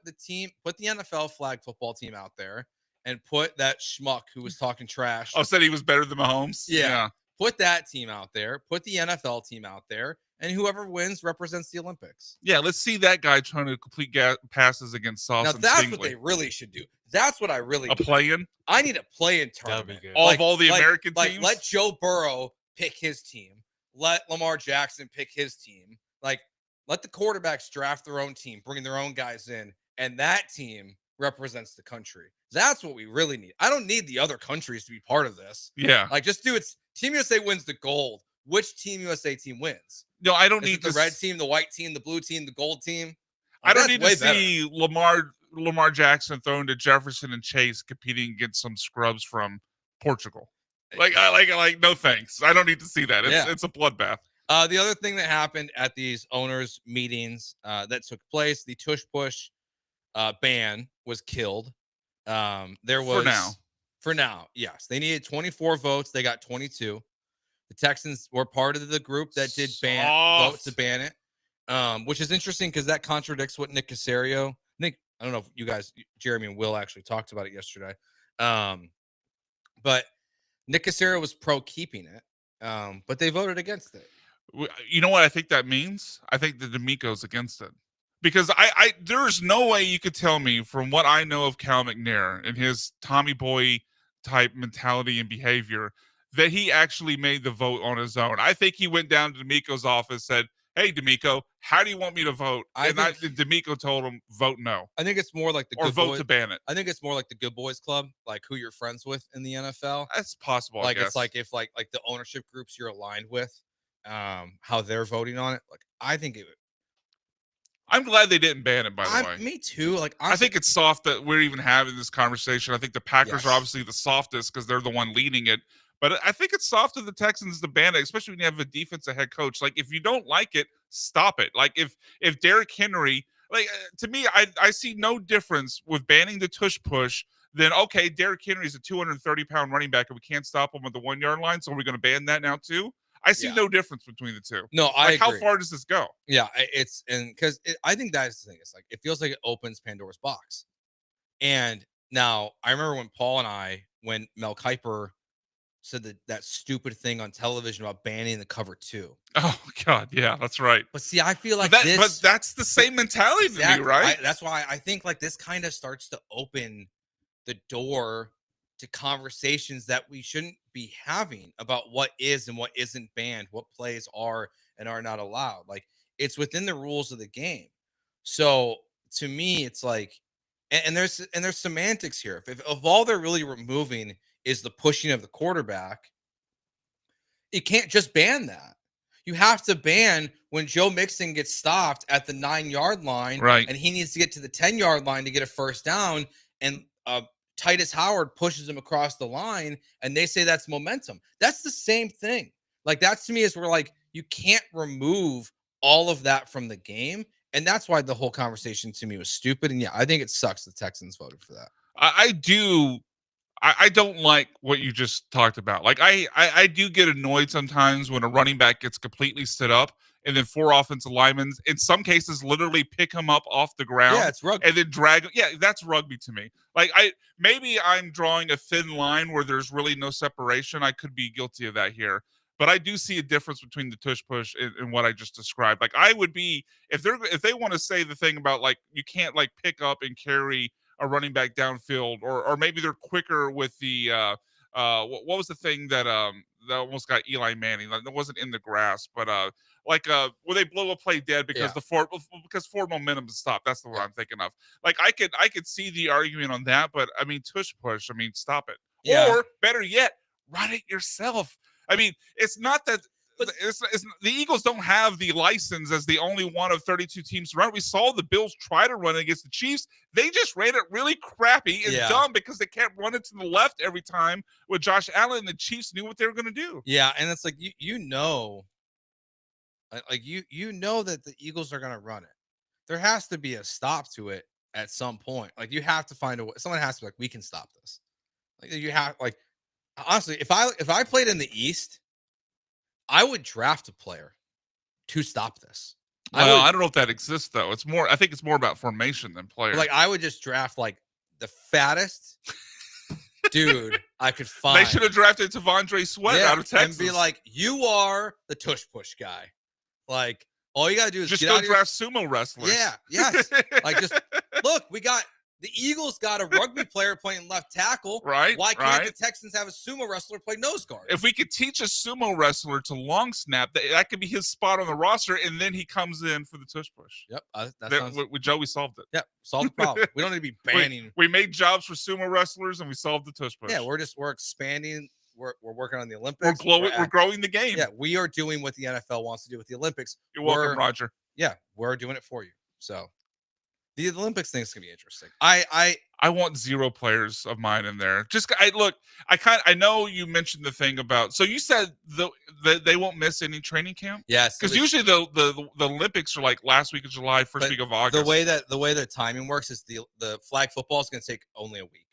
the NFL flag football team out there and put that schmuck who was talking trash. Oh, said he was better than Mahomes. Yeah. Put that team out there. Put the NFL team out there. And whoever wins represents the Olympics. Yeah, let's see that guy trying to complete passes against Sauce. Now, that's what they really should do. That's what I really A play-in? I need a play-in That'd be tournament. good. All of all the American like, teams? let Joe Burrow pick his team. Let Lamar Jackson pick his team. Like, let the quarterbacks draft their own team, bring their own guys in, and that team represents the country. That's what we really need. I don't need the other countries to be part of this. Yeah. Like, just do it. Team USA wins the gold. Which Team USA team wins? No, I don't Is need it the red team, the white team, the blue team, the gold team? I don't That's need to way better. see Lamar Jackson thrown to Jefferson and Chase competing against some scrubs from Portugal. Like no thanks. I don't need to see that. It's a bloodbath. The other thing that happened at these owners' meetings that took place, the tush push ban was killed. There was for now, yes. They needed 24 votes. They got 22. The Texans were part of the group that did vote to ban it, which is interesting because that contradicts what Nick Caserio. I don't know if you guys, Jeremy and Will, actually talked about it yesterday. But Nick Caserio was pro keeping it, but they voted against it. You know what I think that means? I think that D'Amico's against it. Because there's no way you could tell me from what I know of Cal McNair and his Tommy Boy type mentality and behavior that he actually made the vote on his own. I think he went down to D'Amico's office, said, "Hey, D'Amico, how do you want me to vote?" D'Amico told him, "Vote no." I think it's more like the or good vote boys, to ban it. I think it's more like the Good Boys Club, like who you're friends with in the NFL. That's possible. Like I guess. it's like if like the ownership groups you're aligned with, how they're voting on it. Like I think it. I'm glad they didn't ban it. By the way, me too. Like I think it's soft that we're even having this conversation. I think the Packers are obviously the softest because they're the one leading it. But I think it's soft of the Texans to ban it, especially when you have a defensive head coach. Like, if you don't like it, stop it. Like, if Derrick Henry, like, to me, I see no difference with banning the tush push. Then, okay, Derrick Henry's a 230-pound running back, and we can't stop him at the 1 yard line, so we're going to ban that now too. I see no difference between the two. No, I agree. How far does this go? Yeah, because I think that's the thing. It's like it feels like it opens Pandora's box. And now I remember when Mel Kiper said that stupid thing on television about banning the cover 2. Oh God, yeah, that's right. But see, I feel like but that's the same mentality to me, right? That's why I think like this kind of starts to open the door to conversations that we shouldn't be having about what is and what isn't banned, what plays are and are not allowed. Like it's within the rules of the game. So to me, it's like, and there's semantics here. If all they're really removing is the pushing of the quarterback, you can't just ban that. You have to ban when Joe Mixon gets stopped at the 9 yard line, right? And he needs to get to the 10 yard line to get a first down, and Titus Howard pushes him across the line, and they say that's momentum. That's the same thing. Like that to me is where like you can't remove all of that from the game, and that's why the whole conversation to me was stupid. And yeah, I think it sucks the Texans voted for that. I don't like what you just talked about. Like I do get annoyed sometimes when a running back gets completely stood up and then 4 offensive linemen, in some cases, literally pick him up off the ground. Yeah, it's rugby. And then drag him. Yeah, that's rugby to me. Like maybe I'm drawing a thin line where there's really no separation. I could be guilty of that here. But I do see a difference between the tush push and what I just described. Like I would be, if they want to say the thing about like you can't like pick up and carry a running back downfield, or maybe they're quicker with the what was the thing that almost got Eli Manning? That wasn't in the grass, but where they blow a play dead because because forward momentum to stop. That's the one I'm thinking of. Like I could see the argument on that, but I mean tush push. I mean stop it, or better yet, run it yourself. I mean it's not that. It's the Eagles don't have the license as the only one of 32 teams to run. We saw the Bills try to run it against the Chiefs. They just ran it really crappy and dumb because they can't run it to the left every time with Josh Allen. The Chiefs knew what they were going to do. Yeah, and it's like you know that the Eagles are going to run it. There has to be a stop to it at some point. Like you have to find a way. Someone has to be like, we can stop this. Like you have like honestly, if I played in the East, I would draft a player to stop this. Well, I don't know if that exists though. I think it's more about formation than player. Like I would just draft like the fattest dude I could find. They should have drafted T'Vondre Sweat out of Texas and be like, you are the tush push guy. Like all you gotta do is just go draft sumo wrestlers. Yeah, yes. Like just look, we got The Eagles got a rugby player playing left tackle. Right. Why can't the right. Texans have a sumo wrestler play nose guard? If we could teach a sumo wrestler to long snap, that could be his spot on the roster, and then he comes in for the tush push. Yep. That There- sounds. with Joe, we solved it. Yep. Solve the problem. We don't need to be banning. We made jobs for sumo wrestlers, and we solved the tush push. Yeah, we're expanding. We're working on the Olympics. We're growing the game. Yeah, we are doing what the NFL wants to do with the Olympics. You're welcome, Roger. Yeah, we're doing it for you. So the Olympics thing is gonna be interesting. I want 0 players of mine in there. I know you mentioned the thing about. So you said they won't miss any training camp. Yes, because usually the Olympics are like last week of July, first week of August. The way that timing works is the flag football is gonna take only a week.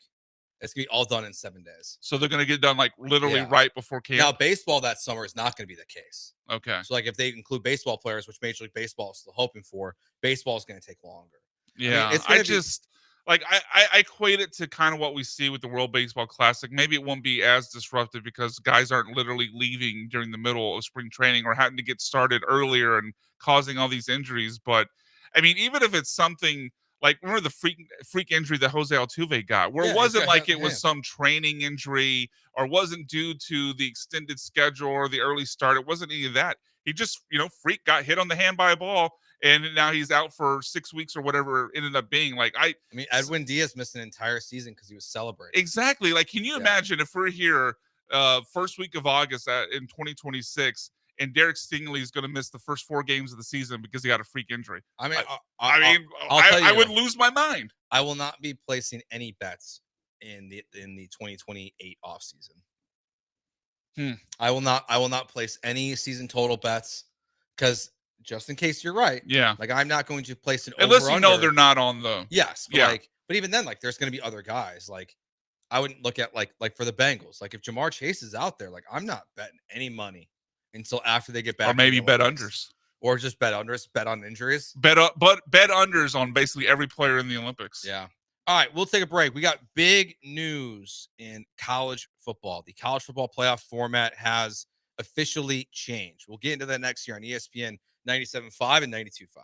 It's gonna be all done in 7 days. So they're gonna get done like literally right before camp. Now baseball that summer is not gonna be the case. Okay. So like if they include baseball players, which Major League Baseball is still hoping for, baseball is gonna take longer. Yeah, I equate it to kind of what we see with the World Baseball Classic. Maybe it won't be as disruptive because guys aren't literally leaving during the middle of spring training or having to get started earlier and causing all these injuries. But I mean, even if it's something like, remember the freak injury that Jose Altuve got, where it wasn't like it was some training injury or wasn't due to the extended schedule or the early start. It wasn't any of that. He just, freak got hit on the hand by a ball. And now he's out for 6 weeks or whatever it ended up being. Like I mean, Edwin Diaz missed an entire season because he was celebrating. Exactly. Like, can you imagine if we're here first week of August in 2026 and Derek Stingley is going to miss the first 4 games of the season because he had a freak injury? I mean, I would lose my mind. I will not be placing any bets in the 2028 offseason. I will not place any season total bets because just in case you're right. Yeah. Like I'm not going to place an unless over-under. you know they're not on the. Yes. But even then, like there's going to be other guys. Like I wouldn't look at like for the Bengals. Like if Jamar Chase is out there, like I'm not betting any money until after they get back. Or maybe bet unders. Or just bet unders. Bet on injuries. Bet unders on basically every player in the Olympics. Yeah. All right, we'll take a break. We got big news in college football. The college football playoff format has officially changed. We'll get into that next year on ESPN 97.5 and 92.5.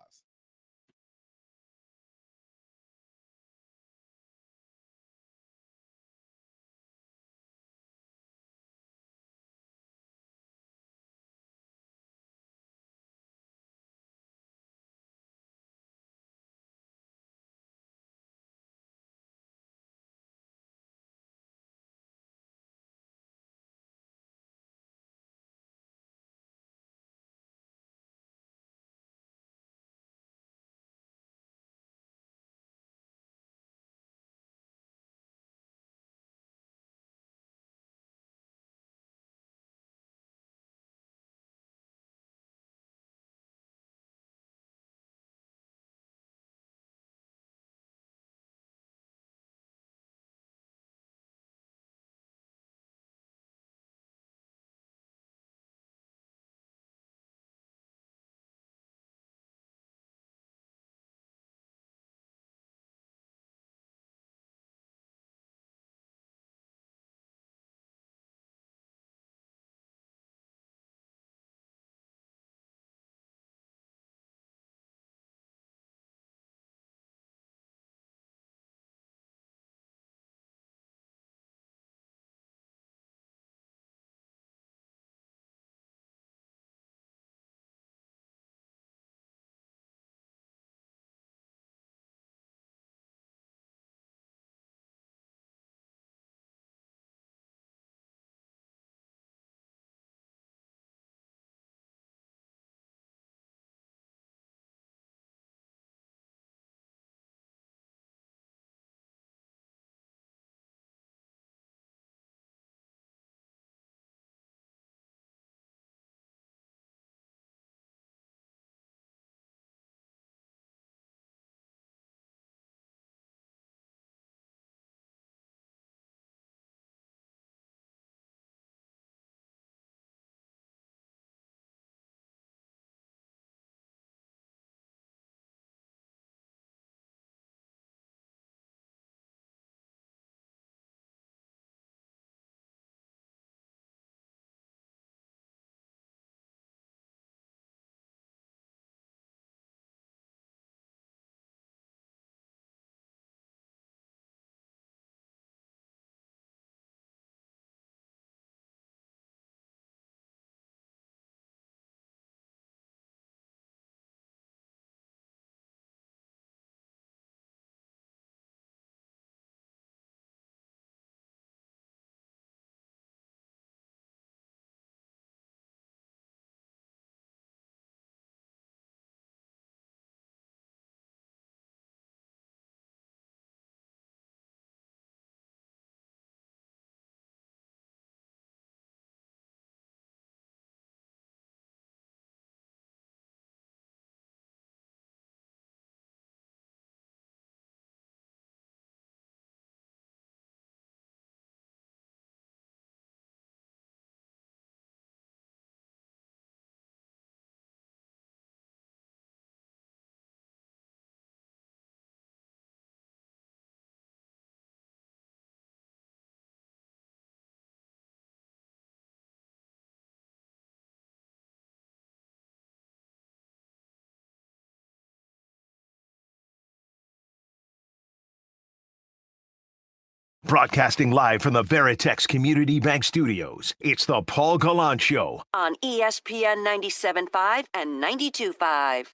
Broadcasting live from the Veritex Community Bank Studios, it's the Paul Gallant Show on ESPN 97.5 and 92.5.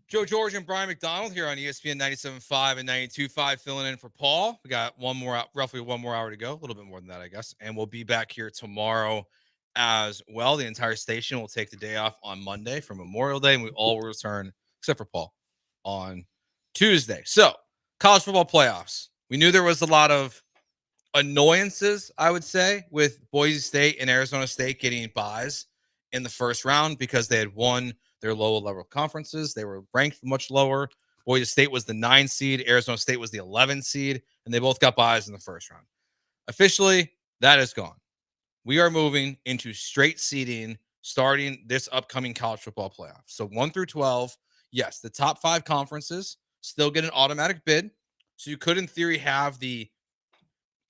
Joe George and Brian McDonald here on ESPN 97.5 and 92.5, filling in for Paul. We got roughly one more hour to go, a little bit more than that, I guess. And we'll be back here tomorrow as well. The entire station will take the day off on Monday for Memorial Day, and we all will return, except for Paul, on Tuesday. So, college football playoffs. We knew there was a lot of annoyances, I would say, with Boise State and Arizona State getting buys in the first round because they had won their lower level conferences. They were ranked much lower. Boise State was the 9 seed. Arizona State was the 11 seed, and they both got buys in the first round. Officially, that is gone. We are moving into straight seeding starting this upcoming college football playoff. So 1 through 12, yes, the top 5 conferences still get an automatic bid. So you could, in theory, have the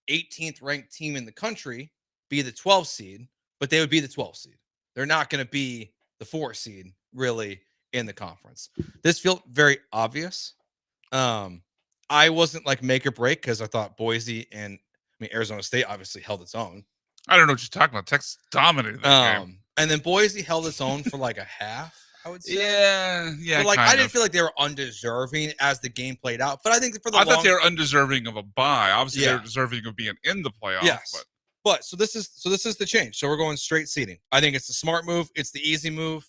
18th ranked team in the country be the 12 seed, but they would be the 12 seed. They're not going to be the 4 seed really in the conference. This felt very obvious. I wasn't like make or break because I thought Boise and Arizona State obviously held its own. I don't know what you're talking about. Texas dominated that game. And then Boise held its own for like a half, I would say. Yeah. But like I didn't feel like they were undeserving as the game played out. But I think for the I thought they were undeserving of a bye. Obviously, they're deserving of being in the playoffs. Yes. But so this is the change. So we're going straight seeding. I think it's the smart move. It's the easy move.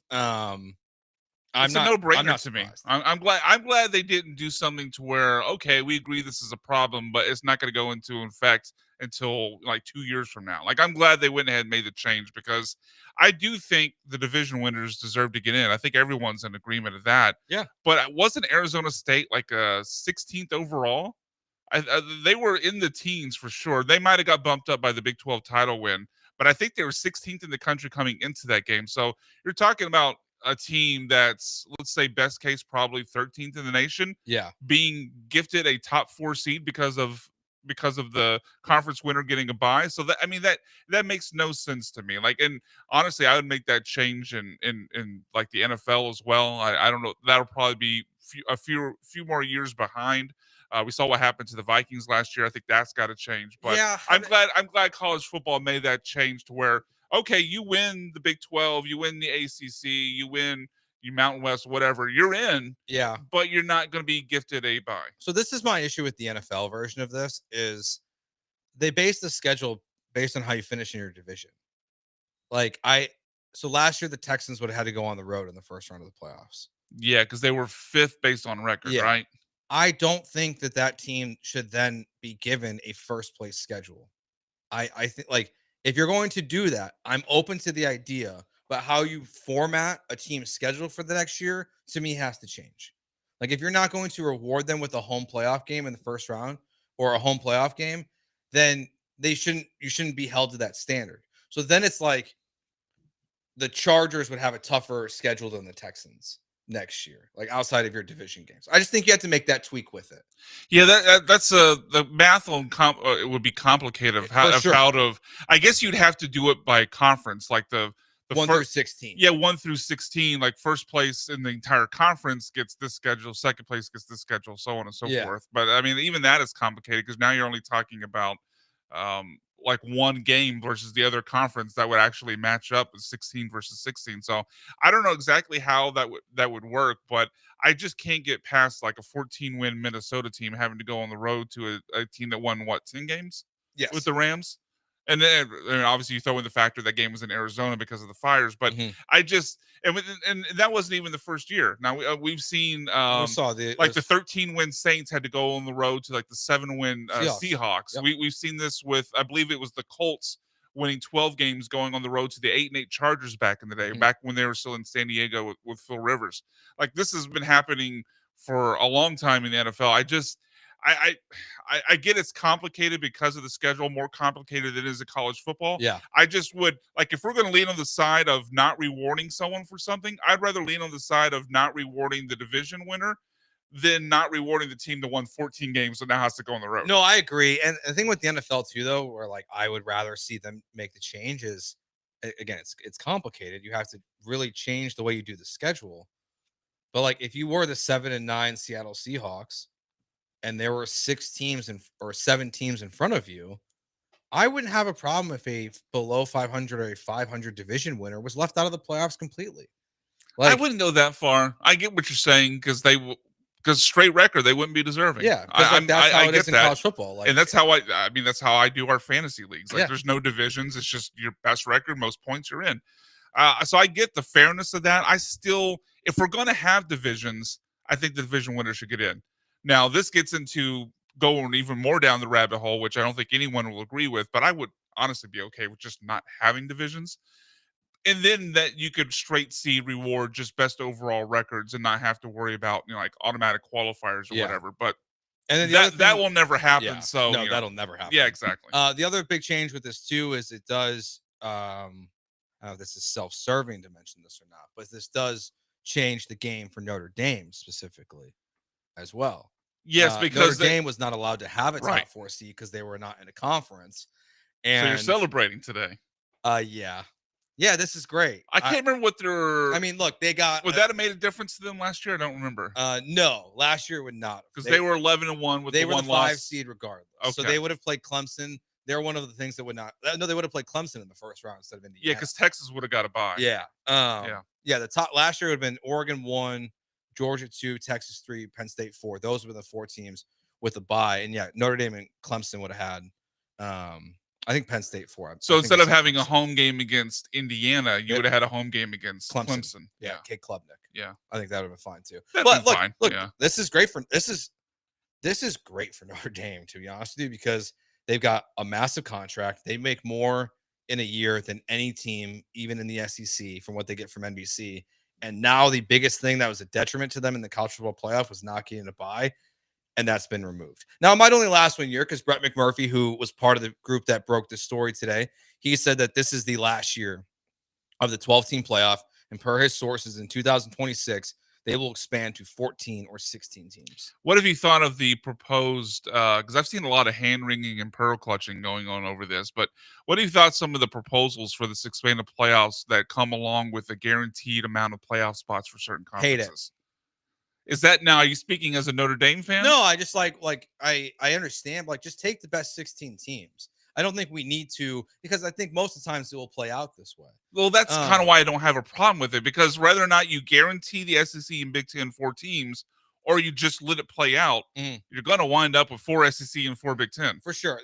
It's a no-brainer to me. I'm glad they didn't do something to where, okay, we agree this is a problem, but it's not going to go into effect until like 2 years from now. Like, I'm glad they went ahead and made the change because I do think the division winners deserve to get in. I think everyone's in agreement of that. Yeah. But wasn't Arizona State like a 16th overall? They were in the teens for sure. They might have got bumped up by the Big 12 title win, but I think they were 16th in the country coming into that game. So you're talking about a team that's, let's say, best case probably 13th in the nation. Yeah, being gifted a top 4 seed because of the conference winner getting a bye. So that makes no sense to me. Like, and honestly, I would make that change in like the NFL as well. I don't know. That'll probably be a few more years behind. We saw what happened to the Vikings last year. I think that's got to change. But yeah, I'm glad college football made that change to where, okay, you win the Big 12, you win the ACC, you win you Mountain West, whatever, you're in. Yeah. But you're not going to be gifted a bye. So this is my issue with the NFL version of this is they base the schedule based on how you finish in your division. So last year the Texans would have had to go on the road in the first round of the playoffs. Yeah, because they were 5th based on record, right? I don't think that team should then be given a first place schedule. I think like if you're going to do that, I'm open to the idea, but how you format a team's schedule for the next year to me has to change. Like if you're not going to reward them with a home playoff game in the first round or a home playoff game, then you shouldn't be held to that standard. So then it's like the Chargers would have a tougher schedule than the Texans next year, like outside of your division games. I just think you have to make that tweak with it. Yeah, that's the math on it would be complicated. I guess you'd have to do it by conference, like the 1 through 16. Yeah, 1 through 16. Like first place in the entire conference gets this schedule, second place gets this schedule, so on and so forth. But I mean, even that is complicated because now you're only talking about like one game versus the other conference that would actually match up with 16 versus 16. So I don't know exactly how that would work, but I just can't get past like a 14-win Minnesota team having to go on the road to a team that won 10 games with the Rams. And then obviously you throw in the factor that game was in Arizona because of the fires, but I just and that wasn't even the first year. Now we've seen we saw the 13-win Saints had to go on the road to like the 7-win Seahawks. Yep. We've seen this with, I believe it was the Colts winning 12 games going on the road to the 8-8 Chargers back in the day, back when they were still in San Diego with Phil Rivers. Like this has been happening for a long time in the NFL. I get it's complicated because of the schedule, more complicated than it is in college football. Yeah. I just would, like, if we're going to lean on the side of not rewarding someone for something, I'd rather lean on the side of not rewarding the division winner than not rewarding the team that won 14 games so now has to go on the road. No, I agree. And the thing with the NFL too, though, where like I would rather see them make the change is, again, it's complicated. You have to really change the way you do the schedule. But like if you were the 7-9 Seattle Seahawks, and there were 6 teams or 7 teams in front of you, I wouldn't have a problem if a below 500 or a 500 division winner was left out of the playoffs completely. I wouldn't go that far. I get what you're saying because straight record they wouldn't be deserving. Yeah, because that's how it is in college football. And that's how that's how I do our fantasy leagues. Like, Yeah. there's no divisions. It's just your best record, most points you're in. So I get the fairness of that. I still, if we're going to have divisions, I think the division winner should get in. Now, this gets into going even more down the rabbit hole, which I don't think anyone will agree with, but I would honestly be okay with just not having divisions. And then that you could straight see reward just best overall records and not have to worry about, like automatic qualifiers or Yeah. whatever. But And then that will never happen. Yeah. So no, that'll never happen. Yeah, exactly. The other big change with this too is it does. I don't know if this is self-serving to mention this or not, but this does change the game for Notre Dame specifically, as well. Yes, because Notre Dame was not allowed to have a top Right. 4 seed because they were not in a conference. So And you're celebrating today. Yeah, this is great. I can't remember what their. I mean, look, they got. Would that have made a difference to them last year? I don't remember. No, last year would not, Because they were 11-1 with they the were one the 5 loss. seed regardless. Okay. So they would have played Clemson. They're one of the things that would not. No, they would have played Clemson in the first round instead of Indiana. Yeah, because Texas would have got a bye. Yeah. Yeah. The top last year would have been Oregon 1, Georgia 2, Texas 3, Penn State 4. Those were the 4 teams with a bye. And yeah, Notre Dame and Clemson would have had. I think Penn State 4. So instead of having a home game against Indiana, you would have had a home game against Clemson. Yeah, Kate Klubnik. Yeah, I think that would have been fine too. That'd But been fine. look, Yeah. this is great for this is great for Notre Dame, to be honest with you, because they've got a massive contract. They make more in a year than any team, even in the SEC, from what they get from NBC. And now the biggest thing that was a detriment to them in the college football playoff was not getting a bye, and that's been removed. Now, it might only last 1 year because Brett McMurphy, who was part of the group that broke the story today, he said that this is the last year of the 12-team playoff, and per his sources, in 2026, they will expand to 14 or 16 teams. What have you thought of the proposed? Because I've seen a lot of hand wringing and pearl clutching going on over this. But what have you thought some of the proposals for this expanded playoffs that come along with a guaranteed amount of playoff spots for certain Hate conferences? Is that now? Are you speaking as a Notre Dame fan? No, I just I understand. Like, just take the best 16 teams. I don't think we need to, because I think most of the times it will play out this way. Well, that's kind of why I don't have a problem with it, because whether or not you guarantee the SEC and Big Ten 4 teams, or you just let it play out, you're going to wind up with 4 SEC and 4 Big Ten. For sure.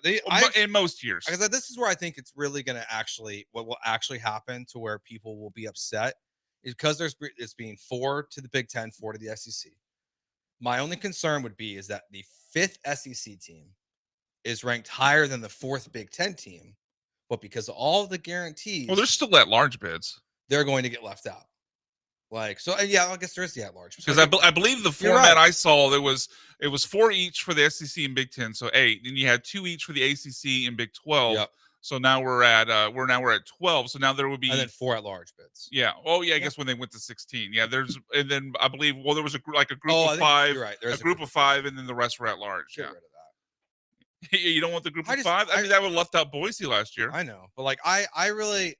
In most years. Because this is where I think it's really going to what will actually happen to where people will be upset is because it's being 4 to the Big Ten, 4 to the SEC. My only concern would be is that the 5th SEC team is ranked higher than the 4th Big Ten team, but because of all of the guarantees, Well, there's still at large bids. they're going to get left out. Yeah, I guess there is the at large. Because I believe the format I saw, it was 4 each for the SEC and Big Ten, so 8. Then you had 2 each for the ACC and Big 12. Yep. So now we're at 12. So now there would be, and then 4 at large bids. Yeah. Oh yeah. I guess when they went to 16. Yeah. And then I believe there was a group of I think 5. you're right. A group of 5, and then the rest were at large. Get Yeah. rid of that. You don't want the group of 5? I mean, that would have left out Boise last year. I know, but I really,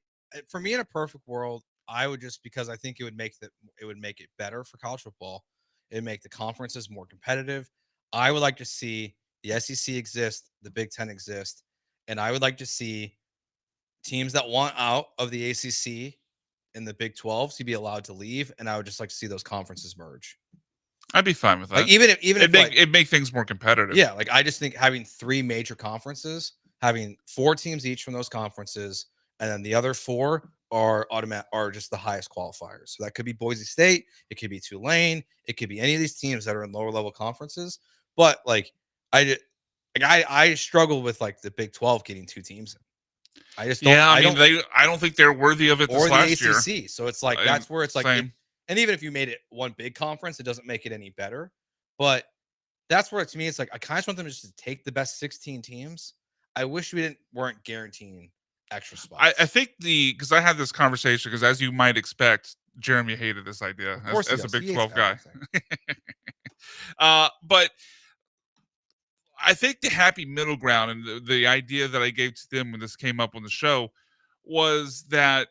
for me, in a perfect world, I would just, because I think it would make it better for college football. It would make the conferences more competitive. I would like to see the SEC exist, the Big Ten exist, and I would like to see teams that want out of the ACC and the Big 12 to be allowed to leave, and I would just like to see those conferences merge. I'd be fine with that. Like, even if it make things more competitive. Yeah, like I just think having 3 major conferences, having 4 teams each from those conferences, and then the other 4 are just the highest qualifiers. So that could be Boise State, it could be Tulane, it could be any of these teams that are in lower level conferences. But I struggle with the Big 12 getting 2 teams in. I just don't. Yeah, I don't think they're worthy of it this or the last ACC. year. So it's that's where it's same. and even if you made it one big conference, it doesn't make it any better. But that's where, to me, it's I kind of want them just to take the best 16 teams. I wish weren't guaranteeing extra spots. I think because I had this conversation, because as you might expect, Jeremy hated this idea as a Big 12 guy. But I think the happy middle ground and the idea that I gave to them when this came up on the show was that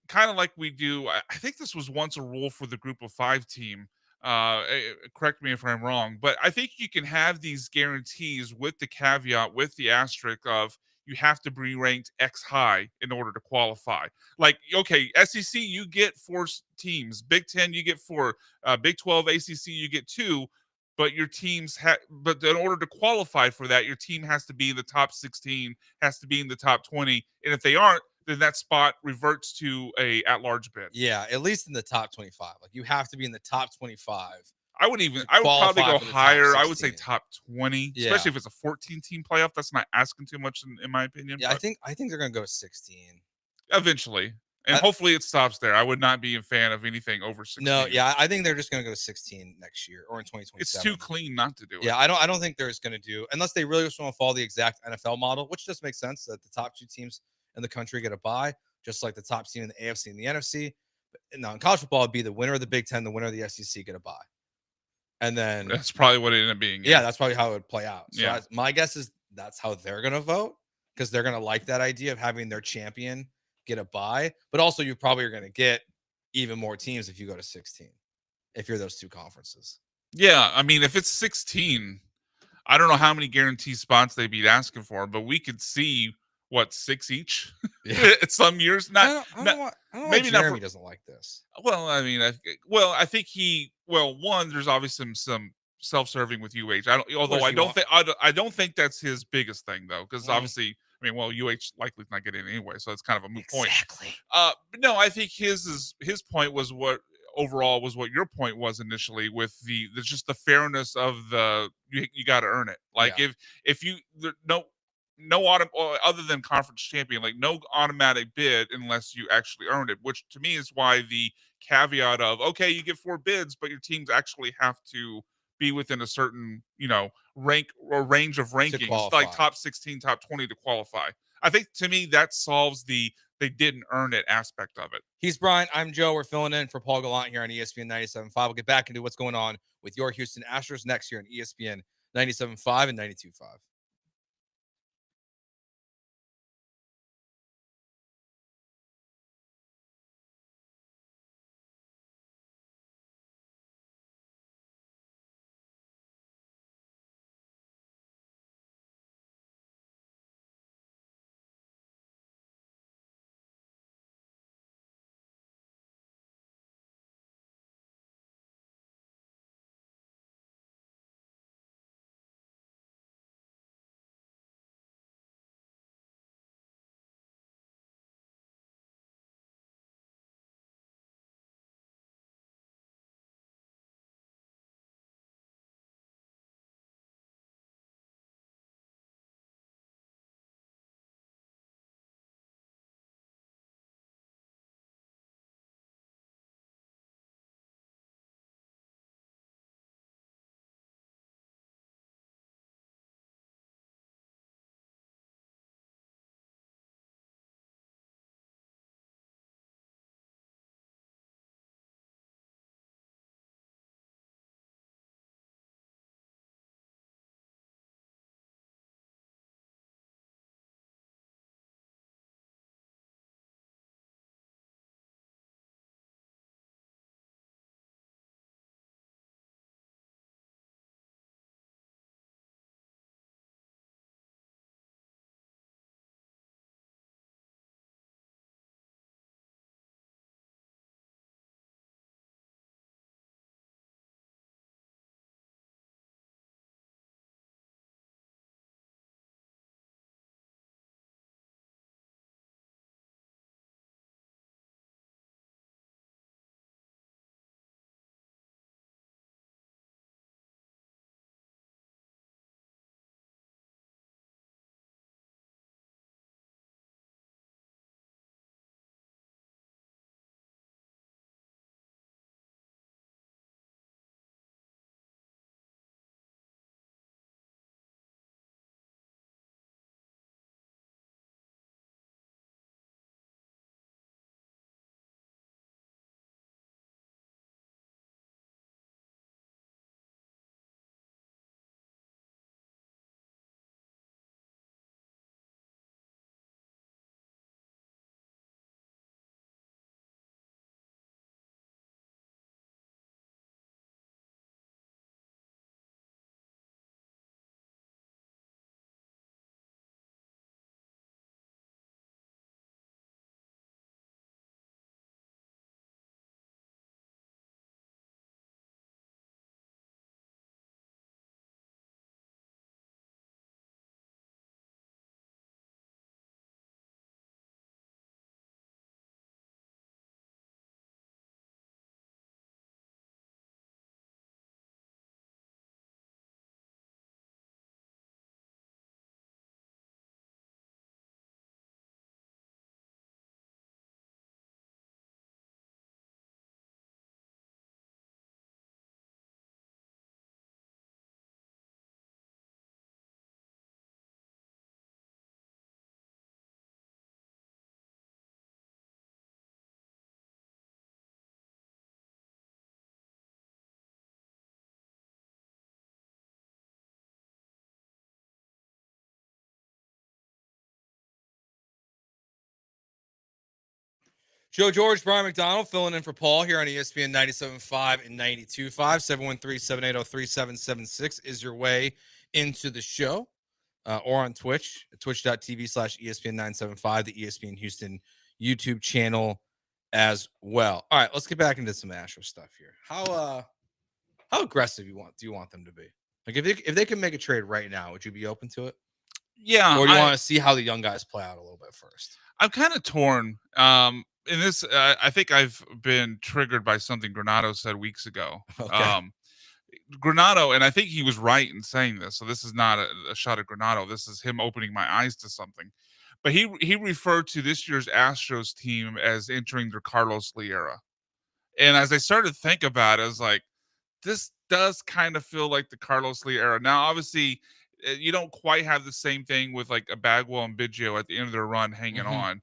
kind of like we do. I think this was once a rule for the group of 5 team Correct me if I'm wrong, but I think you can have these guarantees with the caveat, with the asterisk of you have to be ranked X high in order to qualify. Like, okay, SEC, you get 4 teams. Big 10, you get 4. Big 12, ACC, you get 2. But your teams but in order to qualify for that, your team has to be in the top 16, has to be in the top 20. And if they aren't, then that spot reverts to a at-large bid. Yeah, at least in the top 25. Like you have to be in the top 25. I would probably go higher. I would say top 20, especially if it's a 14-team playoff. That's not asking too much in my opinion. Yeah, I think they're gonna go 16 eventually, and hopefully it stops there. I would not be a fan of anything over 16. No, yeah, I think they're just gonna go 16 next year or in 2027. It's too clean not to do it. Yeah, I don't think there's gonna do unless they really just want to follow the exact NFL model, which just makes sense that the top 2 teams in the country get a bye, just like the top team in the AFC and the NFC. But now in college football, it'd be the winner of the Big Ten, the winner of the SEC get a bye. And then that's probably what it ended up being. Yeah, that's probably how it would play out. So Yeah. my guess is that's how they're going to vote because they're going to like that idea of having their champion get a bye. But also, you probably are going to get even more teams if you go to 16, if you're those 2 conferences. Yeah, I mean, if it's 16, I don't know how many guaranteed spots they'd be asking for, but we could see 6 each at some years. I don't know Maybe Jeremy not. Doesn't like this. Well, I mean, I think one, there's obviously some self-serving with UH. I don't think that's his biggest thing though, because obviously, I mean, UH likely not getting it anyway, so it's kind of a moot point. Exactly. No, I think his point was what your point was initially with the just the fairness of you got to earn it. Like if you other than conference champion, like no automatic bid unless you actually earned it, which to me is why the caveat of, okay, you get 4 bids, but your teams actually have to be within a certain, rank or range of rankings, like top 16, top 20 to qualify. I think to me that solves the they didn't earn it aspect of it. He's Brian. I'm Joe. We're filling in for Paul Gallant here on ESPN 97.5. We'll get back into what's going on with your Houston Astros next year on ESPN 97.5 and 92.5. Joe George, Brian McDonald filling in for Paul here on ESPN 97.5 and 92.5. 713-780-3776 is your way into the show, or on Twitch, twitch.tv/ESPN975, the ESPN Houston YouTube channel as well. All right, let's get back into some Astros stuff here. How aggressive do you want them to be? Like if they can make a trade right now, would you be open to it? Yeah. Or do you want to see how the young guys play out a little bit first? I'm kind of torn. In this, I think I've been triggered by something Granato said weeks ago. Okay. Granato, and I think he was right in saying this. So this is not a shot at Granato. This is him opening my eyes to something. But he referred to this year's Astros team as entering their Carlos Lee era. And as I started to think about it, I was like, this does kind of feel like the Carlos Lee era. Now, obviously, you don't quite have the same thing with like a Bagwell and Biggio at the end of their run hanging on.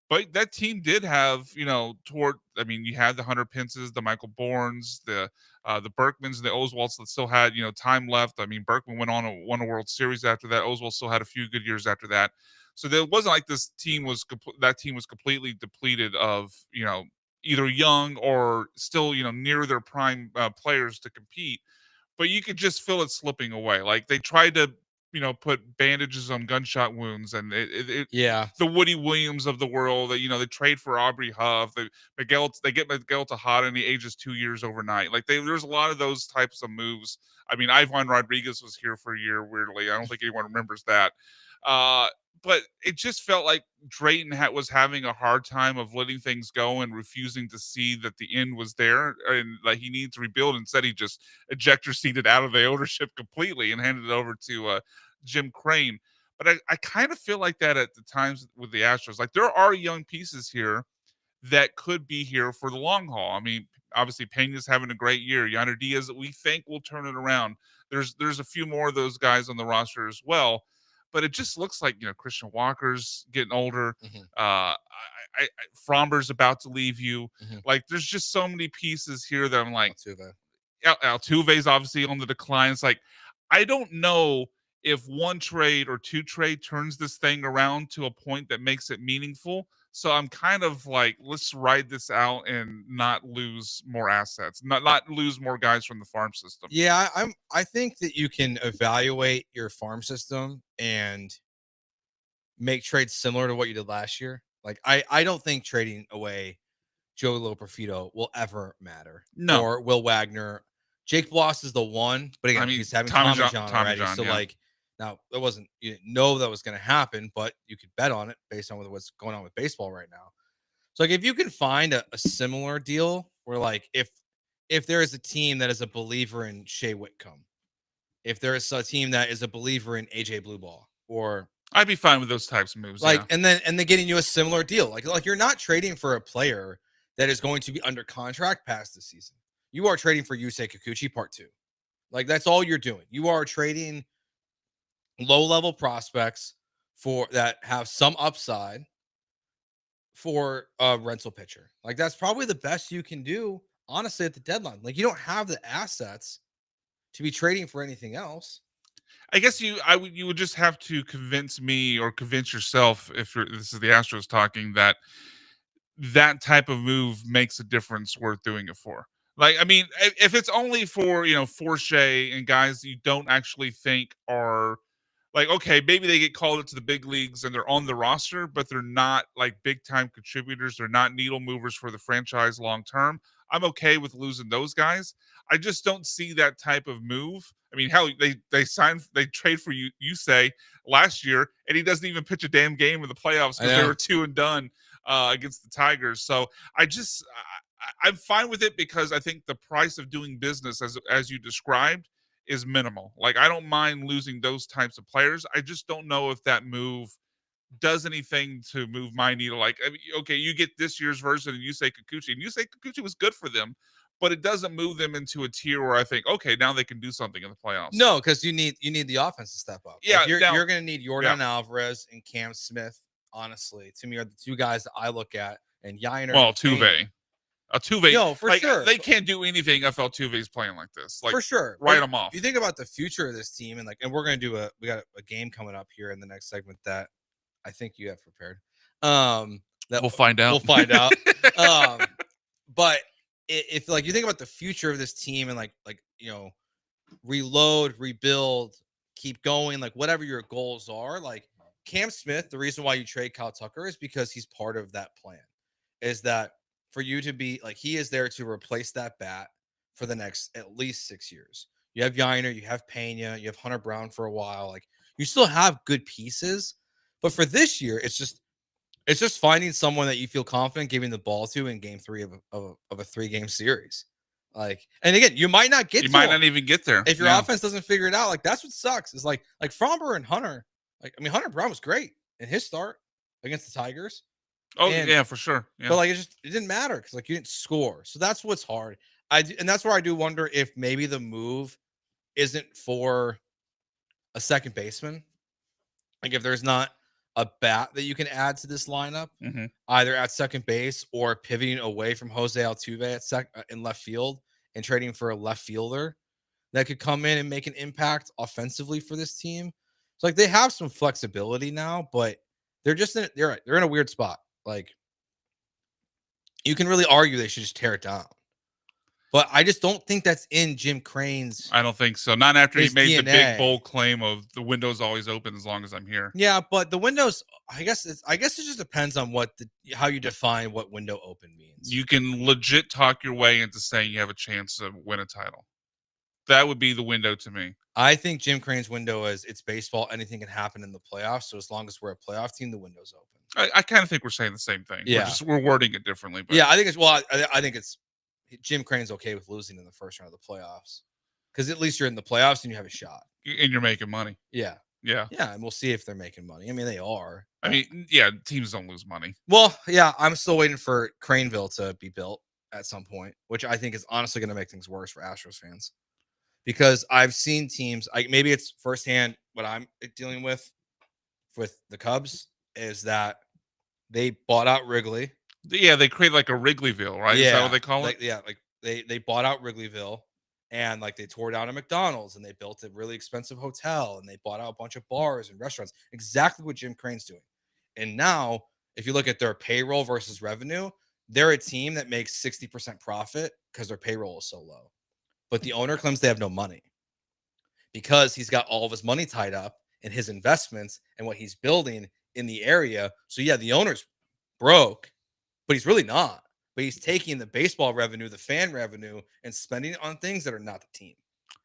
But that team did have, you had the Hunter Pences, the Michael Bournes, the Berkmans, the Oswalds that still had, time left. I mean, Berkman won a World Series after that. Oswald still had a few good years after that. So there wasn't like this team was completely depleted of, either young or still, near their prime players to compete. But you could just feel it slipping away. Like they tried to, put bandages on gunshot wounds, and the Woody Williams of the world. That they trade for Aubrey Huff. They get Miguel Tejada, and he ages 2 years overnight. Like there's a lot of those types of moves. I mean, Ivan Rodriguez was here for a year. Weirdly, I don't think anyone remembers that. But it just felt like Drayton was having a hard time of letting things go and refusing to see that the end was there and that he needed to rebuild. Instead, he just ejector seated out of the ownership completely and handed it over to Jim Crane. But I kind of feel like that at the times with the Astros. Like there are young pieces here that could be here for the long haul. I mean, obviously Pena's having a great year. Yonder Diaz, we think will turn it around. There's a few more of those guys on the roster as well. But it just looks like, Christian Walker's getting older. Fromber's about to leave you. Like, there's just so many pieces here that I'm like, Altuve's obviously on the decline. It's like, I don't know if one trade or two trade turns this thing around to a point that makes it meaningful. So I'm kind of like, let's ride this out and not lose more assets, not lose more guys from the farm system. Yeah, I think that you can evaluate your farm system and make trades similar to what you did last year. Like I don't think trading away Joe Loperfido will ever matter. No. Or Will Wagner. Jake Bloss is the one, but again, he's having Tommy John already. Now, you didn't know that was going to happen, but you could bet on it based on what's going on with baseball right now. So, like, if you can find a similar deal where, like, if there is a team that is a believer in Shea Whitcomb, if there is a team that is a believer in AJ Blueball, or I'd be fine with those types of moves. Like, and then getting you a similar deal. Like you're not trading for a player that is going to be under contract past this season. You are trading for Yusei Kikuchi Part 2. Like, that's all you're doing. You are trading low-level prospects that have some upside for a rental pitcher. Like, that's probably the best you can do, honestly, at the deadline. Like, you don't have the assets to be trading for anything else. I guess you would just have to convince me or convince yourself, this is the Astros talking, that type of move makes a difference worth doing it for. Like, I mean, if it's only for, for Shea and guys you don't actually think are like, okay, maybe they get called into the big leagues and they're on the roster, but they're not like big time contributors. They're not needle movers for the franchise long term. I'm okay with losing those guys. I just don't see that type of move. I mean, hell, they trade for you say last year, and he doesn't even pitch a damn game in the playoffs because they were 2 and done against the Tigers. So I'm fine with it because I think the price of doing business, as you described, is minimal. Like, I don't mind losing those types of players. I just don't know if that move does anything to move my needle. Like, I mean, okay, you get this year's version of Yusei Kikuchi, and Yusei Kikuchi was good for them, but it doesn't move them into a tier where I think, okay, now they can do something in the playoffs. No, because you need the offense to step up. Yeah, like you're going to need Yordan Alvarez and Cam Smith. Honestly, to me, are the two guys that I look at, and Yainer. Well, Altuve. No, for sure. They can't do anything if Altuve's playing like this. Like, for sure, write them off. You think about the future of this team, and we're going to we got a game coming up here in the next segment that I think you have prepared. We'll find out. We'll find out. But if like you think about the future of this team and like reload, rebuild, keep going, like whatever your goals are, like Cam Smith, the reason why you trade Kyle Tucker is because he's part of that plan. Is that for you to be like he is there to replace that bat for the next at least 6 years. You have Yiner, you have Pena, you have Hunter Brown for a while. Like you still have good pieces, but for this year, it's just finding someone that you feel confident giving the ball to in game 3 of a 3-game series. Like, and again, you might not get You to might him not even get there. if your offense doesn't figure it out. Like that's what sucks. Is like Fromber and Hunter. Like I mean, Hunter Brown was great in his start against the Tigers. Oh yeah, for sure. Yeah. But like it didn't matter because like you didn't score. So that's what's hard. And that's where I do wonder if maybe the move isn't for a second baseman. Like if there's not a bat that you can add to this lineup, either at second base or pivoting away from Jose Altuve at in left field and trading for a left fielder that could come in and make an impact offensively for this team. So like they have some flexibility now, but they're just they're in a weird spot. Like you can really argue they should just tear it down. But I just don't think that's in Jim Crane's. I don't think so. Not after he made DNA. the big bold claim of the window's always open as long as I'm here. Yeah, but the windows, I guess it just depends on how you define what window open means. You can legit talk your way into saying you have a chance to win a title. That would be the window to me. I think Jim Crane's window is it's baseball. Anything can happen in the playoffs. So as long as we're a playoff team, the window's open. I kind of think we're saying the same thing. Yeah. We're wording it differently. But. Yeah, I think I think it's Jim Crane's okay with losing in the first round of the playoffs because at least you're in the playoffs and you have a shot. And you're making money. Yeah. Yeah. Yeah. And we'll see if they're making money. I mean, they are. I mean, yeah, teams don't lose money. Well, yeah, I'm still waiting for Craneville to be built at some point, which I think is honestly going to make things worse for Astros fans. Because I've seen teams, maybe it's firsthand what I'm dealing with the Cubs is that they bought out Wrigley. Yeah, they create like a Wrigleyville, right? Yeah, is that what they call it? Yeah, like they bought out Wrigleyville and like they tore down a McDonald's and they built a really expensive hotel and they bought out a bunch of bars and restaurants. Exactly what Jim Crane's doing. And now, if you look at their payroll versus revenue, they're a team that makes 60% profit because their payroll is so low. But the owner claims they have no money because he's got all of his money tied up in his investments and what he's building in the area. So yeah, the owner's broke, but he's really not. But he's taking the baseball revenue, the fan revenue, and spending it on things that are not the team.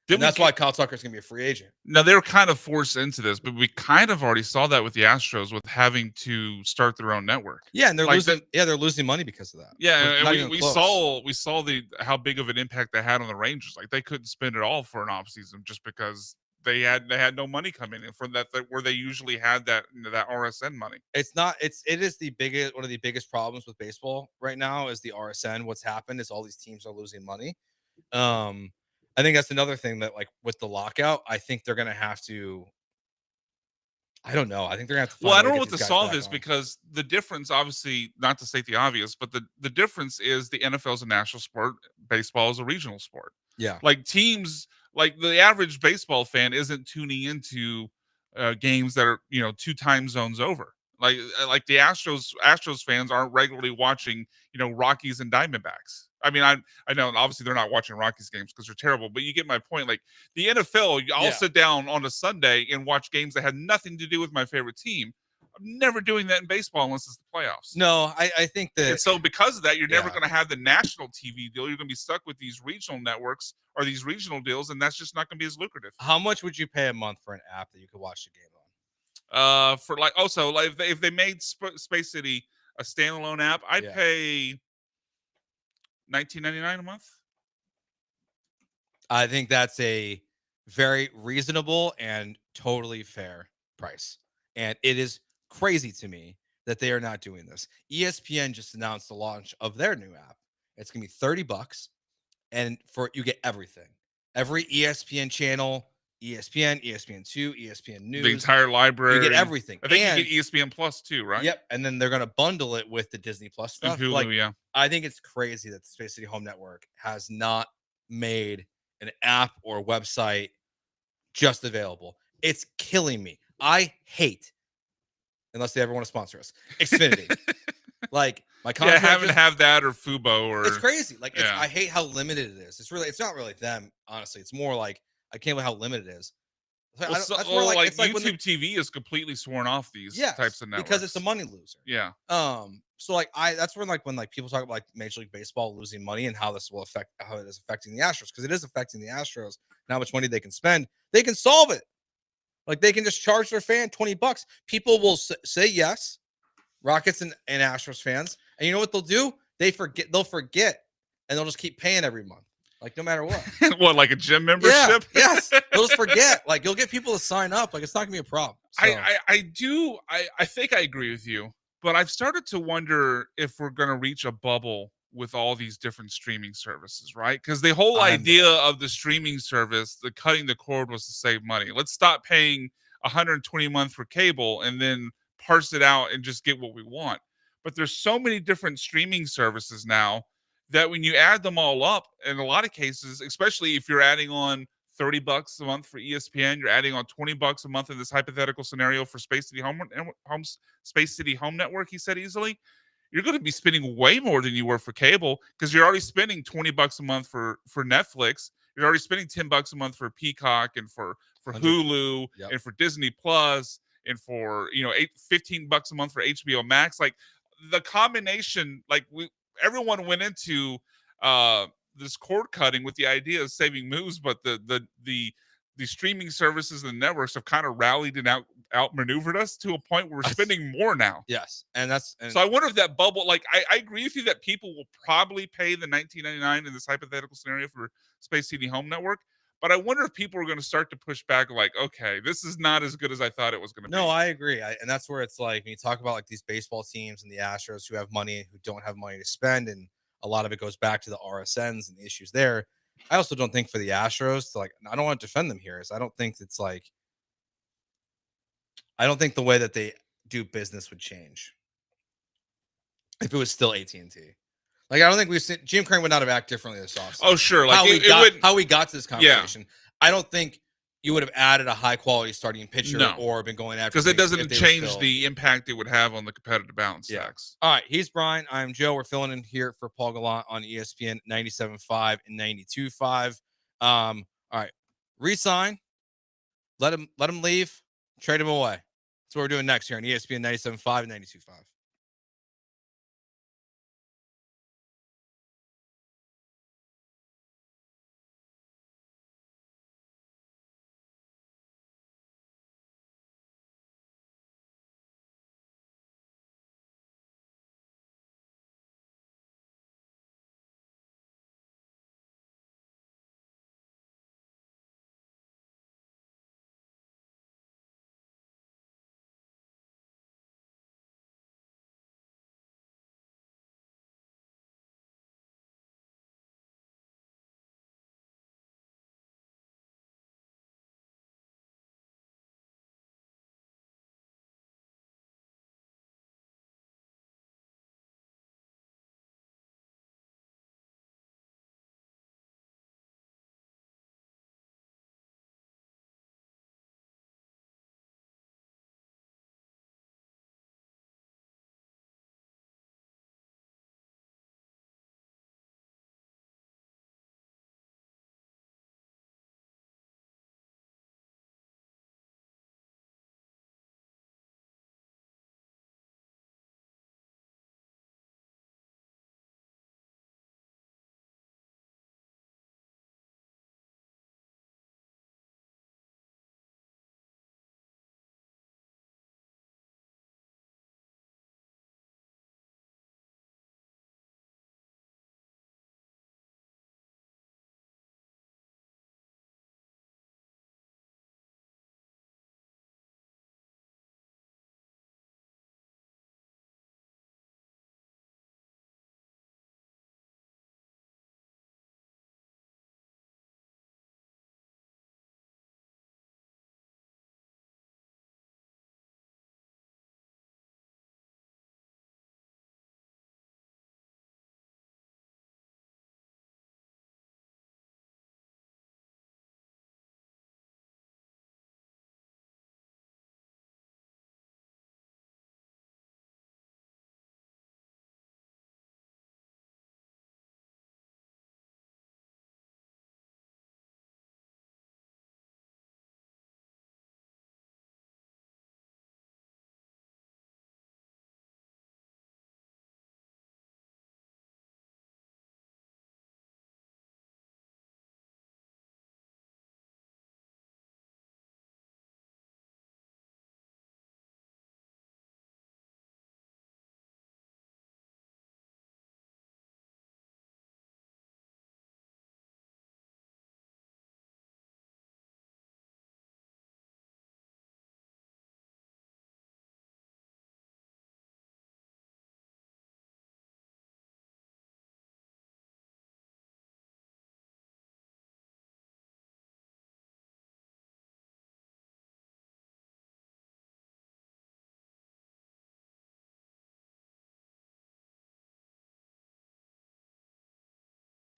And that's why Kyle Tucker's going to be a free agent. Now, they were kind of forced into this, but we kind of already saw that with the Astros with having to start their own network. Yeah, and they're losing money because of that. Yeah, and we saw how big of an impact they had on the Rangers. Like they couldn't spend it all for an offseason just because they had no money coming in from that where they usually had that RSN money. It is one of the biggest problems with baseball right now is the RSN. What's happened is all these teams are losing money. I think that's another thing that like with the lockout, I think they're gonna have to. I don't know. I think they're gonna have to. Well, I don't know what to solve is because the difference, obviously, not to state the obvious, but the difference is the NFL is a national sport, baseball is a regional sport. Yeah, like teams, like the average baseball fan isn't tuning into games that are 2 time zones over. Like the Astros fans aren't regularly watching Rockies and Diamondbacks. I mean, I know obviously they're not watching Rockies games because they're terrible, but you get my point. Like the NFL, I'll sit down on a Sunday and watch games that had nothing to do with my favorite team. I'm never doing that in baseball unless it's the playoffs. No, I think that. And so because of that, you're never going to have the national TV deal. You're going to be stuck with these regional networks or these regional deals, and that's just not going to be as lucrative. How much would you pay a month for an app that you could watch the game on? For like also like if they made Space City a standalone app, I'd pay $19.99 a month. I think that's a very reasonable and totally fair price. And it is crazy to me that they are not doing this. ESPN just announced the launch of their new app. It's going to be $30 and you get everything. Every ESPN channel, ESPN, ESPN2, ESPN News. The entire library. You get everything. I think you get ESPN Plus too, right? Yep. And then they're going to bundle it with the Disney Plus stuff. And Hulu, yeah. I think it's crazy that the Space City Home Network has not made an app or website just available. It's killing me. I hate, unless they ever want to sponsor us, Xfinity. Like my Yeah, contract having to have that or Fubo or it's crazy. Like yeah. I hate how limited it is. It's not really them, honestly. It's more like I can't believe how limited it is. Well, That's so, where like it's like when YouTube TV is completely sworn off these types of networks because it's a money loser. Yeah. So like that's when people talk about like Major League Baseball losing money and how this will affect how it is affecting the Astros, because it is affecting the Astros and how much money they can spend. They can solve it. Like they can just charge their fan $20. People will say yes, Rockets and Astros fans, and you know what they'll do? They'll forget, and they'll just keep paying every month, like no matter what. What, like a gym membership? Yeah, yes, they'll just forget. Like you'll get people to sign up. Like it's not gonna be a problem. So. I think I agree with you, but I've started to wonder if we're gonna reach a bubble with all these different streaming services, right? Because the whole idea of the streaming service, the cutting the cord, was to save money. Let's stop paying $120 a month for cable and then parse it out and just get what we want. But there's so many different streaming services now that when you add them all up, in a lot of cases, especially if you're adding on $30 a month for ESPN, you're adding on $20 a month in this hypothetical scenario for Space City Home Network, he said easily, you're going to be spending way more than you were for cable, because you're already spending $20 a month for Netflix. You're already spending $10 a month for Peacock and for Hulu and for Disney Plus and for $15 a month for HBO Max. Like the combination, like everyone went into this cord cutting with the idea of saving moves, but the streaming services and the networks have kind of rallied and outmaneuvered us to a point where we're spending more now. Yes, so I wonder if that bubble. Like I agree with you that people will probably pay the $19.99 in this hypothetical scenario for Space City Home Network. But I wonder if people are going to start to push back, like, okay, this is not as good as I thought it was going to be. No, I agree. And that's where it's like, when you talk about like these baseball teams and the Astros who have money, who don't have money to spend, and a lot of it goes back to the RSNs and the issues there. I also don't think for the Astros, I don't want to defend them here. I don't think the way that they do business would change if it was still AT&T. Like, I don't think Jim Crane would not have acted differently this offseason. Oh, sure. Like how we got to this conversation. Yeah. I don't think you would have added a high quality starting pitcher or been going after, because it doesn't change the impact it would have on the competitive balance stacks. All right, he's Brian. I'm Joe. We're filling in here for Paul Gallant on ESPN 97.5 and 92.5. All right, resign. Let him leave. Trade him away. That's what we're doing next here on ESPN 97.5 and 92.5.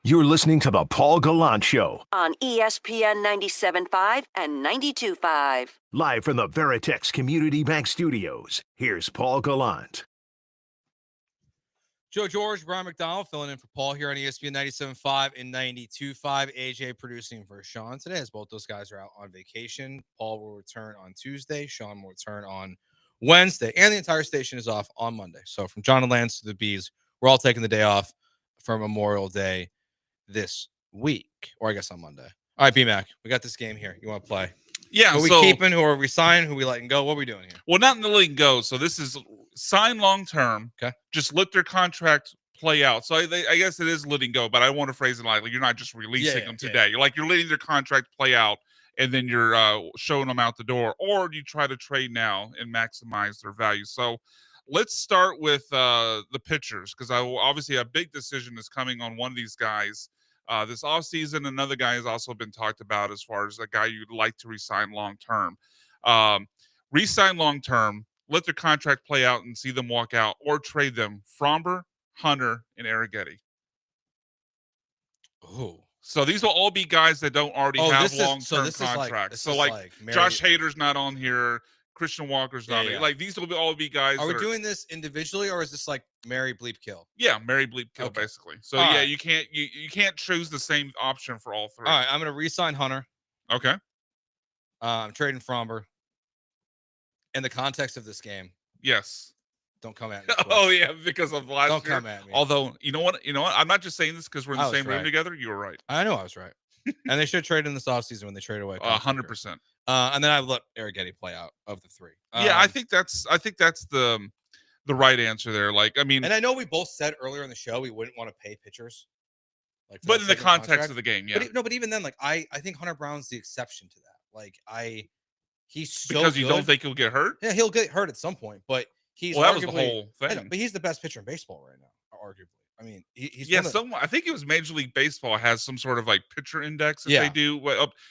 You're listening to the Paul Gallant Show, on ESPN 97.5 and 92.5. live from the Veritex Community Bank Studios. Here's Paul Gallant. Joe George, Brian McDonald filling in for Paul here on ESPN 97.5 and 92.5. AJ producing for Sean today, as both those guys are out on vacation. Paul will return on Tuesday. Sean will return on Wednesday. And the entire station is off on Monday. So from John and Lance to the Bees, we're all taking the day off for Memorial Day this week, or I guess on Monday. All right, B-Mac, we got this game here. You want to play? Yeah. Who are we keeping? Who are we signing? Who are we letting go? What are we doing here? Well, not in the letting go. So this is sign long term. Okay. Just let their contract play out. So I guess it is letting go, but I want to phrase it lightly. You're not just releasing them today. You're letting their contract play out, and then you're showing them out the door, or you try to trade now and maximize their value. So let's start with the pitchers, because obviously a big decision is coming on one of these guys this offseason. Another guy has also been talked about as far as a guy you'd like to re-sign long-term. Re-sign long-term, let their contract play out and see them walk out, or trade them. Fromber, Hunter, and Arrighetti. Oh. So these will all be guys that don't already have long-term contracts. Josh Hader's not on here. Christian Walker's not on here. Like, these will all be guys. Are we doing this individually, or is this like Mary Bleep Kill? Yeah, Mary Bleep Kill, basically. So all yeah, right. you can't choose the same option for all three. All right, I'm going to re-sign Hunter. Okay. I'm trading Fromber. In the context of this game. Yes. Don't come at me. Oh yeah, because of last year. Don't come at me. Although, you know what? I'm not just saying this because we're in the same room together. You were right. I know I was right. And they should trade in this offseason when they trade away. 100%. And then I let Arrighetti play out of the three. Yeah, I think that's the right answer there. Like, I mean, and I know we both said earlier in the show we wouldn't want to pay pitchers. But in the context of the game, yeah. But even then, like I think Hunter Brown's the exception to that. Like he's so because you good. don't think he'll get hurt? Yeah, he'll get hurt at some point, but he's that was the whole thing. But he's the best pitcher in baseball right now, arguably. I mean, he's I think it was Major League Baseball has some sort of like pitcher index that they do.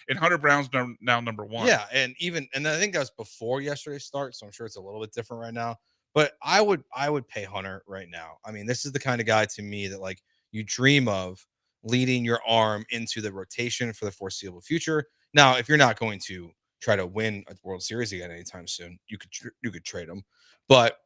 And Hunter Brown's now number one. Yeah, and I think that was before yesterday's start, so I'm sure it's a little bit different right now. But I would pay Hunter right now. I mean, this is the kind of guy to me that like you dream of leading your arm into the rotation for the foreseeable future. Now, if you're not going to try to win a World Series again anytime soon, you could trade him, but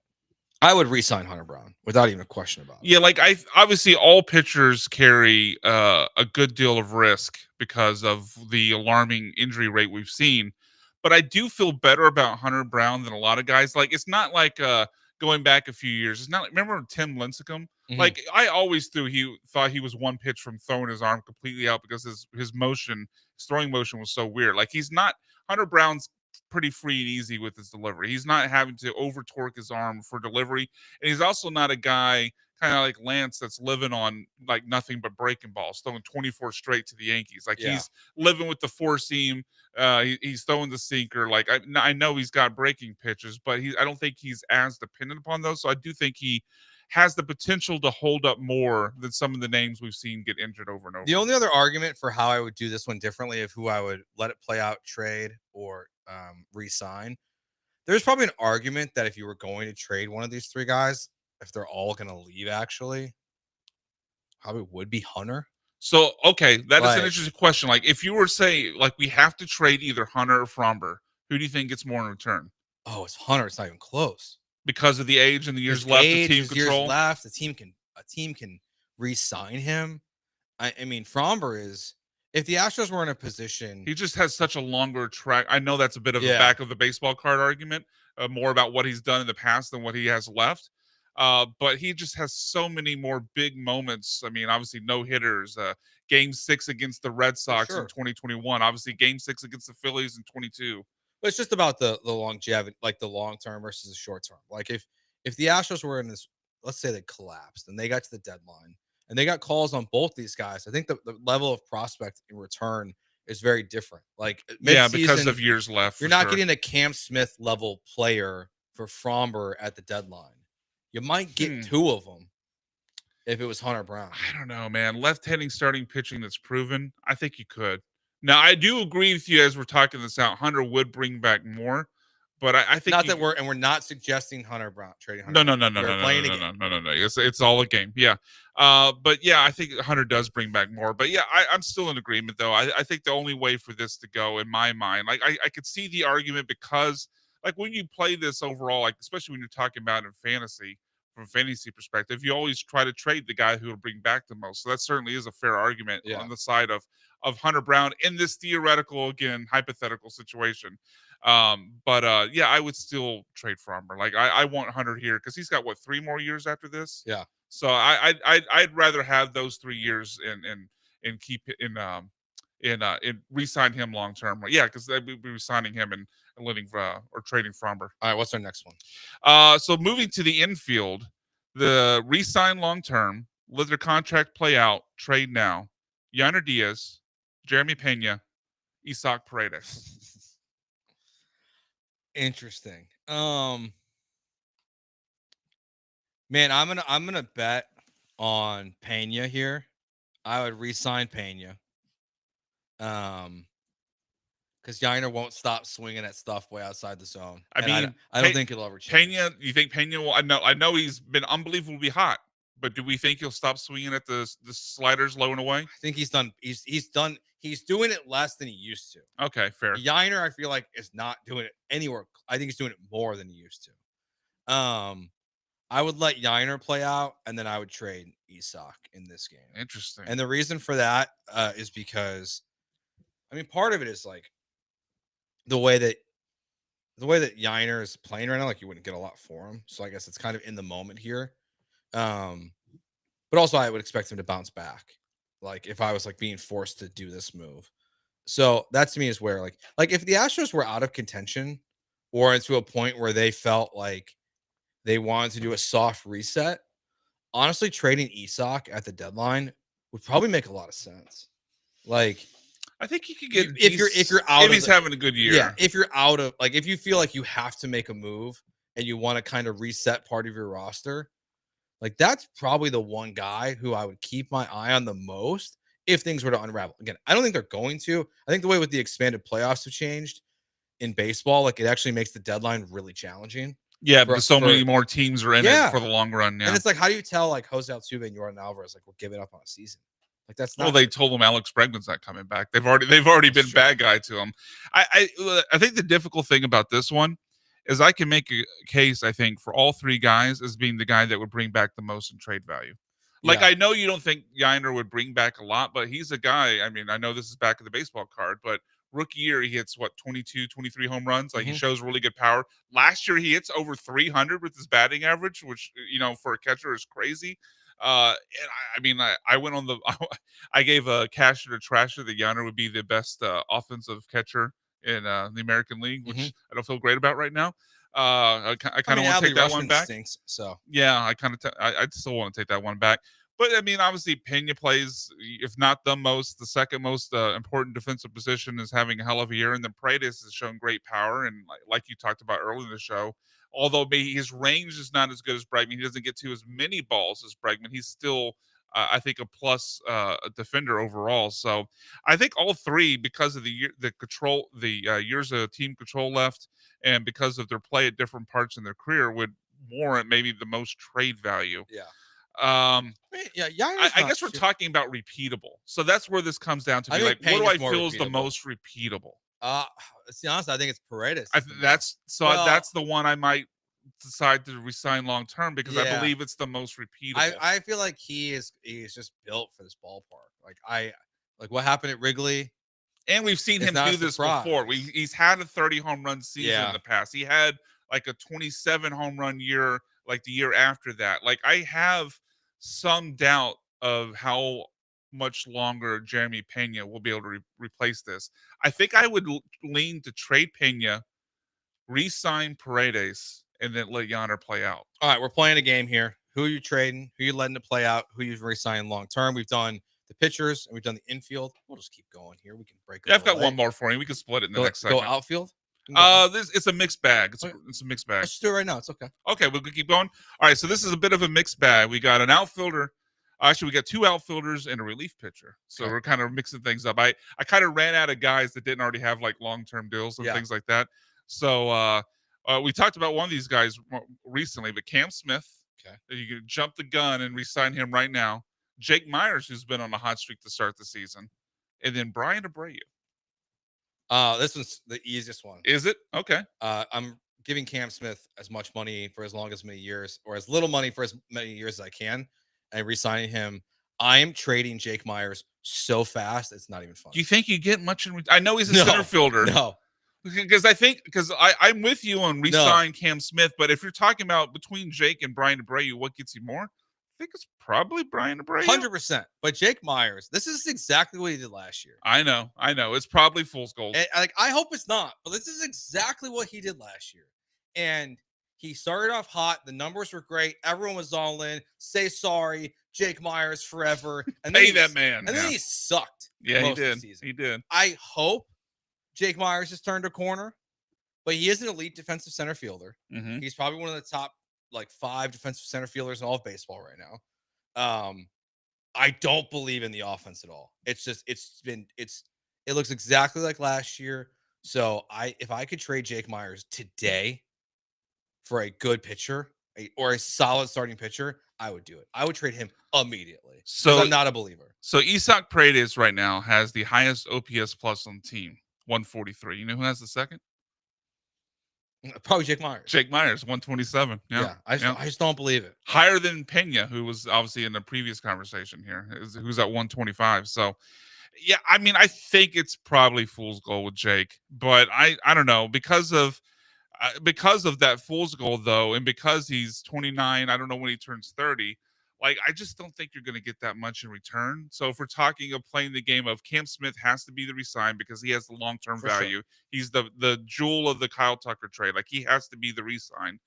I would re-sign Hunter Brown without even a question about it. Yeah, like obviously all pitchers carry a good deal of risk because of the alarming injury rate we've seen, but I do feel better about Hunter Brown than a lot of guys. Like, it's not like going back a few years. It's not like, remember Tim Lincecum? Mm-hmm. Like, I always thought he was one pitch from throwing his arm completely out because his throwing motion was so weird. Like, Hunter Brown's pretty free and easy with his delivery. He's not having to over torque his arm for delivery. And he's also not a guy kind of like Lance that's living on like nothing but breaking balls, throwing 24 straight to the Yankees. Like, he's living with the four seam. He's throwing the sinker. Like, I know he's got breaking pitches, but I don't think he's as dependent upon those. So I do think he has the potential to hold up more than some of the names we've seen get injured over and over. The only other argument for how I would do this one differently of who I would let it play out, trade, or re-sign, there's probably an argument that if you were going to trade one of these three guys, if they're all going to leave, actually, probably would be Hunter. So, okay, that is an interesting question. Like, if you were saying, like, we have to trade either Hunter or Fromber, who do you think gets more in return? Oh, it's Hunter. It's not even close. Because of the age and the years left, the team control. Years left, a team can re-sign him. I mean, Fromber is. If the Astros were in a position, he just has such a longer track. I know that's a bit of a back of the baseball card argument, more about what he's done in the past than what he has left. But he just has so many more big moments. I mean, obviously no hitters. Game 6 against the Red Sox in 2021. Obviously, Game 6 against the Phillies in 22. But it's just about the longevity, like the long term versus the short term. Like if the Astros were in this, let's say they collapsed and they got to the deadline and they got calls on both these guys, I think the level of prospect in return is very different. Like because of years left. You're not getting a Cam Smith level player for Fromber at the deadline. You might get two of them if it was Hunter Brown. I don't know, man. Left-handing starting pitching that's proven, I think you could. Now, I do agree with you as we're talking this out. Hunter would bring back more, But I think not that we're not suggesting Hunter Brown trading no. Hunter. We're playing a game. No. It's all a game. Yeah. But yeah, I think Hunter does bring back more. But yeah, I'm still in agreement though. I think the only way for this to go, in my mind, like I could see the argument because like when you play this overall, like especially when you're talking about in fantasy, from a fantasy perspective, you always try to trade the guy who will bring back the most. So that certainly is a fair argument on the side of Hunter Brown in this theoretical, again, hypothetical situation. But yeah, I would still trade Frommer. Like I want Hunter here because he's got what 3 more years after this. Yeah. So I'd rather have those 3 years and keep it in re-sign him long term. Yeah, because they'd be re-signing him and letting or trading Frommer. All right, what's our next one? So moving to the infield, the re-sign long term, let their contract play out, trade now. Yainer Diaz, Jeremy Pena, Isaac Paredes. Interesting. Man, I'm gonna bet on Pena here. I would re-sign Pena. Because Yainer won't stop swinging at stuff way outside the zone. I mean, I don't think it'll ever change. Pena, you think Pena will? I know he's been unbelievably hot, but do we think he'll stop swinging at the sliders low and away? I think he's done. He's done. He's doing it less than he used to. Okay, fair. Yainer, I feel like, is not doing it anywhere. I think he's doing it more than he used to. I would let Yainer play out, and then I would trade Isaac in this game. Interesting. And the reason for that is because, I mean, part of it is like the way that Yainer is playing right now. Like you wouldn't get a lot for him, so I guess it's kind of in the moment here. But also, I would expect him to bounce back. Like if I was like being forced to do this move. So that to me is where like if the Astros were out of contention or into a point where they felt like they wanted to do a soft reset, honestly, trading Isaac at the deadline would probably make a lot of sense. Like I think you could get if you're out if he's having a good year. Yeah, if you're out of like if you feel like you have to make a move and you want to kind of reset part of your roster, like that's probably the one guy who I would keep my eye on the most if things were to unravel. Again, I don't think they're going to. I think the way with the expanded playoffs have changed in baseball, like it actually makes the deadline really challenging. Yeah, because so many more teams are in it for the long run. Yeah. And it's like, how do you tell like Jose Altuve and Yordan Alvarez like we're giving up on a season? Like that's not. Well, they told him Alex Bregman's not coming back. They've already been bad guy to him. I think the difficult thing about this one is I can make a case, I think, for all 3 guys as being the guy that would bring back the most in trade value. Like, I know you don't think Yainer would bring back a lot, but he's a guy. I mean, I know this is back of the baseball card, but rookie year, he hits, 22, 23 home runs. Like, he shows really good power. Last year, he hits over 300 with his batting average, which, for a catcher is crazy. And I mean, I went on I gave a casher to trasher that Yainer would be the best offensive catcher in the American League, which I don't feel great about right now. I kind of want to take that one back. Stinks, so yeah, I still want to take that one back. But I mean, obviously, Pena plays, if not the second most important defensive position, is having a hell of a year. And then Paredes has shown great power, and like you talked about earlier in the show, although maybe his range is not as good as Bregman, he doesn't get to as many balls as Bregman. He's still, I think, a plus defender overall. So I think all 3, because of the years of team control left, and because of their play at different parts in their career, would warrant maybe the most trade value. Yeah. I guess we're talking about repeatable. So that's where this comes down to. Be like, what do I feel is the most repeatable? To be honest, I think it's Paredes. That's the one I might decide to resign long term because I believe it's the most repeatable. I feel like he is just built for this ballpark. Like what happened at Wrigley. And we've seen him do this before. He's had a 30 home run season in the past. He had like a 27 home run year, like the year after that. Like I have some doubt of how much longer Jeremy Pena will be able to replace this. I think I would lean to trade Pena, re-sign Paredes, and then let Yainer play out. All right, we're playing a game here. Who are you trading? Who are you letting it play out? Who you re-signing long term? We've done the pitchers and we've done the infield. We'll just keep going here. We can break it. Yeah, I've got one more for you. We can split it in the next segment. Go outfield? It's a mixed bag. It's a mixed bag. Let's do it right now. It's okay. Okay, we'll keep going. All right, so this is a bit of a mixed bag. We got an outfielder. Actually, we got 2 outfielders and a relief pitcher. So we're kind of mixing things up. I kind of ran out of guys that didn't already have like long-term deals and things like that. So We talked about one of these guys recently, but Cam Smith. Okay. You could jump the gun and re-sign him right now. Jake Myers, who's been on a hot streak to start the season, and then Brian Abreu. This one's the easiest one. Is it? Okay. I'm giving Cam Smith as much money for as long as many years, or as little money for as many years as I can, and re-signing him. I'm trading Jake Myers so fast, it's not even funny. Do you think you get much in? I know he's a center fielder. No. Because I'm with you on re-sign Cam Smith, but if you're talking about between Jake and Brian Abreu, what gets you more? I think it's probably Brian Abreu. 100%. But Jake Myers, this is exactly what he did last year. I know. It's probably fool's gold. And, I hope it's not, but this is exactly what he did last year. And he started off hot. The numbers were great. Everyone was all in. Say sorry, Jake Myers forever. And Pay that man. And then he sucked. Yeah, most he of did. the season. He did. I hope Jake Myers has turned a corner, but he is an elite defensive center fielder. Mhm. He's probably one of the top 5 defensive center fielders in all of baseball right now. I don't believe in the offense at all. It looks exactly like last year. So if I could trade Jake Myers today for a good pitcher or a solid starting pitcher, I would do it. I would trade him immediately. So I'm not a believer. So Isaac Paredes right now has the highest OPS plus on the team, 143. You know who has the second? Probably Jake Myers. Jake Myers, 127. Yeah. I just don't believe it. Higher than Pena, who was obviously in the previous conversation here, who's at 125. So, yeah, I mean, I think it's probably fool's gold with Jake, but I don't know because of that fool's gold though, and because he's 29, I don't know when he turns 30. Like, I just don't think you're going to get that much in return. So if we're talking of playing the game of Cam Smith has to be the resign because he has the long-term value. Sure. He's the jewel of the Kyle Tucker trade. Like, he has to be the resign.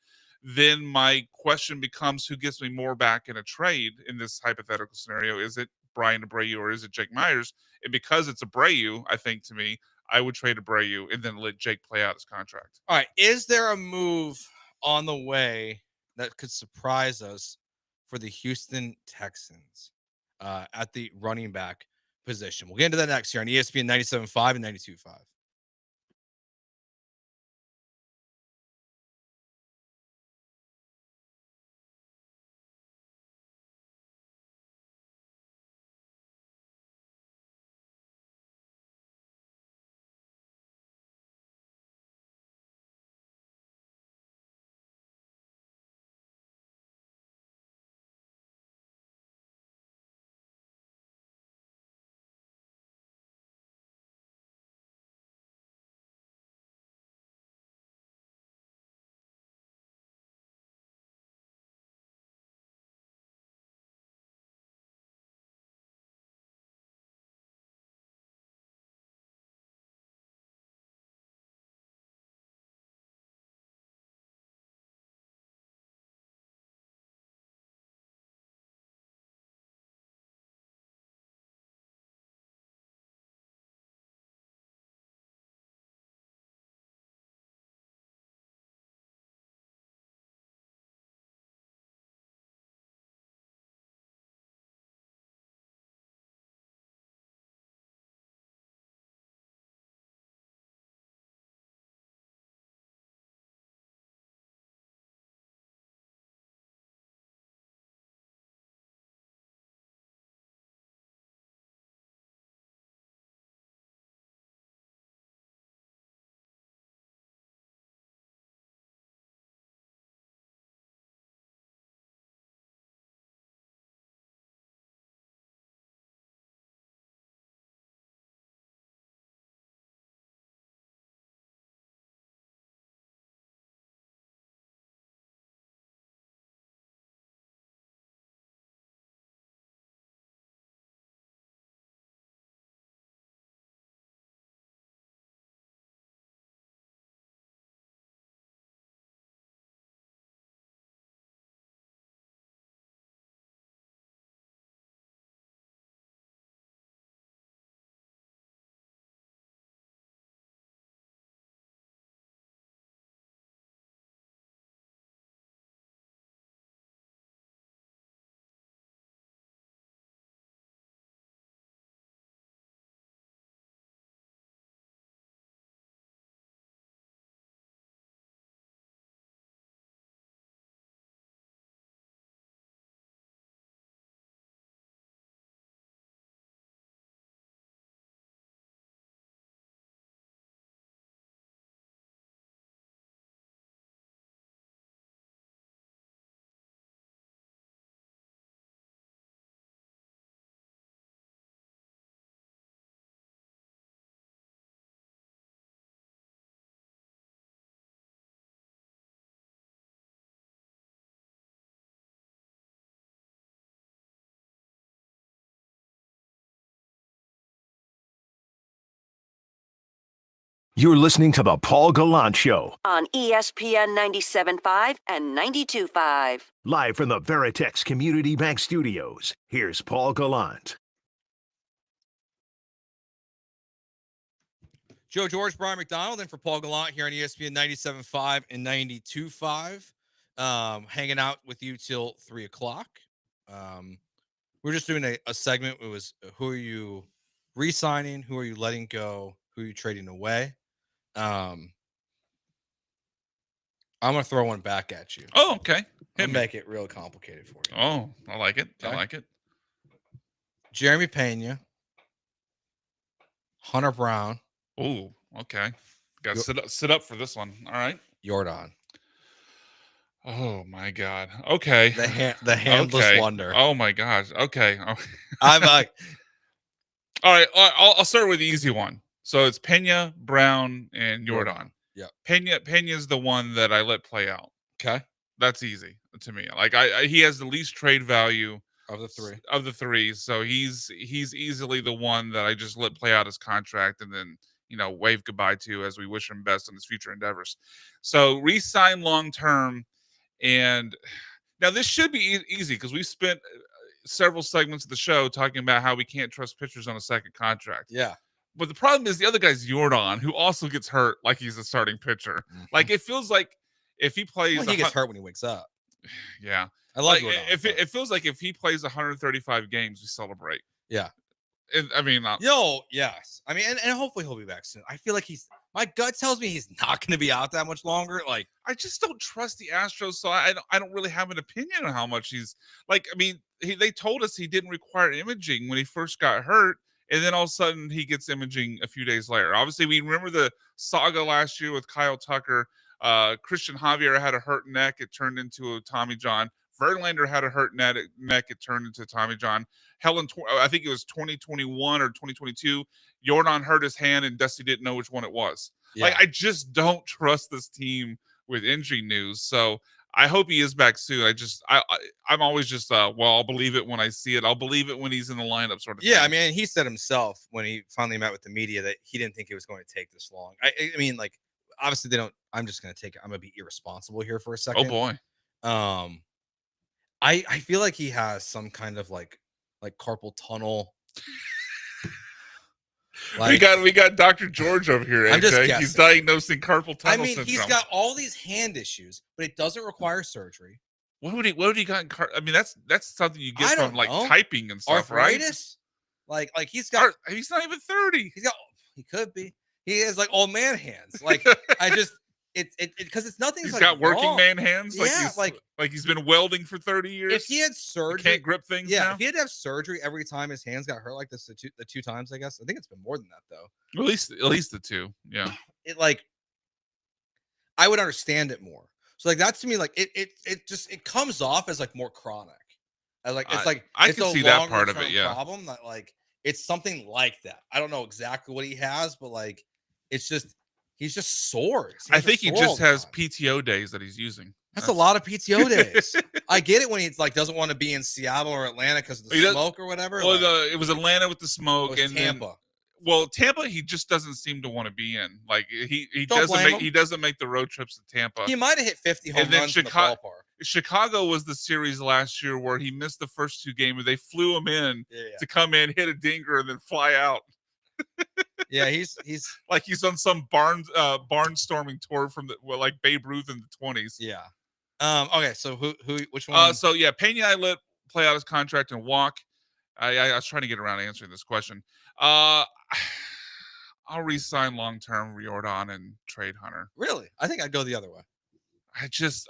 Then my question becomes, who gets me more back in a trade in this hypothetical scenario? Is it Brian Abreu or is it Jake Myers? And because it's Abreu, I think to me, I would trade Abreu and then let Jake play out his contract. All right. Is there a move on the way that could surprise us for the Houston Texans at the running back position? We'll get into that next here on ESPN 97.5 and 92.5. You're listening to the Paul Gallant Show. On ESPN 97.5 and 92.5. Live from the Veritex Community Bank Studios, here's Paul Gallant. Joe George, Brian McDonald, and for Paul Gallant here on ESPN 97.5 and 92.5. Hanging out with you till 3 o'clock. We're just doing a segment. It was who are you re-signing? Who are you letting go? Who are you trading away? I'm going to throw one back at you. Oh, okay. And make it real complicated for you. Oh, I like it. Okay. I like it. Jeremy Pena, Hunter Brown. Oh, okay. Got to sit up for this one. All right. Jordan. Oh my God. Okay. The handless wonder. Oh my gosh. Okay. I'm like, all right. I'll start with the easy one. So it's Pena, Brown, and Jordan. Yeah. Pena's the one that I let play out. Okay. That's easy to me. Like he has the least trade value of the three. Of the three. So he's easily the one that I just let play out his contract and then, wave goodbye to as we wish him best in his future endeavors. So re-sign long term. And now this should be easy because we spent several segments of the show talking about how we can't trust pitchers on a second contract. Yeah. But the problem is the other guy's Jordan, who also gets hurt like he's a starting pitcher. Mm-hmm. Like it feels like if he plays, he gets hurt when he wakes up. Yeah, I like Jordan. It feels like if he plays 135 games, we celebrate. Yeah, yes. I mean, and hopefully he'll be back soon. I feel like my gut tells me he's not going to be out that much longer. Like I just don't trust the Astros, so I don't really have an opinion on how much he's like. I mean, they told us he didn't require imaging when he first got hurt. And then all of a sudden he gets imaging a few days later. Obviously, we remember the saga last year with Kyle Tucker. Christian Javier had a hurt neck. It turned into a Tommy John. Verlander had a hurt neck. It turned into Tommy John. I think it was 2021 or 2022. Jordan hurt his hand and Dusty didn't know which one it was. Yeah. Like, I just don't trust this team with injury news. So I hope he is back soon. I'm always just, I'll believe it when I see it. I'll believe it when he's in the lineup sort of thing. Yeah, I mean, he said himself when he finally met with the media that he didn't think it was going to take this long. I mean, like, obviously they don't. I'm just going to take it. I'm going to be irresponsible here for a second. Oh, boy. I feel like he has some kind of like carpal tunnel. We got Dr. George over here. I'm just guessing. He's diagnosing carpal tunnel syndrome. He's got all these hand issues, but it doesn't require surgery. What would he got? I mean, that's something you get from like typing and stuff, arthritis? Right? Like he's got. He's not even 30. He could be. He has like old man hands. Like it's because it's nothing. He's got working man hands. Yeah, like he's been welding for 30 years. If he had surgery, he can't grip things. Yeah, now? if he had to have surgery every time his hands got hurt like this, the two times, I guess. I think it's been more than that though. At least the two. Yeah. I would understand it more. So like that's to me like it comes off as like more chronic. I can see that part of it. Yeah. Problem that like it's something like that. I don't know exactly what he has, but like it's just he's just sore. I think he just has PTO days that he's using. That's a lot of PTO days. I get it when he's like doesn't want to be in Seattle or Atlanta because of the smoke or whatever. Well, it was Atlanta with the smoke and Tampa. Tampa, he just doesn't seem to want to be in. Like he doesn't make the road trips to Tampa. He might have hit 50 home runs in the ballpark. Chicago was the series last year where he missed the first two games. They flew him in to come in, hit a dinger, and then fly out. Yeah, he's like he's on some barnstorming tour from like Babe Ruth in the 20s. Yeah. Okay, so which one? So yeah, Pena I let play out his contract and walk. I was trying to get around to answering this question. I'll re-sign long-term Jordan and trade Hunter. Really? I think I'd go the other way.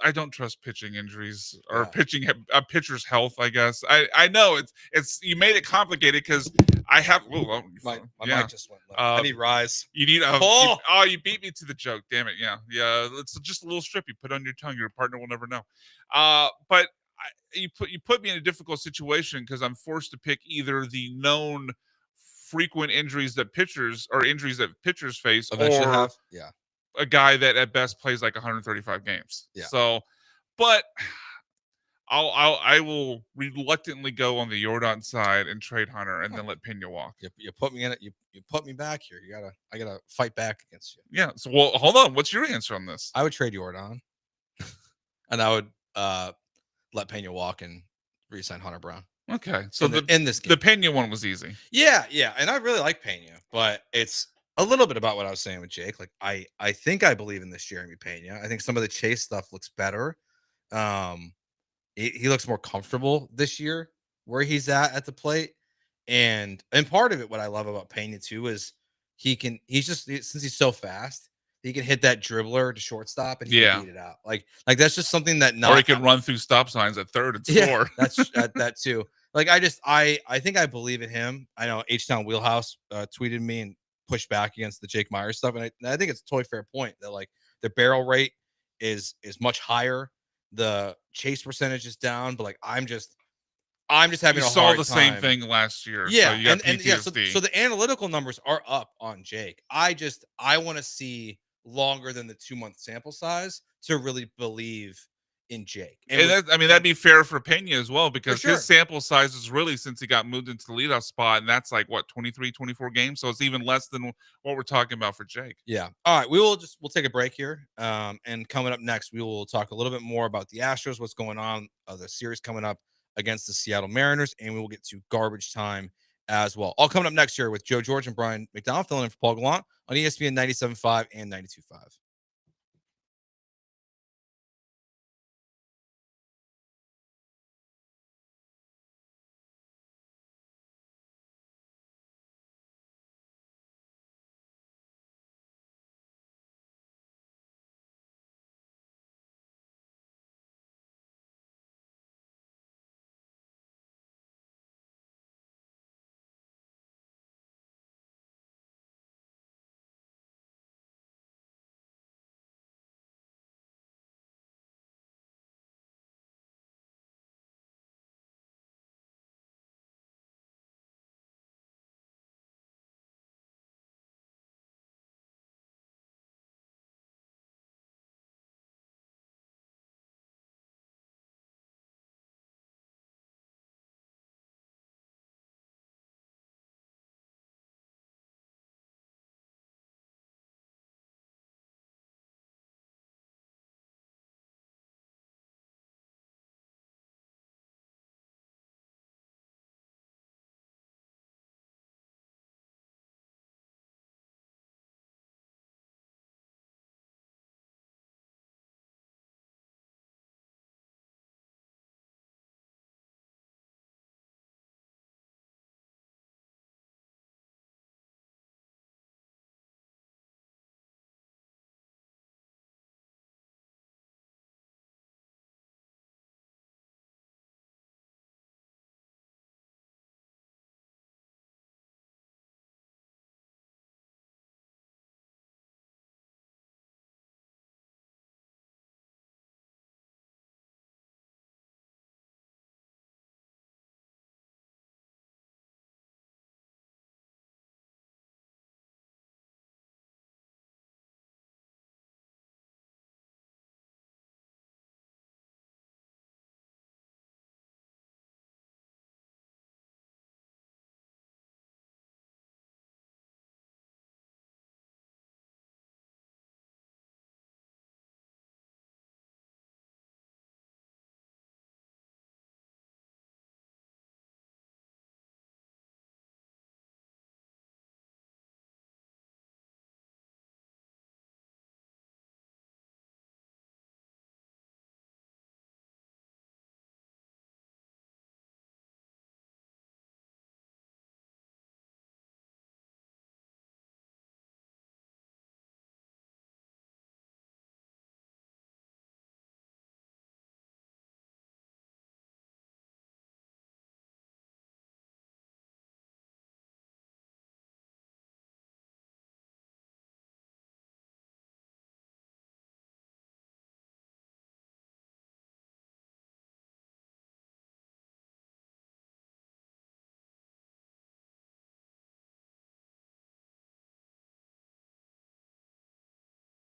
I don't trust pitching injuries or pitching a pitcher's health. I guess I know it's you made it complicated because I have. My mic just went low. I need rise. You need. You beat me to the joke. Damn it! Yeah. It's just a little strip you put on your tongue. Your partner will never know. But you put me in a difficult situation because I'm forced to pick either the known frequent injuries that pitchers face, or a guy that at best plays like 135 games. Yeah. So, but I will reluctantly go on the Jordan side and trade Hunter, and then let Pena walk. You put me in it. You put me back here. I gotta fight back against you. Yeah. So, well, hold on. What's your answer on this? I would trade Jordan, and I would let Pena walk and re-sign Hunter Brown. Okay. So in this game, the Pena one was easy. Yeah, and I really like Pena, but it's a little bit about what I was saying with Jake. Like I think I believe in this Jeremy Pena. I think some of the chase stuff looks better. He looks more comfortable this year where he's at the plate, and part of it, what I love about Pena too, is since he's so fast, he can hit that dribbler to shortstop and he can beat it out. Like that's just something that or he can run through stop signs at third and score. That's that too. Like I think I believe in him. I know H-Town Wheelhouse tweeted me and pushed back against the Jake Myers stuff, and I think it's a totally fair point that like the barrel rate is much higher, the chase percentage is down, but like I'm just having a hard time. You saw the same thing last year. Yeah, so you got PTSD. So the analytical numbers are up on Jake. I want to see longer than the 2-month sample size to really believe in Jake. And that'd be fair for Pena as well, because sure. his sample size is really since he got moved into the leadoff spot, and that's like what 23, 24 games. So it's even less than what we're talking about for Jake. Yeah. All right. We'll take a break here. And coming up next, we will talk a little bit more about the Astros, what's going on, the series coming up against the Seattle Mariners, and we will get to garbage time as well. All coming up next here with Joe George and Brian McDonald filling in for Paul Gallant on ESPN 97.5 and 92.5.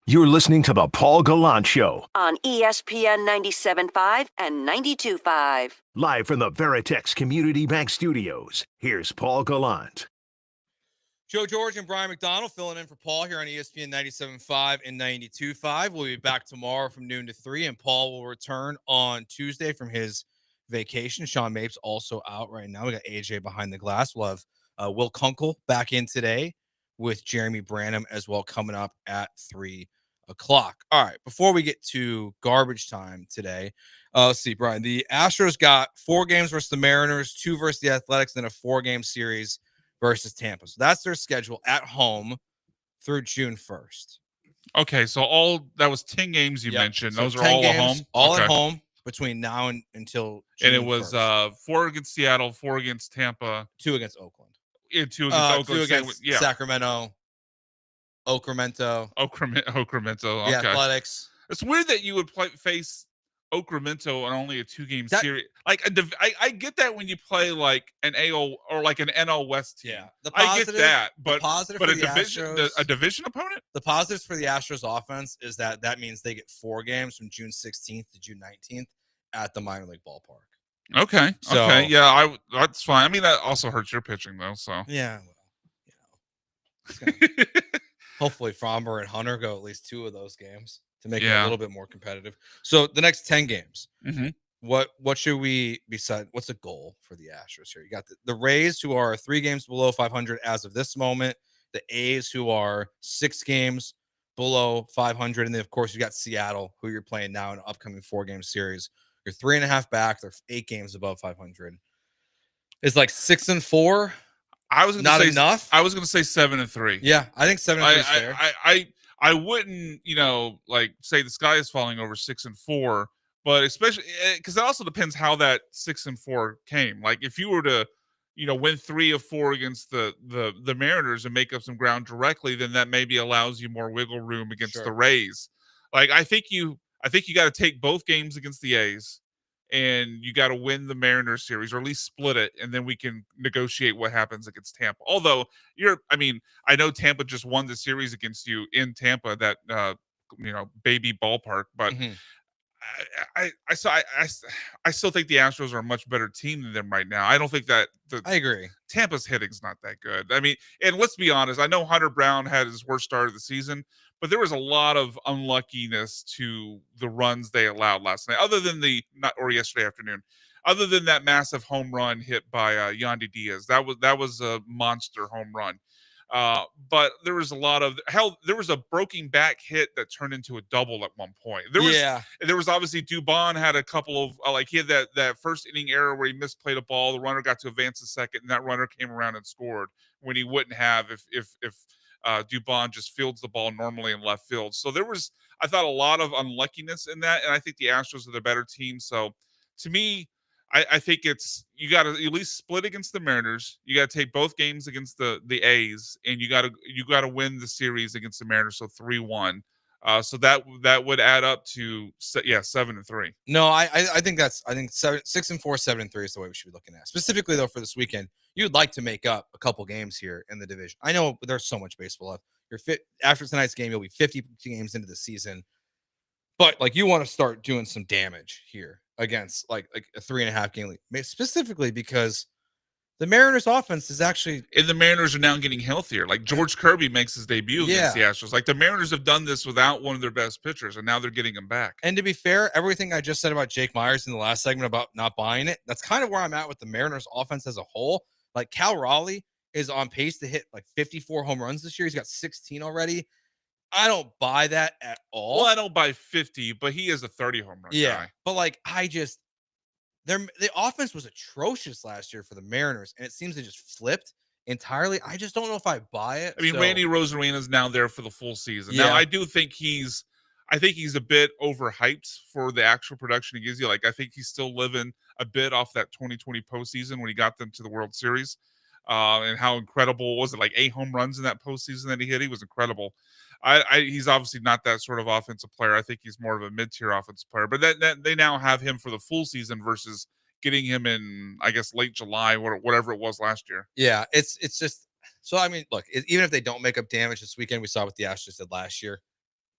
You're listening to The Paul Gallant Show, on ESPN 97.5 and 92.5. live from the Veritex Community Bank Studios. Here's Paul Gallant. Joe George and Brian McDonald filling in for Paul here on ESPN 97.5 and 92.5. We'll be back tomorrow from noon to 3, and Paul will return on Tuesday from his vacation. Sean Mapes also out right now. We got AJ behind the glass. We'll have Will Kunkel back in today with Jeremy Branham as well coming up at 3 o'clock. All right, before we get to garbage time today, let's see, Brian. The Astros got 4 games versus the Mariners, 2 versus the Athletics, then a 4-game series versus Tampa. So that's their schedule at home through June 1st. Okay, so all that was 10 games you mentioned. So those are 10 all games, at home? All Okay. at home between now and until June And it was 4 against Seattle, 4 against Tampa, 2 against Oakland. Yeah, 2 against Oakland. 2 against Sacramento, Ocramento. Ocramento. Okay. The Athletics. It's weird that you would face Ocramento on only a 2-game series. Like I get that when you play like an AL or like an NL West team. Yeah, I get that, but positive but for a the division Astros, a division opponent. The positives for the Astros offense is that means they get 4 games from June 16th to June 19th at the minor league ballpark. Okay. So, okay. Yeah, that's fine. I mean, that also hurts your pitching though. So yeah, well, hopefully Fromber and Hunter go at least 2 of those games to make it a little bit more competitive. So the next 10 games, what should we decide? What's the goal for the Astros here? You got the Rays, who are 3 games below 500 as of this moment. The A's, who are 6 games below 500, and then of course you got Seattle, who you're playing now in an upcoming 4-game series. You're 3.5 back. They're 8 games above 500. It's like 6-4. I was not enough. I was going to say 7-3. Yeah, I think 7-3 is fair. I wouldn't, like say the sky is falling over 6-4, but especially because it also depends how that 6-4 came. Like if you were to, win 3 of 4 against the Mariners and make up some ground directly, then that maybe allows you more wiggle room against the Rays. Like I think you got to take both games against the A's, and you got to win the Mariners series, or at least split it, and then we can negotiate what happens against Tampa. Although I know Tampa just won the series against you in Tampa, that baby ballpark, but I still think the Astros are a much better team than them right now. I don't think that I agree. Tampa's hitting's not that good. I mean, and let's be honest, I know Hunter Brown had his worst start of the season, but there was a lot of unluckiness to the runs they allowed last night, yesterday afternoon. Other than that massive home run hit by Yandy Diaz, that was a monster home run. But there was there was a broken back hit that turned into a double at one point. There was obviously Dubon had a couple of he had that first inning error where he misplayed a ball. The runner got to advance to second, and that runner came around and scored when he wouldn't have if Dubon just fields the ball normally in left field. So there was, I thought, a lot of unluckiness in that, and I think the Astros are the better team. So to me, I think you got to at least split against the Mariners. You got to take both games against the A's, and you got to win the series against the Mariners. So 3-1. So that would add up to 7-3. No, I think 6-4, 7-3 is the way we should be looking at. Specifically though, for this weekend, you'd like to make up a couple games here in the division. I know there's so much baseball left. You're fit after tonight's game. You'll be 50 games into the season, but you want to start doing some damage here against like a 3.5 game lead, specifically because the Mariners offense is actually, and the Mariners are now getting healthier. Like George Kirby makes his debut against the Astros. Like the Mariners have done this without one of their best pitchers, and now they're getting him back. And to be fair, everything I just said about Jake Myers in the last segment about not buying it, that's kind of where I'm at with the Mariners offense as a whole. Like Cal Raleigh is on pace to hit 54 home runs this year. He's got 16 already. I don't buy that at all. Well, I don't buy 50, but he is a 30 home run guy. But the offense was atrocious last year for the Mariners, and it seems to just flipped entirely. I just don't know if I buy it. I mean, Randy Rosarina is now there for the full season. Now, I do think he's a bit overhyped for the actual production he gives you. Like, I think he's still living a bit off that 2020 postseason when he got them to the World Series. And how incredible was it? Like 8 home runs in that postseason that he hit. He was incredible. He's obviously not that sort of offensive player. I think he's more of a mid-tier offensive player. But that they now have him for the full season versus getting him in, I guess, late July or whatever it was last year. Yeah, it's just so. I mean, look, even if they don't make up damage this weekend, we saw what the Astros did last year.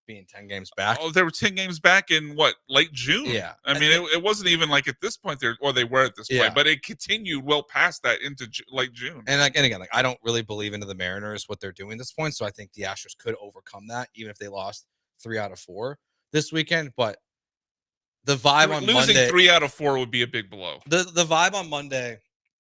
being 10 games back. Oh, they were 10 games back in what, late June? Yeah. I mean, it wasn't even like at this point there, or they were at this point, but it continued well past that into late June. And again, I don't really believe into the Mariners what they're doing at this point, so I think the Astros could overcome that even if they lost 3 out of 4 this weekend. But the vibe on losing Monday, 3 out of 4 would be a big blow. The vibe on Monday,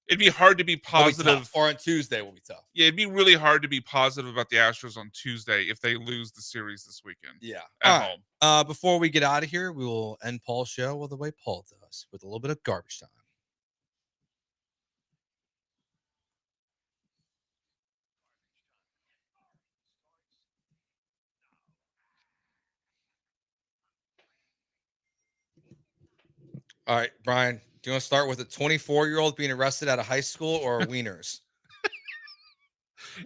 it'd be hard to be positive. Or on Tuesday will be tough. Yeah, it'd be really hard to be positive about the Astros on Tuesday if they lose the series this weekend. Yeah. At home. Before we get out of here, we will end Paul's show the way Paul does, with a little bit of garbage time. All right, Brian, do you want to start with a 24-year-old being arrested out of high school or wieners?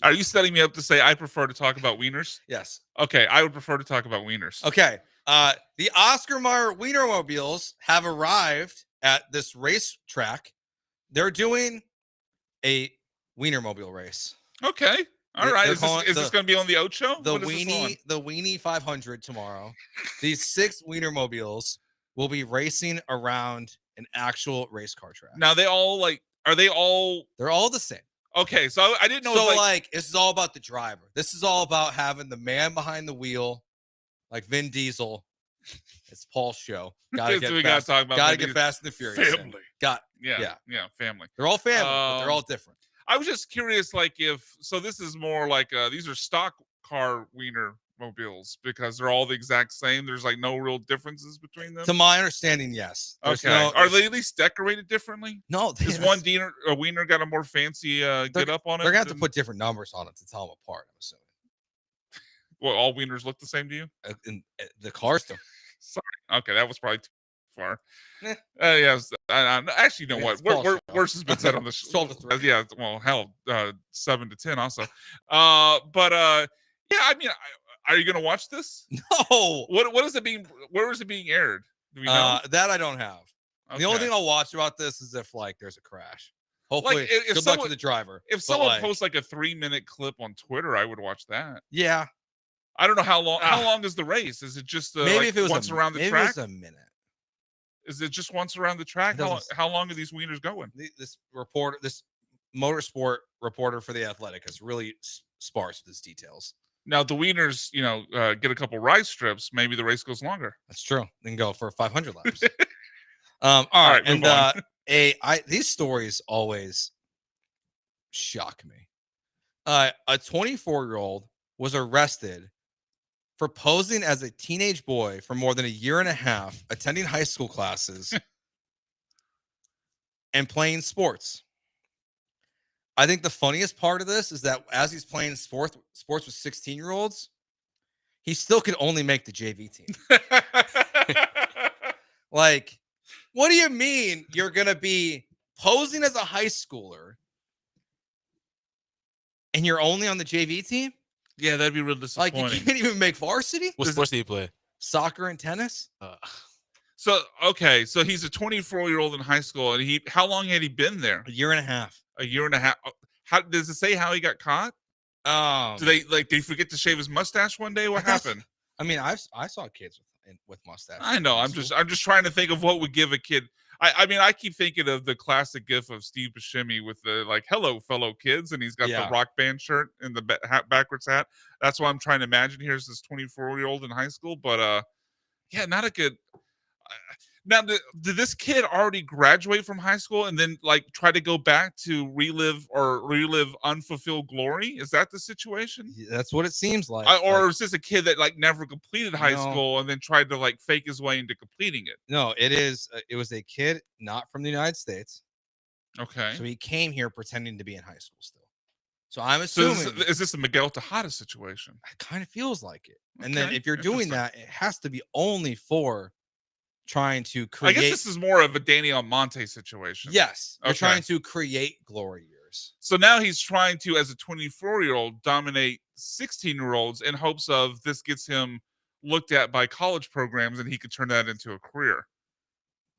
Are you setting me up to say I prefer to talk about wieners? Yes. Okay, I would prefer to talk about wieners. Okay. The Oscar Mayer Wienermobiles have arrived at this racetrack. They're doing a Wienermobile race. Okay. All right. Is this going to be on the Ocho? The Weenie 500 tomorrow. These 6 Wienermobiles will be racing around an actual race car track. Now they're all the same. Okay, so I didn't know. So this is all about the driver. This is all about having the man behind the wheel, like Vin Diesel. It's Paul's show. Gotta get fast. Gotta get Fast and the Furious. Family. Yeah, family. They're all family, but they're all different. I was just curious, like this is more like these are stock car wiener mobiles because they're all the exact same. There's like no real differences between them. To my understanding, yes. Okay. Are they at least decorated differently? No. Is one wiener got a more fancy get up on it? They're gonna have to put different numbers on it to tell them apart, I'm assuming. Well, all wieners look the same to you? The cars do. Sorry. Okay, that was probably too far. Yes. Actually, you know what? Worse has been said on the show. 12 to 3. Yeah. Well, hell, 7 to 10 also. Yeah. I mean, are you going to watch this? No. What is it being? Where is it being aired? Do we know? That I don't have. Okay. The only thing I'll watch about this is if there's a crash. Hopefully, good luck to the driver. If someone posts like a 3-minute clip on Twitter, I would watch that. Yeah. I don't know how long. How long is the race? Is it just maybe if it was once around the track? Maybe it was a minute. Is it just once around the track? How long are these wieners going? This motorsport reporter for The Athletic is really sparse with his details. Now the wieners, get a couple rice strips. Maybe the race goes longer. That's true. They can go for 500 laps. All right, and these stories always shock me. A 24-year-old was arrested for posing as a teenage boy for more than a year and a half, attending high school classes and playing sports. I think the funniest part of this is that as he's playing sports with 16-year-olds, he still could only make the JV team. Like, what do you mean you're going to be posing as a high schooler and you're only on the JV team? Yeah, that'd be real disappointing. Like, you can't even make varsity? What sports do you play? Soccer and tennis? So he's a 24-year-old in high school, and how long had he been there? A year and a half. A year and a half. How does it say how he got caught? Did he forget to shave his mustache one day? What happened? I mean, I saw kids with mustaches. I know. I'm just trying to think of what would give a kid. I mean, I keep thinking of the classic gif of Steve Buscemi with the hello, fellow kids, and he's got the rock band shirt and the backwards hat. That's what I'm trying to imagine. Here's this 24-year-old in high school, but not a good. Now, did this kid already graduate from high school and then try to go back to relive unfulfilled glory? Is that the situation? That's what it seems like. Or is this a kid that never completed high school and then tried to fake his way into completing it? No, it is. It was a kid not from the United States. Okay. So he came here pretending to be in high school still. So I'm assuming. So is this a Miguel Tejada situation? It kind of feels like it. And then if you're doing that, it has to be only for trying to create. I guess this is more of a Danny Almonte situation. Yes. You're trying to create glory years. So now he's trying to, as a 24-year-old, dominate 16-year-olds in hopes of this gets him looked at by college programs and he could turn that into a career.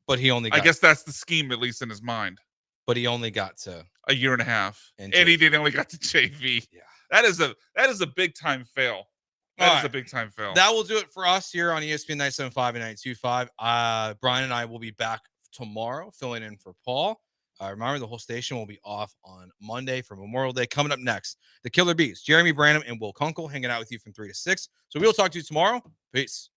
But he only I guess that's the scheme, at least in his mind. But he only got to a year and a half. And he only got to JV. Yeah. That is a big time fail. That is a big time fail. That will do it for us here on ESPN 97.5 and 92.5. Brian and I will be back tomorrow, filling in for Paul. Remember, the whole station will be off on Monday for Memorial Day. Coming up next, the Killer Bees, Jeremy Branham and Will Kunkel hanging out with you from 3 to 6. So we'll talk to you tomorrow. Peace.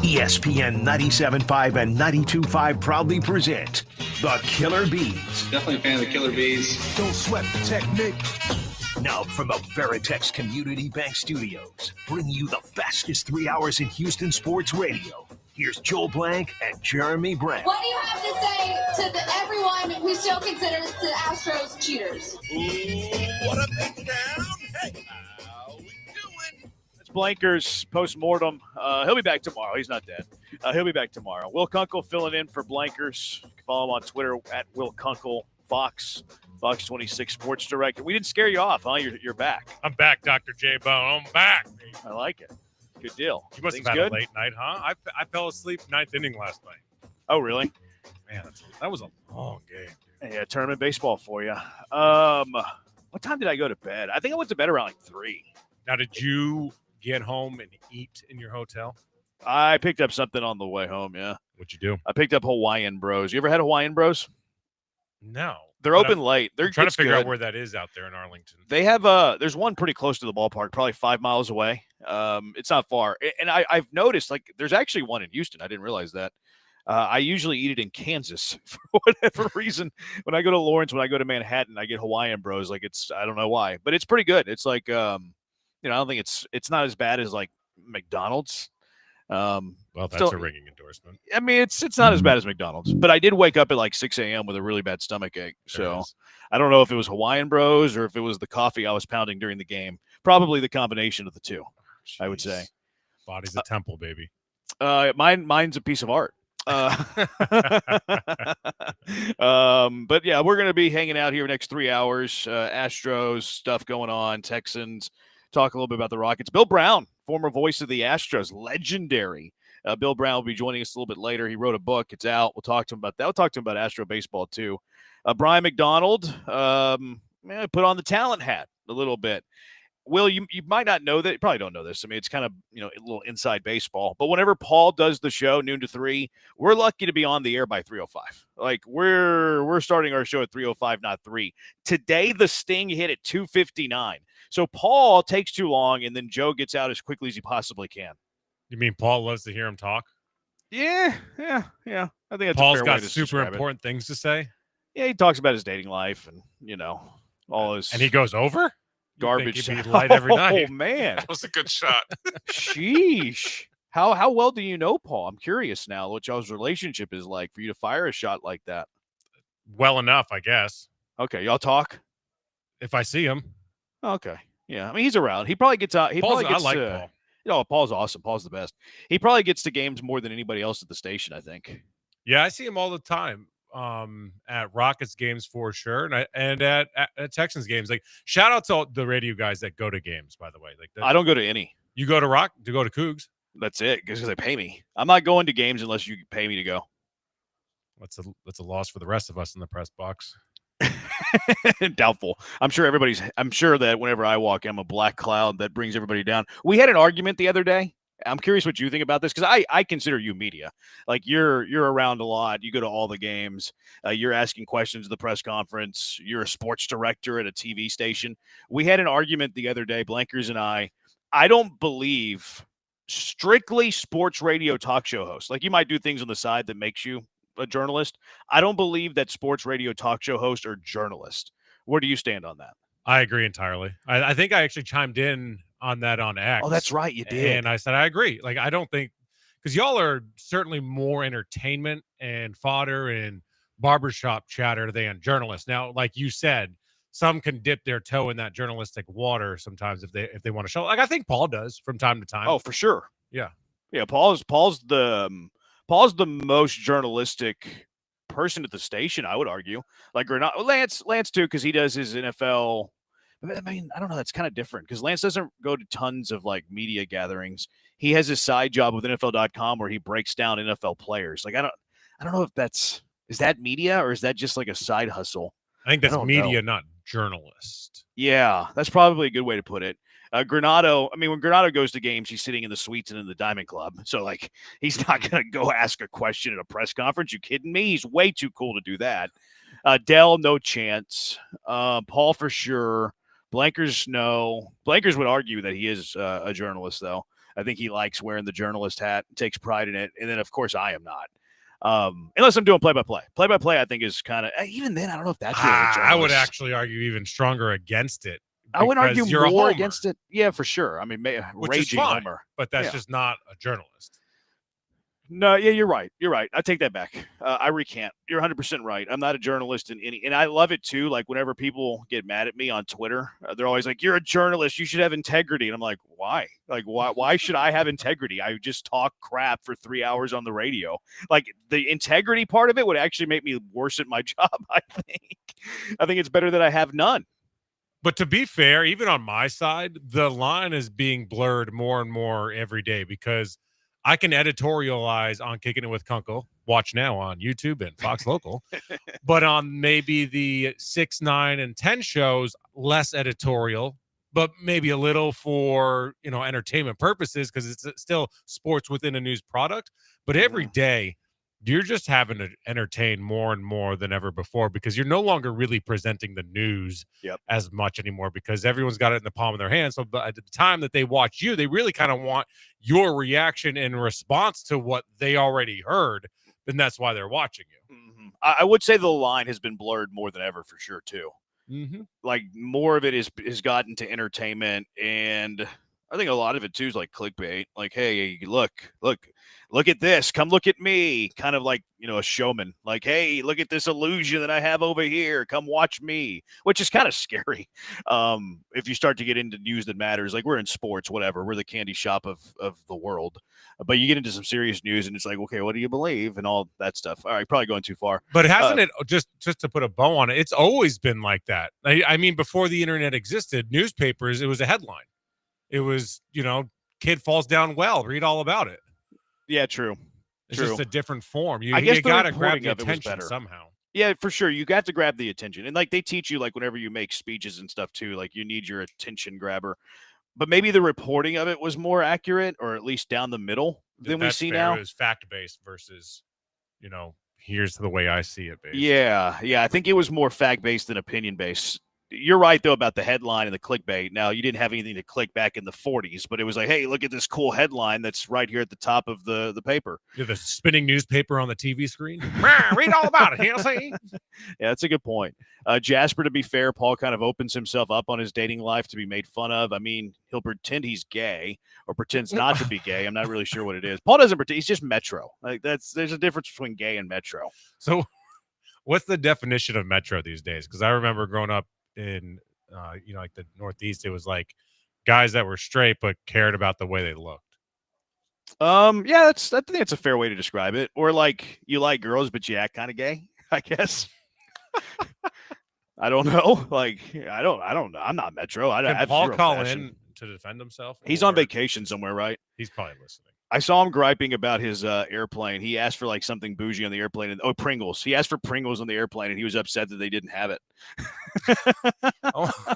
ESPN 97.5 and 92.5 proudly present the Killer Bees. Definitely a fan of the Killer Bees. Don't sweat the technique. Now from the Veritex Community Bank Studios, bringing you the fastest 3 hours in Houston sports radio. Here's Joel Blank and Jeremy Brent. What do you have to say to everyone who still considers the Astros cheaters? Ooh, what a big down. Hey, how we doing? It's Blanker's postmortem. He'll be back tomorrow. He's not dead. He'll be back tomorrow. Will Kunkel filling in for Blankers. You can follow him on Twitter at Will Kunkel, Fox 26 Sports Director. We didn't scare you off, huh? You're back. I'm back, Dr. J-Bone. I'm back. I like it. Good deal. You must Things have had good? a late night, huh? I fell asleep ninth inning last night. Oh, really? Man, that was a long game. Yeah, tournament baseball for you. What time did I go to bed? I think I went to bed around like 3. Now, did you get home and eat in your hotel? I picked up something on the way home, yeah. What'd you do? I picked up Hawaiian Bros. You ever had Hawaiian Bros? No. They're But open late. They're I'm trying to figure good. out where that is out there in Arlington. They have there's one pretty close to the ballpark, probably 5 miles away. It's not far. And I've noticed, like, there's actually one in Houston. I didn't realize that. I usually eat it in Kansas for whatever reason. When I go to Lawrence, when I go to Manhattan, I get Hawaiian Bros. Like, I don't know why, but it's pretty good. It's like, I don't think it's not as bad as like McDonald's. Well, that's still, a ringing endorsement. I mean, it's not as bad as McDonald's, but I did wake up at like 6 a.m. with a really bad stomach ache. So I don't know if it was Hawaiian Bros or if it was the coffee I was pounding during the game. Probably the combination of the two, I would say. Body's a temple, baby. Mine's a piece of art. But yeah, we're going to be hanging out here next 3 hours. Astros stuff going on, Texans, talk a little bit about the Rockets. Bill Brown, former voice of the Astros, legendary. Bill Brown will be joining us a little bit later. He wrote a book. It's out. We'll talk to him about that. We'll talk to him about Astro baseball too. Brian McDonald, put on the talent hat a little bit. Will, you might not know that. You probably don't know this. I mean, it's kind of, a little inside baseball. But whenever Paul does the show, noon to 3, we're lucky to be on the air by 3:05. Like, we're starting our show at 3:05, not 3. Today, the Sting hit at 2:59. So Paul takes too long, and then Joe gets out as quickly as he possibly can. You mean Paul loves to hear him talk? Yeah. I think that's Paul's a fair got way to super describe important things to say. Yeah, he talks about his dating life and, all his. And he goes over? Garbage. He'd be light every night. Oh, man. That was a good shot. Sheesh. How well do you know Paul? I'm curious now what y'all's relationship is like for you to fire a shot like that. Well enough, I guess. Okay, y'all talk? If I see him. Okay. Yeah, I mean, he's around. He probably gets out. I like Paul. Paul's awesome. Paul's the best. He probably gets to games more than anybody else at the station, I think. Yeah, I see him all the time. At Rockets games for sure, and at Texans games. Like, shout out to all the radio guys that go to games, by the way. Like, I don't go to any. You go to go to Cougs. That's it, because they pay me. I'm not going to games unless you pay me to go. That's a loss for the rest of us in the press box. Doubtful. I'm sure that whenever I walk, I'm a black cloud that brings everybody down. We had an argument the other day. I'm curious what you think about this, because I consider you media. Like, you're around a lot. You go to all the games. You're asking questions at the press conference. You're a sports director at a TV station. We had an argument the other day, Blankers and I. I don't believe strictly sports radio talk show hosts. Like, you might do things on the side that makes you a journalist. I don't believe that sports radio talk show hosts are journalists. Where do you stand on that? I agree entirely. I think I actually chimed in on that on X. Oh, that's right. You did. And I said, I agree. Like, I don't think, because y'all are certainly more entertainment and fodder and barbershop chatter than journalists. Now, like you said, some can dip their toe in that journalistic water sometimes if they want to show. Like, I think Paul does from time to time. Oh, for sure. Yeah. Yeah. Paul's the most journalistic person at the station, I would argue. Like, or not Lance too, because he does his NFL. I mean, I don't know. That's kind of different because Lance doesn't go to tons of like media gatherings. He has his side job with NFL.com where he breaks down NFL players. Like, I don't know if is that media or is that just like a side hustle? I think that's media, not journalist. Yeah, that's probably a good way to put it. Granado, I mean, when Granado goes to games, he's sitting in the suites and in the Diamond Club. So, like, he's not going to go ask a question at a press conference. You kidding me? He's way too cool to do that. Dell, no chance. Paul, for sure. Blankers, no. Blankers would argue that he is a journalist, though. I think he likes wearing the journalist hat, takes pride in it. And then, of course, I am not. Unless I'm doing play-by-play. Play-by-play, I think, is kind of – even then, I don't know if that's really a journalist. I would actually argue even stronger against it. I would argue you're more against it. Yeah, for sure. I mean, which raging is fine, homer. but that's just not a journalist. No, yeah, you're right. You're right. I take that back. I recant. You're 100% right. I'm not a journalist in any, and I love it too. Like, whenever people get mad at me on Twitter, they're always like, "You're a journalist. You should have integrity." And I'm like, "Why? Like, why should I have integrity? I just talk crap for 3 hours on the radio. Like, the integrity part of it would actually make me worse at my job. I think it's better that I have none." But to be fair, even on my side, the line is being blurred more and more every day because I can editorialize on Kicking It with Kunkel. Watch now on YouTube and Fox Local. But on maybe the 6, 9, and 10 shows, less editorial but maybe a little for, entertainment purposes because it's still sports within a news product. But every day, you're just having to entertain more and more than ever before because you're no longer really presenting the news as much anymore because everyone's got it in the palm of their hand. So at the time that they watch you, they really kind of want your reaction in response to what they already heard. Then that's why they're watching you. I would say the line has been blurred more than ever for sure, too. Like more of it has gotten to entertainment, and I think a lot of it too is like clickbait. Like, hey, look at this. Come look at me. Kind of like, a showman. Like, hey, look at this illusion that I have over here. Come watch me, which is kind of scary. If you start to get into news that matters, like we're in sports, whatever, we're the candy shop of the world. But you get into some serious news and it's like, okay, what do you believe? And all that stuff. All right, probably going too far. But hasn't it, just to put a bow on it, it's always been like that. I mean, before the internet existed, newspapers, it was a headline. It was, kid falls down well, read all about it. Yeah, true. It's just a different form. I guess you got to grab the attention somehow. Yeah, for sure. You got to grab the attention. And like they teach you, like whenever you make speeches and stuff too, like you need your attention grabber. But maybe the reporting of it was more accurate, or at least down the middle than we see now. It was fact-based versus, here's the way I see it based. Yeah. I think it was more fact-based than opinion-based. You're right, though, about the headline and the clickbait. Now, you didn't have anything to click back in the 40s, but it was like, hey, look at this cool headline that's right here at the top of the paper. Yeah, the spinning newspaper on the TV screen. Read all about it. See? Yeah, that's a good point. Jasper, to be fair, Paul kind of opens himself up on his dating life to be made fun of. I mean, he'll pretend he's gay or pretends not to be gay. I'm not really sure what it is. Paul doesn't pretend. He's just metro. Like there's a difference between gay and metro. So what's the definition of metro these days? Because I remember growing up in like the Northeast, it was like guys that were straight but cared about the way they looked. Yeah, I think that's a fair way to describe it. Or like you like girls but you act kind of gay, I guess. I don't know. Like I don't know. I'm not metro. I have Paul zero call fashion. in to defend himself? He's on vacation somewhere, right? He's probably listening. I saw him griping about his airplane. He asked for like something bougie on the airplane. And, Pringles. He asked for Pringles on the airplane, and he was upset that they didn't have it.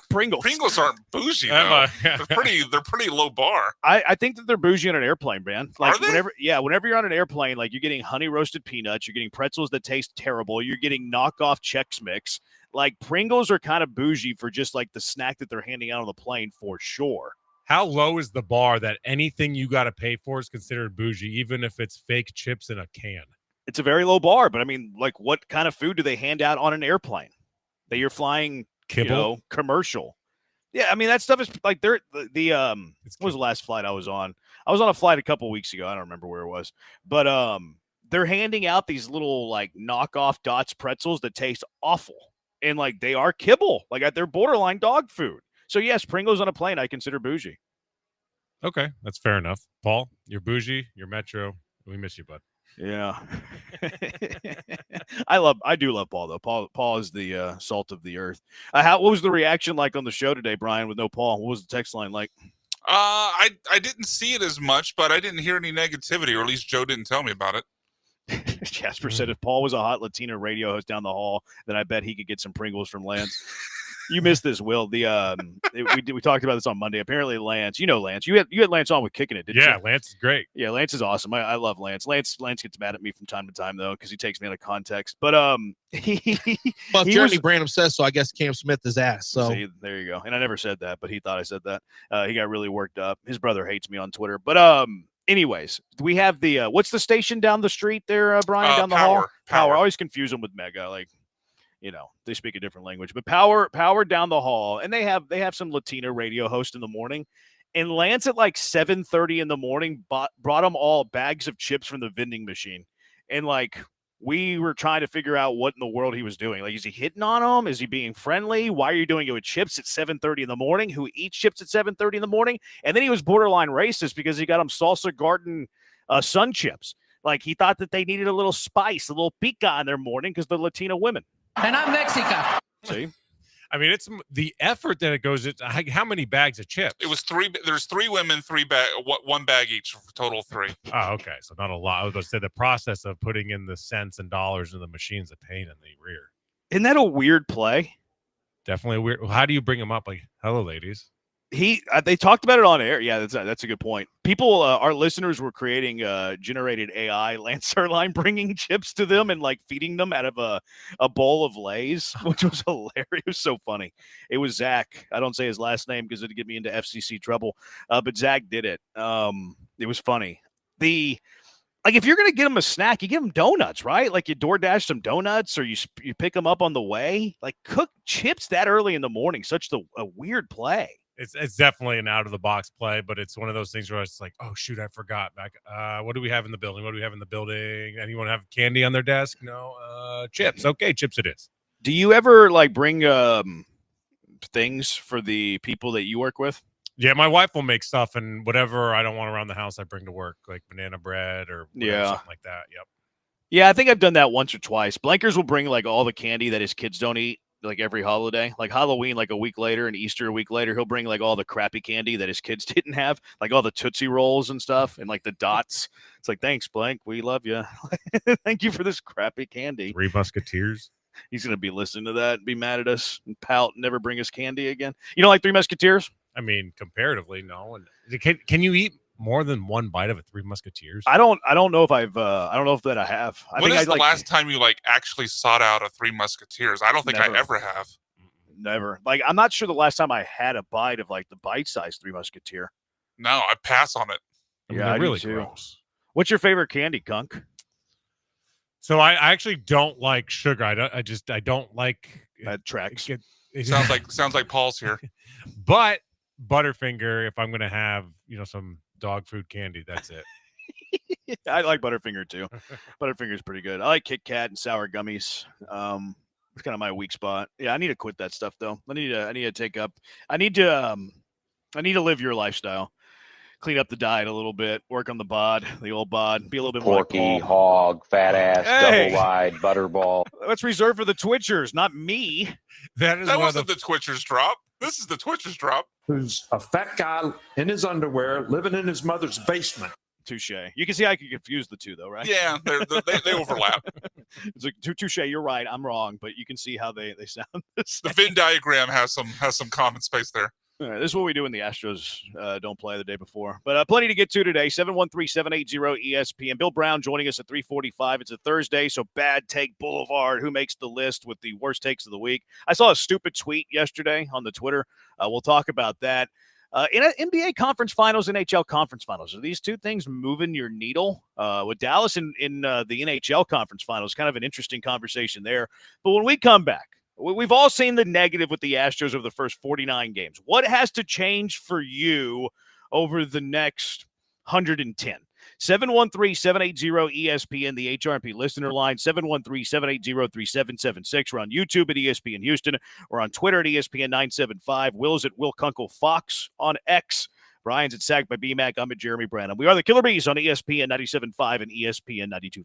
Pringles. Pringles aren't bougie though. They're pretty low bar. I think that they're bougie on an airplane, man. Like Are they? whenever you're on an airplane, like you're getting honey roasted peanuts, you're getting pretzels that taste terrible, you're getting knockoff Chex Mix. Like Pringles are kind of bougie for just like the snack that they're handing out on the plane for sure. How low is the bar that anything you got to pay for is considered bougie, even if it's fake chips in a can? It's a very low bar, but I mean, like, what kind of food do they hand out on an airplane that you're flying? Kibble? Commercial. Yeah, I mean that stuff is like what was the last flight I was on? I was on a flight a couple weeks ago. I don't remember where it was, but they're handing out these little like knockoff Dots pretzels that taste awful, and like they are kibble, like they're borderline dog food. So, yes, Pringles on a plane I consider bougie. Okay, that's fair enough. Paul, you're bougie, you're metro. We miss you, bud. Yeah. I do love Paul, though. Paul is the salt of the earth. What was the reaction like on the show today, Brian, with no Paul? What was the text line like? I didn't see it as much, but I didn't hear any negativity, or at least Joe didn't tell me about it. Jasper said if Paul was a hot Latino radio host down the hall, then I bet he could get some Pringles from Lance. You missed this, Will. We talked about this on Monday. Apparently, Lance, Lance. You had Lance on with Kicking It, didn't you? Yeah, Lance is great. Yeah, Lance is awesome. I love Lance. Lance gets mad at me from time to time though because he takes me out of context. But well, Jeremy Branham says so. I guess Cam Smith is ass. So see, there you go. And I never said that, but he thought I said that. He got really worked up. His brother hates me on Twitter. But anyways, we have the what's the station down the street there, Brian? Down the hall. Power. I always confuse them with Mega. Like. They speak a different language, but power down the hall. And they have some Latino radio host in the morning, and Lance at like 7:30 in the morning brought them all bags of chips from the vending machine. And like, we were trying to figure out what in the world he was doing. Like, is he hitting on them? Is he being friendly? Why are you doing it with chips at 7:30 in the morning? Who eats chips at 7:30 in the morning? And then he was borderline racist because he got them Salsa Garden sun chips. Like, he thought that they needed a little spice, a little pica in their morning because they're Latino women. And I'm Mexican. See? I mean, it's the effort that it goes into. How many bags of chips? It was 3. There's 3 women, 1 bag each, for total 3. Oh, okay. So not a lot. I was going to say the process of putting in the cents and dollars in the machine's a pain in the rear. Isn't that a weird play? Definitely weird. How do you bring them up? Like, hello, ladies. They talked about it on air. Yeah, that's a good point. People, our listeners were creating generated AI Lance Zierlein, bringing chips to them and like feeding them out of a bowl of Lay's, which was hilarious. It was so funny. It was Zach. I don't say his last name because it'd get me into FCC trouble. But Zach did it. It was funny. Like if you're gonna get them a snack, you give them donuts, right? Like you DoorDash some donuts, or you pick them up on the way. Like cook chips that early in the morning, a weird play. It's definitely an out of the box play, but it's one of those things where it's like, oh shoot, I forgot. What do we have in the building? What do we have in the building? Anyone have candy on their desk? No. Chips. Okay, chips it is. Do you ever like bring things for the people that you work with? Yeah, my wife will make stuff, and whatever I don't want around the house, I bring to work, like banana bread or something like that. Yep. Yeah, I think I've done that once or twice. Blankers will bring like all the candy that his kids don't eat, like every holiday, like Halloween, like a week later, and Easter a week later. He'll bring like all the crappy candy that his kids didn't have, like all the Tootsie Rolls and stuff, and like the dots. It's like, thanks, Blank, we love you. Thank you for this crappy candy. Three Musketeers. He's gonna be listening to that, and be mad at us, and pout, and never bring us candy again. You don't like Three Musketeers? I mean, comparatively, no. And can you eat more than one bite of a Three Musketeers? I don't know if I have. When is the last time you like actually sought out a Three Musketeers? I don't think I ever have. Never. Like I'm not sure the last time I had a bite of like the bite-sized Three Musketeer. No, I pass on it. I mean, they're really gross. What's your favorite candy, Kunk? So I actually don't like sugar. I don't like that tracks. Sounds like Paul's here. But Butterfinger, if I'm gonna have some dog food candy, that's it. I like Butterfinger too. Butterfinger's pretty good. I like Kit Kat and sour gummies. It's kind of my weak spot. Yeah, I need to quit that stuff though. I need to live your lifestyle. Clean up the diet a little bit, work on the old bod, be a little bit porky, more like hog, fat ass, double wide, butterball. That's reserved for the Twitchers, not me. That wasn't the Twitchers drop. This is the Twitchers drop. Who's a fat guy in his underwear living in his mother's basement. Touche. You can see I can confuse the two, though, right? Yeah, they overlap. It's like touche. You're right. I'm wrong, but you can see how they sound. The Venn diagram has some common space there. All right, this is what we do when the Astros don't play the day before. But plenty to get to today. 713-780-ESPN. Bill Brown joining us at 3:45. It's a Thursday, so Bad Take Boulevard. Who makes the list with the worst takes of the week? I saw a stupid tweet yesterday on the Twitter. We'll talk about that. In NBA conference finals, NHL conference finals, are these two things moving your needle? With Dallas in the NHL conference finals, kind of an interesting conversation there. But when we come back, we've all seen the negative with the Astros over the first 49 games. What has to change for you over the next 110? 713-780-ESPN, the HRP listener line, 713-780-3776. We're on YouTube at ESPN Houston. We're on Twitter at ESPN975. Will's at Will Kunkel Fox on X. Brian's at Sag by BMAC. I'm at Jeremy Branham. We are the Killer Bees on ESPN 97.5 and ESPN 92.5.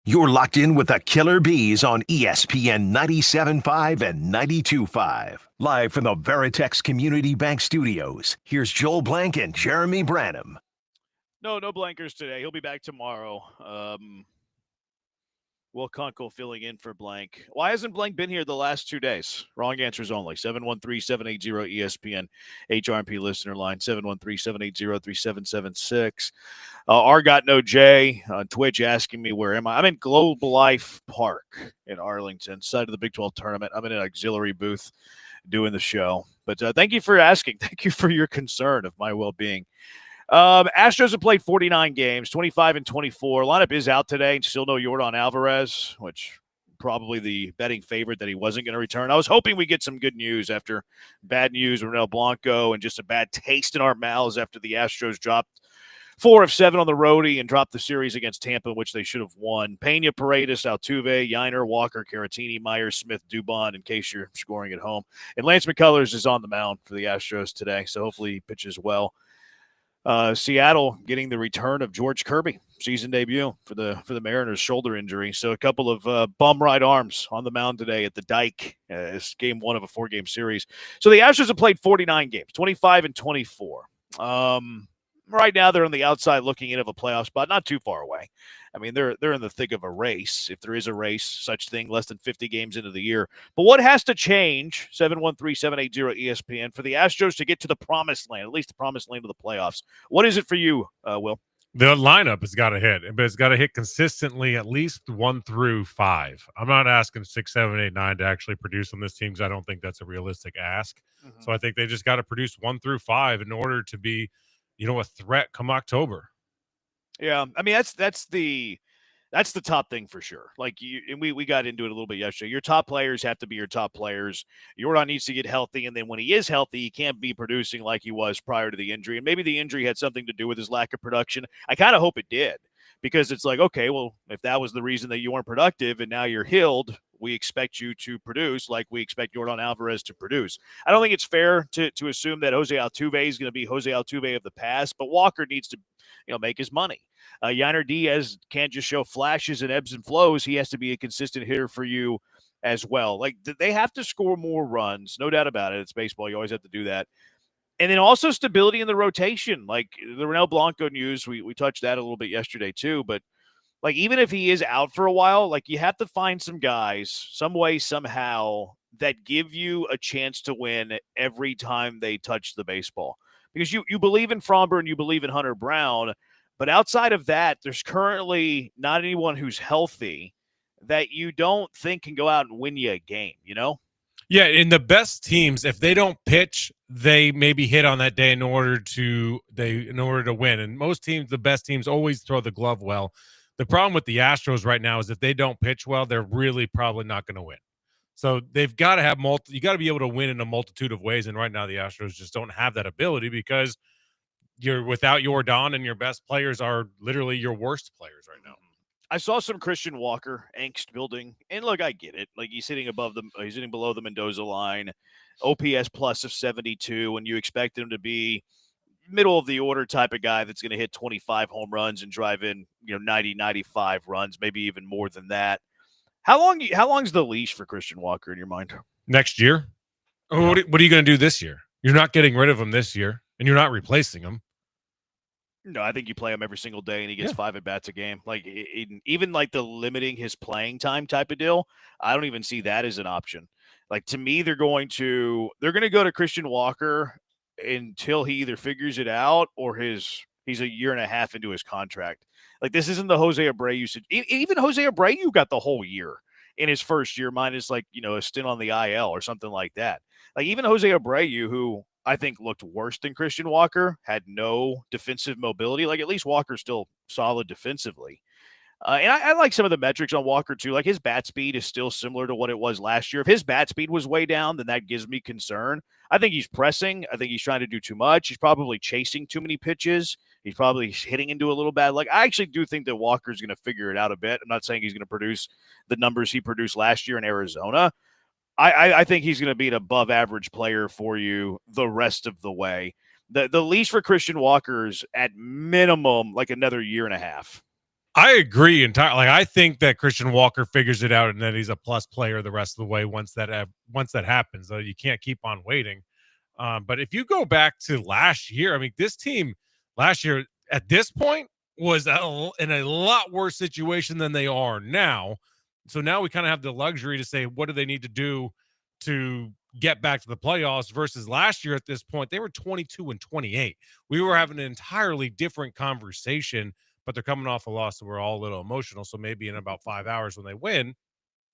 You're locked in with the Killer Bees on ESPN 97.5 and 92.5. Live from the Veritex Community Bank Studios, here's Joel Blank and Jeremy Branham. No Blankers today. He'll be back tomorrow. Will Kunkel filling in for Blank. Why hasn't Blank been here the last 2 days? Wrong answers only. 713-780-ESPN HRMP listener line, 713-780-3776. R got no J on Twitch asking me where am I. I'm in Global Life Park in Arlington, side of the Big 12 tournament. I'm in an auxiliary booth doing the show. But thank you for asking. Thank you for your concern of my well-being. Astros have played 49 games, 25 and 24. Lineup is out today. Still no Yordan Alvarez, which probably the betting favorite that he wasn't going to return. I was hoping we get some good news after bad news with Ronel Blanco and just a bad taste in our mouths after the Astros dropped 4 of 7 on the roadie and dropped the series against Tampa, which they should have won. Pena, Paredes, Altuve, Yiner, Walker, Caratini, Myers, Smith, Dubon, in case you're scoring at home. And Lance McCullers is on the mound for the Astros today, so hopefully he pitches well. Seattle getting the return of George Kirby, season debut for the Mariners, shoulder injury. So a couple of bum right arms on the mound today at the Dike. It's game 1 of a 4-game series. So the Astros have played 49 games, 25 and 24. Right now they're on the outside looking in of a playoff spot, not too far away. I mean, they're in the thick of a race, if there is a race, such thing, less than 50 games into the year. But what has to change, 713-780-ESPN, for the Astros to get to the promised land, at least the promised land of the playoffs? What is it for you, Will? The lineup has got to hit, but it's got to hit consistently at least 1 through 5. I'm not asking 6, 7, 8, 9 to actually produce on this team because I don't think that's a realistic ask. Mm-hmm. So I think they just got to produce 1 through 5 in order to be, a threat come October. Yeah, I mean that's the top thing for sure. Like we got into it a little bit yesterday. Your top players have to be your top players. Yordan needs to get healthy, and then when he is healthy, he can't be producing like he was prior to the injury. And maybe the injury had something to do with his lack of production. I kind of hope it did, because it's like, okay, well, if that was the reason that you weren't productive and now you're healed, we expect you to produce like we expect Yordan Alvarez to produce. I don't think it's fair to assume that Jose Altuve is going to be Jose Altuve of the past, but Walker needs to, make his money. Yiner Diaz can't just show flashes and ebbs and flows. He has to be a consistent hitter for you as well. Like, they have to score more runs, no doubt about it. It's baseball. You always have to do that. And then also stability in the rotation. Like the Ronel Blanco news, we touched that a little bit yesterday too. But like, even if he is out for a while, like, you have to find some guys, some way, somehow, that give you a chance to win every time they touch the baseball. Because you believe in Fromber and you believe in Hunter Brown, but outside of that, there's currently not anyone who's healthy that you don't think can go out and win you a game, Yeah, in the best teams, if they don't pitch, they maybe hit on that day in order to win. And most teams, the best teams, always throw the glove well. The problem with the Astros right now is if they don't pitch well, they're really probably not going to win. So they've got to have you got to be able to win in a multitude of ways. And right now the Astros just don't have that ability because you're without Yordan, and your best players are literally your worst players right now. I saw some Christian Walker angst building, and look, I get it. Like, he's hitting below the Mendoza line, OPS plus of 72, and you expect him to be middle of the order type of guy that's going to hit 25 home runs and drive in, 90, 95 runs, maybe even more than that. How long's the leash for Christian Walker in your mind? Next year? Yeah. What are you going to do this year? You're not getting rid of him this year, and you're not replacing him. No, I think you play him every single day, and he gets 5 at-bats a game. Like, even like the limiting his playing time type of deal, I don't even see that as an option. Like, to me, they're going to go to Christian Walker until he either figures it out or he's a year and a half into his contract. Like, this isn't the Jose Abreu. Even Jose Abreu got the whole year in his first year, minus a stint on the IL or something like that. Like, even Jose Abreu, who I think looked worse than Christian Walker, had no defensive mobility. Like, at least Walker's still solid defensively. And I like some of the metrics on Walker, too. Like, his bat speed is still similar to what it was last year. If his bat speed was way down, then that gives me concern. I think he's pressing. I think he's trying to do too much. He's probably chasing too many pitches. He's probably hitting into a little bad. Like, I actually do think that Walker's going to figure it out a bit. I'm not saying he's going to produce the numbers he produced last year in Arizona. I think he's going to be an above-average player for you the rest of the way. The leash for Christian Walker is at minimum like another year and a half. I agree entirely. Like, I think that Christian Walker figures it out, and then he's a plus player the rest of the way once that happens. Though you can't keep on waiting. But if you go back to last year, I mean, this team last year at this point was in a lot worse situation than they are now. So now we kind of have the luxury to say, what do they need to do to get back to the playoffs versus last year at this point, they were 22-28. We were having an entirely different conversation, but they're coming off a loss, so we're all a little emotional. So maybe in about 5 hours when they win,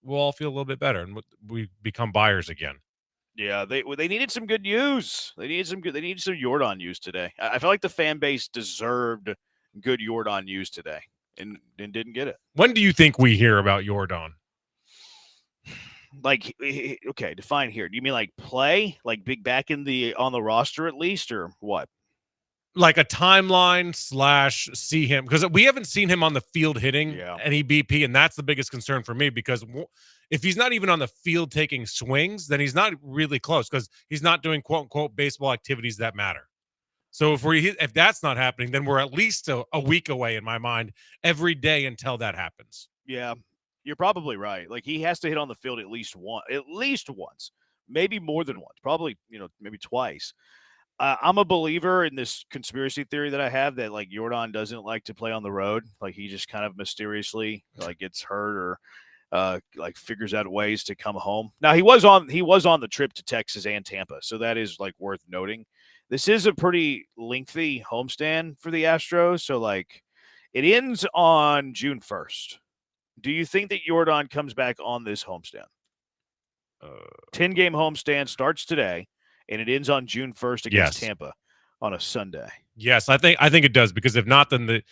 we'll all feel a little bit better and we become buyers again. Yeah, they needed some good news. They needed some Jordan news today. I feel like the fan base deserved good Jordan news today and didn't get it. When do you think we hear about Jordan? Like, okay, define here. Do you mean like play, like big back on the roster at least, or what? Like a timeline / see him, because we haven't seen him on the field hitting any BP, and that's the biggest concern for me, because if he's not even on the field taking swings, then he's not really close, because he's not doing quote unquote baseball activities that matter. So if that's not happening, then we're at least a week away in my mind every day until that happens. Yeah, you're probably right. Like, he has to hit on the field at least once, maybe more than once, probably, maybe twice. I'm a believer in this conspiracy theory that I have that, like, Jordan doesn't like to play on the road. Like, he just kind of mysteriously, like, gets hurt or like figures out ways to come home. Now, he was on the trip to Texas and Tampa, so that is, like, worth noting. This is a pretty lengthy homestand for the Astros, so, like, it ends on June 1st. Do you think that Jordan comes back on this homestand? 10-game homestand starts today, and it ends on June 1st against Tampa on a Sunday. Yes, I think it does, because if not, then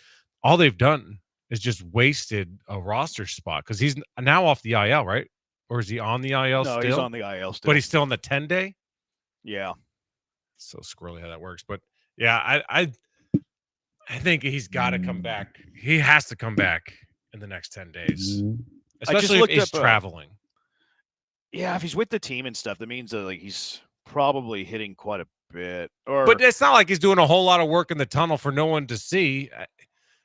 all they've done is just wasted a roster spot, because he's now off the IL, right? Or is he on the IL still? No, he's on the IL still. But he's still on the 10-day? Yeah. So squirrely how that works. But, yeah, I think he's got to come back. He has to come back in the next 10 days, especially if he's traveling. Yeah, if he's with the team and stuff, that means that, like, he's probably hitting quite a bit. But it's not like he's doing a whole lot of work in the tunnel for no one to see.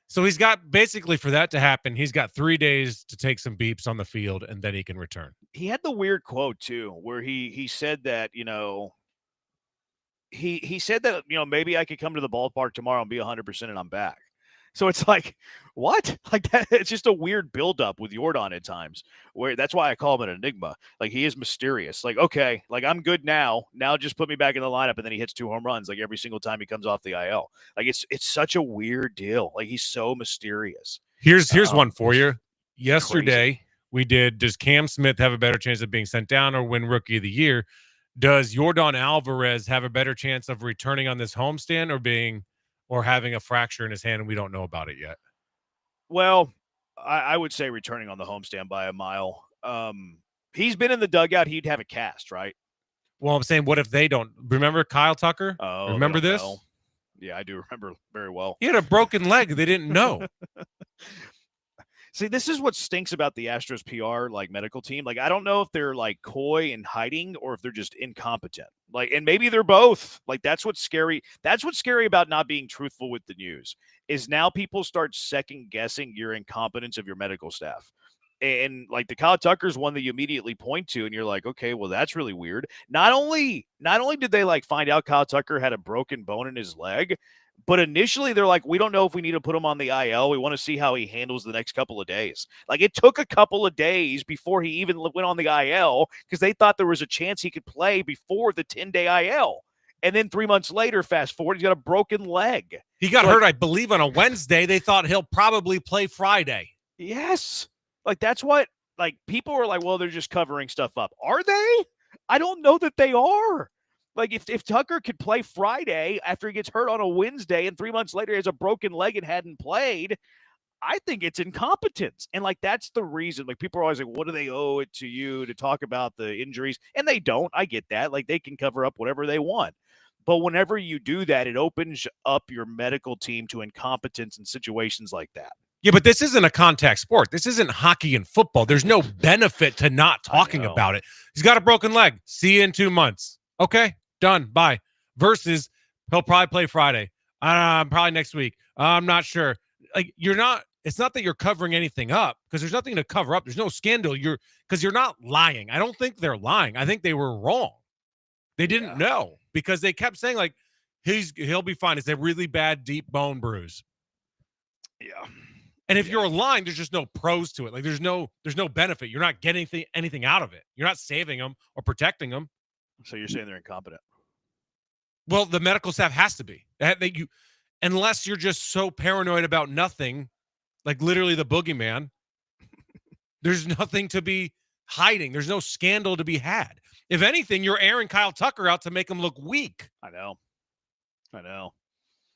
So he's got, basically, for that to happen, he's got 3 days to take some beeps on the field, and then he can return. He had the weird quote, too, where he said that, he said that, maybe I could come to the ballpark tomorrow and be 100% and I'm back. So it's like, what? Like, that, it's just a weird buildup with Jordan at times, where that's why I call him an enigma. Like, he is mysterious. Like, okay, like, I'm good now. Now just put me back in the lineup, and then he hits 2 home runs, like, every single time he comes off the IL. Like, it's such a weird deal. Like, he's so mysterious. Here's one for you. Yesterday, we did, does Cam Smith have a better chance of being sent down or win Rookie of the Year? Does Jordan Alvarez have a better chance of returning on this homestand or having a fracture in his hand, and we don't know about it yet? Well, I would say returning on the homestand by a mile. He's been in the dugout. He'd have a cast, right? Well, I'm saying, what if they don't? Remember Kyle Tucker? Oh, remember this? Know. Yeah, I do remember very well. He had a broken leg. They didn't know. See, this is what stinks about the Astros PR, like, medical team. Like, I don't know if they're, like, coy and hiding or if they're just incompetent. Like, and maybe they're both. Like, that's what's scary. That's what's scary about not being truthful with the news, is now people start second guessing your incompetence of your medical staff. And, like, the Kyle Tucker's one that you immediately point to, and you're like, okay, well, that's really weird. Not only did they, like, find out Kyle Tucker had a broken bone in his leg, but initially they're like, we don't know if we need to put him on the IL. We want to see how he handles the next couple of days. Like, it took a couple of days before he even went on the IL, because they thought there was a chance he could play before the 10-day IL. And then 3 months later, fast forward, he's got a broken leg. He got hurt, I believe, on a Wednesday. They thought he'll probably play Friday. Yes. Like, that's what, like, people are like, well, they're just covering stuff up. Are they? I don't know that they are. Like, if Tucker could play Friday after he gets hurt on a Wednesday and 3 months later he has a broken leg and hadn't played, I think it's incompetence. And, like, that's the reason. Like, people are always like, what do they owe it to you to talk about the injuries? And they don't. I get that. Like, they can cover up whatever they want. But whenever you do that, it opens up your medical team to incompetence in situations like that. Yeah, but this isn't a contact sport. This isn't hockey and football. There's no benefit to not talking about it. He's got a broken leg. See you in 2 months. Okay, done. Bye. Versus he'll probably play Friday. Probably next week. I'm not sure. Like, you're not it's not that you're covering anything up, because there's nothing to cover up. There's no scandal. Because you're not lying. I don't think they're lying. I think they were wrong. They didn't know, because they kept saying like he'll be fine. It's a really bad deep bone bruise. Yeah. And if you're lying, there's just no pros to it. Like there's no benefit. You're not getting anything out of it. You're not saving them or protecting them. So you're saying they're incompetent? Well, the medical staff has to be. Unless you're just so paranoid about nothing, like literally the boogeyman, there's nothing to be hiding. There's no scandal to be had. If anything, you're airing Kyle Tucker out to make him look weak. I know.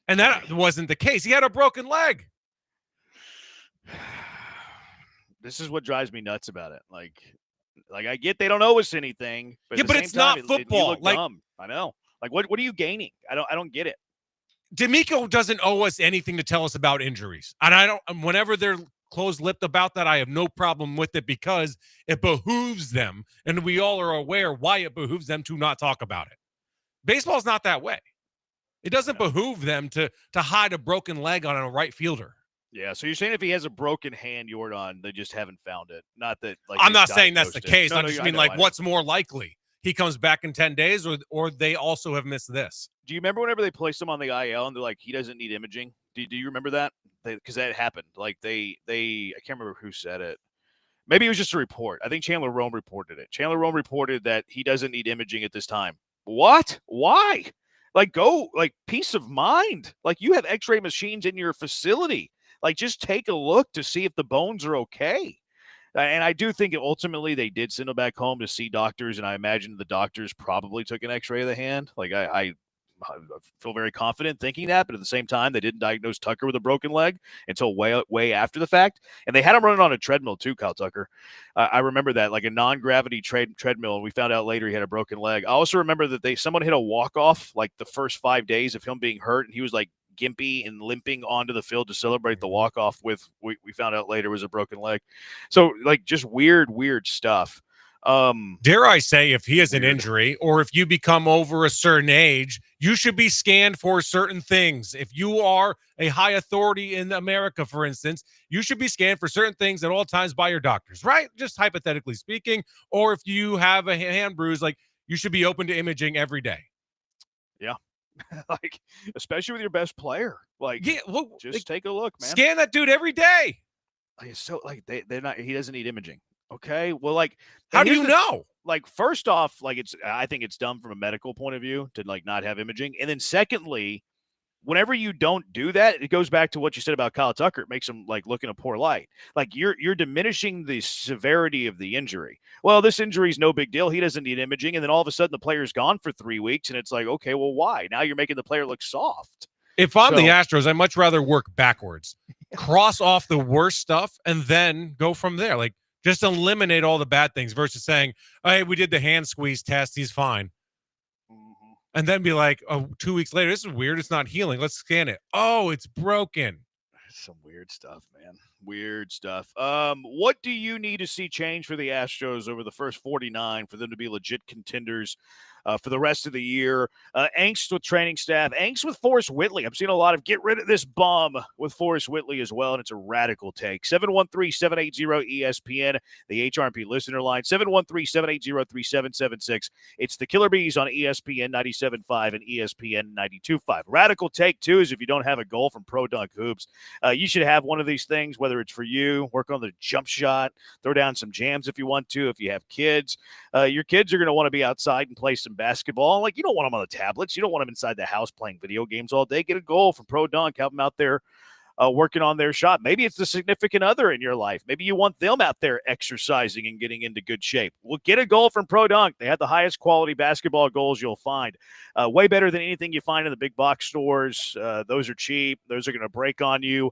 And that wasn't the case. He had a broken leg. This is what drives me nuts about it. Like I get they don't owe us anything, but yeah, but it's not football. Like, dumb. I know. Like, what are you gaining? I don't get it. D'Amico doesn't owe us anything to tell us about injuries, and I don't. Whenever they're closed-lipped about that, I have no problem with it, because it behooves them, and we all are aware why it behooves them to not talk about it. Baseball's not that way. It doesn't behoove them to hide a broken leg on a right fielder. Yeah, so you're saying if he has a broken hand, Jordan, they just haven't found it. Not that. Like, I'm not saying that's the case. No, I just mean, like, what's more likely? He comes back in 10 days, or they also have missed this. Do you remember whenever they placed him on the IL and they're like, he doesn't need imaging? Do you remember that? Because that happened. Like I can't remember who said it. Maybe it was just a report. I think Chandler Rome reported it. Chandler Rome reported that he doesn't need imaging at this time. What? Why? Like, go, like, peace of mind. Like, you have x-ray machines in your facility. Like, just take a look to see if the bones are okay. And I do think ultimately they did send him back home to see doctors, and I imagine the doctors probably took an x-ray of the hand. Like, I feel very confident thinking that, but at the same time, they didn't diagnose Tucker with a broken leg until way after the fact. And they had him running on a treadmill too, Kyle Tucker. I remember that, like a non-gravity treadmill, and we found out later he had a broken leg. I also remember that someone hit a walk-off like the first 5 days of him being hurt, and he was like gimpy and limping onto the field to celebrate the walk-off with, we found out later, was a broken leg. So, like, just weird stuff. Dare I say, if he has an injury, or if you become over a certain age, you should be scanned for certain things. If you are a high authority in America, for instance, you should be scanned for certain things at all times by your doctors, right? Just hypothetically speaking. Or if you have a hand bruise, like, you should be open to imaging every day. Yeah. Like, especially with your best player. Like, yeah, well, just take a look, man. Scan that dude every day. Like, so, like, they're not, he doesn't need imaging. Okay, well, like, how do you know? Like, first off, like, I think it's dumb from a medical point of view to, like, not have imaging. And then secondly, whenever you don't do that, it goes back to what you said about Kyle Tucker. It makes him, like, look in a poor light. Like, you're diminishing the severity of the injury. Well, this injury is no big deal. He doesn't need imaging. And then all of a sudden the player's gone for 3 weeks, and it's like, okay, well, why? Now you're making the player look soft. If I'm the Astros, I'd much rather work backwards. Cross off the worst stuff and then go from there. Like, just eliminate all the bad things versus saying, hey, we did the hand squeeze test. He's fine. Mm-hmm. And then be like, oh, 2 weeks later, this is weird. It's not healing. Let's scan it. Oh, it's broken. Some weird stuff, man. Weird stuff. What do you need to see change for the Astros over the first 49 for them to be legit contenders for the rest of the year? Angst with training staff, angst with Forrest Whitley. I'm seeing a lot of get rid of this bum with Forrest Whitley as well, and it's a radical take. 713-780-ESPN, the HRP listener line, 713-780-3776. It's the Killer Bees on ESPN 97.5 and ESPN 92.5. Radical take, too, is if you don't have a goal from Pro Dunk Hoops, you should have one of these things, whether it's for you, work on the jump shot, throw down some jams if you want to. If you have kids, your kids are going to want to be outside and play some basketball. Like, you don't want them on the tablets. You don't want them inside the house playing video games all day. Get a goal from Pro Dunk. Have them out there working on their shot. Maybe it's the significant other in your life. Maybe you want them out there exercising and getting into good shape. Well, get a goal from Pro Dunk. They have the highest quality basketball goals you'll find. Way better than anything you find in the big box stores. Those are cheap. Those are going to break on you.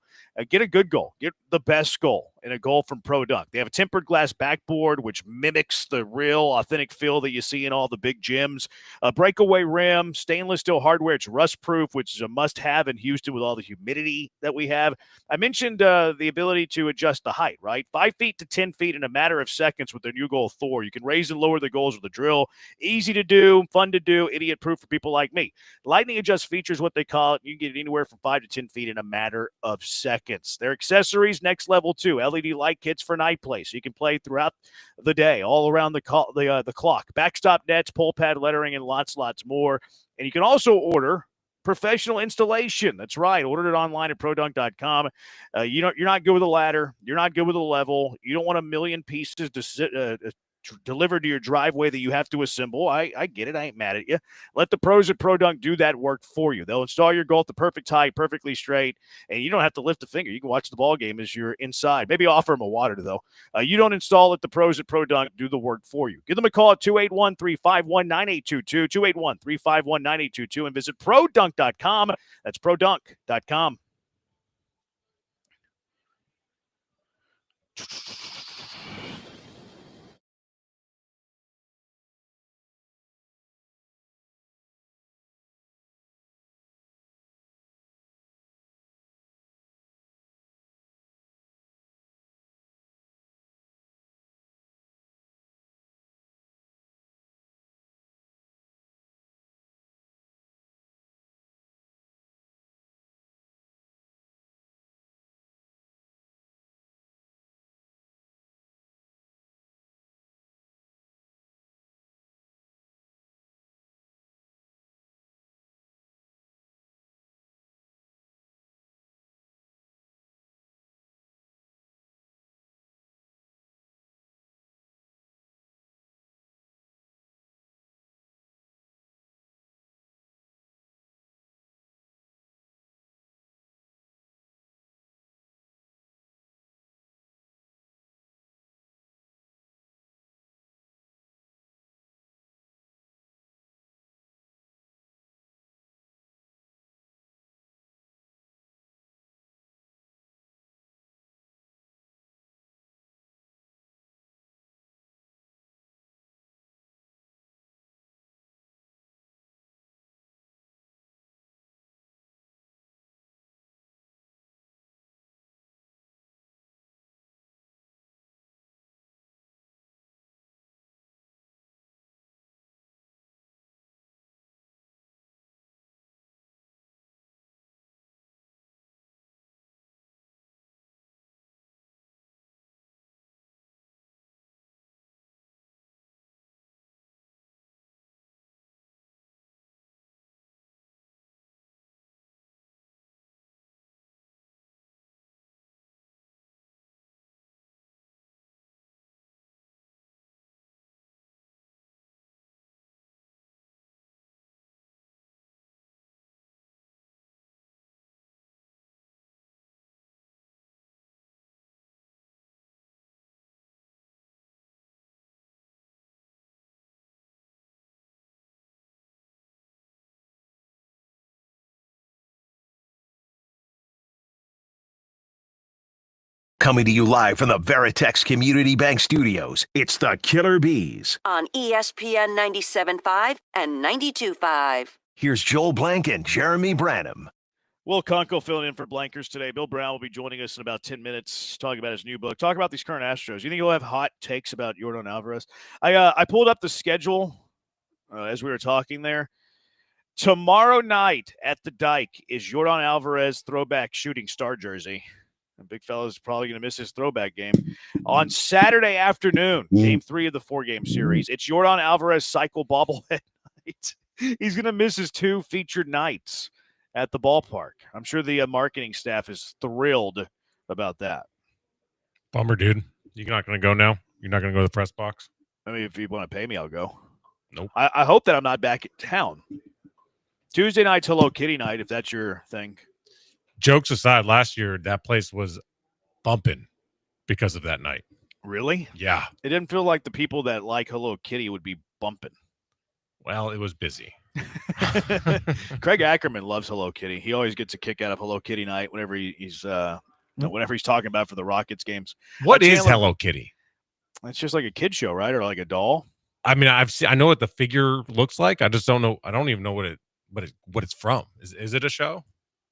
Get a good goal. Get the best goal. and a goal from Pro Dunk. They have a tempered glass backboard, which mimics the real, authentic feel that you see in all the big gyms. A breakaway rim, stainless steel hardware. It's rust-proof, which is a must-have in Houston with all the humidity that we have. I mentioned the ability to adjust the height, right? 5 feet to 10 feet in a matter of seconds with their new goal, Thor. You can raise and lower the goals with a drill. Easy to do, fun to do, idiot-proof for people like me. Lightning adjust features, what they call it. You can get it anywhere from 5 to 10 feet in a matter of seconds. Their accessories, next level too. LED light kits for night play, so you can play throughout the day, all around the clock. Backstop nets, pole pad lettering, and lots more. And you can also order professional installation. That's right. Order it online at produnk.com. You're not good with a ladder. You're not good with a level. You don't want a million pieces to delivered to your driveway that you have to assemble. I get it. I ain't mad at you. Let the pros at ProDunk do that work for you. They'll install your goal at the perfect height, perfectly straight, and you don't have to lift a finger. You can watch the ball game as you're inside. Maybe offer them a water, though. You don't install it. The pros at ProDunk do the work for you. Give them a call at 281-351-9822, 281-351-9822, and visit produnk.com. That's produnk.com. Coming to you live from the Veritex Community Bank Studios, it's the Killer Bees. On ESPN 97.5 and 92.5. Here's Joel Blank and Jeremy Branham. Will Kunkel filling in for Blankers today. Bill Brown will be joining us in about 10 minutes talking about his new book. Talk about these current Astros. You think he'll have hot takes about Yordan Alvarez? I pulled up the schedule as we were talking there. Tomorrow night at the Dike is Yordan Alvarez throwback shooting star jersey. The big fella's probably going to miss his throwback game. On Saturday afternoon, game 3 of the 4-game series, it's Yordan Alvarez cycle bobblehead night. He's going to miss his 2 featured nights at the ballpark. I'm sure the marketing staff is thrilled about that. Bummer, dude. You're not going to go now? You're not going to go to the press box? I mean, if you want to pay me, I'll go. Nope. I hope that I'm not back in town. Tuesday night's Hello Kitty night, if that's your thing. Jokes aside, last year that place was bumping because of that night. Really? Yeah. It didn't feel like the people that like Hello Kitty would be bumping. Well, it was busy. Craig Ackerman loves Hello Kitty. He always gets a kick out of Hello Kitty night whenever he's whenever he's talking about for the Rockets games. What is Chandler, Hello Kitty? It's just like a kid show, right? Or like a doll. I mean, I know what the figure looks like. I just don't know. I don't even know what it's from. Is it a show?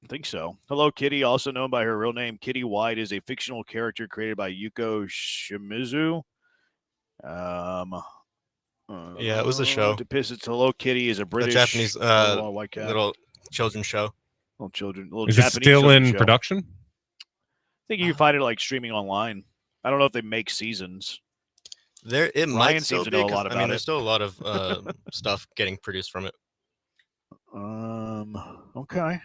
I think so. Hello Kitty, also known by her real name, Kitty White, is a fictional character created by Yuko Shimizu. Yeah, it was a show. Depicts Hello Kitty is a British Japanese white cat. little children's show. Little Is Japanese it still in show. production? I think you can find it like streaming online. I don't know if they make seasons. It Ryan might seems still to be, know a 'cause, lot I about mean, it. there's still a lot of stuff getting produced from it. Okay.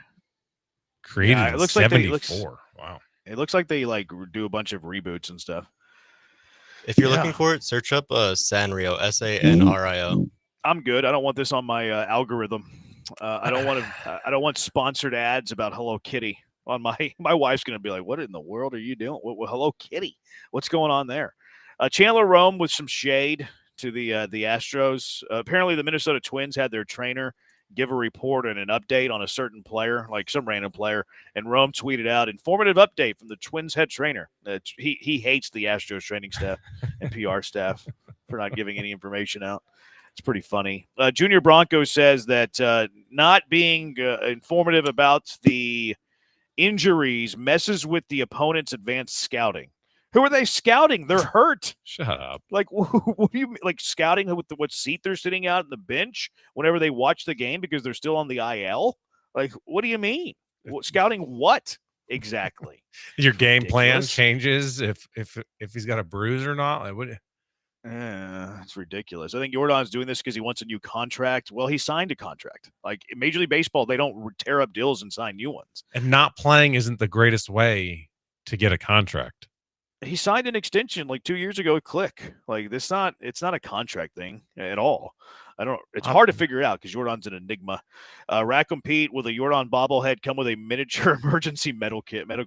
Created Yeah, in it looks like 74. Wow. It looks like they like do a bunch of reboots and stuff. If you're looking for it, search up Sanrio, Sanrio. I'm good. I don't want this on my algorithm. I don't want to. I don't want sponsored ads about Hello Kitty on my. My wife's gonna be like, "What in the world are you doing? What Hello Kitty? What's going on there?" Chandler Rome with some shade to the Astros. Apparently, the Minnesota Twins had their trainer give a report and an update on a certain player, like some random player, and Rome tweeted out, "Informative update from the Twins head trainer." He hates the Astros training staff and PR staff for not giving any information out. It's pretty funny. Junior Bronco says that not being informative about the injuries messes with the opponent's advanced scouting. Who are they scouting? They're hurt. Shut up. Like, what do you mean? Like scouting with what seat they're sitting out on the bench whenever they watch the game because they're still on the IL? Like, what do you mean? Scouting what exactly? Your game plan Ridiculous. changes if he's got a bruise or not. Like, what? It's ridiculous. I think Jordan's doing this because he wants a new contract. Well, he signed a contract. Like in Major League Baseball, they don't tear up deals and sign new ones. And not playing isn't the greatest way to get a contract. He signed an extension like 2 years ago at Click. Like it's not a contract thing at all. It's hard to figure it out because Jordan's an enigma. Rackham Pete with a Jordan bobblehead come with a miniature emergency medical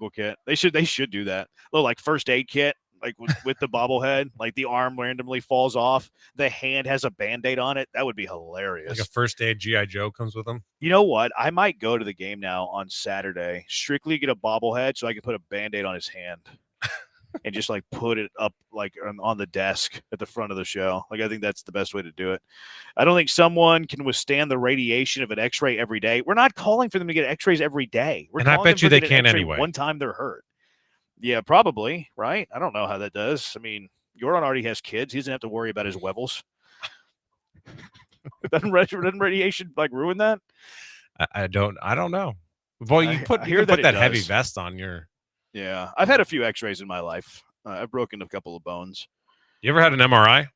kit. They should do that. Little like first aid kit. Like with the bobblehead, like the arm randomly falls off, the hand has a Band-Aid on it. That would be hilarious. Like a first aid G.I. Joe comes with them. You know what? I might go to the game now on Saturday, strictly get a bobblehead so I can put a Band-Aid on his hand and just like put it up like on the desk at the front of the show. Like I think that's the best way to do it. I don't think someone can withstand the radiation of an X-ray every day. We're not calling for them to get X-rays every day. And I bet you they can anyway. One time they're hurt. Yeah, probably, right? I don't know how that does. I mean, Jordan already has kids. He doesn't have to worry about his wevels. doesn't radiation like ruin that? I don't know. Boy, you put that heavy vest on your. Yeah, I've had a few X-rays in my life. I've broken a couple of bones. You ever had an MRI?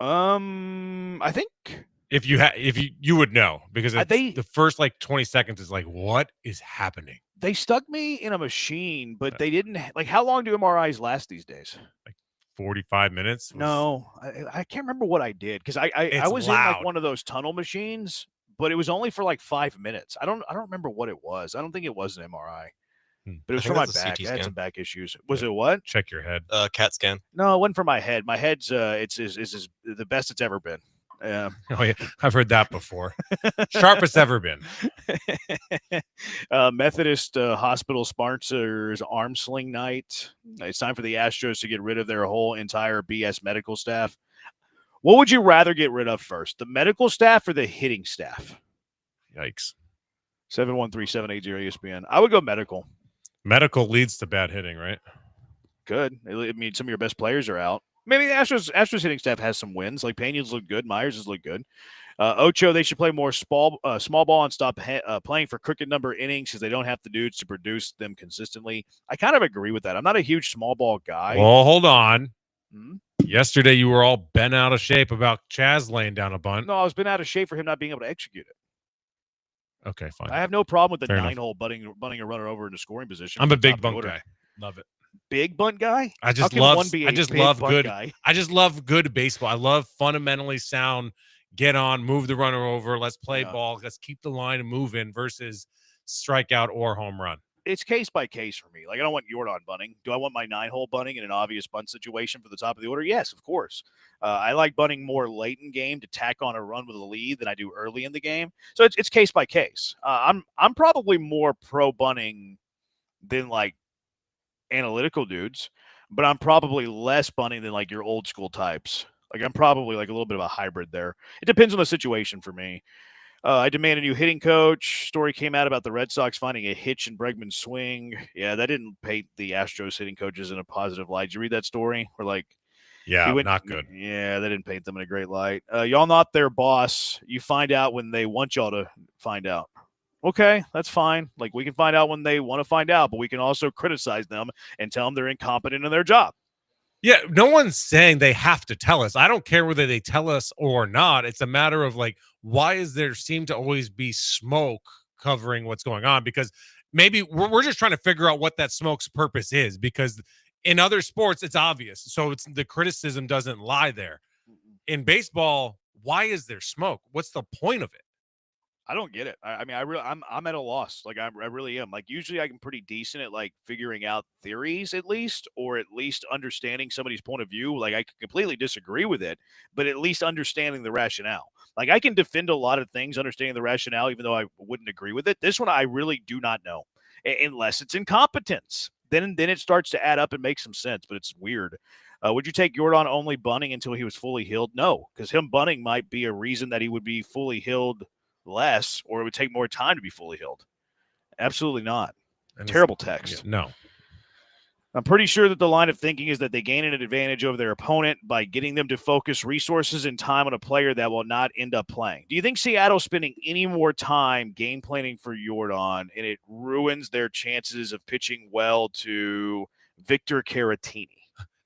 I think if you would know because the first like 20 seconds is like, what is happening? They stuck me in a machine, but they didn't like. How long do MRIs last these days? Like 45 minutes. No, I can't remember what I did because I was in like one of those tunnel machines, but it was only for like 5 minutes. I don't remember what it was. I don't think it was an MRI, but it was for my back. I had some back issues. Was it what? Check your head. CAT scan. No, it wasn't for my head. My head's it's the best it's ever been. Oh yeah, I've heard that before. Sharpest ever been. Methodist Hospital sponsors arm sling night. It's time for the Astros to get rid of their whole entire BS medical staff. What would you rather get rid of first, the medical staff or the hitting staff? Yikes. 713-780 ESPN. I would go medical. Medical leads to bad hitting, right? Good. I mean, some of your best players are out. Maybe the Astros hitting staff has some wins. Like Pena's look good. Myers has looked good. Ocho, they should play more small ball and stop playing for crooked number innings because they don't have the dudes to produce them consistently. I kind of agree with that. I'm not a huge small ball guy. Well, hold on. Yesterday, you were all bent out of shape about Chaz laying down a bunt. No, I was bent out of shape for him not being able to execute it. Okay, fine. I have no problem with the Fair 9-hole bunting a runner over into scoring position. I'm a big bunt guy. Love it. Big bunt guy? I just love good baseball. I love fundamentally sound, get on, move the runner over, let's play ball, let's keep the line moving versus strikeout or home run. It's case by case for me. Like I don't want Jordan bunting. Do I want my 9-hole bunting in an obvious bunt situation for the top of the order? Yes, of course. I like bunting more late in game to tack on a run with a lead than I do early in the game. So it's case by case. I'm probably more pro bunting than like analytical dudes, but I'm probably less bunting than like your old school types. Like I'm probably like a little bit of a hybrid there. It depends on the situation for me. I demand a new hitting coach. Story came out about the Red Sox finding a hitch in Bregman's swing. Yeah, that didn't paint the Astros hitting coaches in a positive light. Did you read that story? Or like, Yeah, not good. Yeah, they didn't paint them in a great light. Y'all not their boss. You find out when they want y'all to find out. Okay, that's fine. Like we can find out when they want to find out, but we can also criticize them and tell them they're incompetent in their job. Yeah, no one's saying they have to tell us. I don't care whether they tell us or not. It's a matter of like, why is there seem to always be smoke covering what's going on? Because maybe we're just trying to figure out what that smoke's purpose is. Because in other sports, it's obvious. So it's the criticism doesn't lie there. In baseball, why is there smoke? What's the point of it? I don't get it. I mean, I'm at a loss. Like I really am. Like usually I'm pretty decent at like figuring out theories at least, or at least understanding somebody's point of view. Like I can completely disagree with it, but at least understanding the rationale. Like I can defend a lot of things, understanding the rationale, even though I wouldn't agree with it. This one I really do not know, unless it's incompetence. Then it starts to add up and make some sense. But it's weird. Would you take Jordan only bunting until he was fully healed? No, because him bunting might be a reason that he would be fully healed less, or it would take more time to be fully healed. Absolutely not. Terrible text. Yeah, no. I'm pretty sure that the line of thinking is that they gain an advantage over their opponent by getting them to focus resources and time on a player that will not end up playing. Do you think Seattle's spending any more time game planning for Jordan and it ruins their chances of pitching well to Victor Caratini?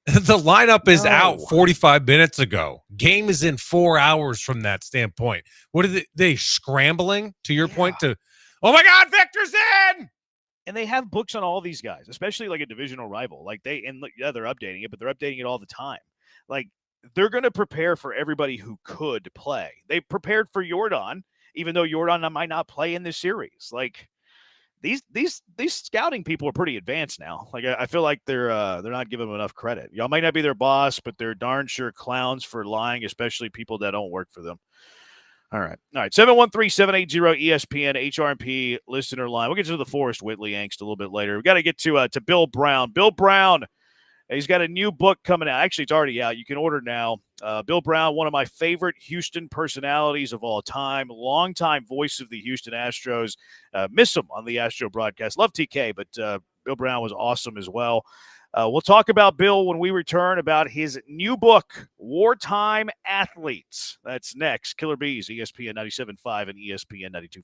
The lineup is out 45 minutes ago. Game is in 4 hours from that standpoint. What are they scrambling to your point to, oh my God, Victor's in. And they have books on all these guys, especially like a divisional rival. Like they're updating it, but they're updating it all the time. Like they're going to prepare for everybody who could play. They prepared for Jordan, even though Jordan might not play in this series. Like these scouting people are pretty advanced now. Like I feel like they're not giving them enough credit. Y'all might not be their boss, but they're darn sure clowns for lying, especially people that don't work for them. All right. 713-780-ESPN HRMP listener line. We'll get to the Forrest Whitley angst a little bit later. We got to get to Bill Brown. Bill Brown, he's got a new book coming out. Actually, it's already out. You can order now. Bill Brown, one of my favorite Houston personalities of all time, longtime voice of the Houston Astros. Miss him on the Astro broadcast. Love TK, but Bill Brown was awesome as well. We'll talk about Bill when we return, about his new book, Wartime Athletes. That's next. Killer Bees, ESPN 97.5 and ESPN 92.5.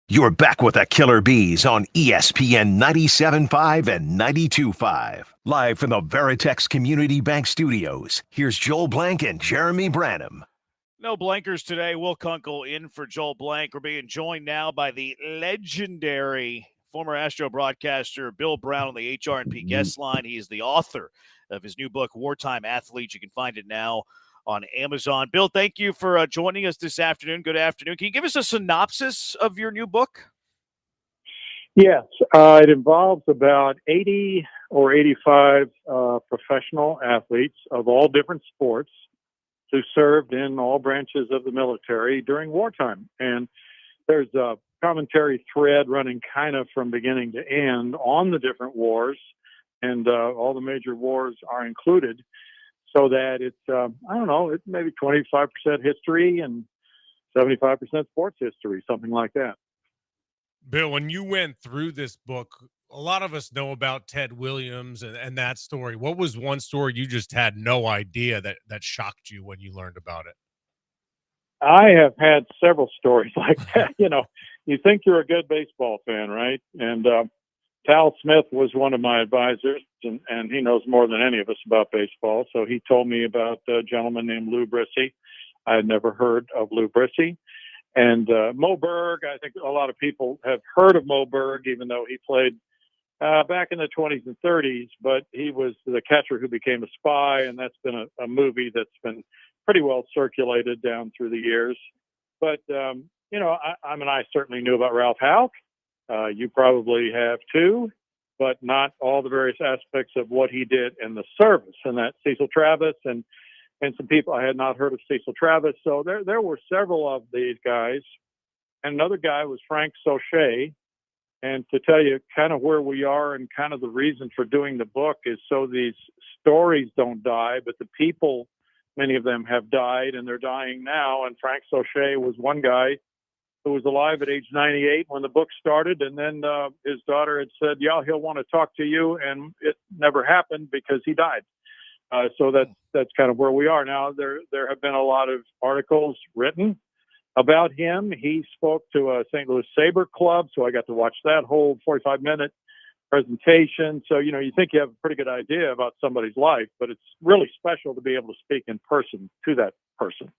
You're back with the Killer Bees on ESPN 97.5 and 92.5. Live from the Veritex Community Bank Studios, here's Joel Blank and Jeremy Branham. No blankers today. Will Kunkel in for Joel Blank. We're being joined now by the legendary former Astro broadcaster Bill Brown on the HR&P guest line. He is the author of his new book, Wartime Athletes. You can find it now on Amazon. Bill, thank you for joining us this afternoon. Good afternoon. Can you give us a synopsis of your new book? Yes, it involves about 80 or 85 professional athletes of all different sports who served in all branches of the military during wartime. And there's a commentary thread running kind of from beginning to end on the different wars, and all the major wars are included, so that it's, I don't know, it's maybe 25% history and 75% sports history, something like that. Bill, when you went through this book, a lot of us know about Ted Williams and that story. What was one story you just had no idea that shocked you when you learned about it? I have had several stories like that. You know, you think you're a good baseball fan, right? And Tal Smith was one of my advisors, and he knows more than any of us about baseball. So he told me about a gentleman named Lou Brissy. I had never heard of Lou Brissy. And Mo Berg, I think a lot of people have heard of Mo Berg, even though he played back in the 20s and 30s, but he was the catcher who became a spy, and that's been a movie that's been pretty well circulated down through the years. But, you know, I certainly knew about Ralph Houck. You probably have too, but not all the various aspects of what he did in the service. And that Cecil Travis and some people, I had not heard of Cecil Travis. So there were several of these guys. And another guy was Frank Sauché. And to tell you kind of where we are and kind of the reason for doing the book is so these stories don't die, but the people, many of them have died and they're dying now. And Frank Sauché was one guy who was alive at age 98 when the book started. And then his daughter had said, yeah, he'll want to talk to you. And it never happened because he died. So that's kind of where we are now. There have been a lot of articles written about him. He spoke to a St. Louis Sabre Club, so I got to watch that whole 45-minute presentation. So, you know, you think you have a pretty good idea about somebody's life, but it's really special to be able to speak in person to that person.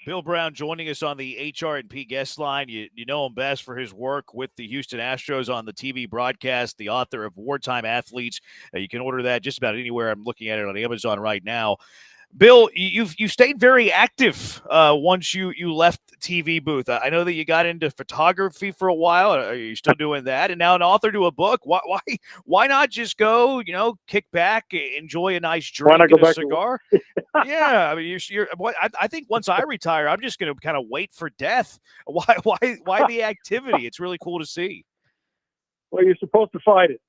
Bill Brown joining us on the HR&P guest line. You know him best for his work with the Houston Astros on the TV broadcast, the author of Wartime Athletes. You can order that just about anywhere. I'm looking at it on Amazon right now. Bill, you stayed very active once you left the TV booth. I know that you got into photography for a while. Are you still doing that? And now an author to a book. Why not just go, you know, kick back, enjoy a nice drink and a cigar? Yeah, I mean, I think once I retire, I'm just going to kind of wait for death. Why the activity? It's really cool to see. Well, you're supposed to fight it,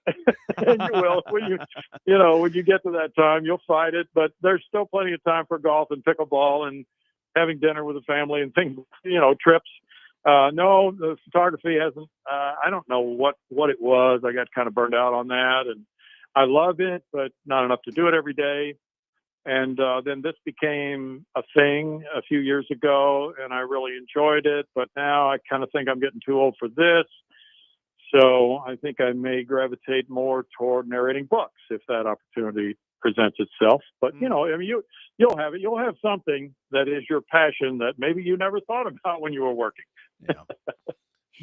and you will. When you get to that time, you'll fight it. But there's still plenty of time for golf and pickleball and having dinner with the family and things. You know, trips. No, the photography hasn't. I don't know what it was. I got kind of burned out on that, and I love it, but not enough to do it every day. And then this became a thing a few years ago, and I really enjoyed it. But now I kind of think I'm getting too old for this. So I think I may gravitate more toward narrating books if that opportunity presents itself. But, you know, I mean, you'll have it. You'll have something that is your passion that maybe you never thought about when you were working. Yeah.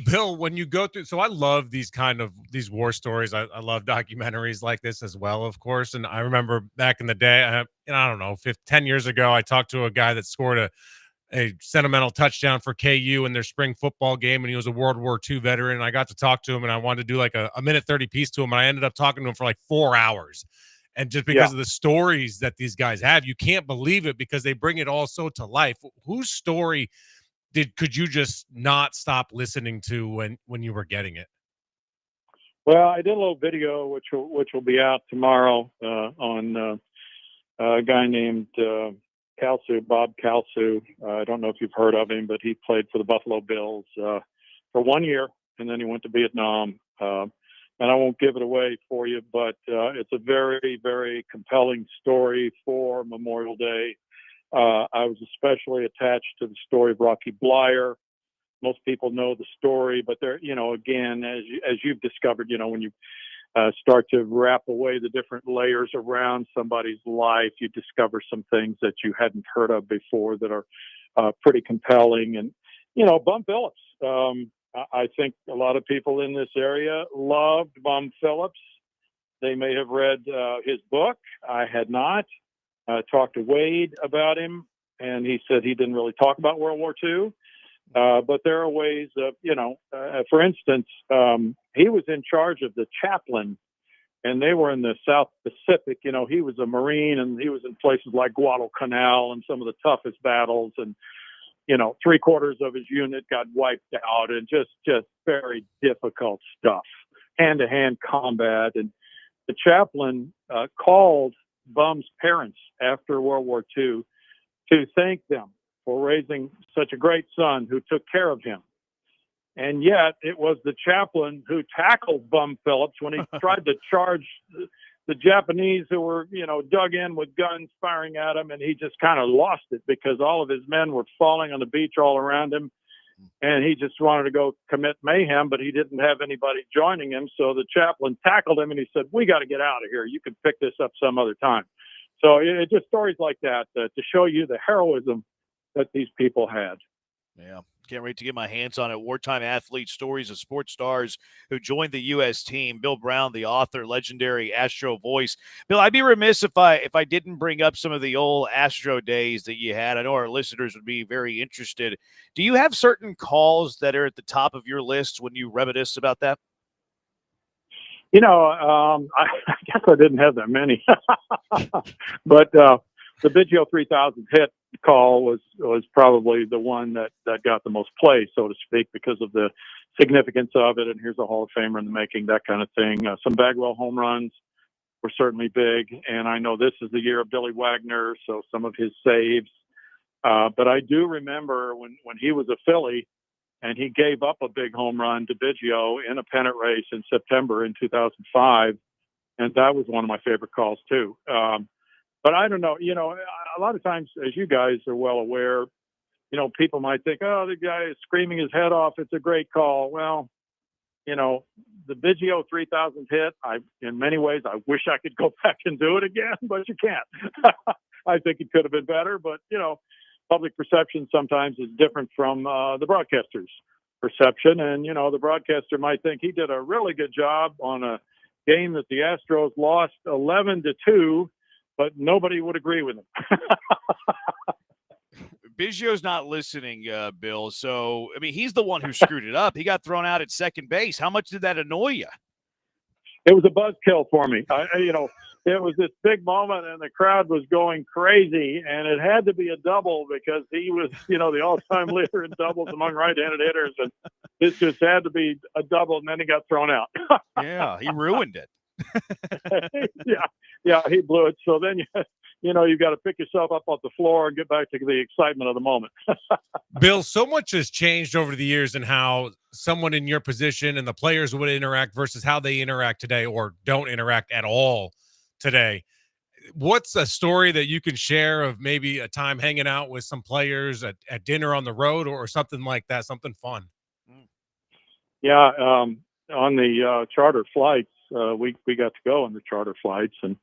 Bill, when you go through, so I love these war stories. I love documentaries like this as well, of course. And I remember back in the day, I don't know, 10 years ago, I talked to a guy that scored a sentimental touchdown for KU in their spring football game, and he was a World War II veteran. And I got to talk to him, and I wanted to do like a minute 30 piece to him, and I ended up talking to him for like 4 hours. And just because of the stories that these guys have, you can't believe it because they bring it all so to life. Whose story could you just not stop listening to when you were getting it? Well, I did a little video which will be out tomorrow on a guy named Bob Kalsu. I don't know if you've heard of him, but he played for the Buffalo Bills for 1 year, and then he went to Vietnam. And I won't give it away for you, but it's a very, very compelling story for Memorial Day. I was especially attached to the story of Rocky Blyer, most people know the story, but there, again, as you've discovered, when you start to wrap away the different layers around somebody's life, you discover some things that you hadn't heard of before that are pretty compelling. And, Bum Phillips, I think a lot of people in this area loved Bum Phillips. They may have read his book. I had not. Talked to Wade about him, and he said he didn't really talk about World War II. But there are ways of, for instance, he was in charge of the chaplain, and they were in the South Pacific. He was a Marine, and he was in places like Guadalcanal and some of the toughest battles. And, 3/4 of his unit got wiped out, and just very difficult stuff, hand-to-hand combat. And the chaplain called Bum's parents after World War II to thank them for raising such a great son who took care of him. And yet it was the chaplain who tackled Bum Phillips when he tried to charge the Japanese who were, dug in with guns firing at him. And he just kind of lost it because all of his men were falling on the beach all around him. And he just wanted to go commit mayhem, but he didn't have anybody joining him. So the chaplain tackled him and he said, "We got to get out of here. You can pick this up some other time." So it just stories like that to show you the heroism that these people had. Yeah. Can't wait to get my hands on it. Wartime athlete stories of sports stars who joined the U.S. team. Bill Brown, the author, legendary Astro voice. Bill, I'd be remiss if I didn't bring up some of the old Astro days that you had. I know our listeners would be very interested. Do you have certain calls that are at the top of your list when you reminisce about that? I guess I didn't have that many, but the Biggio 3000 hit call was probably the one that got the most play, so to speak, because of the significance of it. And here's a Hall of Famer in the making, that kind of thing. Some Bagwell home runs were certainly big. And I know this is the year of Billy Wagner, so some of his saves. But I do remember when he was a Philly and he gave up a big home run to Biggio in a pennant race in September in 2005. And that was one of my favorite calls too. But I don't know, a lot of times, as you guys are well aware, people might think, oh, the guy is screaming his head off. It's a great call. Well, the Biggio 3000 hit, in many ways, I wish I could go back and do it again, but you can't. I think it could have been better, but, public perception sometimes is different from the broadcaster's perception. And, the broadcaster might think he did a really good job on a game that the Astros lost 11-2, but nobody would agree with him. Biggio's not listening, Bill. So, he's the one who screwed it up. He got thrown out at second base. How much did that annoy you? It was a buzzkill for me. It was this big moment and the crowd was going crazy, and it had to be a double because he was, the all-time leader in doubles among right-handed hitters. And this just had to be a double, and then he got thrown out. Yeah, he ruined it. Yeah, he blew it. So then you've got to pick yourself up off the floor and get back to the excitement of the moment. Bill, so much has changed over the years in how someone in your position and the players would interact versus how they interact today or don't interact at all today. What's a story that you can share of maybe a time hanging out with some players at dinner on the road or something like that, something fun? Yeah, on the charter flights, we got to go on the charter flights, and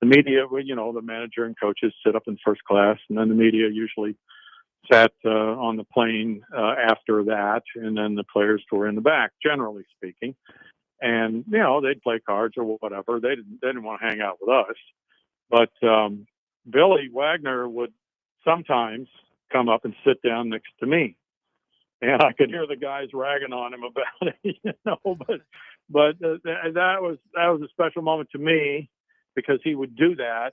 the media, the manager and coaches sit up in first class, and then the media usually sat on the plane after that, and then the players were in the back, generally speaking. And they'd play cards or whatever. They didn't want to hang out with us, but Billy Wagner would sometimes come up and sit down next to me, and I could hear the guys ragging on him about it, But that was a special moment to me because he would do that,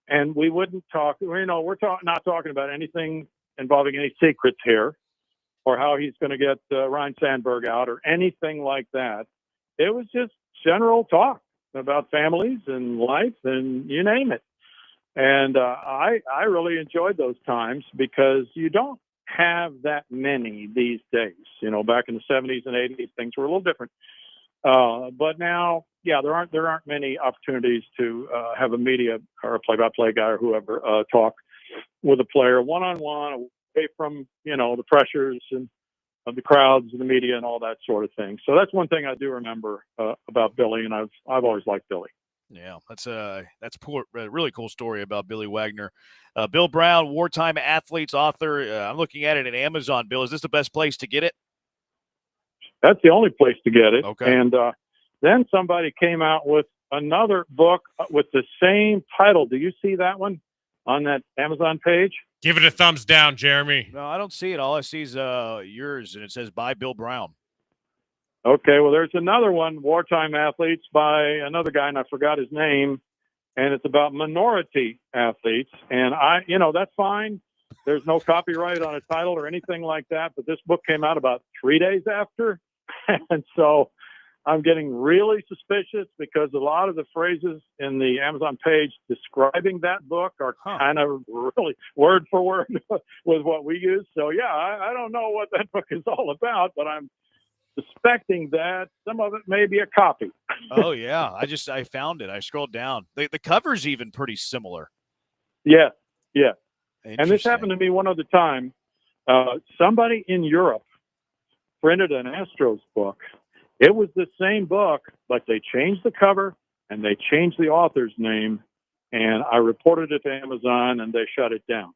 and we wouldn't talk. We're not talking about anything involving any secrets here, or how he's going to get Ryan Sandberg out, or anything like that. It was just general talk about families and life and you name it. And I really enjoyed those times because you don't have that many these days. Back in the 70s and 80s, things were a little different. But now, there aren't many opportunities to have a media or a play-by-play guy or whoever talk with a player one-on-one, away from the pressures and of the crowds, the media, and all that sort of thing. So that's one thing I do remember about Billy, and I've always liked Billy. Yeah, that's a really cool story about Billy Wagner. Bill Brown, wartime athletes author. I'm looking at it at Amazon. Bill, is this the best place to get it? That's the only place to get it. Okay. And then somebody came out with another book with the same title. Do you see that one on that Amazon page? Give it a thumbs down, Jeremy. No, I don't see it. All I see is yours, and it says by Bill Brown. Okay, well, there's another one, Wartime Athletes, by another guy, and I forgot his name, and it's about minority athletes. And that's fine. There's no copyright on a title or anything like that, but this book came out about 3 days after. And so I'm getting really suspicious because a lot of the phrases in the Amazon page describing that book are kind of really word for word with what we use. So, yeah, I don't know what that book is all about, but I'm suspecting that some of it may be a copy. Oh, yeah. I found it. I scrolled down. The cover's even pretty similar. Yeah. And this happened to me one other time. Somebody in Europe printed an Astros book. It was the same book, but they changed the cover and they changed the author's name. And I reported it to Amazon and they shut it down.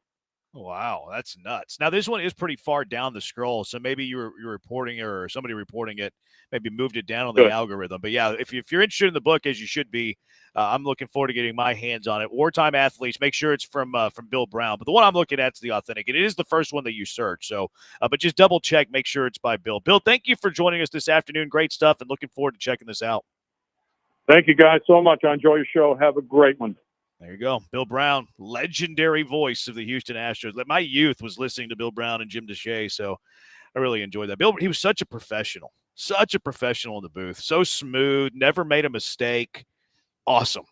Wow, that's nuts. Now, this one is pretty far down the scroll, so maybe you're reporting or somebody reporting it maybe moved it down on the algorithm. But, yeah, if you're interested in the book, as you should be, I'm looking forward to getting my hands on it. Wartime Athletes, make sure it's from Bill Brown. But the one I'm looking at is the authentic, and it is the first one that you search. So, but just double-check, make sure it's by Bill. Bill, thank you for joining us this afternoon. Great stuff, and looking forward to checking this out. Thank you, guys, so much. I enjoy your show. Have a great one. There you go. Bill Brown, legendary voice of the Houston Astros. My youth was listening to Bill Brown and Jim Deshaies, so I really enjoyed that. Bill, he was such a professional in the booth. So smooth, never made a mistake. Awesome.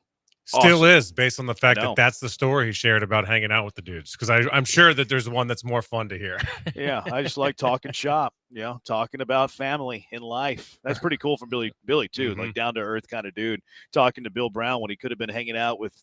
Still is, based on the fact that that's the story he shared about hanging out with the dudes. Because I'm sure that there's one that's more fun to hear. Yeah, I just like talking shop, talking about family and life. That's pretty cool from Billy too, like down-to-earth kind of dude. Talking to Bill Brown when he could have been hanging out with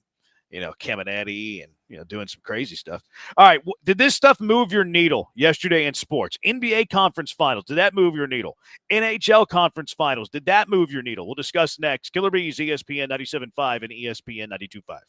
Caminiti and, doing some crazy stuff. All right. Did this stuff move your needle yesterday in sports? NBA conference finals. Did that move your needle? NHL conference finals. Did that move your needle? We'll discuss next. Killer Bees, ESPN 97.5 and ESPN 92.5.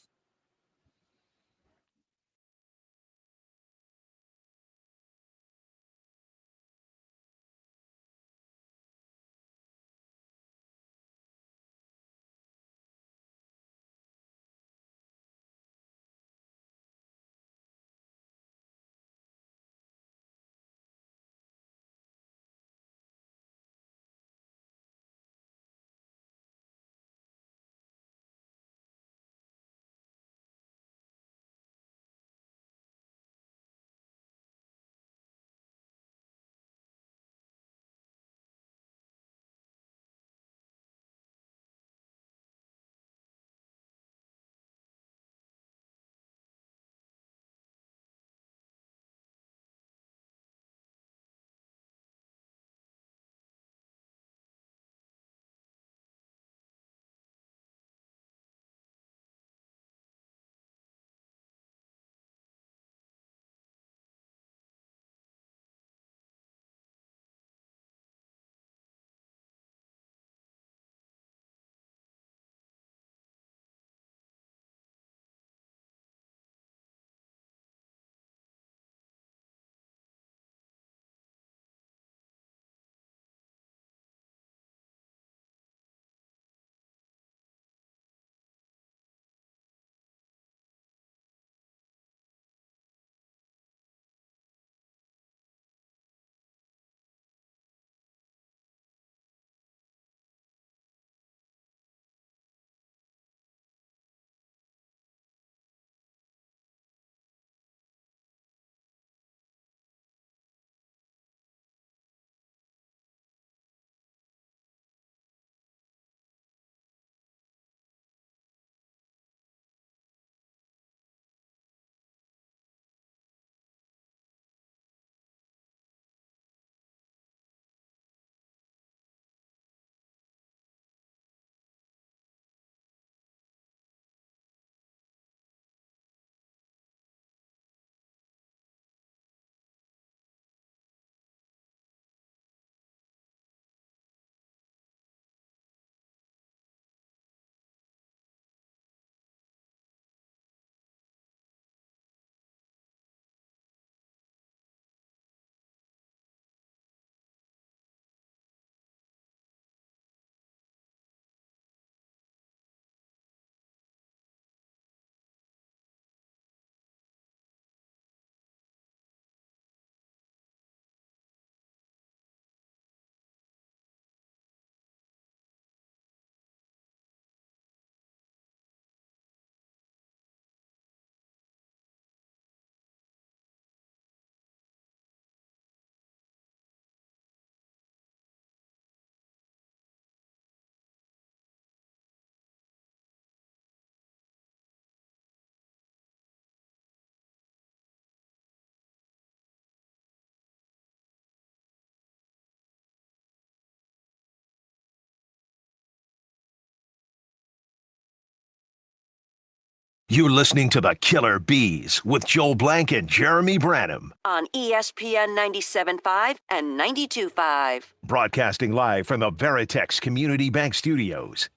You're listening to the Killer Bees with Joel Blank and Jeremy Branham. On ESPN 97.5 and 92.5. Broadcasting live from the Veritex Community Bank Studios.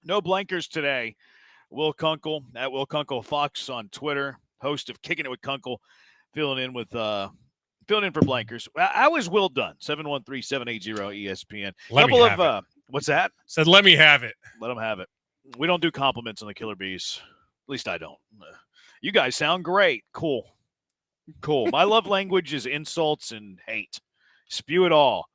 No blankers today. Will Kunkel at Will Kunkel Fox on Twitter, host of Kicking It with Kunkel, filling in for blankers. How is Will done? 713-780 ESPN. Let me have it. What's that? Said, let me have it. Let him have it. We don't do compliments on the Killer Bees. At least I don't. You guys sound great. Cool. My love language is insults and hate. Spew it all.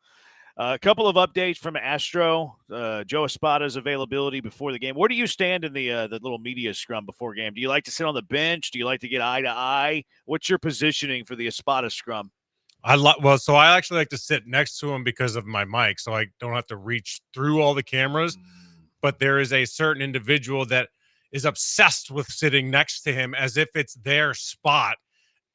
A couple of updates from Astro. Joe Espada's availability before the game. Where do you stand in the little media scrum before game? Do you like to sit on the bench? Do you like to get eye to eye? What's your positioning for the Espada scrum? So I actually like to sit next to him because of my mic, so I don't have to reach through all the cameras. But there is a certain individual that is obsessed with sitting next to him as if it's their spot.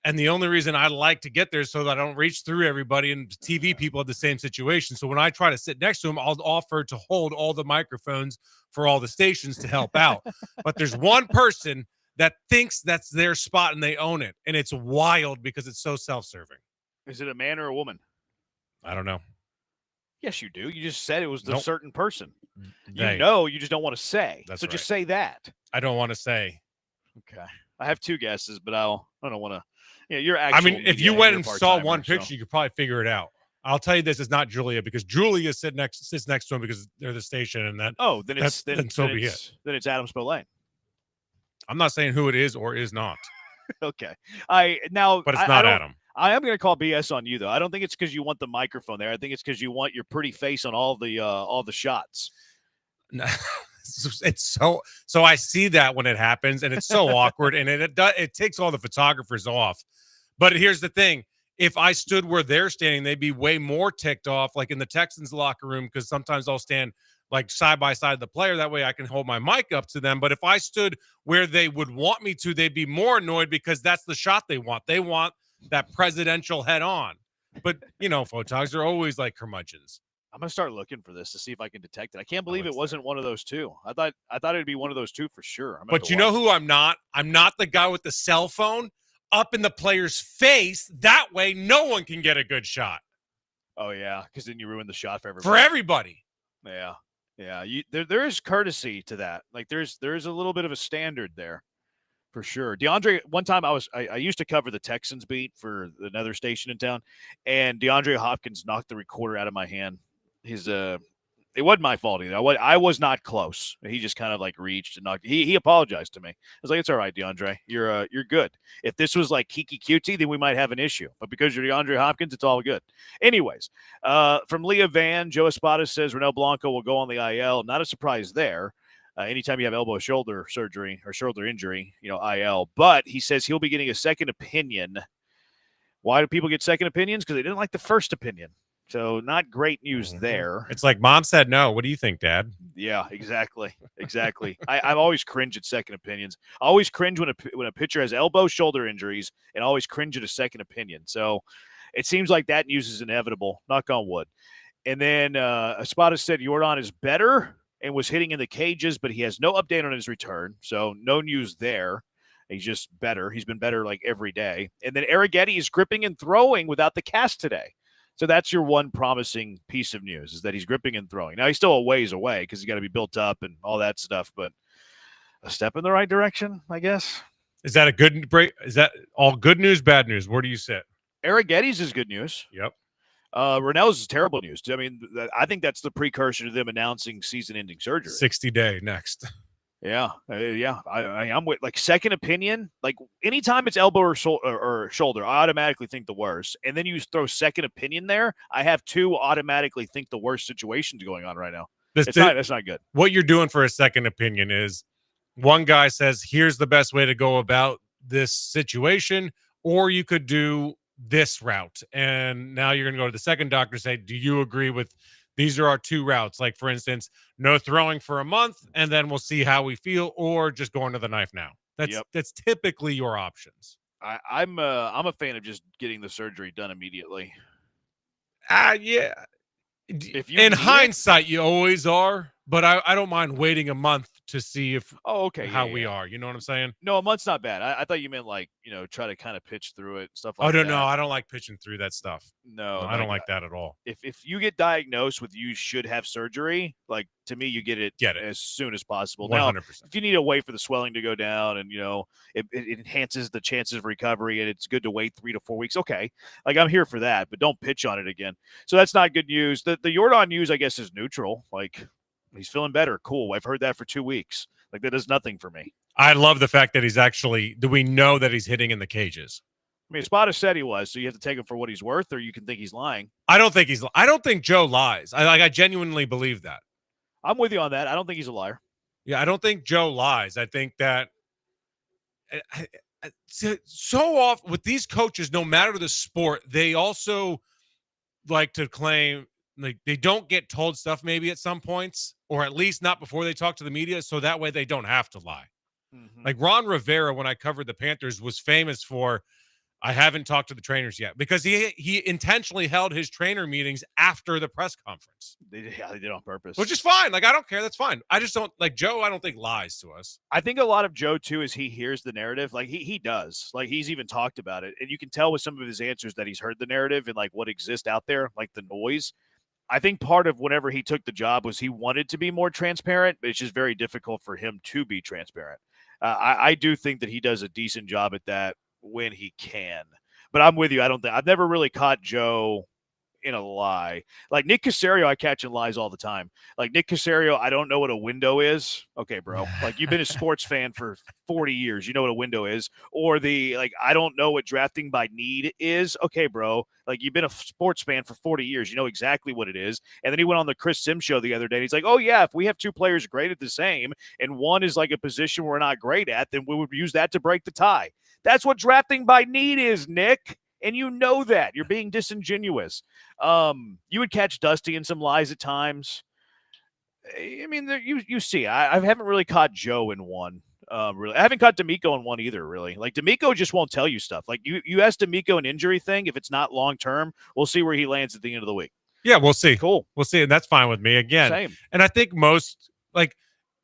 And the only reason I like to get there is so that I don't reach through everybody, and TV people have the same situation. So when I try to sit next to him, I'll offer to hold all the microphones for all the stations to help out. But there's one person that thinks that's their spot and they own it. And it's wild because it's so self-serving. Is it a man or a woman? I don't know. Yes, you do. You just said it was the Nope. certain person. They. You know, you just don't want to say. That's so just right. say that. I don't want to say. Okay. I have two guesses, but I don't want to. Yeah, you're actually. I mean, if you went and saw one picture, you could probably figure it out. I'll tell you this is not Julia, because Julia sits next to him because they're the station, and that. Oh, then it's then so be it. Then it's Adam Spillane. I'm not saying who it is or is not. Okay. But it's not Adam. I am going to call BS on you, though. I don't think it's because you want the microphone there. I think it's because you want your pretty face on all the shots. No, it's so I see that when it happens, and it's so awkward, and it takes all the photographers off. But here's the thing: if I stood where they're standing, they'd be way more ticked off, like in the Texans locker room, because sometimes I'll stand like side by side of the player. That way I can hold my mic up to them. But if I stood where they would want me to, they'd be more annoyed because that's the shot they want. They want that presidential head on. But, photographers are always like curmudgeons. I'm going to start looking for this to see if I can detect it. I can't believe it wasn't one of those two. I thought it'd be one of those two for sure. But you know who I'm not? I'm not the guy with the cell phone up in the player's face. That way no one can get a good shot. Oh, yeah, because then you ruin the shot for everybody. For everybody. Yeah. Yeah, there is courtesy to that. Like there's a little bit of a standard there, for sure. DeAndre, one time I used to cover the Texans beat for another station in town, and DeAndre Hopkins knocked the recorder out of my hand. It wasn't my fault either. I was not close. He just kind of like reached and knocked. He apologized to me. I was like, "It's all right, DeAndre. You're good. If this was like Kiki Cutie, then we might have an issue. But because you're DeAndre Hopkins, it's all good." Anyways, from Leah Van, Joe Espada says Ronel Blanco will go on the IL. Not a surprise there. Anytime you have elbow shoulder surgery or shoulder injury, IL. But he says he'll be getting a second opinion. Why do people get second opinions? Because they didn't like the first opinion. So not great news there. It's like mom said no. What do you think, Dad? Yeah, exactly. I always cringe at second opinions. I always cringe when a pitcher has elbow, shoulder injuries, and always cringe at a second opinion. So it seems like that news is inevitable. Knock on wood. And then Espada said Jordan is better and was hitting in the cages, but he has no update on his return. So no news there. He's just better. He's been better like every day. And then Arrighetti is gripping and throwing without the cast today. So that's your one promising piece of news, is that he's gripping and throwing. Now, he's still a ways away because he's got to be built up and all that stuff, but a step in the right direction, I guess. Is that a good break? Is that all good news, bad news? Where do you sit? Arrighetti's is good news. Yep. Ronell's is terrible news. I mean, I think that's the precursor to them announcing season-ending surgery. 60-day next. Yeah. I'm with like second opinion. Like anytime it's elbow or shoulder, I automatically think the worst. And then you throw second opinion there. I have two automatically think the worst situations going on right now. That's not good. What you're doing for a second opinion is one guy says, here's the best way to go about this situation, or you could do this route. And now you're going to go to the second doctor and say, do you agree with these are our two routes? Like, for instance, no throwing for a month, and then we'll see how we feel, or just going to the knife now. That's typically your options. I'm a fan of just getting the surgery done immediately. Yeah. In hindsight, you always are, but I don't mind waiting a month to see if how we are. You know what I'm saying? No, a month's not bad. I thought you meant like, try to kind of pitch through it, stuff Oh, like that. no, I don't like pitching through that stuff. No, I don't like that at all. If you get diagnosed with you should have surgery, like to me, you get it as soon as possible. 100%. Now, if you need to wait for the swelling to go down and, it enhances the chances of recovery and it's good to wait 3 to 4 weeks, okay. Like I'm here for that, but don't pitch on it again. So that's not good news. The Jordan news, I guess, is neutral. Like he's feeling better. Cool. I've heard that for 2 weeks. Like that does nothing for me. I love the fact that do we know that he's hitting in the cages? I mean, Spada said he was, so you have to take him for what he's worth, or you can think he's lying. I don't think Joe lies. I genuinely believe that. I'm with you on that. I don't think he's a liar. Yeah, I don't think Joe lies. I think that so often with these coaches, no matter the sport, they also like to claim like they don't get told stuff maybe at some points, or at least not before they talk to the media, so that way they don't have to lie. Mm-hmm. Like Ron Rivera, when I covered the Panthers, was famous for, I haven't talked to the trainers yet, because he intentionally held his trainer meetings after the press conference. They did on purpose. Which is fine. Like, I don't care. That's fine. I just don't, like, Joe, I don't think lies to us. I think a lot of Joe, too, is he hears the narrative. Like, he does. Like, he's even talked about it. And you can tell with some of his answers that he's heard the narrative and, like, what exists out there, like the noise. I think part of whenever he took the job was he wanted to be more transparent, but it's just very difficult for him to be transparent. I do think that he does a decent job at that when he can. But I'm with you. I've never really caught Joe in a lie. Like Nick Caserio, I catch in lies all the time. Like Nick Caserio, I don't know what a window is. Okay, bro. Like you've been a sports fan for 40 years. You know what a window is. Or I don't know what drafting by need is. Okay, bro. Like you've been a sports fan for 40 years. You know exactly what it is. And then he went on the Chris Sims show the other day. And he's like, oh yeah, if we have two players graded the same and one is like a position we're not great at, then we would use that to break the tie. That's what drafting by need is, Nick. And you know that. You're being disingenuous. You would catch Dusty in some lies at times. I mean, you see, I haven't really caught Joe in one. Really, I haven't caught D'Amico in one either, really. Like, D'Amico just won't tell you stuff. Like, you ask D'Amico an injury thing, if it's not long-term, we'll see where he lands at the end of the week. Yeah, we'll see. Cool. We'll see, and that's fine with me. Again, same. And I think most, like,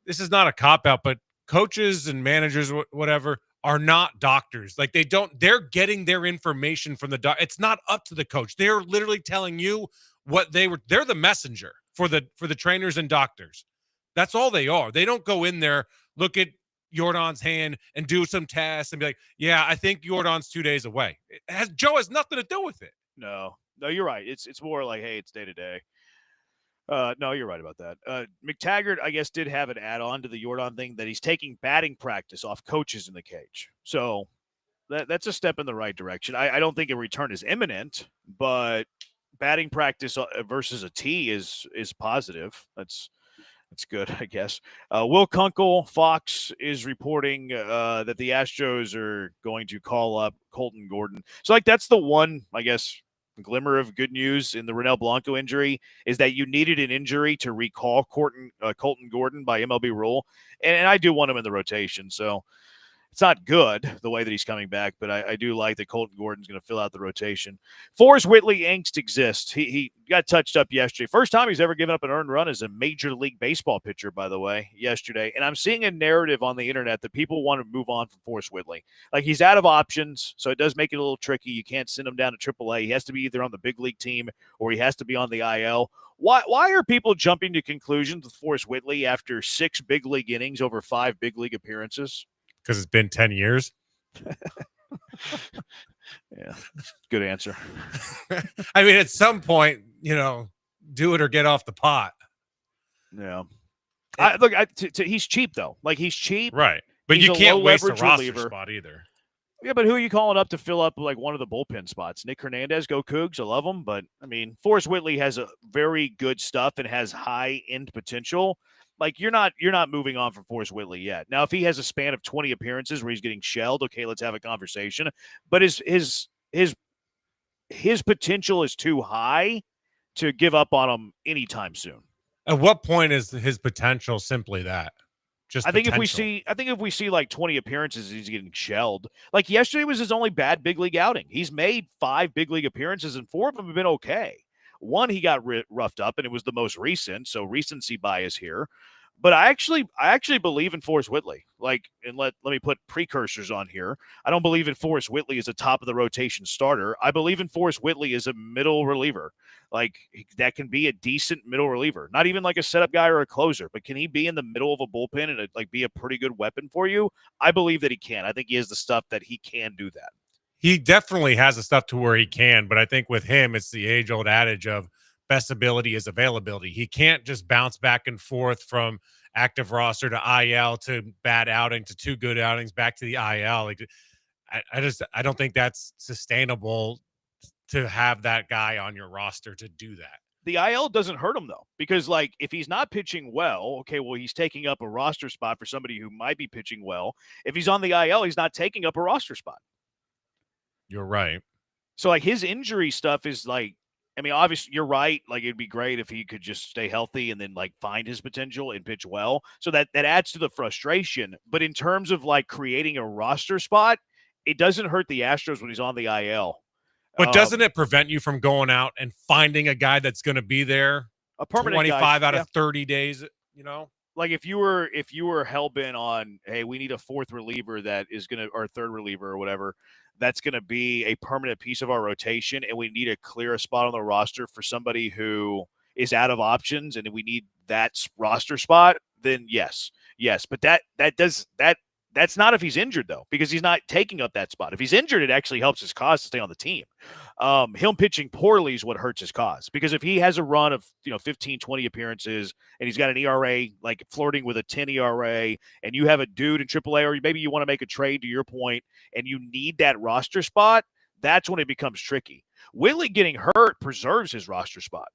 this is not a cop-out, but coaches and managers, whatever, are not doctors. Like they're getting their information from the doc. It's not up to the coach. They're literally telling you what they're the messenger for the trainers and doctors. That's all they are. They don't go in there, look at Jordan's hand and do some tests and be like, yeah, I think Jordan's 2 days away. Joe has nothing to do with it. No, you're right. It's more like, hey, it's day to day. No, you're right about that. McTaggart, I guess, did have an add-on to the Jordan thing that he's taking batting practice off coaches in the cage. So that's a step in the right direction. I don't think a return is imminent, but batting practice versus a tee is positive. That's good, I guess. Will Kunkel, Fox, is reporting that the Astros are going to call up Colton Gordon. So, like, that's the one, I guess, glimmer of good news in the Ronel Blanco injury is that you needed an injury to recall Colton Gordon by MLB rule. And I do want him in the rotation. So it's not good the way that he's coming back, but I do like that Colton Gordon's going to fill out the rotation. Forrest Whitley angst exists. He got touched up yesterday. First time he's ever given up an earned run as a Major League Baseball pitcher, by the way, yesterday. And I'm seeing a narrative on the internet that people want to move on from Forrest Whitley. Like, he's out of options, so it does make it a little tricky. You can't send him down to AAA. He has to be either on the big league team or he has to be on the IL. Why are people jumping to conclusions with Forrest Whitley after 6 big league innings over 5 big league appearances? Because it's been 10 years. Yeah, good answer. I mean, at some point, do it or get off the pot. Yeah. He's cheap, though. Like, he's cheap. Right. But he's you can't waste a leverage roster reliever. spot either. Yeah, but who are you calling up to fill up, like, one of the bullpen spots? Nick Hernandez, go Cougs. I love him. But, I mean, Forrest Whitley has a very good stuff and has high-end potential. Like, you're not moving on from Forrest Whitley yet. Now, if he has a span of 20 appearances where he's getting shelled, okay, let's have a conversation. But his potential is too high to give up on him anytime soon. At what point is his potential simply that? I think if we see like 20 appearances, he's getting shelled. Like, yesterday was his only bad big league outing. He's made 5 big league appearances and 4 of them have been okay. One, he got roughed up, and it was the most recent, so recency bias here. But I actually believe in Forrest Whitley. Like, and let me put precursors on here. I don't believe in Forrest Whitley as a top of the rotation starter. I believe in Forrest Whitley as a middle reliever. Like, that can be a decent middle reliever. Not even like a setup guy or a closer, but can he be in the middle of a bullpen and like be a pretty good weapon for you? I believe that he can. I think he has the stuff that he can do that. He definitely has the stuff to where he can, but I think with him, it's the age-old adage of best ability is availability. He can't just bounce back and forth from active roster to IL to bad outing to 2 good outings back to the IL. Like, I don't think that's sustainable to have that guy on your roster to do that. The IL doesn't hurt him, though, because, like, if he's not pitching well, okay, well, he's taking up a roster spot for somebody who might be pitching well. If he's on the IL, he's not taking up a roster spot. You're right. So, like, his injury stuff is, like, I mean, obviously, you're right. Like, it'd be great if he could just stay healthy and then, like, find his potential and pitch well. So that adds to the frustration. But in terms of, like, creating a roster spot, it doesn't hurt the Astros when he's on the IL. But doesn't it prevent you from going out and finding a guy that's going to be there a permanent 25 guy, out of 30 days, you know? Like, if you were hell-bent on, hey, we need a fourth reliever that is going to, or third reliever or whatever, that's going to be a permanent piece of our rotation, and we need to clear a spot on the roster for somebody who is out of options, and we need that roster spot, then yes. But that's not if he's injured, though, because he's not taking up that spot. If he's injured, it actually helps his cause to stay on the team. Him pitching poorly is what hurts his cause, because if he has a run of 15, 20 appearances and he's got an ERA like flirting with a 10 ERA, and you have a dude in AAA, or maybe you want to make a trade, to your point, and you need that roster spot, that's when it becomes tricky. Whitley getting hurt preserves his roster spot.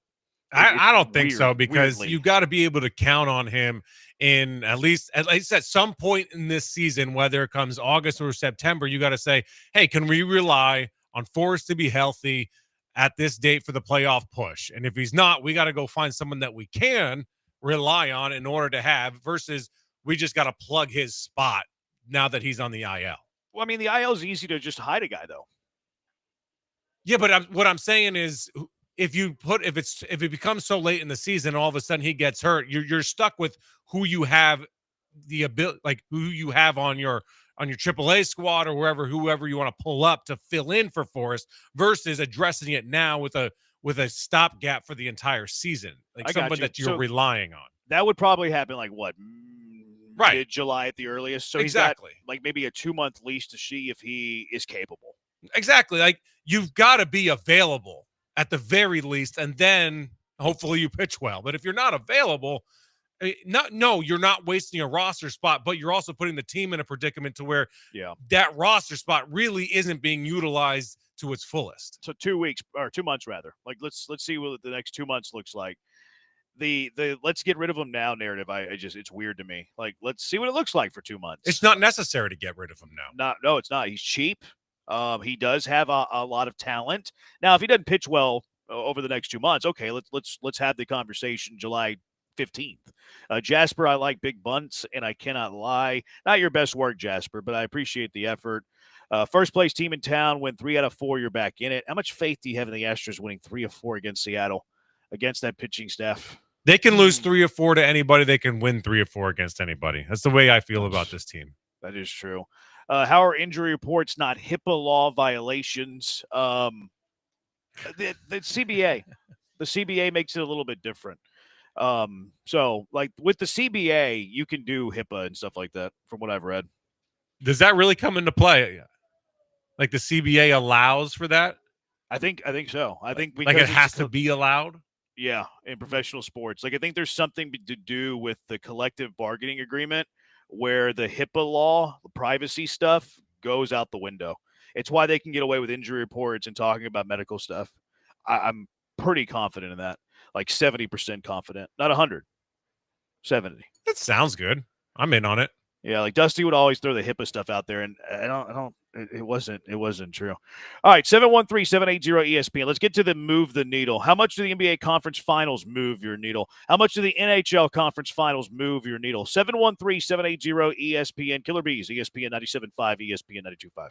I don't think so, because you got to be able to count on him in at least at some point in this season, whether it comes August or September. You got to say, hey, can we rely on Forrest to be healthy at this date for the playoff push? And if he's not, we got to go find someone that we can rely on in order to have, versus we just got to plug his spot now that he's on the IL. Well, I mean, the IL is easy to just hide a guy, though. Yeah, but what I'm saying is, if it becomes so late in the season, all of a sudden he gets hurt, you're stuck with who you have the ability, like who you have on your AAA squad or whoever you want to pull up to fill in for Forrest, versus addressing it now with a stopgap for the entire season, like someone that you're relying on. That would probably happen like what? Right. Mid-July at the earliest. So exactly. He's got like maybe a 2-month leash to see if he is capable. Exactly. Like, you've got to be available at the very least, and then hopefully you pitch well. But if you're not available, you're not wasting a roster spot, but you're also putting the team in a predicament to where that roster spot really isn't being utilized to its fullest. So 2 weeks or 2 months rather. Like, let's see what the next 2 months looks like. The let's get rid of him now narrative. It's weird to me. Like, let's see what it looks like for 2 months. It's not necessary to get rid of him now. No, it's not. He's cheap. He does have a lot of talent. Now, if he doesn't pitch well over the next 2 months, okay, let's have the conversation July 15th. Jasper, I like big bunts, and I cannot lie. Not your best work, Jasper, but I appreciate the effort. First place team in town, win 3 out of 4, you're back in it. How much faith do you have in the Astros winning 3 of 4 against Seattle, against that pitching staff? They can lose 3 or 4 to anybody. They can win 3 or 4 against anybody. That's the way I feel about this team. That is true. How are injury reports not HIPAA law violations? The CBA. The CBA makes it a little bit different. So, like, with the CBA, you can do HIPAA and stuff like that, from what I've read. Does that really come into play? Like, the CBA allows for that? I think so. I think because it has to be allowed? Yeah, in professional sports. Like, I think there's something to do with the collective bargaining agreement where the HIPAA law, the privacy stuff, goes out the window. It's why they can get away with injury reports and talking about medical stuff. I'm pretty confident in that. Like 70% confident. Not 100. 70. That sounds good. I'm in on it. Yeah, like Dusty would always throw the HIPAA stuff out there, and it wasn't true. All right, 713-780-ESPN. Let's get to the move the needle. How much do the NBA Conference Finals move your needle? How much do the NHL Conference Finals move your needle? 713-780-ESPN. Killer Bees, ESPN 97.5, ESPN 92.5.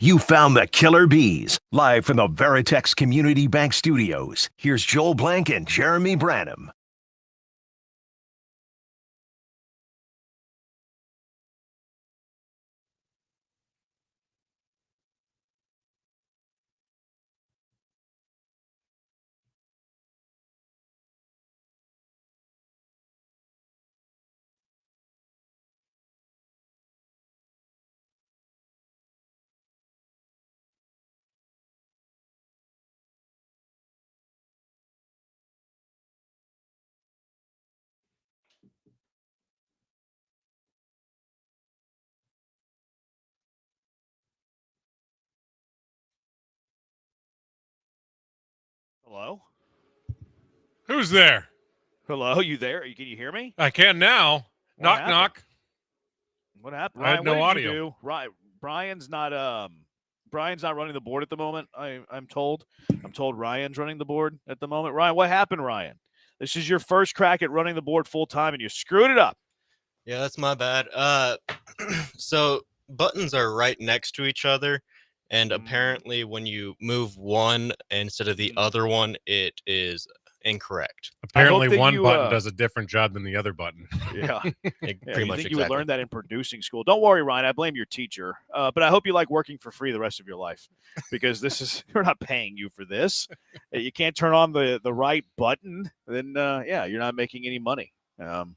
You found the killer bees. Live from the Veritex Community Bank Studios, here's Joel Blank and Jeremy Branham. Hello? Who's there? Hello, you there? Can you hear me? I can now. What Knock, happened? knock. What happened? I had Ryan, no what did you audio. do? Brian's not running the board at the moment. I'm told. I'm told Ryan's running the board at the moment. Ryan, what happened, Ryan? This is your first crack at running the board full time, and you screwed it up. Yeah, that's my bad. So buttons are right next to each other, and apparently when you move one instead of the other one, it is incorrect. Apparently, one button does a different job than the other button. Yeah. Pretty much You would learn that in producing school. Don't worry, Ryan. I blame your teacher. But I hope you like working for free the rest of your life, because we're not paying you for this. You can't turn on the right button, then you're not making any money. I'm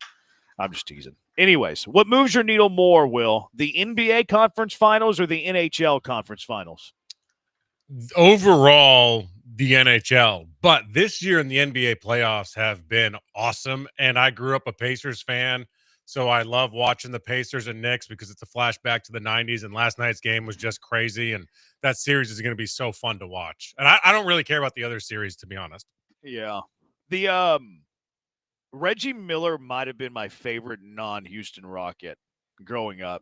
just teasing. Anyways, what moves your needle more, Will? The NBA conference finals or the NHL conference finals? Overall, the NHL. But this year in the NBA playoffs have been awesome. And I grew up a Pacers fan, so I love watching the Pacers and Knicks because it's a flashback to the 90s. And last night's game was just crazy. And that series is going to be so fun to watch. And I don't really care about the other series, to be honest. Yeah. The Reggie Miller might have been my favorite non-Houston Rocket growing up.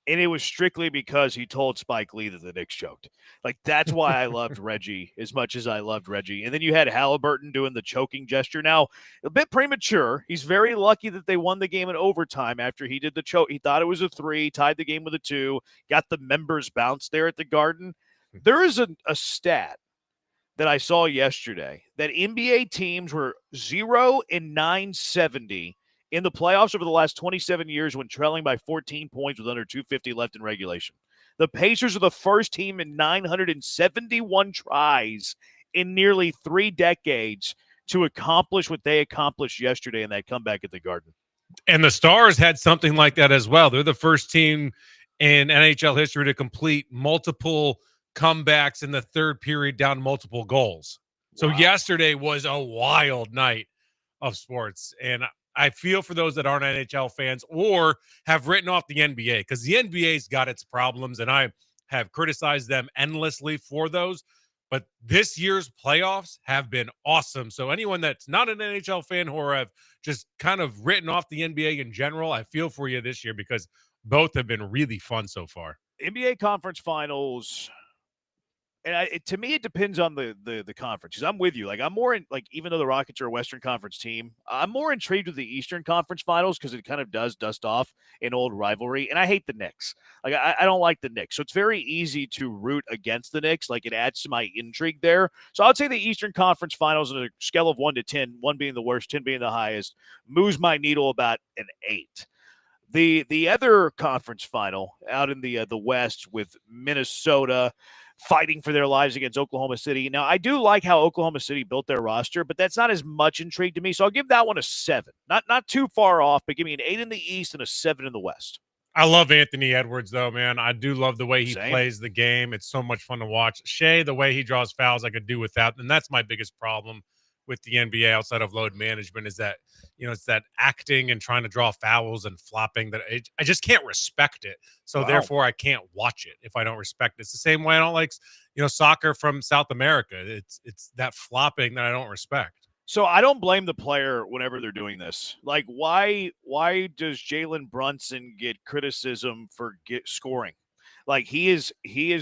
And it was strictly because he told Spike Lee that the Knicks choked. Like, that's why I loved Reggie as much as I loved Reggie. And then you had Halliburton doing the choking gesture. Now, a bit premature. He's very lucky that they won the game in overtime after he did the choke. He thought it was a 3, tied the game with a 2, got the members bounce there at the Garden. There is a stat that I saw yesterday that NBA teams were 0-970 in the playoffs over the last 27 years when trailing by 14 points with under 250 left in regulation. The Pacers are the first team in 971 tries in nearly 3 decades to accomplish what they accomplished yesterday in that comeback at the Garden. And the Stars had something like that as well. They're the first team in NHL history to complete multiple comebacks in the third period down multiple goals. So yesterday was a wild night of sports. And I feel for those that aren't NHL fans or have written off the NBA, because the NBA's got its problems, and I have criticized them endlessly for those. But this year's playoffs have been awesome. So anyone that's not an NHL fan or have just kind of written off the NBA in general, I feel for you this year because both have been really fun so far. NBA conference finals. And to me, it depends on the conference. Because I'm with you. Like, I'm more in, like, even though the Rockets are a Western Conference team, I'm more intrigued with the Eastern Conference Finals because it kind of does dust off an old rivalry. And I hate the Knicks. Like, I don't like the Knicks. So it's very easy to root against the Knicks. Like, it adds to my intrigue there. So I would say the Eastern Conference Finals on a scale of 1 to 10, 1 being the worst, 10 being the highest, moves my needle about an 8. The other conference final out in the West with Minnesota fighting for their lives against Oklahoma City. Now, I do like how Oklahoma City built their roster, but that's not as much intrigue to me. So I'll give that one a 7. Not too far off, but give me an 8 in the East and a 7 in the West. I love Anthony Edwards, though, man. I do love the way he plays the game. It's so much fun to watch. Shea, the way he draws fouls, I could do without. And that's my biggest problem with the NBA outside of load management is that, it's that acting and trying to draw fouls and flopping that I just can't respect it. So therefore I can't watch it if I don't respect it. It's the same way I don't like, soccer from South America. It's that flopping that I don't respect. So I don't blame the player whenever they're doing this. Like, why does Jalen Brunson get criticism for scoring? Like, he is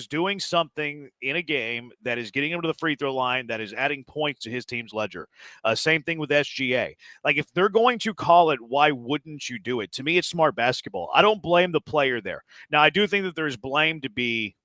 doing something in a game that is getting him to the free throw line, that is adding points to his team's ledger. Same thing with SGA. Like, if they're going to call it, why wouldn't you do it? To me, it's smart basketball. I don't blame the player there. Now, I do think that there's blame to be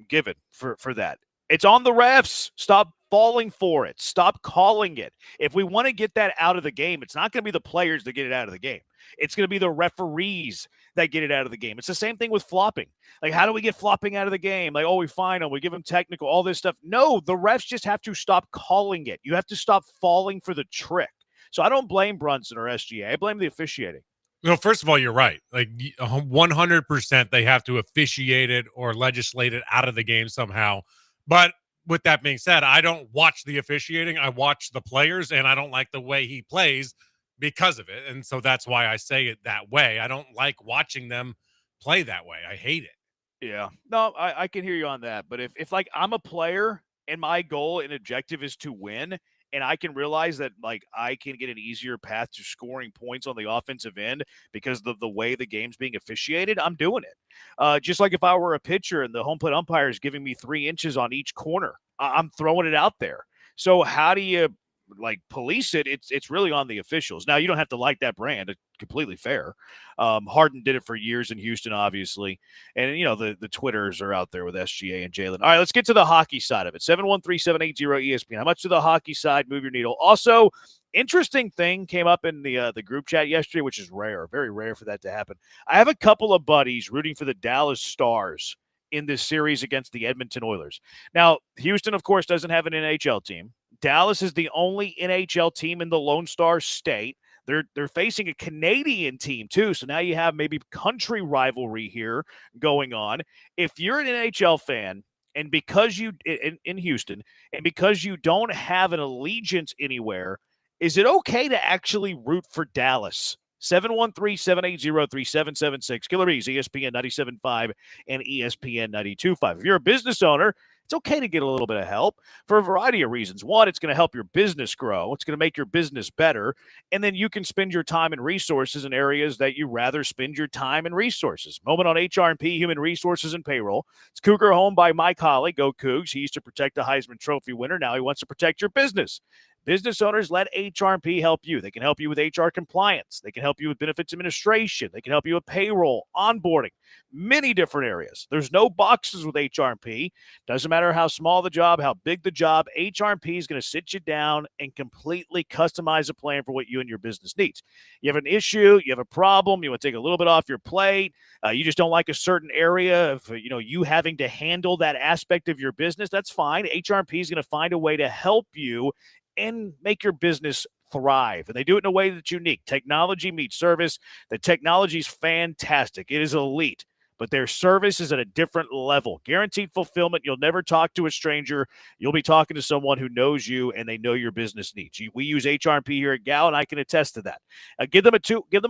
given for that. It's on the refs. Stop falling for it. Stop calling it. If we want to get that out of the game, it's not going to be the players that get it out of the game. It's going to be the referees that get it out of the game. It's the same thing with flopping. Like, how do we get flopping out of the game? Like, oh, we fine them, we give them technical, all this stuff. No, the refs just have to stop calling it. You have to stop falling for the trick. So I don't blame Brunson or SGA. I blame the officiating. No, first of all, you're right. Like 100%, they have to officiate it or legislate it out of the game somehow. But with that being said, I don't watch the officiating. I watch the players, and I don't like the way he plays because of it. And so that's why I say it that way. I don't like watching them play that way. I hate it. Yeah. No, I can hear you on that. But if like I'm a player and my goal and objective is to win, and I can realize that like I can get an easier path to scoring points on the offensive end because of the way the game's being officiated, I'm doing it. Just like if I were a pitcher and the home plate umpire is giving me 3 inches on each corner, I'm throwing it out there. So how do you like police it? It's really on the officials. Now you don't have to like that brand. It's completely fair. Harden did it for years in Houston, obviously, and you know the Twitters are out there with SGA and Jalen. All right, let's get to the hockey side of it. 713-780 ESPN. How much to the hockey side? Move your needle. Also, interesting thing came up in the group chat yesterday, which is rare, very rare for that to happen. I have a couple of buddies rooting for the Dallas Stars in this series against the Edmonton Oilers. Now, Houston, of course, doesn't have an NHL team. Dallas is the only NHL team in the Lone Star State. They're facing a Canadian team too, so now you have maybe country rivalry here going on. If you're an NHL fan, and because you in Houston, and because you don't have an allegiance anywhere, is it okay to actually root for Dallas? 713-780-3776. Killer Bees, ESPN 97.5 and ESPN 92.5. If you're a business owner, it's okay to get a little bit of help for a variety of reasons. One, it's going to help your business grow. It's going to make your business better. And then you can spend your time and resources in areas that you rather spend your time and resources. Moment on HR&P, Human Resources and Payroll. It's Cougar Home by Mike Holly. Go Cougs. He used to protect the Heisman Trophy winner. Now he wants to protect your business. Business owners, let HR&P help you. They can help you with HR compliance. They can help you with benefits administration. They can help you with payroll, onboarding, many different areas. There's no boxes with HR&P. Doesn't matter how small the job, how big the job, HR&P is going to sit you down and completely customize a plan for what you and your business needs. You have an issue, you have a problem, you want to take a little bit off your plate, you just don't like a certain area of you having to handle that aspect of your business, that's fine. HR&P is going to find a way to help you and make your business thrive. And they do it in a way that's unique. Technology meets service. The technology is fantastic. It is elite, but their service is at a different level. Guaranteed fulfillment. You'll never talk to a stranger. You'll be talking to someone who knows you and they know your business needs. We use HR&P here at Gallant, and I can attest to that. Give them a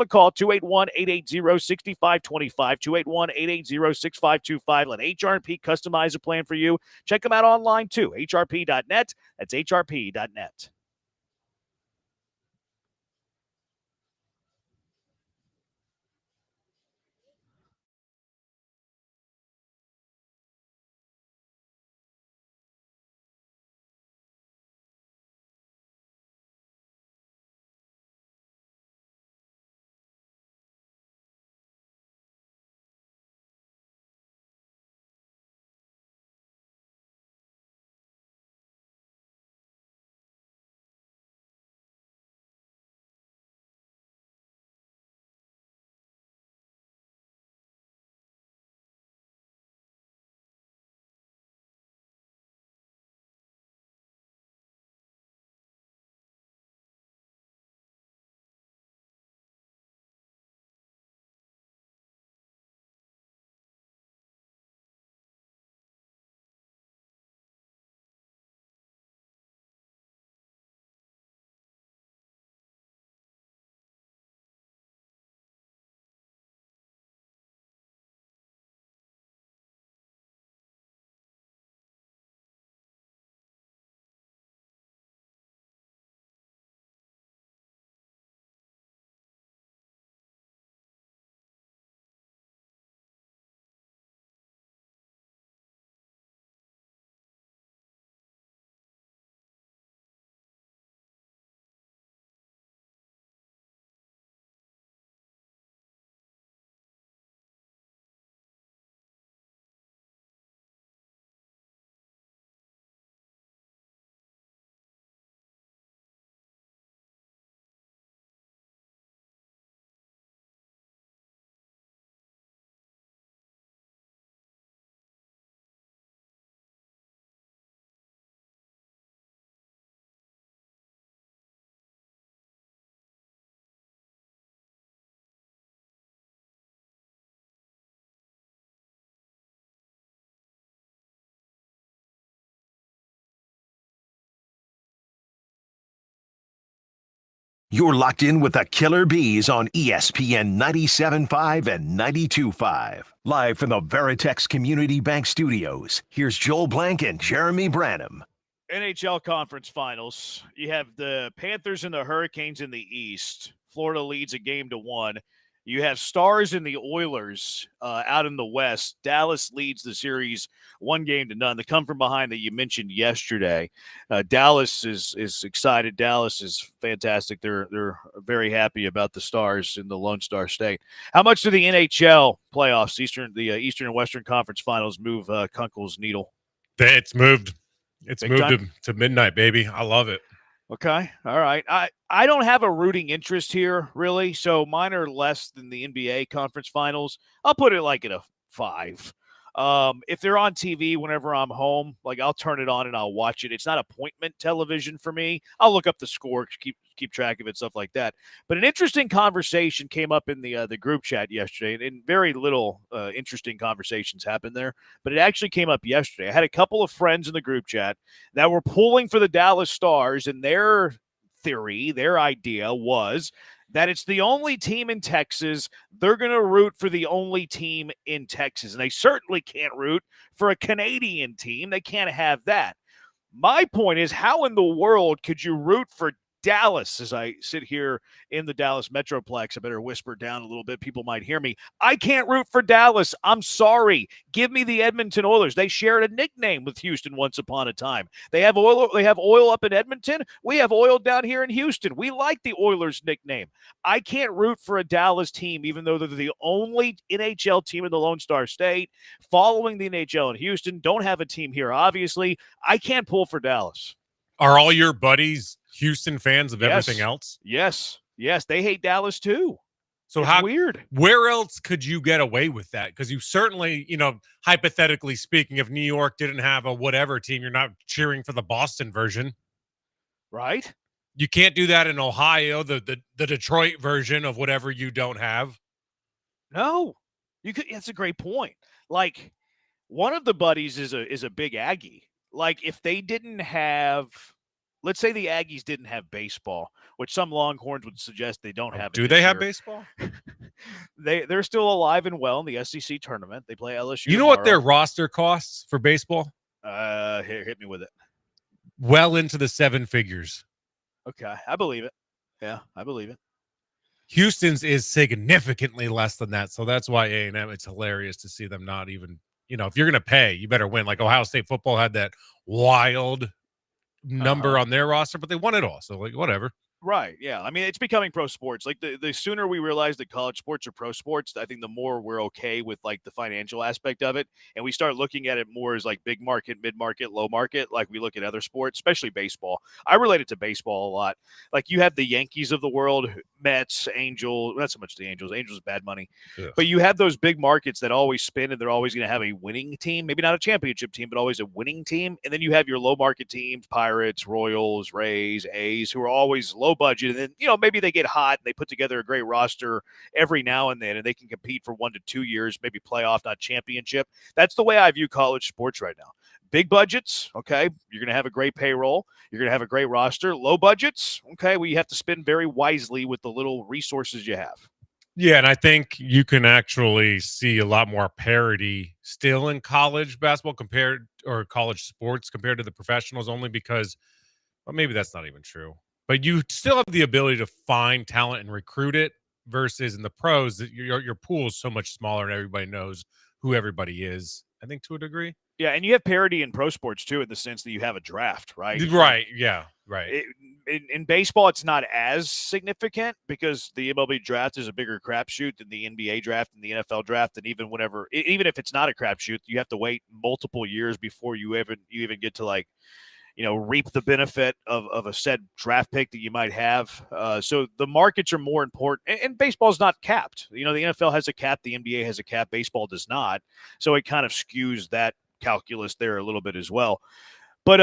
call, 281-880-6525, 281-880-6525. Let HR&P customize a plan for you. Check them out online too, hrp.net. That's hrp.net. You're locked in with the Killer Bees on ESPN 97.5 and 92.5. Live from the Veritex Community Bank Studios, here's Joel Blank and Jeremy Branham. NHL Conference Finals. You have the Panthers and the Hurricanes in the East. Florida leads a 1-game. You have Stars and the Oilers out in the West. Dallas leads the series 1-0. The come from behind that you mentioned yesterday. Dallas is excited. Dallas is fantastic. They're very happy about the Stars in the Lone Star State. How much do the NHL playoffs, the Eastern and Western Conference Finals, move Kunkel's needle? It's moved. It's Big moved time? to midnight, baby. I love it. Okay. All right. I don't have a rooting interest here, really. So mine are less than the NBA conference finals. I'll put it like at a 5. If they're on TV whenever I'm home, like I'll turn it on and I'll watch it. It's not appointment television for me. I'll look up the score, keep track of it, stuff like that. But an interesting conversation came up in the group chat yesterday, and very little interesting conversations happened there. But it actually came up yesterday. I had a couple of friends in the group chat that were pulling for the Dallas Stars, and their theory, their idea was that it's the only team in Texas. They're going to root for the only team in Texas. And they certainly can't root for a Canadian team. They can't have that. My point is, how in the world could you root for Dallas as I sit here in the Dallas Metroplex? I better whisper down a little bit. People might hear me. I can't root for Dallas. I'm sorry. Give me the Edmonton Oilers. They shared a nickname with Houston once upon a time. They have oil up in Edmonton. We have oil down here in Houston. We like the Oilers nickname. I can't root for a Dallas team, even though they're the only NHL team in the Lone Star State, following the NHL in Houston. Don't have a team here, obviously. I can't pull for Dallas. Are all your buddies Houston fans of everything else? Yes. They hate Dallas too. So It's weird. Where else could you get away with that? Because you certainly, hypothetically speaking, if New York didn't have a whatever team, you're not cheering for the Boston version, right? You can't do that in Ohio, the Detroit version of whatever you don't have. No, you could. That's a great point. Like, one of the buddies is a big Aggie. Like, if they didn't have, let's say the Aggies didn't have baseball, which some Longhorns would suggest they don't have. Do they have baseball? They're still alive and well in the SEC tournament. They play LSU. You know what their roster costs for baseball? Hit me with it. Well into the 7 figures. Okay, I believe it. Yeah, I believe it. Houston's is significantly less than that, so that's why A&M. It's hilarious to see them not even. If you're going to pay, you better win. Like Ohio State football had that wild number on their roster, but they won it all. So, whatever. Right. Yeah. I mean, it's becoming pro sports. Like the sooner we realize that college sports are pro sports, I think the more we're okay with like the financial aspect of it. And we start looking at it more as like big market, mid market, low market, like we look at other sports, especially baseball. I relate it to baseball a lot. Like you have the Yankees of the world, Mets, Angels, not so much the Angels. Angels bad money. Yeah. But you have those big markets that always spin, and they're always going to have a winning team, maybe not a championship team, but always a winning team. And then you have your low market teams, Pirates, Royals, Rays, A's, who are always low budget, and then maybe they get hot and they put together a great roster every now and then, and they can compete for 1 to 2 years, maybe playoff, not championship. That's the way I view college sports right now. Big budgets, okay, you're going to have a great payroll, you're going to have a great roster. Low budgets, okay, well, you have to spend very wisely with the little resources you have. Yeah, and I think you can actually see a lot more parity still in college basketball college sports compared to the professionals, only because, well, maybe that's not even true. But you still have the ability to find talent and recruit it, versus in the pros, your pool is so much smaller and everybody knows who everybody is, I think, to a degree. Yeah, and you have parity in pro sports, too, in the sense that you have a draft, right? Right, yeah, right. In baseball, it's not as significant because the MLB draft is a bigger crapshoot than the NBA draft and the NFL draft. And even if it's not a crapshoot, you have to wait multiple years before you even get to reap the benefit of a said draft pick that you might have. So the markets are more important. And baseball's not capped. The NFL has a cap. The NBA has a cap. Baseball does not. So it kind of skews that calculus there a little bit as well. But,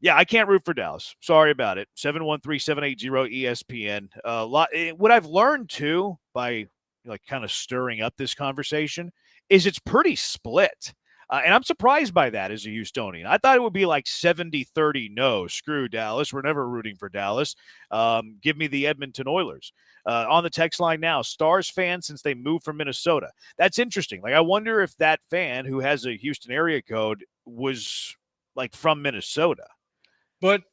yeah, I can't root for Dallas. Sorry about it. 713-780-ESPN. What I've learned, too, by kind of stirring up this conversation is it's pretty split. And I'm surprised by that as a Houstonian. I thought it would be like 70-30 no. Screw Dallas. We're never rooting for Dallas. Give me the Edmonton Oilers. On the text line now, Stars fan since they moved from Minnesota. That's interesting. Like, I wonder if that fan who has a Houston area code was like from Minnesota. But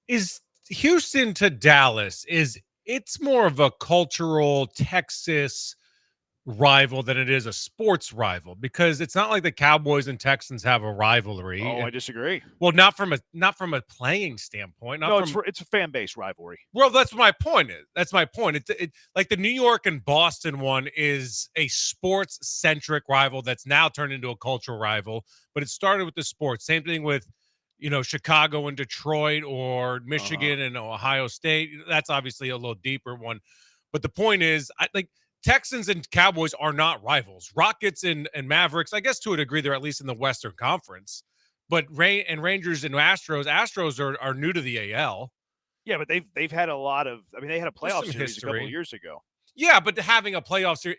is Houston to Dallas, it's more of a cultural Texas rival than it is a sports rival, because it's not like the Cowboys and Texans have a rivalry. Oh, I disagree. Well, not from a playing standpoint. It's a fan base rivalry. Well, that's my point. That's my point. It like the New York and Boston one is a sports centric rival that's now turned into a cultural rival, but it started with the sports. Same thing with Chicago and Detroit, or Michigan and Ohio State. That's obviously a little deeper one. But the point is, I think Texans and Cowboys are not rivals. Rockets and Mavericks, I guess to a degree, they're at least in the Western Conference. But Rangers and Astros are new to the AL. Yeah, but they've had a lot of. I mean, they had a playoff series a couple of years ago. Yeah, but having a playoff series,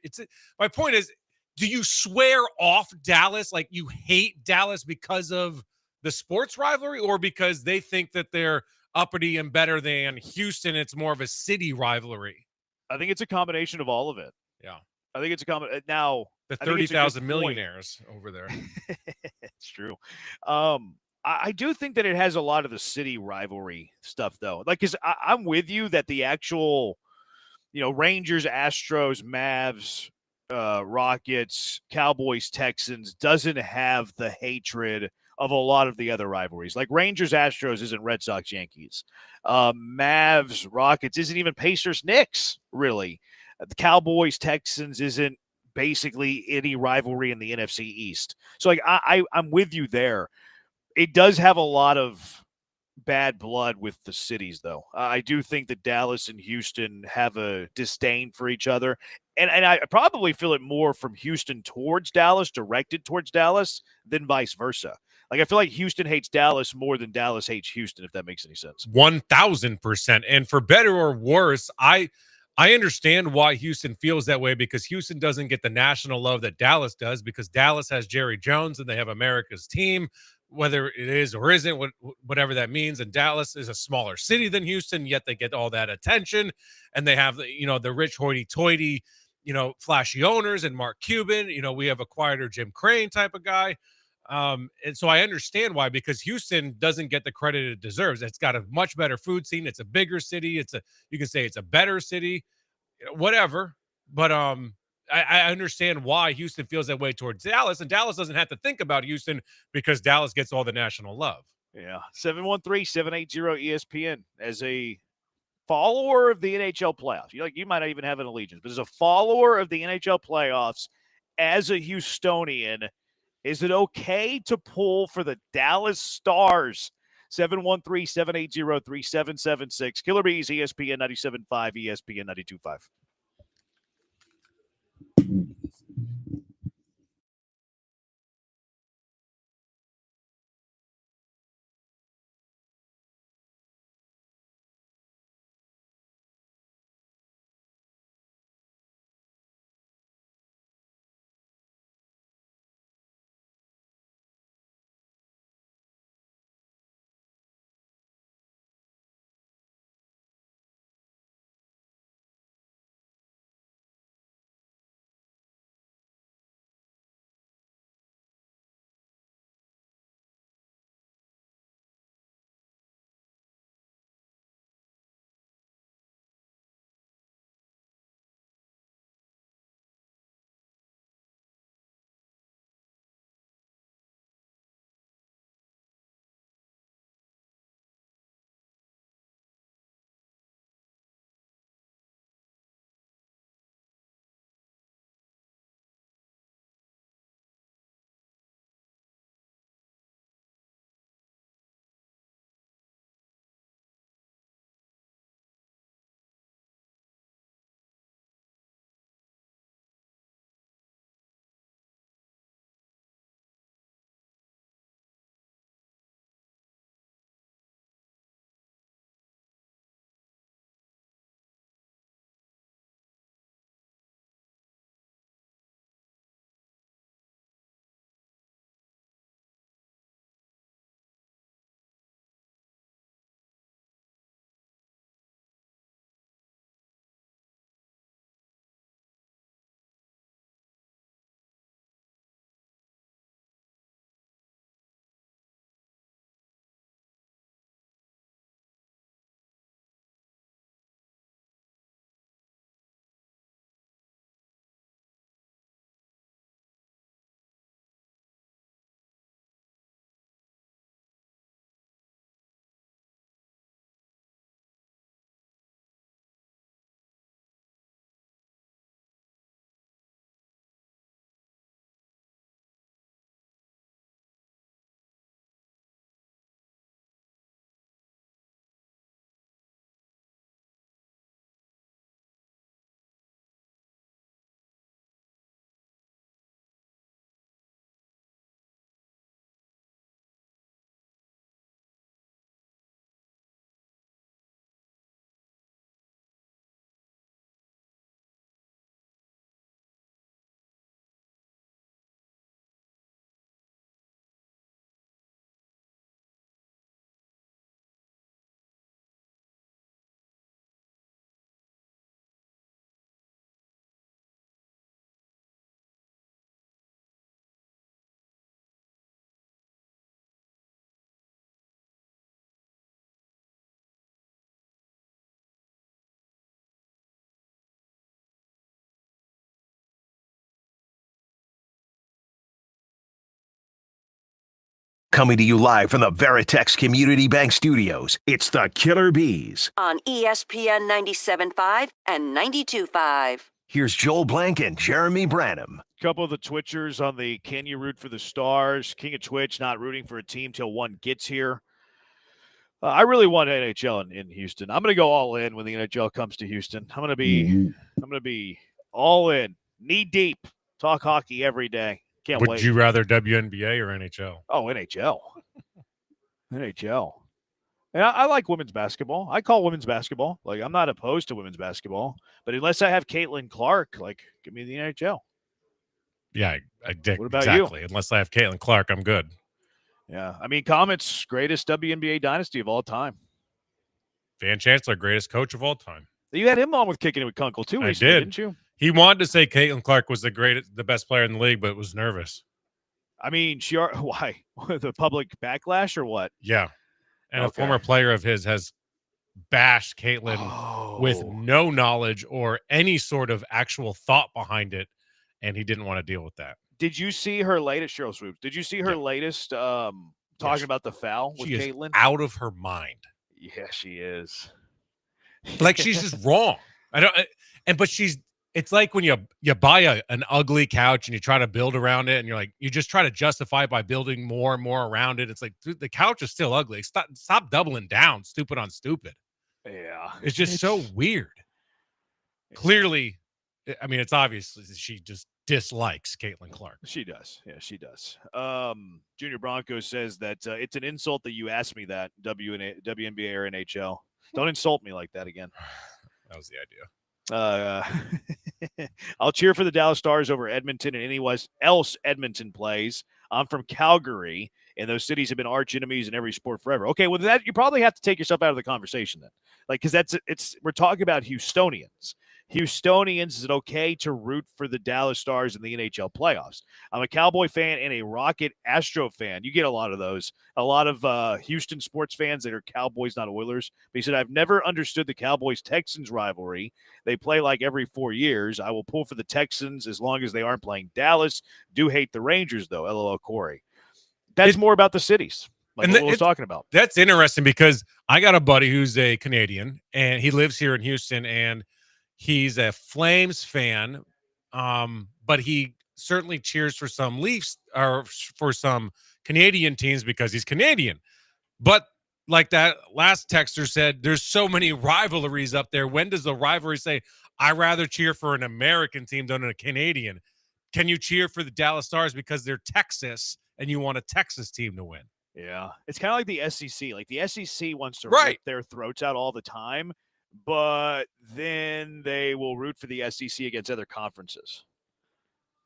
my point is, do you swear off Dallas? Like, you hate Dallas because of the sports rivalry, or because they think that they're uppity and better than Houston? It's more of a city rivalry. I think it's a combination of all of it. Yeah. I think it's a combination. Now, the 30,000 millionaires over there. It's true. I do think that it has a lot of the city rivalry stuff, though. Like, because I'm with you that the actual, Rangers, Astros, Mavs, Rockets, Cowboys, Texans doesn't have the hatred of a lot of the other rivalries. Like, Rangers, Astros isn't Red Sox, Yankees. Mavs, Rockets isn't even Pacers, Knicks, really. The Cowboys, Texans isn't basically any rivalry in the NFC East. So, like, I'm with you there. It does have a lot of bad blood with the cities, though. I do think that Dallas and Houston have a disdain for each other. And I probably feel it more from Houston towards Dallas, directed towards Dallas, than vice versa. Like, I feel like Houston hates Dallas more than Dallas hates Houston, if that makes any sense. 1,000%. And for better or worse, I understand why Houston feels that way, because Houston doesn't get the national love that Dallas does, because Dallas has Jerry Jones and they have America's team, whether it is or isn't, whatever that means. And Dallas is a smaller city than Houston, yet they get all that attention. And they have, the rich hoity-toity, flashy owners and Mark Cuban. We have a quieter Jim Crane type of guy. And so I understand why, because Houston doesn't get the credit it deserves. It's got a much better food scene. It's a bigger city. You can say it's a better city, whatever. But I understand why Houston feels that way towards Dallas, and Dallas doesn't have to think about Houston because Dallas gets all the national love. Yeah. 713-780-ESPN. As a follower of the NHL playoffs, you might not even have an allegiance, but as a follower of the NHL playoffs, as a Houstonian, is it okay to pull for the Dallas Stars? 713-780-3776. Killer Bees, ESPN 97.5, ESPN 92.5. Coming to you live from the Veritex Community Bank Studios, it's the Killer Bees. On ESPN 97.5 and 92.5. Here's Joel Blank and Jeremy Branham. A couple of the Twitchers on the Can You Root for the Stars? King of Twitch not rooting for a team till one gets here. I really want NHL in Houston. I'm going to go all in when the NHL comes to Houston. I'm going to be all in, knee deep, talk hockey every day. Can't wait. Would you rather WNBA or NHL? Oh, NHL. NHL. And I like women's basketball. I call women's basketball. Like, I'm not opposed to women's basketball. But unless I have Caitlin Clark, like, give me the NHL. Yeah, What about exactly. you? Unless I have Caitlin Clark, I'm good. Yeah. I mean, Comet's greatest WNBA dynasty of all time. Van Chancellor, greatest coach of all time. You had him on with Kicking It with Kunkel, too, I recently, did. didn't you? He wanted to say Caitlin Clark was the best player in the league, but was nervous. I mean, why? The public backlash or what? Yeah. And Okay. a former player of his has bashed Caitlin with no knowledge or any sort of actual thought behind it, and he didn't want to deal with that. Did you see her latest, Cheryl Swoops? Did you see her latest talking about the foul with She is Caitlin? out of her mind. Yeah, she is. Like, she's just wrong. It's like when you buy an ugly couch and you try to build around it, and you're like, you just try to justify it by building more and more around it. It's like, dude, the couch is still ugly. Stop doubling down, stupid on stupid. Yeah. It's just so weird. Clearly, I mean, it's obvious she just dislikes Caitlin Clark. She does. Yeah, she does. Junior Bronco says that it's an insult that you asked me that, WNBA or NHL. Don't insult me like that again. That was the idea. I'll cheer for the Dallas Stars over Edmonton and anyone else Edmonton plays. I'm from Calgary, and those cities have been arch enemies in every sport forever. Okay, well, that you probably have to take yourself out of the conversation then, like, because we're talking about Houstonians. Houstonians, is it okay to root for the Dallas Stars in the NHL playoffs? I'm a Cowboy fan and a Rocket Astro fan. You get a lot of those. A lot of Houston sports fans that are Cowboys, not Oilers. But he said, I've never understood the Cowboys-Texans rivalry. They play like every 4 years. I will pull for the Texans as long as they aren't playing Dallas. Do hate the Rangers, though, LOL Corey. That's more about the cities, like what we were talking about. That's interesting because I got a buddy who's a Canadian, and he lives here in Houston, and he's a Flames fan, but he certainly cheers for some Leafs or for some Canadian teams because he's Canadian. But like that last texter said, there's so many rivalries up there. When does the rivalry say, I'd rather cheer for an American team than a Canadian? Can you cheer for the Dallas Stars because they're Texas and you want a Texas team to win? Yeah. It's kind of like the SEC. Like, the SEC wants to rip their throats out all the time, but then they will root for the SEC against other conferences.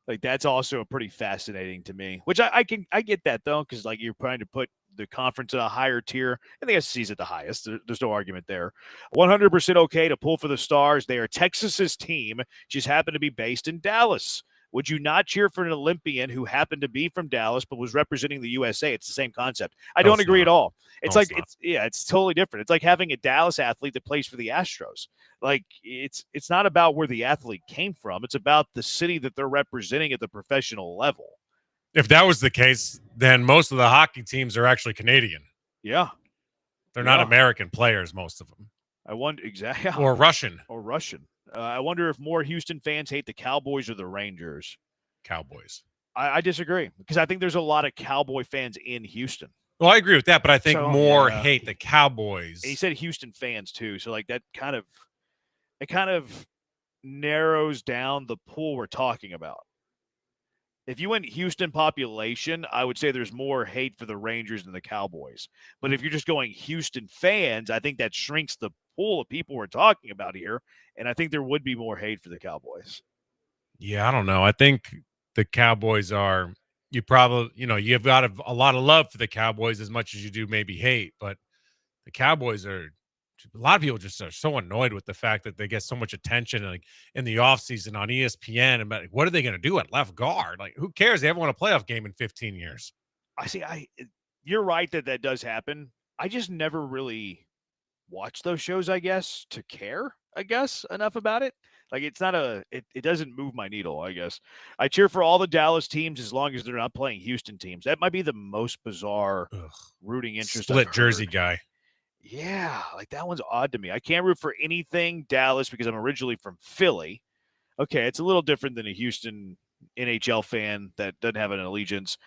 Like, that's also pretty fascinating to me, which I get that, though, because, like, you're trying to put the conference at a higher tier, and the SEC's at the highest. There's no argument there. 100% okay to pull for the Stars. They are Texas's team, just happen to be based in Dallas. Would you not cheer for an Olympian who happened to be from Dallas but was representing the USA? It's the same concept. I don't agree at all. It's it's totally different. It's like having a Dallas athlete that plays for the Astros. Like, it's not about where the athlete came from. It's about the city that they're representing at the professional level. If that was the case, then most of the hockey teams are actually Canadian. Yeah. They're not American players, most of them. I wonder exactly. Or Russian. Or Russian. I wonder if more Houston fans hate the Cowboys or the Rangers. Cowboys. I disagree because I think there's a lot of Cowboy fans in Houston. Well, I agree with that, but I think more hate the Cowboys. And he said Houston fans too, so like that kind of narrows down the pool we're talking about. If you went Houston population, I would say there's more hate for the Rangers than the Cowboys. But if you're just going Houston fans, I think that shrinks the pool of people we're talking about here, and I think there would be more hate for the Cowboys. Yeah, I don't know. I think the Cowboys are – you've got a lot of love for the Cowboys as much as you do maybe hate, but the Cowboys are – a lot of people just are so annoyed with the fact that they get so much attention like in the offseason on ESPN. And like, what are they going to do at left guard? Like, who cares? They haven't won a playoff game in 15 years. You're right that does happen. I just never really watched those shows, I guess, to care, enough about it. Like it's not it doesn't move my needle, I guess. I cheer for all the Dallas teams as long as they're not playing Houston teams. That might be the most bizarre rooting interest. Split I've jersey heard. guy. Yeah, like that one's odd to me. I can't root for anything Dallas because I'm originally from Philly. Okay, it's a little different than a Houston NHL fan that doesn't have an allegiance.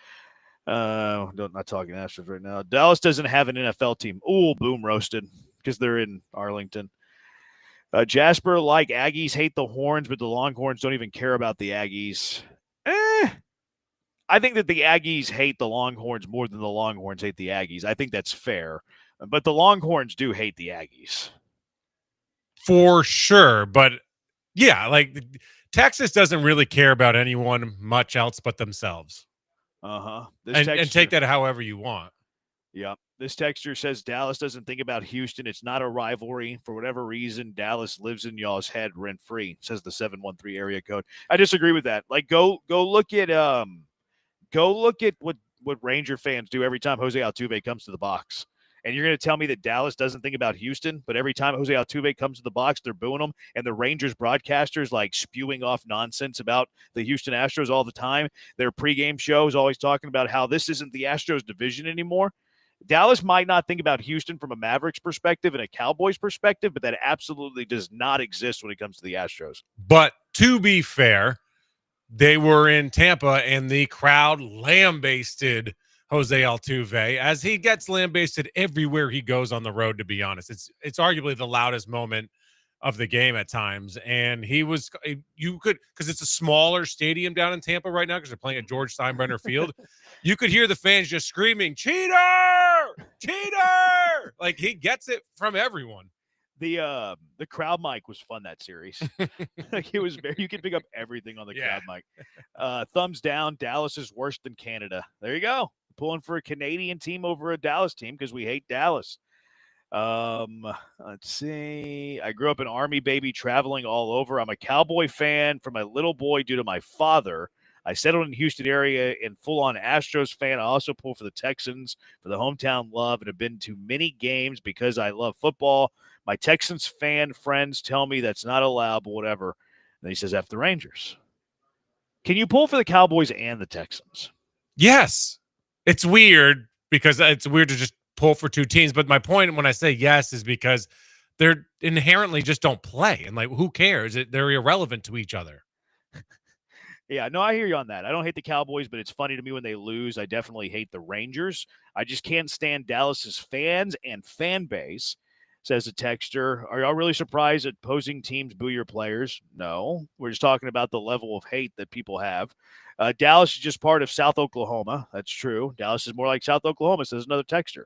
Not talking Astros right now. Dallas doesn't have an NFL team. Ooh, boom roasted because they're in Arlington. Jasper, like Aggies hate the Horns, but the Longhorns don't even care about the Aggies. I think that the Aggies hate the Longhorns more than the Longhorns hate the Aggies. I think that's fair. But the Longhorns do hate the Aggies. For sure. But yeah, like Texas doesn't really care about anyone much else but themselves. Uh-huh. And take that however you want. Yeah. This texter says Dallas doesn't think about Houston. It's not a rivalry. For whatever reason, Dallas lives in y'all's head rent-free, says the 713 area code. I disagree with that. Like go look at what Ranger fans do every time Jose Altuve comes to the box. And you're going to tell me that Dallas doesn't think about Houston, but every time Jose Altuve comes to the box, they're booing him, and the Rangers broadcasters like spewing off nonsense about the Houston Astros all the time. Their pregame show is always talking about how this isn't the Astros division anymore. Dallas might not think about Houston from a Mavericks perspective and a Cowboys perspective, but that absolutely does not exist when it comes to the Astros. But to be fair, they were in Tampa, and the crowd lambasted Jose Altuve, as he gets lambasted everywhere he goes on the road, to be honest. It's arguably the loudest moment of the game at times. And he was, you could, because it's a smaller stadium down in Tampa right now because they're playing at George Steinbrenner Field. You could hear the fans just screaming, "Cheater! Cheater!" Like he gets it from everyone. The crowd mic was fun that series. Like it was you could pick up everything on the crowd mic. Thumbs down. Dallas is worse than Canada. There you go. Pulling for a Canadian team over a Dallas team because we hate Dallas. Let's see. I grew up an Army baby traveling all over. I'm a Cowboy fan from my little boy due to my father. I settled in Houston area and full-on Astros fan. I also pull for the Texans for the hometown love and have been to many games because I love football. My Texans fan friends tell me that's not allowed, but whatever. And he says, F the Rangers. Can you pull for the Cowboys and the Texans? Yes. It's weird because it's weird to just pull for two teams. But my point when I say yes is because they're inherently just don't play. And like, who cares? They're irrelevant to each other. Yeah, no, I hear you on that. I don't hate the Cowboys, but it's funny to me when they lose. I definitely hate the Rangers. I just can't stand Dallas's fans and fan base, says a texter. Are y'all really surprised that opposing teams boo your players? No. We're just talking about the level of hate that people have. Dallas is just part of South Oklahoma. That's true. Dallas is more like South Oklahoma, says another texter.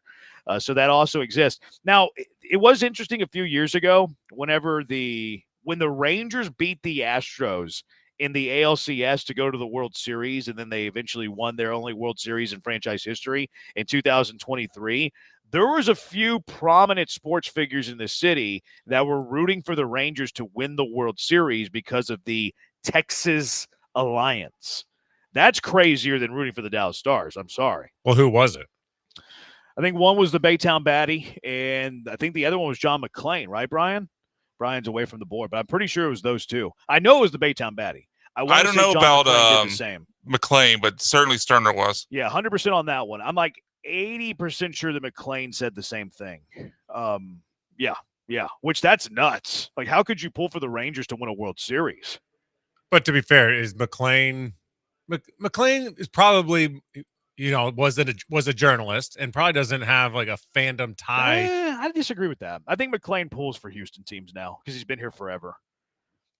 So that also exists. Now, it was interesting a few years ago when the Rangers beat the Astros in the ALCS to go to the World Series, and then they eventually won their only World Series in franchise history in 2023. There was a few prominent sports figures in the city that were rooting for the Rangers to win the World Series because of the Texas Alliance. That's crazier than rooting for the Dallas Stars. I'm sorry. Well, who was it? I think one was the Baytown Baddie, and I think the other one was John McClain, right, Brian? Brian's away from the board, but I'm pretty sure it was those two. I know it was the Baytown Baddie. I don't know John about McClain did the same. McClain, but certainly Sterner was. Yeah, 100% on that one. I'm like 80% sure that McClain said the same thing. Yeah, which that's nuts. Like, how could you pull for the Rangers to win a World Series? But to be fair, is McClain is probably, was a journalist and probably doesn't have like a fandom tie. I disagree with that. I think McClain pulls for Houston teams now because he's been here forever.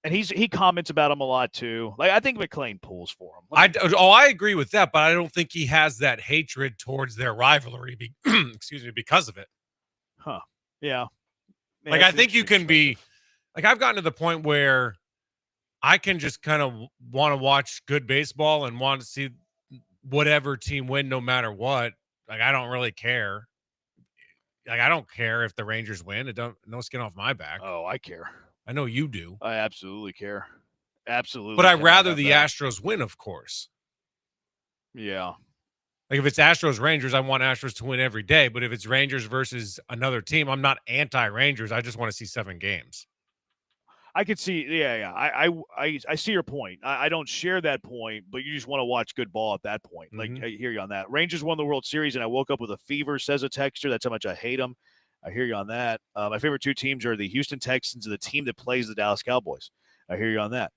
And he comments about them a lot too. Like I think McClain pulls for him. I agree with that, but I don't think he has that hatred towards their rivalry. Because of it. Huh? Yeah. Like I think you can be. Like I've gotten to the point where I can just kind of want to watch good baseball and want to see whatever team win, no matter what. Like I don't really care. Like I don't care if the Rangers win. No skin off my back. Oh, I care. I know you do. I absolutely care. Absolutely. But I'd rather the Astros win, of course. Yeah. Like if it's Astros Rangers, I want Astros to win every day. But if it's Rangers versus another team, I'm not anti-Rangers. I just want to see 7 games. I could see, yeah. I see your point. I don't share that point, but you just want to watch good ball at that point. Like, I hear you on that. Rangers won the World Series, and I woke up with a fever, says a texter. That's how much I hate them. I hear you on that. My favorite two teams are the Houston Texans and the team that plays the Dallas Cowboys. I hear you on that.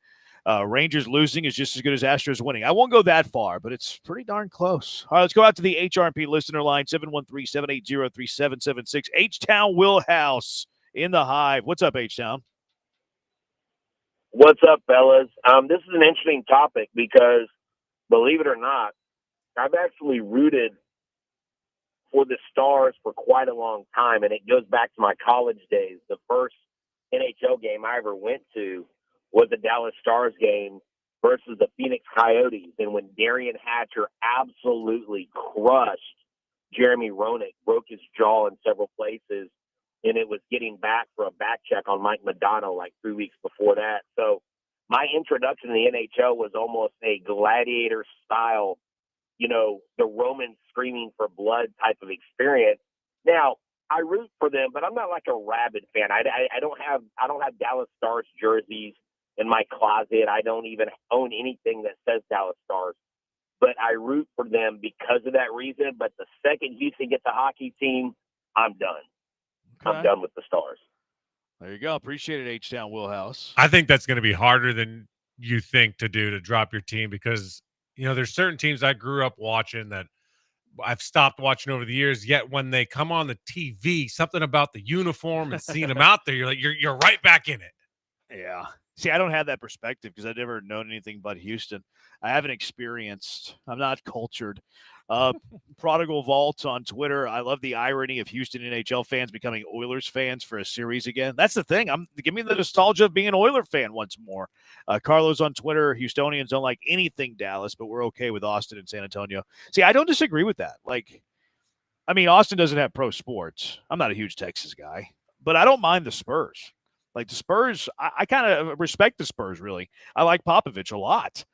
Rangers losing is just as good as Astros winning. I won't go that far, but it's pretty darn close. All right, let's go out to the HRP listener line, 713-780-3776. H-Town Willhouse in the Hive. What's up, H-Town? What's up, fellas? This is an interesting topic because, believe it or not, I've actually rooted for the Stars for quite a long time, and it goes back to my college days. The first NHL game I ever went to was the Dallas Stars game versus the Phoenix Coyotes, and when Darian Hatcher absolutely crushed Jeremy Roenick, broke his jaw in several places, and it was getting back for a back check on Mike Modano like 3 weeks before that. So my introduction to the NHL was almost a gladiator style, the Romans screaming for blood type of experience. Now, I root for them, but I'm not like a rabid fan. I don't have Dallas Stars jerseys in my closet. I don't even own anything that says Dallas Stars. But I root for them because of that reason. But the second Houston gets a hockey team, I'm done. Okay. I'm done with the Stars. There you go. Appreciate it, H-Town Willhouse. I think that's going to be harder than you think to do, to drop your team, because there's certain teams I grew up watching that I've stopped watching over the years. Yet when they come on the TV, something about the uniform and seeing them out there, you're right back in it. Yeah. See, I don't have that perspective because I've never known anything but Houston. I haven't experienced. I'm not cultured. Prodigal Vault on Twitter. I love the irony of Houston NHL fans becoming Oilers fans for a series again. That's the thing. Give me the nostalgia of being an Oiler fan once more. Carlos on Twitter. Houstonians don't like anything Dallas, but we're okay with Austin and San Antonio. See, I don't disagree with that. Austin doesn't have pro sports. I'm not a huge Texas guy, but I don't mind the Spurs. Like the Spurs, I kind of respect the Spurs, really. I like Popovich a lot.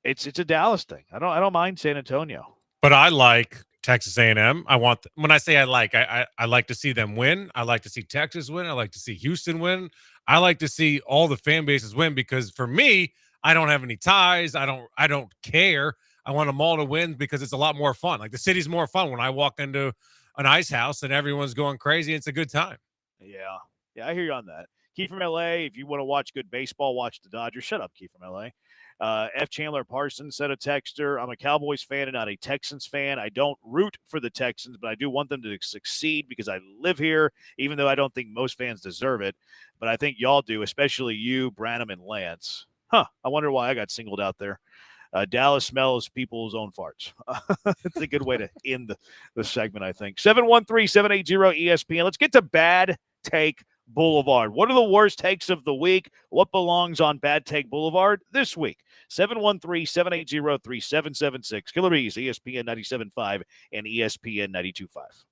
It's a Dallas thing. I don't mind San Antonio. But I like Texas A&M. When I say I like to see them win. I like to see Texas win. I like to see Houston win. I like to see all the fan bases win, because for me, I don't have any ties. I don't care. I want them all to win because it's a lot more fun. Like the city's more fun when I walk into an ice house and everyone's going crazy. It's a good time. Yeah. Yeah, I hear you on that. Keith from LA, if you want to watch good baseball, watch the Dodgers. Shut up, Keith from LA. F. Chandler Parsons said a texter, I'm a Cowboys fan and not a Texans fan. I don't root for the Texans, but I do want them to succeed because I live here, even though I don't think most fans deserve it. But I think y'all do, especially you, Branham, and Lance. I wonder why I got singled out there. Dallas smells people's own farts. It's a good way to end the segment, I think. 713-780-ESPN. Let's get to Bad Take Boulevard. What are the worst takes of the week? What belongs on Bad Take Boulevard this week? 713-780-3776. Killer Bees, ESPN 97.5 and ESPN 92.5.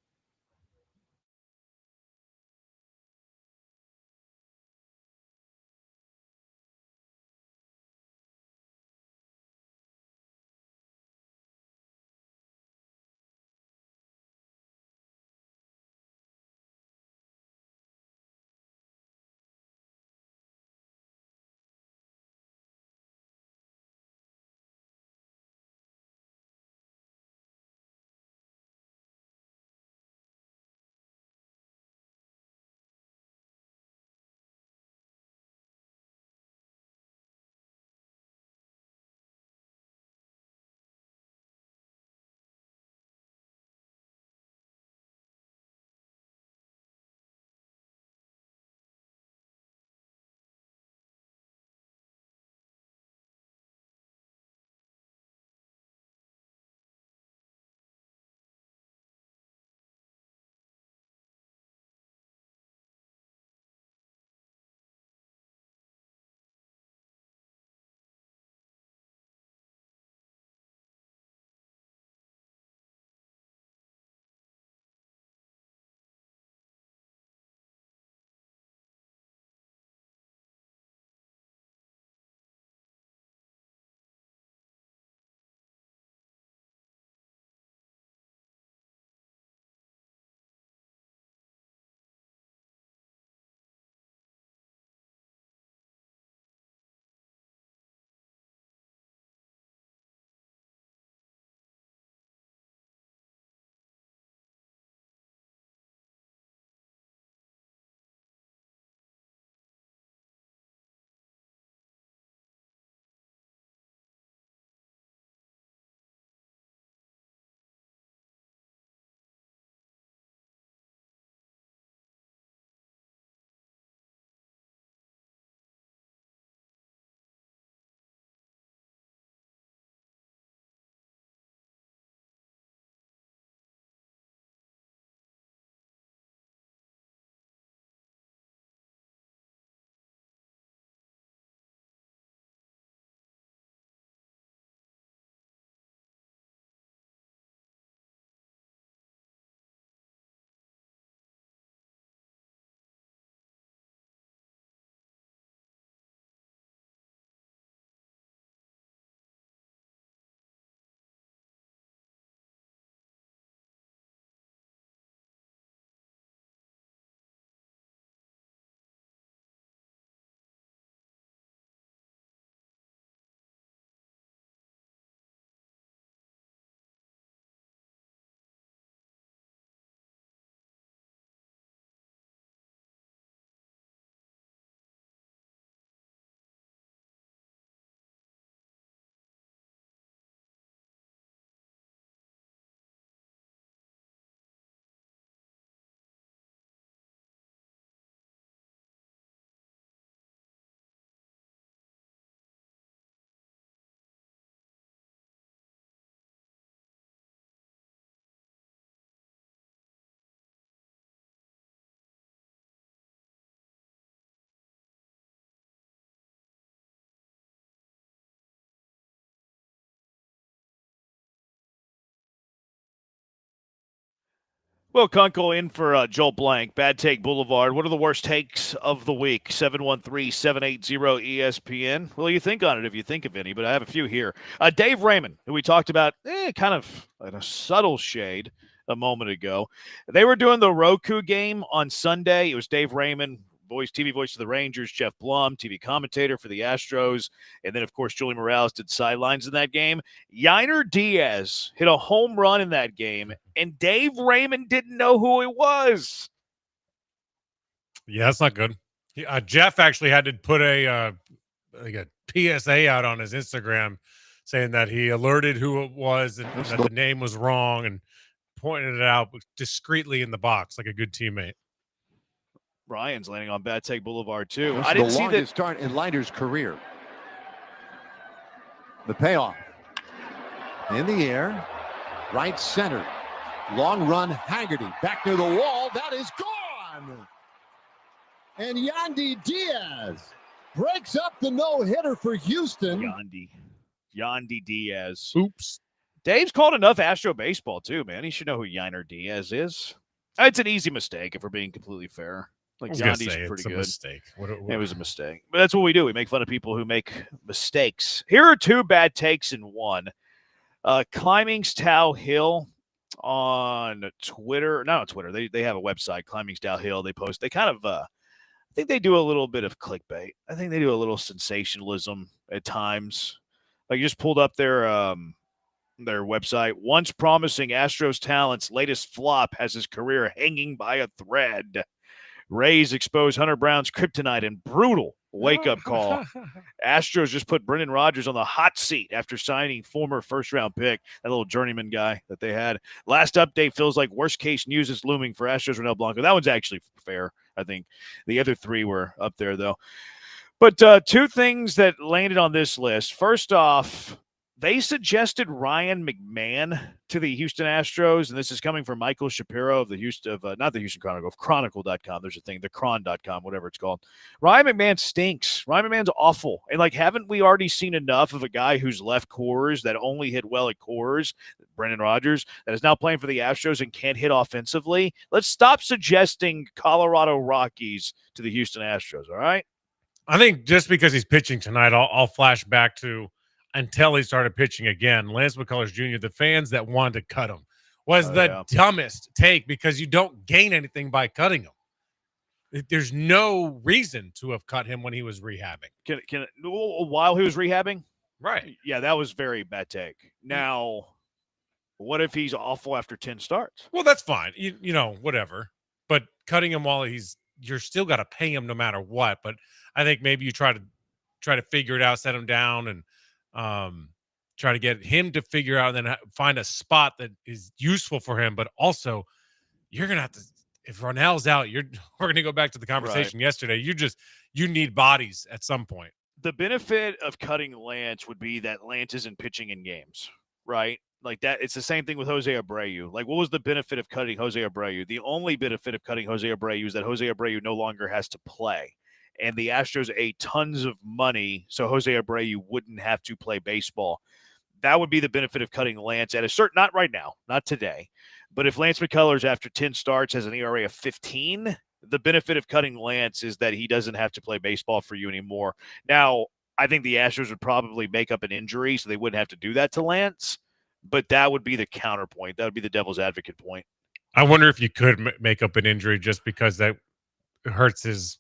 Will Kunkel in for Joel Blank, Bad Take Boulevard. What are the worst takes of the week? 713-780-ESPN. Well, you think on it if you think of any, but I have a few here. Dave Raymond, who we talked about kind of in a subtle shade a moment ago. They were doing the Roku game on Sunday. It was Dave Raymond, TV voice of the Rangers, Jeff Blum, TV commentator for the Astros, and then, of course, Julie Morales did sidelines in that game. Yainer Diaz hit a home run in that game, and Dave Raymond didn't know who it was. Yeah, that's not good. Jeff actually had to put a PSA out on his Instagram saying that he alerted who it was and that the name was wrong and pointed it out discreetly in the box like a good teammate. Ryan's landing on Bad Take Boulevard, too. That's I didn't the see longest that. start in Leiner's career. The payoff. In the air. Right center. Long run, Haggerty. Back near the wall. That is gone. And Yandy Diaz breaks up the no-hitter for Houston. Yandy Diaz. Oops. Dave's called enough Astro baseball, too, man. He should know who Yainer Diaz is. It's an easy mistake, if we're being completely fair. Like, Yandy's pretty good. Mistake. It was a mistake. But that's what we do. We make fun of people who make mistakes. Here are two bad takes in one. Climbing's Tau Hill on Twitter. Not on Twitter. They have a website, Climbing's Tau Hill. They post. They kind of, I think they do a little bit of clickbait. I think they do a little sensationalism at times. Like, you just pulled up their website. Once promising Astros talent's latest flop has his career hanging by a thread. Rays expose Hunter Brown's kryptonite and brutal wake-up call. Astros just put Brendan Rodgers on the hot seat after signing former first-round pick, that little journeyman guy that they had. Last update feels like worst-case news is looming for Astros Ronel Blanco. That one's actually fair, I think. The other three were up there, though. But two things that landed on this list. First off, they suggested Ryan McMahon to the Houston Astros, and this is coming from Michael Shapiro of the not the Houston Chronicle, of Chronicle.com. There's a thing, the Cron.com, whatever it's called. Ryan McMahon stinks. Ryan McMahon's awful. And, like, haven't we already seen enough of a guy who's left Coors that only hit well at Coors, Brendan Rodgers, that is now playing for the Astros and can't hit offensively? Let's stop suggesting Colorado Rockies to the Houston Astros, all right? I think just because he's pitching tonight, I'll flash back to until he started pitching again. Lance McCullers Jr., the fans that wanted to cut him, was dumbest take because you don't gain anything by cutting him. There's no reason to have cut him when he was rehabbing. While he was rehabbing? Right. Yeah, that was very bad take. Now, what if he's awful after 10 starts? Well, that's fine. You know, whatever. But cutting him while you're still got to pay him no matter what. But I think maybe you try to figure it out, set him down, and try to get him to figure out and then find a spot that is useful for him. But also, you're going to have to, if Ronell's out, we're going to go back to the conversation yesterday. You need bodies at some point. The benefit of cutting Lance would be that Lance isn't pitching in games, right? Like that. It's the same thing with Jose Abreu. Like, what was the benefit of cutting Jose Abreu? The only benefit of cutting Jose Abreu is that Jose Abreu no longer has to play. And the Astros ate tons of money, so Jose Abreu wouldn't have to play baseball. That would be the benefit of cutting Lance at a certain, not right now, not today. But if Lance McCullers, after 10 starts, has an ERA of 15, the benefit of cutting Lance is that he doesn't have to play baseball for you anymore. Now, I think the Astros would probably make up an injury, so they wouldn't have to do that to Lance. But that would be the counterpoint. That would be the devil's advocate point. I wonder if you could make up an injury just because that hurts his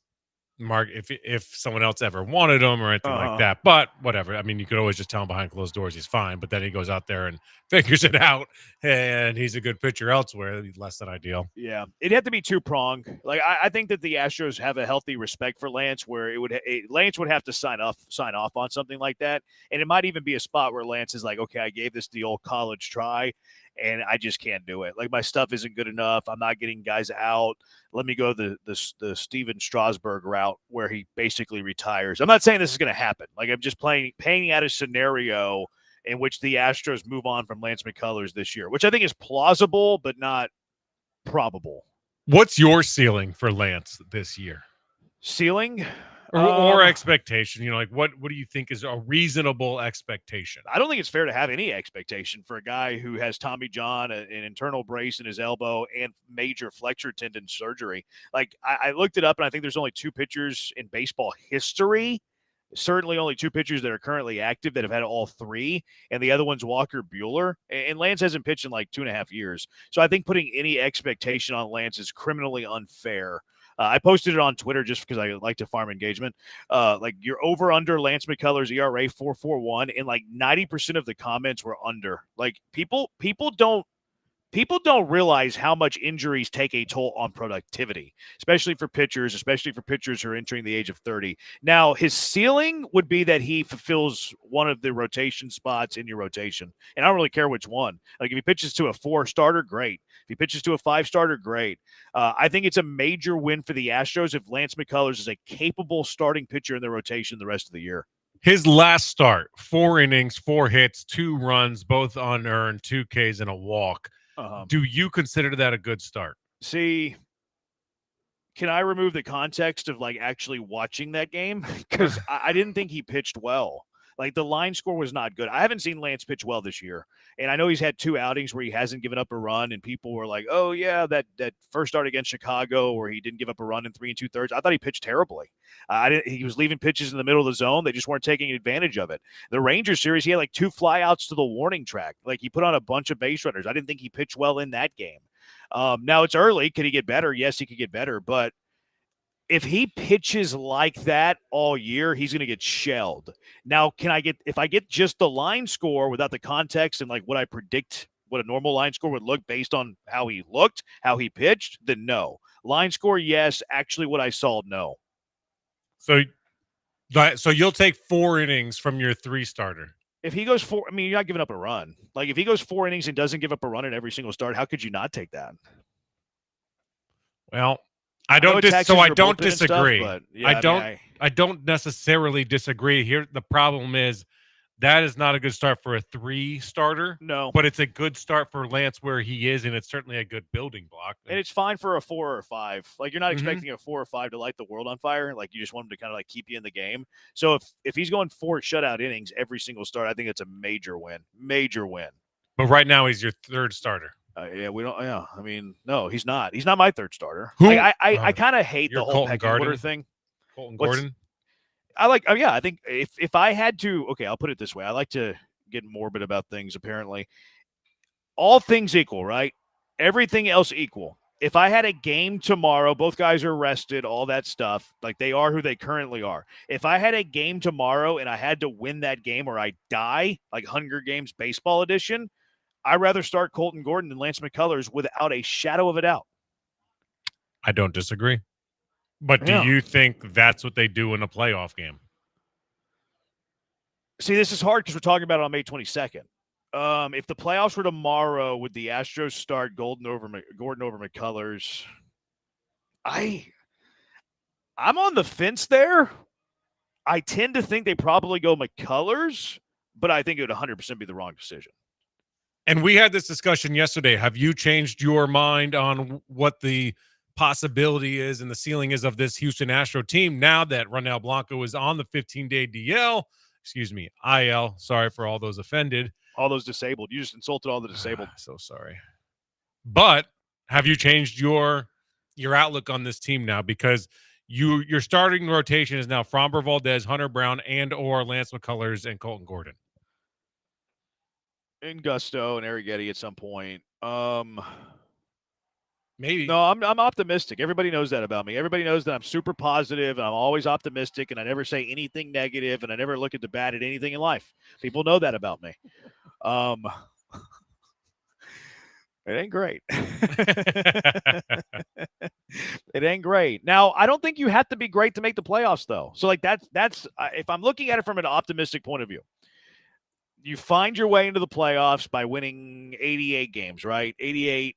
mark if someone else ever wanted him or anything like that. But whatever. I mean, you could always just tell him behind closed doors he's fine, but then he goes out there and figures it out and he's a good pitcher elsewhere. Less than ideal. Yeah. It'd have to be two-pronged. Like, I think that the Astros have a healthy respect for Lance where Lance would have to sign off on something like that. And it might even be a spot where Lance is like, okay, I gave this the old college try and I just can't do it. Like, my stuff isn't good enough. I'm not getting guys out. Let me go the Steven Strasburg route where he basically retires. I'm not saying this is going to happen. Like, I'm just painting out a scenario in which the Astros move on from Lance McCullers this year, which I think is plausible but not probable. What's your ceiling for Lance this year? Ceiling? or expectation? You know, like what do you think is a reasonable expectation? I don't think it's fair to have any expectation for a guy who has Tommy John, an internal brace in his elbow, and major flexor tendon surgery. Like I looked it up, and I think there's only 2 pitchers in baseball history. Certainly only 2 pitchers that are currently active that have had all 3, and the other one's Walker Buehler. And Lance hasn't pitched in like 2.5 years. So I think putting any expectation on Lance is criminally unfair. I posted it on Twitter just because I like to farm engagement. Like your over-under Lance McCullers ERA 4.41, and like 90% of the comments were under. Like people don't realize how much injuries take a toll on productivity, especially for pitchers who are entering the age of 30. Now, his ceiling would be that he fulfills one of the rotation spots in your rotation. And I don't really care which one. Like if he pitches to a 4-starter, great. If he pitches to a 5-starter, great. I think it's a major win for the Astros if Lance McCullers is a capable starting pitcher in the rotation the rest of the year. His last start, 4 innings, 4 hits, 2 runs, both unearned, 2 Ks and a walk. Do you consider that a good start? See, can I remove the context of like actually watching that game? Because I didn't think he pitched well. Like the line score was not good. I haven't seen Lance pitch well this year. And I know he's had 2 outings where he hasn't given up a run, and people were like, oh yeah, that first start against Chicago where he didn't give up a run in 3 2/3. I thought he pitched terribly. He was leaving pitches in the middle of the zone. They just weren't taking advantage of it. The Rangers series, he had like 2 flyouts to the warning track. Like he put on a bunch of base runners. I didn't think he pitched well in that game. Now it's early. Could he get better? Yes, he could get better. But if he pitches like that all year, he's going to get shelled. Now, if I get just the line score without the context and like what I predict what a normal line score would look based on how he looked, how he pitched, then no. Line score, yes. Actually, what I saw, no. So you'll take 4 innings from your 3-starter. If he goes 4, I mean, you're not giving up a run. Like if he goes 4 innings and doesn't give up a run in every single start, how could you not take that? Well, I don't disagree. Stuff, yeah, I don't necessarily disagree. Here the problem is that is not a good start for a 3-starter. No. But it's a good start for Lance where he is, and it's certainly a good building block. And it's fine for a 4 or a 5. Like you're not expecting a 4 or 5 to light the world on fire. Like you just want him to kind of like keep you in the game. So if he's going 4 shutout innings every single start, I think it's a major win. Major win. But right now he's your 3rd starter. We don't. Yeah, I mean, no, he's not. He's not my 3rd starter. Who? Like, I kind of hate the whole Colton pecking order thing. Colton Gordon. I like. Oh yeah, I think if I had to, okay, I'll put it this way. I like to get morbid about things. Apparently, all things equal, right? Everything else equal. If I had a game tomorrow, both guys are rested, all that stuff. Like they are who they currently are. If I had a game tomorrow and I had to win that game or I die, like Hunger Games baseball edition, I'd rather start Colton Gordon than Lance McCullers without a shadow of a doubt. I don't disagree. But do you think that's what they do in a playoff game? See, this is hard because we're talking about it on May 22nd. If the playoffs were tomorrow, would the Astros start Gordon over McCullers? I'm on the fence there. I tend to think they probably go McCullers, but I think it would 100% be the wrong decision. And we had this discussion yesterday. Have you changed your mind on what the possibility is and the ceiling is of this Houston Astro team now that Ronel Blanco is on the 15-day DL? Excuse me, IL. Sorry for all those offended. All those disabled. You just insulted all the disabled. So sorry. But have you changed your outlook on this team now? Because your starting rotation is now Framber Valdez, Hunter Brown, and or Lance McCullers and Colton Gordon. And Gusto and Arrighetti at some point. Maybe. No, I'm optimistic. Everybody knows that about me. Everybody knows that I'm super positive and I'm always optimistic and I never say anything negative and I never look at the bad at anything in life. People know that about me. It ain't great. It ain't great. Now, I don't think you have to be great to make the playoffs, though. So, like, that's if I'm looking at it from an optimistic point of view, you find your way into the playoffs by winning 88 games, right? 88,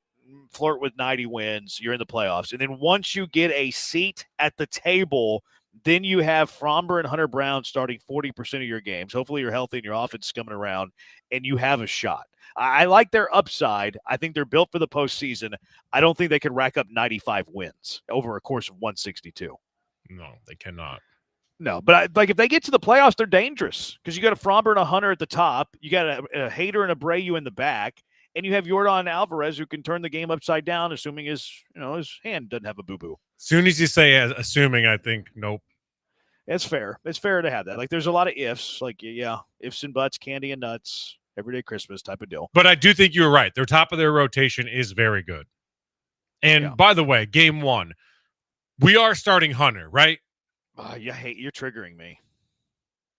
flirt with 90 wins, you're in the playoffs. And then once you get a seat at the table, then you have Framber and Hunter Brown starting 40% of your games. Hopefully you're healthy and your offense is coming around, and you have a shot. I like their upside. I think they're built for the postseason. I don't think they can rack up 95 wins over a course of 162. No, they cannot. No, but if they get to the playoffs, they're dangerous because you got a Fromber and a Hunter at the top. You got a Hader and a Abreu in the back. And you have Yordan Alvarez who can turn the game upside down, assuming his hand doesn't have a boo-boo. As soon as you say assuming, I think nope. It's fair. It's fair to have that. Like, there's a lot of ifs. Like, yeah, ifs and buts, candy and nuts, everyday Christmas type of deal. But I do think you're right. Their top of their rotation is very good. And by the way, game 1, we are starting Hunter, right? You're triggering me.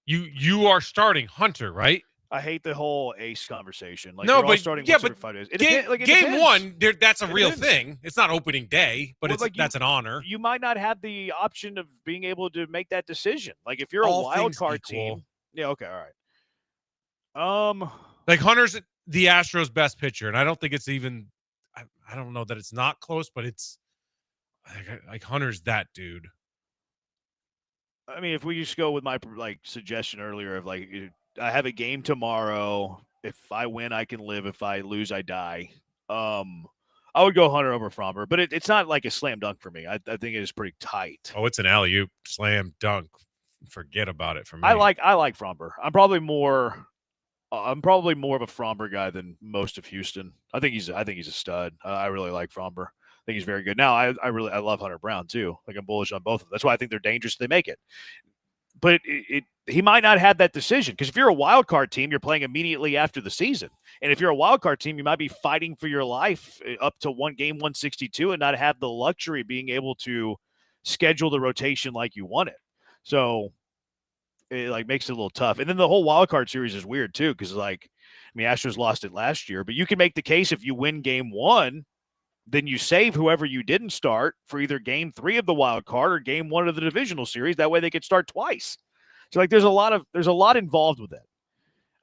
You are starting Hunter, right? I hate the whole ace conversation. Like, no, but starting but 5 days. It Game 1, that's a real thing. It's not opening day, but that's an honor. You might not have the option of being able to make that decision. Like, if you're a wild card team. Yeah, okay, all right. Like, Hunter's the Astros' best pitcher, and I don't think it's even. I don't know that it's not close, but it's like Hunter's that dude. I mean, if we just go with my suggestion earlier of I have a game tomorrow. If I win, I can live. If I lose, I die. I would go Hunter over Fromber, but it's not like a slam dunk for me. I think it is pretty tight. Oh, it's an alley-oop slam dunk. Forget about it for me. I like Fromber. I'm probably more of a Fromber guy than most of Houston. I think he's a stud. I really like Fromber. I think he's very good. Now, I love Hunter Brown too. Like, I'm bullish on both of them. That's why I think they're dangerous if they make it. But he might not have that decision because if you're a wild card team, you're playing immediately after the season. And if you're a wild card team, you might be fighting for your life up to game 162 and not have the luxury of being able to schedule the rotation like you want it. So it makes it a little tough. And then the whole wild card series is weird too because Astros lost it last year, but you can make the case if you win game 1, then you save whoever you didn't start for either game 3 of the wild card or game 1 of the divisional series. That way they could start twice. So there's a lot involved with it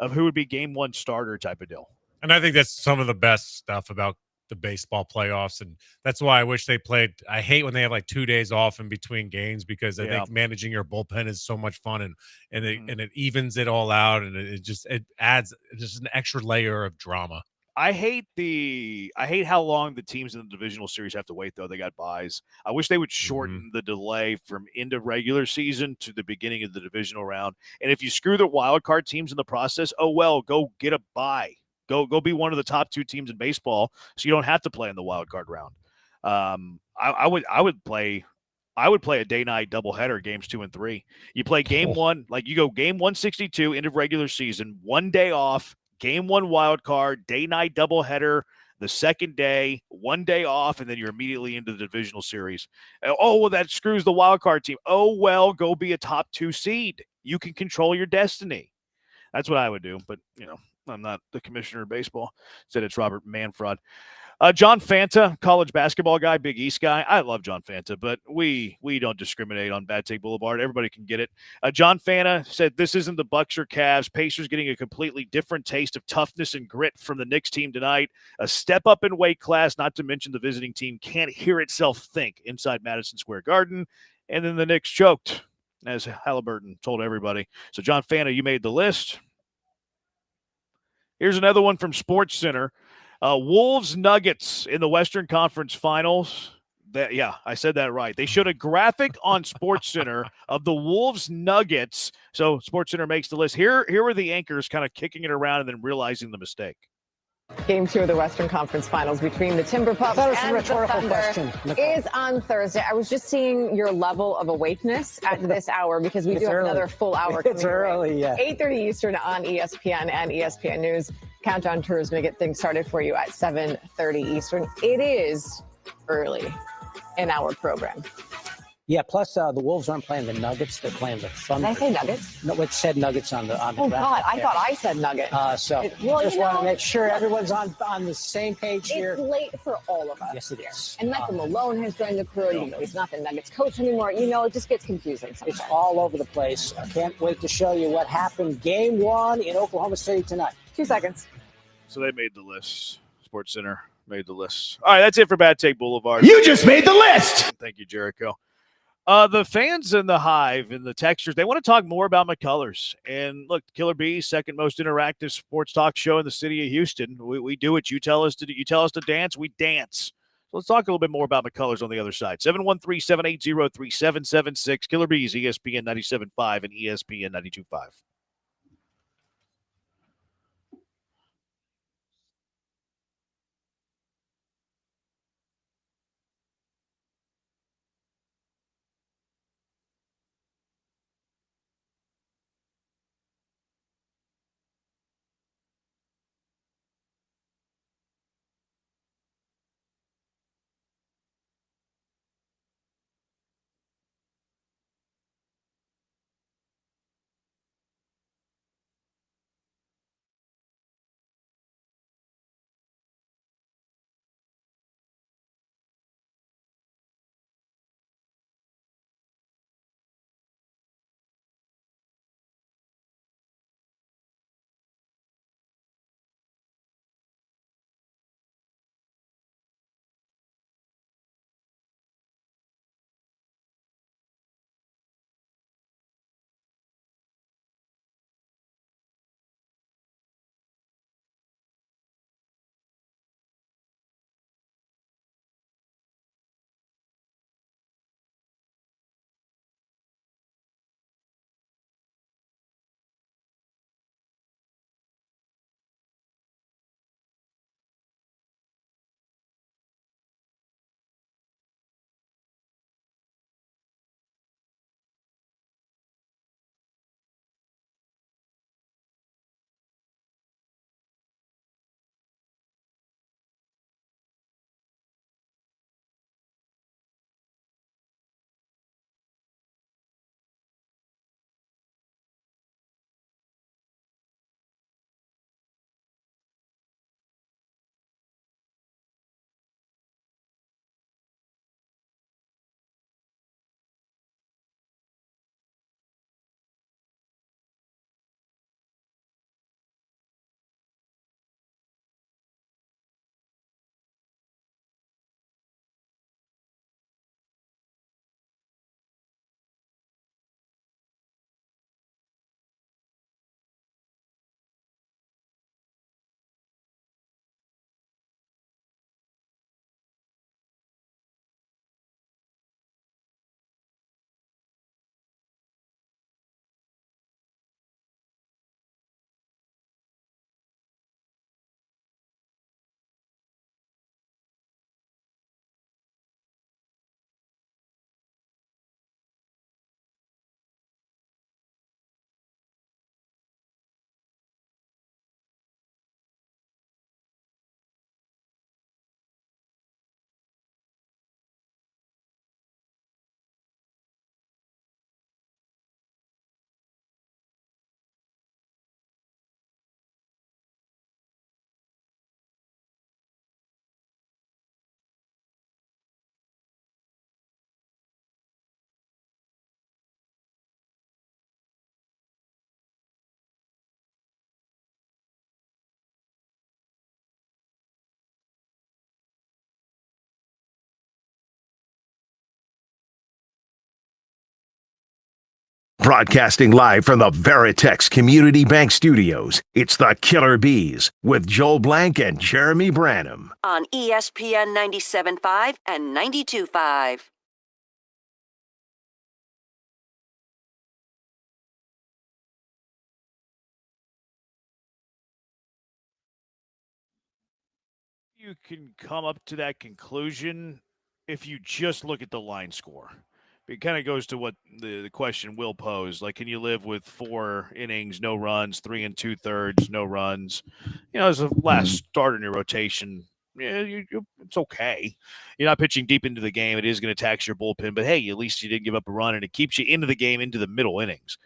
of who would be game 1 starter type of deal. And I think that's some of the best stuff about the baseball playoffs. And that's why I wish they played. I hate when they have 2 days off in between games because I think managing your bullpen is so much fun and it evens it all out. And it adds just an extra layer of drama. I hate how long the teams in the divisional series have to wait, though. They got buys. I wish they would shorten the delay from end of regular season to the beginning of the divisional round. And if you screw the wild card teams in the process, go get a bye. Go be one of the top 2 teams in baseball, so you don't have to play in the wild card round. I would play a day-night doubleheader, games 2 and 3. You play game 1, you go game 162, end of regular season, 1 day off. Game 1 wild card, day-night doubleheader, the second day, 1 day off, and then you're immediately into the divisional series. Oh, well, that screws the wild card team. Oh, well, go be a top 2 seed. You can control your destiny. That's what I would do, but, I'm not the commissioner of baseball. Said it's Robert Manfred. John Fanta, college basketball guy, Big East guy. I love John Fanta, but we don't discriminate on Bad Take Boulevard. Everybody can get it. John Fanta said this isn't the Bucks or Cavs. Pacers getting a completely different taste of toughness and grit from the Knicks team tonight. A step up in weight class, not to mention the visiting team can't hear itself think inside Madison Square Garden. And then the Knicks choked, as Halliburton told everybody. So, John Fanta, you made the list. Here's another one from Sports Center. Wolves Nuggets in the Western Conference Finals. I said that right. They showed a graphic on Sports Center of the Wolves Nuggets. So Sports Center makes the list. Here were the anchors kind of kicking it around and then realizing the mistake. Game 2 of the Western Conference Finals between the Timberpups and the Thunder is on Thursday. I was just seeing your level of awakeness at this hour because we do have another full hour. It's early, yeah. 8:30 Eastern on ESPN and ESPN News. Countdown Tour is going to get things started for you at 7:30 Eastern. It is early in our program. Yeah, plus the Wolves aren't playing the Nuggets. They're playing the Thunder. Did I say Nuggets? No, it said Nuggets on the Oh, God, I thought I said Nuggets. Just want to make sure everyone's on the same page here. It's late for all of us. Yes, it is. And Michael Malone has joined the crew. He's not the Nuggets coach anymore. It just gets confusing sometimes. It's all over the place. I can't wait to show you what happened Game 1 in Oklahoma City tonight. 2 seconds. So they made the list. Sports Center made the list. All right, that's it for Bad Take Boulevard. You just made the list. Thank you, Jericho. The fans in the Hive and the textures, they want to talk more about McCullers. And look, Killer Bees, second most interactive sports talk show in the city of Houston. We do what you tell us to do. You tell us to dance, we dance. So let's talk a little bit more about McCullers on the other side. 713-780-3776. Killer Bees, ESPN 97.5 and ESPN 92.5. Broadcasting live from the Veritex Community Bank Studios, it's the Killer Bees with Joel Blank and Jeremy Branham. On ESPN 97.5 and 92.5. You can come up to that conclusion if you just look at the line score. It kind of goes to what the question Will posed. Like, can you live with 4 innings, no runs, 3 2/3, no runs? You know, as a last start in your rotation, yeah, it's okay. You're not pitching deep into the game. It is going to tax your bullpen, but hey, at least you didn't give up a run, and it keeps you into the game, into the middle innings.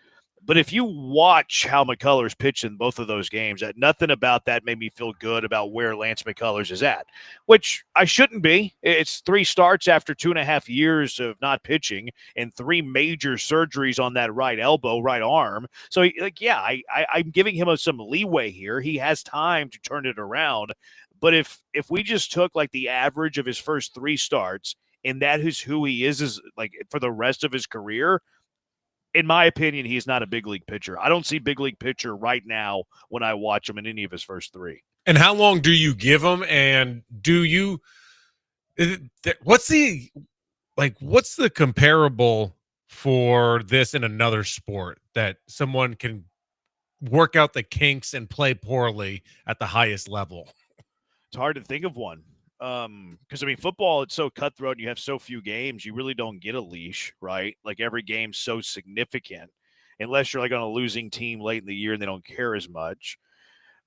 But if you watch how McCullers pitched in both of those games, nothing about that made me feel good about where Lance McCullers is at, which I shouldn't be. It's 3 starts after 2.5 years of not pitching and 3 major surgeries on that right elbow, right arm. So, like, yeah, I'm giving him some leeway here. He has time to turn it around. But if we just took, like, the average of his first 3 starts, and that is who he is like, for the rest of his career, in my opinion, he's not a big league pitcher. I don't see big league pitcher right now when I watch him in any of his first 3. And how long do you give him? And do you What's the comparable for this in another sport that someone can work out the kinks and play poorly at the highest level? It's hard to think of one. Because I mean, football, it's so cutthroat and you have so few games, you really don't get a leash, right? Like every game's so significant, unless you're like on a losing team late in the year and they don't care as much.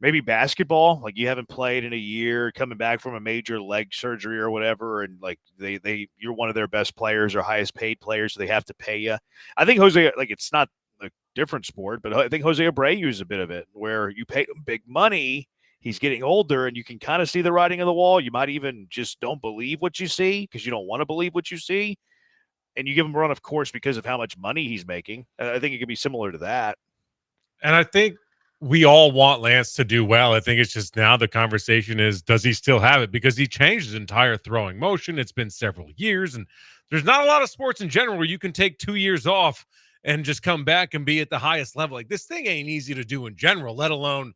Maybe basketball, like you haven't played in a year, coming back from a major leg surgery or whatever, and like you're one of their best players or highest paid players, so they have to pay you. I think Jose, like it's not a different sport, but I think Jose Abreu used a bit of it where you pay him big money. He's getting older, and you can kind of see the writing on the wall. You might even just don't believe what you see because you don't want to believe what you see, and you give him a run, of course, because of how much money he's making. I think it could be similar to that. And I think we all want Lance to do well. I think it's just now the conversation is, does he still have it? Because he changed his entire throwing motion. It's been several years, and there's not a lot of sports in general where you can take 2 years off and just come back and be at the highest level. Like this thing ain't easy to do in general, let alone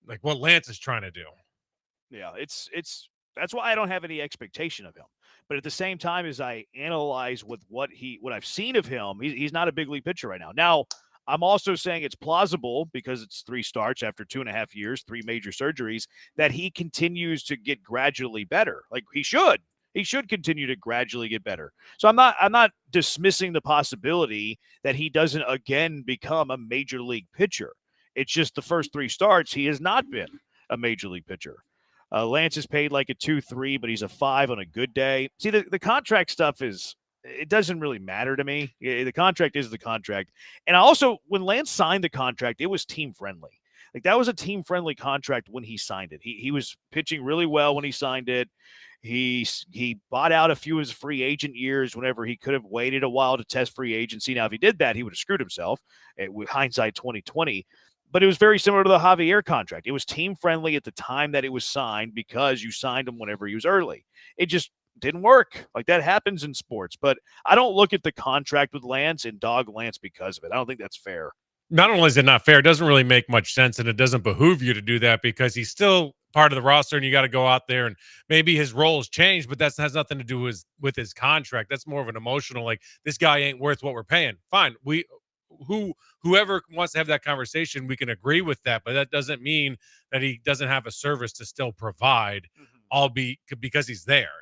like what Lance is trying to do. Yeah, it's that's why I don't have any expectation of him. But at the same time, as I analyze with what I've seen of him, he's not a big league pitcher right now. Now, I'm also saying it's plausible because it's 3 starts after 2.5 years, 3 major surgeries, that he continues to get gradually better. Like he should continue to gradually get better. So I'm not dismissing the possibility that he doesn't again become a major league pitcher. It's just the first 3 starts, he has not been a major league pitcher. Lance is paid like a 2-3, but he's a 5 on a good day. See, the contract stuff it doesn't really matter to me. The contract is the contract. And also, when Lance signed the contract, it was team-friendly. Like, that was a team-friendly contract when he signed it. He was pitching really well when he signed it. He bought out a few of his free agent years whenever he could have waited a while to test free agency. Now, if he did that, he would have screwed himself with hindsight 2020. But it was very similar to the Javier contract. It was team-friendly at the time that it was signed because you signed him whenever he was early. It just didn't work. Like, that happens in sports. But I don't look at the contract with Lance and dog Lance because of it. I don't think that's fair. Not only is it not fair, it doesn't really make much sense, and it doesn't behoove you to do that because he's still part of the roster, and you got to go out there, and maybe his role has changed, but that has nothing to do with his contract. That's more of an emotional, like, this guy ain't worth what we're paying. Fine. Whoever wants to have that conversation, we can agree with that, but that doesn't mean that he doesn't have a service to still provide, albeit because he's there.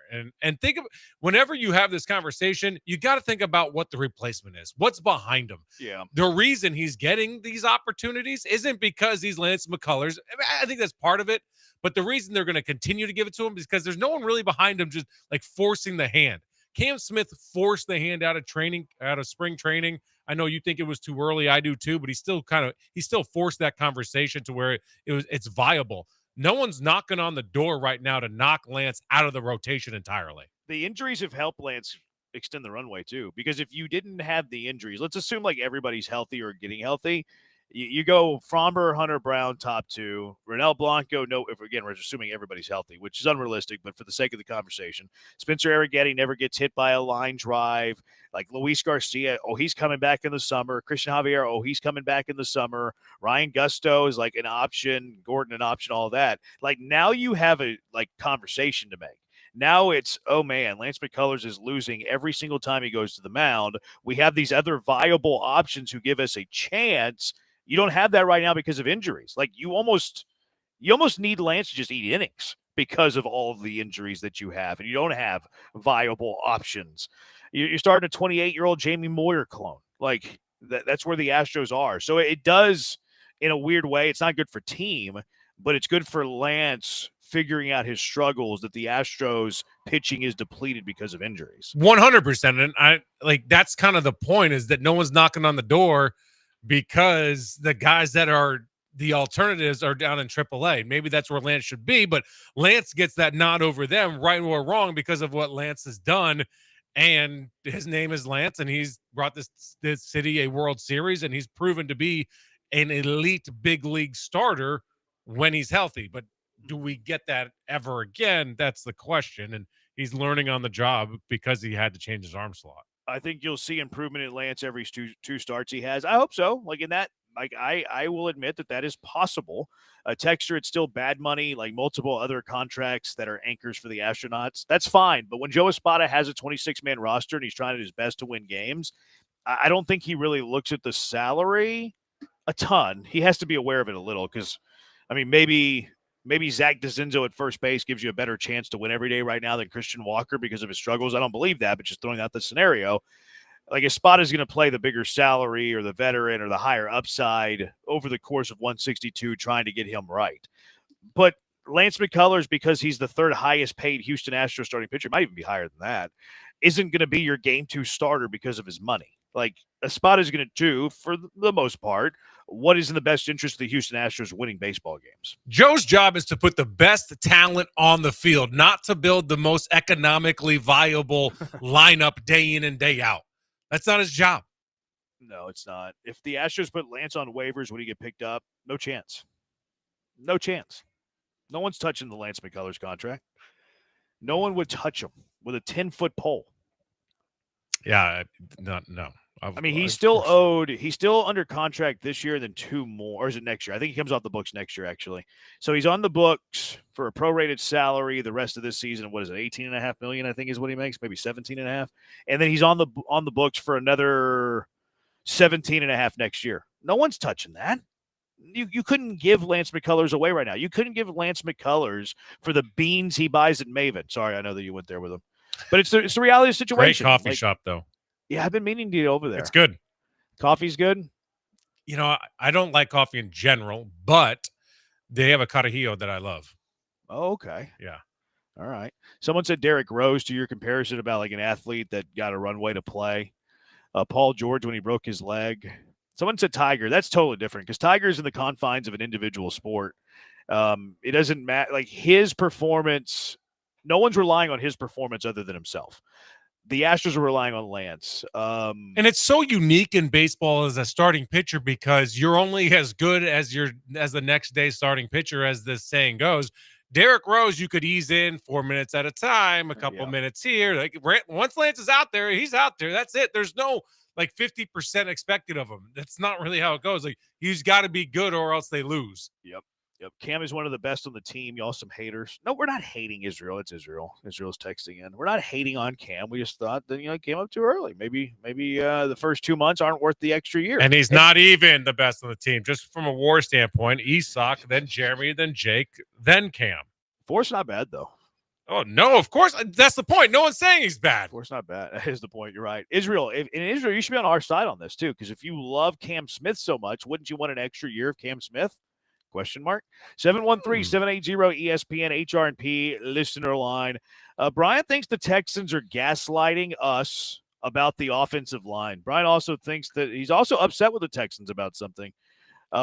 And think of, whenever you have this conversation, you got to think about what the replacement is. What's behind him? Yeah. The reason he's getting these opportunities isn't because he's Lance McCullers. I think that's part of it, but the reason they're going to continue to give it to him is because there's no one really behind him just like forcing the hand. Cam Smith forced the hand out of spring training. I know you think it was too early. I do too, but he still forced that conversation to where it's viable. No one's knocking on the door right now to knock Lance out of the rotation entirely. The injuries have helped Lance extend the runway too, because if you didn't have the injuries, let's assume like everybody's healthy or getting healthy. You go Fromber, Hunter Brown, top 2. Ronel Blanco, no, again, we're assuming everybody's healthy, which is unrealistic, but for the sake of the conversation. Spencer Arrighetti never gets hit by a line drive. Like Luis Garcia, he's coming back in the summer. Christian Javier, he's coming back in the summer. Ryan Gusto is like an option. Gordon, an option, all that. Like, now you have a conversation to make. Now it's, oh man, Lance McCullers is losing every single time he goes to the mound. We have these other viable options who give us a chance. You don't have that right now because of injuries. Like, you almost need Lance to just eat innings because of all of the injuries that you have, and you don't have viable options. You're starting a 28-year-old Jamie Moyer clone. Like, that's where the Astros are. So it does, in a weird way, it's not good for team, but it's good for Lance figuring out his struggles that the Astros pitching is depleted because of injuries. 100%. And that's kind of the point, is that no one's knocking on the door because the guys that are the alternatives are down in AAA. Maybe that's where Lance should be, but Lance gets that nod over them, right or wrong, because of what Lance has done. And his name is Lance, and he's brought this city a World Series, and he's proven to be an elite big league starter when he's healthy. But do we get that ever again? That's the question. And he's learning on the job because he had to change his arm slot. I think you'll see improvement in Lance every two starts he has. I hope so. Like, in that Like I will admit that is possible. Texture, it's still bad money, like multiple other contracts that are anchors for the Astronauts. That's fine. But when Joe Espada has a 26-man roster and he's trying his best to win games, I don't think he really looks at the salary a ton. He has to be aware of it a little because, I mean, maybe Zach DeZenzo at first base gives you a better chance to win every day right now than Christian Walker because of his struggles. I don't believe that, but just throwing out the scenario. Like Espada is going to play the bigger salary or the veteran or the higher upside over the course of 162 trying to get him right. But Lance McCullers, because he's the third highest paid Houston Astros starting pitcher, might even be higher than that, isn't going to be your game 2 starter because of his money. Like Espada is going to do, for the most part, what is in the best interest of the Houston Astros winning baseball games. Joe's job is to put the best talent on the field, not to build the most economically viable lineup day in and day out. That's not his job. No, it's not. If the Astros put Lance on waivers when he get picked up, no chance. No chance. No one's touching the Lance McCullers contract. No one would touch him with a 10-foot pole. Yeah, no. I mean, he's still owed. He's still under contract this year, then 2 more. Or is it next year? I think he comes off the books next year, actually. So he's on the books for a prorated salary the rest of this season. What is it? $18.5 million, I think, is what he makes. Maybe 17.5. And then he's on the books for another 17.5 next year. No one's touching that. You couldn't give Lance McCullers away right now. You couldn't give Lance McCullers for the beans he buys at Maven. Sorry, I know that you went there with him, but it's the reality of the situation. Great coffee shop, though. Yeah, I've been meaning to get over there. It's good. Coffee's good. You know, I don't like coffee in general, but they have a Carajillo that I love. Oh, okay. Yeah. All right. Someone said Derrick Rose to your comparison about like an athlete that got a runway to play. Paul George when he broke his leg. Someone said Tiger. That's totally different because Tiger's in the confines of an individual sport. It doesn't matter. Like his performance, no one's relying on his performance other than himself. The Astros are relying on Lance. And it's so unique in baseball as a starting pitcher because you're only as good as the next day's starting pitcher, as this saying goes. Derrick Rose, you could ease in 4 minutes at a time, a couple minutes here. Like once Lance is out there, he's out there. That's it. There's no like 50% expected of him. That's not really how it goes. Like he's got to be good or else they lose. Yep. Cam is one of the best on the team. Y'all some haters. No, we're not hating Israel. It's Israel. Israel's texting in. We're not hating on Cam. We just thought that he came up too early. Maybe the first 2 months aren't worth the extra year. And he's not even the best on the team. Just from a WAR standpoint, Isak, then Jeremy, then Jake, then Cam. Force not bad though. Oh no, of course that's the point. No one's saying he's bad. Force not bad. That is the point. You're right. Israel. In Israel, you should be on our side on this too. Because if you love Cam Smith so much, wouldn't you want an extra year of Cam Smith? ? 713-780-ESPN HRP listener line. Brian thinks the Texans are gaslighting us about the offensive line. Brian also thinks that he's also upset with the Texans about something.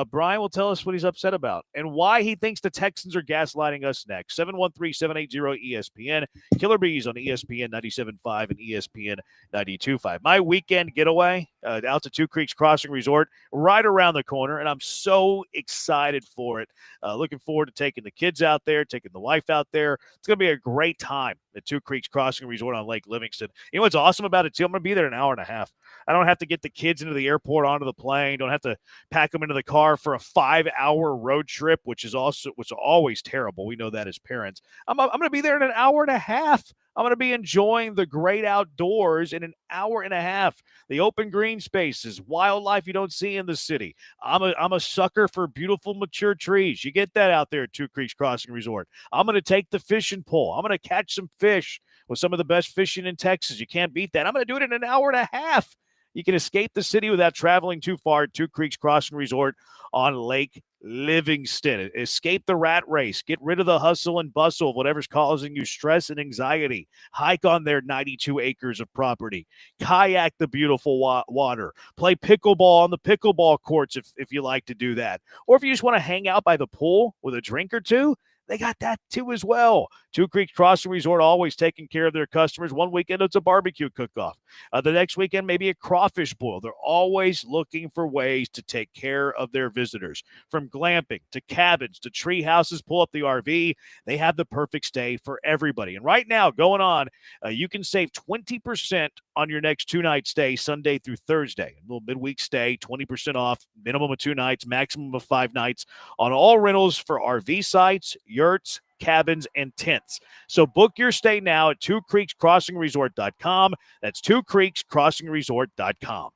Brian will tell us what he's upset about and why he thinks the Texans are gaslighting us next. 713-780-ESPN. Killer Bees on ESPN 97.5 and ESPN 92.5. My weekend getaway out to Two Creeks Crossing Resort right around the corner, and I'm so excited for it. Looking forward to taking the kids out there, taking the wife out there. It's going to be a great time at Two Creeks Crossing Resort on Lake Livingston. You know what's awesome about it, too? I'm going to be there an hour and a half. I don't have to get the kids into the airport, onto the plane. Don't have to pack them into the car for a 5-hour road trip, which is always terrible. We know that as parents. I'm going to be there in an hour and a half. I'm going to be enjoying the great outdoors in an hour and a half. The open green spaces, wildlife you don't see in the city. I'm a sucker for beautiful, mature trees. You get that out there at Two Creeks Crossing Resort. I'm going to take the fishing pole. I'm going to catch some fish with some of the best fishing in Texas. You can't beat that. I'm going to do it in an hour and a half. You can escape the city without traveling too far at Two Creeks Crossing Resort on Lake Livingston. Escape the rat race. Get rid of the hustle and bustle of whatever's causing you stress and anxiety. Hike on their 92 acres of property. Kayak the beautiful water. Play pickleball on the pickleball courts if you like to do that. Or if you just want to hang out by the pool with a drink or two, they got that too as well. Two Creeks Crossing Resort always taking care of their customers. One weekend, it's a barbecue cook-off. The next weekend, maybe a crawfish boil. They're always looking for ways to take care of their visitors. From glamping to cabins to tree houses, pull up the RV. They have the perfect stay for everybody. And right now, going on, you can save 20% on your next 2-night stay, Sunday through Thursday. A little midweek stay, 20% off, minimum of 2 nights, maximum of 5 nights on all rentals for RV sites, yurts, cabins, and tents. So book your stay now at twocreekscrossingresort.com. That's twocreekscrossingresort.com.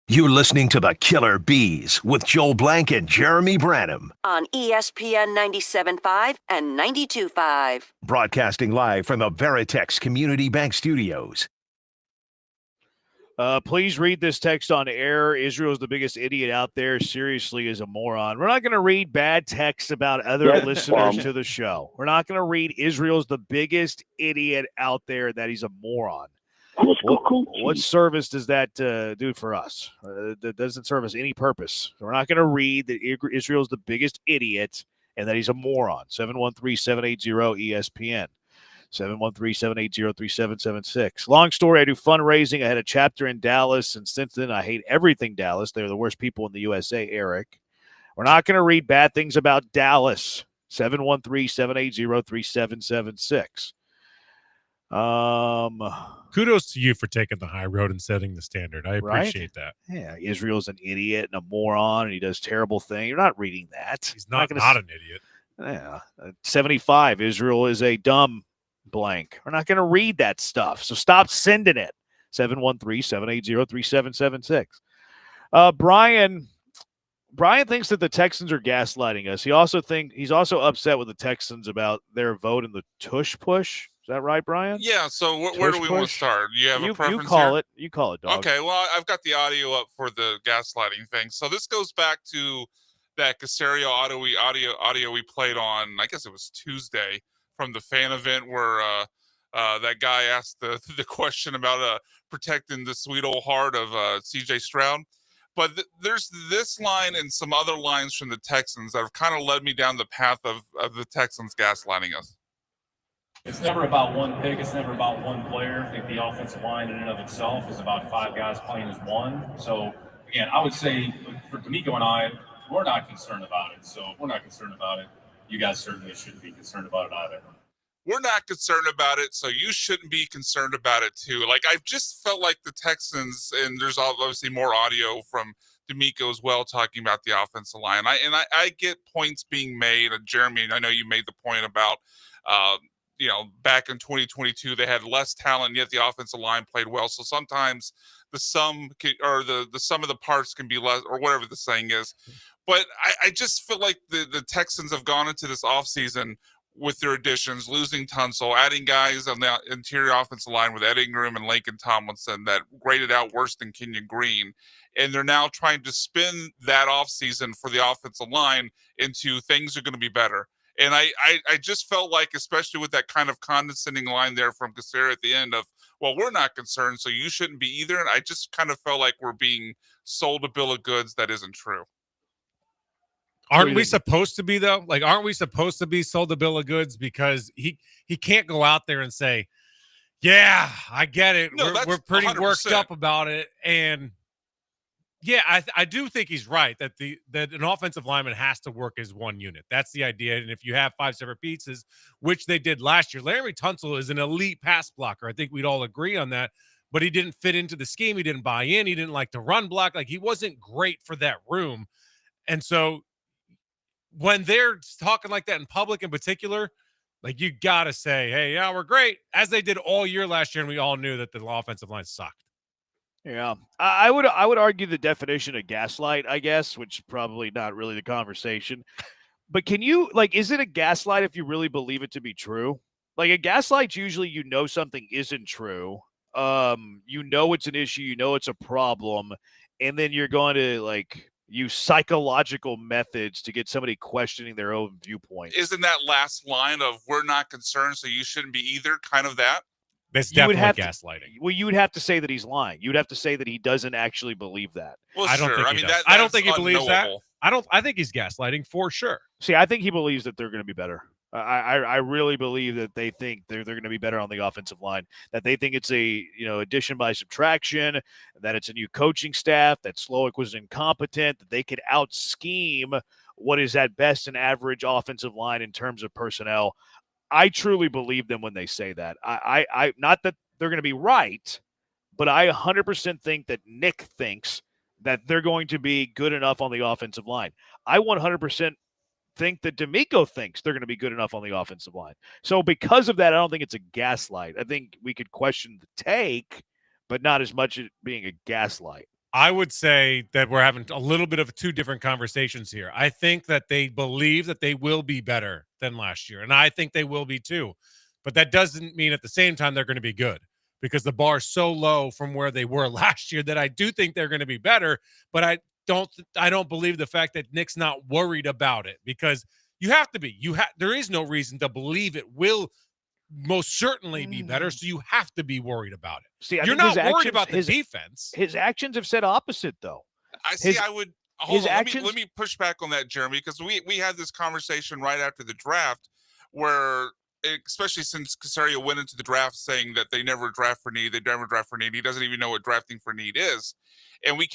You're listening to the Killer Bees with Joel Blank and Jeremy Branham. On ESPN 97.5 and 92.5. Broadcasting live from the Veritex Community Bank Studios. Please read this text on air. Israel's the biggest idiot out there. Seriously, is a moron. We're not going to read bad texts about other listeners to the show. We're not going to read Israel's the biggest idiot out there, that he's a moron. What service does that do for us? That doesn't serve us any purpose. We're not going to read that Israel's the biggest idiot and that he's a moron. 713-780-ESPN. 713-780-3776. Long story, I do fundraising. I had a chapter in Dallas, and since then I hate everything Dallas. They're the worst people in the USA, Eric. We're not going to read bad things about Dallas. 713-780-3776. Kudos to you for taking the high road and setting the standard. I appreciate that. Yeah, Israel's an idiot and a moron, and he does terrible things. You're not reading that. He's not an idiot. Yeah. 75, Israel is a dumb blank. We're not going to read that stuff, so stop sending it. 713-780-3776. Brian thinks that the Texans are gaslighting us. He's also upset with the Texans about their vote in the tush push. Is that right, Brian? Yeah. So where do we want to start? You have a preference? You call here? it. You call it, dog. Okay. Well, I've got the audio up for the gaslighting thing. So this goes back to that Casario audio we played on, I guess it was Tuesday, from the fan event where that guy asked the question about protecting the sweet old heart of C.J. Stroud. But there's this line and some other lines from the Texans that have kind of led me down the path of the Texans gaslighting us. It's never about one pick. It's never about one player. I think the offensive line in and of itself is about 5 guys playing as one. So, again, I would say for D'Amico and I, we're not concerned about it. So if we're not concerned about it, you guys certainly shouldn't be concerned about it either. We're not concerned about it, so you shouldn't be concerned about it too. Like, I've just felt like the Texans, and there's obviously more audio from D'Amico as well, talking about the offensive line. I get points being made. And Jeremy, I know you made the point about, back in 2022 they had less talent, yet the offensive line played well. So sometimes the sum of the parts can be less, or whatever the saying is. But I just feel like the Texans have gone into this offseason with their additions, losing Tunsil, adding guys on the interior offensive line with Ed Ingram and Laken Tomlinson that graded out worse than Kenyon Green. And they're now trying to spin that offseason for the offensive line into things are going to be better. And I just felt like, especially with that kind of condescending line there from Cassera at the end of, well, we're not concerned, so you shouldn't be either. And I just kind of felt like we're being sold a bill of goods that isn't true. Aren't we supposed to be, though? Like, aren't we supposed to be sold a bill of goods? Because he can't go out there and say, yeah, I get it. No, we're pretty 100%. worked up about it. And yeah, I do think he's right that an offensive lineman has to work as one unit. That's the idea. And if you have 5 separate pieces, which they did last year, Larry Tunsil is an elite pass blocker. I think we'd all agree on that. But he didn't fit into the scheme. He didn't buy in. He didn't like to run block. Like, he wasn't great for that room. And so when they're talking like that in public in particular, like, you got to say, hey, yeah, we're great, as they did all year last year, and we all knew that the offensive line sucked. Yeah. I would argue the definition of gaslight, I guess, which is probably not really the conversation. But can you, like, is it a gaslight if you really believe it to be true? Like, a gaslight's usually something isn't true. It's an issue, it's a problem, and then you're going to, like, use psychological methods to get somebody questioning their own viewpoint. Isn't that last line of "we're not concerned, so you shouldn't be either" kind of that? That's definitely gaslighting. You would have to say that he's lying. You'd have to say that he doesn't actually believe that. Well, I don't sure. think he does. I don't think he believes that. I think he's gaslighting for sure. See, I think he believes that they're going to be better. I really believe that they think they're going to be better on the offensive line, that they think it's a addition by subtraction, that it's a new coaching staff, that Slowick was incompetent, that they could out-scheme what is at best an average offensive line in terms of personnel. I truly believe them when they say that. I not that they're going to be right, but I 100% think that Nick thinks that they're going to be good enough on the offensive line. I 100% think that D'Amico thinks they're going to be good enough on the offensive line. So because of that, I don't think it's a gaslight. I think we could question the take, but not as much as being a gaslight. I would say that we're having a little bit of 2 different conversations here. I think that they believe that they will be better than last year, and I think they will be too. But that doesn't mean at the same time they're going to be good, because the bar is so low from where they were last year that I do think they're going to be better, but I don't believe the fact that Nick's not worried about it, because you have to be. There is no reason to believe it will most certainly be better, so you have to be worried about it. See, you're not worried about the defense. His actions have said opposite, though. Let me push back on that, Jeremy, because we had this conversation right after the draft where, especially since Casario went into the draft saying that they never draft for need, he doesn't even know what drafting for need is. And we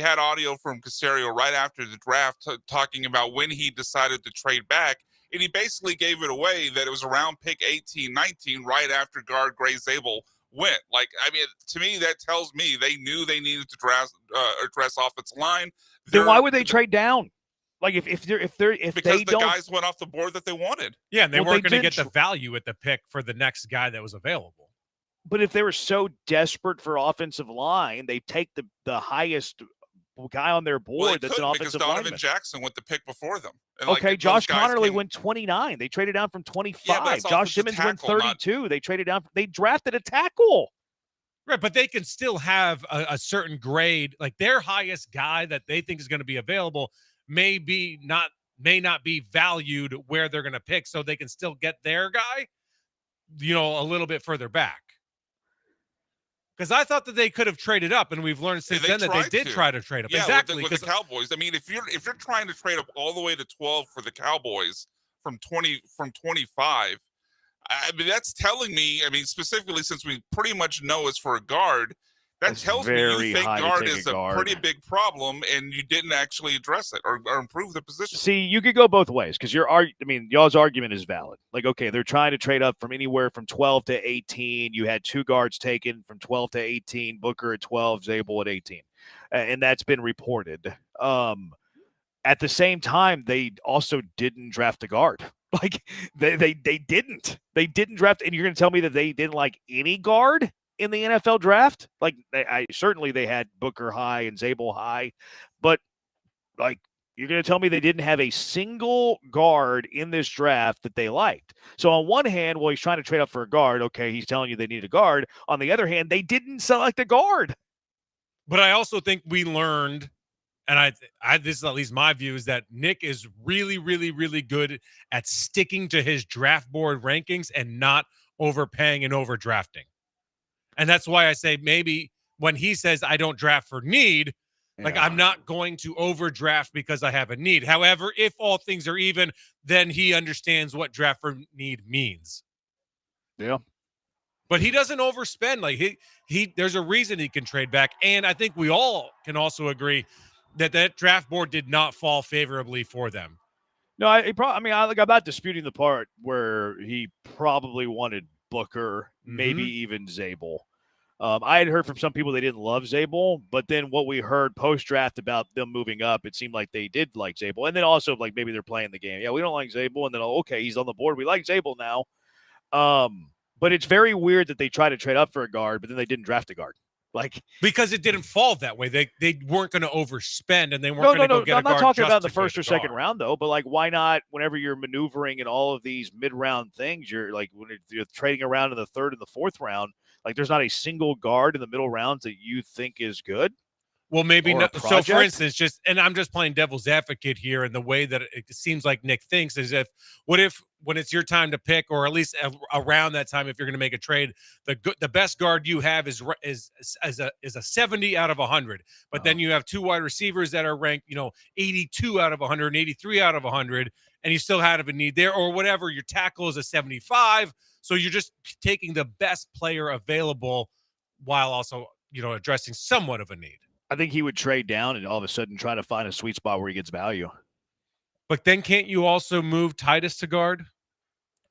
had audio from Casario right after the draft talking about when he decided to trade back. And he basically gave it away that it was around pick 18, 19, right after guard Gray Zabel went. Like, I mean, to me, that tells me they knew they needed to address offensive line. Then why would they trade down? Like, if the guys went off the board that they wanted. Yeah, and they weren't going to get the value at the pick for the next guy that was available. But if they were so desperate for offensive line, they take the highest guy on their board that's an offensive lineman. Donovan Jackson went the pick before them. And okay, Josh Connerly went 29. They traded down from 25. Yeah, Josh Simmons went 32. They traded down. They drafted a tackle. Right, but they can still have a certain grade. Like, their highest guy that they think is going to be available may not be valued where they're going to pick, so they can still get their guy, a little bit further back. Because I thought that they could have traded up, and we've learned since then that they did try to trade up. Yeah, exactly. With the Cowboys. I mean, if you're trying to trade up all the way to 12 for the Cowboys from 25, I mean, that's telling me, I mean, specifically since we pretty much know it's for a guard, That tells me very you think high to guard take is a a guard. pretty big problem, and you didn't actually address it or improve the position. See, you could go both ways because y'all's argument is valid. Like, okay, they're trying to trade up from anywhere from 12 to 18. You had 2 guards taken from 12 to 18, Booker at 12, Zabel at 18. And that's been reported. At the same time, they also didn't draft a guard. Like, they didn't. They didn't draft, and you're going to tell me that they didn't like any guard in the NFL draft? Like, certainly they had Booker high and Zabel high, but like, you're going to tell me they didn't have a single guard in this draft that they liked. So on one hand, well, he's trying to trade up for a guard. Okay, he's telling you they need a guard. On the other hand, they didn't select a guard. But I also think we learned, and I this is at least my view, is that Nick is really, really, really good at sticking to his draft board rankings and not overpaying and overdrafting. And that's why I say maybe when he says I don't draft for need, like, I'm not going to overdraft because I have a need. However, if all things are even, then he understands what draft for need means. Yeah. But he doesn't overspend. Like, he there's a reason he can trade back. And I think we all can also agree that draft board did not fall favorably for them. No, I'm not disputing the part where he probably wanted Booker, maybe even Zabel. I had heard from some people they didn't love Zabel, but then what we heard post-draft about them moving up, it seemed like they did like Zabel. And then also, like, maybe they're playing the game. Yeah, we don't like Zabel. And then, okay, he's on the board. We like Zabel now. But it's very weird that they try to trade up for a guard, but then they didn't draft a guard. Like, because it didn't fall that way. They weren't going to overspend, and they weren't going to go get a guard. I'm not talking about the first or second round, though. But, like, why not, whenever you're maneuvering in all of these mid-round things, you're like, when you're trading around in the third and the fourth round, like, there's not a single guard in the middle rounds that you think is good. Well, maybe not. So, for instance, and I'm just playing devil's advocate here, and the way that it seems like Nick thinks is what if when it's your time to pick, or at least around that time, if you're going to make a trade, the best guard you have is a 70 out of 100, but then you have 2 wide receivers that are ranked, 82 out of 100, 83 out of 100, and you still have a need there, or whatever. Your tackle is a 75, so you're just taking the best player available while also addressing somewhat of a need. I think he would trade down and all of a sudden try to find a sweet spot where he gets value. But then can't you also move Titus to guard?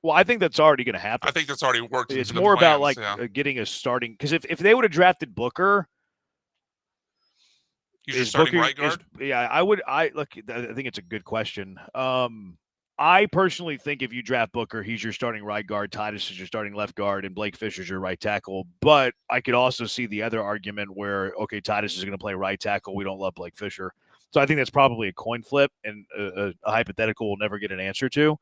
Well, I think that's already going to happen. I think that's already worked. It's more about getting a starting, because if they would have drafted Booker, he's your starting right guard. I think it's a good question. I personally think if you draft Booker, he's your starting right guard, Titus is your starting left guard, and Blake Fisher's your right tackle. But I could also see the other argument where, okay, Titus is going to play right tackle. We don't love Blake Fisher. So I think that's probably a coin flip, and a hypothetical we'll never get an answer to.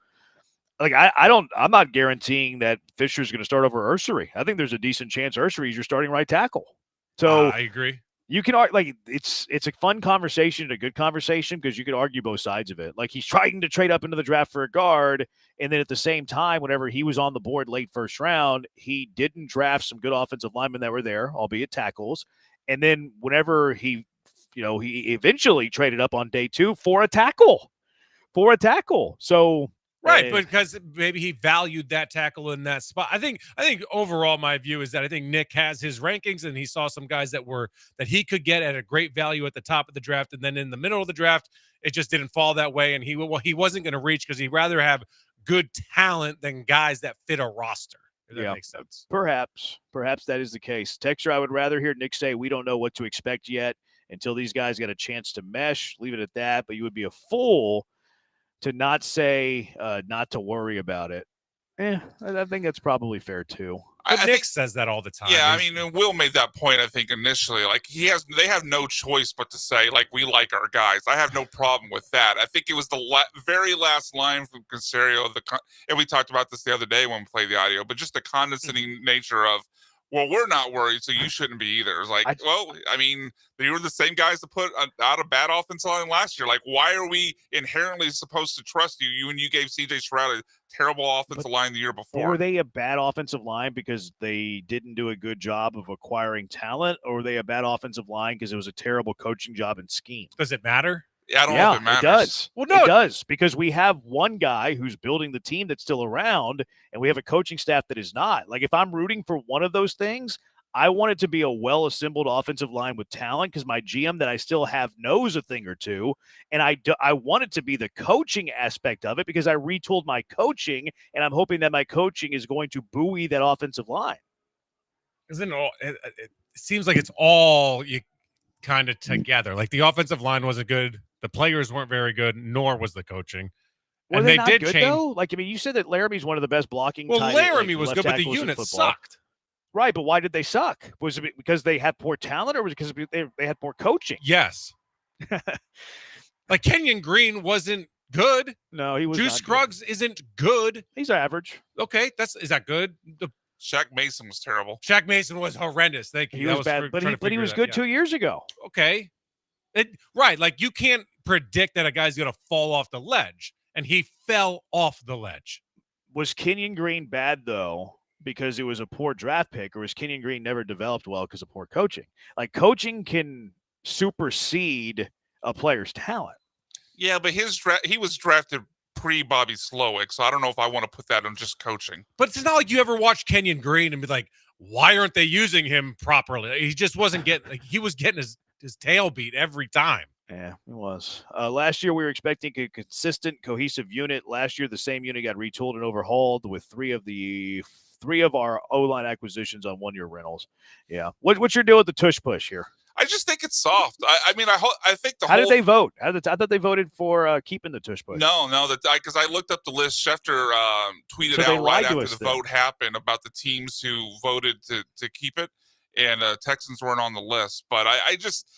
Like, I'm not guaranteeing that Fisher's going to start over Ursery. I think there's a decent chance Ursery is your starting right tackle. So I agree. You can like it's a fun conversation, a good conversation, because you can argue both sides of it. Like, he's trying to trade up into the draft for a guard, and then at the same time, whenever he was on the board late first round, he didn't draft some good offensive linemen that were there, albeit tackles. And then whenever he eventually traded up on day 2 for a tackle. So right, but because maybe he valued that tackle in that spot. I think overall my view is that I think Nick has his rankings, and he saw some guys that he could get at a great value at the top of the draft, and then in the middle of the draft it just didn't fall that way, and he wasn't going to reach because he'd rather have good talent than guys that fit a roster. If that makes sense. Perhaps that is the case. Texture, I would rather hear Nick say we don't know what to expect yet until these guys get a chance to mesh. Leave it at that. But you would be a fool to not say, not to worry about it. I think that's probably fair too. But Nick says that all the time. Yeah, I mean, Will made that point, I think, initially. Like, they have no choice but to say, like, we like our guys. I have no problem with that. I think it was the very last line from Caserio, and we talked about this the other day when we played the audio, but just the condescending nature of, well, we're not worried, so you shouldn't be either. It's like, they were the same guys that put out a bad offensive line last year. Like, why are we inherently supposed to trust you when you gave C.J. Stroud a terrible offensive line the year before? Were they a bad offensive line because they didn't do a good job of acquiring talent, or were they a bad offensive line because it was a terrible coaching job and scheme? Does it matter? Yeah, I don't know if it matters. It does. Well, no, it does, because we have one guy who's building the team that's still around, and we have a coaching staff that is not. Like, if I'm rooting for one of those things, I want it to be a well-assembled offensive line with talent because my GM that I still have knows a thing or two, and I want it to be the coaching aspect of it because I retooled my coaching, and I'm hoping that my coaching is going to buoy that offensive line. Isn't all? It seems like it's all you kind of together. Like the offensive line wasn't good, the players weren't very good, nor was the coaching. Were they not did good, change. Though? Like, I mean, you said that Laramie's one of the best blocking. Well, Laramie was good, but the unit sucked. Right, but why did they suck? Was it because they had poor talent, or was it because they had poor coaching? Yes. Like Kenyon Green wasn't good. No, he was. Juice Scruggs isn't good. He's average. Okay, is that good? Shaq Mason was terrible. Shaq Mason was horrendous. Thank you. He was bad, but he was good 2 years ago. Okay, right. Like you can't predict that a guy's going to fall off the ledge, and he fell off the ledge. Was Kenyon Green bad though? Because it was a poor draft pick, or was Kenyon Green never developed well because of poor coaching? Like coaching can supersede a player's talent. Yeah, but he was drafted pre-Bobby Slowick, so I don't know if I want to put that on just coaching. But it's not like you ever watched Kenyon Green and be like, why aren't they using him properly? He just wasn't getting he was getting his tail beat every time. Yeah, it was. Last year, we were expecting a consistent, cohesive unit. Last year, the same unit got retooled and overhauled with three of our O-line acquisitions on one-year rentals. Yeah. What's your deal with the tush push here? I just think it's soft. I mean, I think How did they vote? I thought they voted for keeping the tush push. No, because I looked up the list. Schefter tweeted out right after the vote happened about the teams who voted to keep it, and Texans weren't on the list. But I just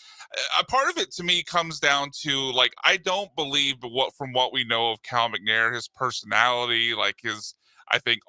a part of it to me comes down to like I don't believe from what we know of Cal McNair, his personality, like his. I think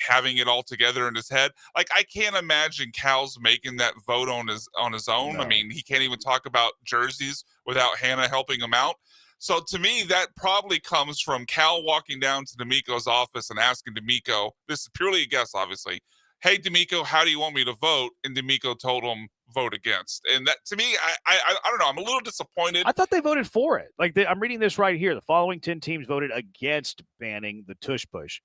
having it all together in his head. Like I can't imagine Cal's making that vote on his own. No. I mean, he can't even talk about jerseys without Hannah helping him out. So to me, that probably comes from Cal walking down to D'Amico's office and asking D'Amico, this is purely a guess, obviously. Hey, D'Amico, how do you want me to vote? And D'Amico told him vote against. And that to me, I don't know. I'm a little disappointed. I thought they voted for it. Like I'm reading this right here. The following 10 teams voted against banning the tush push.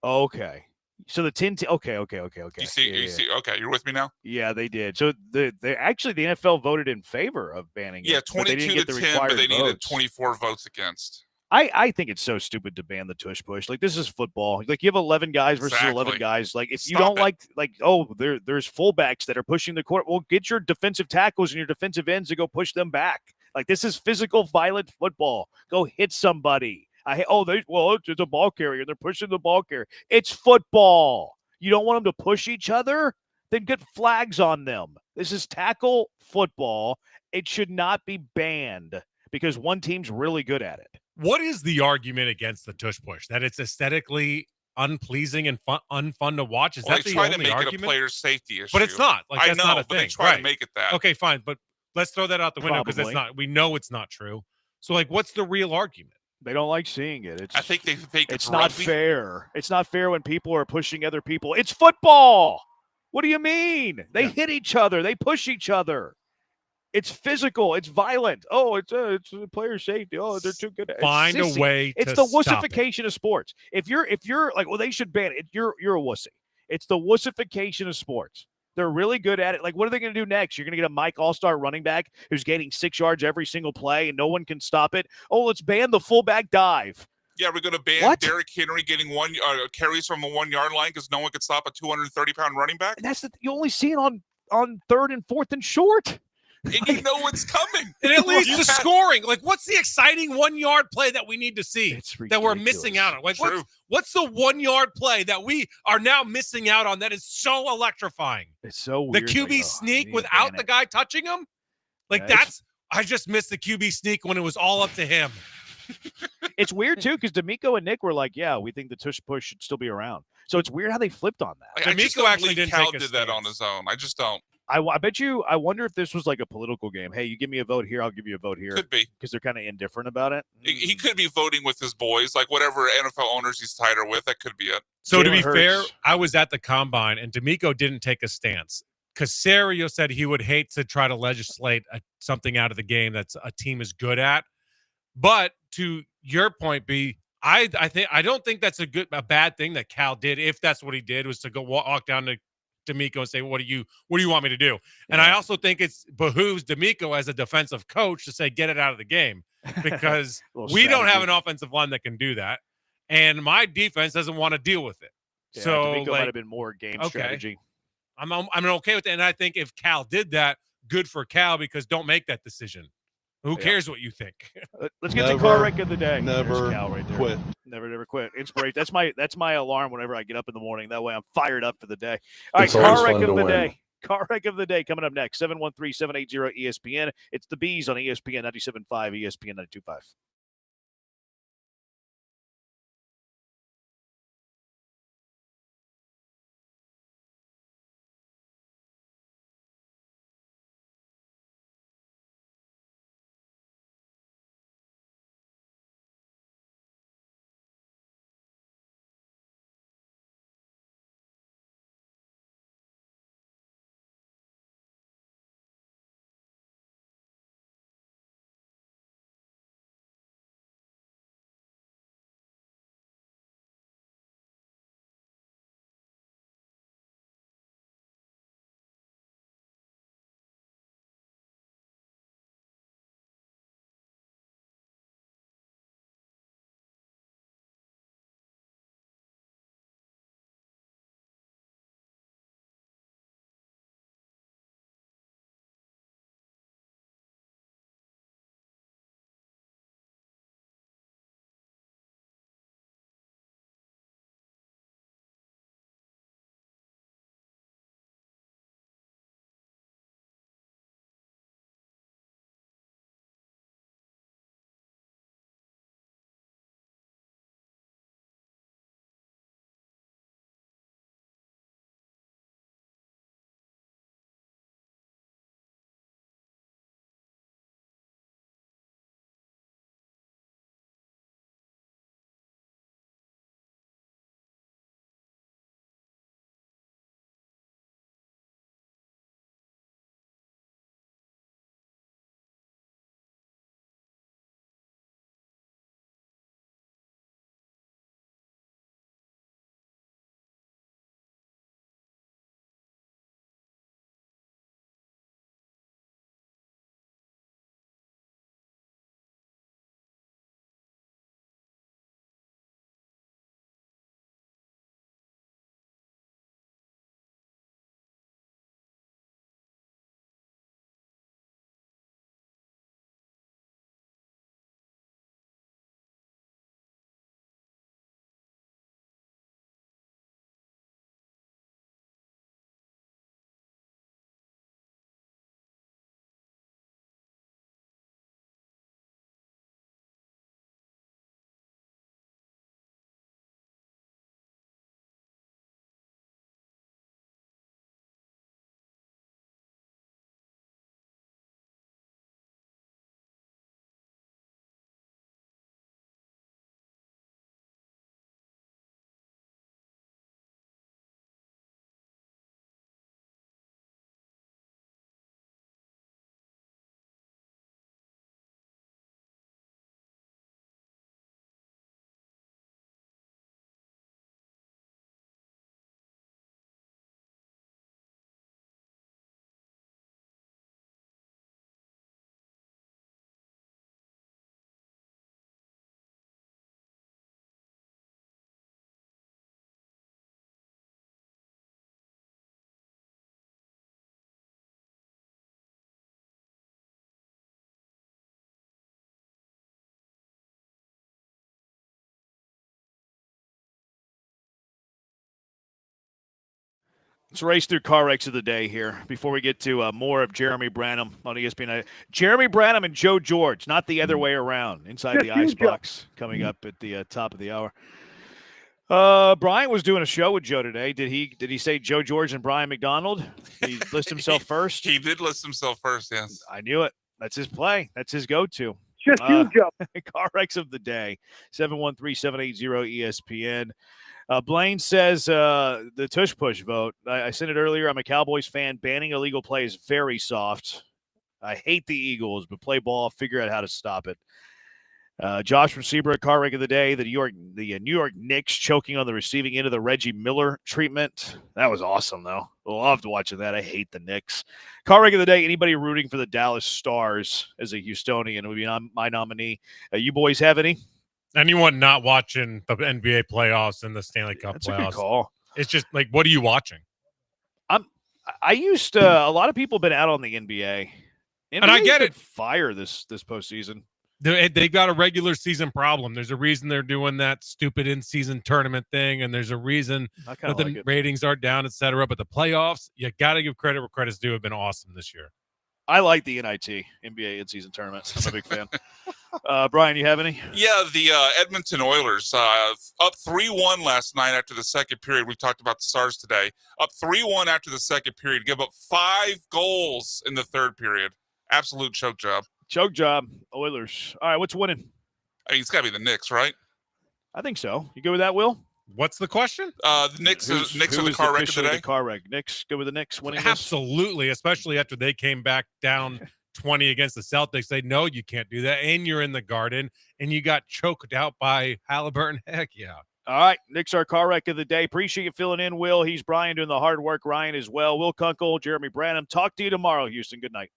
Okay. So the 10 okay. You see, okay, you're with me now? Yeah, they did. So they actually the NFL voted in favor of banning it. Yeah, 22 to 10, but they needed 24 votes against. I think it's so stupid to ban the tush push. Like this is football. Like you have 11 guys versus 11 guys. Like if you don't there's fullbacks that are pushing the court. Well, get your defensive tackles and your defensive ends to go push them back. Like this is physical, violent football. Go hit somebody. It's a ball carrier. They're pushing the ball carrier. It's football. You don't want them to push each other? Then get flags on them. This is tackle football. It should not be banned because one team's really good at it. What is the argument against the tush push? That it's aesthetically unpleasing and unfun to watch? Is that the only argument? They try to make it a player safety issue. But it's not. Like, that's not a thing. They try to make it that. Okay, fine. But let's throw that out the window because it's not. We know it's not true. So, like, what's the real argument? They don't like seeing it. I think they think it's not fair. It's not fair when people are pushing other people. It's football. What do you mean? They hit each other. They push each other. It's physical. It's violent. Oh, it's a player safety. Oh, they're too good. Find a way. It's the wussification of sports. If you're like, well, they should ban it. You're a wussy. It's the wussification of sports. They're really good at it. Like, what are they going to do next? You're going to get a Mike All-Star running back who's gaining 6 yards every single play and no one can stop it. Oh, let's ban the fullback dive. Yeah, we're going to ban Derrick Henry getting carries from the 1 yard line because no one can stop a 230-pound running back. And you only see it on 3rd and 4th and short. And you know what's coming. And at least the scoring. Like, what's the exciting 1 yard play that we need to see that we're missing out on? Like, what's the 1 yard play that we are now missing out on that is so electrifying? It's so weird. The QB sneak without the guy touching him? Like, I just missed the QB sneak when it was all up to him. It's weird, too, because D'Amico and Nick were like, yeah, we think the tush push should still be around. So it's weird how they flipped on that. D'Amico actually didn't Cal did that on his own. I just don't. I wonder if this was like a political game. Hey, you give me a vote here, I'll give you a vote here. Could be. Because they're kind of indifferent about it. He could be voting with his boys, like whatever NFL owners he's tighter with. That could be it. So to be fair, I was at the Combine, and D'Amico didn't take a stance. Caserio said he would hate to try to legislate something out of the game that's a team is good at. But to your point, B, I don't think that's a bad thing that Cal did. If that's what he did, was to go walk down to D'Amico and say, what do you want me to do? And I also think it's behooves D'Amico as a defensive coach to say, get it out of the game, because we don't have an offensive line that can do that. And my defense doesn't want to deal with it. Yeah, so D'Amico might have been more game strategy. I'm okay with it. And I think if Cal did that, good for Cal, because don't make that decision. Who cares what you think? Let's get the car wreck of the day. Never Cal right there. quit. Never quit. Inspiration. That's my alarm whenever I get up in the morning. That way I'm fired up for the day. All right, It's always car wreck fun of to the win. day. Car wreck of the day coming up next. 713-780-ESPN. It's the Bees on ESPN 97.5, ESPN 92.5. Let's race through car wrecks of the day here before we get to more of Jeremy Branham on ESPN. Jeremy Branham and Joe George, not the other way around, inside the Icebox, coming up at the top of the hour. Brian was doing a show with Joe today. Did he say Joe George and Brian McDonald? Did he list himself first? He did list himself first, yes. I knew it. That's his play. That's his go-to. Just you, Joe. Car wrecks of the day, 713-780-ESPN. Blaine says the tush push vote. I said it earlier. I'm a Cowboys fan. Banning illegal play is very soft. I hate the Eagles, but play ball. Figure out how to stop it. Josh from Seabrook, car wreck of the day. The New York Knicks choking on the receiving end of the Reggie Miller treatment. That was awesome, though. Loved watching that. I hate the Knicks. Car wreck of the day. Anybody rooting for the Dallas Stars as a Houstonian would be my nominee. You boys have any? Anyone not watching the NBA playoffs and the Stanley Cup That's playoffs? a good call. It's just like, what are you watching? I used a lot of people have been out on the NBA. And I get it. Fire this postseason. They got a regular season problem. There's a reason they're doing that stupid in-season tournament thing, and there's a reason that the ratings are down, etc. But the playoffs, you got to give credit where credit's due, have been awesome this year. I like the NIT, NBA in-season tournament. I'm a big fan. Brian, you have any? Yeah, the Edmonton Oilers up 3-1 last night after the second period. We talked about the Stars today. Up 3-1 after the second period. Give up 5 goals in the third period. Absolute choke job. Choke job, Oilers. All right, what's winning? I mean, it's got to be the Knicks, right? I think so. You good with that, Will? What's the question? The Knicks are the car wreck of the day. The car wreck. Knicks, good with the Knicks winning this? Absolutely, especially after they came back down 20 against the Celtics. They know you can't do that, and you're in the Garden, and you got choked out by Halliburton. Heck yeah. All right, Knicks, our car wreck of the day. Appreciate you filling in, Will. He's Brian doing the hard work. Ryan as well. Will Kunkel, Jeremy Branham. Talk to you tomorrow, Houston. Good night.